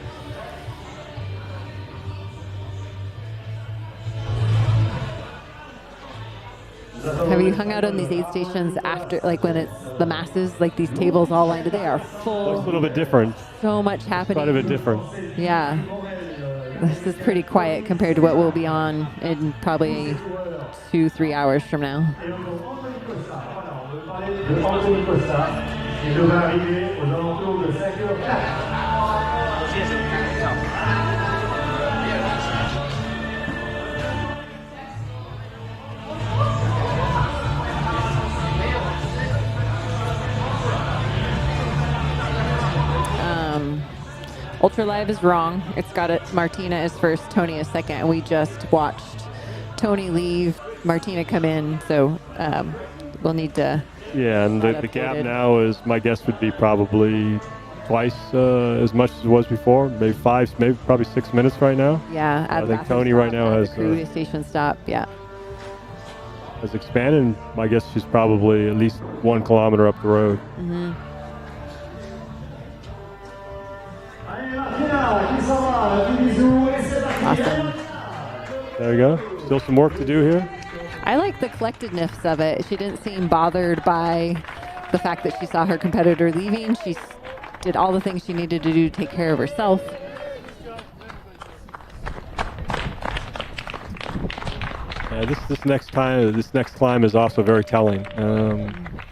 Have you hung out on these aid stations after, like when it's the masses, like these tables all lined? They are full. looks a little bit different. So much happening. Quite a bit different. Yeah. This is pretty quiet compared to what we'll be on in probably 2-3 hours from now. Il devrait arriver aux alentours de 5h04. Ultra Live is wrong. It's got it. Martina is first, Tony is second, and we just watched Tony leave, Martina come in, so we'll need to. Yeah, and the gap now is, my guess would be probably twice as much as it was before. Maybe probably 6 minutes right now. Yeah, I think Tony right now has crew station stop. Yeah. Has expanded. My guess she's probably at least 1 kilometer up the road. Mm-hmm. Awesome. There you go. Still some work to do here. I like the collectedness of it. She didn't seem bothered by the fact that she saw her competitor leaving. She did all the things she needed to do to take care of herself. This next climb is also very telling.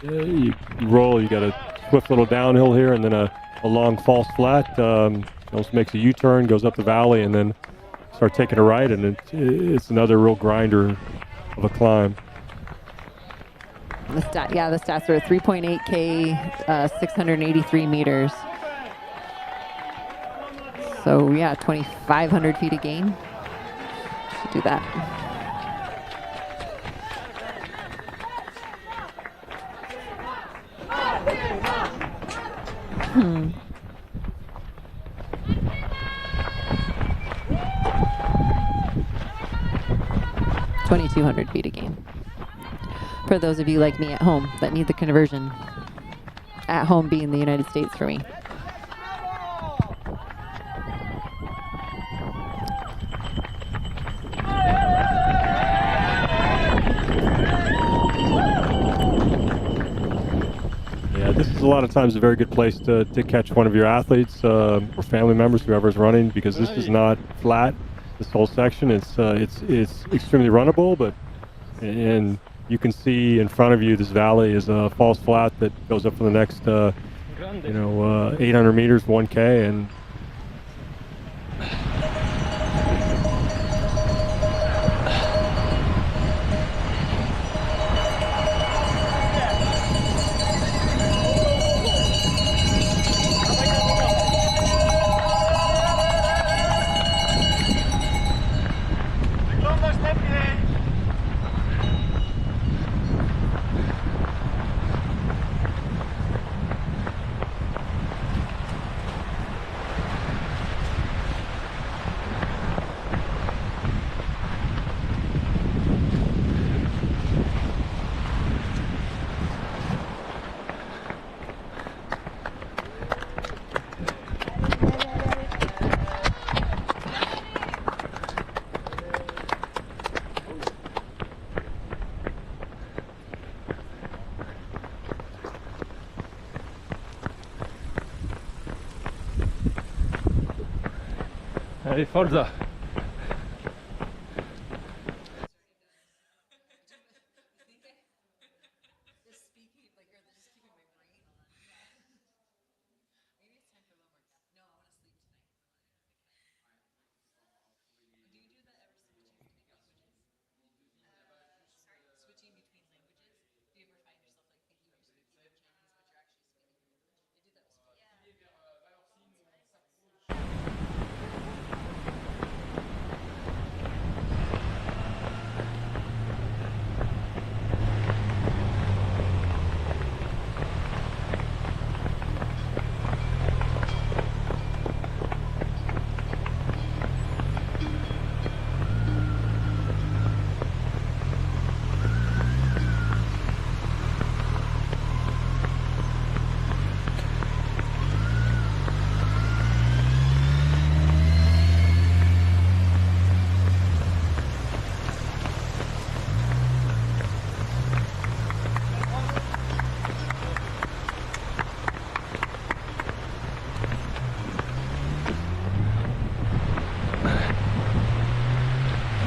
You roll, you got a swift little downhill here, and then a long false flat. Almost makes a U-turn, goes up the valley, and then start taking a right, and it's another real grinder of a climb. The stats are 3.8K, 683 meters. So yeah, 2,500 feet of gain. Should do that. 2,200 feet again. For those of you like me at home that need the conversion. At home being the United States for me. Yeah, this is a lot of times a very good place to catch one of your athletes or family members, whoever's running, because this is not flat. This whole section, it's extremely runnable, but and you can see in front of you this valley is a false flat that goes up for the next 800 meters, 1K, and Allez, forza!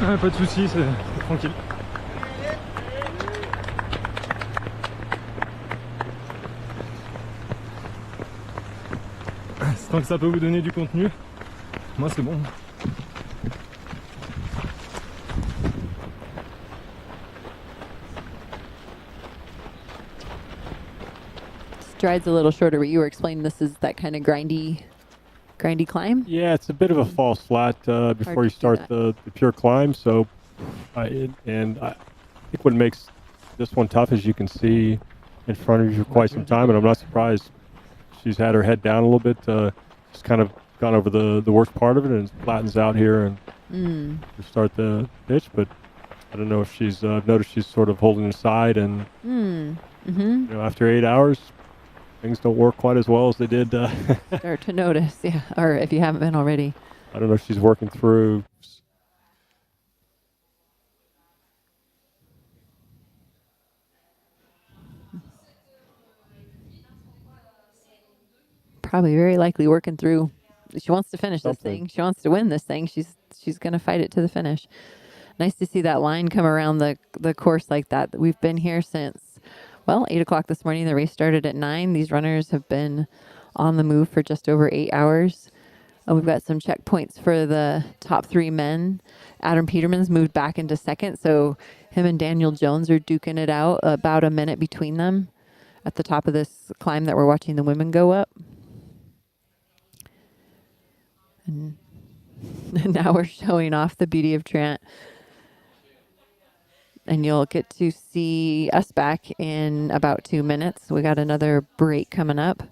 Ah, pas de soucis, c'est tranquille. Tant que ça peut vous donner du contenu, moi c'est bon. Stride's a little shorter, but you were explaining this is that kind of grindy climb? yeah, it's a bit of a false flat before you start the pure climb. So, I think what makes this one tough is you can see in front of you for quite some time, and I'm not surprised she's had her head down a little bit. Just kind of gone over the worst part of it, and it flattens out here and to start the pitch. But I don't know if she's I've noticed she's sort of holding aside, and after 8 hours, things don't work quite as well as they did. Start to notice, yeah, or if you haven't been already. I don't know if she's working through. Probably very likely working through. She wants to finish Something. this thing. She wants to win this thing. She's going to fight it to the finish. Nice to see that line come around the course like that. We've been here since, 8 o'clock this morning. The race started at 9. These runners have been on the move for just over 8 hours. We've got some checkpoints for the top 3 men. Adam Peterman's moved back into second, so him and Daniel Jones are duking it out, about a minute between them at the top of this climb that we're watching the women go up. And now we're showing off the beauty of Trent. And you'll get to see us back in about 2 minutes. We got another break coming up.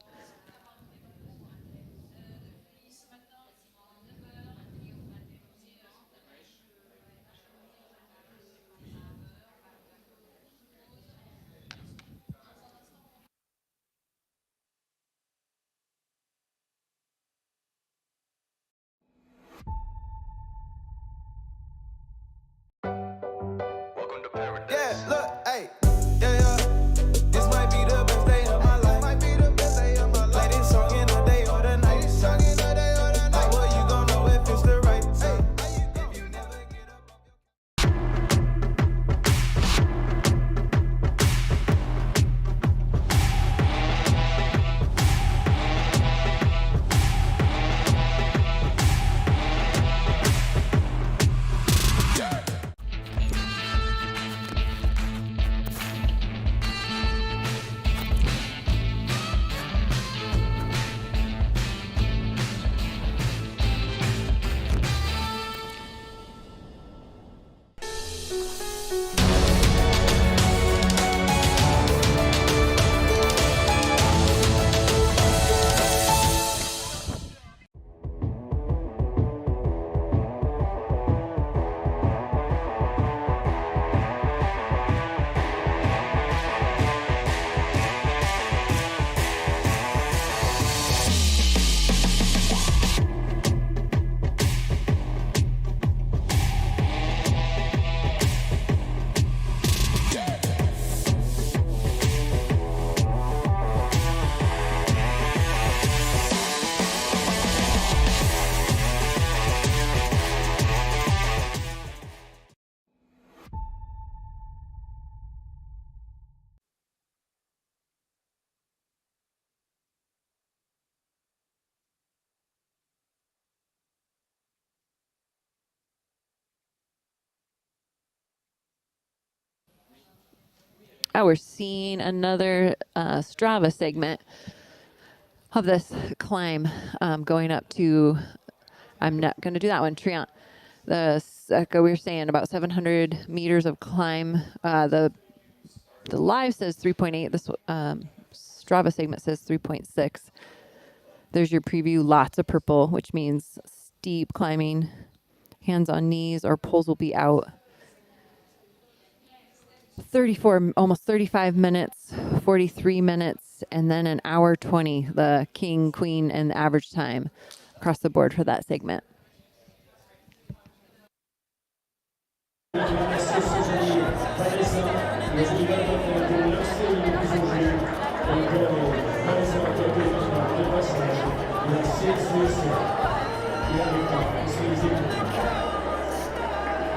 we're seeing another Strava segment of this climb going up to, I'm not going to do that one, Triant. We were saying about 700 meters of climb. The live says 3.8. This Strava segment says 3.6. There's your preview, lots of purple, which means steep climbing. Hands on knees or poles will be out. 34, almost 35 minutes, 43 minutes, and then an hour 20, the king, queen, and the average time across the board for that segment.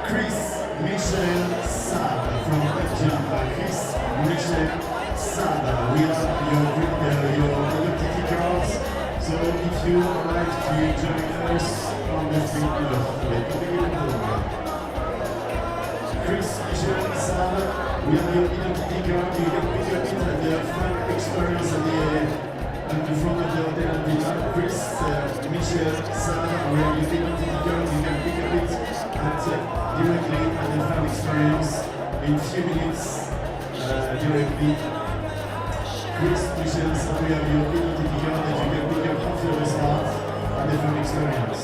Chris Michel Saba from Belgium. Chris Michel Saba. We have your identity cards. So if you would like to join us on the street, Chris Michel Saba. We have your identity card. You can pick up it at the front experience at the front of the hotel at the back. Chris Michel Saba. We have your identity card. You can pick up it directly at the fan experience in few minutes directly. Chris Michel Saba, we have your identity card that you can pick up after the start at the fan experience.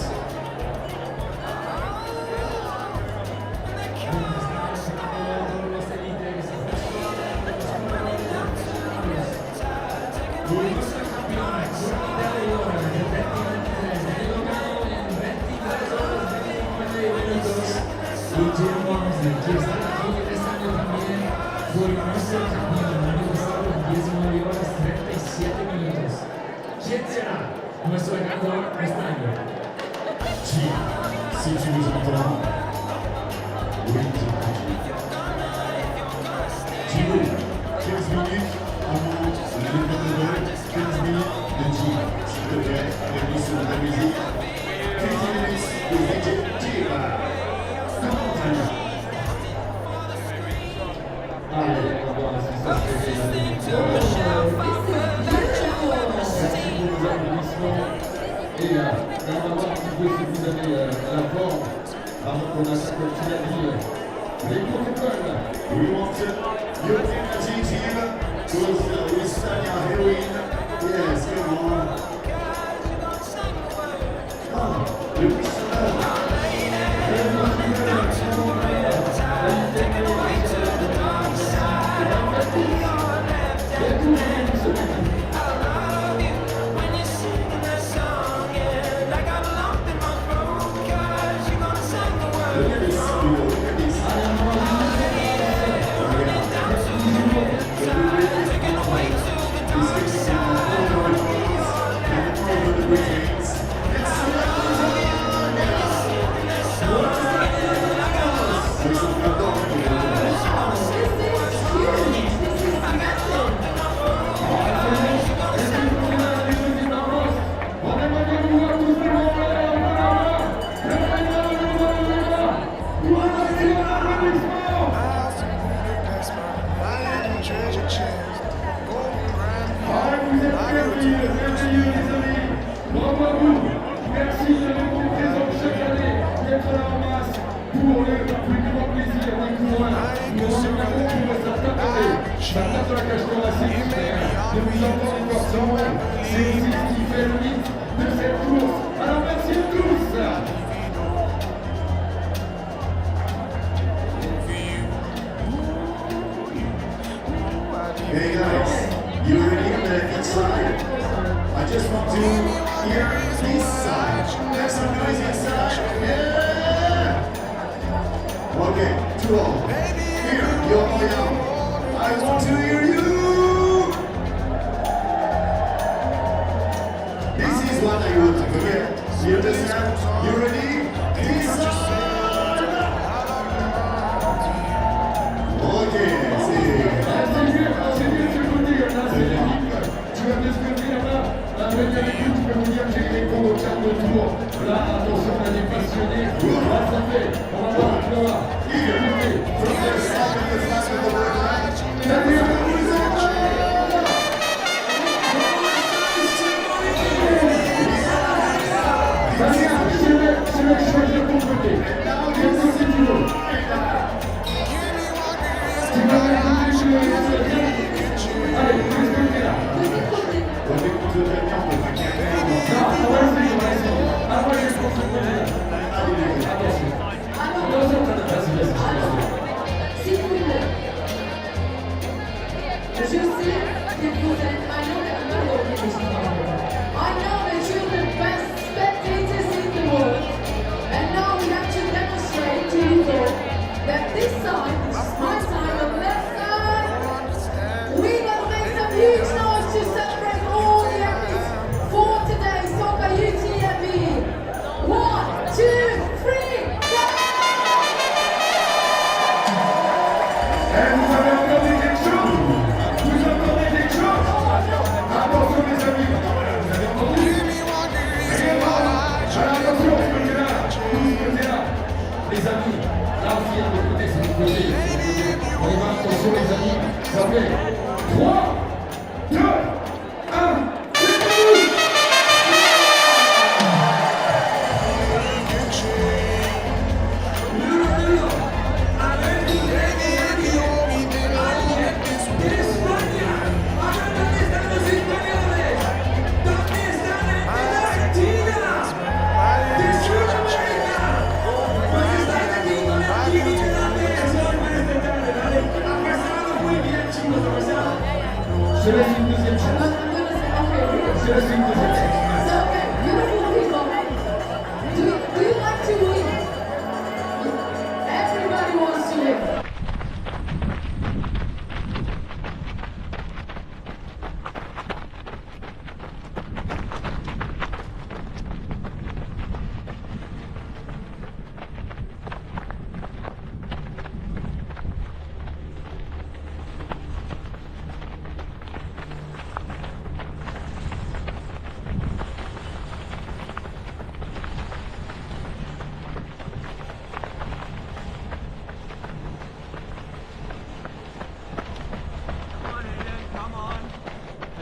¿Quién será nuestro ganador de este año? Si tu nous entends, oui, Thibaut, 15 minutes avant le départ de vol, 15 minutes de Jeep, s'il te plaît, avec le son de la musique. 15 minutes de Jeep. Allez, on va voir si ça se fait la et on va voir un petit peu si vous avez la forme avant qu'on attaque le Culinary. Les protocoles. We want your energy team because we study our heroine. Yes, come on. Oh, le missionnaire. Hey guys, you ready on the inside? I just want to hear this side. Make some noise inside. Yeah! Okay, to all. Here, you're all young. I want to hear you! This is what I want to hear. You understand? You ready? This side! Okay, see. Tu vas bien se faire là-bas, avec l'équipe, je peux vous dire que j'ai les bons au quart de tour. Là, attention, on a des passionnés. Là, ça fait, on va voir, tu vas voir. Écoutez,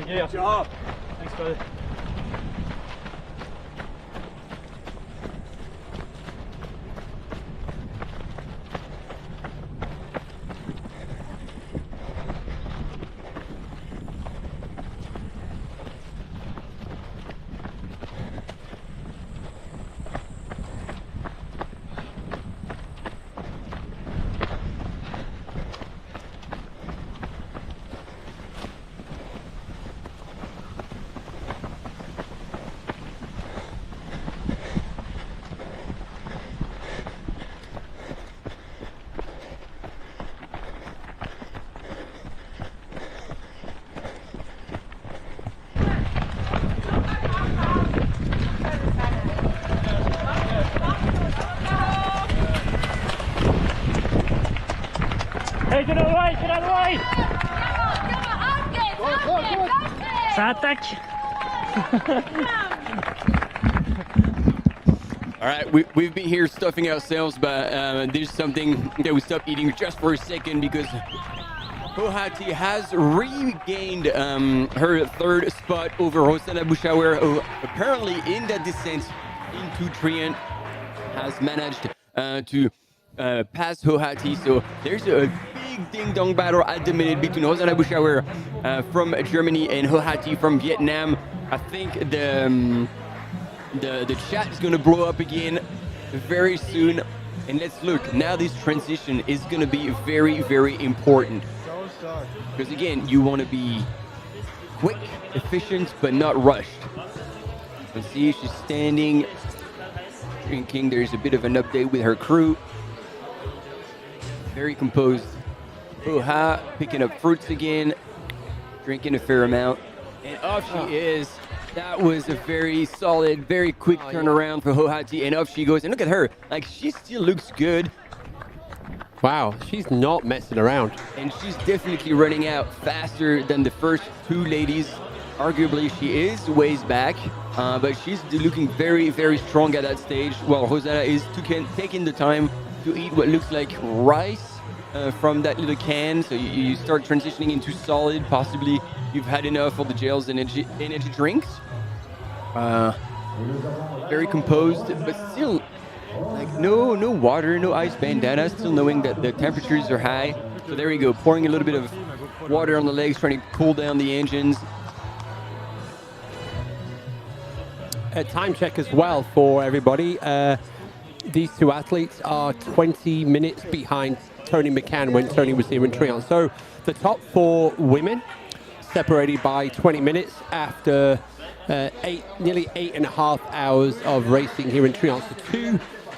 Good job. Thanks, buddy. Hey, get away, get away! Ça attaque! All right, we've been here stuffing ourselves, but there's something that we stopped eating just for a second because Hohati has regained her third spot over Aosta Valley, who apparently in that descent into Trient has managed to pass Hohati. So there's a big ding-dong battle at the minute between Aosta Valley from Germany and Hohati from Vietnam. I think the chat is going to blow up again very soon. And let's look, now this transition is going to be very, very important. Because again, you want to be quick, efficient, but not rushed. You can see she's standing, drinking. There's a bit of an update with her crew. Very composed. Hoha, picking up fruits again, drinking a fair amount. And off she is. That was a very solid, very quick turnaround for Hohati, and off she goes. And look at her, like she still looks good. Wow, she's not messing around. And she's definitely running out faster than the first two ladies. Arguably, she is ways back, but she's looking very, very strong at that stage, while Rosanna is taking the time to eat what looks like rice from that little can. So you start transitioning into solid, possibly you've had enough of the gels and energy drinks. Very composed, but still like no water, no ice bandana, still knowing that the temperatures are high. So there you go, pouring a little bit of water on the legs, trying to cool down the engines. time check as well for everybody. These two athletes are 20 minutes behind Tony McCann when Tony was here in Trion. So the top 4 women separated by 20 minutes after nearly 8.5 hours of racing here in Trion. So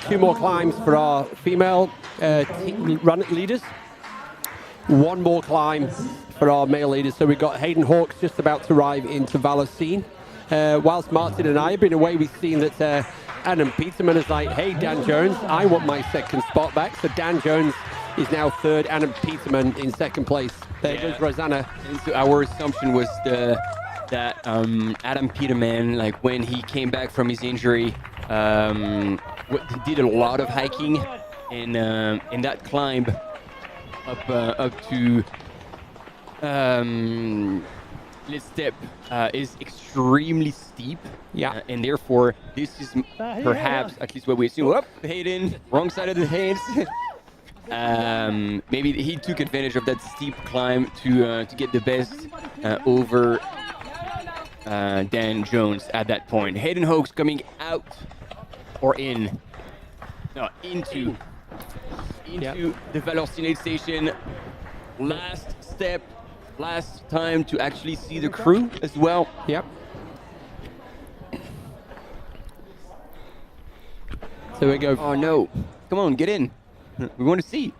two more climbs for our female run leaders. One more climb for our male leaders. So we've got Hayden Hawks just about to arrive into Valacine. Whilst Martin and I have been away, we've seen that Adam Peterman is like, hey, Dan Jones, I want my second spot back. So Dan Jones is now third, Adam Peterman in second place. There goes Rosanna. And so our assumption was that Adam Peterman, like when he came back from his injury, did a lot of hiking, and that climb up to this step is extremely steep. Yeah. And therefore, this is perhaps, at least what we assume. Oh, Hayden, wrong side of the hands. Maybe he took advantage of that steep climb to get the best over Dan Jones at that point. Hayden Hawks coming out or in. No, into the Valorcine station. Last step, last time to actually see the crew as well. Yep. So we go. Oh no! Come on, get in. We want to see.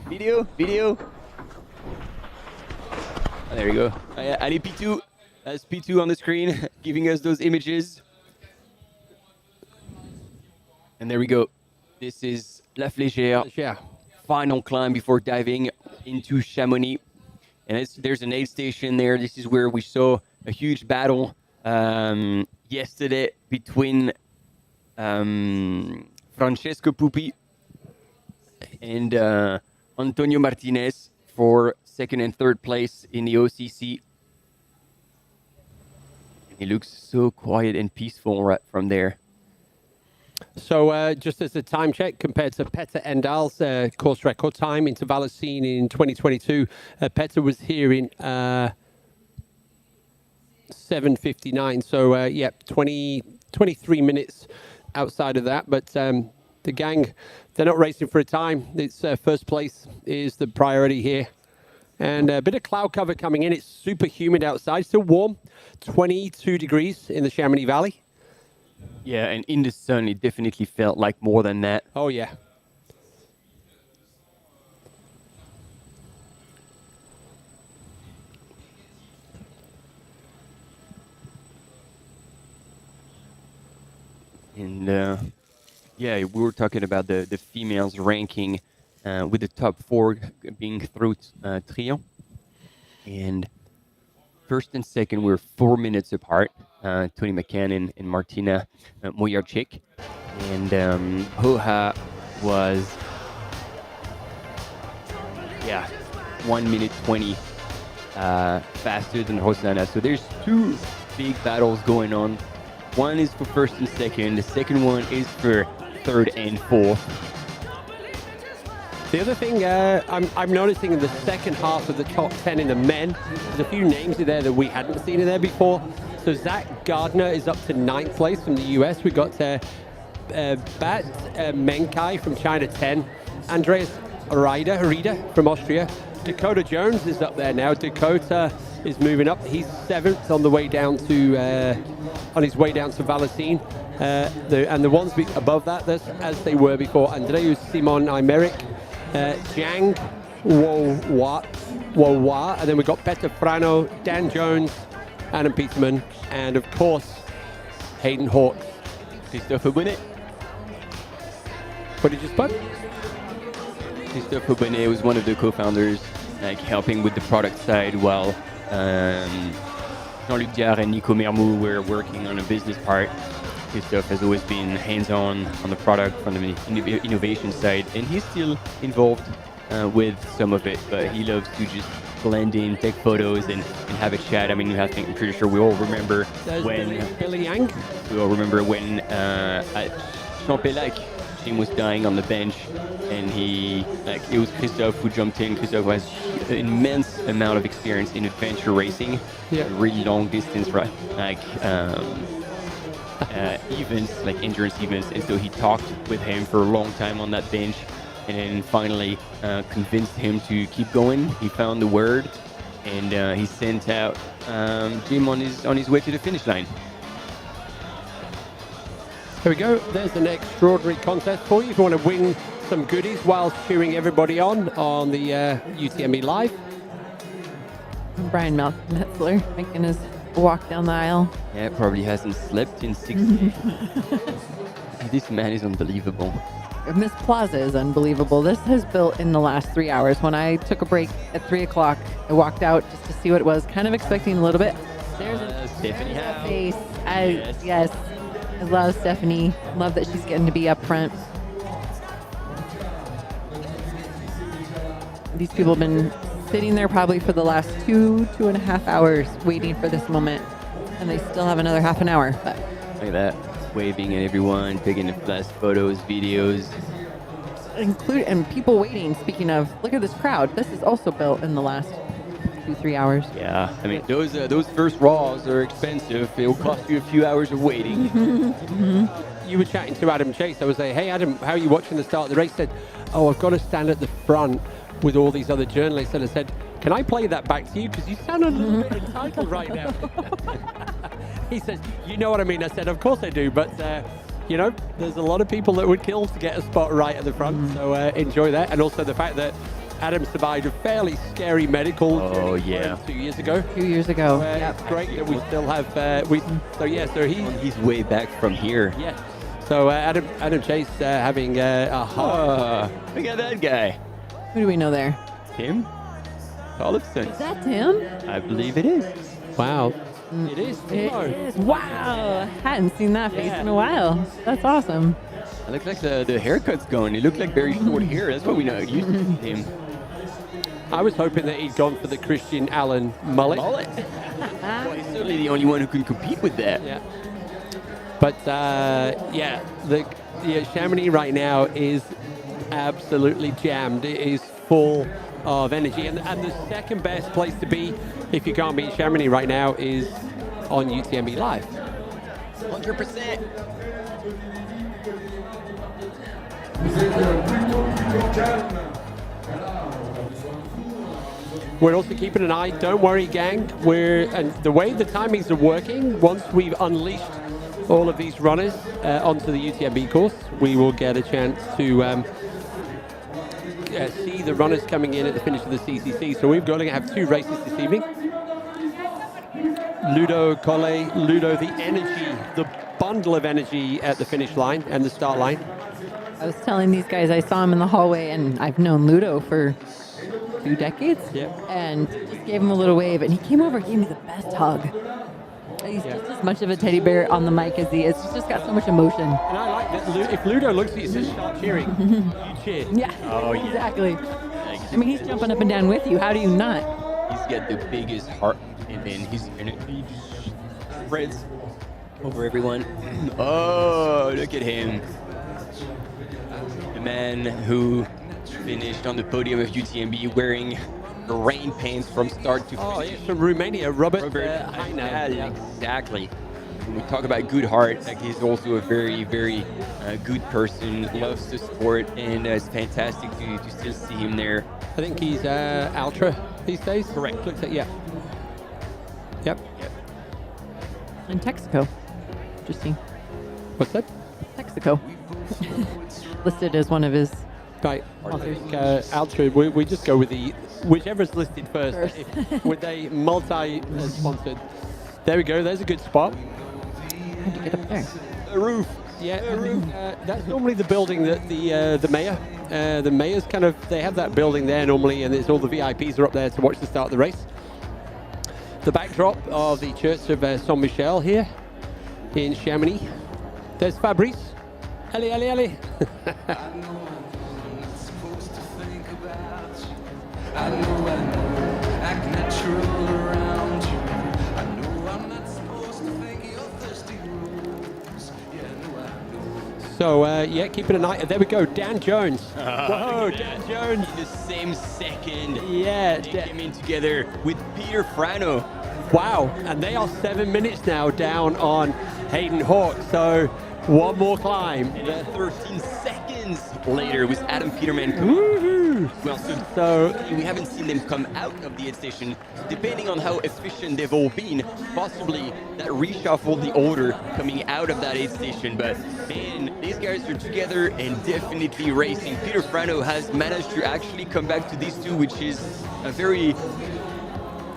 Video. Oh, there you go. Ali P2. That's P2 on the screen, giving us those images. And there we go. This is La Flégère. Final climb before diving into Chamonix. And there's an aid station there. This is where we saw a huge battle yesterday between Francesco Pupi and Antonio Martinez for second and third place in the OCC. He looks so quiet and peaceful right from there. So just as a time check, compared to Petter Endal's course record time into Valacine in 2022, Petter was here in 7:59. So, 23 minutes outside of that. But the gang, they're not racing for a time. It's first place is the priority here. And a bit of cloud cover coming in. It's super humid outside, still warm, 22 degrees in the Chamonix Valley. Yeah, and in the sun, it definitely felt like more than that. Oh, yeah. And we were talking about the females ranking with the top 4 being through Trion. And first and second were 4 minutes apart. Tony McCann and Martina Mojarczyk. And Hoha was 1 minute 20 faster than Rosanna. So there's 2 big battles going on. One is for first and second. The second one is for third and fourth. The other thing I'm noticing in the second half of the top 10 in the men, there's a few names in there that we hadn't seen in there before. So Zach Gardner is up to 9th place from the US. We got Bat Menkai from China 10. Andreas Rieder from Austria. Dakota Jones is up there now. Dakota is moving up. He's 7th on the way down to on his way down to Valacine. And the ones above that, that's as they were before. Andreas Simon Aymeric, Jiang Wowa, and then we've got Peter Frano, Dan Jones, Adam Peterman, and of course, Hayden Hawks. Christophe Bonnet. What did you spot? Christophe Bonnet was one of the co-founders, like helping with the product side, while Jean-Luc Diard and Nico Mermou were working on a business part. Christophe has always been hands-on on the product from the innovation side, and he's still involved with some of it, but he loves to just blend in, take photos, and have a chat. I mean, I'm pretty sure we all remember when Billy Yang. We all remember when at Champelac, Jim was dying on the bench, and it was Christophe who jumped in. Christophe has an immense amount of experience in adventure racing, really long distance, right? events, like endurance events, and so he talked with him for a long time on that bench, and then finally convinced him to keep going. He found the word, and he sent out Jim on his way to the finish line. Here we go. There's an extraordinary contest for you if you want to win some goodies whilst cheering everybody on the UTMB Live. Brian Metzler making his walk down the aisle. Yeah, probably hasn't slept in 6 days. This man is unbelievable. Miss Plaza is unbelievable. This has built in the last 3 hours. When I took a break at 3 o'clock, I walked out just to see what it was, kind of expecting a little bit. There's Stephanie Howe. face. Yes. I love Stephanie. Love that she's getting to be up front. These people have been sitting there probably for the last 2.5 hours waiting for this moment, and they still have another half an hour. But Look at that, waving at everyone, taking the last photos, videos. And people waiting. Speaking of, look at this crowd. This is also built in the last 2-3 hours. Yeah, I mean, those first raws are expensive. It will cost you a few hours of waiting. You were chatting to Adam Chase. I was saying, hey, Adam, how are you watching the start of the race? He said, oh, I've got to stand at the front with all these other journalists. And I said, can I play that back to you? Because you sound a little bit entitled right now. He says, you know what I mean? I said, of course I do. But, you know, there's a lot of people that would kill to get a spot right at the front. So enjoy that. And also the fact that Adam survived a fairly scary medical 2 years ago. 2 years ago. It's great that we still have. So he's on his way back from here. Yeah. So Adam Chase having a hard. Look at that guy. Who do we know there? Tim Tollefson. Is that Tim? I believe it is. Wow. It is. It is. Wow. Hadn't seen that face in a while. That's awesome. It looks like the haircut's going. It looked like very short hair. That's what we know. Used to him. I was hoping that he'd gone for the Christian Allen mullet. Well, he's certainly the only one who can compete with that. Yeah. But the Chamonix right now is absolutely jammed. It is full of energy, and the second best place to be if you can't be in Chamonix right now is on UTMB Live. 100%. We're also keeping an eye. Don't worry, gang. And the way the timings are working, once we've unleashed all of these runners onto the UTMB course, we will get a chance to see the runners coming in at the finish of the CCC. So we're going to have 2 races this evening. Ludo, the energy, the bundle of energy at the finish line and the start line. I was telling these guys I saw him in the hallway, and I've known Ludo for 2 decades. Yeah. And just gave him a little wave, and he came over and gave me the best hug. He's just as much of a teddy bear on the mic as he is. He's just got so much emotion. And I like that. If Ludo looks at you and says, start cheering, you cheer. Yeah, exactly. I mean, he's jumping up and down with you. How do you not? He's got the biggest heart, and then his energy just spreads over everyone. Oh, look at him. The man who finished on the podium of UTMB wearing rain pants from start to finish. Oh, he's from Romania, Robert Heine. Yeah, exactly. When we talk about good heart, like he's also a very, very good person, loves the sport, and it's fantastic to still see him there. I think he's ultra these days. Correct. Looks like, yeah. Yep. In Texaco. Interesting. What's that? Texaco. Listed as one of his right. authors. Ultra, we just go with whichever's listed first. With a multi-sponsored. There we go. There's a good spot. How'd you get up there? The roof. Yeah, that's normally the building that the mayor. The mayor's kind of, they have that building there normally, and it's all the VIPs are up there to watch the start of the race. The backdrop of the Church of Saint-Michel here in Chamonix. There's Fabrice. Allez. I know, act natural around you. I know I'm not supposed to think you're thirsty rose. Yeah, I know. So, keeping an eye. There we go, Dan Jones. Whoa, Dan Jones. In the same second. Yeah. They came in together with Peter Frano Wow, and they are 7 minutes now down on Hayden Hawk. So one more climb. And 13 seconds later was Adam Peterman coming. Well, so we haven't seen them come out of the aid station. So depending on how efficient they've all been, possibly that reshuffled the order coming out of that aid station. But man, these guys are together and definitely racing. Peter Frano has managed to actually come back to these two, which is a very,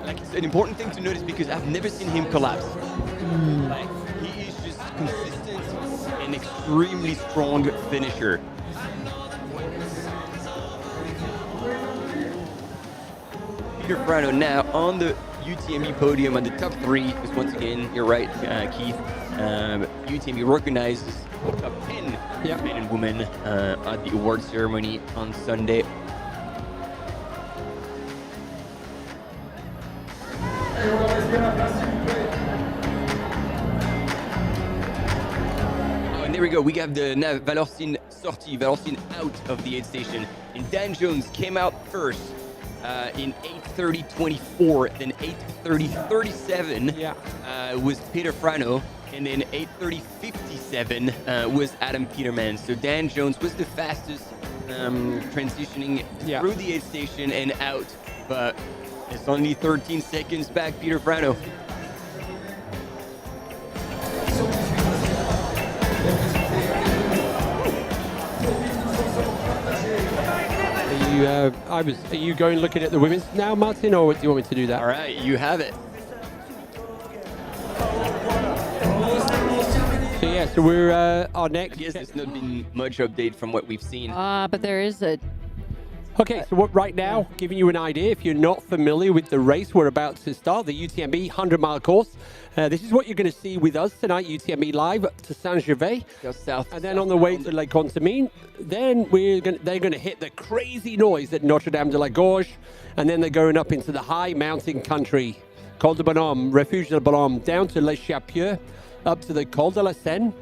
like, it's an important thing to notice because I've never seen him collapse. Like, he is just consistent and extremely strong finisher. Peter Frano now on the UTMB podium on the top 3, because once again, you're right, Keith, UTMB recognizes the top 10 men and women at the award ceremony on Sunday. Oh, and there we go, we have the now Valorcine sortie, Valorcine out of the aid station, and Dan Jones came out first. In 8:30.24, then 8:30.37 was Peter Frano, and then 8:30.57 was Adam Peterman. So Dan Jones was the fastest transitioning through the aid station and out, but it's only 13 seconds back, Peter Frano. Are you going looking at the women's now, Martin, or do you want me to do that? All right, you have it. So yeah, so we're our next. I guess there's not been much update from what we've seen. But there is a. Okay, so right now, giving you an idea, if you're not familiar with the race we're about to start, the UTMB 100-mile course. This is what you're going to see with us tonight, UTMB live to Saint-Gervais. And then on the way to Lake Contamine, then they're going to hit the crazy noise at Notre-Dame de la Gorge, and then they're going up into the high mountain country, Col de Bonhomme, Refuge de Bonhomme, down to Les Chapieux, up to the Col de la Seine,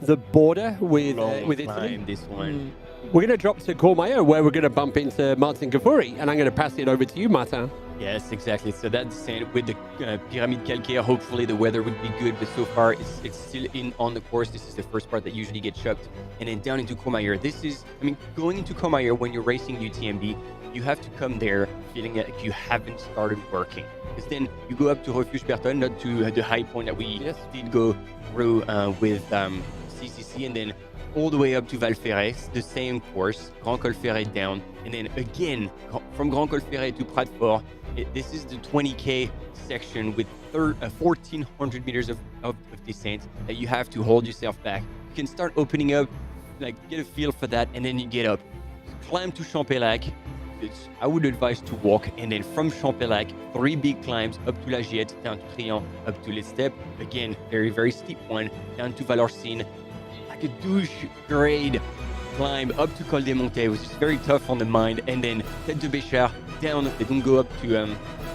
the border with Italy. This one. We're going to drop to Courmayeur, where we're going to bump into Martin Gafuri, and I'm going to pass it over to you, Martin. Yes, exactly. So that descent with the Pyramide Calcaire, hopefully the weather would be good, but so far it's still on the course. This is the first part that usually gets chucked. And then down into Courmayeur. This is, I mean, going into Courmayeur when you're racing UTMB, you have to come there feeling like you haven't started working. Because then you go up to Refuge Berton, not to the high point that we did go through with CCC, and then all the way up to Val Ferret, the same course, Grand Col Ferret down, and then again from Grand Col Ferret to Prat-Fort. This is the 20K section with 1,400 meters of descent that you have to hold yourself back. You can start opening up, like get a feel for that, and then you get up. Climb to Champelac. I would advise to walk, and then from Champelac, 3 big climbs up to La Giette, down to Trian, up to Les Steppes. Again, very, very steep one, down to Valorcine. Like a douche grade climb up to Col des Montais, which is very tough on the mind, and then Tête de Béchard down. They don't go up to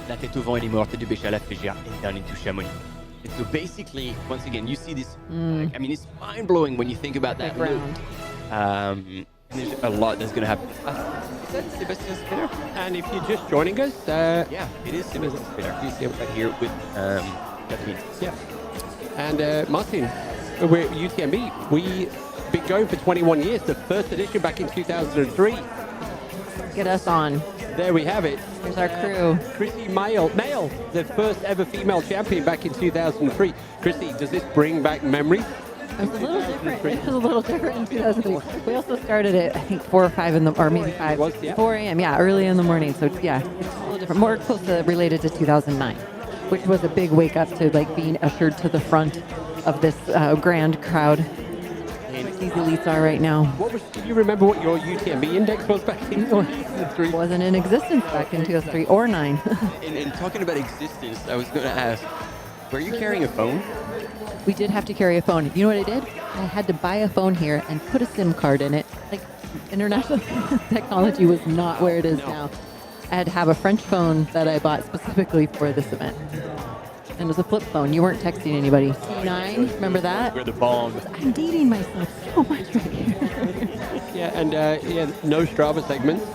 La Tête au Vent anymore, Tête de Béchard, La Flégère, and down into Chamonix. And so basically, once again, you see this. Like, I mean, it's mind blowing when you think about that route. There's a lot that's going to happen. Is that Sébastien Spinner? And if you're just joining us, yeah, it is Sébastien Spinner. You see him right here with Catherine. Yeah. And Martin, we're at UTMB. We've been going for 21 years. The first edition back in 2003. Get us on. There we have it. Here's our crew. Chrissy Mail, the first ever female champion back in 2003. Chrissy, does this bring back memories? It was a little different. It was a little different in 2003. We also started at, I think, 4 or 5 in the, or maybe 5, 4 a.m. Yeah, early in the morning. So yeah, it's a little different. More close to related to 2009, which was a big wake up to like being ushered to the front of this grand crowd. These elites are right now. Do you remember what your UTMB index was back in 2003? Wasn't in existence back in 2003 or 9. and talking about existence, I was going to ask, were you carrying a phone? We did have to carry a phone. You know what I did? I had to buy a phone here and put a SIM card in it. Like, international technology was not where it is now. I had to have a French phone that I bought specifically for this event. And it was a flip phone. You weren't texting anybody. T9, remember that? We're the bomb. I'm dating myself so much right here. Yeah, and no Strava segments.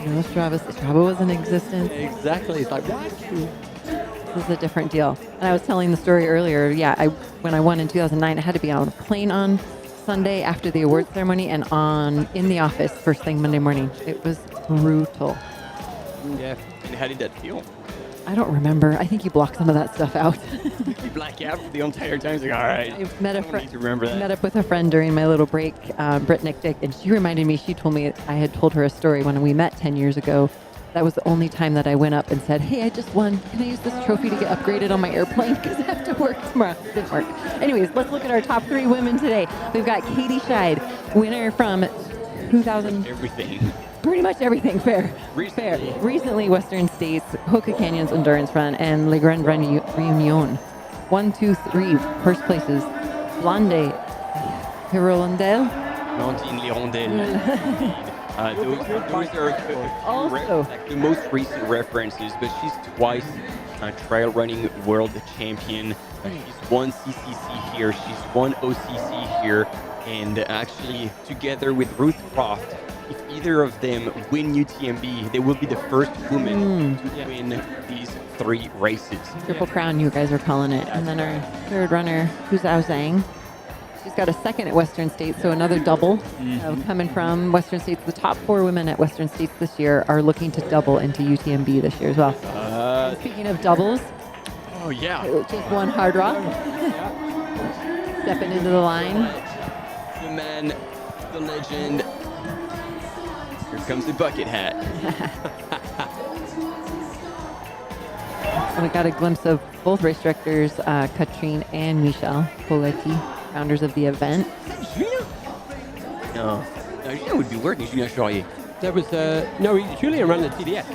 No Strava. Strava was in existence. Exactly. It's like, what? This is a different deal. And I was telling the story earlier. Yeah, when I won in 2009, I had to be on a plane on Sunday after the awards ceremony and in the office first thing Monday morning. It was brutal. Yeah. And how did that feel? I don't remember. I think you blocked some of that stuff out. You black out for the entire time. It's like, all right. I met a friend. Remember that. Met up with a friend during my little break, Britt Nick, and she reminded me. She told me I had told her a story when we met 10 years ago. That was the only time that I went up and said, "Hey, I just won. Can I use this trophy to get upgraded on my airplane because I have to work tomorrow?" It didn't work. Anyways, let's look at our top 3 women today. We've got Katie Scheid, winner from 2000. Everything. Pretty much everything. Fair. Recently, Western States, Hoka Canyons Endurance Run, and Le Grand Reunion. 1, 2, 3 first places. Blonde, Hirondelle. Blondine Hirondelle. Those are like the most recent references, but she's twice trail running world champion. She's won CCC here, she's won OCC here, and actually together with Ruth Croft, if either of them win UTMB, they will be the first woman to win these 3 races. Triple Crown, you guys are calling it. And then our third runner, who's Zhao Zhang. She's got a second at Western States, so another double coming from Western States. The top 4 women at Western States this year are looking to double into UTMB this year as well. Speaking of doubles, oh yeah, just one Hard Rock. Stepping into the line. The man, the legend. Here comes the bucket hat. And we got a glimpse of both race directors, Katrine and Michel Poletti, founders of the event. No, Julien would be working. Julien Charrier. That was Julien ran the TDS.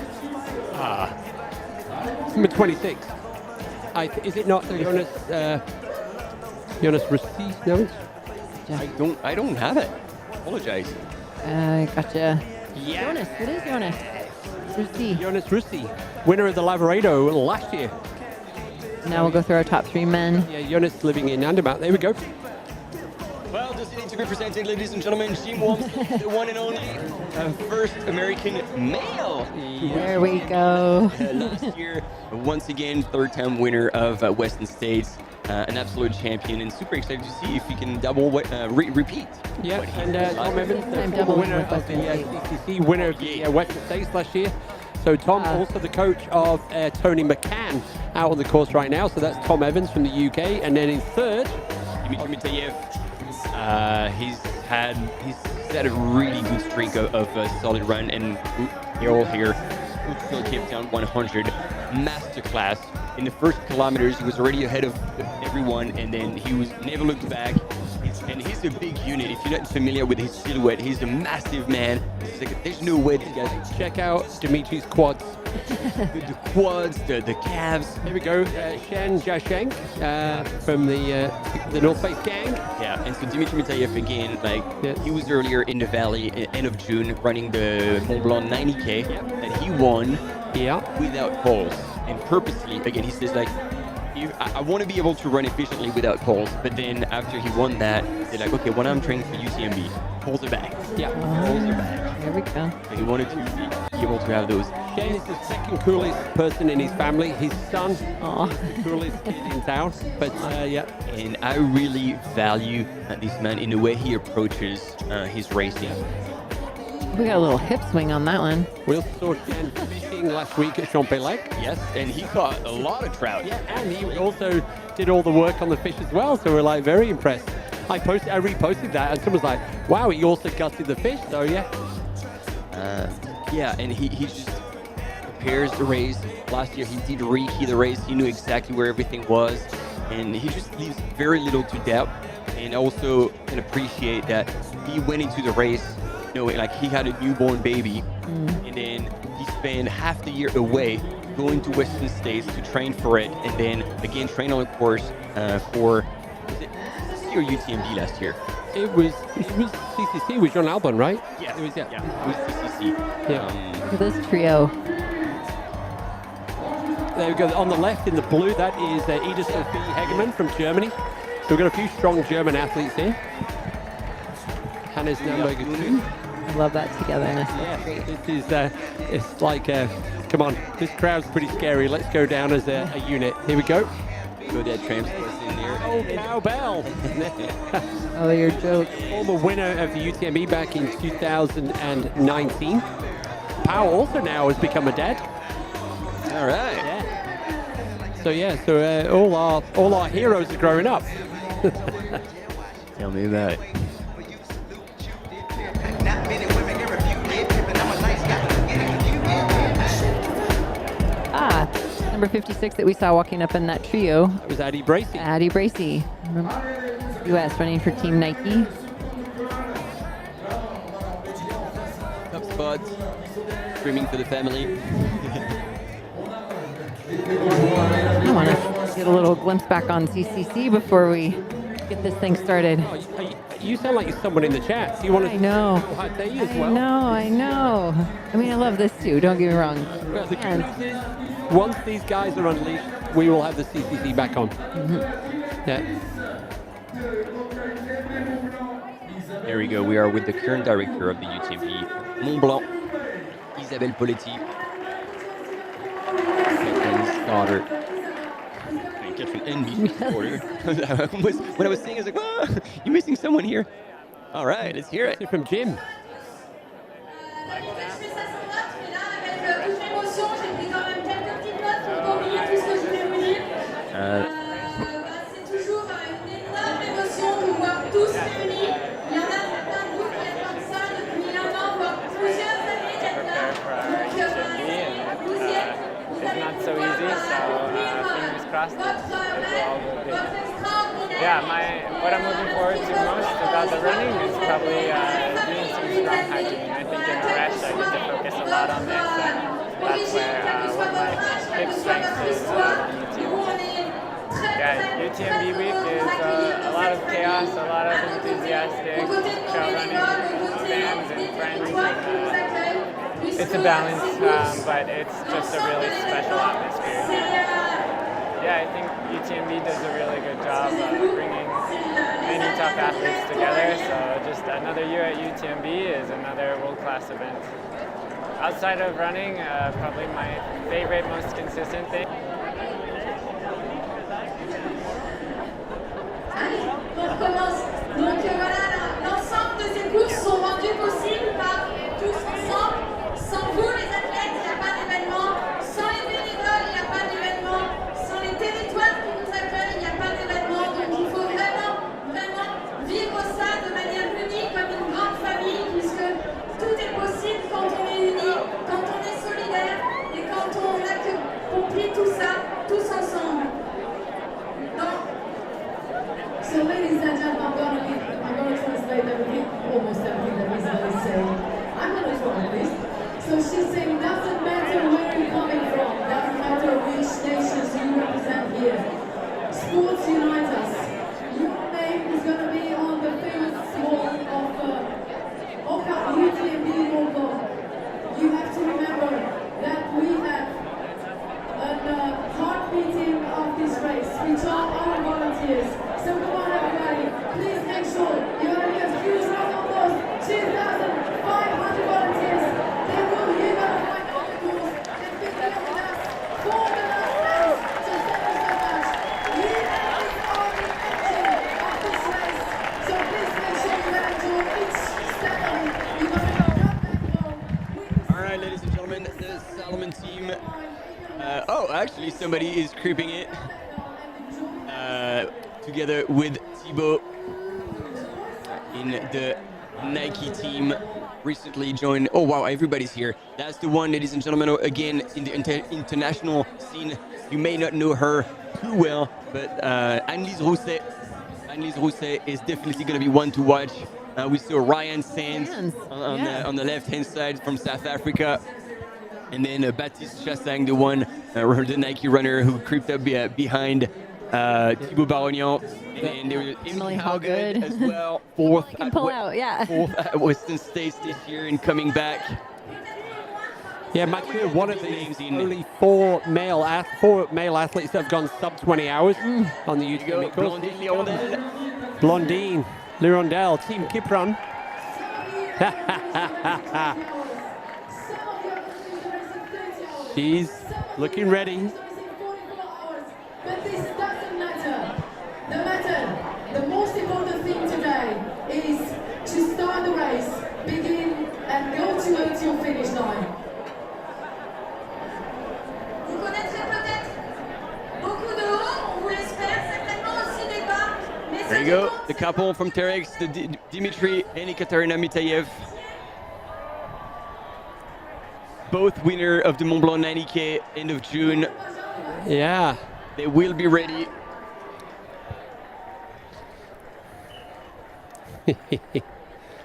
Number 26. Is it not Jonas Rusty? No. I don't have it. Apologize. Gotcha. Yeah. Jonas, it is Jonas. Rusty. Jonas Rusty, winner of the Lavaredo last year. Now we'll go through our top 3 men. Yeah, Jonas living in Andermatt. There we go. Well, does it need to be presented, ladies and gentlemen? Jim Wamsley, the one and only first American male. There we go. Last year, once again, 3rd-time winner of Western States. An absolute champion, and super excited to see if he can double repeat. Yeah, and Tom Evans, double winner of the CCC, winner of the Western States last year. So Tom, also the coach of Tony McCann, out on the course right now. So that's Tom Evans from the UK, and then in 3rd, Dimitri Mitayev. He's had a really good streak of solid run, and you're all here. Cape Town 100 masterclass. In the first kilometers, he was already ahead of everyone, and then he was never looked back. And he's a big unit. If you're not familiar with his silhouette, he's a massive man. There's no way these guys. Check out Dimitri's quads. the quads, the calves. Here we go, Shen Jiasheng from the North Face gang. Yeah, and so Dimitri Mitayev again, he was earlier in the valley, end of June, running the Mont-Blanc 90K, and he won without poles. And purposely, again, he says I want to be able to run efficiently without poles, but then after he won that, they're like, okay, when I'm training for UTMB, poles are back. Yeah, poles are back. There we go. And he wanted to be able to have those. Shane is the 2nd coolest person in his family. His son is the coolest kid in town. But yeah. And I really value this man in the way he approaches his racing. We got a little hip swing on that one. We also saw Shane fishing last week at Champelec. Yes, and he caught a lot of trout. Yeah, and he also did all the work on the fish as well, so we're very impressed. I reposted that, and someone's like, wow, he also gutted the fish, so yeah. Yeah, and he just prepares the race. Last year he did rekey the race. He knew exactly where everything was, and he just leaves very little to doubt. And also can appreciate that he went into the race knowing he had a newborn baby, and then he spent half the year away going to Western States to train for it, and then again train on a course for CCC or UTMB last year. It was CCC with Jean Albon, right? Yeah, it was. Yeah, it was CCC. Yeah. Look at this trio. There we go. On the left in the blue, that is Ida Sophie Hegemann from Germany. So we've got a few strong German athletes here. Hannes Namberger too. I love that togetherness. Yeah, this is it's like, come on, This crowd's pretty scary. Let's go down as a unit. Here we go. Go that tramp was in there. Oh, cowbell. Oh, you're joke. Former winner of the UTMB back in 2019. Pao also now has become a dad. All right. Yeah. So all our heroes are growing up. Tell me about it. Number 56 that we saw walking up in that trio. That was Addie Bracey. Addie Bracey. U.S. running for Team Nike. Top spots. Screaming for the family. I want to get a little glimpse back on CCC before we get this thing started. You sound like you're someone in the chat. So you want to? I know. Hot day as well. I know. I mean, I love this too. Don't get me wrong. Well, the good news is, once these guys are unleashed, we will have the CCC back on. Yeah. There we go. We are with the current director of the UTMB Mont-Blanc, Isabelle Poletti. Catherine's daughter. Catherine and me supporter. When I was saying, I was like, oh, you're missing someone here. All right, let's hear it. From Jim. C'est toujours une énorme émotion de voir tous réunis. Il y en a certains de vous qui êtes comme ça depuis un an, voire plusieurs années d'être là. Donc, it's not so easy, so fingers crossed that it will all go good. Yeah, what I'm looking forward to most about the running is probably doing some strong hiking. I think in a rush I get to focus a lot on this, and that's where one of my big strengths is UTMB. Yeah, UTMB week is a lot of chaos, a lot of enthusiastic trail running fans and friends. And, it's a balance, but it's just a really special atmosphere. Yeah, I think UTMB does a really good job of bringing many top athletes together. So just another year at UTMB is another world-class event. Outside of running, probably my favorite, most consistent thing. On commence. Donc voilà, l'ensemble de ces courses sont rendues possibles par tous ensemble. Sans vous les athlètes, il n'y a pas d'événement. Sans les bénévoles, il n'y a pas d'événement. Sans les territoires qui nous accueillent, il n'y a pas d'événement. Donc il faut vraiment vivre ça de manière unie comme une grande famille, puisque tout est possible quand on est unis, quand on est solidaire et quand on accomplit tout ça tous ensemble. So ladies and gentlemen, I'm going to translate everything, almost everything that Isabel is saying. I'm going to try at least. So she's saying, doesn't matter where you're coming from, doesn't matter which nations you represent here. Sports unite us. Your name is going to be on the famous wall of HOKA UTMB Mont-Blanc. You have to remember that we have a heart beating of this race, which are our volunteers. So come on everybody, please make sure you're going to be a huge round of applause. 2,500 volunteers. They will give us like all the course and be there with us for the last race. So thank you so much. We are the engine of this race. So please make sure you enjoy each step of it. You're going to go right back home. All right, ladies and gentlemen, the Salomon team. Actually, somebody is creeping it. Together with Thibaut in the Nike team, recently joined. Oh wow, everybody's here. That's the one, ladies and gentlemen, again in the international scene. You may not know her too well, but Annelise Rousset is definitely going to be one to watch. We saw Ryan Sands on the left-hand side from South Africa. And then Baptiste Chassang, the one, the Nike runner who creeped up behind Thibaut Barognan, and there was Emily Howgood as well, fourth at Western States this year and coming back. Yeah, Mathieu, one of the only four male athletes that have gone sub 20 hours on the UTMB course. Blondine Lirondelle, Team Kipron. She's looking ready. But this doesn't matter. The most important thing today is to start the race, begin and go to your finish line. Vous connaîtrez peut-être beaucoup de hauts, on vous l'espère, certainement aussi des bas. Mais There you go, the couple from Terex, Dimitri and Ekaterina Mitayev. Both winner of the Mont Blanc 90K end of June. Yeah. They will be ready.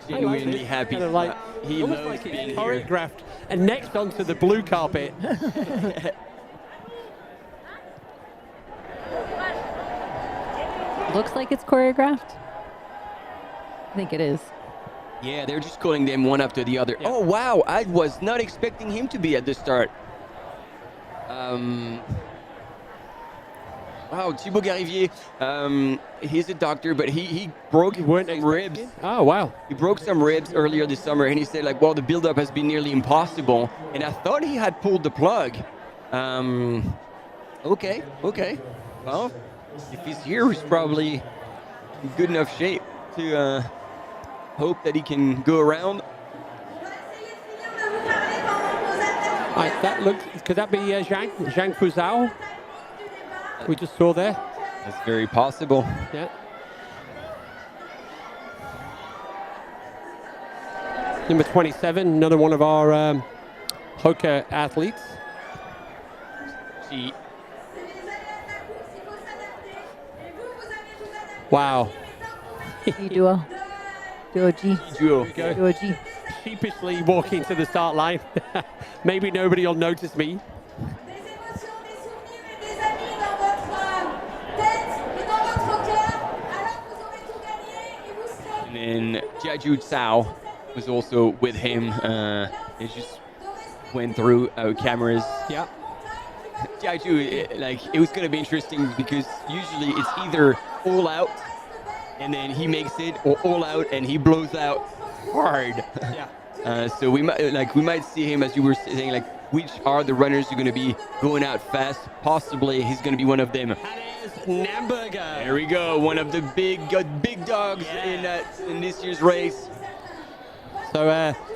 Genuinely happy. Kind of like, he almost loves like it's being here. choreographed. And next onto the blue carpet. Looks like it's choreographed. I think it is. Yeah, they're just calling them one after the other. Oh, wow. I was not expecting him to be at the start. Wow, Thibaut Garivier, he's a doctor, but he broke some ribs. Oh, wow. He broke some ribs earlier this summer, and he said, like, well, the build-up has been nearly impossible. And I thought he had pulled the plug. Okay. Well, if he's here, he's probably in good enough shape to hope that he can go around. That looks, could that be Zhang Fuzhou? We just saw there. That's very possible. Yeah. Number 27, another one of our HOKA athletes. She. Wow. Duo G. Duo G. Sheepishly walking to the start line. Maybe nobody will notice me. And then Jiaju Cao was also with him. They just went through our cameras. Yeah. Jiaju, like, it was going to be interesting because usually it's either all out and then he makes it, or all out and he blows out hard. Yeah. So we might see him, as you were saying, like, which are the runners who are going to be going out fast. Possibly he's going to be one of them. Namberger. There we go, one of the big dogs in this year's race. So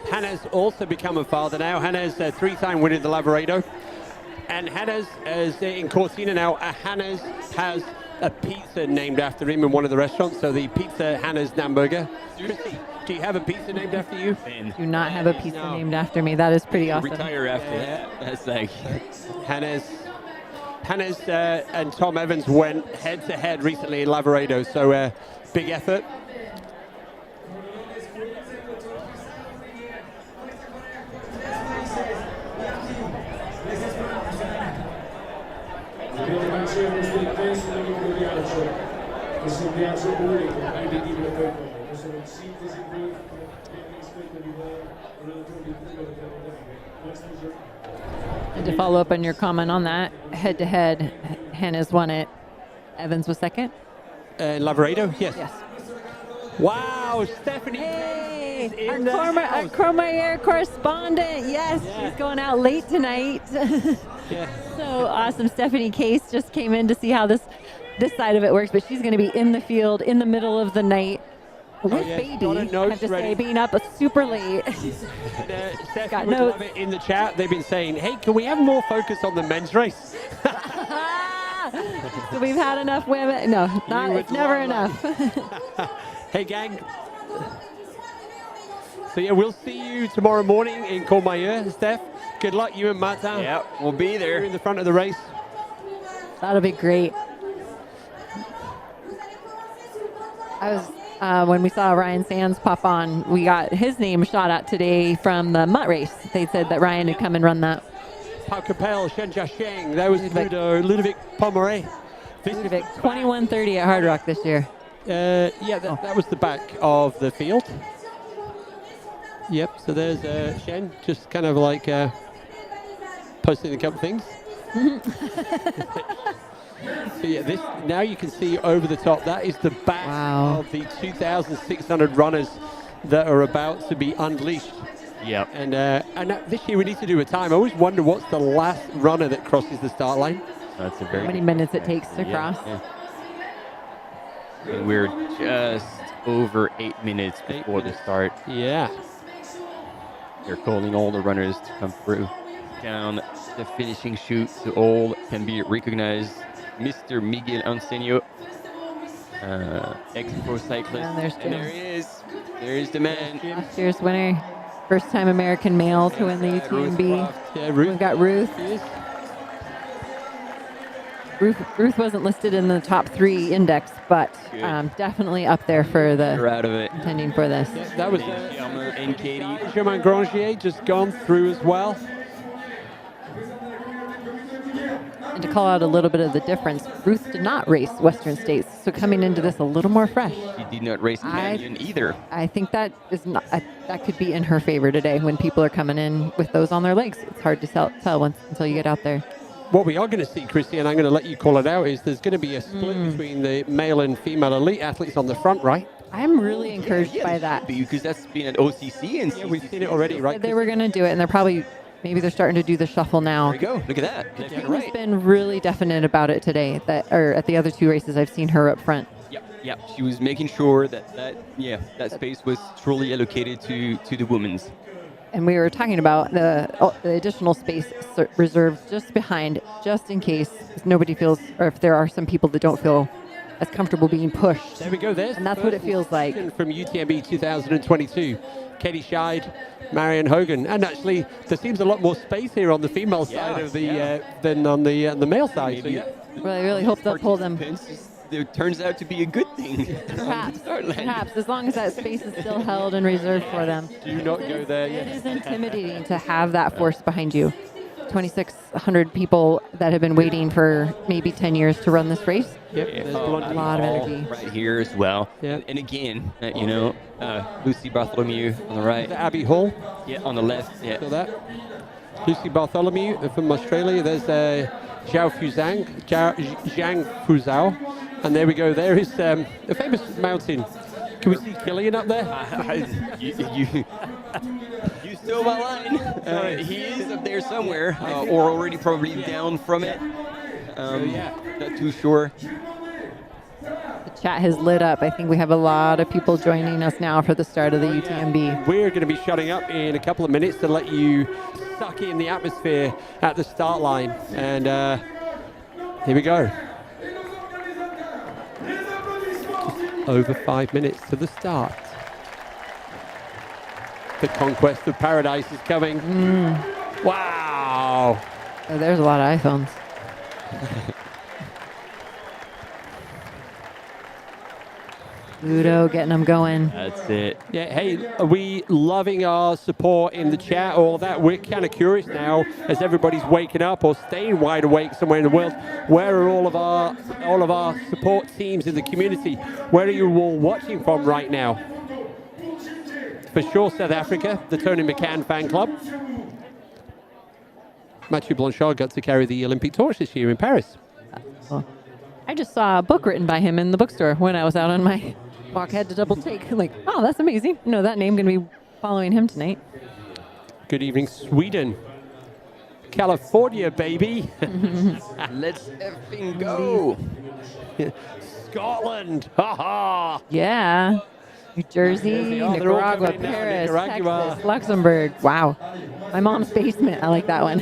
Hannah's also become a father now. Hannah's a three-time winner of the Lavaredo. And Hannah's is in Cortina now. Hannah's has a pizza named after him in one of the restaurants. So the pizza Hannah's Namberger. Do you have a pizza named after you? Do not have a pizza named after me. That is pretty awesome. Retire after that. That's like Hannah's and Tom Evans went head-to-head recently in Lavaredo. So big effort. And to follow up on your comment on that, head-to-head, Hannah's won it. Evans was second. Lavaredo, yes. Wow, Stephanie. Hey, our Courmayeur correspondent. Yes, she's going out late tonight. So awesome. Stephanie Case just came in to see how this side of it works, but she's going to be in the field in the middle of the night with baby. I have to say, being up super late. Steph would love it in the chat. They've been saying, hey, can we have more focus on the men's race? So we've had enough women. No, it's never enough. Hey, gang. So, yeah, we'll see you tomorrow morning in Courmayeur, Steph. Good luck, you and Martin. Yeah, we'll be there. You're in the front of the race. That'll be great. I was when we saw Ryan Sands pop on, we got his name shot out today from the Mutt race. They said that Ryan had come and run that. Pau Capel, Shen Jiasheng, that was Ludovic Pomeray. Ludovic, 21:30 at Hard Rock this year. That was the back of the field. Yep, so there's Shen, just kind of like posting a couple things. So yeah, now you can see over the top, that is the back of the 2,600 runners that are about to be unleashed. Yeah. And this year we need to do a time. I always wonder what's the last runner that crosses the start line. That's a very How many minutes it takes to cross. Yeah. And we're just over 8 minutes before the start. Yeah. They're calling all the runners to come through down the finishing chute, so all can be recognized. Mr. Miguel Ansenio, ex-pro cyclist. And there's Jim. There he is. There is the man. Last year's winner. First time American male to win the UTMB. Yeah, Ruth. We've got Ruth. Ruth wasn't listed in the top 3 index, but definitely up there for the You're out of it. contending for this. Yeah, that was and Katie. Germain Grangier just gone through as well. And to call out a little bit of the difference, Ruth did not race Western States, so coming into this a little more fresh. She did not race Canyon either. I think that is not that could be in her favor today when people are coming in with those on their legs. It's hard to tell until you get out there. What we are going to see, Christy, and I'm going to let you call it out, is there's going to be a split between the male and female elite athletes on the front, right? I'm really encouraged by that. Because that's been at OCC and yeah, we've seen it already, right? They were going to do it, and they're probably maybe they're starting to do the shuffle now. There you go. Look at that. That's She's been really definite about it today. Or at the other 2 races, I've seen her up front. Yep. She was making sure that space was truly allocated to the women's. And we were talking about the additional space reserved just behind, just in case nobody feels, or if there are some people that don't feel as comfortable being pushed. There we go. There's and that's what it feels like. From UTMB 2022, Katie Scheid, Marion Hogan, and actually there seems a lot more space here on the female side of the than on the male side. Well, I really hope they'll pull them. It turns out to be a good thing. Perhaps, as long as that space is still held and reserved for them. Do not go there. It is intimidating to have that force behind you. 2,600 people that have been waiting for maybe 10 years to run this race. Yep, there's a lot of energy. Right here as well. Yep. And again, Lucy Bartholomew on the right. Abby Hall. Yeah, on the left. Yeah. So that. Lucy Bartholomew from Australia. There's Zhang Fuzhou. And there we go. There is a famous mountain. Can we see Killian up there? You stole my line. He is up there somewhere, or already probably down from it. Not too sure. The chat has lit up. I think we have a lot of people joining us now for the start of the UTMB. We're going to be shutting up in a couple of minutes to let you suck in the atmosphere at the start line. And here we go. Over 5 minutes to the start. The conquest of paradise is coming. Wow. Oh, there's a lot of iPhones. Ludo getting them going. That's it. Yeah, hey, are we loving our support in the chat, all of that? We're kind of curious now, as everybody's waking up or staying wide awake somewhere in the world. Where are all of our support teams in the community? Where are you all watching from right now? For sure, South Africa, the Tony McCann fan club. Mathieu Blanchard got to carry the Olympic torch this year in Paris. Well, I just saw a book written by him in the bookstore when I was out on my walk. I had to double take. I'm like, oh, that's amazing. You know, that name going to be following him tonight. Good evening, Sweden. California, baby. Let's effing go. Scotland. Ha ha. Yeah. New Jersey, Oh, they're all Nicaragua, coming down. Paris, Nicaragua. Texas, Luxembourg. Wow. My mom's basement. I like that one.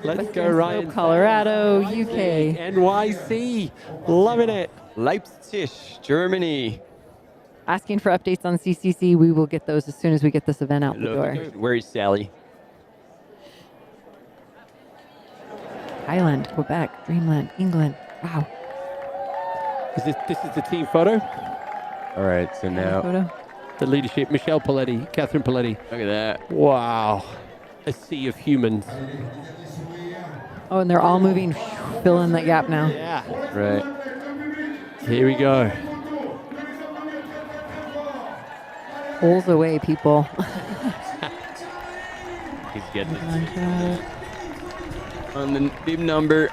Let's go, Ryan. Colorado, UK. NYC. Loving it. Leipzig, Germany. Asking for updates on CCC. We will get those as soon as we get this event out the door. Where is Sally? Thailand, Quebec, Dreamland, England. Wow. This is the team photo. All right, so now the leadership, Michelle Paletti, Catherine Paletti. Look at that. Wow. A sea of humans. Oh, and they're all moving, fill in that gap now. Yeah. Right. Here we go. Pulls away, people. He's getting it. On the bib number.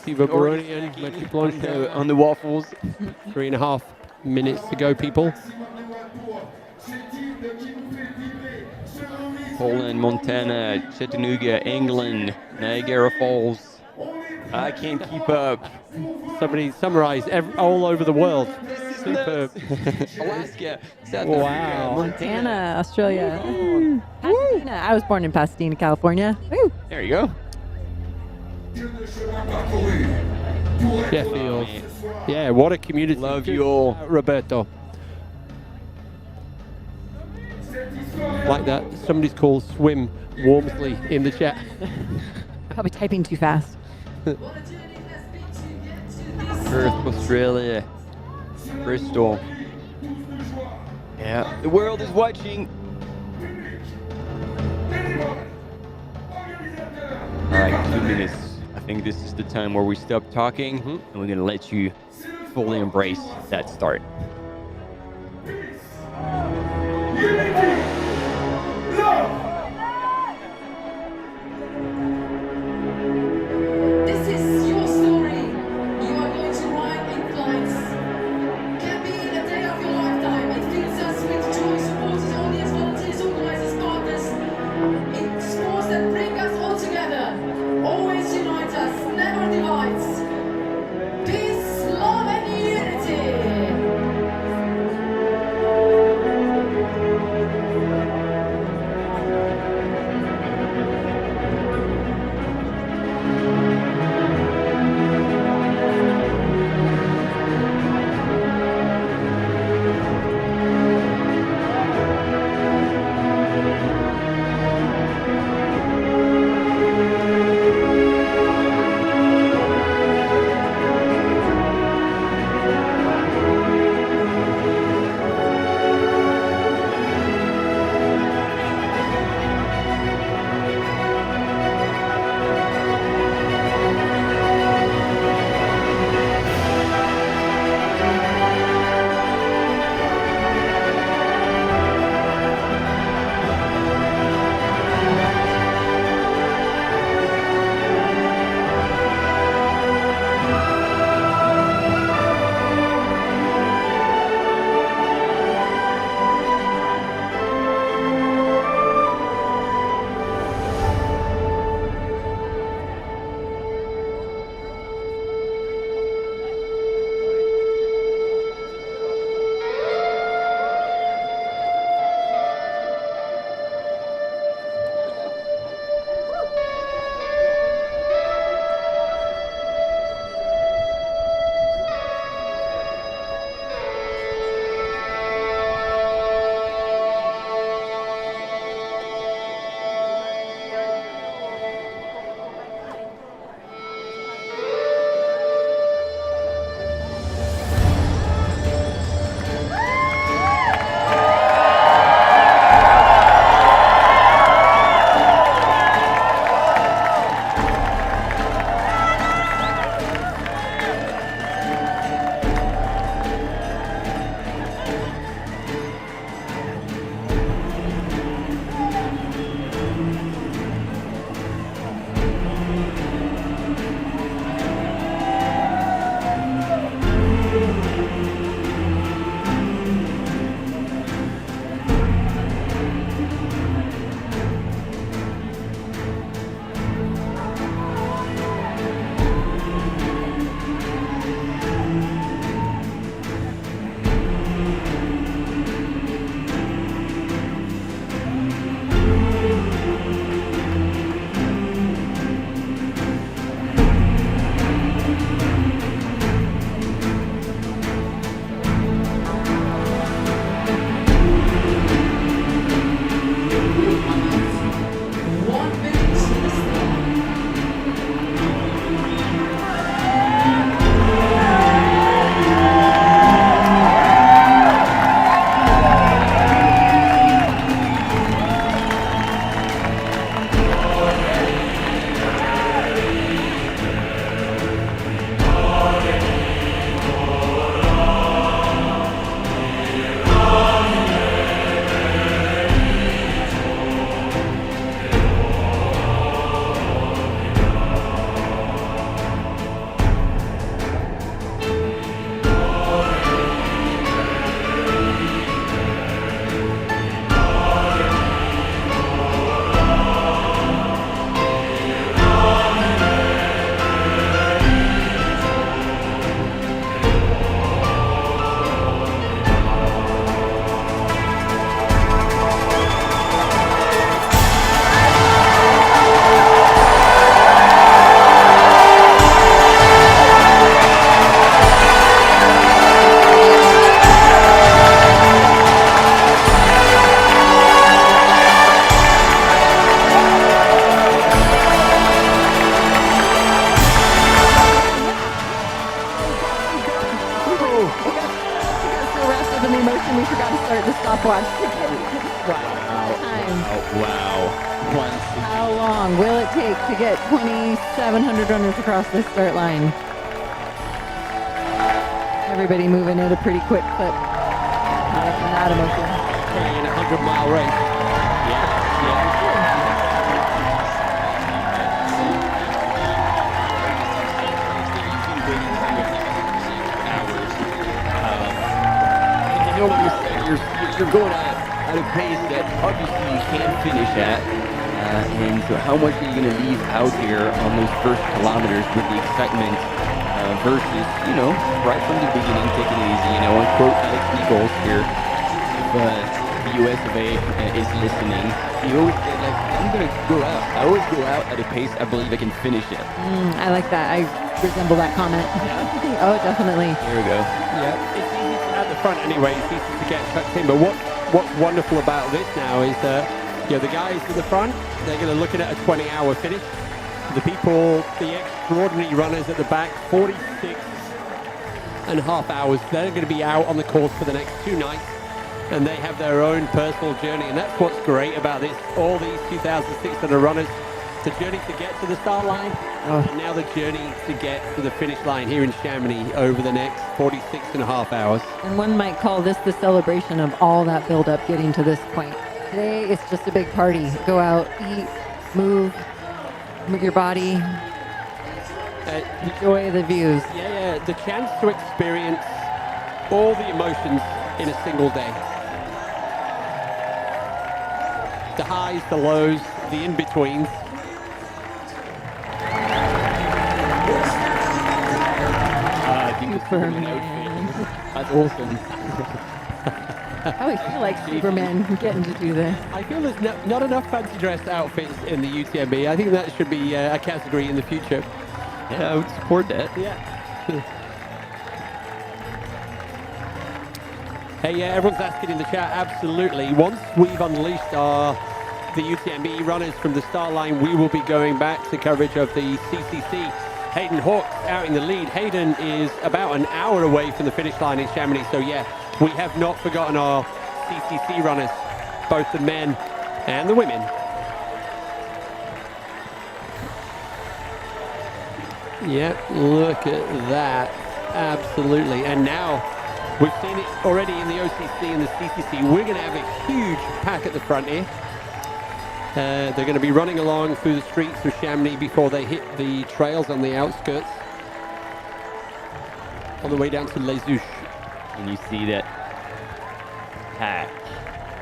Siva Baroni and Mathieu Blanchard on the waffles. 3.5 minutes to go, people. Poland, Montana, Chattanooga, England, Niagara Falls. I can't keep up. Somebody summarised all over the world. Superb. Alaska, South Wow. Africa, Montana, Australia. Pasadena. I was born in Pasadena, California. Woo. There you go. Sheffield. Yeah, what a community. Love you all. Roberto. Like that. Somebody's called Swim Warmsley in the chat. Probably typing too fast. Perth, Australia, Bristol. Yeah, the world is watching. All right, 2 minutes. I think this is the time where we stop talking, and we're gonna let you fully embrace that start. This is your story. You are going to ride inclines. Can be a day of your lifetime. It fills us with joy, supporters, audience, volunteers, organizers, partners. It's sports that bring us all together. Always unite us, never divides. Peace, love, and unity. stopwatch. Wow. How long will it take to get 2,700 runners across this start line? Everybody moving at a pretty quick clip. Not emotion. In a 100-mile race. You're going at a pace that obviously you can't finish at. And so how much are you going to leave out here on those first kilometers with the excitement versus, you know, right from the beginning, taking it easy. You know, and quote Alex Nichols here, if the US of A is listening, he always said, like, I'm going to go out. I always go out at a pace I believe I can finish it. I like that. I resemble that comment. Oh, definitely. Here we go. Yeah, it's easy to at the front anyway. It's easy to get tucked in. But what's wonderful about this now is that the guys in the front, they're going to look at a 20-hour finish. The people, the extraordinary runners at the back, 46.5 hours. They're going to be out on the course for the next 2 nights, and they have their own personal journey. And that's what's great about this. All these 2,600 runners, the journey to get to the start line, and now the journey to get to the finish line here in Chamonix over the next 46.5 hours. And one might call this the celebration of all that build-up getting to this point. Today, it's just a big party. Go out, eat, move your body, enjoy the views. Yeah, the chance to experience all the emotions in a single day. The highs, the lows, the in-betweens. Superman. That's awesome. I always feel like Superman getting to do this. I feel there's not enough fancy dress outfits in the UTMB. I think that should be a category in the future. Yeah, I would support that. Yeah. Hey, everyone's asking in the chat, absolutely. Once we've unleashed the UTMB runners from the start line, we will be going back to coverage of the CCC. Hayden Hawks out in the lead. Hayden is about an hour away from the finish line in Chamonix, so yeah, we have not forgotten our CCC runners, both the men and the women. Yeah, look at that. Absolutely. And now we've seen it already in the OCC and the CCC. We're going to have a huge pack at the front here. They're going to be running along through the streets of Chamonix before they hit the trails on the outskirts on the way down to Les Ouches. And you see that pack,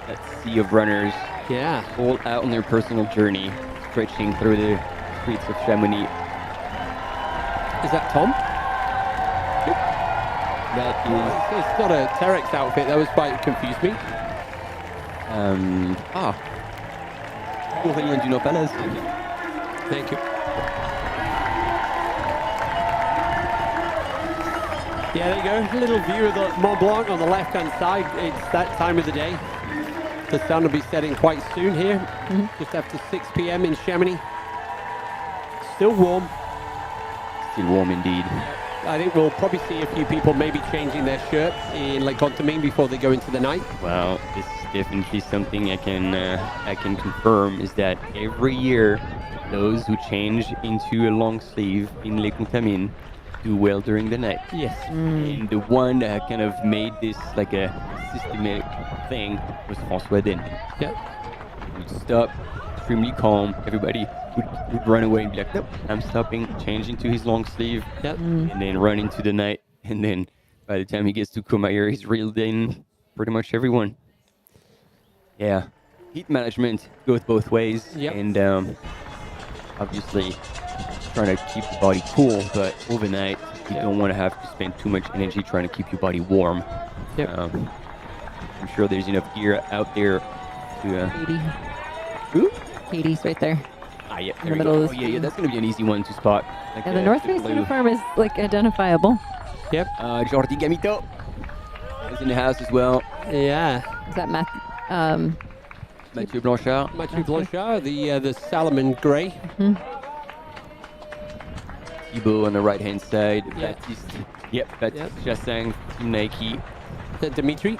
that sea of runners, all out on their personal journey, stretching through the streets of Chamonix. Is that Tom? That is... It's not a Terex outfit. That was quite confused me. Aurélien Dunopalez. Thank you. Yeah, there you go. A little view of the Mont Blanc on the left-hand side. It's that time of the day. The sun will be setting quite soon here, just after 6 p.m. in Chamonix. Still warm. Still warm indeed. I think we'll probably see a few people maybe changing their shirt in Lake Contamine before they go into the night. Well, this is definitely something I can confirm, is that every year those who change into a long sleeve in Lake Contamine do well during the night. Yes. And the one that kind of made this like a systematic thing was François Den. Yep. He would stop, extremely calm. Everybody would run away and be like, nope, I'm stopping, change into his long sleeve, and then run into the night. And then by the time he gets to Courmayeur, he's reeled in pretty much everyone. Yeah. Heat management goes both ways. And obviously trying to keep the body cool, but overnight you don't want to have to spend too much energy trying to keep your body warm. I'm sure there's enough gear out there to... Who? Katie's right there. Yeah, in the middle of the yeah, that's going to be an easy one to spot. Like the North Face uniform is like identifiable. Yep. Jordi Gamito is in the house as well. Yeah. Is that Mathieu Blanchard. Mathieu Blanchard, the Salomon Grey. Thibaut on the right-hand side. Baptiste. Baptiste Chassang from Nike. Dimitri.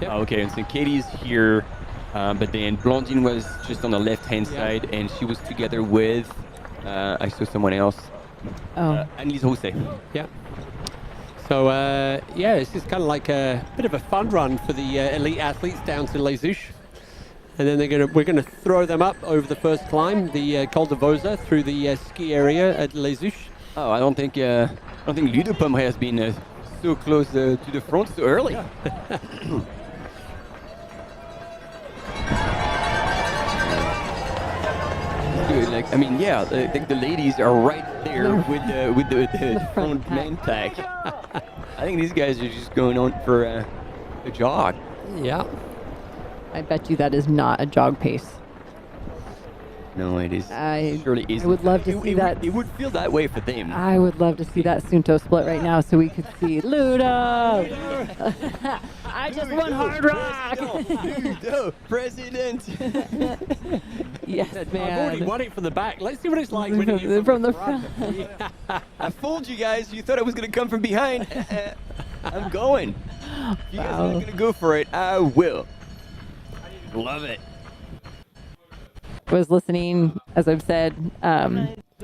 Okay, and so Katie's here, but then Blondine was just on the left-hand side, and she was together with, I saw someone else. Annelise Rousset. Yeah. So, yeah, this is kind of like a bit of a fun run for the elite athletes down to Les Houches. And then we're gonna throw them up over the first climb, the Col de Vosa, through the ski area at Les Houches. Oh, I don't think Ludo Pomme has been so close to the front so early. Dude, like, I mean, yeah, I think the ladies are right there with the front main pack. I think these guys are just going on for a jog. Yeah. I bet you that is not a jog pace. No, it is. Surely isn't. I would love to see that. It would feel that way for them. I would love to see that Sunto split right now so we could see Ludo. I just won Hard Rock. Ludo, president. Yes, man. I've already won it from the back. Let's see what it's like winning it from the front. I fooled you guys. You thought I was going to come from behind. I'm going. If you guys are going to go for it, I will. Love it. Was listening, as I've said,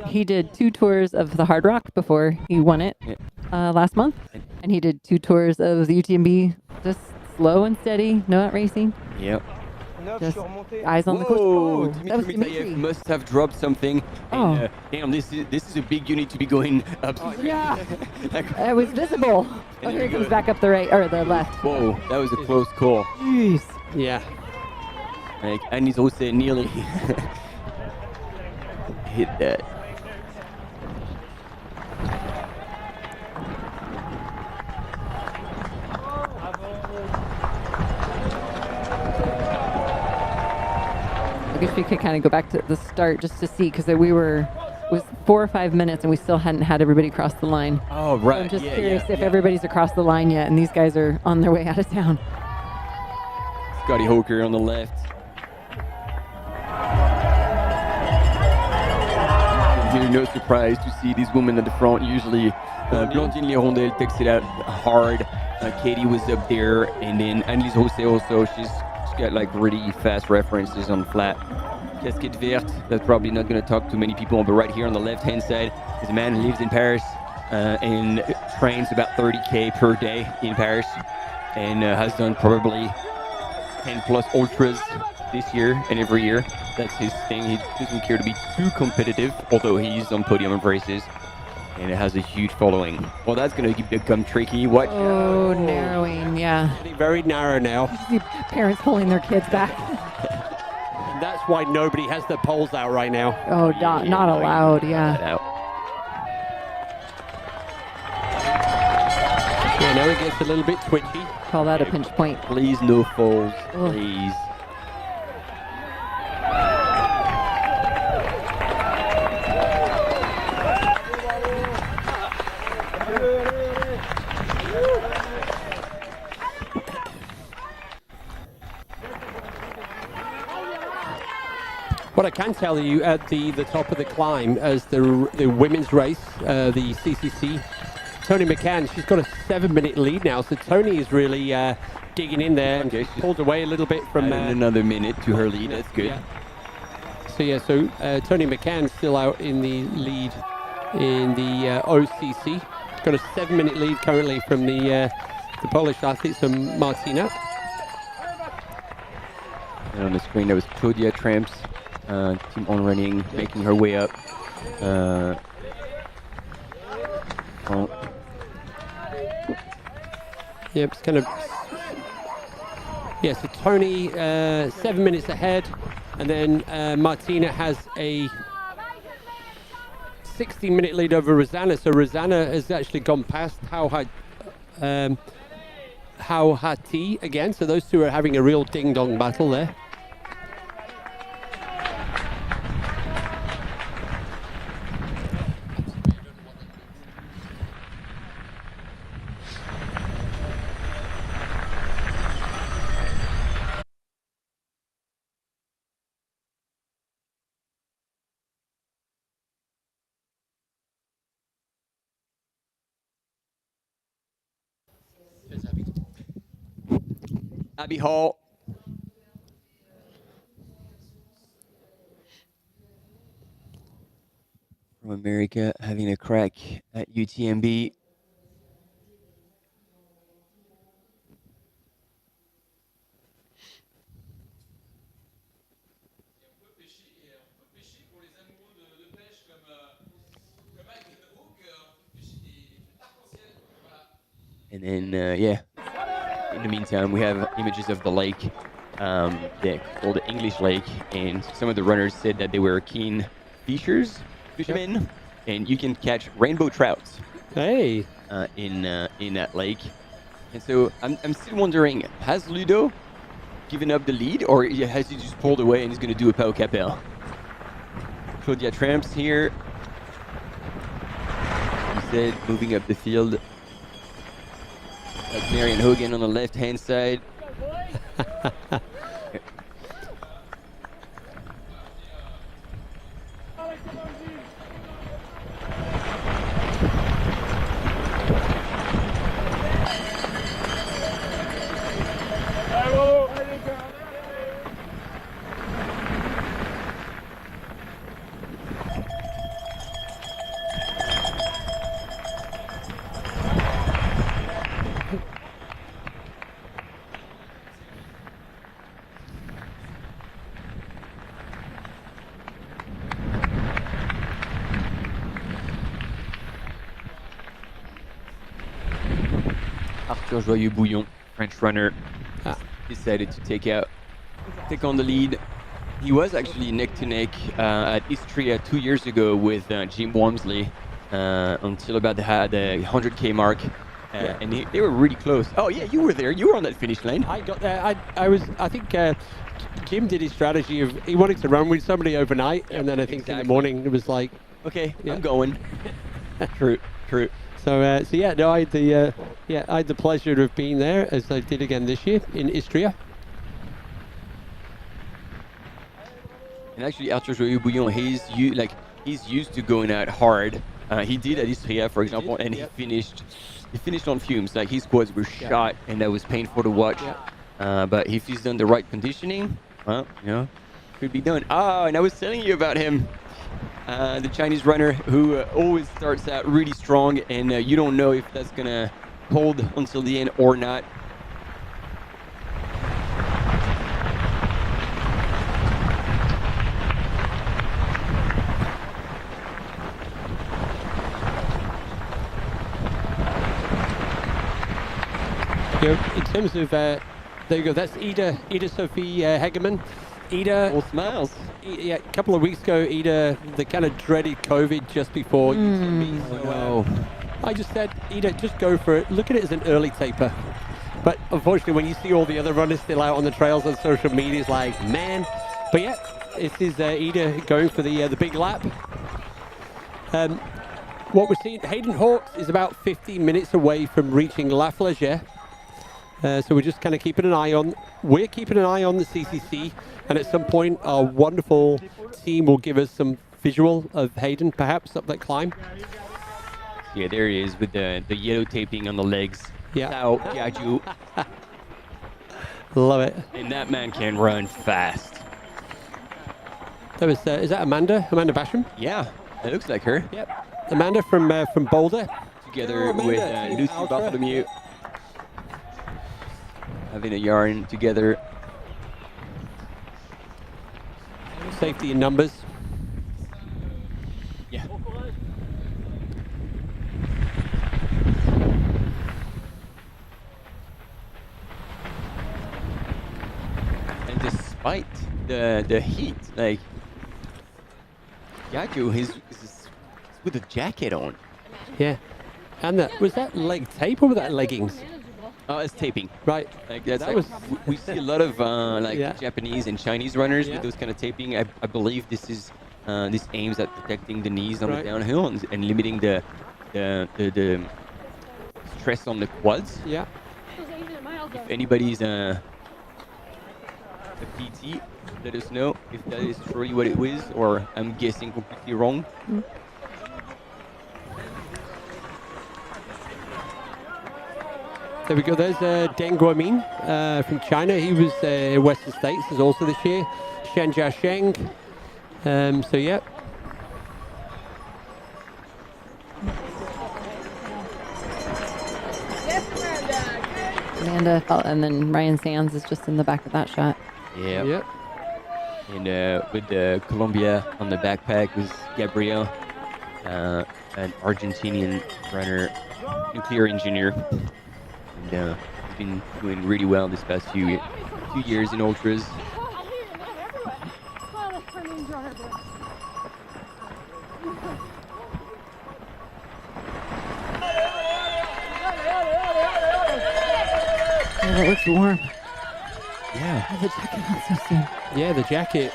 he did 2 tours of the Hard Rock before he won it last month, and he did 2 tours of the UTMB, just slow and steady, no out racing. Yep. Just eyes on the course. Oh, that was Dmitry Dmitry. must have dropped something. And, damn, this is a big unit to be going up. Yeah, it was visible. Oh, here he comes back up the right or the left. Whoa, that was a close call. Jeez. Yeah. Like, and he's also nearly hit that. I guess we could kind of go back to the start just to see, because it was 4 or 5 minutes and we still hadn't had everybody cross the line. Oh, right. So I'm just curious if everybody's across the line yet and these guys are on their way out of town. Scotty Hoker on the left. Here, no surprise to see these women at the front. Usually, Blondine Lirondelle takes it out hard. Katie was up there, and then Annelise Rousset also. She's got like really fast references on flat. Casquette Verte, that's probably not going to talk to many people, but right here on the left-hand side is a man who lives in Paris and trains about 30K per day in Paris, and has done probably 10 plus ultras this year and every year. That's his thing. He doesn't care to be too competitive, although he's on podium of races, and it has a huge following. Well, that's going to become tricky. Watch. Oh, narrowing, yeah. Getting very narrow now. See parents pulling their kids back. And that's why nobody has their poles out right now. Oh, not allowed, yeah. Yeah, now it gets a little bit twitchy. Call that a pinch point. Please, no falls, please. What I can tell you at the top of the climb, as the women's race, the CCC, Tony McCann, she's got a 7-minute lead now. So Tony is really digging in there and pulled away a little bit from... another minute to her lead, that's good. Yeah. So Tony McCann still out in the lead in the OCC. Got a 7-minute lead currently from the Polish athletes, from Martina. And on the screen there was Claudia Tramps, team on running, making her way up. Yep, it's kind of... Yeah, so Tony 7 minutes ahead, and then Martina has a 16-minute lead over Rosanna. So Rosanna has actually gone past Hao Hati again. So those two are having a real ding-dong battle there. Abbey Hall. From America, having a crack at UTMB. And then, yeah, in the meantime, we have images of the lake, called the English Lake, and some of the runners said that they were keen fishermen, and you can catch rainbow trouts. Hey, in that lake, and so I'm still wondering, has Ludo given up the lead, or has he just pulled away and he's going to do a Pau Capel? Claudia Tramps here. He said moving up the field. That's Marion Hogan on the left-hand side. Arthur Joyeux-Bouillon, French runner, decided to take on the lead. He was actually neck to neck at Istria 2 years ago with Jim Walmsley until about the 100K mark, and they were really close. Oh yeah, you were there. You were on that finish line. I got there. I think Jim did his strategy of he wanted to run with somebody overnight, and then I think in the morning it was like, okay, I'm going. True. So yeah, no, I had the pleasure of being there, as I did again this year in Istria. And actually, Arthur Joyeux-Bouillon, he's used to going out hard. He did at Istria, for example, and he finished on fumes. Like his quads were shot, and that was painful to watch. But if he's done the right conditioning, well, could be done. Oh, and I was telling you about him. The Chinese runner who always starts out really strong, and you don't know if that's gonna hold until the end or not. In terms of, there you go, that's Ida Sophie Hegemann. Ida, all smiles. Yeah, a couple of weeks ago, Ida, the kind of dreaded COVID just before UTMB. So, I just said, Ida, just go for it. Look at it as an early taper. But unfortunately, when you see all the other runners still out on the trails on social media, it's like, man. But yeah, this is Ida going for the big lap. What we're seeing, Hayden Hawks is about 15 minutes away from reaching La Flagey. So we're just kind of keeping an eye on, we're keeping an eye on the CCC, and at some point our wonderful team will give us some visual of Hayden perhaps up that climb. Yeah, there he is with the yellow taping on the legs. Yeah. Yaju. Love it. And that man can run fast. That was, is that Amanda Basham? Yeah, it looks like her. Yep. Amanda from Boulder. Together with Lucy Bartholomew. Having a yarn together. Safety in numbers. Yeah. And despite the heat, like Yaju is with a jacket on. Yeah. And was that leg tape or was that leggings? It's taping. Right. Like that's that like, we see a lot of Japanese and Chinese runners with those kind of taping. I believe this aims at protecting the knees on the downhill and limiting the stress on the quads. Yeah. If anybody's a PT, let us know if that is truly what it is, or I'm guessing completely wrong. There we go. There's Deng Guomin from China. He was Western States is also this year. Shen Jiasheng. So yeah. Amanda fell, and then Ryan Sands is just in the back of that shot. Yeah. Yep. And with Colombia on the backpack was Gabriel, an Argentinian runner, nuclear engineer. And he's been doing really well this past few years in ultras. Oh, that looks warm. Yeah. Oh, the jacket on so soon. Yeah, the jacket.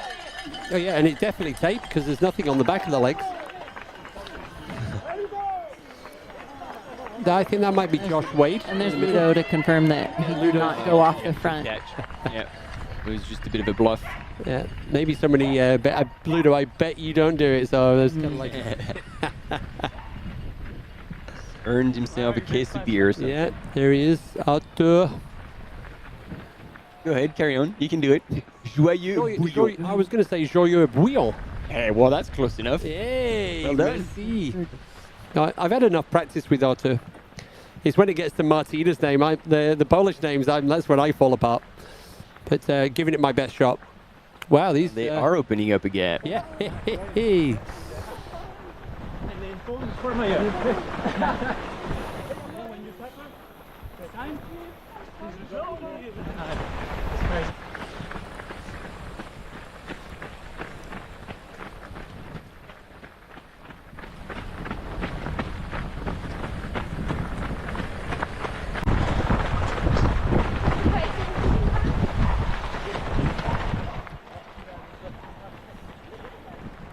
Oh yeah, and it's definitely taped because there's nothing on the back of the legs. I think that might be Josh Wade. And there's Ludo to confirm that he did not go off the front. Yeah, it was just a bit of a bluff. Yeah, maybe somebody, Ludo, I bet you don't do it, so there's kind of like... Earned himself a case of beer. So. Yeah, there he is, Arthur. Go ahead, carry on. You can do it. Joyeux bouillon. I was going to say joyeux bouillon. Hey, well, that's close enough. Hey, well done. merci. No, I've had enough practice with Arthur. It's when it gets to Martina's name, the Polish names, that's when I fall apart. But giving it my best shot. Wow, these... They are opening up again. Yeah.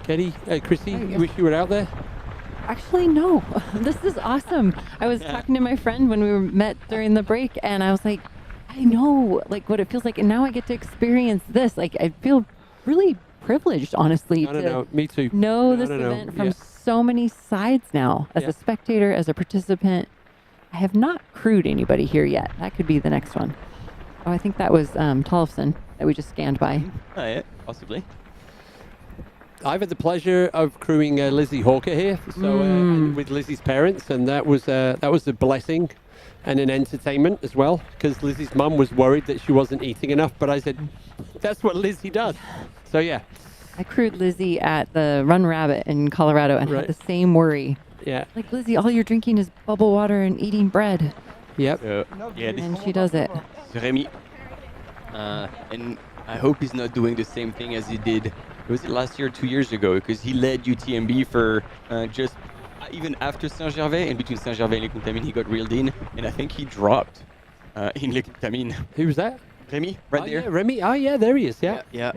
Katie, Chrissy, you wish you were out there? Actually, no. This is awesome. I was talking to my friend when we met during the break, and I was like, I know like what it feels like, and now I get to experience this. Like, I feel really privileged, honestly, No, me too. know this event from so many sides now. As a spectator, as a participant, I have not crewed anybody here yet. That could be the next one. Oh, I think that was Tollefson that we just scanned by. Oh, yeah, possibly. I've had the pleasure of crewing Lizzie Hawker here, so with Lizzie's parents, and that was a blessing and an entertainment as well, because Lizzie's mum was worried that she wasn't eating enough, but I said, that's what Lizzie does. So yeah. I crewed Lizzie at the Run Rabbit in Colorado and had the same worry. Yeah. Like, Lizzie, all you're drinking is bubble water and eating bread. Yep. And she does it. Remy. And I hope he's not doing the same thing as he did. Was it last year or 2 years ago? Because he led UTMB for just even after Saint-Gervais, and between Saint-Gervais and Les Contamines, he got reeled in, and I think he dropped in Les Contamines. Who was that? Remy, right there. Yeah, Remy. Oh, yeah, there he is. Yeah. Yeah.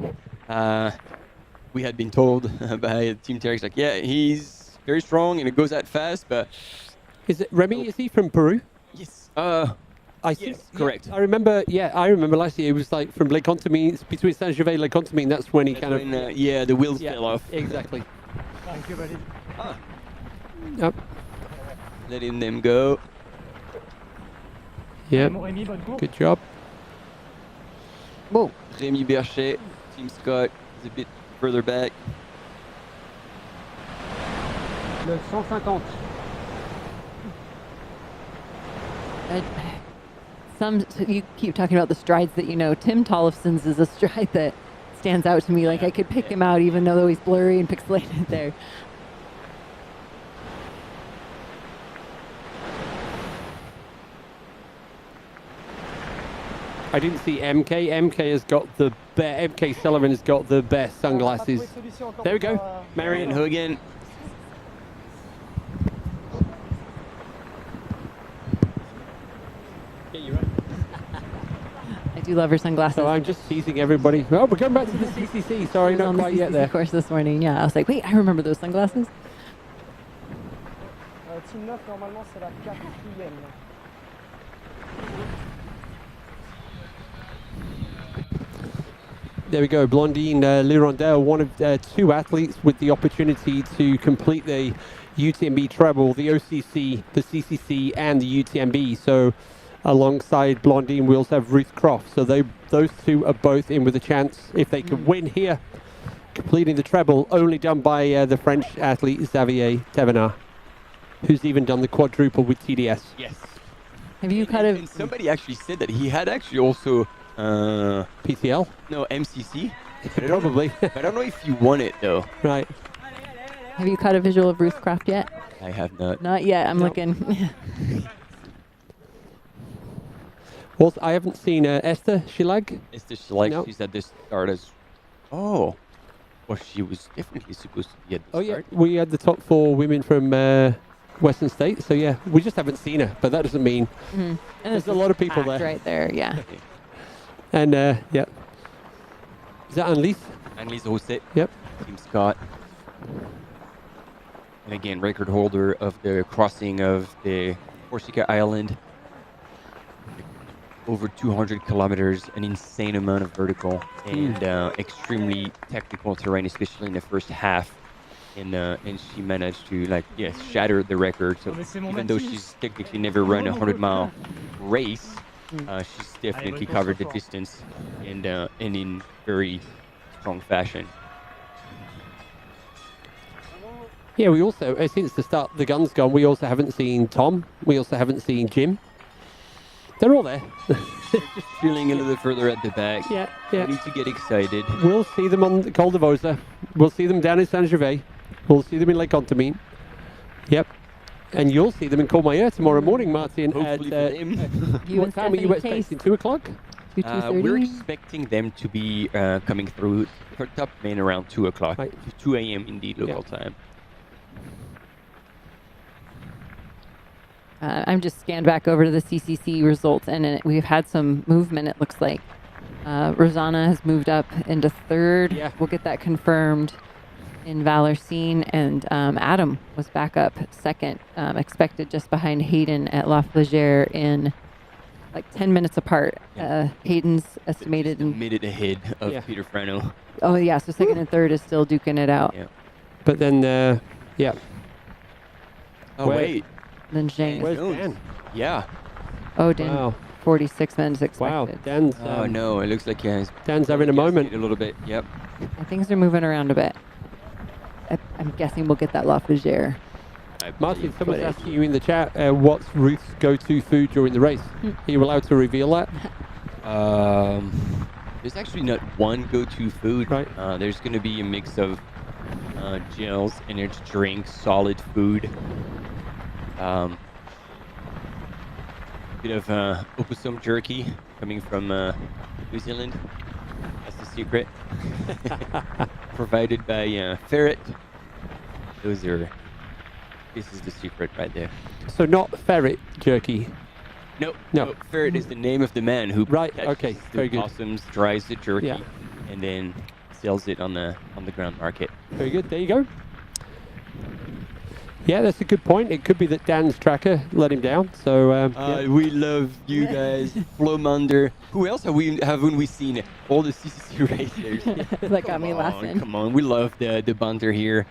We had been told by Team Terex, like, yeah, he's very strong and it goes that fast, but... Is it Remy? Is he from Peru? Yes. Yes, correct. I remember last year it was like from Les Contamines, between Saint-Gervais and Les Contamines, that's when he the wheels fell off. Exactly. Thank you, buddy. Yep. Letting them go. Yep. Good job. Whoa. Rémi Berchet, Team Scott is a bit further back. Le 150. You keep talking about the strides that you know. Tim Tollefson's is a stride that stands out to me. Like, I could pick him out even though he's blurry and pixelated there. I didn't see MK. MK Sullivan has got the best sunglasses. There we go. Marion Hogan. I do love her sunglasses. So I'm just teasing everybody. Oh, we're going back to the CCC. Sorry, not quite yet there. Of course, this morning. Yeah, I was like, wait, I remember those sunglasses. Team 9, normalement, c'est la 4e. There we go, Blondine Lirondelle, one of two athletes with the opportunity to complete the UTMB treble, the OCC, the CCC, and the UTMB. So alongside Blondine, we also have Ruth Croft. So those two are both in with a chance if they could win here, completing the treble, only done by the French athlete Xavier Thévenard, who's even done the quadruple with TDS. Yes. Have you And somebody actually said that he had actually also PTL? No, MCC. Probably. I don't know if he won it though. Right. Have you caught a visual of Ruth Croft yet? I have not. Not yet. I'm looking. Well, I haven't seen Esther Schillag. Esther Schillag, No. she's at the start as... Oh. Well, she was definitely supposed to be at the Oh, yeah. start. We had the top 4 women from Western States. So, yeah, we just haven't seen her. But that doesn't mean And there's a lot of people there. Right there, yeah. And, yeah. Is that Annelise? Annelise Rosset. Yep. Team Scott. And again, record holder of the crossing of the Corsica Island. Over 200 kilometers, an insane amount of vertical and extremely technical terrain, especially in the first half. And she managed to shatter the record. So even though she's technically never run a 100-mile race, she's definitely covered the distance and in very strong fashion. Yeah, we also, since the start, the gun's gone, we also haven't seen Tom. We also haven't seen Jim. They're all there. Just feeling a little further at the back. Yeah, yeah. We need to get excited. We'll see them on the Col de Vosa. We'll see them down in Saint-Gervais. We'll see them in Lake Contamine. Yep. And you'll see them in Courmayeur tomorrow morning, Martin. Hopefully at, for them. what time are you expecting? 2 o'clock? We're expecting them to be coming through for top main around 2 o'clock. 2 a.m. indeed, local time. I'm just scanned back over to the CCC results, and we've had some movement, it looks like. Rosanna has moved up into 3rd. Yeah. We'll get that confirmed in Valorsine, and Adam was back up 2nd, expected just behind Hayden at La Flégère in like 10 minutes apart. Hayden's estimated a minute ahead of Peter Frano. Oh, yeah, so 2nd and 3rd is still duking it out. Yeah. But then, yeah. Oh, wait. Then Zhang. Where's Dan? Yeah. Oh, Dan. Wow. 46 minutes expected. Wow, Dan's... Oh, no, it looks like Dan's having a moment. A little bit, yep. Things are moving around a bit. I'm guessing we'll get that La Flégère. Martin, someone's asking you in the chat, what's Ruth's go-to food during the race? Are you allowed to reveal that? There's actually not one go-to food. Right. There's going to be a mix of gels, energy drinks, solid food. Bit of opossum jerky coming from New Zealand. That's the secret. Provided by Ferret. This is the secret right there. So not ferret jerky. No. No. Ferret is the name of the man who okay, very good. opossums, dries the jerky, Yeah. and then sells it on the ground market. Very good. There you go. Yeah, that's a good point. It could be that Dan's tracker let him down. So we love you guys, Flomander. Who else haven't we seen? All the CCC racers. That got me laughing. Come on, we love the banter here.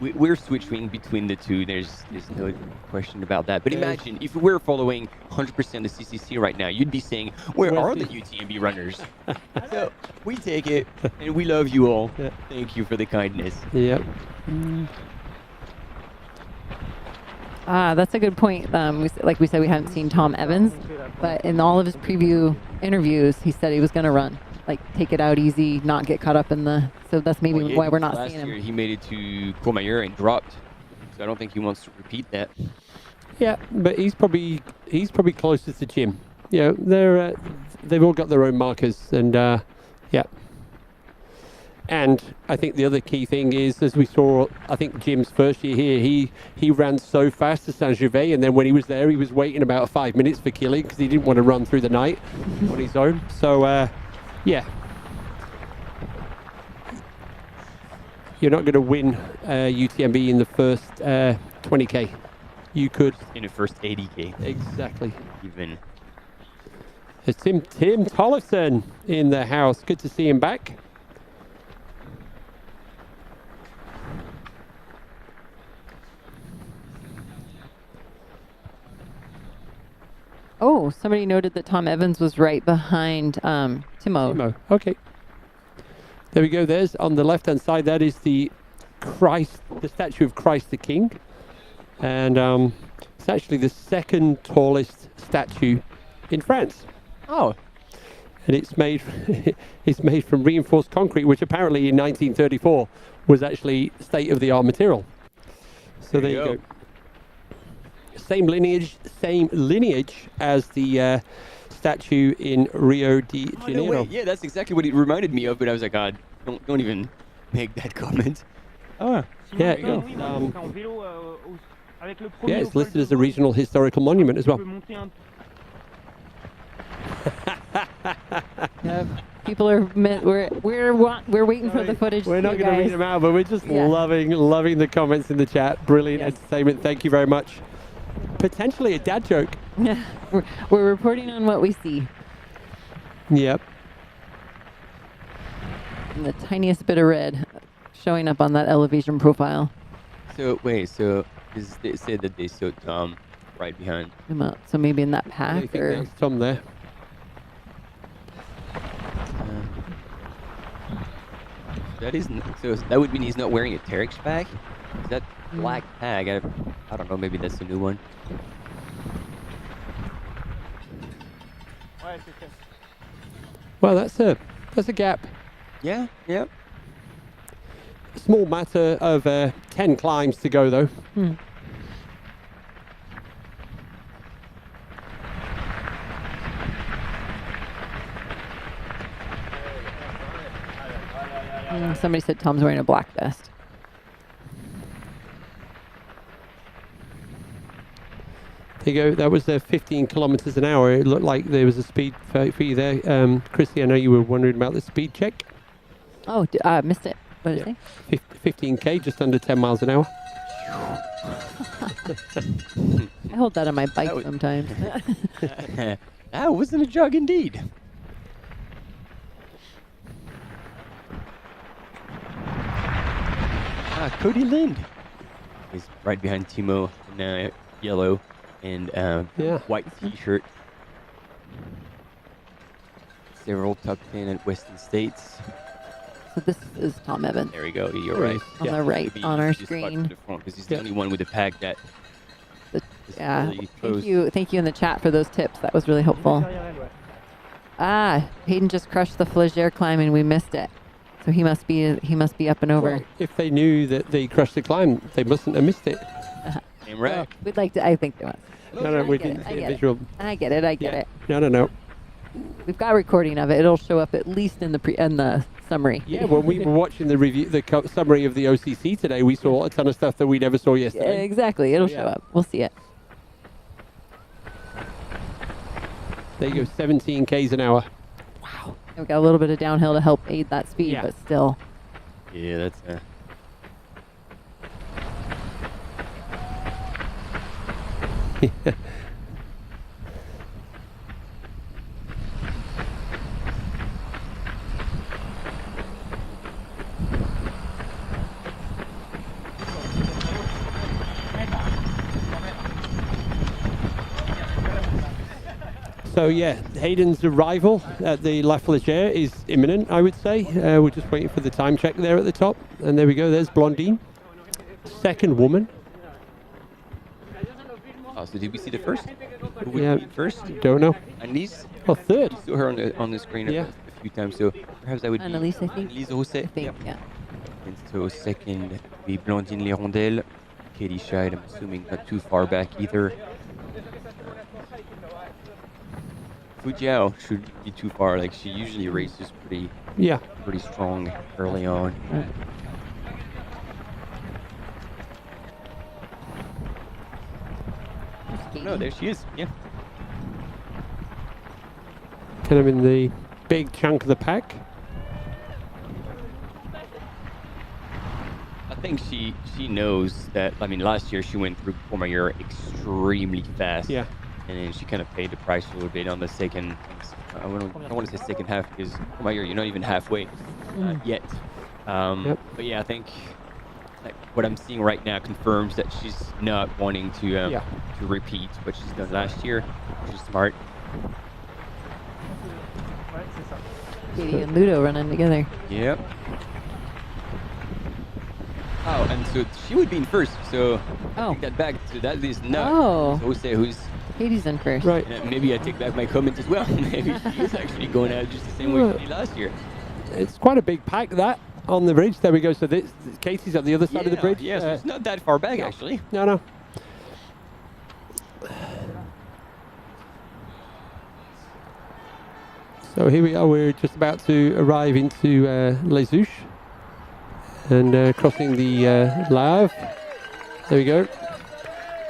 We're switching between the two. There's no question about that. But imagine if we were following 100% the CCC right now, you'd be saying, where are the UTMB runners? So we take it, and we love you all. Yeah. Thank you for the kindness. Yep. That's a good point. Like we said, we haven't seen Tom Evans, but in all of his preview interviews, he said he was going to run, like take it out easy, not get caught up in the. So that's maybe why we're not last seeing him. year he made it to Courmayeur and dropped, so I don't think he wants to repeat that. Yeah, but he's probably closest to Jim. Yeah, they've all got their own markers, and yeah. And I think the other key thing is, as we saw, I think Jim's first year here, he ran so fast to Saint-Gervais, and then when he was there, he was waiting about 5 minutes for killing because he didn't want to run through the night on his own. So, yeah. You're not going to win UTMB in the first 20K. You could. In the first 80K. Exactly. Even. There's Tim Tollefson in the house. Good to see him back. Oh, somebody noted that Tom Evans was right behind Timo. Timo. Okay. There we go. There's on the left-hand side. That is the statue of Christ the King, and it's actually the second tallest statue in France. Oh. And it's made from reinforced concrete, which apparently in 1934 was actually state-of-the-art material. So there you go. Same lineage as the statue in Rio de Janeiro. Oh, no way. Yeah, that's exactly what it reminded me of, but I was like, God, don't even make that comment. Oh, yeah. Yeah, it's listed as a regional historical monument as well. People are we're waiting for the footage. We're not going to read them out, but we're just loving the comments in the chat. Brilliant entertainment. Thank you very much. Potentially a dad joke. Yeah, we're reporting on what we see. Yep. And the tiniest bit of red showing up on that elevation profile. So wait, they said that they saw Tom right behind. So maybe in that pack, I think there's Tom there. So that would mean he's not wearing a Terex bag? Is that black tag? I don't know, maybe that's the new one. Well, that's a gap. Yeah, yeah. Small matter of 10 climbs to go, though. Somebody said Tom's wearing a black vest. There you go. That was 15 kilometers an hour. It looked like there was a speed for you there. Chrissy, I know you were wondering about the speed check. Oh, missed it. What did it say? 15K, just under 10 miles an hour. I hold that on my bike sometimes. That wasn't a jog indeed. Cody Lind is right behind Timo in yellow and white t-shirt. Several top 10 at Western States. So this is Tom Evans. There we go. You're right. On the right on our screen. Because he's the only one with a pack that. Yeah. Really Thank you in the chat for those tips. That was really helpful. Hayden just crushed the Flagere climb and we missed it. So he must be up and over. Well, if they knew that they crushed the climb, they mustn't have missed it. Damn right. Well, we'd like to. I think they must. No, we didn't see a visual. I get it. No. We've got a recording of it. It'll show up at least in the summary. Yeah, when we were watching the review, summary of the OCC today, we saw a ton of stuff that we never saw yesterday. Yeah, exactly. It'll show up. We'll see it. There you go, 17 Ks an hour. Wow. We've got a little bit of downhill to help aid that speed, but still. Yeah, that's. So yeah, Hayden's arrival at the La Flagere is imminent, I would say. We're just waiting for the time check there at the top. And there we go, there's Blondine. Second woman. Oh, so did we see the first? Yeah, first? Don't know. Annelise? Oh, third. We saw her on the screen a few times, so perhaps I would Annelise, I think. Annelise Rosset. I think, yeah. And so second would be Blondine Lirondelle. Katie Scheid, I'm assuming not too far back either. Fujiao shouldn't be too far. Like she usually races pretty strong early on. No, there she is. Yeah. Kind of in the big chunk of the pack. I think she knows that. I mean, last year she went through Courmayeur extremely fast. Yeah. And then she kind of paid the price a little bit on the second. I don't want to say second half because Courmayeur, you're not even halfway yet. But yeah, I think like what I'm seeing right now confirms that she's not wanting to repeat what she's done last year, which is smart. Katie and Ludo running together. Yep. Oh, and so she would be in first, so I take that back. So that is not Jose who's... Katie's in first. Right. And maybe I take back my comment as well. Maybe she is actually going out just the same way she did last year. It's quite a big pack, that, on the bridge. There we go. So this, Katie's on the other side of the bridge. Yeah, so it's not that far back, actually. No. So here we are. We're just about to arrive into Les Ouches and crossing the Lave. There we go.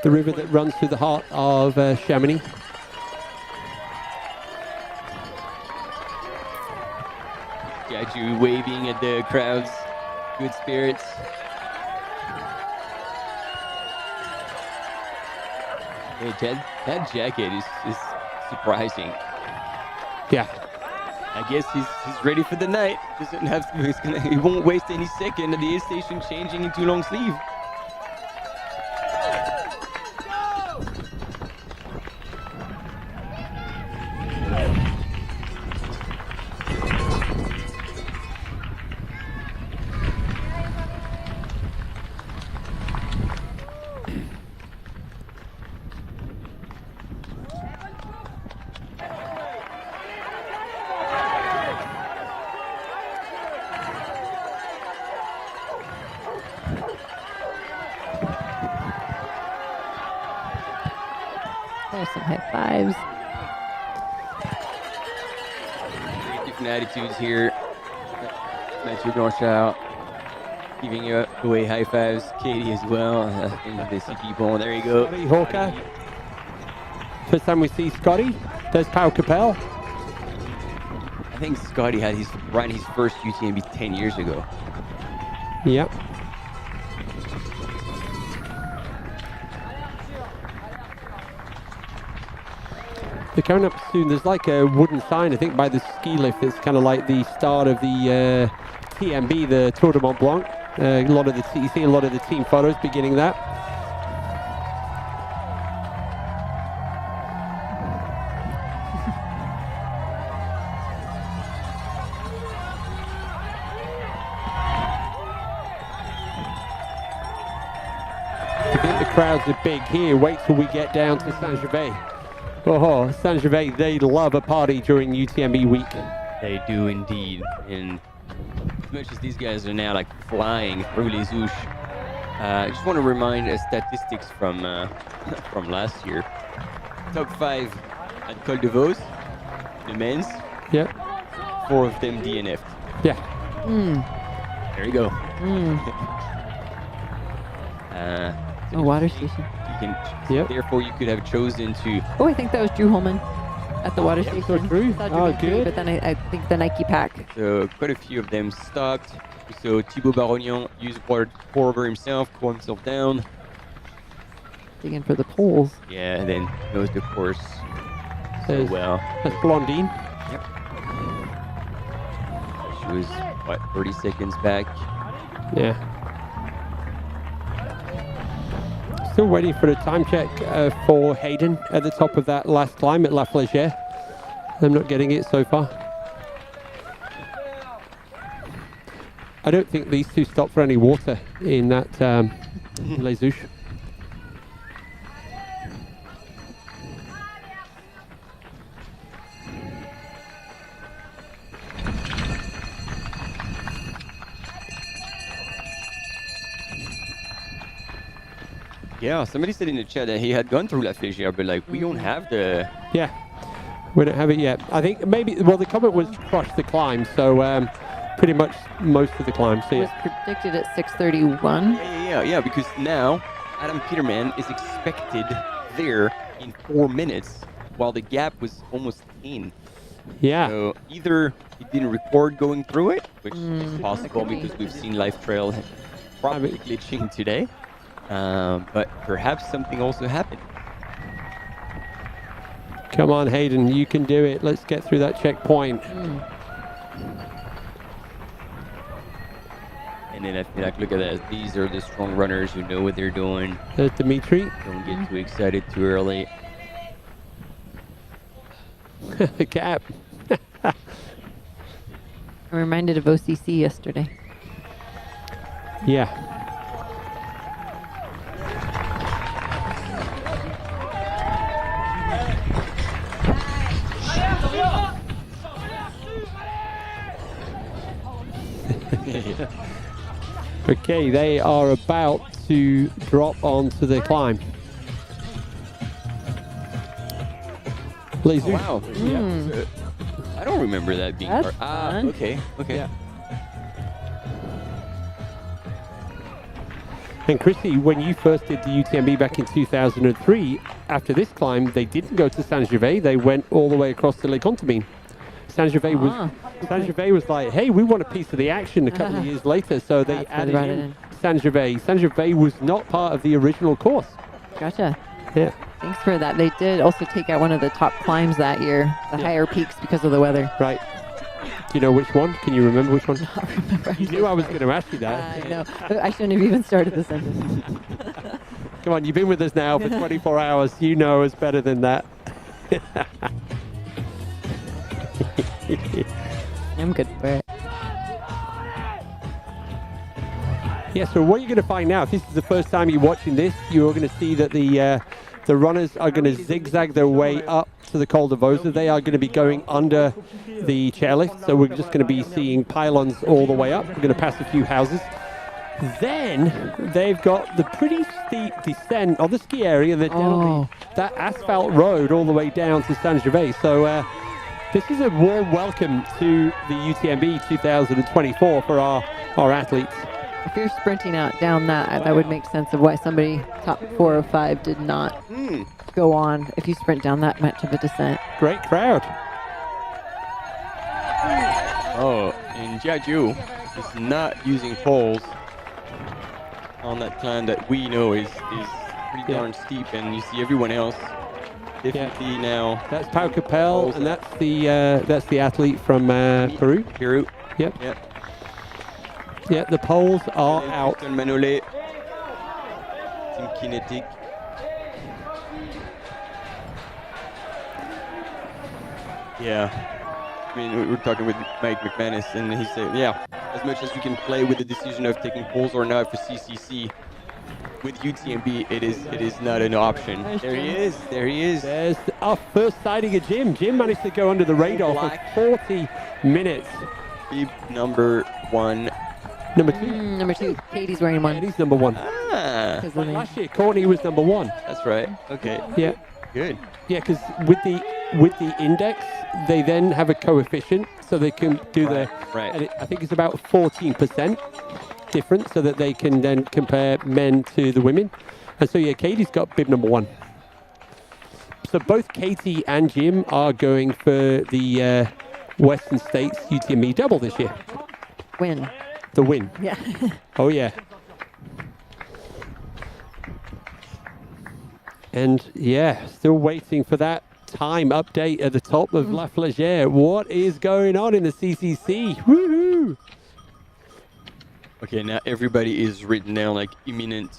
The river that runs through the heart of Chamonix. Got you waving at the crowds. Good spirits. Hey, that jacket is surprising. Yeah. I guess he's ready for the night. Doesn't have to, he won't waste any second at the aid station changing into long sleeve. There's some high fives. Different attitudes here. Mathieu Blanchard giving you away high fives. Katie as well. I think they see people. There you go. Scotty Hawker. First time we see Scotty. There's Pau Capel. I think Scotty had ran his first UTMB 10 years ago. Yep. They're coming up soon. There's like a wooden sign, I think, by the ski lift. It's kind of like the start of the TMB, the Tour de Mont-Blanc. A lot of the you see a lot of the team photos beginning that. I think the crowds are big here. Wait till we get down to Saint-Gervais. Oh, Saint-Gervais, they love a party during UTMB week. They do indeed. And as much as these guys are now like flying through Les Ouches, I just want to remind statistics from last year. Top 5 at Col de Vos, the men's. Yep. 4 of them DNF'd. Yeah. There you go. A water station. Therefore, you could have chosen to. Oh, I think that was Drew Holman at the water station. So Drew. Oh, good. But then I think the Nike pack. So quite a few of them stopped. So Thibaut Barognon used water to pour over himself, cool himself down. Digging for the poles. Yeah, and then knows the course so well. That's Blondine. Yep. She was, what, 30 seconds back? Yeah. Still waiting for the time check for Hayden at the top of that last climb at La Flégère. I'm not getting it so far. I don't think these two stopped for any water in that Les Ouches. Yeah, somebody said in the chat that he had gone through La Flégère, but like we don't have the. Yeah, we don't have it yet. I think maybe, well, the comment was crush the climb, so pretty much most of the climb. So It was predicted at 6:31. Yeah, because now Adam Peterman is expected there in 4 minutes, while the gap was almost 10. Yeah. So either he didn't record going through it, which is possible because we've seen Live Trail probably glitching today. But perhaps something also happened. Come on, Hayden, you can do it. Let's get through that checkpoint. And then I feel like, look at that. These are the strong runners who know what they're doing. There's Dimitri. Don't get too excited too early. The cap. I'm reminded of OCC yesterday. Yeah. Okay, they are about to drop onto the climb. Laser. Wow. Yeah. I don't remember that being That's hard. fun. Okay. Yeah. And Chrissy, when you first did the UTMB back in 2003, after this climb, they didn't go to Saint-Gervais. They went all the way across to Les Contamines. Saint-Gervais was like, hey, we want a piece of the action a couple of years later, so they added in Saint-Gervais. Saint-Gervais was not part of the original course. Gotcha. Yeah. Thanks for that. They did also take out one of the top climbs that year, the higher peaks because of the weather. Right. Do you know which one? Can you remember which one? I remember. You knew I was going to ask you that. I know. I shouldn't have even started the sentence. Come on, you've been with us now for 24 hours. You know us better than that. I'm good for it. Yeah, so what you're going to find now, if this is the first time you're watching this, you're going to see that the runners are going to zigzag their way up to the Col de Vosa. They are going to be going under the chairlift, so we're just going to be seeing pylons all the way up. We're going to pass a few houses. Then they've got the pretty steep descent of the ski area, that asphalt road all the way down to Saint-Gervais. So this is a warm welcome to the UTMB 2024 for our athletes. If you're sprinting out down that would make sense of why somebody top 4 or 5 did not go on if you sprint down that much of a descent. Great crowd. Oh, and Jiaju is not using poles on that climb that we know is pretty darn steep, and you see everyone else definitely now. That's Pau Capel, and that's the athlete from Peru. Peru. Yep. Yeah, the poles are out. Manole, Team Kinetic. Yeah. I mean, we were talking with Mike McManus, and he said, yeah, as much as you can play with the decision of taking poles or not for CCC, with UTMB, it is not an option. There he is. There's our first sighting of Jim. Jim managed to go under the radar for 40 minutes. Bib number 1. Number 2. Number 2. Katie's wearing 1. Katie's number 1. Last year, Courtney was number 1. That's right. Okay. Yeah. Good. Yeah, because with the index, they then have a coefficient, so they can do and I think it's about 14% difference, so that they can then compare men to the women. And so yeah, Katie's got bib number 1. So both Katie and Jim are going for the Western States UTMB double this year. Win. The win. Yeah. Oh yeah. And yeah, still waiting for that time update at the top of La Flagère. What is going on in the CCC? Woohoo! Okay, now everybody is written down like imminent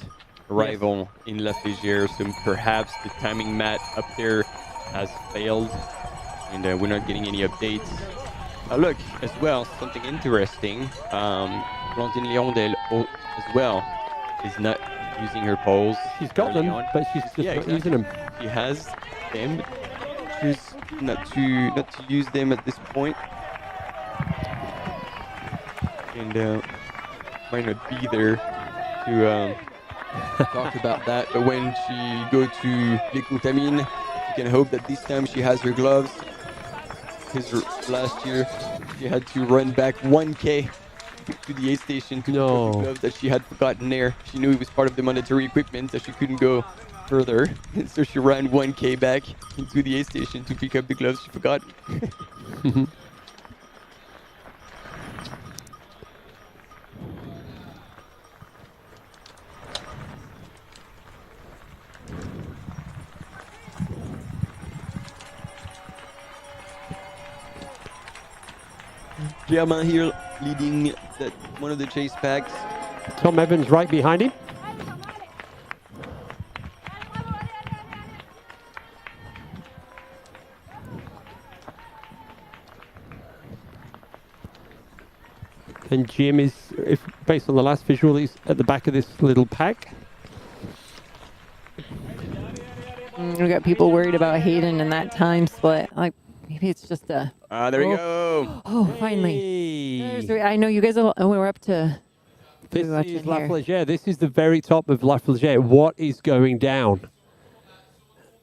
arrival in La Flagère, so perhaps the timing mat up there has failed, and we're not getting any updates. Look, as well, something interesting. Blandine Leondel as well is not using her poles. She's got them, but she's just not using them. She has them, she's not to use them at this point, and might not be there to talk about that. But when she go to Les Contamines, you can hope that this time she has her gloves. Because last year she had to run back 1K to the aid station to pick up the gloves that she had forgotten there. She knew it was part of the mandatory equipment, so she couldn't go further. So she ran 1K back into the aid station to pick up the gloves she forgot. Germain here leading one of the chase packs. Tom Evans right behind him. And Jim is, if based on the last visual, he's at the back of this little pack. We got people worried about Hayden and that time split. Like, maybe it's just a... there we go. Oh, finally. I know you guys we're up to... This is La Flégère. This is the very top of La Flégère. What is going down?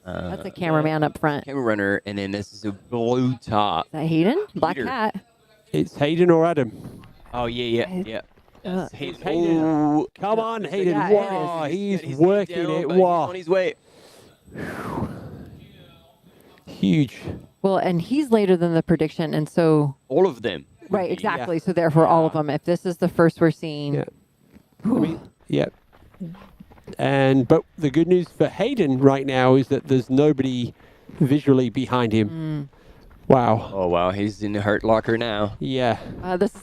That's a cameraman up front. Camera runner, and then this is a blue top. Is that Hayden? Black Peter. hat. It's Hayden or Adam. Oh, yeah. Hayden. Oh, come on, Hayden. Yeah, wow, He's he's working down, it. but he's Wow. on his way. Huge. Well, and he's later than the prediction, and so... All of them. Right, exactly. So therefore, all of them. If this is the first we're seeing... Yeah. But the good news for Hayden right now is that there's nobody visually behind him. Wow. Oh, wow. He's in the hurt locker now. Yeah. This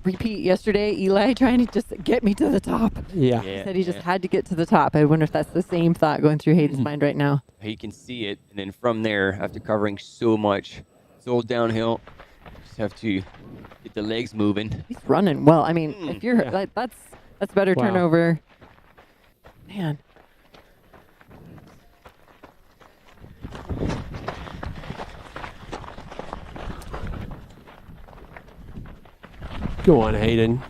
repeat yesterday, Eli trying to just get me to the top. Yeah. He said he just had to get to the top. I wonder if that's the same thought going through Hayden's mind right now. He can see it, and then from there, after covering so much, it's all downhill. Just have to get the legs moving. He's running well. I mean, if you're that's better Wow. turnover. Man. Go on, Hayden.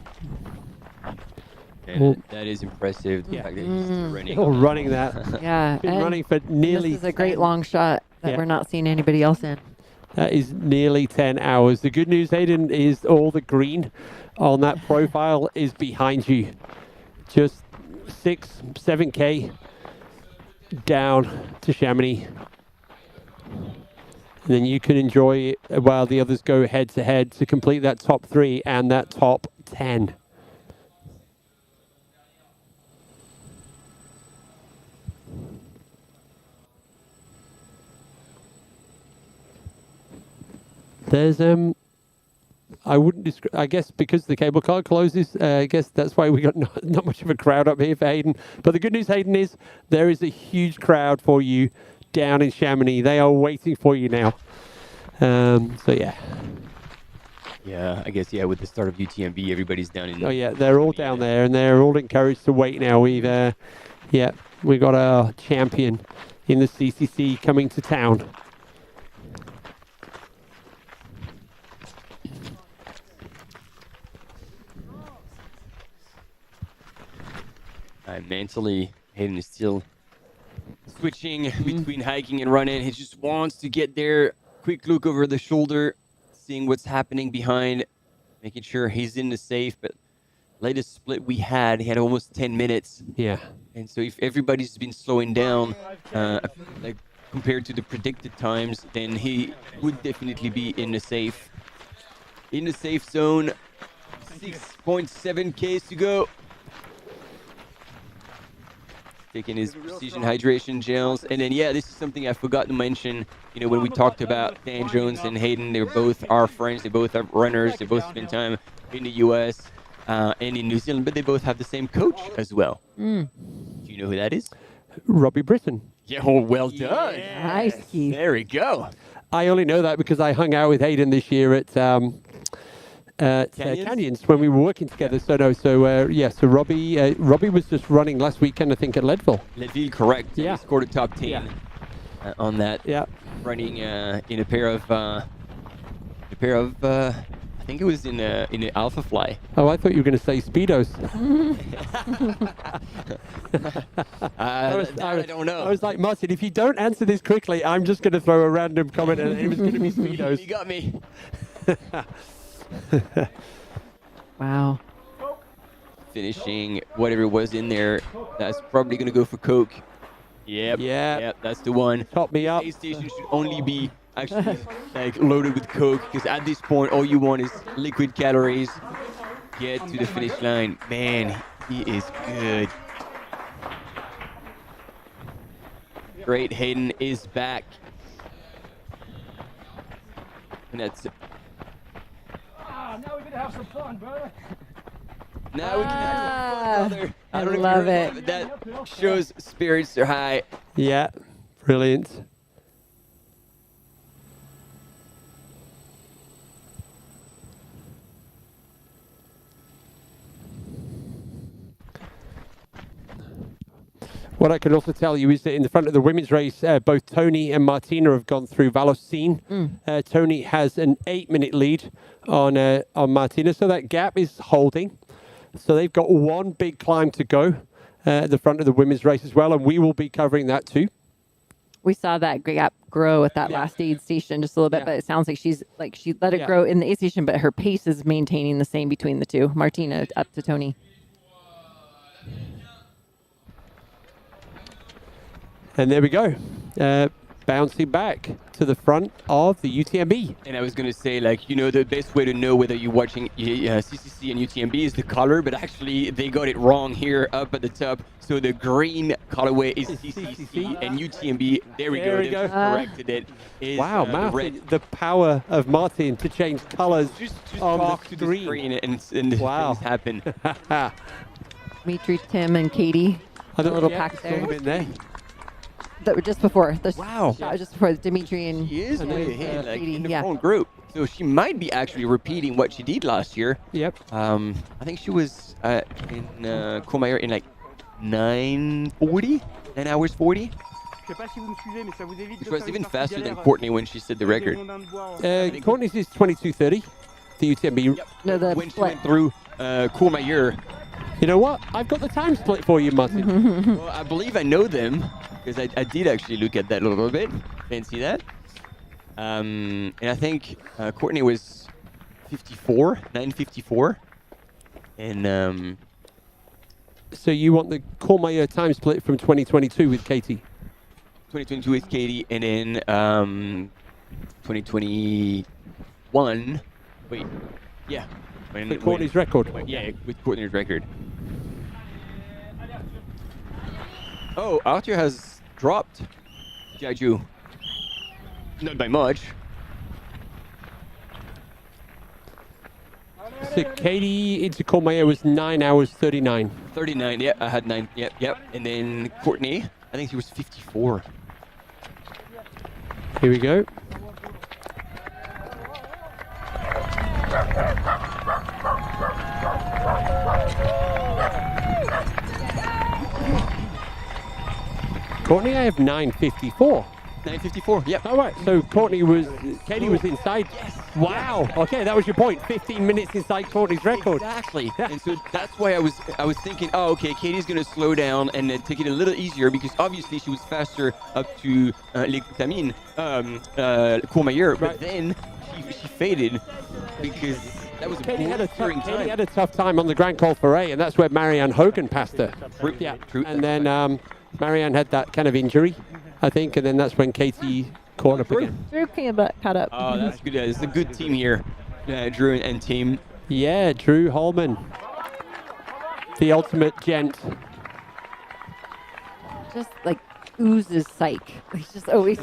And that is impressive. The fact that he's still running. Still running that. Yeah. Been and running for nearly... This is a great long shot that we're not seeing anybody else in. That is nearly 10 hours. The good news, Hayden, is all the green on that profile is behind you. Just 7K down to Chamonix. And then you can enjoy it while the others go head to head to complete that top 3 and that top 10. There's I wouldn't describe. I guess because the cable car closes, I guess that's why we got not much of a crowd up here for Hayden. But the good news, Hayden, is there is a huge crowd for you down in Chamonix. They are waiting for you now. So yeah. Yeah, I guess with the start of UTMB, everybody's down in. Oh yeah, they're all down there, and they're all encouraged to wait now. We got our champion in the CCC coming to town. Mentally, Hayden is still switching between hiking and running. He just wants to get there. Quick look over the shoulder, seeing what's happening behind, making sure he's in the safe. But latest split we had, he had almost 10 minutes. Yeah. And so if everybody's been slowing down, like compared to the predicted times, then he would definitely be in the safe zone. 6.7 Ks to go. Taking his precision hydration gels. And then, this is something I forgot to mention. You know, when we talked about Dan Jones and Hayden, they're both our friends. They both are runners. They both spend time in the U.S. And in New Zealand, but they both have the same coach as well. Do you know who that is? Robbie Britton. Yeah, well done. Nice, Keith. There we go. I only know that because I hung out with Hayden this year at Canyons when we were working together. So Robbie was just running last weekend, I think, at Leadville. Leadville, correct. Yeah. He scored a top 10 on that. Yeah. Running in a pair of I think it was in an Alpha Fly. Oh, I thought you were going to say Speedos. I don't know. I was like, Martin, if you don't answer this quickly, I'm just going to throw a random comment and it was going to be Speedos. You got me. Wow. Finishing whatever was in there. That's probably going to go for Coke. Yep, that's the one. Top me up. The station should only be actually loaded with Coke, because at this point all you want is liquid calories. Get to the finish line. Man, he is good. Great, Hayden is back. And that's now we're gonna have some fun, brother. Now we can I love it. That shows spirits are high. Yeah, brilliant. What I can also tell you is that in the front of the women's race, both Tony and Martina have gone through Vallocine. Tony has an 8-minute lead on Martina, so that gap is holding. So they've got one big climb to go at the front of the women's race as well, and we will be covering that too. We saw that gap grow at that last aid station just a little bit, but it sounds like she let it grow in the aid station, but her pace is maintaining the same between the two. Martina up to Tony. And there we go. Bouncing back to the front of the UTMB. And I was going to say, like, you know, the best way to know whether you're watching CCC and UTMB is the color, but actually they got it wrong here up at the top. So the green colorway is CCC and UTMB. There we go. They corrected it. Is, Wow, Martin, the power of Martin to change colors just on talk the to screen. the screen and Wow. things happen. Dimitri, Tim, and Katie. A little pack there. That were just before. The shot was just before Dimitri and She is way ahead, like, Katie. in the front group. So she might be actually repeating what she did last year. Yep. I think she was in Courmayeur in like 9:40, 9 hours 40. Which was even faster than Courtney when she set the record. Courtney's is 22:30. The UTMB. No, the when she went through Courmayeur. You know what? I've got the time split for you, Martin. Well, I believe I know them because I did actually look at that a little bit. Fancy that. And I think Courtney was 9:54. And So you want the Courmayeur time split from 2022 with Katie? 2022 with Katie, and then 2021. Wait, yeah. With Courtney's record? Yeah, with Courtney's record. Oh, Arthur has dropped Jiaju. Not by much. So Katie into Courmayeur was 9 hours 39. 39, yeah, I had 9, yep. And then Courtney, I think she was 54. Here we go. Courtney, I have 9:54. 9:54, yep. All right, so Katie was inside. Yes. Wow. Okay, that was your point. 15 minutes inside Courtney's record. Exactly. And so that's why I was thinking, oh, okay, Katie's going to slow down and then take it a little easier because obviously she was faster up to Les Coutamines, Courmayeur, but then she faded because that was Katie had a tough time on the Grand Col Ferret, and that's where Marianne Hogan passed her. True. And then Marianne had that kind of injury, I think, and then that's when Katie caught up again. Drew came caught up. Oh, that's good. It's a good team here, Drew and team. Yeah, Drew Holman, the ultimate gent. Just like oozes psych. He's just always.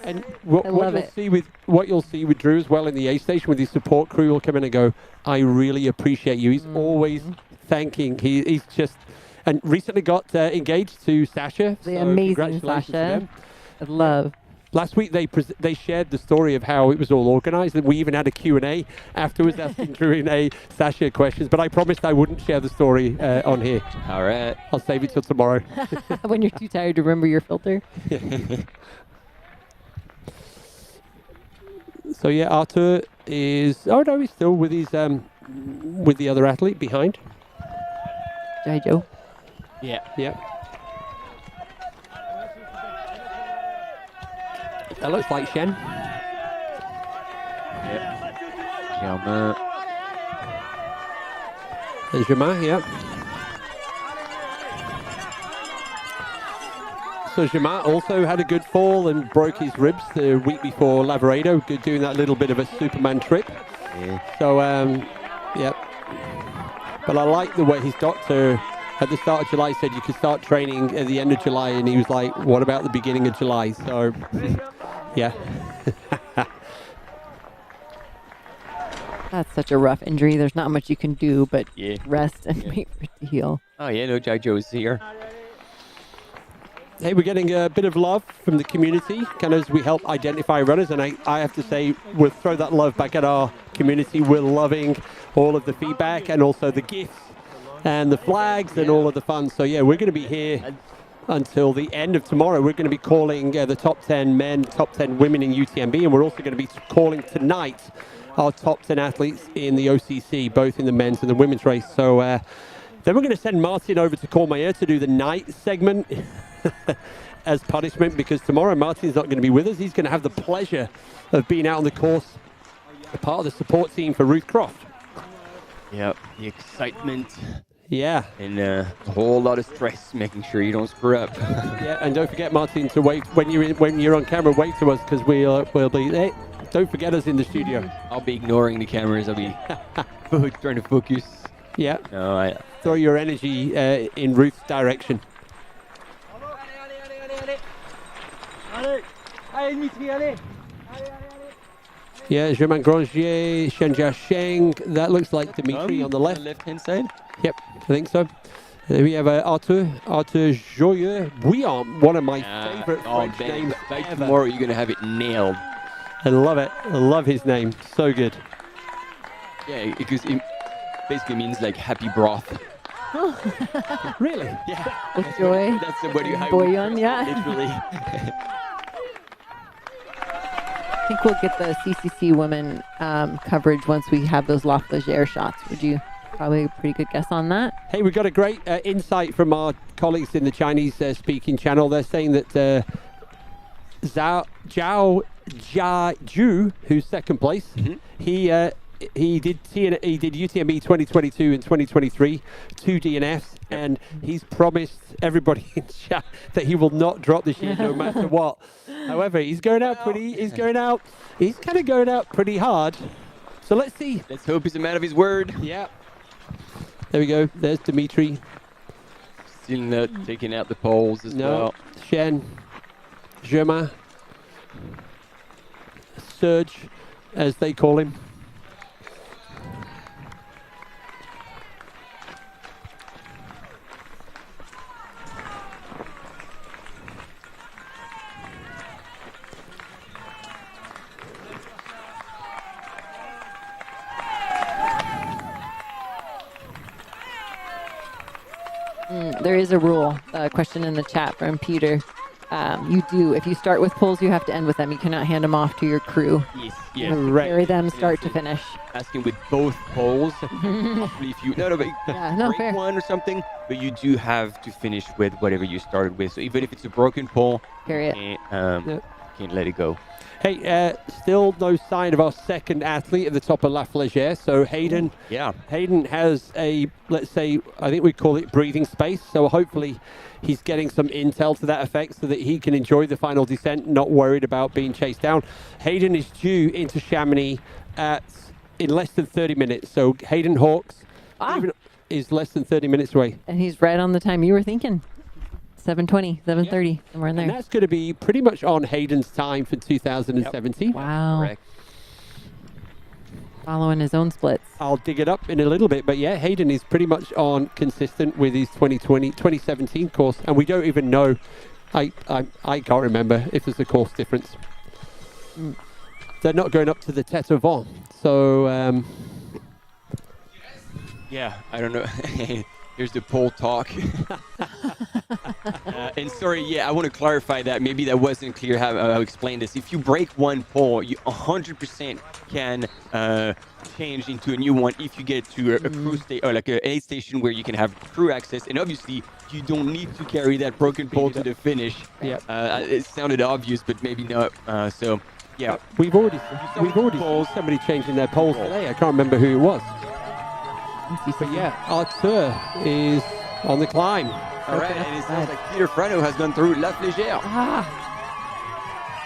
And what you'll see with Drew as well in the A station with his support crew will come in and go, I really appreciate you. He's always thanking. He's just. And recently got engaged to Sasha. The amazing Sasha. I love. Last week they shared the story of how it was all organized, and we even had a Q&A afterwards asking Drew and Sasha questions. But I promised I wouldn't share the story on here. All right. I'll save it till tomorrow. When you're too tired to remember your filter. So yeah, Arthur is. Oh no, he's still with his with the other athlete behind. Jiaju. Yeah. Yep. That looks like Shen. Yep. Germain. And Germain, yep. So Germain also had a good fall and broke his ribs the week before Lavaredo, doing that little bit of a Superman trip. Yeah. So, yep. But I like the way his doctor at the start of July said you could start training at the end of July, and he was like, what about the beginning of July? So, yeah. That's such a rough injury. There's not much you can do but Yeah. rest and wait for it to heal. Oh yeah, no, Jack Joe's here. Hey, we're getting a bit of love from the community, kind of as we help identify runners. And I have to say, we'll throw that love back at our community. We're loving all of the feedback and also the gifts and the flags and all of the fun. So yeah, we're going to be here until the end of tomorrow. We're going to be calling the top 10 men, top 10 women in UTMB. And we're also going to be calling tonight our top 10 athletes in the OCC, both in the men's and the women's race. So then we're going to send Martin over to Courmayeur to do the night segment as punishment, because tomorrow Martin's not going to be with us. He's going to have the pleasure of being out on the course, a part of the support team for Ruth Croft. Yep, the excitement. Yeah. And a whole lot of stress, making sure you don't screw up. Yeah, and don't forget, Martin, to wave when you're on camera. Wave to us, because we'll be there. Don't forget us in the studio. I'll be ignoring the cameras. I'll be trying to focus. Yeah. No, throw your energy in Ruth's direction. Yeah, Germain Grangier, Shenjia Sheng. That looks like Dimitri on the left. Left-hand side? Yep, I think so. Then we have Arthur Joyeux Bouillon, one of my favorite French names by ever. tomorrow, you're going to have it nailed. I love it. I love his name. So good. Yeah, because it basically means like happy broth. Really? Yeah. With joy. That's what you Bouillon, yeah. Literally. I think we'll get the CCC women coverage once we have those La Flégère shots. Would you probably a pretty good guess on that? Hey, we've got a great insight from our colleagues in the Chinese speaking channel. They're saying that Zhao Jiaju, who's second place, he did UTMB 2022 and 2023, 2 DNFs, and he's promised everybody in chat that he will not drop this year no matter what. However, he's kind of going out pretty hard. So let's see. Let's hope he's a man of his word. Yeah. There we go. There's Dimitri. Still not taking out the poles as well. Shen, Germain, Serge, as they call him. There is a rule, question in the chat from Peter. If you start with poles, you have to end with them. You cannot hand them off to your crew. Yes, You have to carry them start to finish. Asking with both poles. Hopefully if you break fair. one or something, but you do have to finish with whatever you started with. So even if it's a broken pole, carry it. Can't let it go. Hey, still no sign of our second athlete at the top of La Flégère. So Hayden, Hayden has let's say, I think we call it breathing space. So hopefully he's getting some intel to that effect so that he can enjoy the final descent, not worried about being chased down. Hayden is due into Chamonix in less than 30 minutes. So Hayden Hawks is less than 30 minutes away. And he's right on the time you were thinking. 7:20, 7:30, somewhere in there. And that's going to be pretty much on Hayden's time for 2017. Wow. Correct. Following his own splits. I'll dig it up in a little bit, but yeah, Hayden is pretty much on consistent with his 2017 course, and we don't even know. I can't remember if there's a course difference. They're not going up to the Tête au Vent, so yeah, I don't know. Here's the pole talk. And sorry, I want to clarify that. Maybe that wasn't clear how I explained this. If you break one pole, you 100% can change into a new one if you get to a crew or like an aid station where you can have crew access. And obviously, you don't need to carry that broken pole to the finish. Yeah. It sounded obvious, but maybe not. So yeah, we've already seen somebody changing their poles today. I can't remember who it was. But yeah, Arthur is on the climb. All right, and it sounds like Peter Frano has gone through La Flégère.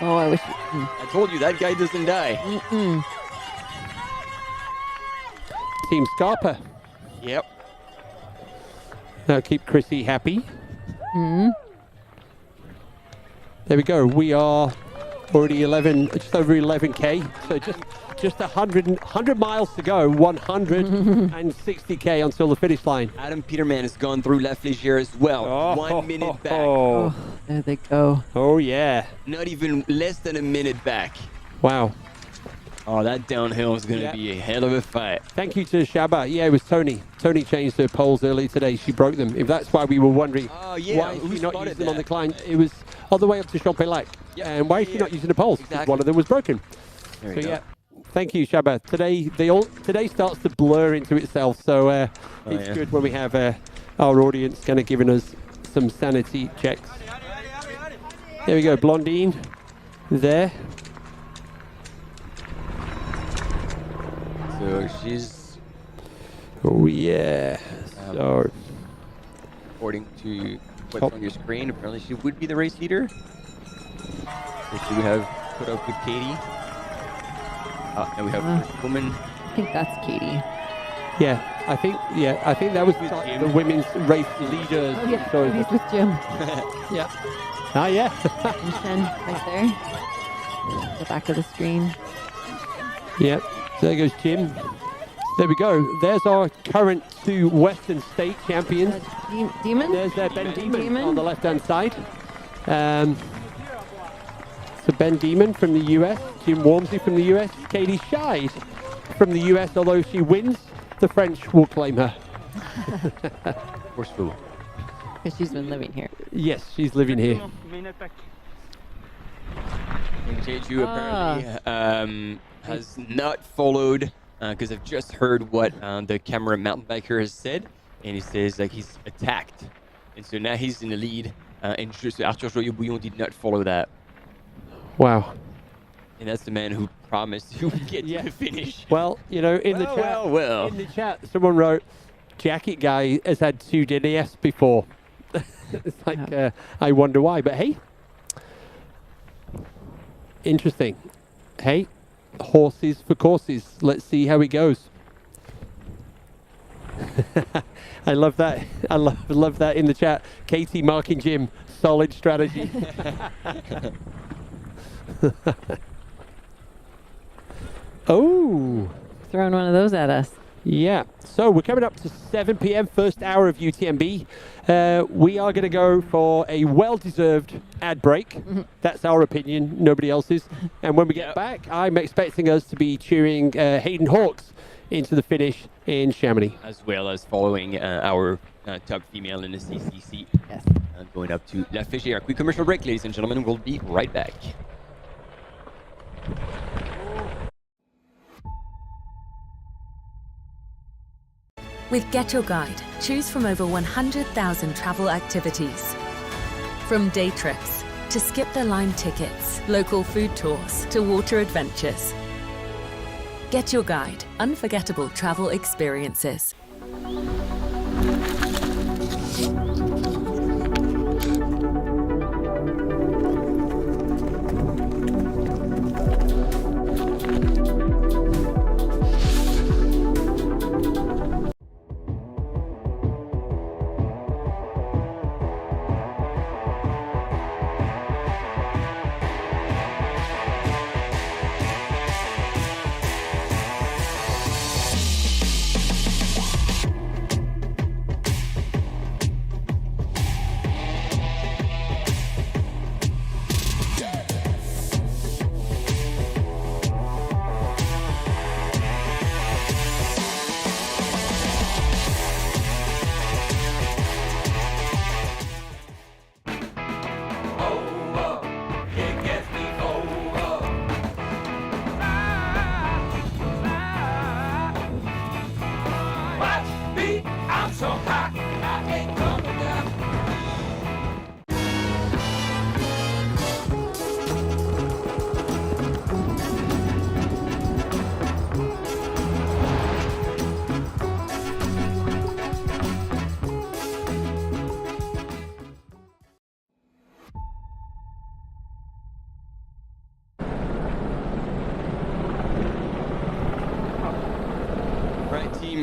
Oh, I wish. I told you, that guy doesn't die. Team Scarpa. Yep. That'll keep Chrissy happy. There we go. We are already just over 11K. So just just 100 miles to go, 160K until the finish line. Adam Peterman has gone through La Flégère as well. 1 minute back. Oh, there they go. Oh, yeah. Not even less than a minute back. Wow. Oh, that downhill is going to be a hell of a fight. Thank you to Shaba. Yeah, it was Tony. Tony changed her poles early today. She broke them. If that's why we were wondering why is she not using them on the climb, it was all the way up to Champlain. And why is she not using the poles? Exactly. One of them was broken. There we go. Yeah. Thank you, Shaba. Today starts to blur into itself, so it's good when we have our audience kind of giving us some sanity checks. There we go, Blondine there. So she's... Oh, yeah. So... According to what's on your screen, apparently she would be the race leader. So she would have put up with Katie. And we have a woman. I think that's Katie. Yeah, I think that was the women's race leaders. Oh, yeah, Katie's with Jim. Yeah. Ah, yeah. And Shen right there. The back of the screen. Yep. So there goes Jim. There we go. There's our current 2 Western State champions. Demon? There's Ben Demon on the left-hand side. So Ben Demon from the US, Jim Wormsley from the US, Katie Scheid from the US, although if she wins, the French will claim her. Forceful. Because she's been living here. Yes, she's living here. And Jeju apparently has not followed, because I've just heard what the camera mountain biker has said, and he says like he's attacked. And so now he's in the lead, and Arthur Joyeux-Bouillon did not follow that. Wow. And that's the man who promised he would get to the finish. Well, you know, in the chat, someone wrote, Jacket Guy has had 2 DNS before. It's like, I wonder why. But hey, interesting. Hey, horses for courses. Let's see how it goes. I love that. I love that in the chat. Katie marking Jim. Solid strategy. Oh, throwing one of those at us. Yeah. So we're coming up to 7 p.m. first hour of UTMB. We are going to go for a well-deserved ad break. That's our opinion, nobody else's. And when we get back, I'm expecting us to be cheering Hayden Hawks into the finish in Chamonix, as well as following our top female in the CCC. Yes. Going up to La Flégère. Quick commercial break, ladies and gentlemen. We'll be right back. With Get Your Guide, choose from over 100,000 travel activities. From day trips to skip the line tickets, local food tours to water adventures. Get Your Guide, unforgettable travel experiences.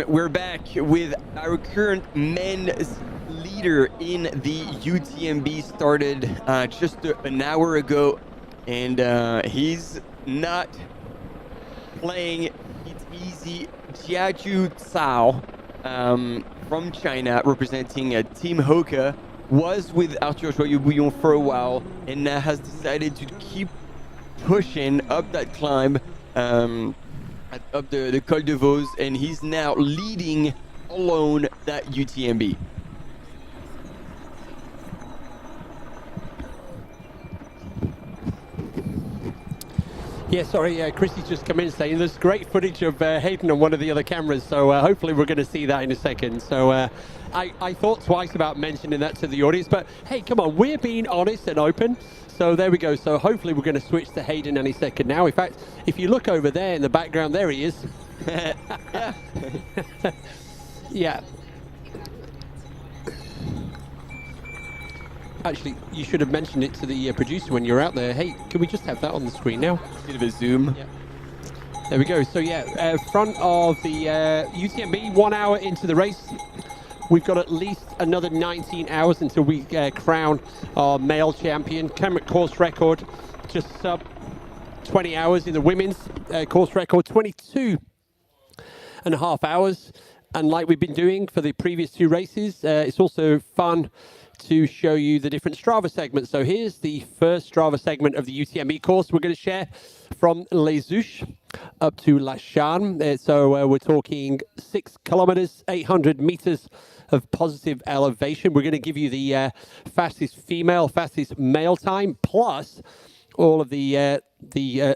We're back with our current men's leader in the UTMB. Started just an hour ago, and he's not playing it easy. Jiaju Cao from China, representing Team HOKA, was with Arthur Joyeux-Bouillon for a while and now has decided to keep pushing up that climb, up the Col de Vos, and he's now leading alone that UTMB. Yeah, sorry, Chrissy's just come in saying there's great footage of Hayden on one of the other cameras, so hopefully we're going to see that in a second. So I thought twice about mentioning that to the audience, but hey, come on, we're being honest and open. So there we go. So hopefully we're going to switch to Hayden any second now. In fact, if you look over there in the background, there he is. Yeah. Yeah. Actually, you should have mentioned it to the producer when you're out there. Hey, can we just have that on the screen now? Bit of a zoom. Yeah. There we go. So yeah, front of the UTMB, 1 hour into the race. We've got at least another 19 hours until we crown our male champion. Current course record, just sub 20 hours in the women's course record, 22.5 hours. And like we've been doing for the previous two races, it's also fun to show you the different Strava segments. So here's the first Strava segment of the UTMB course we're going to share from Les Ouches up to La Charne. So we're talking 6 kilometers, 800 meters of positive elevation. We're going to give you the fastest female, fastest male time, plus all of the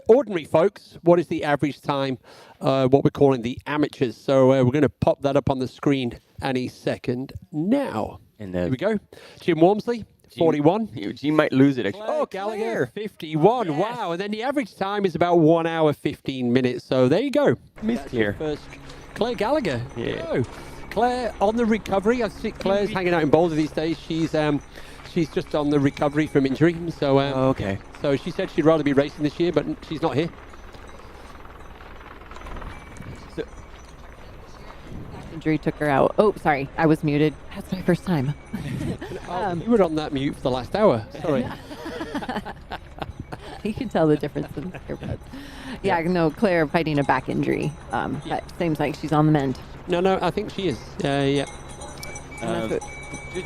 ordinary folks. What is the average time? What we're calling the amateurs. So we're going to pop that up on the screen any second now. And here we go. Jim Walmsley, 41. Jim might lose it, actually. Oh, Gallagher, 51. Yes. Wow. And then the average time is about 1 hour, 15 minutes. So there you go. Missed here. First, Claire Gallagher. Yeah. Go. Claire on the recovery. I see Claire's hanging out in Boulder these days. She's just on the recovery from injury. So okay. So she said she'd rather be racing this year, but she's not here. Injury took her out. Oh, sorry, I was muted. That's my first time. You were on that mute for the last hour. Sorry. You can tell the difference in the earbuds. Yeah, no, Claire fighting a back injury. That seems like she's on the mend. No, I think she is. Yeah.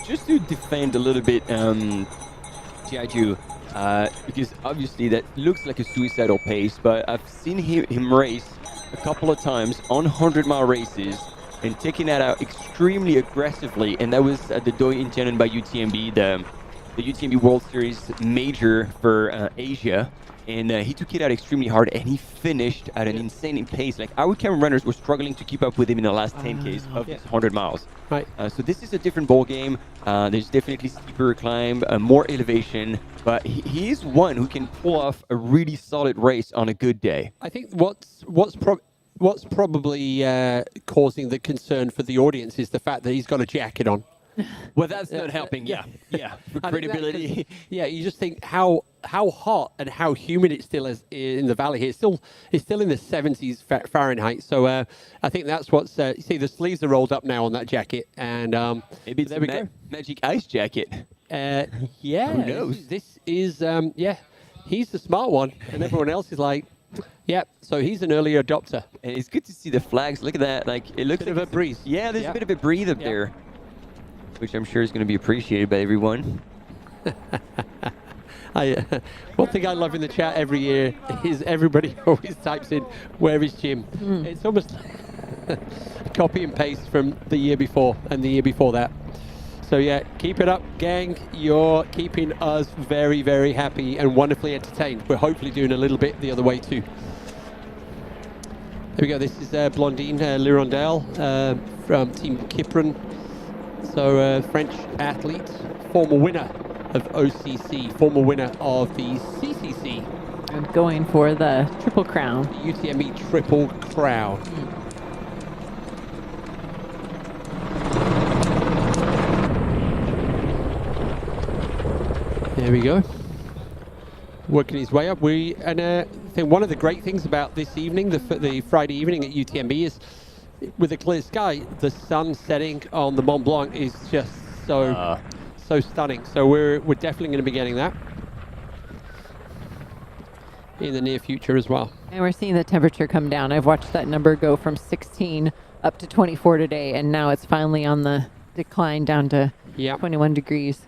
Just to defend a little bit Jiaju, because obviously that looks like a suicidal pace, but I've seen him race a couple of times on 100-mile races and taking that out extremely aggressively, and that was at the Doi Incheon by UTMB, the UTMB World Series major for Asia, and he took it out extremely hard, and he finished at an insane pace. Like, our camera runners were struggling to keep up with him in the last 10Ks of this 100 miles. Right. So this is a different ball game. There's definitely steeper climb, more elevation, but he is one who can pull off a really solid race on a good day. I think what's probably causing the concern for the audience is the fact that he's got a jacket on. Well, that's not helping. Yeah. For credibility. Yeah, you just think how hot and how humid it still is in the valley here. It's still in the 70s Fahrenheit. So I think that's what's. You see, the sleeves are rolled up now on that jacket, and maybe it's a magic ice jacket. Yeah. Who knows? This is he's the smart one, and everyone else is like. Yeah, so he's an early adopter. And it's good to see the flags. Look at that. Like, it looks like a breeze. Yeah, there's a bit of a breeze up there, which I'm sure is going to be appreciated by everyone. One thing I love in the chat every year is everybody always types in, "Where is Jim?" It's almost copy and paste from the year before and the year before that. So yeah, keep it up, gang. You're keeping us very, very happy and wonderfully entertained. We're hopefully doing a little bit the other way too. There we go. This is Blondine Lirondelle from Team Kipren. So French athlete, former winner of OCC, former winner of the CCC. And going for the Triple Crown. The UTMB Triple Crown. There we go. Working his way up. I think one of the great things about this evening, the Friday evening at UTMB, is with a clear sky, the sun setting on the Mont Blanc is just so stunning. So we're definitely going to be getting that. in the near future as well. And we're seeing the temperature come down. I've watched that number go from 16 up to 24 today, and now it's finally on the decline down to 21 degrees.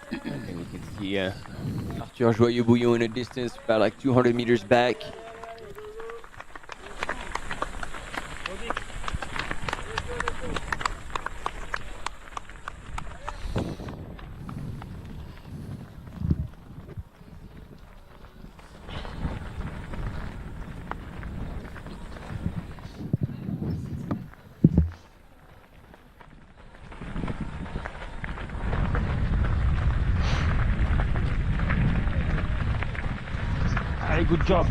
And we can see Arthur Joyeux-Bouillon in a distance, about like 200 meters back. Very good job.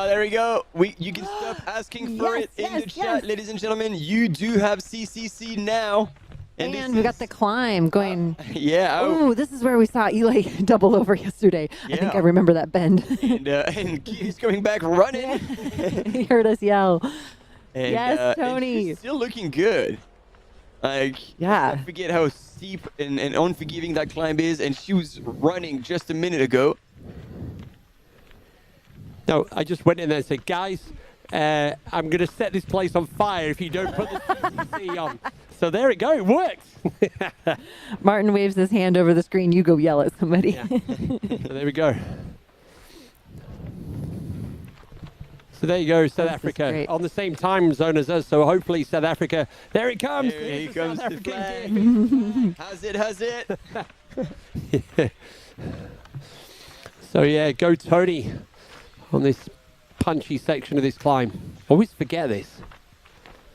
There we go. You can stop asking for it in the chat, ladies and gentlemen. You do have CCC now. And we got the climb going. Yeah. Oh, this is where we saw Eli double over yesterday. I think I remember that bend. And he's coming back running. He heard us yell. And, yes, Tony. And she's still looking good. Like, I forget how steep and unforgiving that climb is. And she was running just a minute ago. No, I just went in there and said, guys, I'm going to set this place on fire if you don't put the CCC on. So there it goes. It works. Martin waves his hand over the screen. You go yell at somebody. Yeah. So there we go. So there you go, South Africa on the same time zone as us. So hopefully South Africa. There it comes. There he comes. The flag. How's it? Yeah. So yeah, go Tony on this punchy section of this climb. Always forget this.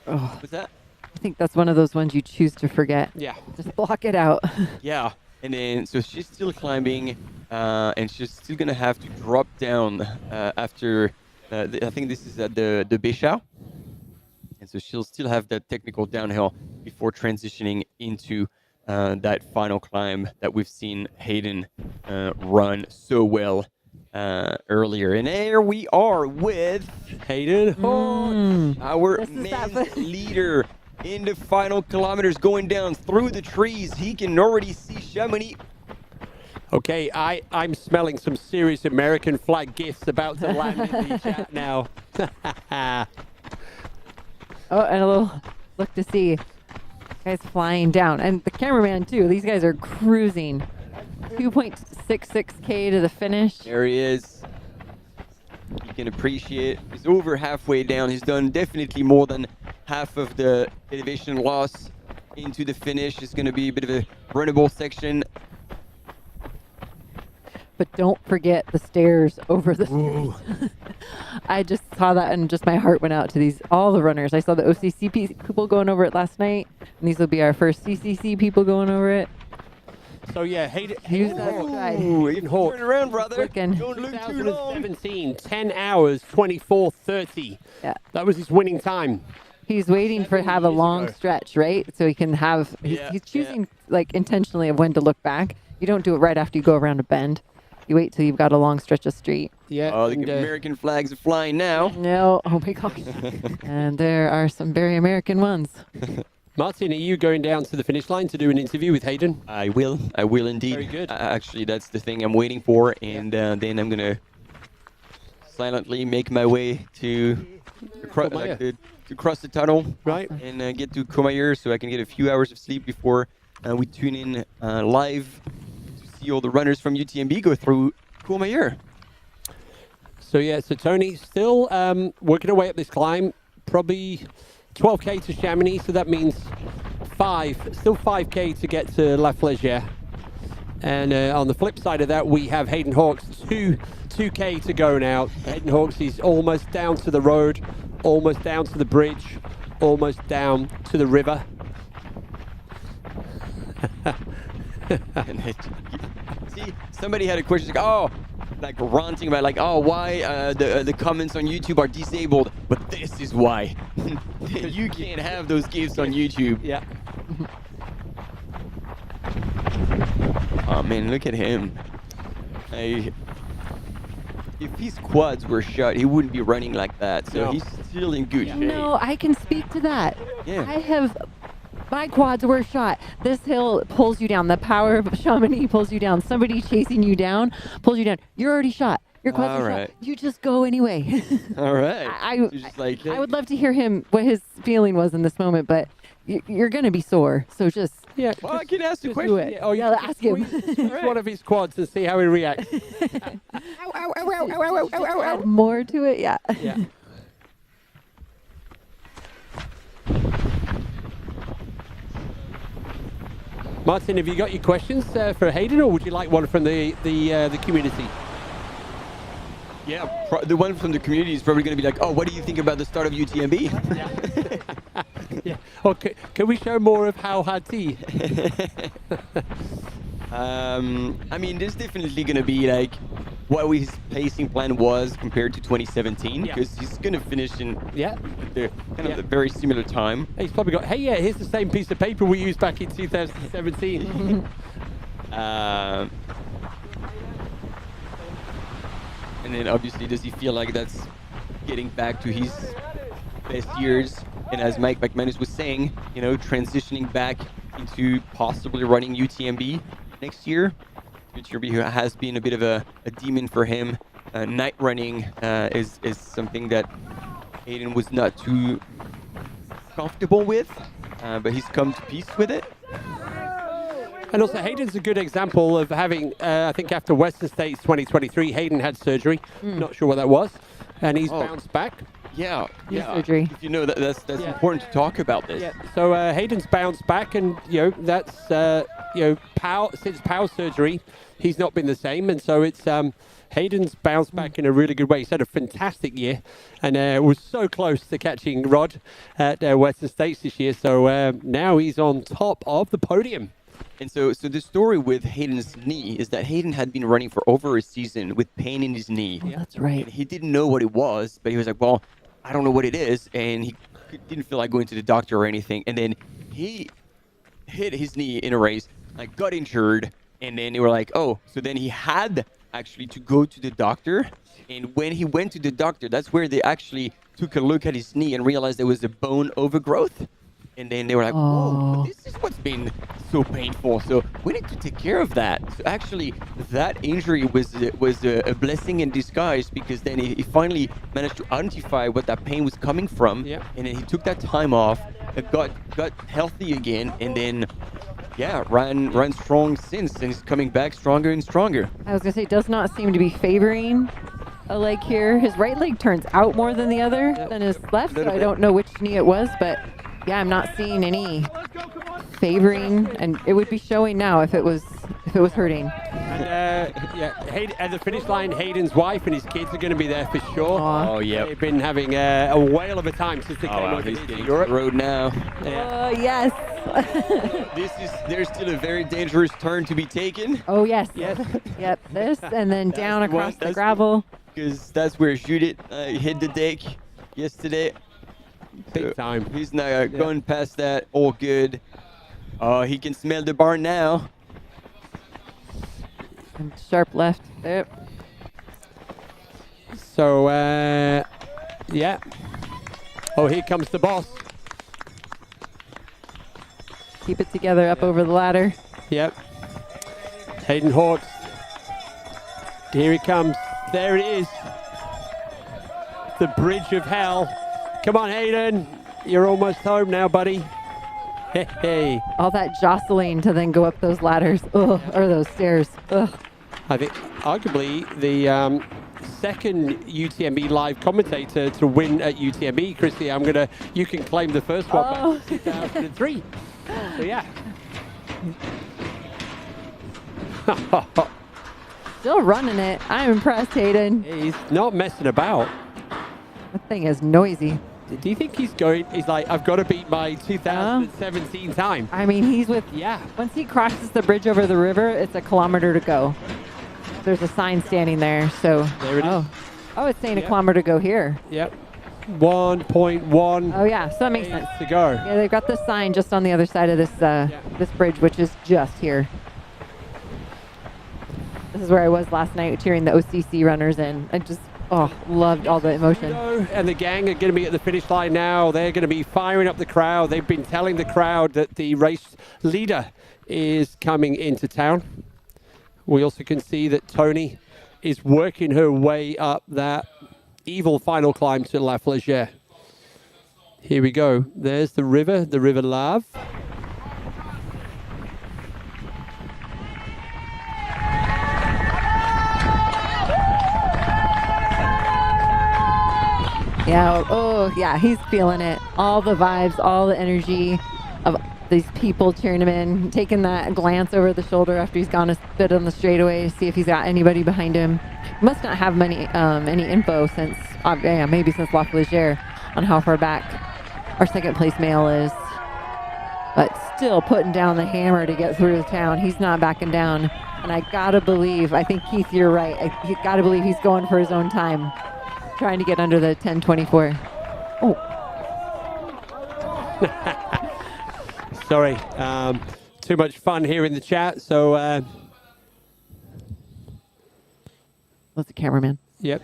Oh, what's that? I think that's one of those ones you choose to forget. Yeah. Just block it out. Yeah. And then, so she's still climbing, and she's still going to have to drop down after, I think this is at the Béchau. And so she'll still have that technical downhill before transitioning into that final climb that we've seen Hayden run so well earlier. And there we are with Hayden, our men's leader in the final kilometers, going down through the trees. He can already see Chamonix. Okay, I'm smelling some serious American flag gifts about to land in the chat now. Oh, and a little look to see guys flying down, and the cameraman too. These guys are cruising 2.66K to the finish. There he is. You can appreciate he's over halfway down. He's done definitely more than half of the elevation loss into the finish. It's going to be a bit of a runnable section. But don't forget the stairs over the stairs. I just saw that and just my heart went out to all the runners. I saw the OCC people going over it last night, and these will be our first CCC people going over it. So yeah, Hayden Hawk. Turn around, brother. Don't look too long. 2017, 10 hours, 24:30. Yeah. That was his winning time. He's waiting to have a long stretch, right? So he can have, he's choosing like intentionally of when to look back. You don't do it right after you go around a bend. You wait till you've got a long stretch of street. Yeah. Oh, the American flags are flying now. No, oh my gosh. And there are some very American ones. Martin, are you going down to the finish line to do an interview with Hayden? I will indeed. Very good. Actually, that's the thing I'm waiting for, and then I'm gonna silently make my way to cross the tunnel, right, and get to Courmayeur so I can get a few hours of sleep before we tune in live to see all the runners from UTMB go through Courmayeur. So yeah, so Tony still working away up this climb, probably 12K to Chamonix, so that means still 5K to get to La Flégère. And on the flip side of that, we have Hayden Hawks, 2K to go now. Hayden Hawks is almost down to the road, almost down to the bridge, almost down to the river. See, somebody had a question like, oh, like ranting about like, oh, why the comments on YouTube are disabled, but this is why. You can't have those gifs on YouTube. Yeah. Oh man, look at him. If his quads were shut, he wouldn't be running like that. So he's still in good shape. No, I can speak to that. Yeah. My quads were shot. This hill pulls you down. The power of Chamonix pulls you down. Somebody chasing you down pulls you down. You're already shot. Your quads are shot. You just go anyway. All right. I would love to hear what his feeling was in this moment, but you're going to be sore. So just... Yeah. Well, I can ask the question. Yeah, ask him. One of his quads and see how he reacts. Add more to it, yeah. Yeah. Martin, have you got your questions for Hayden, or would you like one from the community? Yeah, the one from the community is probably going to be like, oh, what do you think about the start of UTMB? Yeah. Okay. Can we show more of how Hati? I mean, there's definitely going to be like what his pacing plan was compared to 2017, because he's going to finish in the kind of a very similar time. He's probably got, hey, here's the same piece of paper we used back in 2017. And then obviously, does he feel like that's getting back to his best years? And as Mike McManus was saying, you know, transitioning back into possibly running UTMB next year. UTMB has been a bit of a demon for him. Night running is something that Hayden was not too comfortable with, but he's come to peace with it. And also, Hayden's a good example of having, I think after Western States 2023, Hayden had surgery. Not sure what that was. And he's bounced back. Yeah. Surgery. You know, that's important to talk about this. Yeah. So Hayden's bounced back, and, you know, that's, since Powell surgery, he's not been the same. And so it's, Hayden's bounced back in a really good way. He's had a fantastic year, and was so close to catching Rod at Western States this year. So now he's on top of the podium. And so the story with Hayden's knee is that Hayden had been running for over a season with pain in his knee. Oh, that's right. And he didn't know what it was, but he was like, well, I don't know what it is. And he didn't feel like going to the doctor or anything. And then he hit his knee in a race, like got injured. And then they were like, oh, so then he had actually to go to the doctor. And when he went to the doctor, that's where they actually took a look at his knee and realized there was a bone overgrowth. And then they were like, whoa, but this is what's been so painful. So we need to take care of that. So actually, that injury was a blessing in disguise, because then he finally managed to identify what that pain was coming from. Yeah. And then he took that time off, got healthy again, and then, ran strong since. And he's coming back stronger and stronger. I was going to say, does not seem to be favoring a leg here. His right leg turns out more than the other, than his left. So I don't know which knee it was, but... yeah, I'm not seeing any favoring, and it would be showing now if it was hurting. And at the finish line, Hayden's wife and his kids are going to be there for sure. Oh yeah, they've been having a whale of a time since they came over to Europe. Road now. Oh yes. There's still a very dangerous turn to be taken. Oh yes. Yep. This and then down across the gravel. Because that's where Judith hit the deck yesterday. Big time. He's now going past that. All good. Oh, he can smell the barn now. And sharp left. There. So, yeah. Oh, here comes the boss. Keep it together up over the ladder. Yep. Hayden Hawks. Here he comes. There it is. The bridge of hell. Come on, Hayden. You're almost home now, buddy. Hey. All that jostling to then go up those ladders. Ugh, or those stairs. Ugh. I think arguably the second UTMB live commentator to win at UTMB. Christy, you can claim the first one back in 2003. So yeah. Still running it. I'm impressed, Hayden. He's not messing about. That thing is noisy. Do you think he's like, I've got to beat my 2017 time? I mean, once he crosses the bridge over the river, it's a kilometer to go. there's a sign standing there. So There it is. Oh, it's saying a Yep. kilometer to go here. Yep. 1.1. Oh yeah, so that makes sense. To go. Yeah, they've got the sign just on the other side of this this bridge, which is just here. This is where I was last night cheering the OCC runners, and I just loved all the emotion. And the gang are going to be at the finish line now. They're going to be firing up the crowd. They've been telling the crowd that the race leader is coming into town. We also can see that Tony is working her way up that evil final climb to La Flégère. Here we go. There's the River Lave. Yeah, oh yeah, he's feeling it. All the vibes, all the energy of these people cheering him in, taking that glance over the shoulder after he's gone a bit on the straightaway to see if he's got anybody behind him. He must not have any info since, maybe since La Flégère on how far back our second place male is. But still putting down the hammer to get through the town. He's not backing down. And I gotta believe, I think Keith, you're right. I gotta believe he's going for his own time. Trying to get under the 10:24. Oh. Sorry. Too much fun here in the chat. So. That's the cameraman. Yep.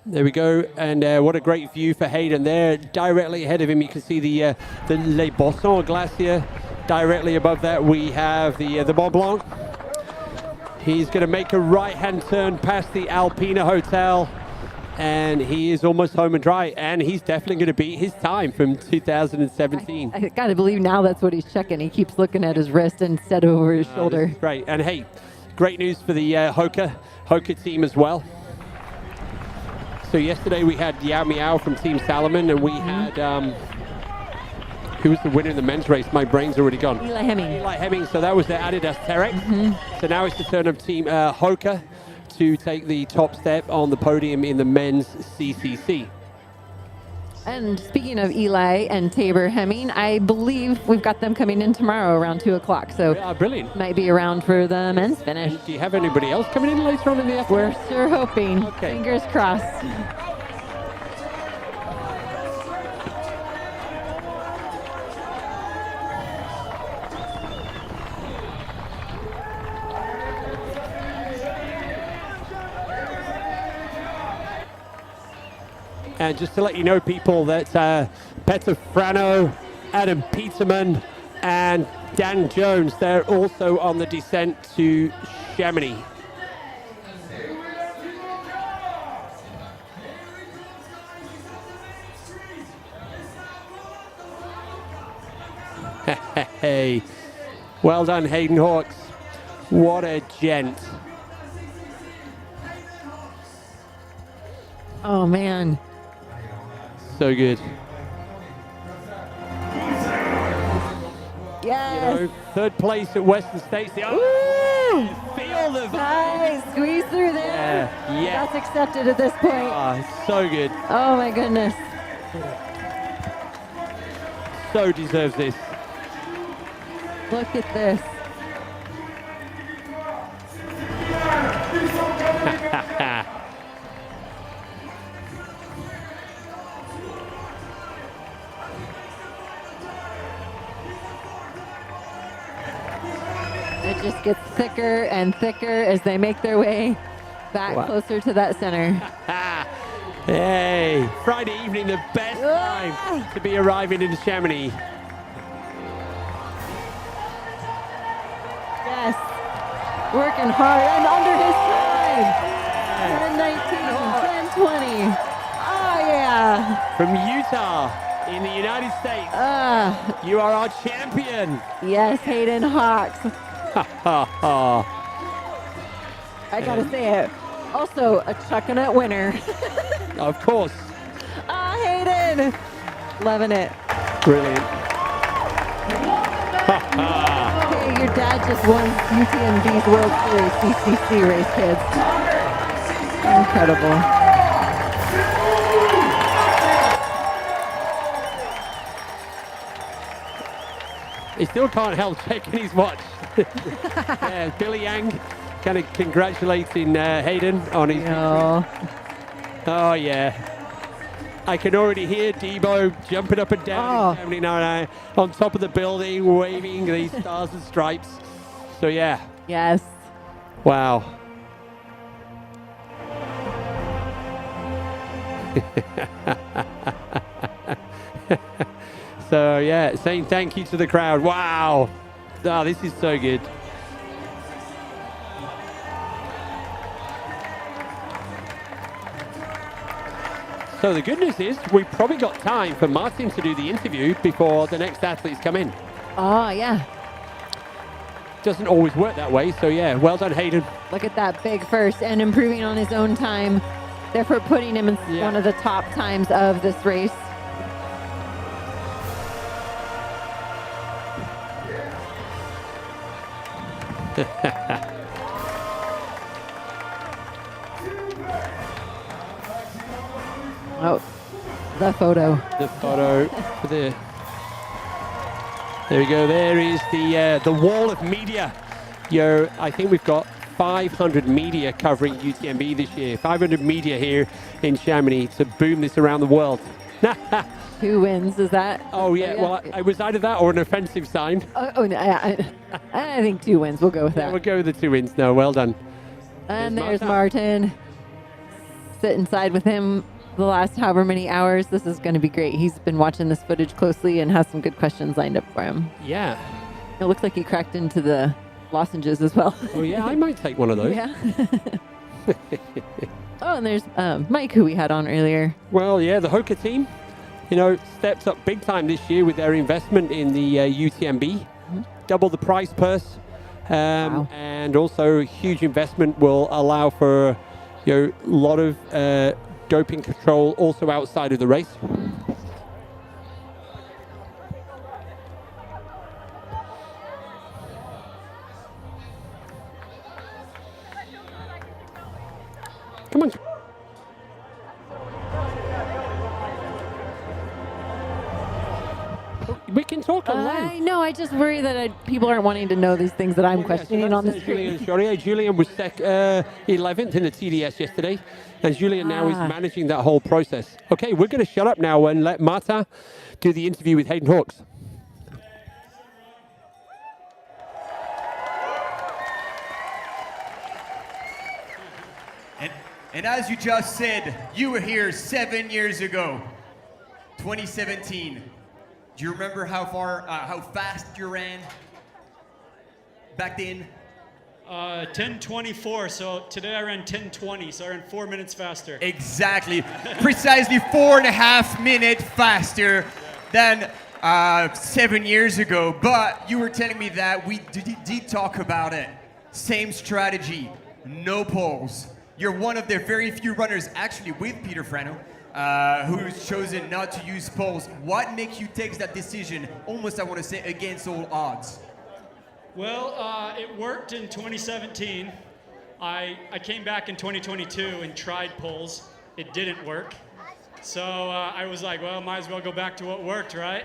There we go. And what a great view for Hayden there. Directly ahead of him, you can see the Les Bossons Glacier. Directly above that, we have the Mont-Blanc. He's going to make a right-hand turn past the Alpina Hotel. And he is almost home and dry, and he's definitely going to beat his time from 2017. I gotta believe now that's what he's checking. He keeps looking at his wrist instead of over his shoulder. This is great. And hey, great news for the HOKA team as well. So yesterday we had Yao Miao from Team Salomon, and we had who was the winner in the men's race? My brain's already gone. Eli Hemming. Eli Hemming. So that was the Adidas Terek. So now it's the turn of Team HOKA to take the top step on the podium in the men's CCC. And speaking of Eli and Tabor Hemming, I believe we've got them coming in tomorrow around 2 o'clock. So brilliant. Might be around for the men's finish. Do you have anybody else coming in later on in the afternoon? We're sure hoping. Okay. Fingers crossed. And just to let you know, people, that Peter Frano, Adam Peterman, and Dan Jones, they're also on the descent to Chamonix. Hey, well done, Hayden Hawks. What a gent. Oh, man. So good. Yes. You know, third place at Western States. Woo! Feel the nice. Squeeze through there. Yeah. That's accepted at this point. Oh, so good. Oh, my goodness. So deserves this. Look at this. It just gets thicker and thicker as they make their way back closer to that center. Hey, Friday evening, the best time to be arriving in Chamonix. Yes, working hard and under his time. 10:19, 10:20. Oh yeah. From Utah in the United States, you are our champion. Yes, Hayden Hawks. I gotta say it. Also a chucking-it winner. Of course. Hayden. Loving it. Brilliant. Hey, your dad just won UTMB's World Series CCC race, kids. Incredible. He still can't help checking his watch. Yeah, Billy Yang kind of congratulating Hayden on his victory. Oh, yeah. I can already hear Debo jumping up and down in Germany now on top of the building, waving these stars and stripes. So, yeah. Yes. Wow. So, yeah, saying thank you to the crowd. Wow. Oh, this is so good. So the good news is we've probably got time for Martin to do the interview before the next athletes come in. Oh, yeah. Doesn't always work that way, so yeah, well done, Hayden. Look at that big first and improving on his own time, therefore putting him in one of the top times of this race. Oh, the photo. The photo for the. There we go. There is the wall of media. I think we've got 500 media covering UTMB this year. 500 media here in Chamonix to boom this around the world. 2 wins, is that? Oh yeah. Well, I was either that or an offensive sign. I think 2 wins. We'll go with that. Yeah, we'll go with the 2 wins. No, well done. And there's Martin. Sit inside with him the last however many hours. This is going to be great. He's been watching this footage closely and has some good questions lined up for him. Yeah. It looks like he cracked into the lozenges as well. Oh yeah, I might take one of those. Yeah. Oh, and there's Mike, who we had on earlier. Well, yeah, the HOKA team, stepped up big time this year with their investment in the UTMB. Double the price purse. Wow. And also huge investment will allow for a lot of doping control also outside of the race. Come on. We can talk online. No, I just worry that people aren't wanting to know these things that I'm questioning on the screen. Julian was 11th in the TDS yesterday, and Julian now is managing that whole process. Okay, we're going to shut up now and let Marta do the interview with Hayden Hawks. And as you just said, you were here 7 years ago, 2017. Do you remember how fast you ran back then? 10:24, so today I ran 10:20, so I ran 4 minutes faster. Exactly, precisely 4.5 minutes faster than 7 years ago. But you were telling me that we did talk about it. Same strategy, no poles. You're one of the very few runners, actually with Peter Frano, who's chosen not to use poles. What makes you take that decision, almost I want to say against all odds? Well, it worked in 2017. I came back in 2022 and tried poles. It didn't work. So I was like, well, might as well go back to what worked, right?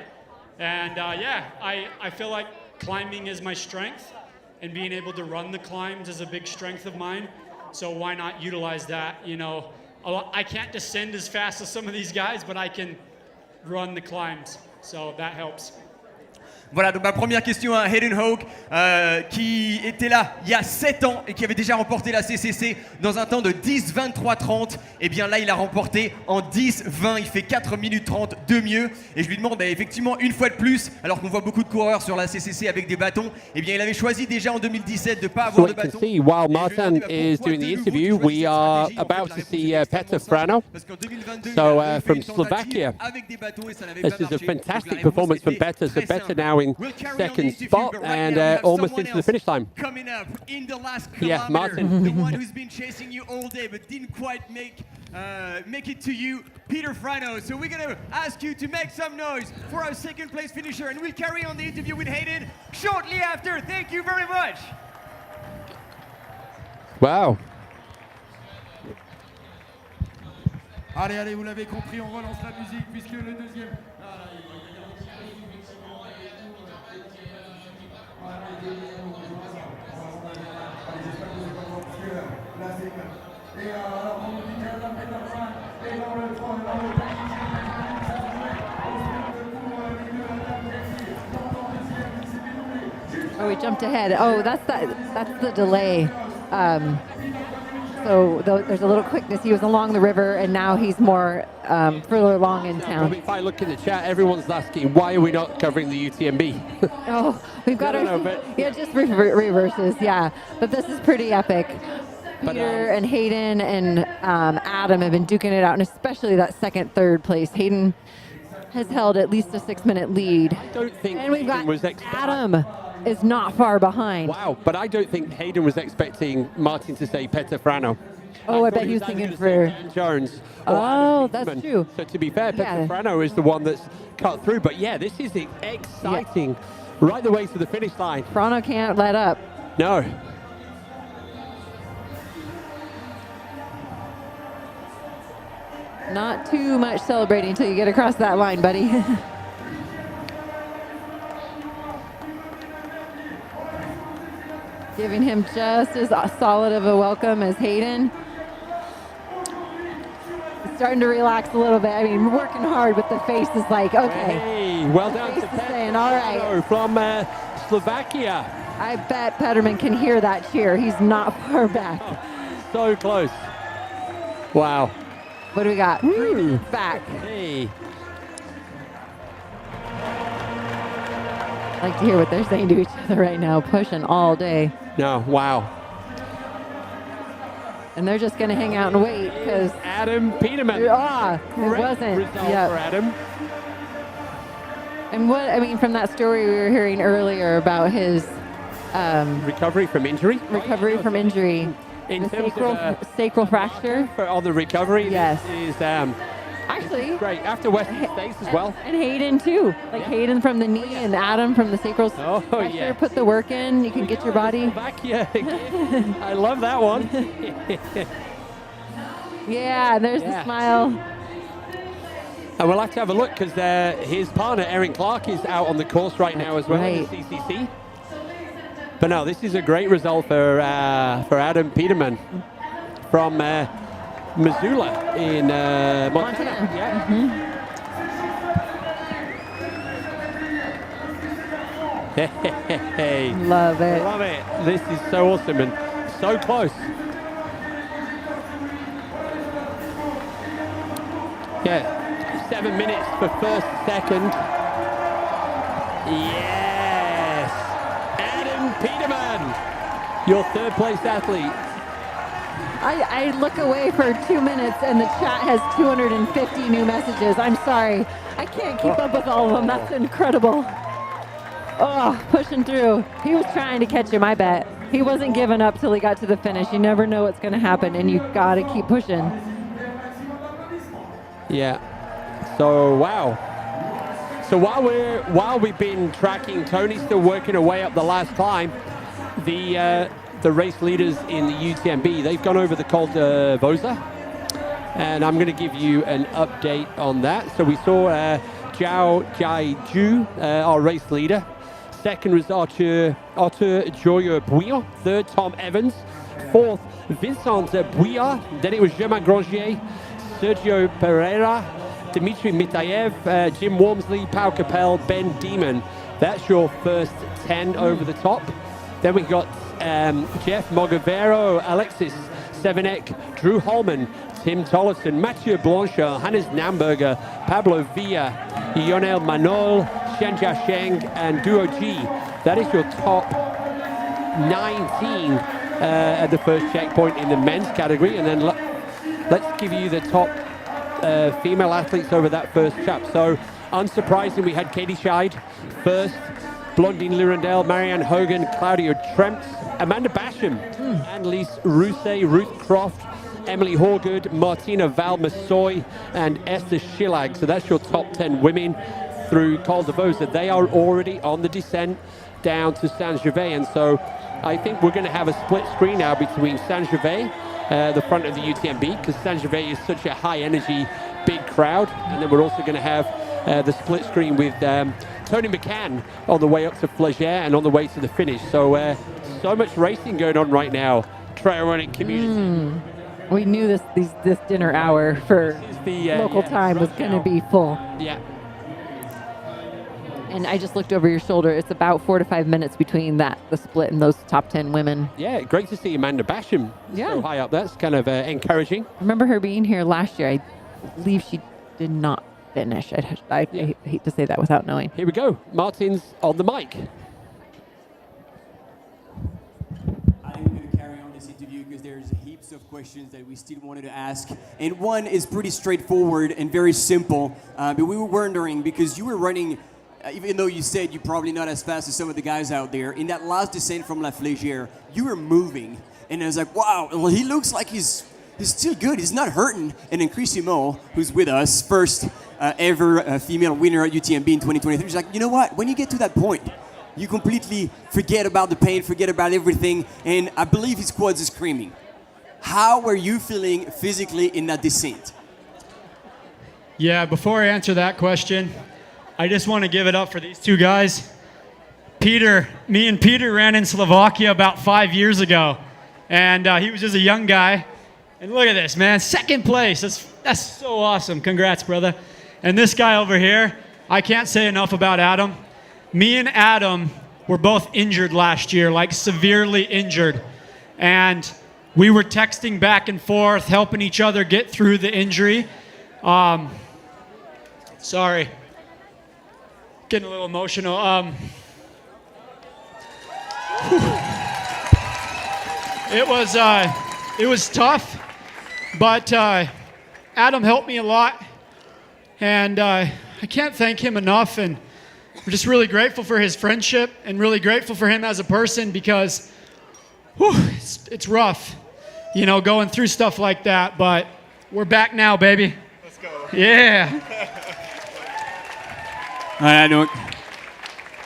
And I feel like climbing is my strength, and being able to run the climbs is a big strength of mine. So why not utilize that? I can't descend as fast as some of these guys, but I can run the climbs. So that helps. Voilà, donc ma première question à Hayden Hawk, qui était là il y a 7 ans et qui avait déjà remporté la CCC dans un temps de 10:23:30. Et bien là, il a remporté en 10:20. Il fait 4 minutes 30 de mieux. Et je lui demande, effectivement, une fois de plus, alors qu'on voit beaucoup de coureurs sur la CCC avec des bâtons, et bien il avait choisi déjà en 2017 de ne pas avoir de bâton. See, while Martin is doing the interview, we are about to see Petar Frano. So from Slovakia, this is a fantastic performance from Petar. So Petar now in second spot and almost into the finish line. Coming up in the last kilometer, Martin. The one who's been chasing you all day but didn't quite make it to you, Peter Frano. So we're going to ask you to make some noise for our second place finisher, and we'll carry on the interview with Hayden shortly after. Thank you very much. Wow. Allez, vous l'avez compris, on relance la musique puisque le deuxième... Oh, we jumped ahead. Oh, that's the delay. So there's a little quickness. He was along the river, and now he's more further along in town. If I look in the chat, everyone's asking, why are we not covering the UTMB? Oh, we've got No, our... but- Yeah, just reverses, yeah. But this is pretty epic. Peter and Hayden and Adam have been duking it out, and especially that second, third place. Hayden has held at least a 6-minute lead. I don't think And we've got Hayden was Adam is not far behind. Wow, but I don't think Hayden was expecting Martin to say Petafrano. Oh, I thought bet he was either thinking gonna say for... Dan Jones. Or Oh, Adam that's Peterman. true. So to be fair, Yeah. Petafrano is the one that's cut through. But yeah, this is exciting. Right the way to the finish line. Frano can't let up. No. Not too much celebrating until you get across that line, buddy. Giving him just as solid of a welcome as Hayden. He's starting to relax a little bit. I mean, working hard, but the face is like, okay. Hey, well done to Face is saying, all right. from Slovakia. I bet Petterman can hear that cheer. He's not far back. So close. Wow. What do we got? 3 minutes back. Hey. I like to hear what they're saying to each other right now, pushing all day. No, wow. And they're just going to hang out and wait because Adam Peterman. it wasn't. Result Yep. for Adam. And what, I mean, from that story we were hearing earlier about his recovery from injury. In In terms of sacral fracture. for all the recovery, Yes. this is Actually, great. After Western States as well. And Hayden too. Like Hayden from the knee and Adam from the sacral fracture. yeah. Put the work in. You can get your body. Slovakia again. I love that one. Yeah, there's the smile. And we'll have to have a look because his partner, Erin Clark, is out on the course right now as well in the CCC. But no, this is a great result for Adam Peterman from Missoula in Montana. Yeah. Hey. Love it. Love it. This is so awesome and so close. Yeah. 7 minutes for first, second. Yes. Adam Peterman, your third place athlete. I look away for 2 minutes and the chat has 250 new messages. I'm sorry. I can't keep up with all of them. That's incredible. Oh, pushing through. He was trying to catch him, I bet. He wasn't giving up till he got to the finish. You never know what's going to happen, and you got to keep pushing. Yeah. So, wow. So while we've been tracking, Tony's still working her way up the last climb. The race leaders in the UTMB, they've gone over the Col de Vosa, and I'm going to give you an update on that. So we saw Zhao Jiaju, our race leader. Second was Arthur Joyeux-Bouillon. Third, Tom Evans. Fourth, Vincent Bouillard. Then it was Germain Grangier, Sergio Pereira, Dmitry Mitayev, Jim Wormsley, Pau Capel, Ben Demon. That's your first 10 over the top. Then we got Jeff Mogavero, Alexis Sevenek, Drew Holman, Tim Tollison, Mathieu Blanchard, Hannes Namberger, Pablo Villa, Lionel Manol, Shenjia Sheng, and Duo G. That is your top 19 at the first checkpoint in the men's category. And then let's give you the top female athletes over that first chap. So, unsurprising, we had Katie Scheid first, Blondine Lurendale, Marianne Hogan, Claudia Tremps, Amanda Basham, Annalise Rousset, Ruth Croft, Emily Horgood, Martina Valmasoy, and Esther Schillag. So that's your top 10 women through Col de Vosa. They are already on the descent down to Saint-Gervais. And so I think we're going to have a split screen now between Saint-Gervais, the front of the UTMB, because Saint-Gervais is such a high energy, big crowd. And then we're also going to have the split screen with Tony McCann on the way up to Flagey and on the way to the finish. So so much racing going on right now, trail running community. We knew this dinner hour for local time was going to be full. Yeah. And I just looked over your shoulder. It's about 4 to 5 minutes between the split and those top 10 women. Yeah, great to see Amanda Basham so high up. That's kind of encouraging. I remember her being here last year. I believe she did not finish. I hate to say that without knowing. Here we go. Martin's on the mic. I think we're going to carry on this interview because there's heaps of questions that we still wanted to ask. And one is pretty straightforward and very simple. But we were wondering, because you were running, even though you said you're probably not as fast as some of the guys out there, in that last descent from La Flégère, you were moving. And I was like, wow, well, he looks like he's still good. He's not hurting. And then Chris Simon, who's with us, first ever female winner at UTMB in 2023, she's like, you know what? When you get to that point, you completely forget about the pain, forget about everything. And I believe his quads are screaming. How were you feeling physically in that descent? Yeah, before I answer that question, I just want to give it up for these two guys. Me and Peter ran in Slovakia about 5 years ago. And he was just a young guy. And look at this, man, second place. That's so awesome. Congrats, brother. And this guy over here, I can't say enough about Adam. Me and Adam were both injured last year, like severely injured. And we were texting back and forth, helping each other get through the injury. Sorry. Getting a little emotional. It was tough, but Adam helped me a lot, and I can't thank him enough. And we're just really grateful for his friendship and really grateful for him as a person, because it's rough, you know, going through stuff like that. But we're back now, baby. Let's go. Yeah. Voilà, donc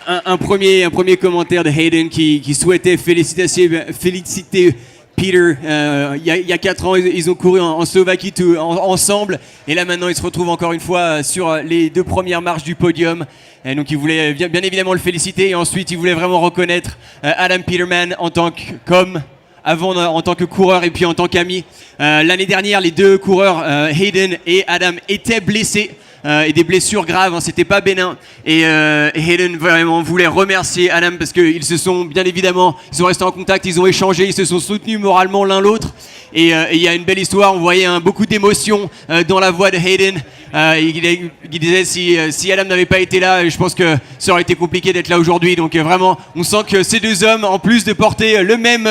un premier commentaire de Hayden qui souhaitait féliciter Peter. Il y a 4 ans, ils ont couru en Slovaquie ensemble, et là maintenant ils se retrouvent encore une fois sur les 2 premières marches du podium. Et donc il voulait bien évidemment le féliciter, et ensuite il voulait vraiment reconnaître Adam Peterman en tant qu'homme, avant en tant que coureur et puis en tant qu'ami. L'année dernière, les 2 coureurs, Hayden et Adam, étaient blessés. Et des blessures graves, hein, c'était pas bénin. Et Hayden vraiment voulait remercier Adam, parce qu'ils se sont bien évidemment, ils sont restés en contact, ils ont échangé, ils se sont soutenus moralement l'un l'autre. Et il y a une belle histoire, on voyait beaucoup d'émotion dans la voix de Hayden. Il disait si Adam n'avait pas été là, je pense que ça aurait été compliqué d'être là aujourd'hui. Donc vraiment, on sent que ces 2 hommes, en plus de porter le même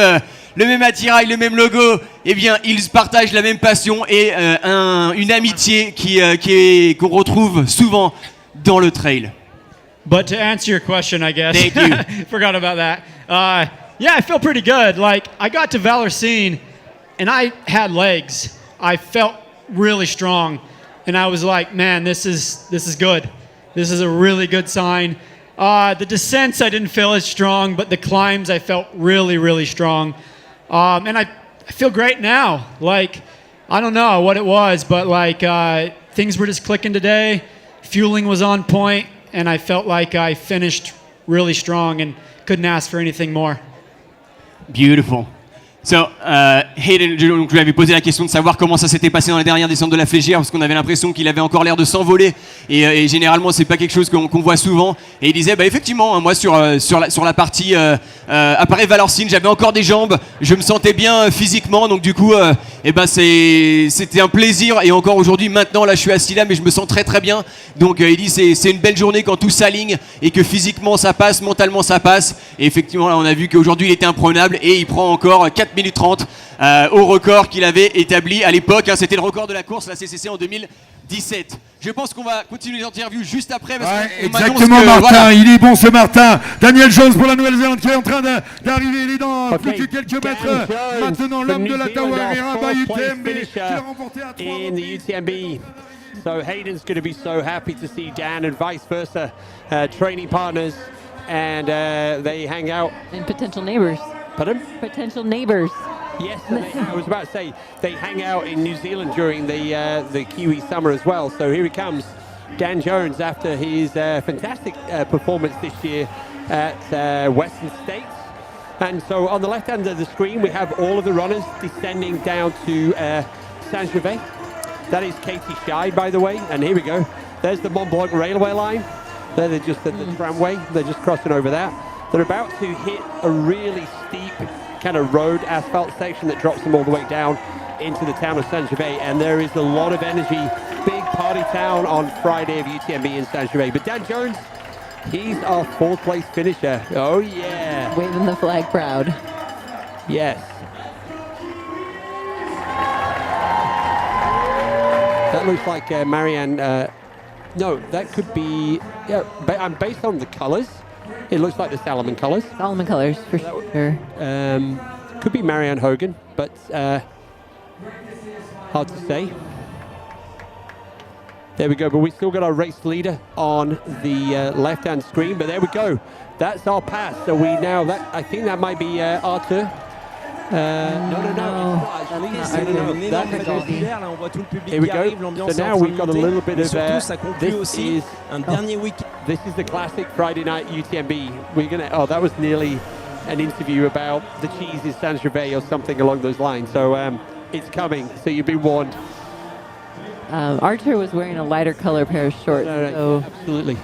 attirail, le même logo, eh bien, ils partagent la même passion et une amitié qu'on retrouve souvent dans le trail. But to answer your question, I guess. Thank you. Forgot about that. Yeah, I felt pretty good. Like, I got to Valenciennes and I had legs. I felt really strong. And I was like, man, this is good. This is a really good sign. The descents I didn't feel as strong, but the climbs I felt really, really strong. And I feel great now. Like, I don't know what it was, but like things were just clicking today. Fueling was on point, and I felt like I finished really strong and couldn't ask for anything more. Beautiful. So, Hayden, je lui avais posé la question de savoir comment ça s'était passé dans la dernière descente de la Flégère, parce qu'on avait l'impression qu'il avait encore l'air de s'envoler, et généralement c'est pas quelque chose qu'on voit souvent. Et il disait, bah effectivement, moi sur la partie après Valenciennes, j'avais encore des jambes, je me sentais bien physiquement, donc du coup, c'était un plaisir. Et encore aujourd'hui, maintenant, là, je suis assis là, mais je me sens très très bien. Donc il dit, c'est une belle journée quand tout s'aligne et que physiquement ça passe, mentalement ça passe. Et effectivement, là, on a vu qu'aujourd'hui il était imprenable, et il prend encore 4 minutes 30 au record qu'il avait établi à l'époque. Hein, c'était le record de la course, la CCC en 2017. Je pense qu'on va continuer l'interview juste après. Parce exactement, Martin, voilà. Il est bon ce Martin. Daniel Jones pour la Nouvelle-Zélande qui est en train d'arriver. Il est dans plus que quelques mètres. Maintenant, l'homme de la Tawarera by UTMB qui a remporté à 3 in the UTMB. So Hayden's going to be so happy to see Dan and vice versa training partners, and they hang out. And potential neighbors. Pardon? Potential neighbors. Yes, I was about to say they hang out in New Zealand during the Kiwi summer as well. So here he comes, Dan Jones, after his fantastic performance this year at Western States. And so on the left hand of the screen, we have all of the runners descending down to Saint-Gervais. That is Katie Scheid, by the way. And here we go. There's the Mont-Blanc railway line. There they're just at the tramway. They're just crossing over that. They're about to hit a really steep kind of road asphalt section that drops them all the way down into the town of Saint-Gervais. And there is a lot of energy. Big party town on Friday of UTMB in Saint-Gervais. But Dan Jones, he's our 4th place finisher. Oh, yeah. Waving the flag proud. Yes. That looks like Marianne. No, that could be. Yeah, based on the colors, it looks like the Salomon colors. Salomon colors, for sure. Could be Marianne Hogan, but hard to say. There we go, but we still got our race leader on the left-hand screen, but there we go. That's our pass. So we now, I think that might be Arthur. No. Here we go. So now we've got a little bit of this is the classic Friday night UTMB. We're gonna. Oh, that was nearly an interview about the cheese in Saint-Gervais or something along those lines. So it's coming. So you've been warned. Arthur was wearing a lighter color pair of shorts. So absolutely.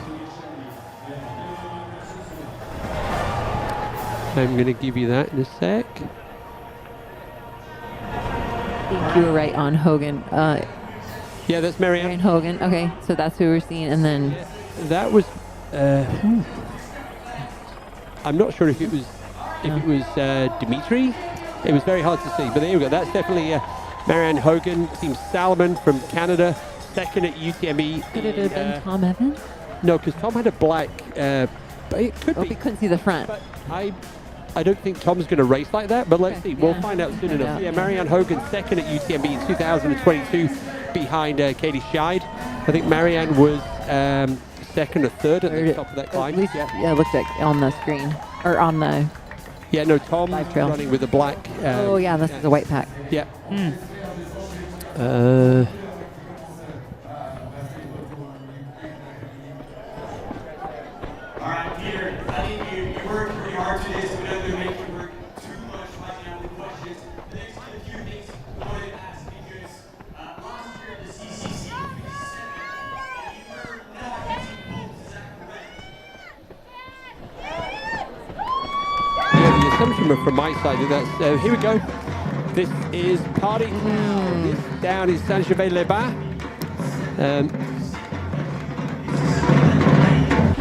I'm going to give you that in a sec. I think you were right on Hogan. Yeah, that's Marianne Hogan. Okay, so that's who we're seeing, and then that was. I'm not sure if it was Dimitri. It was very hard to see, but there you go. That's definitely Marianne Hogan, Team Salomon from Canada, 2nd at UTMB. Could it have been Tom Evans? No, because Tom had a black. But it could be. We couldn't see the front. But I don't think Tom's going to race like that, but let's see. Yeah. We'll find out soon enough. Yeah, Marianne Hogan, 2nd at UTMB in 2022 behind Katie Scheid. I think Marianne was 2nd or 3rd at the top of that climb. At least, yeah, it looked like on the screen. Or on the... Yeah, no, Tom running with a black... oh, yeah, this is a white pack. Yeah. All right, Peter, I think you worked pretty hard today, so we don't have to make you work too much right now with questions. The next one, a few things I wanted to ask because last year at the CCC, you finished 2nd, and you were not hitting poles, is that correct? Yeah, the assumption from my side is that's, here we go. This is party down in Saint-Gervais-les-Bains.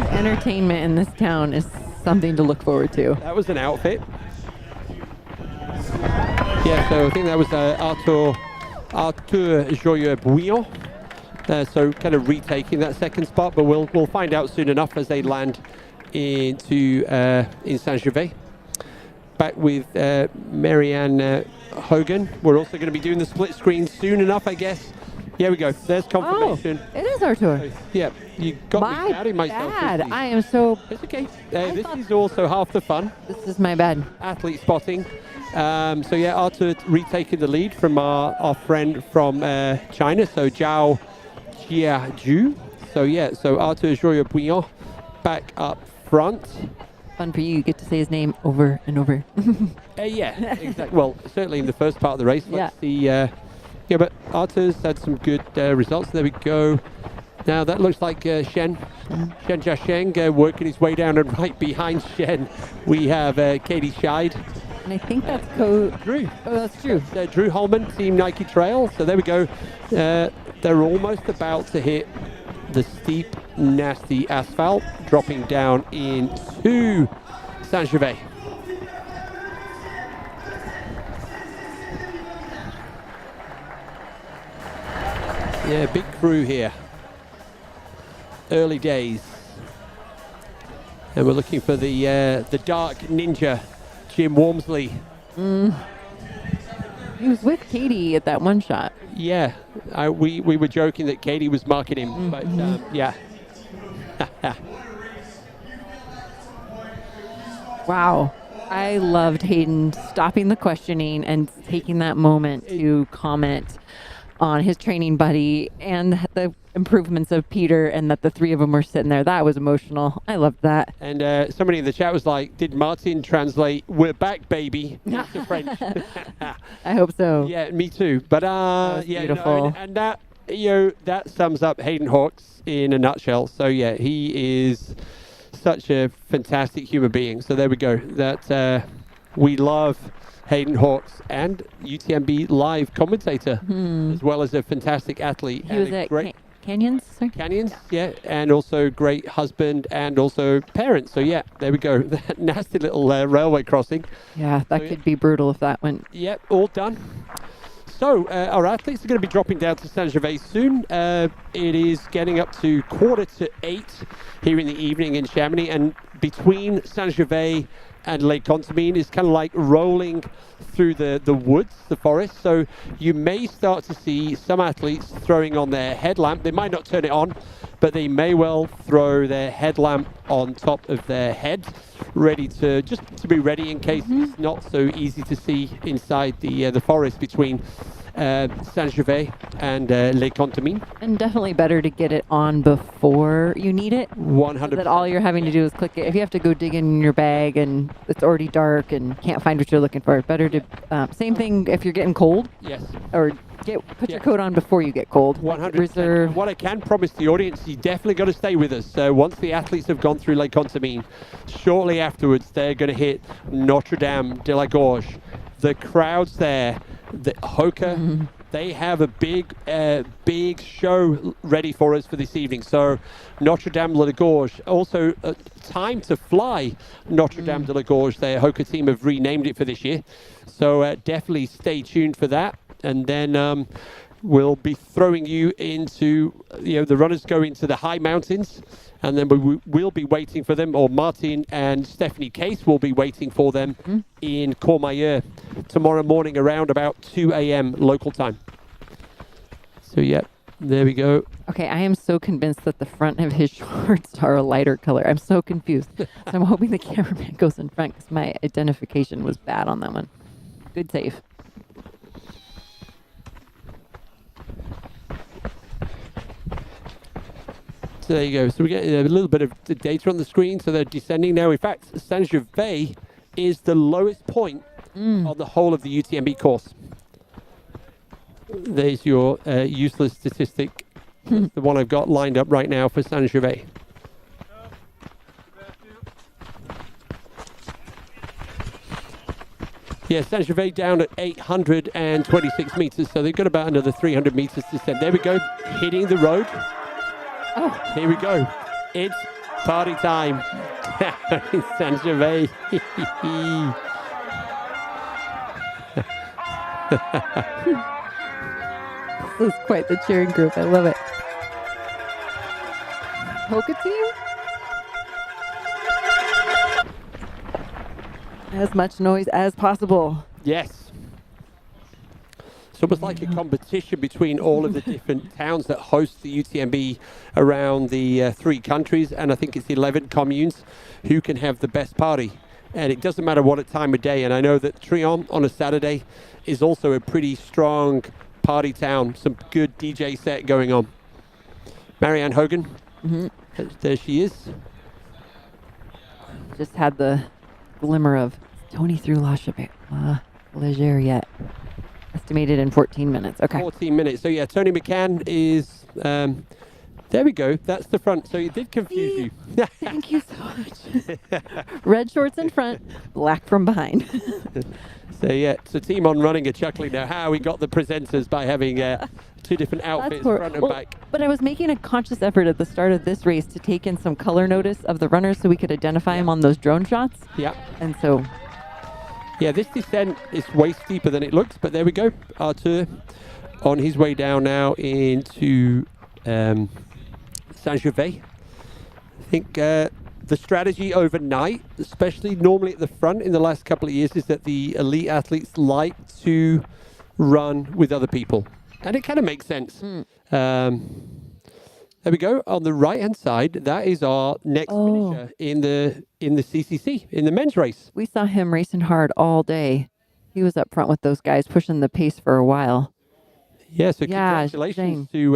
Entertainment in this town is something to look forward to. That was an outfit. Yeah, so I think that was Arthur Joyeux-Bouillon. So kind of retaking that 2nd spot, but we'll find out soon enough as they land into in Saint-Gervais. Back with Marianne Hogan. We're also going to be doing the split screen soon enough, I guess. Here we go. There's confirmation. Oh, it is Arthur. Yeah, you got me doubting myself. Bad. I am so... It's okay. This is also half the fun. This is my bad. Athlete spotting. So yeah, Arthur retaking the lead from our friend from China, so Zhao Jiaju. So yeah, so Arthur Joyeux-Bouillon back up front. Fun for you get to say his name over and over. Yeah, exactly. Well, certainly in the first part of the race. Let's see. Yeah, but Arthur's had some good results. There we go. Now that looks like Shen Jiasheng working his way down, and right behind Shen we have Katie Scheid. And I think that's Drew. Oh, that's Drew. Drew Holman, Team Nike Trail. So there we go. They're almost about to hit the steep, nasty asphalt, dropping down into Saint-Gervais. Yeah, big crew here. Early days. And we're looking for the dark ninja, Jim Wormsley. He was with Katie at that one shot. Yeah, we were joking that Katie was marking him, but yeah. Wow. I loved Hayden stopping the questioning and taking that moment to comment on his training buddy and the improvements of Peter, and that the three of them were sitting there. That was emotional. I loved that. And somebody in the chat was like, did Martin translate, "We're back, baby," into French? I hope so. Yeah, me too. But yeah, beautiful. no, and that, you know, that sums up Hayden Hawks in a nutshell. So yeah, he is such a fantastic human being. So there we go. That we love Hayden Hawks, and UTMB live commentator, as well as a fantastic athlete. He was at Canyons, sir? Canyons, yeah, and also great husband and also parent. So yeah, there we go. That nasty little railway crossing. Yeah, that could be brutal if that went. Yep, all done. So our athletes are going to be dropping down to Saint-Gervais soon. It is getting up to 7:45 here in the evening in Chamonix, and between Saint-Gervais and Lake Contamine is kind of like rolling through the woods, the forest. So you may start to see some athletes throwing on their headlamp. They might not turn it on, but they may well throw their headlamp on top of their head, ready to be ready in case it's not so easy to see inside the forest between Saint-Gervais and Lake Contamine. And definitely better to get it on before you need it. 100%. That all you're having to do is click it. If you have to go dig in your bag and it's already dark and can't find what you're looking for, better to same thing if you're getting cold. Yes. Or put your coat on before you get cold. 100%. Reserve. What I can promise the audience, you definitely got to stay with us. So once the athletes have gone through Lake Contamine, shortly afterwards they're going to hit Notre Dame de la Gorge. The crowds there, the HOKA, they have a big show ready for us for this evening. So Notre Dame de la Gorge, also Time to Fly Notre Dame de la Gorge. Their HOKA team have renamed it for this year. So definitely stay tuned for that. And then we'll be throwing you into, the runners go into the high mountains, and then we'll be waiting for them, or Martin and Stephanie Case will be waiting for them in Courmayeur tomorrow morning around about 2 a.m. local time. So yeah, there we go. Okay, I am so convinced that the front of his shorts are a lighter color. I'm so confused. So I'm hoping the cameraman goes in front because my identification was bad on that one. Good save. So there you go. So we get a little bit of the data on the screen. So they're descending now. In fact, Saint-Gervais is the lowest point on the whole of the UTMB course. There's your useless statistic. That's the one I've got lined up right now for Saint-Gervais. Yeah, Saint-Gervais down at 826 meters. So they've got about another 300 meters to descend. There we go, hitting the road. Oh, here we go. It's party time. Saint-Gervais. This is quite the cheering group. I love it. HOKA team? As much noise as possible. Yes. It's almost like a competition between all of the different towns that host the UTMB around the 3 countries, and I think it's 11 communes who can have the best party. And it doesn't matter what time of day. And I know that Trion on a Saturday is also a pretty strong party town. Some good DJ set going on. Marianne Hogan, there she is. Just had the glimmer of Tony through La Leger yet. Estimated in 14 minutes. Okay. 14 minutes. So yeah, Tony McCann is, there we go. That's the front. So it did confuse you. Thank you so much. Red shorts in front, black from behind. So yeah, it's a team on running are chuckling now. How we got the presenters by having 2 different outfits, front and back. But I was making a conscious effort at the start of this race to take in some color notice of the runners so we could identify them on those drone shots. Yeah. And so... Yeah, this descent is way steeper than it looks, but there we go. Arthur on his way down now into Saint-Gervais. I think the strategy overnight, especially normally at the front in the last couple of years, is that the elite athletes like to run with other people. And it kind of makes sense. There we go. On the right-hand side, that is our next finisher in the CCC, in the men's race. We saw him racing hard all day. He was up front with those guys, pushing the pace for a while. Yeah, so congratulations to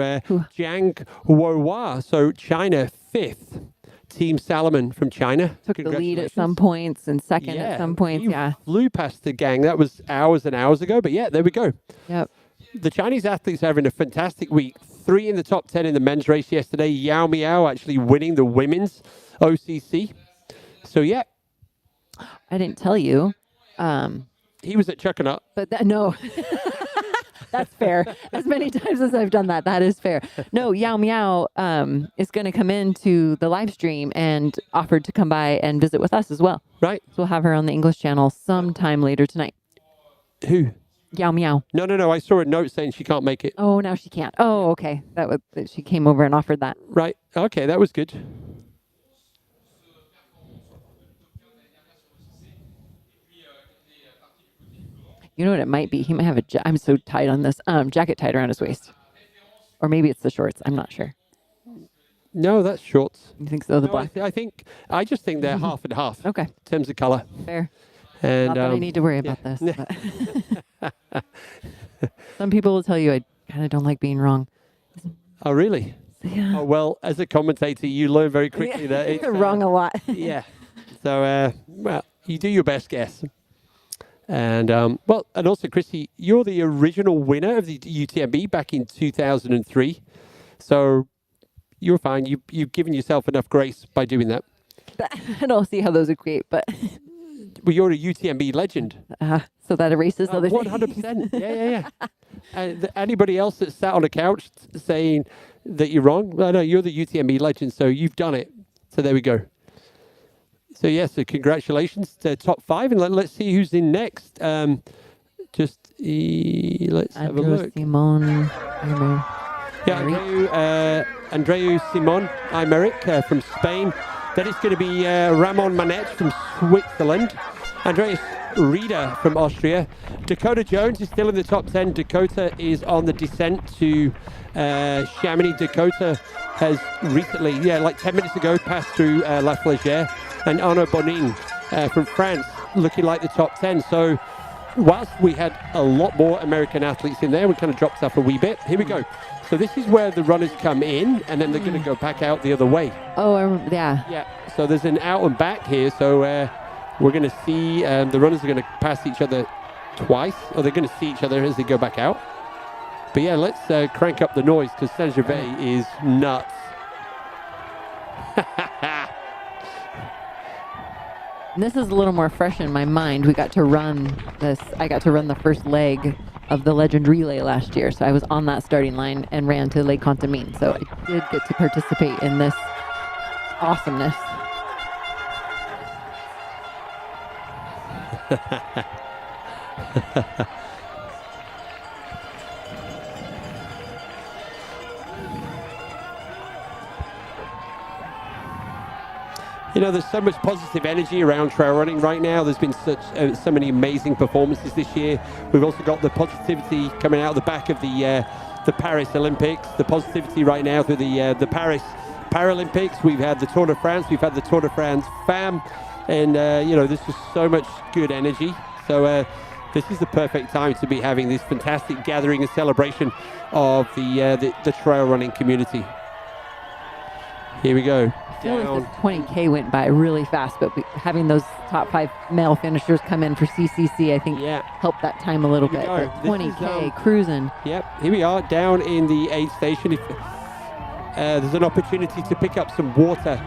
Jiang Huohua. So China 5th. Team Salomon from China. Took the lead at some points and second at some points. Yeah. Flew past the gang. That was hours and hours ago. But yeah, there we go. Yep. The Chinese athletes are having a fantastic week. 3 in the top 10 in the men's race yesterday. Yao Miao actually winning the women's OCC. So yeah. I didn't tell you. He was at Chuckanut. But no. That's fair. As many times as I've done that, that is fair. No, Yao Miao is going to come into the live stream and offered to come by and visit with us as well. Right. So we'll have her on the English channel sometime later tonight. Who? Yao Miao. No. I saw a note saying she can't make it. Oh, now she can't. Oh, okay. That she came over and offered that. Right. Okay, that was good. You know what it might be? He might have I'm so tight on this jacket tied around his waist. Or maybe it's the shorts. I'm not sure. No, that's shorts. You think so? The black? I just think they're half and half. Okay. In terms of color. Fair. And, not that I need to worry about this. Some people will tell you I kind of don't like being wrong. Oh, really? Yeah. Oh, well, as a commentator, you learn very quickly that it's wrong a lot. Yeah. So, well, you do your best guess. And, well, and also, Christy, you're the original winner of the UTMB back in 2003. So you're fine. You've given yourself enough grace by doing that. I don't see how those equate, but... Well, you're a UTMB legend. So that erases other things. 100%. Yeah. And anybody else that sat on a couch saying that you're wrong, well, no, you're the UTMB legend, so you've done it. So there we go. So, yeah, so congratulations to top 5, and let's see who's in next. Let's have a look. Simon. Yeah, Andreu Simon Aymeric from Spain. Then it's going to be Ramon Manet from Switzerland. Andreas Rieder from Austria. Dakota Jones is still in the top 10. Dakota is on the descent to Chamonix. Dakota has recently, like 10 minutes ago, passed through La Flégère. And Arnaud Bonin from France looking like the top 10. So whilst we had a lot more American athletes in there, we kind of dropped off a wee bit. Here we go. So this is where the runners come in, and then they're going to go back out the other way. Oh, I remember, yeah. Yeah, so there's an out and back here. So we're going to see the runners are going to pass each other twice, or they're going to see each other as they go back out. But yeah, let's crank up the noise, because Saint-Gervais is nuts. This is a little more fresh in my mind. We got to run this. I got to run the first leg of the Legend Relay last year. So I was on that starting line and ran to Lake Contamine. So I did get to participate in this awesomeness. You know, there's so much positive energy around trail running right now. There's been so many amazing performances this year. We've also got the positivity coming out the back of the Paris Olympics. The positivity right now through the Paris Paralympics. We've had the Tour de France. We've had the Tour de France Femme. And, you know, there's just so much good energy. So this is the perfect time to be having this fantastic gathering and celebration of the trail running community. Here we go. I feel like this 20K went by really fast, but having those top 5 male finishers come in for CCC, I think helped that time a little bit. But 20K cruising. Yep, here we are down in the aid station. If there's an opportunity to pick up some water.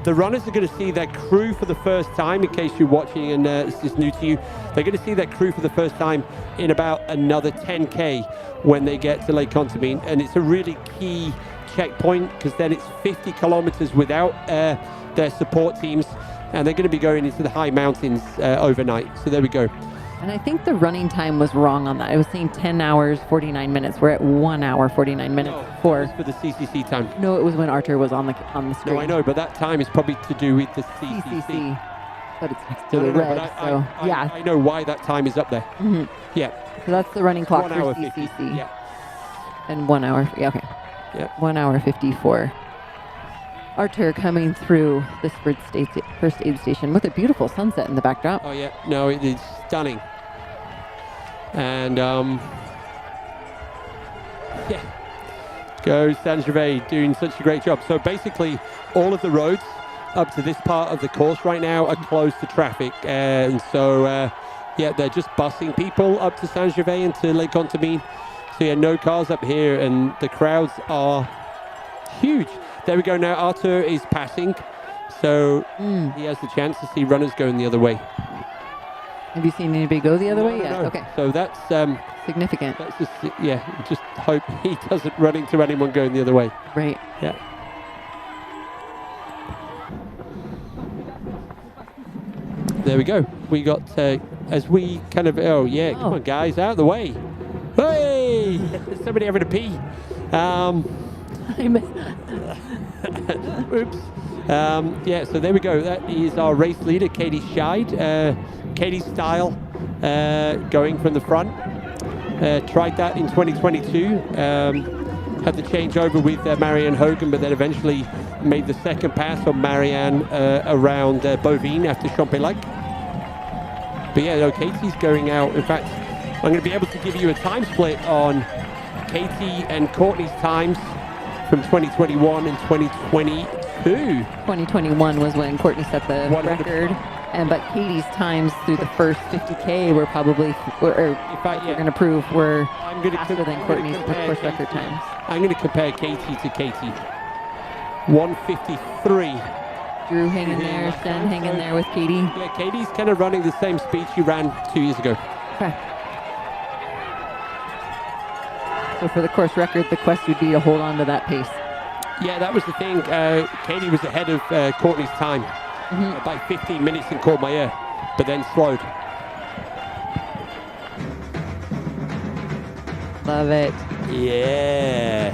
The runners are going to see their crew for the first time, in case you're watching and this is new to you. They're going to see their crew for the first time in about another 10K when they get to Lake Contamine. And it's a really key checkpoint, because then it's 50 kilometers without their support teams, and they're going to be going into the high mountains overnight. So there we go. And I think the running time was wrong on that. I was saying 10 hours, 49 minutes. We're at 1 hour, 49 minutes for the CCC time. No, it was when Archer was on the screen. No, I know, but that time is probably to do with the CCC. But it's next to the red, I know why that time is up there. Mm-hmm. Yeah. So that's the running clock 1 for hour CCC. 50. Yeah. And 1 hour, okay. Yep. 1 hour 54. Archer coming through this first aid station with a beautiful sunset in the backdrop. Oh yeah, no, it is stunning. And Yeah. Go Saint-Gervais, doing such a great job. So basically, all of the roads up to this part of the course right now are closed to traffic. And so, yeah, they're just busing people up to Saint-Gervais and to Lake Contamine. So yeah, no cars up here, and the crowds are huge. There we go now. Arthur is passing. So he has the chance to see runners going the other way. Have you seen anybody go the other way? No. Okay. So that's significant. That's just, yeah, just hope he doesn't run into anyone going the other way. Right. Yeah. There we go. We got as we kind of come on guys, out of the way. Hey, somebody having a pee. Oops. Yeah, so there we go. That is our race leader, Katie Scheid. Katie's style, going from the front. Tried that in 2022. Had the changeover with Marianne Hogan, but then eventually made the second pass on Marianne around Bovine after Champellac. But yeah, no, Katie's going out. In fact, I'm going to be able to give you a time split on Katie and Courtney's times from 2021 and 2022. 2021 was when Courtney set the record, but Katie's times through the first 50K were probably, we're going to prove were faster than Courtney's course record times. I'm going to compare Katie to Katie. 153. Drew hanging there, Sten hanging there with Katie. Yeah, Katie's kind of running the same speed she ran 2 years ago. Okay. So for the course record, the quest would be to hold on to that pace. Yeah, that was the thing. Katie was ahead of Courtney's time by 15 minutes in Courmayeur, but then slowed. Love it. Yeah.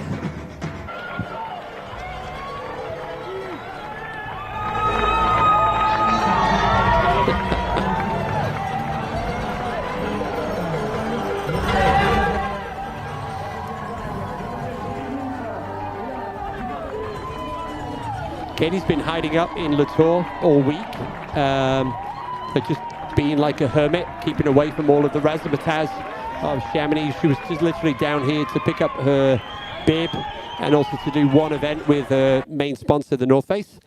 Katie's been hiding up in Le Tour all week, but just being like a hermit, keeping away from all of the razzmatazz of Chamonix. She was just literally down here to pick up her bib and also to do one event with her main sponsor, the North Face.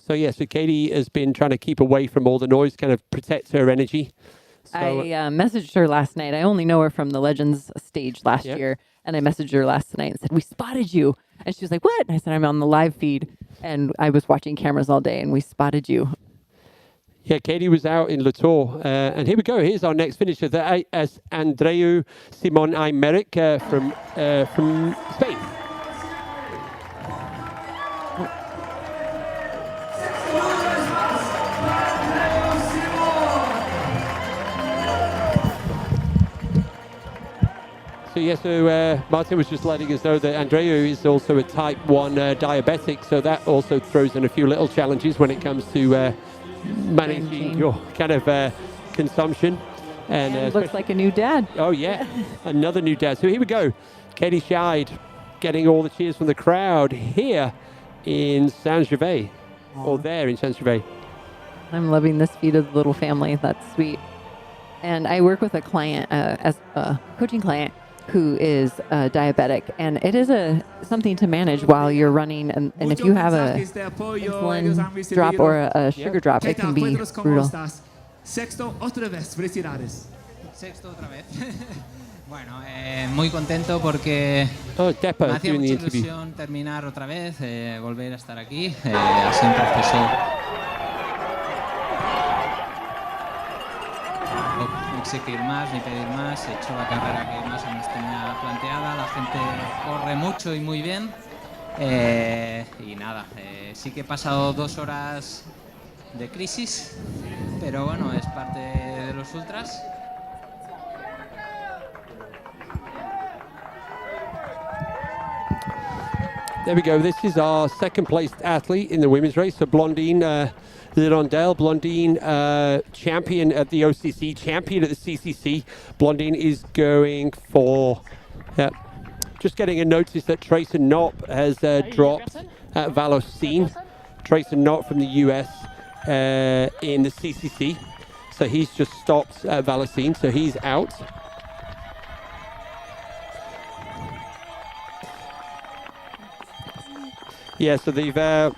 So yeah, so Katie has been trying to keep away from all the noise, kind of protect her energy. So, I messaged her last night. I only know her from the Legends stage last year. And I messaged her last night and said, "We spotted you." And she was like, "What?" And I said, "I'm on the live feed. And I was watching cameras all day and we spotted you." Yeah, Katie was out in Le Tour. And here we go. Here's our next finisher. That is Andreu Simon Aymeric from Spain. So yeah, so Martin was just letting us know that Andreu is also a type 1 diabetic, so that also throws in a few little challenges when it comes to managing your kind of consumption. And looks like a new dad. Oh yeah, another new dad. So here we go. Katie Scheid getting all the cheers from the crowd here in Saint-Gervais, or there in Saint-Gervais. I'm loving this feed of the little family. That's sweet. And I work with a client, as a coaching client, who is diabetic, and it is something to manage while you're running, and if you have a insulin drop or a sugar drop, it can be brutal. Sexto otra vez, felicidades. Sexto otra vez. Bueno, muy contento porque me hacía mucha ilusión terminar otra vez, volver a estar aquí. Ha sido un proceso exigir más ni pedir más. He hecho la carrera que más o menos tenía planteada. La gente corre mucho y muy bien. Y nada, sí que he pasado 2 horas de crisis, pero bueno, es parte de los ultras. There we go. This is our second placed athlete in the women's race. So Blondine Lirondelle, Blondine champion at the OCC, champion at the CCC. Blondine is going for, just getting a notice that Trayson Knott has dropped at Vallocine. Trayson Knott from the US in the CCC. So he's just stopped at Vallocine, so he's out. Yeah, so they've I'm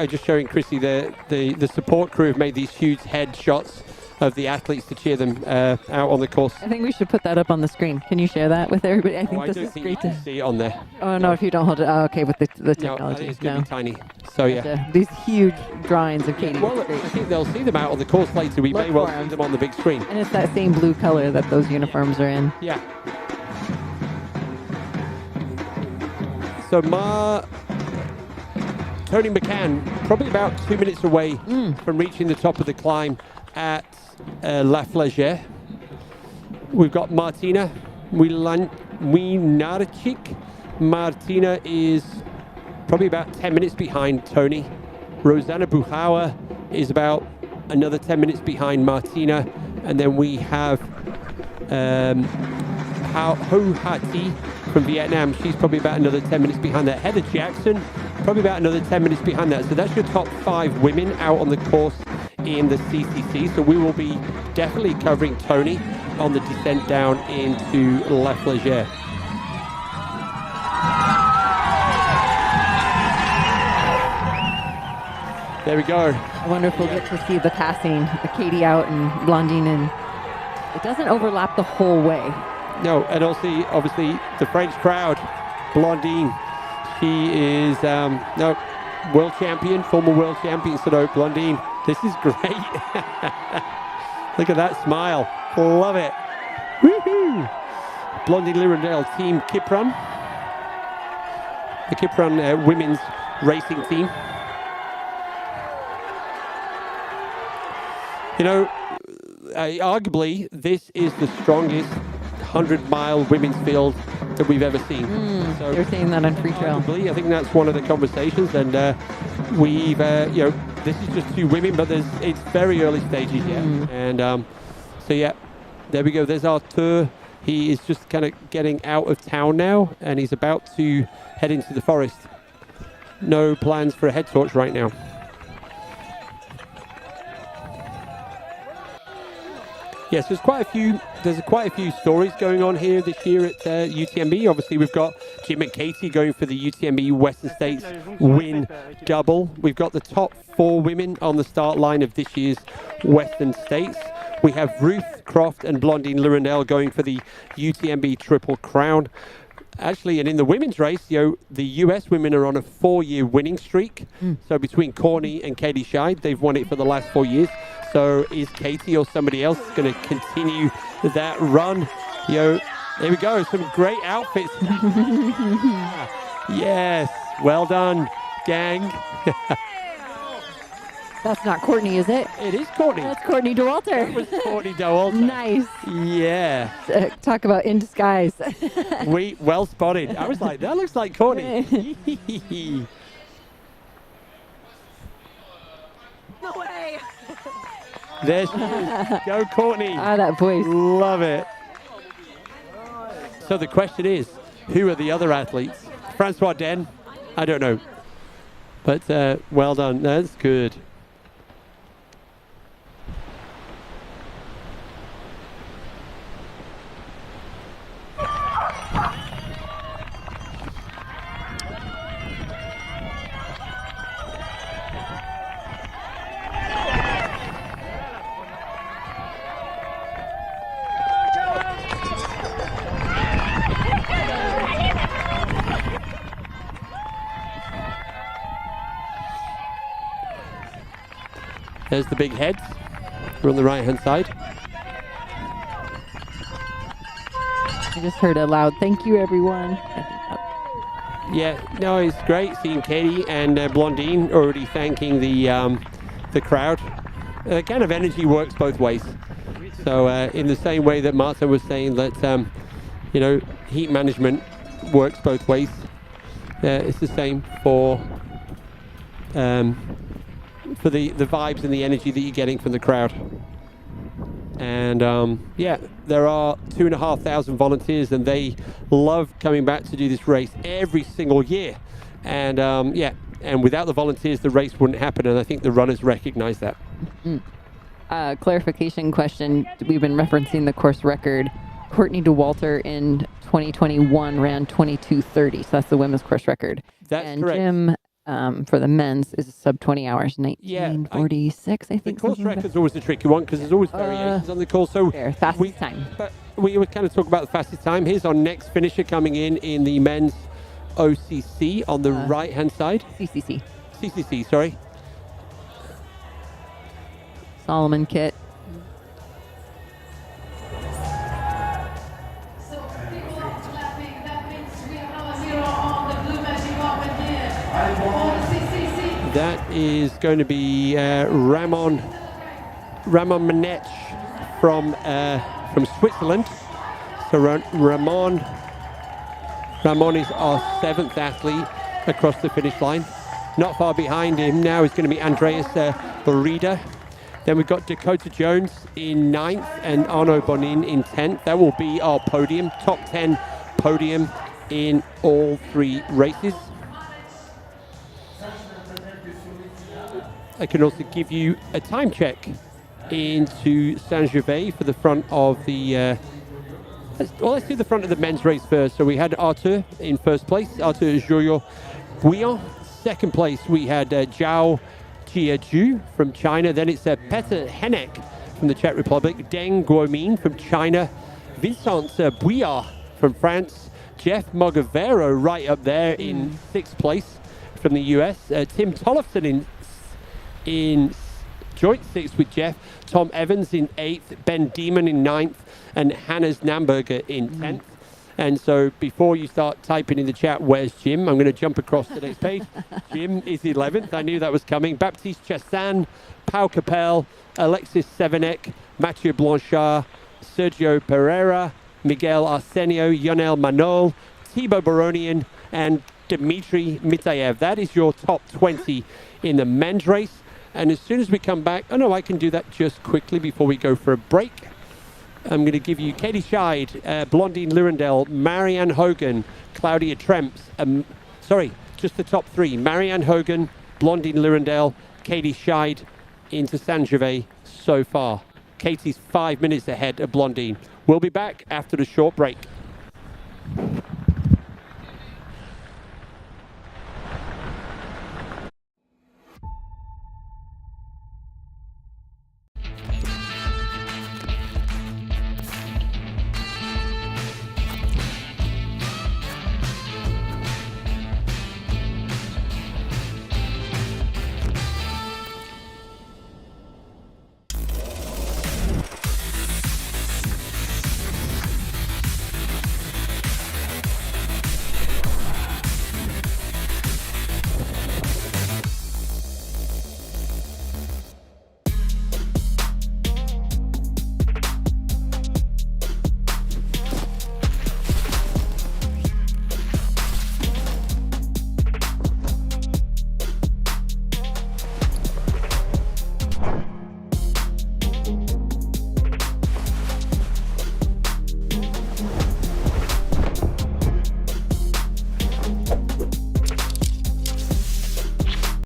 just showing Chrissy the support crew have made these huge head shots of the athletes to cheer them out on the course. I think we should put that up on the screen. Can you share that with everybody? I think I this don't is think great you can see it on there. Oh no, if you don't hold it. Oh, okay, with the No, I technology. think it's going to be tiny. So yeah. Gotcha. These huge drawings of Katie. Well, I think they'll see them out on the course later. We may well see them on the big screen. And it's that same blue color that those uniforms are in. Yeah. So Tony McCann, probably about 2 minutes away from reaching the top of the climb at La Flégère. We've got Martina Winarchik. Martina is probably about 10 minutes behind Tony. Rosanna Buchauer is about another 10 minutes behind Martina. And then we have Ho Ha Thi from Vietnam. She's probably about another 10 minutes behind that. Heather Jackson, probably about another 10 minutes behind that. So that's your top 5 women out on the course in the CCC. So we will be definitely covering Tony on the descent down into La Flégère. There we go. I wonder if we'll get to see the passing, the Katie out and Blondine in. It doesn't overlap the whole way. No, and also obviously the French crowd, Blondine, she is world champion, former world champion. So no, Blondine, this is great. Look at that smile, love it. Woohoo! Blondine Lirondale, Team Kipron, the Kipron women's racing team. You know, arguably this is the strongest 100-mile women's field that we've ever seen. So they're saying that on free trail. I think that's one of the conversations, and we've, this is just 2 women, but it's very early stages yet. And so yeah, there we go. There's Arthur. He is just kind of getting out of town now, and he's about to head into the forest. No plans for a head torch right now. Yes, there's quite a few stories going on here this year at UTMB. Obviously, we've got Jim and Katie going for the UTMB Western States win double. We've got the top 4 women on the start line of this year's Western States. We have Ruth Croft and Blondine Lirondale going for the UTMB Triple Crown. Actually, and in the women's race, the US women are on a 4-year winning streak. So between Courtney and Katie Scheid, they've won it for the last 4 years. So is Katie or somebody else going to continue that run? Here we go. Some great outfits. Yes. Well done, gang. That's not Courtney, is it? It is Courtney. That's Courtney DeWalter. That was Courtney DeWalter. Nice. Yeah. Talk about in disguise. Well spotted. I was like, that looks like Courtney. No way. There she is. Go, Courtney. Ah, that voice. Love it. So the question is, who are the other athletes? Francois Den? I don't know. But well done. That's good. There's the big heads. We're on the right-hand side. I just heard a loud thank you, everyone. Yeah, no, it's great seeing Katie and Blondine already thanking the crowd. Kind of energy works both ways. So in the same way that Marta was saying that, heat management works both ways. It's the same for the vibes and the energy that you're getting from the crowd. And there are 2,500 volunteers, and they love coming back to do this race every single year. And and without the volunteers, the race wouldn't happen. And I think the runners recognize that. Clarification question. We've been referencing the course record. Courtney DeWalter in 2021 ran 22:30. So that's the women's course record. That's and correct. Jim for the men's is sub 20 hours, 19:46, I think. The course record's always a tricky one because there's always variations on the course. So fastest time. But we would kind of talk about the fastest time. Here's our next finisher coming in the men's OCC on the right-hand side. CCC. CCC, sorry. Solomon Kit. That is going to be Ramon Manech from Switzerland. So Ramon is our 7th athlete across the finish line. Not far behind him now is going to be Andreas Borida. Then we've got Dakota Jones in 9th and Arnaud Bonin in 10th. That will be our podium, top 10 podium in all 3 races. I can also give you a time check into Saint-Gervais for the front of the... let's do the front of the men's race first. So we had Arthur in first place, Arthur Joyo-Bouillon. Second place, we had Zhao Jiaju from China. Then it's Petr Henek from the Czech Republic, Deng Guomin from China, Vincent Bouillard from France, Jeff Mogavero right up there in 6th place from the US, Tim Tollefson in joint 6th with Jeff, Tom Evans in 8th, Ben Demon in 9th, and Hannes Namberger in 10th. And so before you start typing in the chat, where's Jim? I'm going to jump across the next page. Jim is 11th. I knew that was coming. Baptiste Chassan, Pau Capel, Alexis Sevenek, Mathieu Blanchard, Sergio Pereira, Miguel Arsenio, Yonel Manol, Thibaut Baronian, and Dmitry Mitayev. That is your top 20 in the men's race. And as soon as we come back, I can do that just quickly before we go for a break. I'm going to give you Katie Scheid, Blondine Lurendell, Marianne Hogan, Claudia Tremps. Just the top 3. Marianne Hogan, Blondine Lurendell, Katie Scheid into Saint-Gervais so far. Katie's 5 minutes ahead of Blondine. We'll be back after the short break.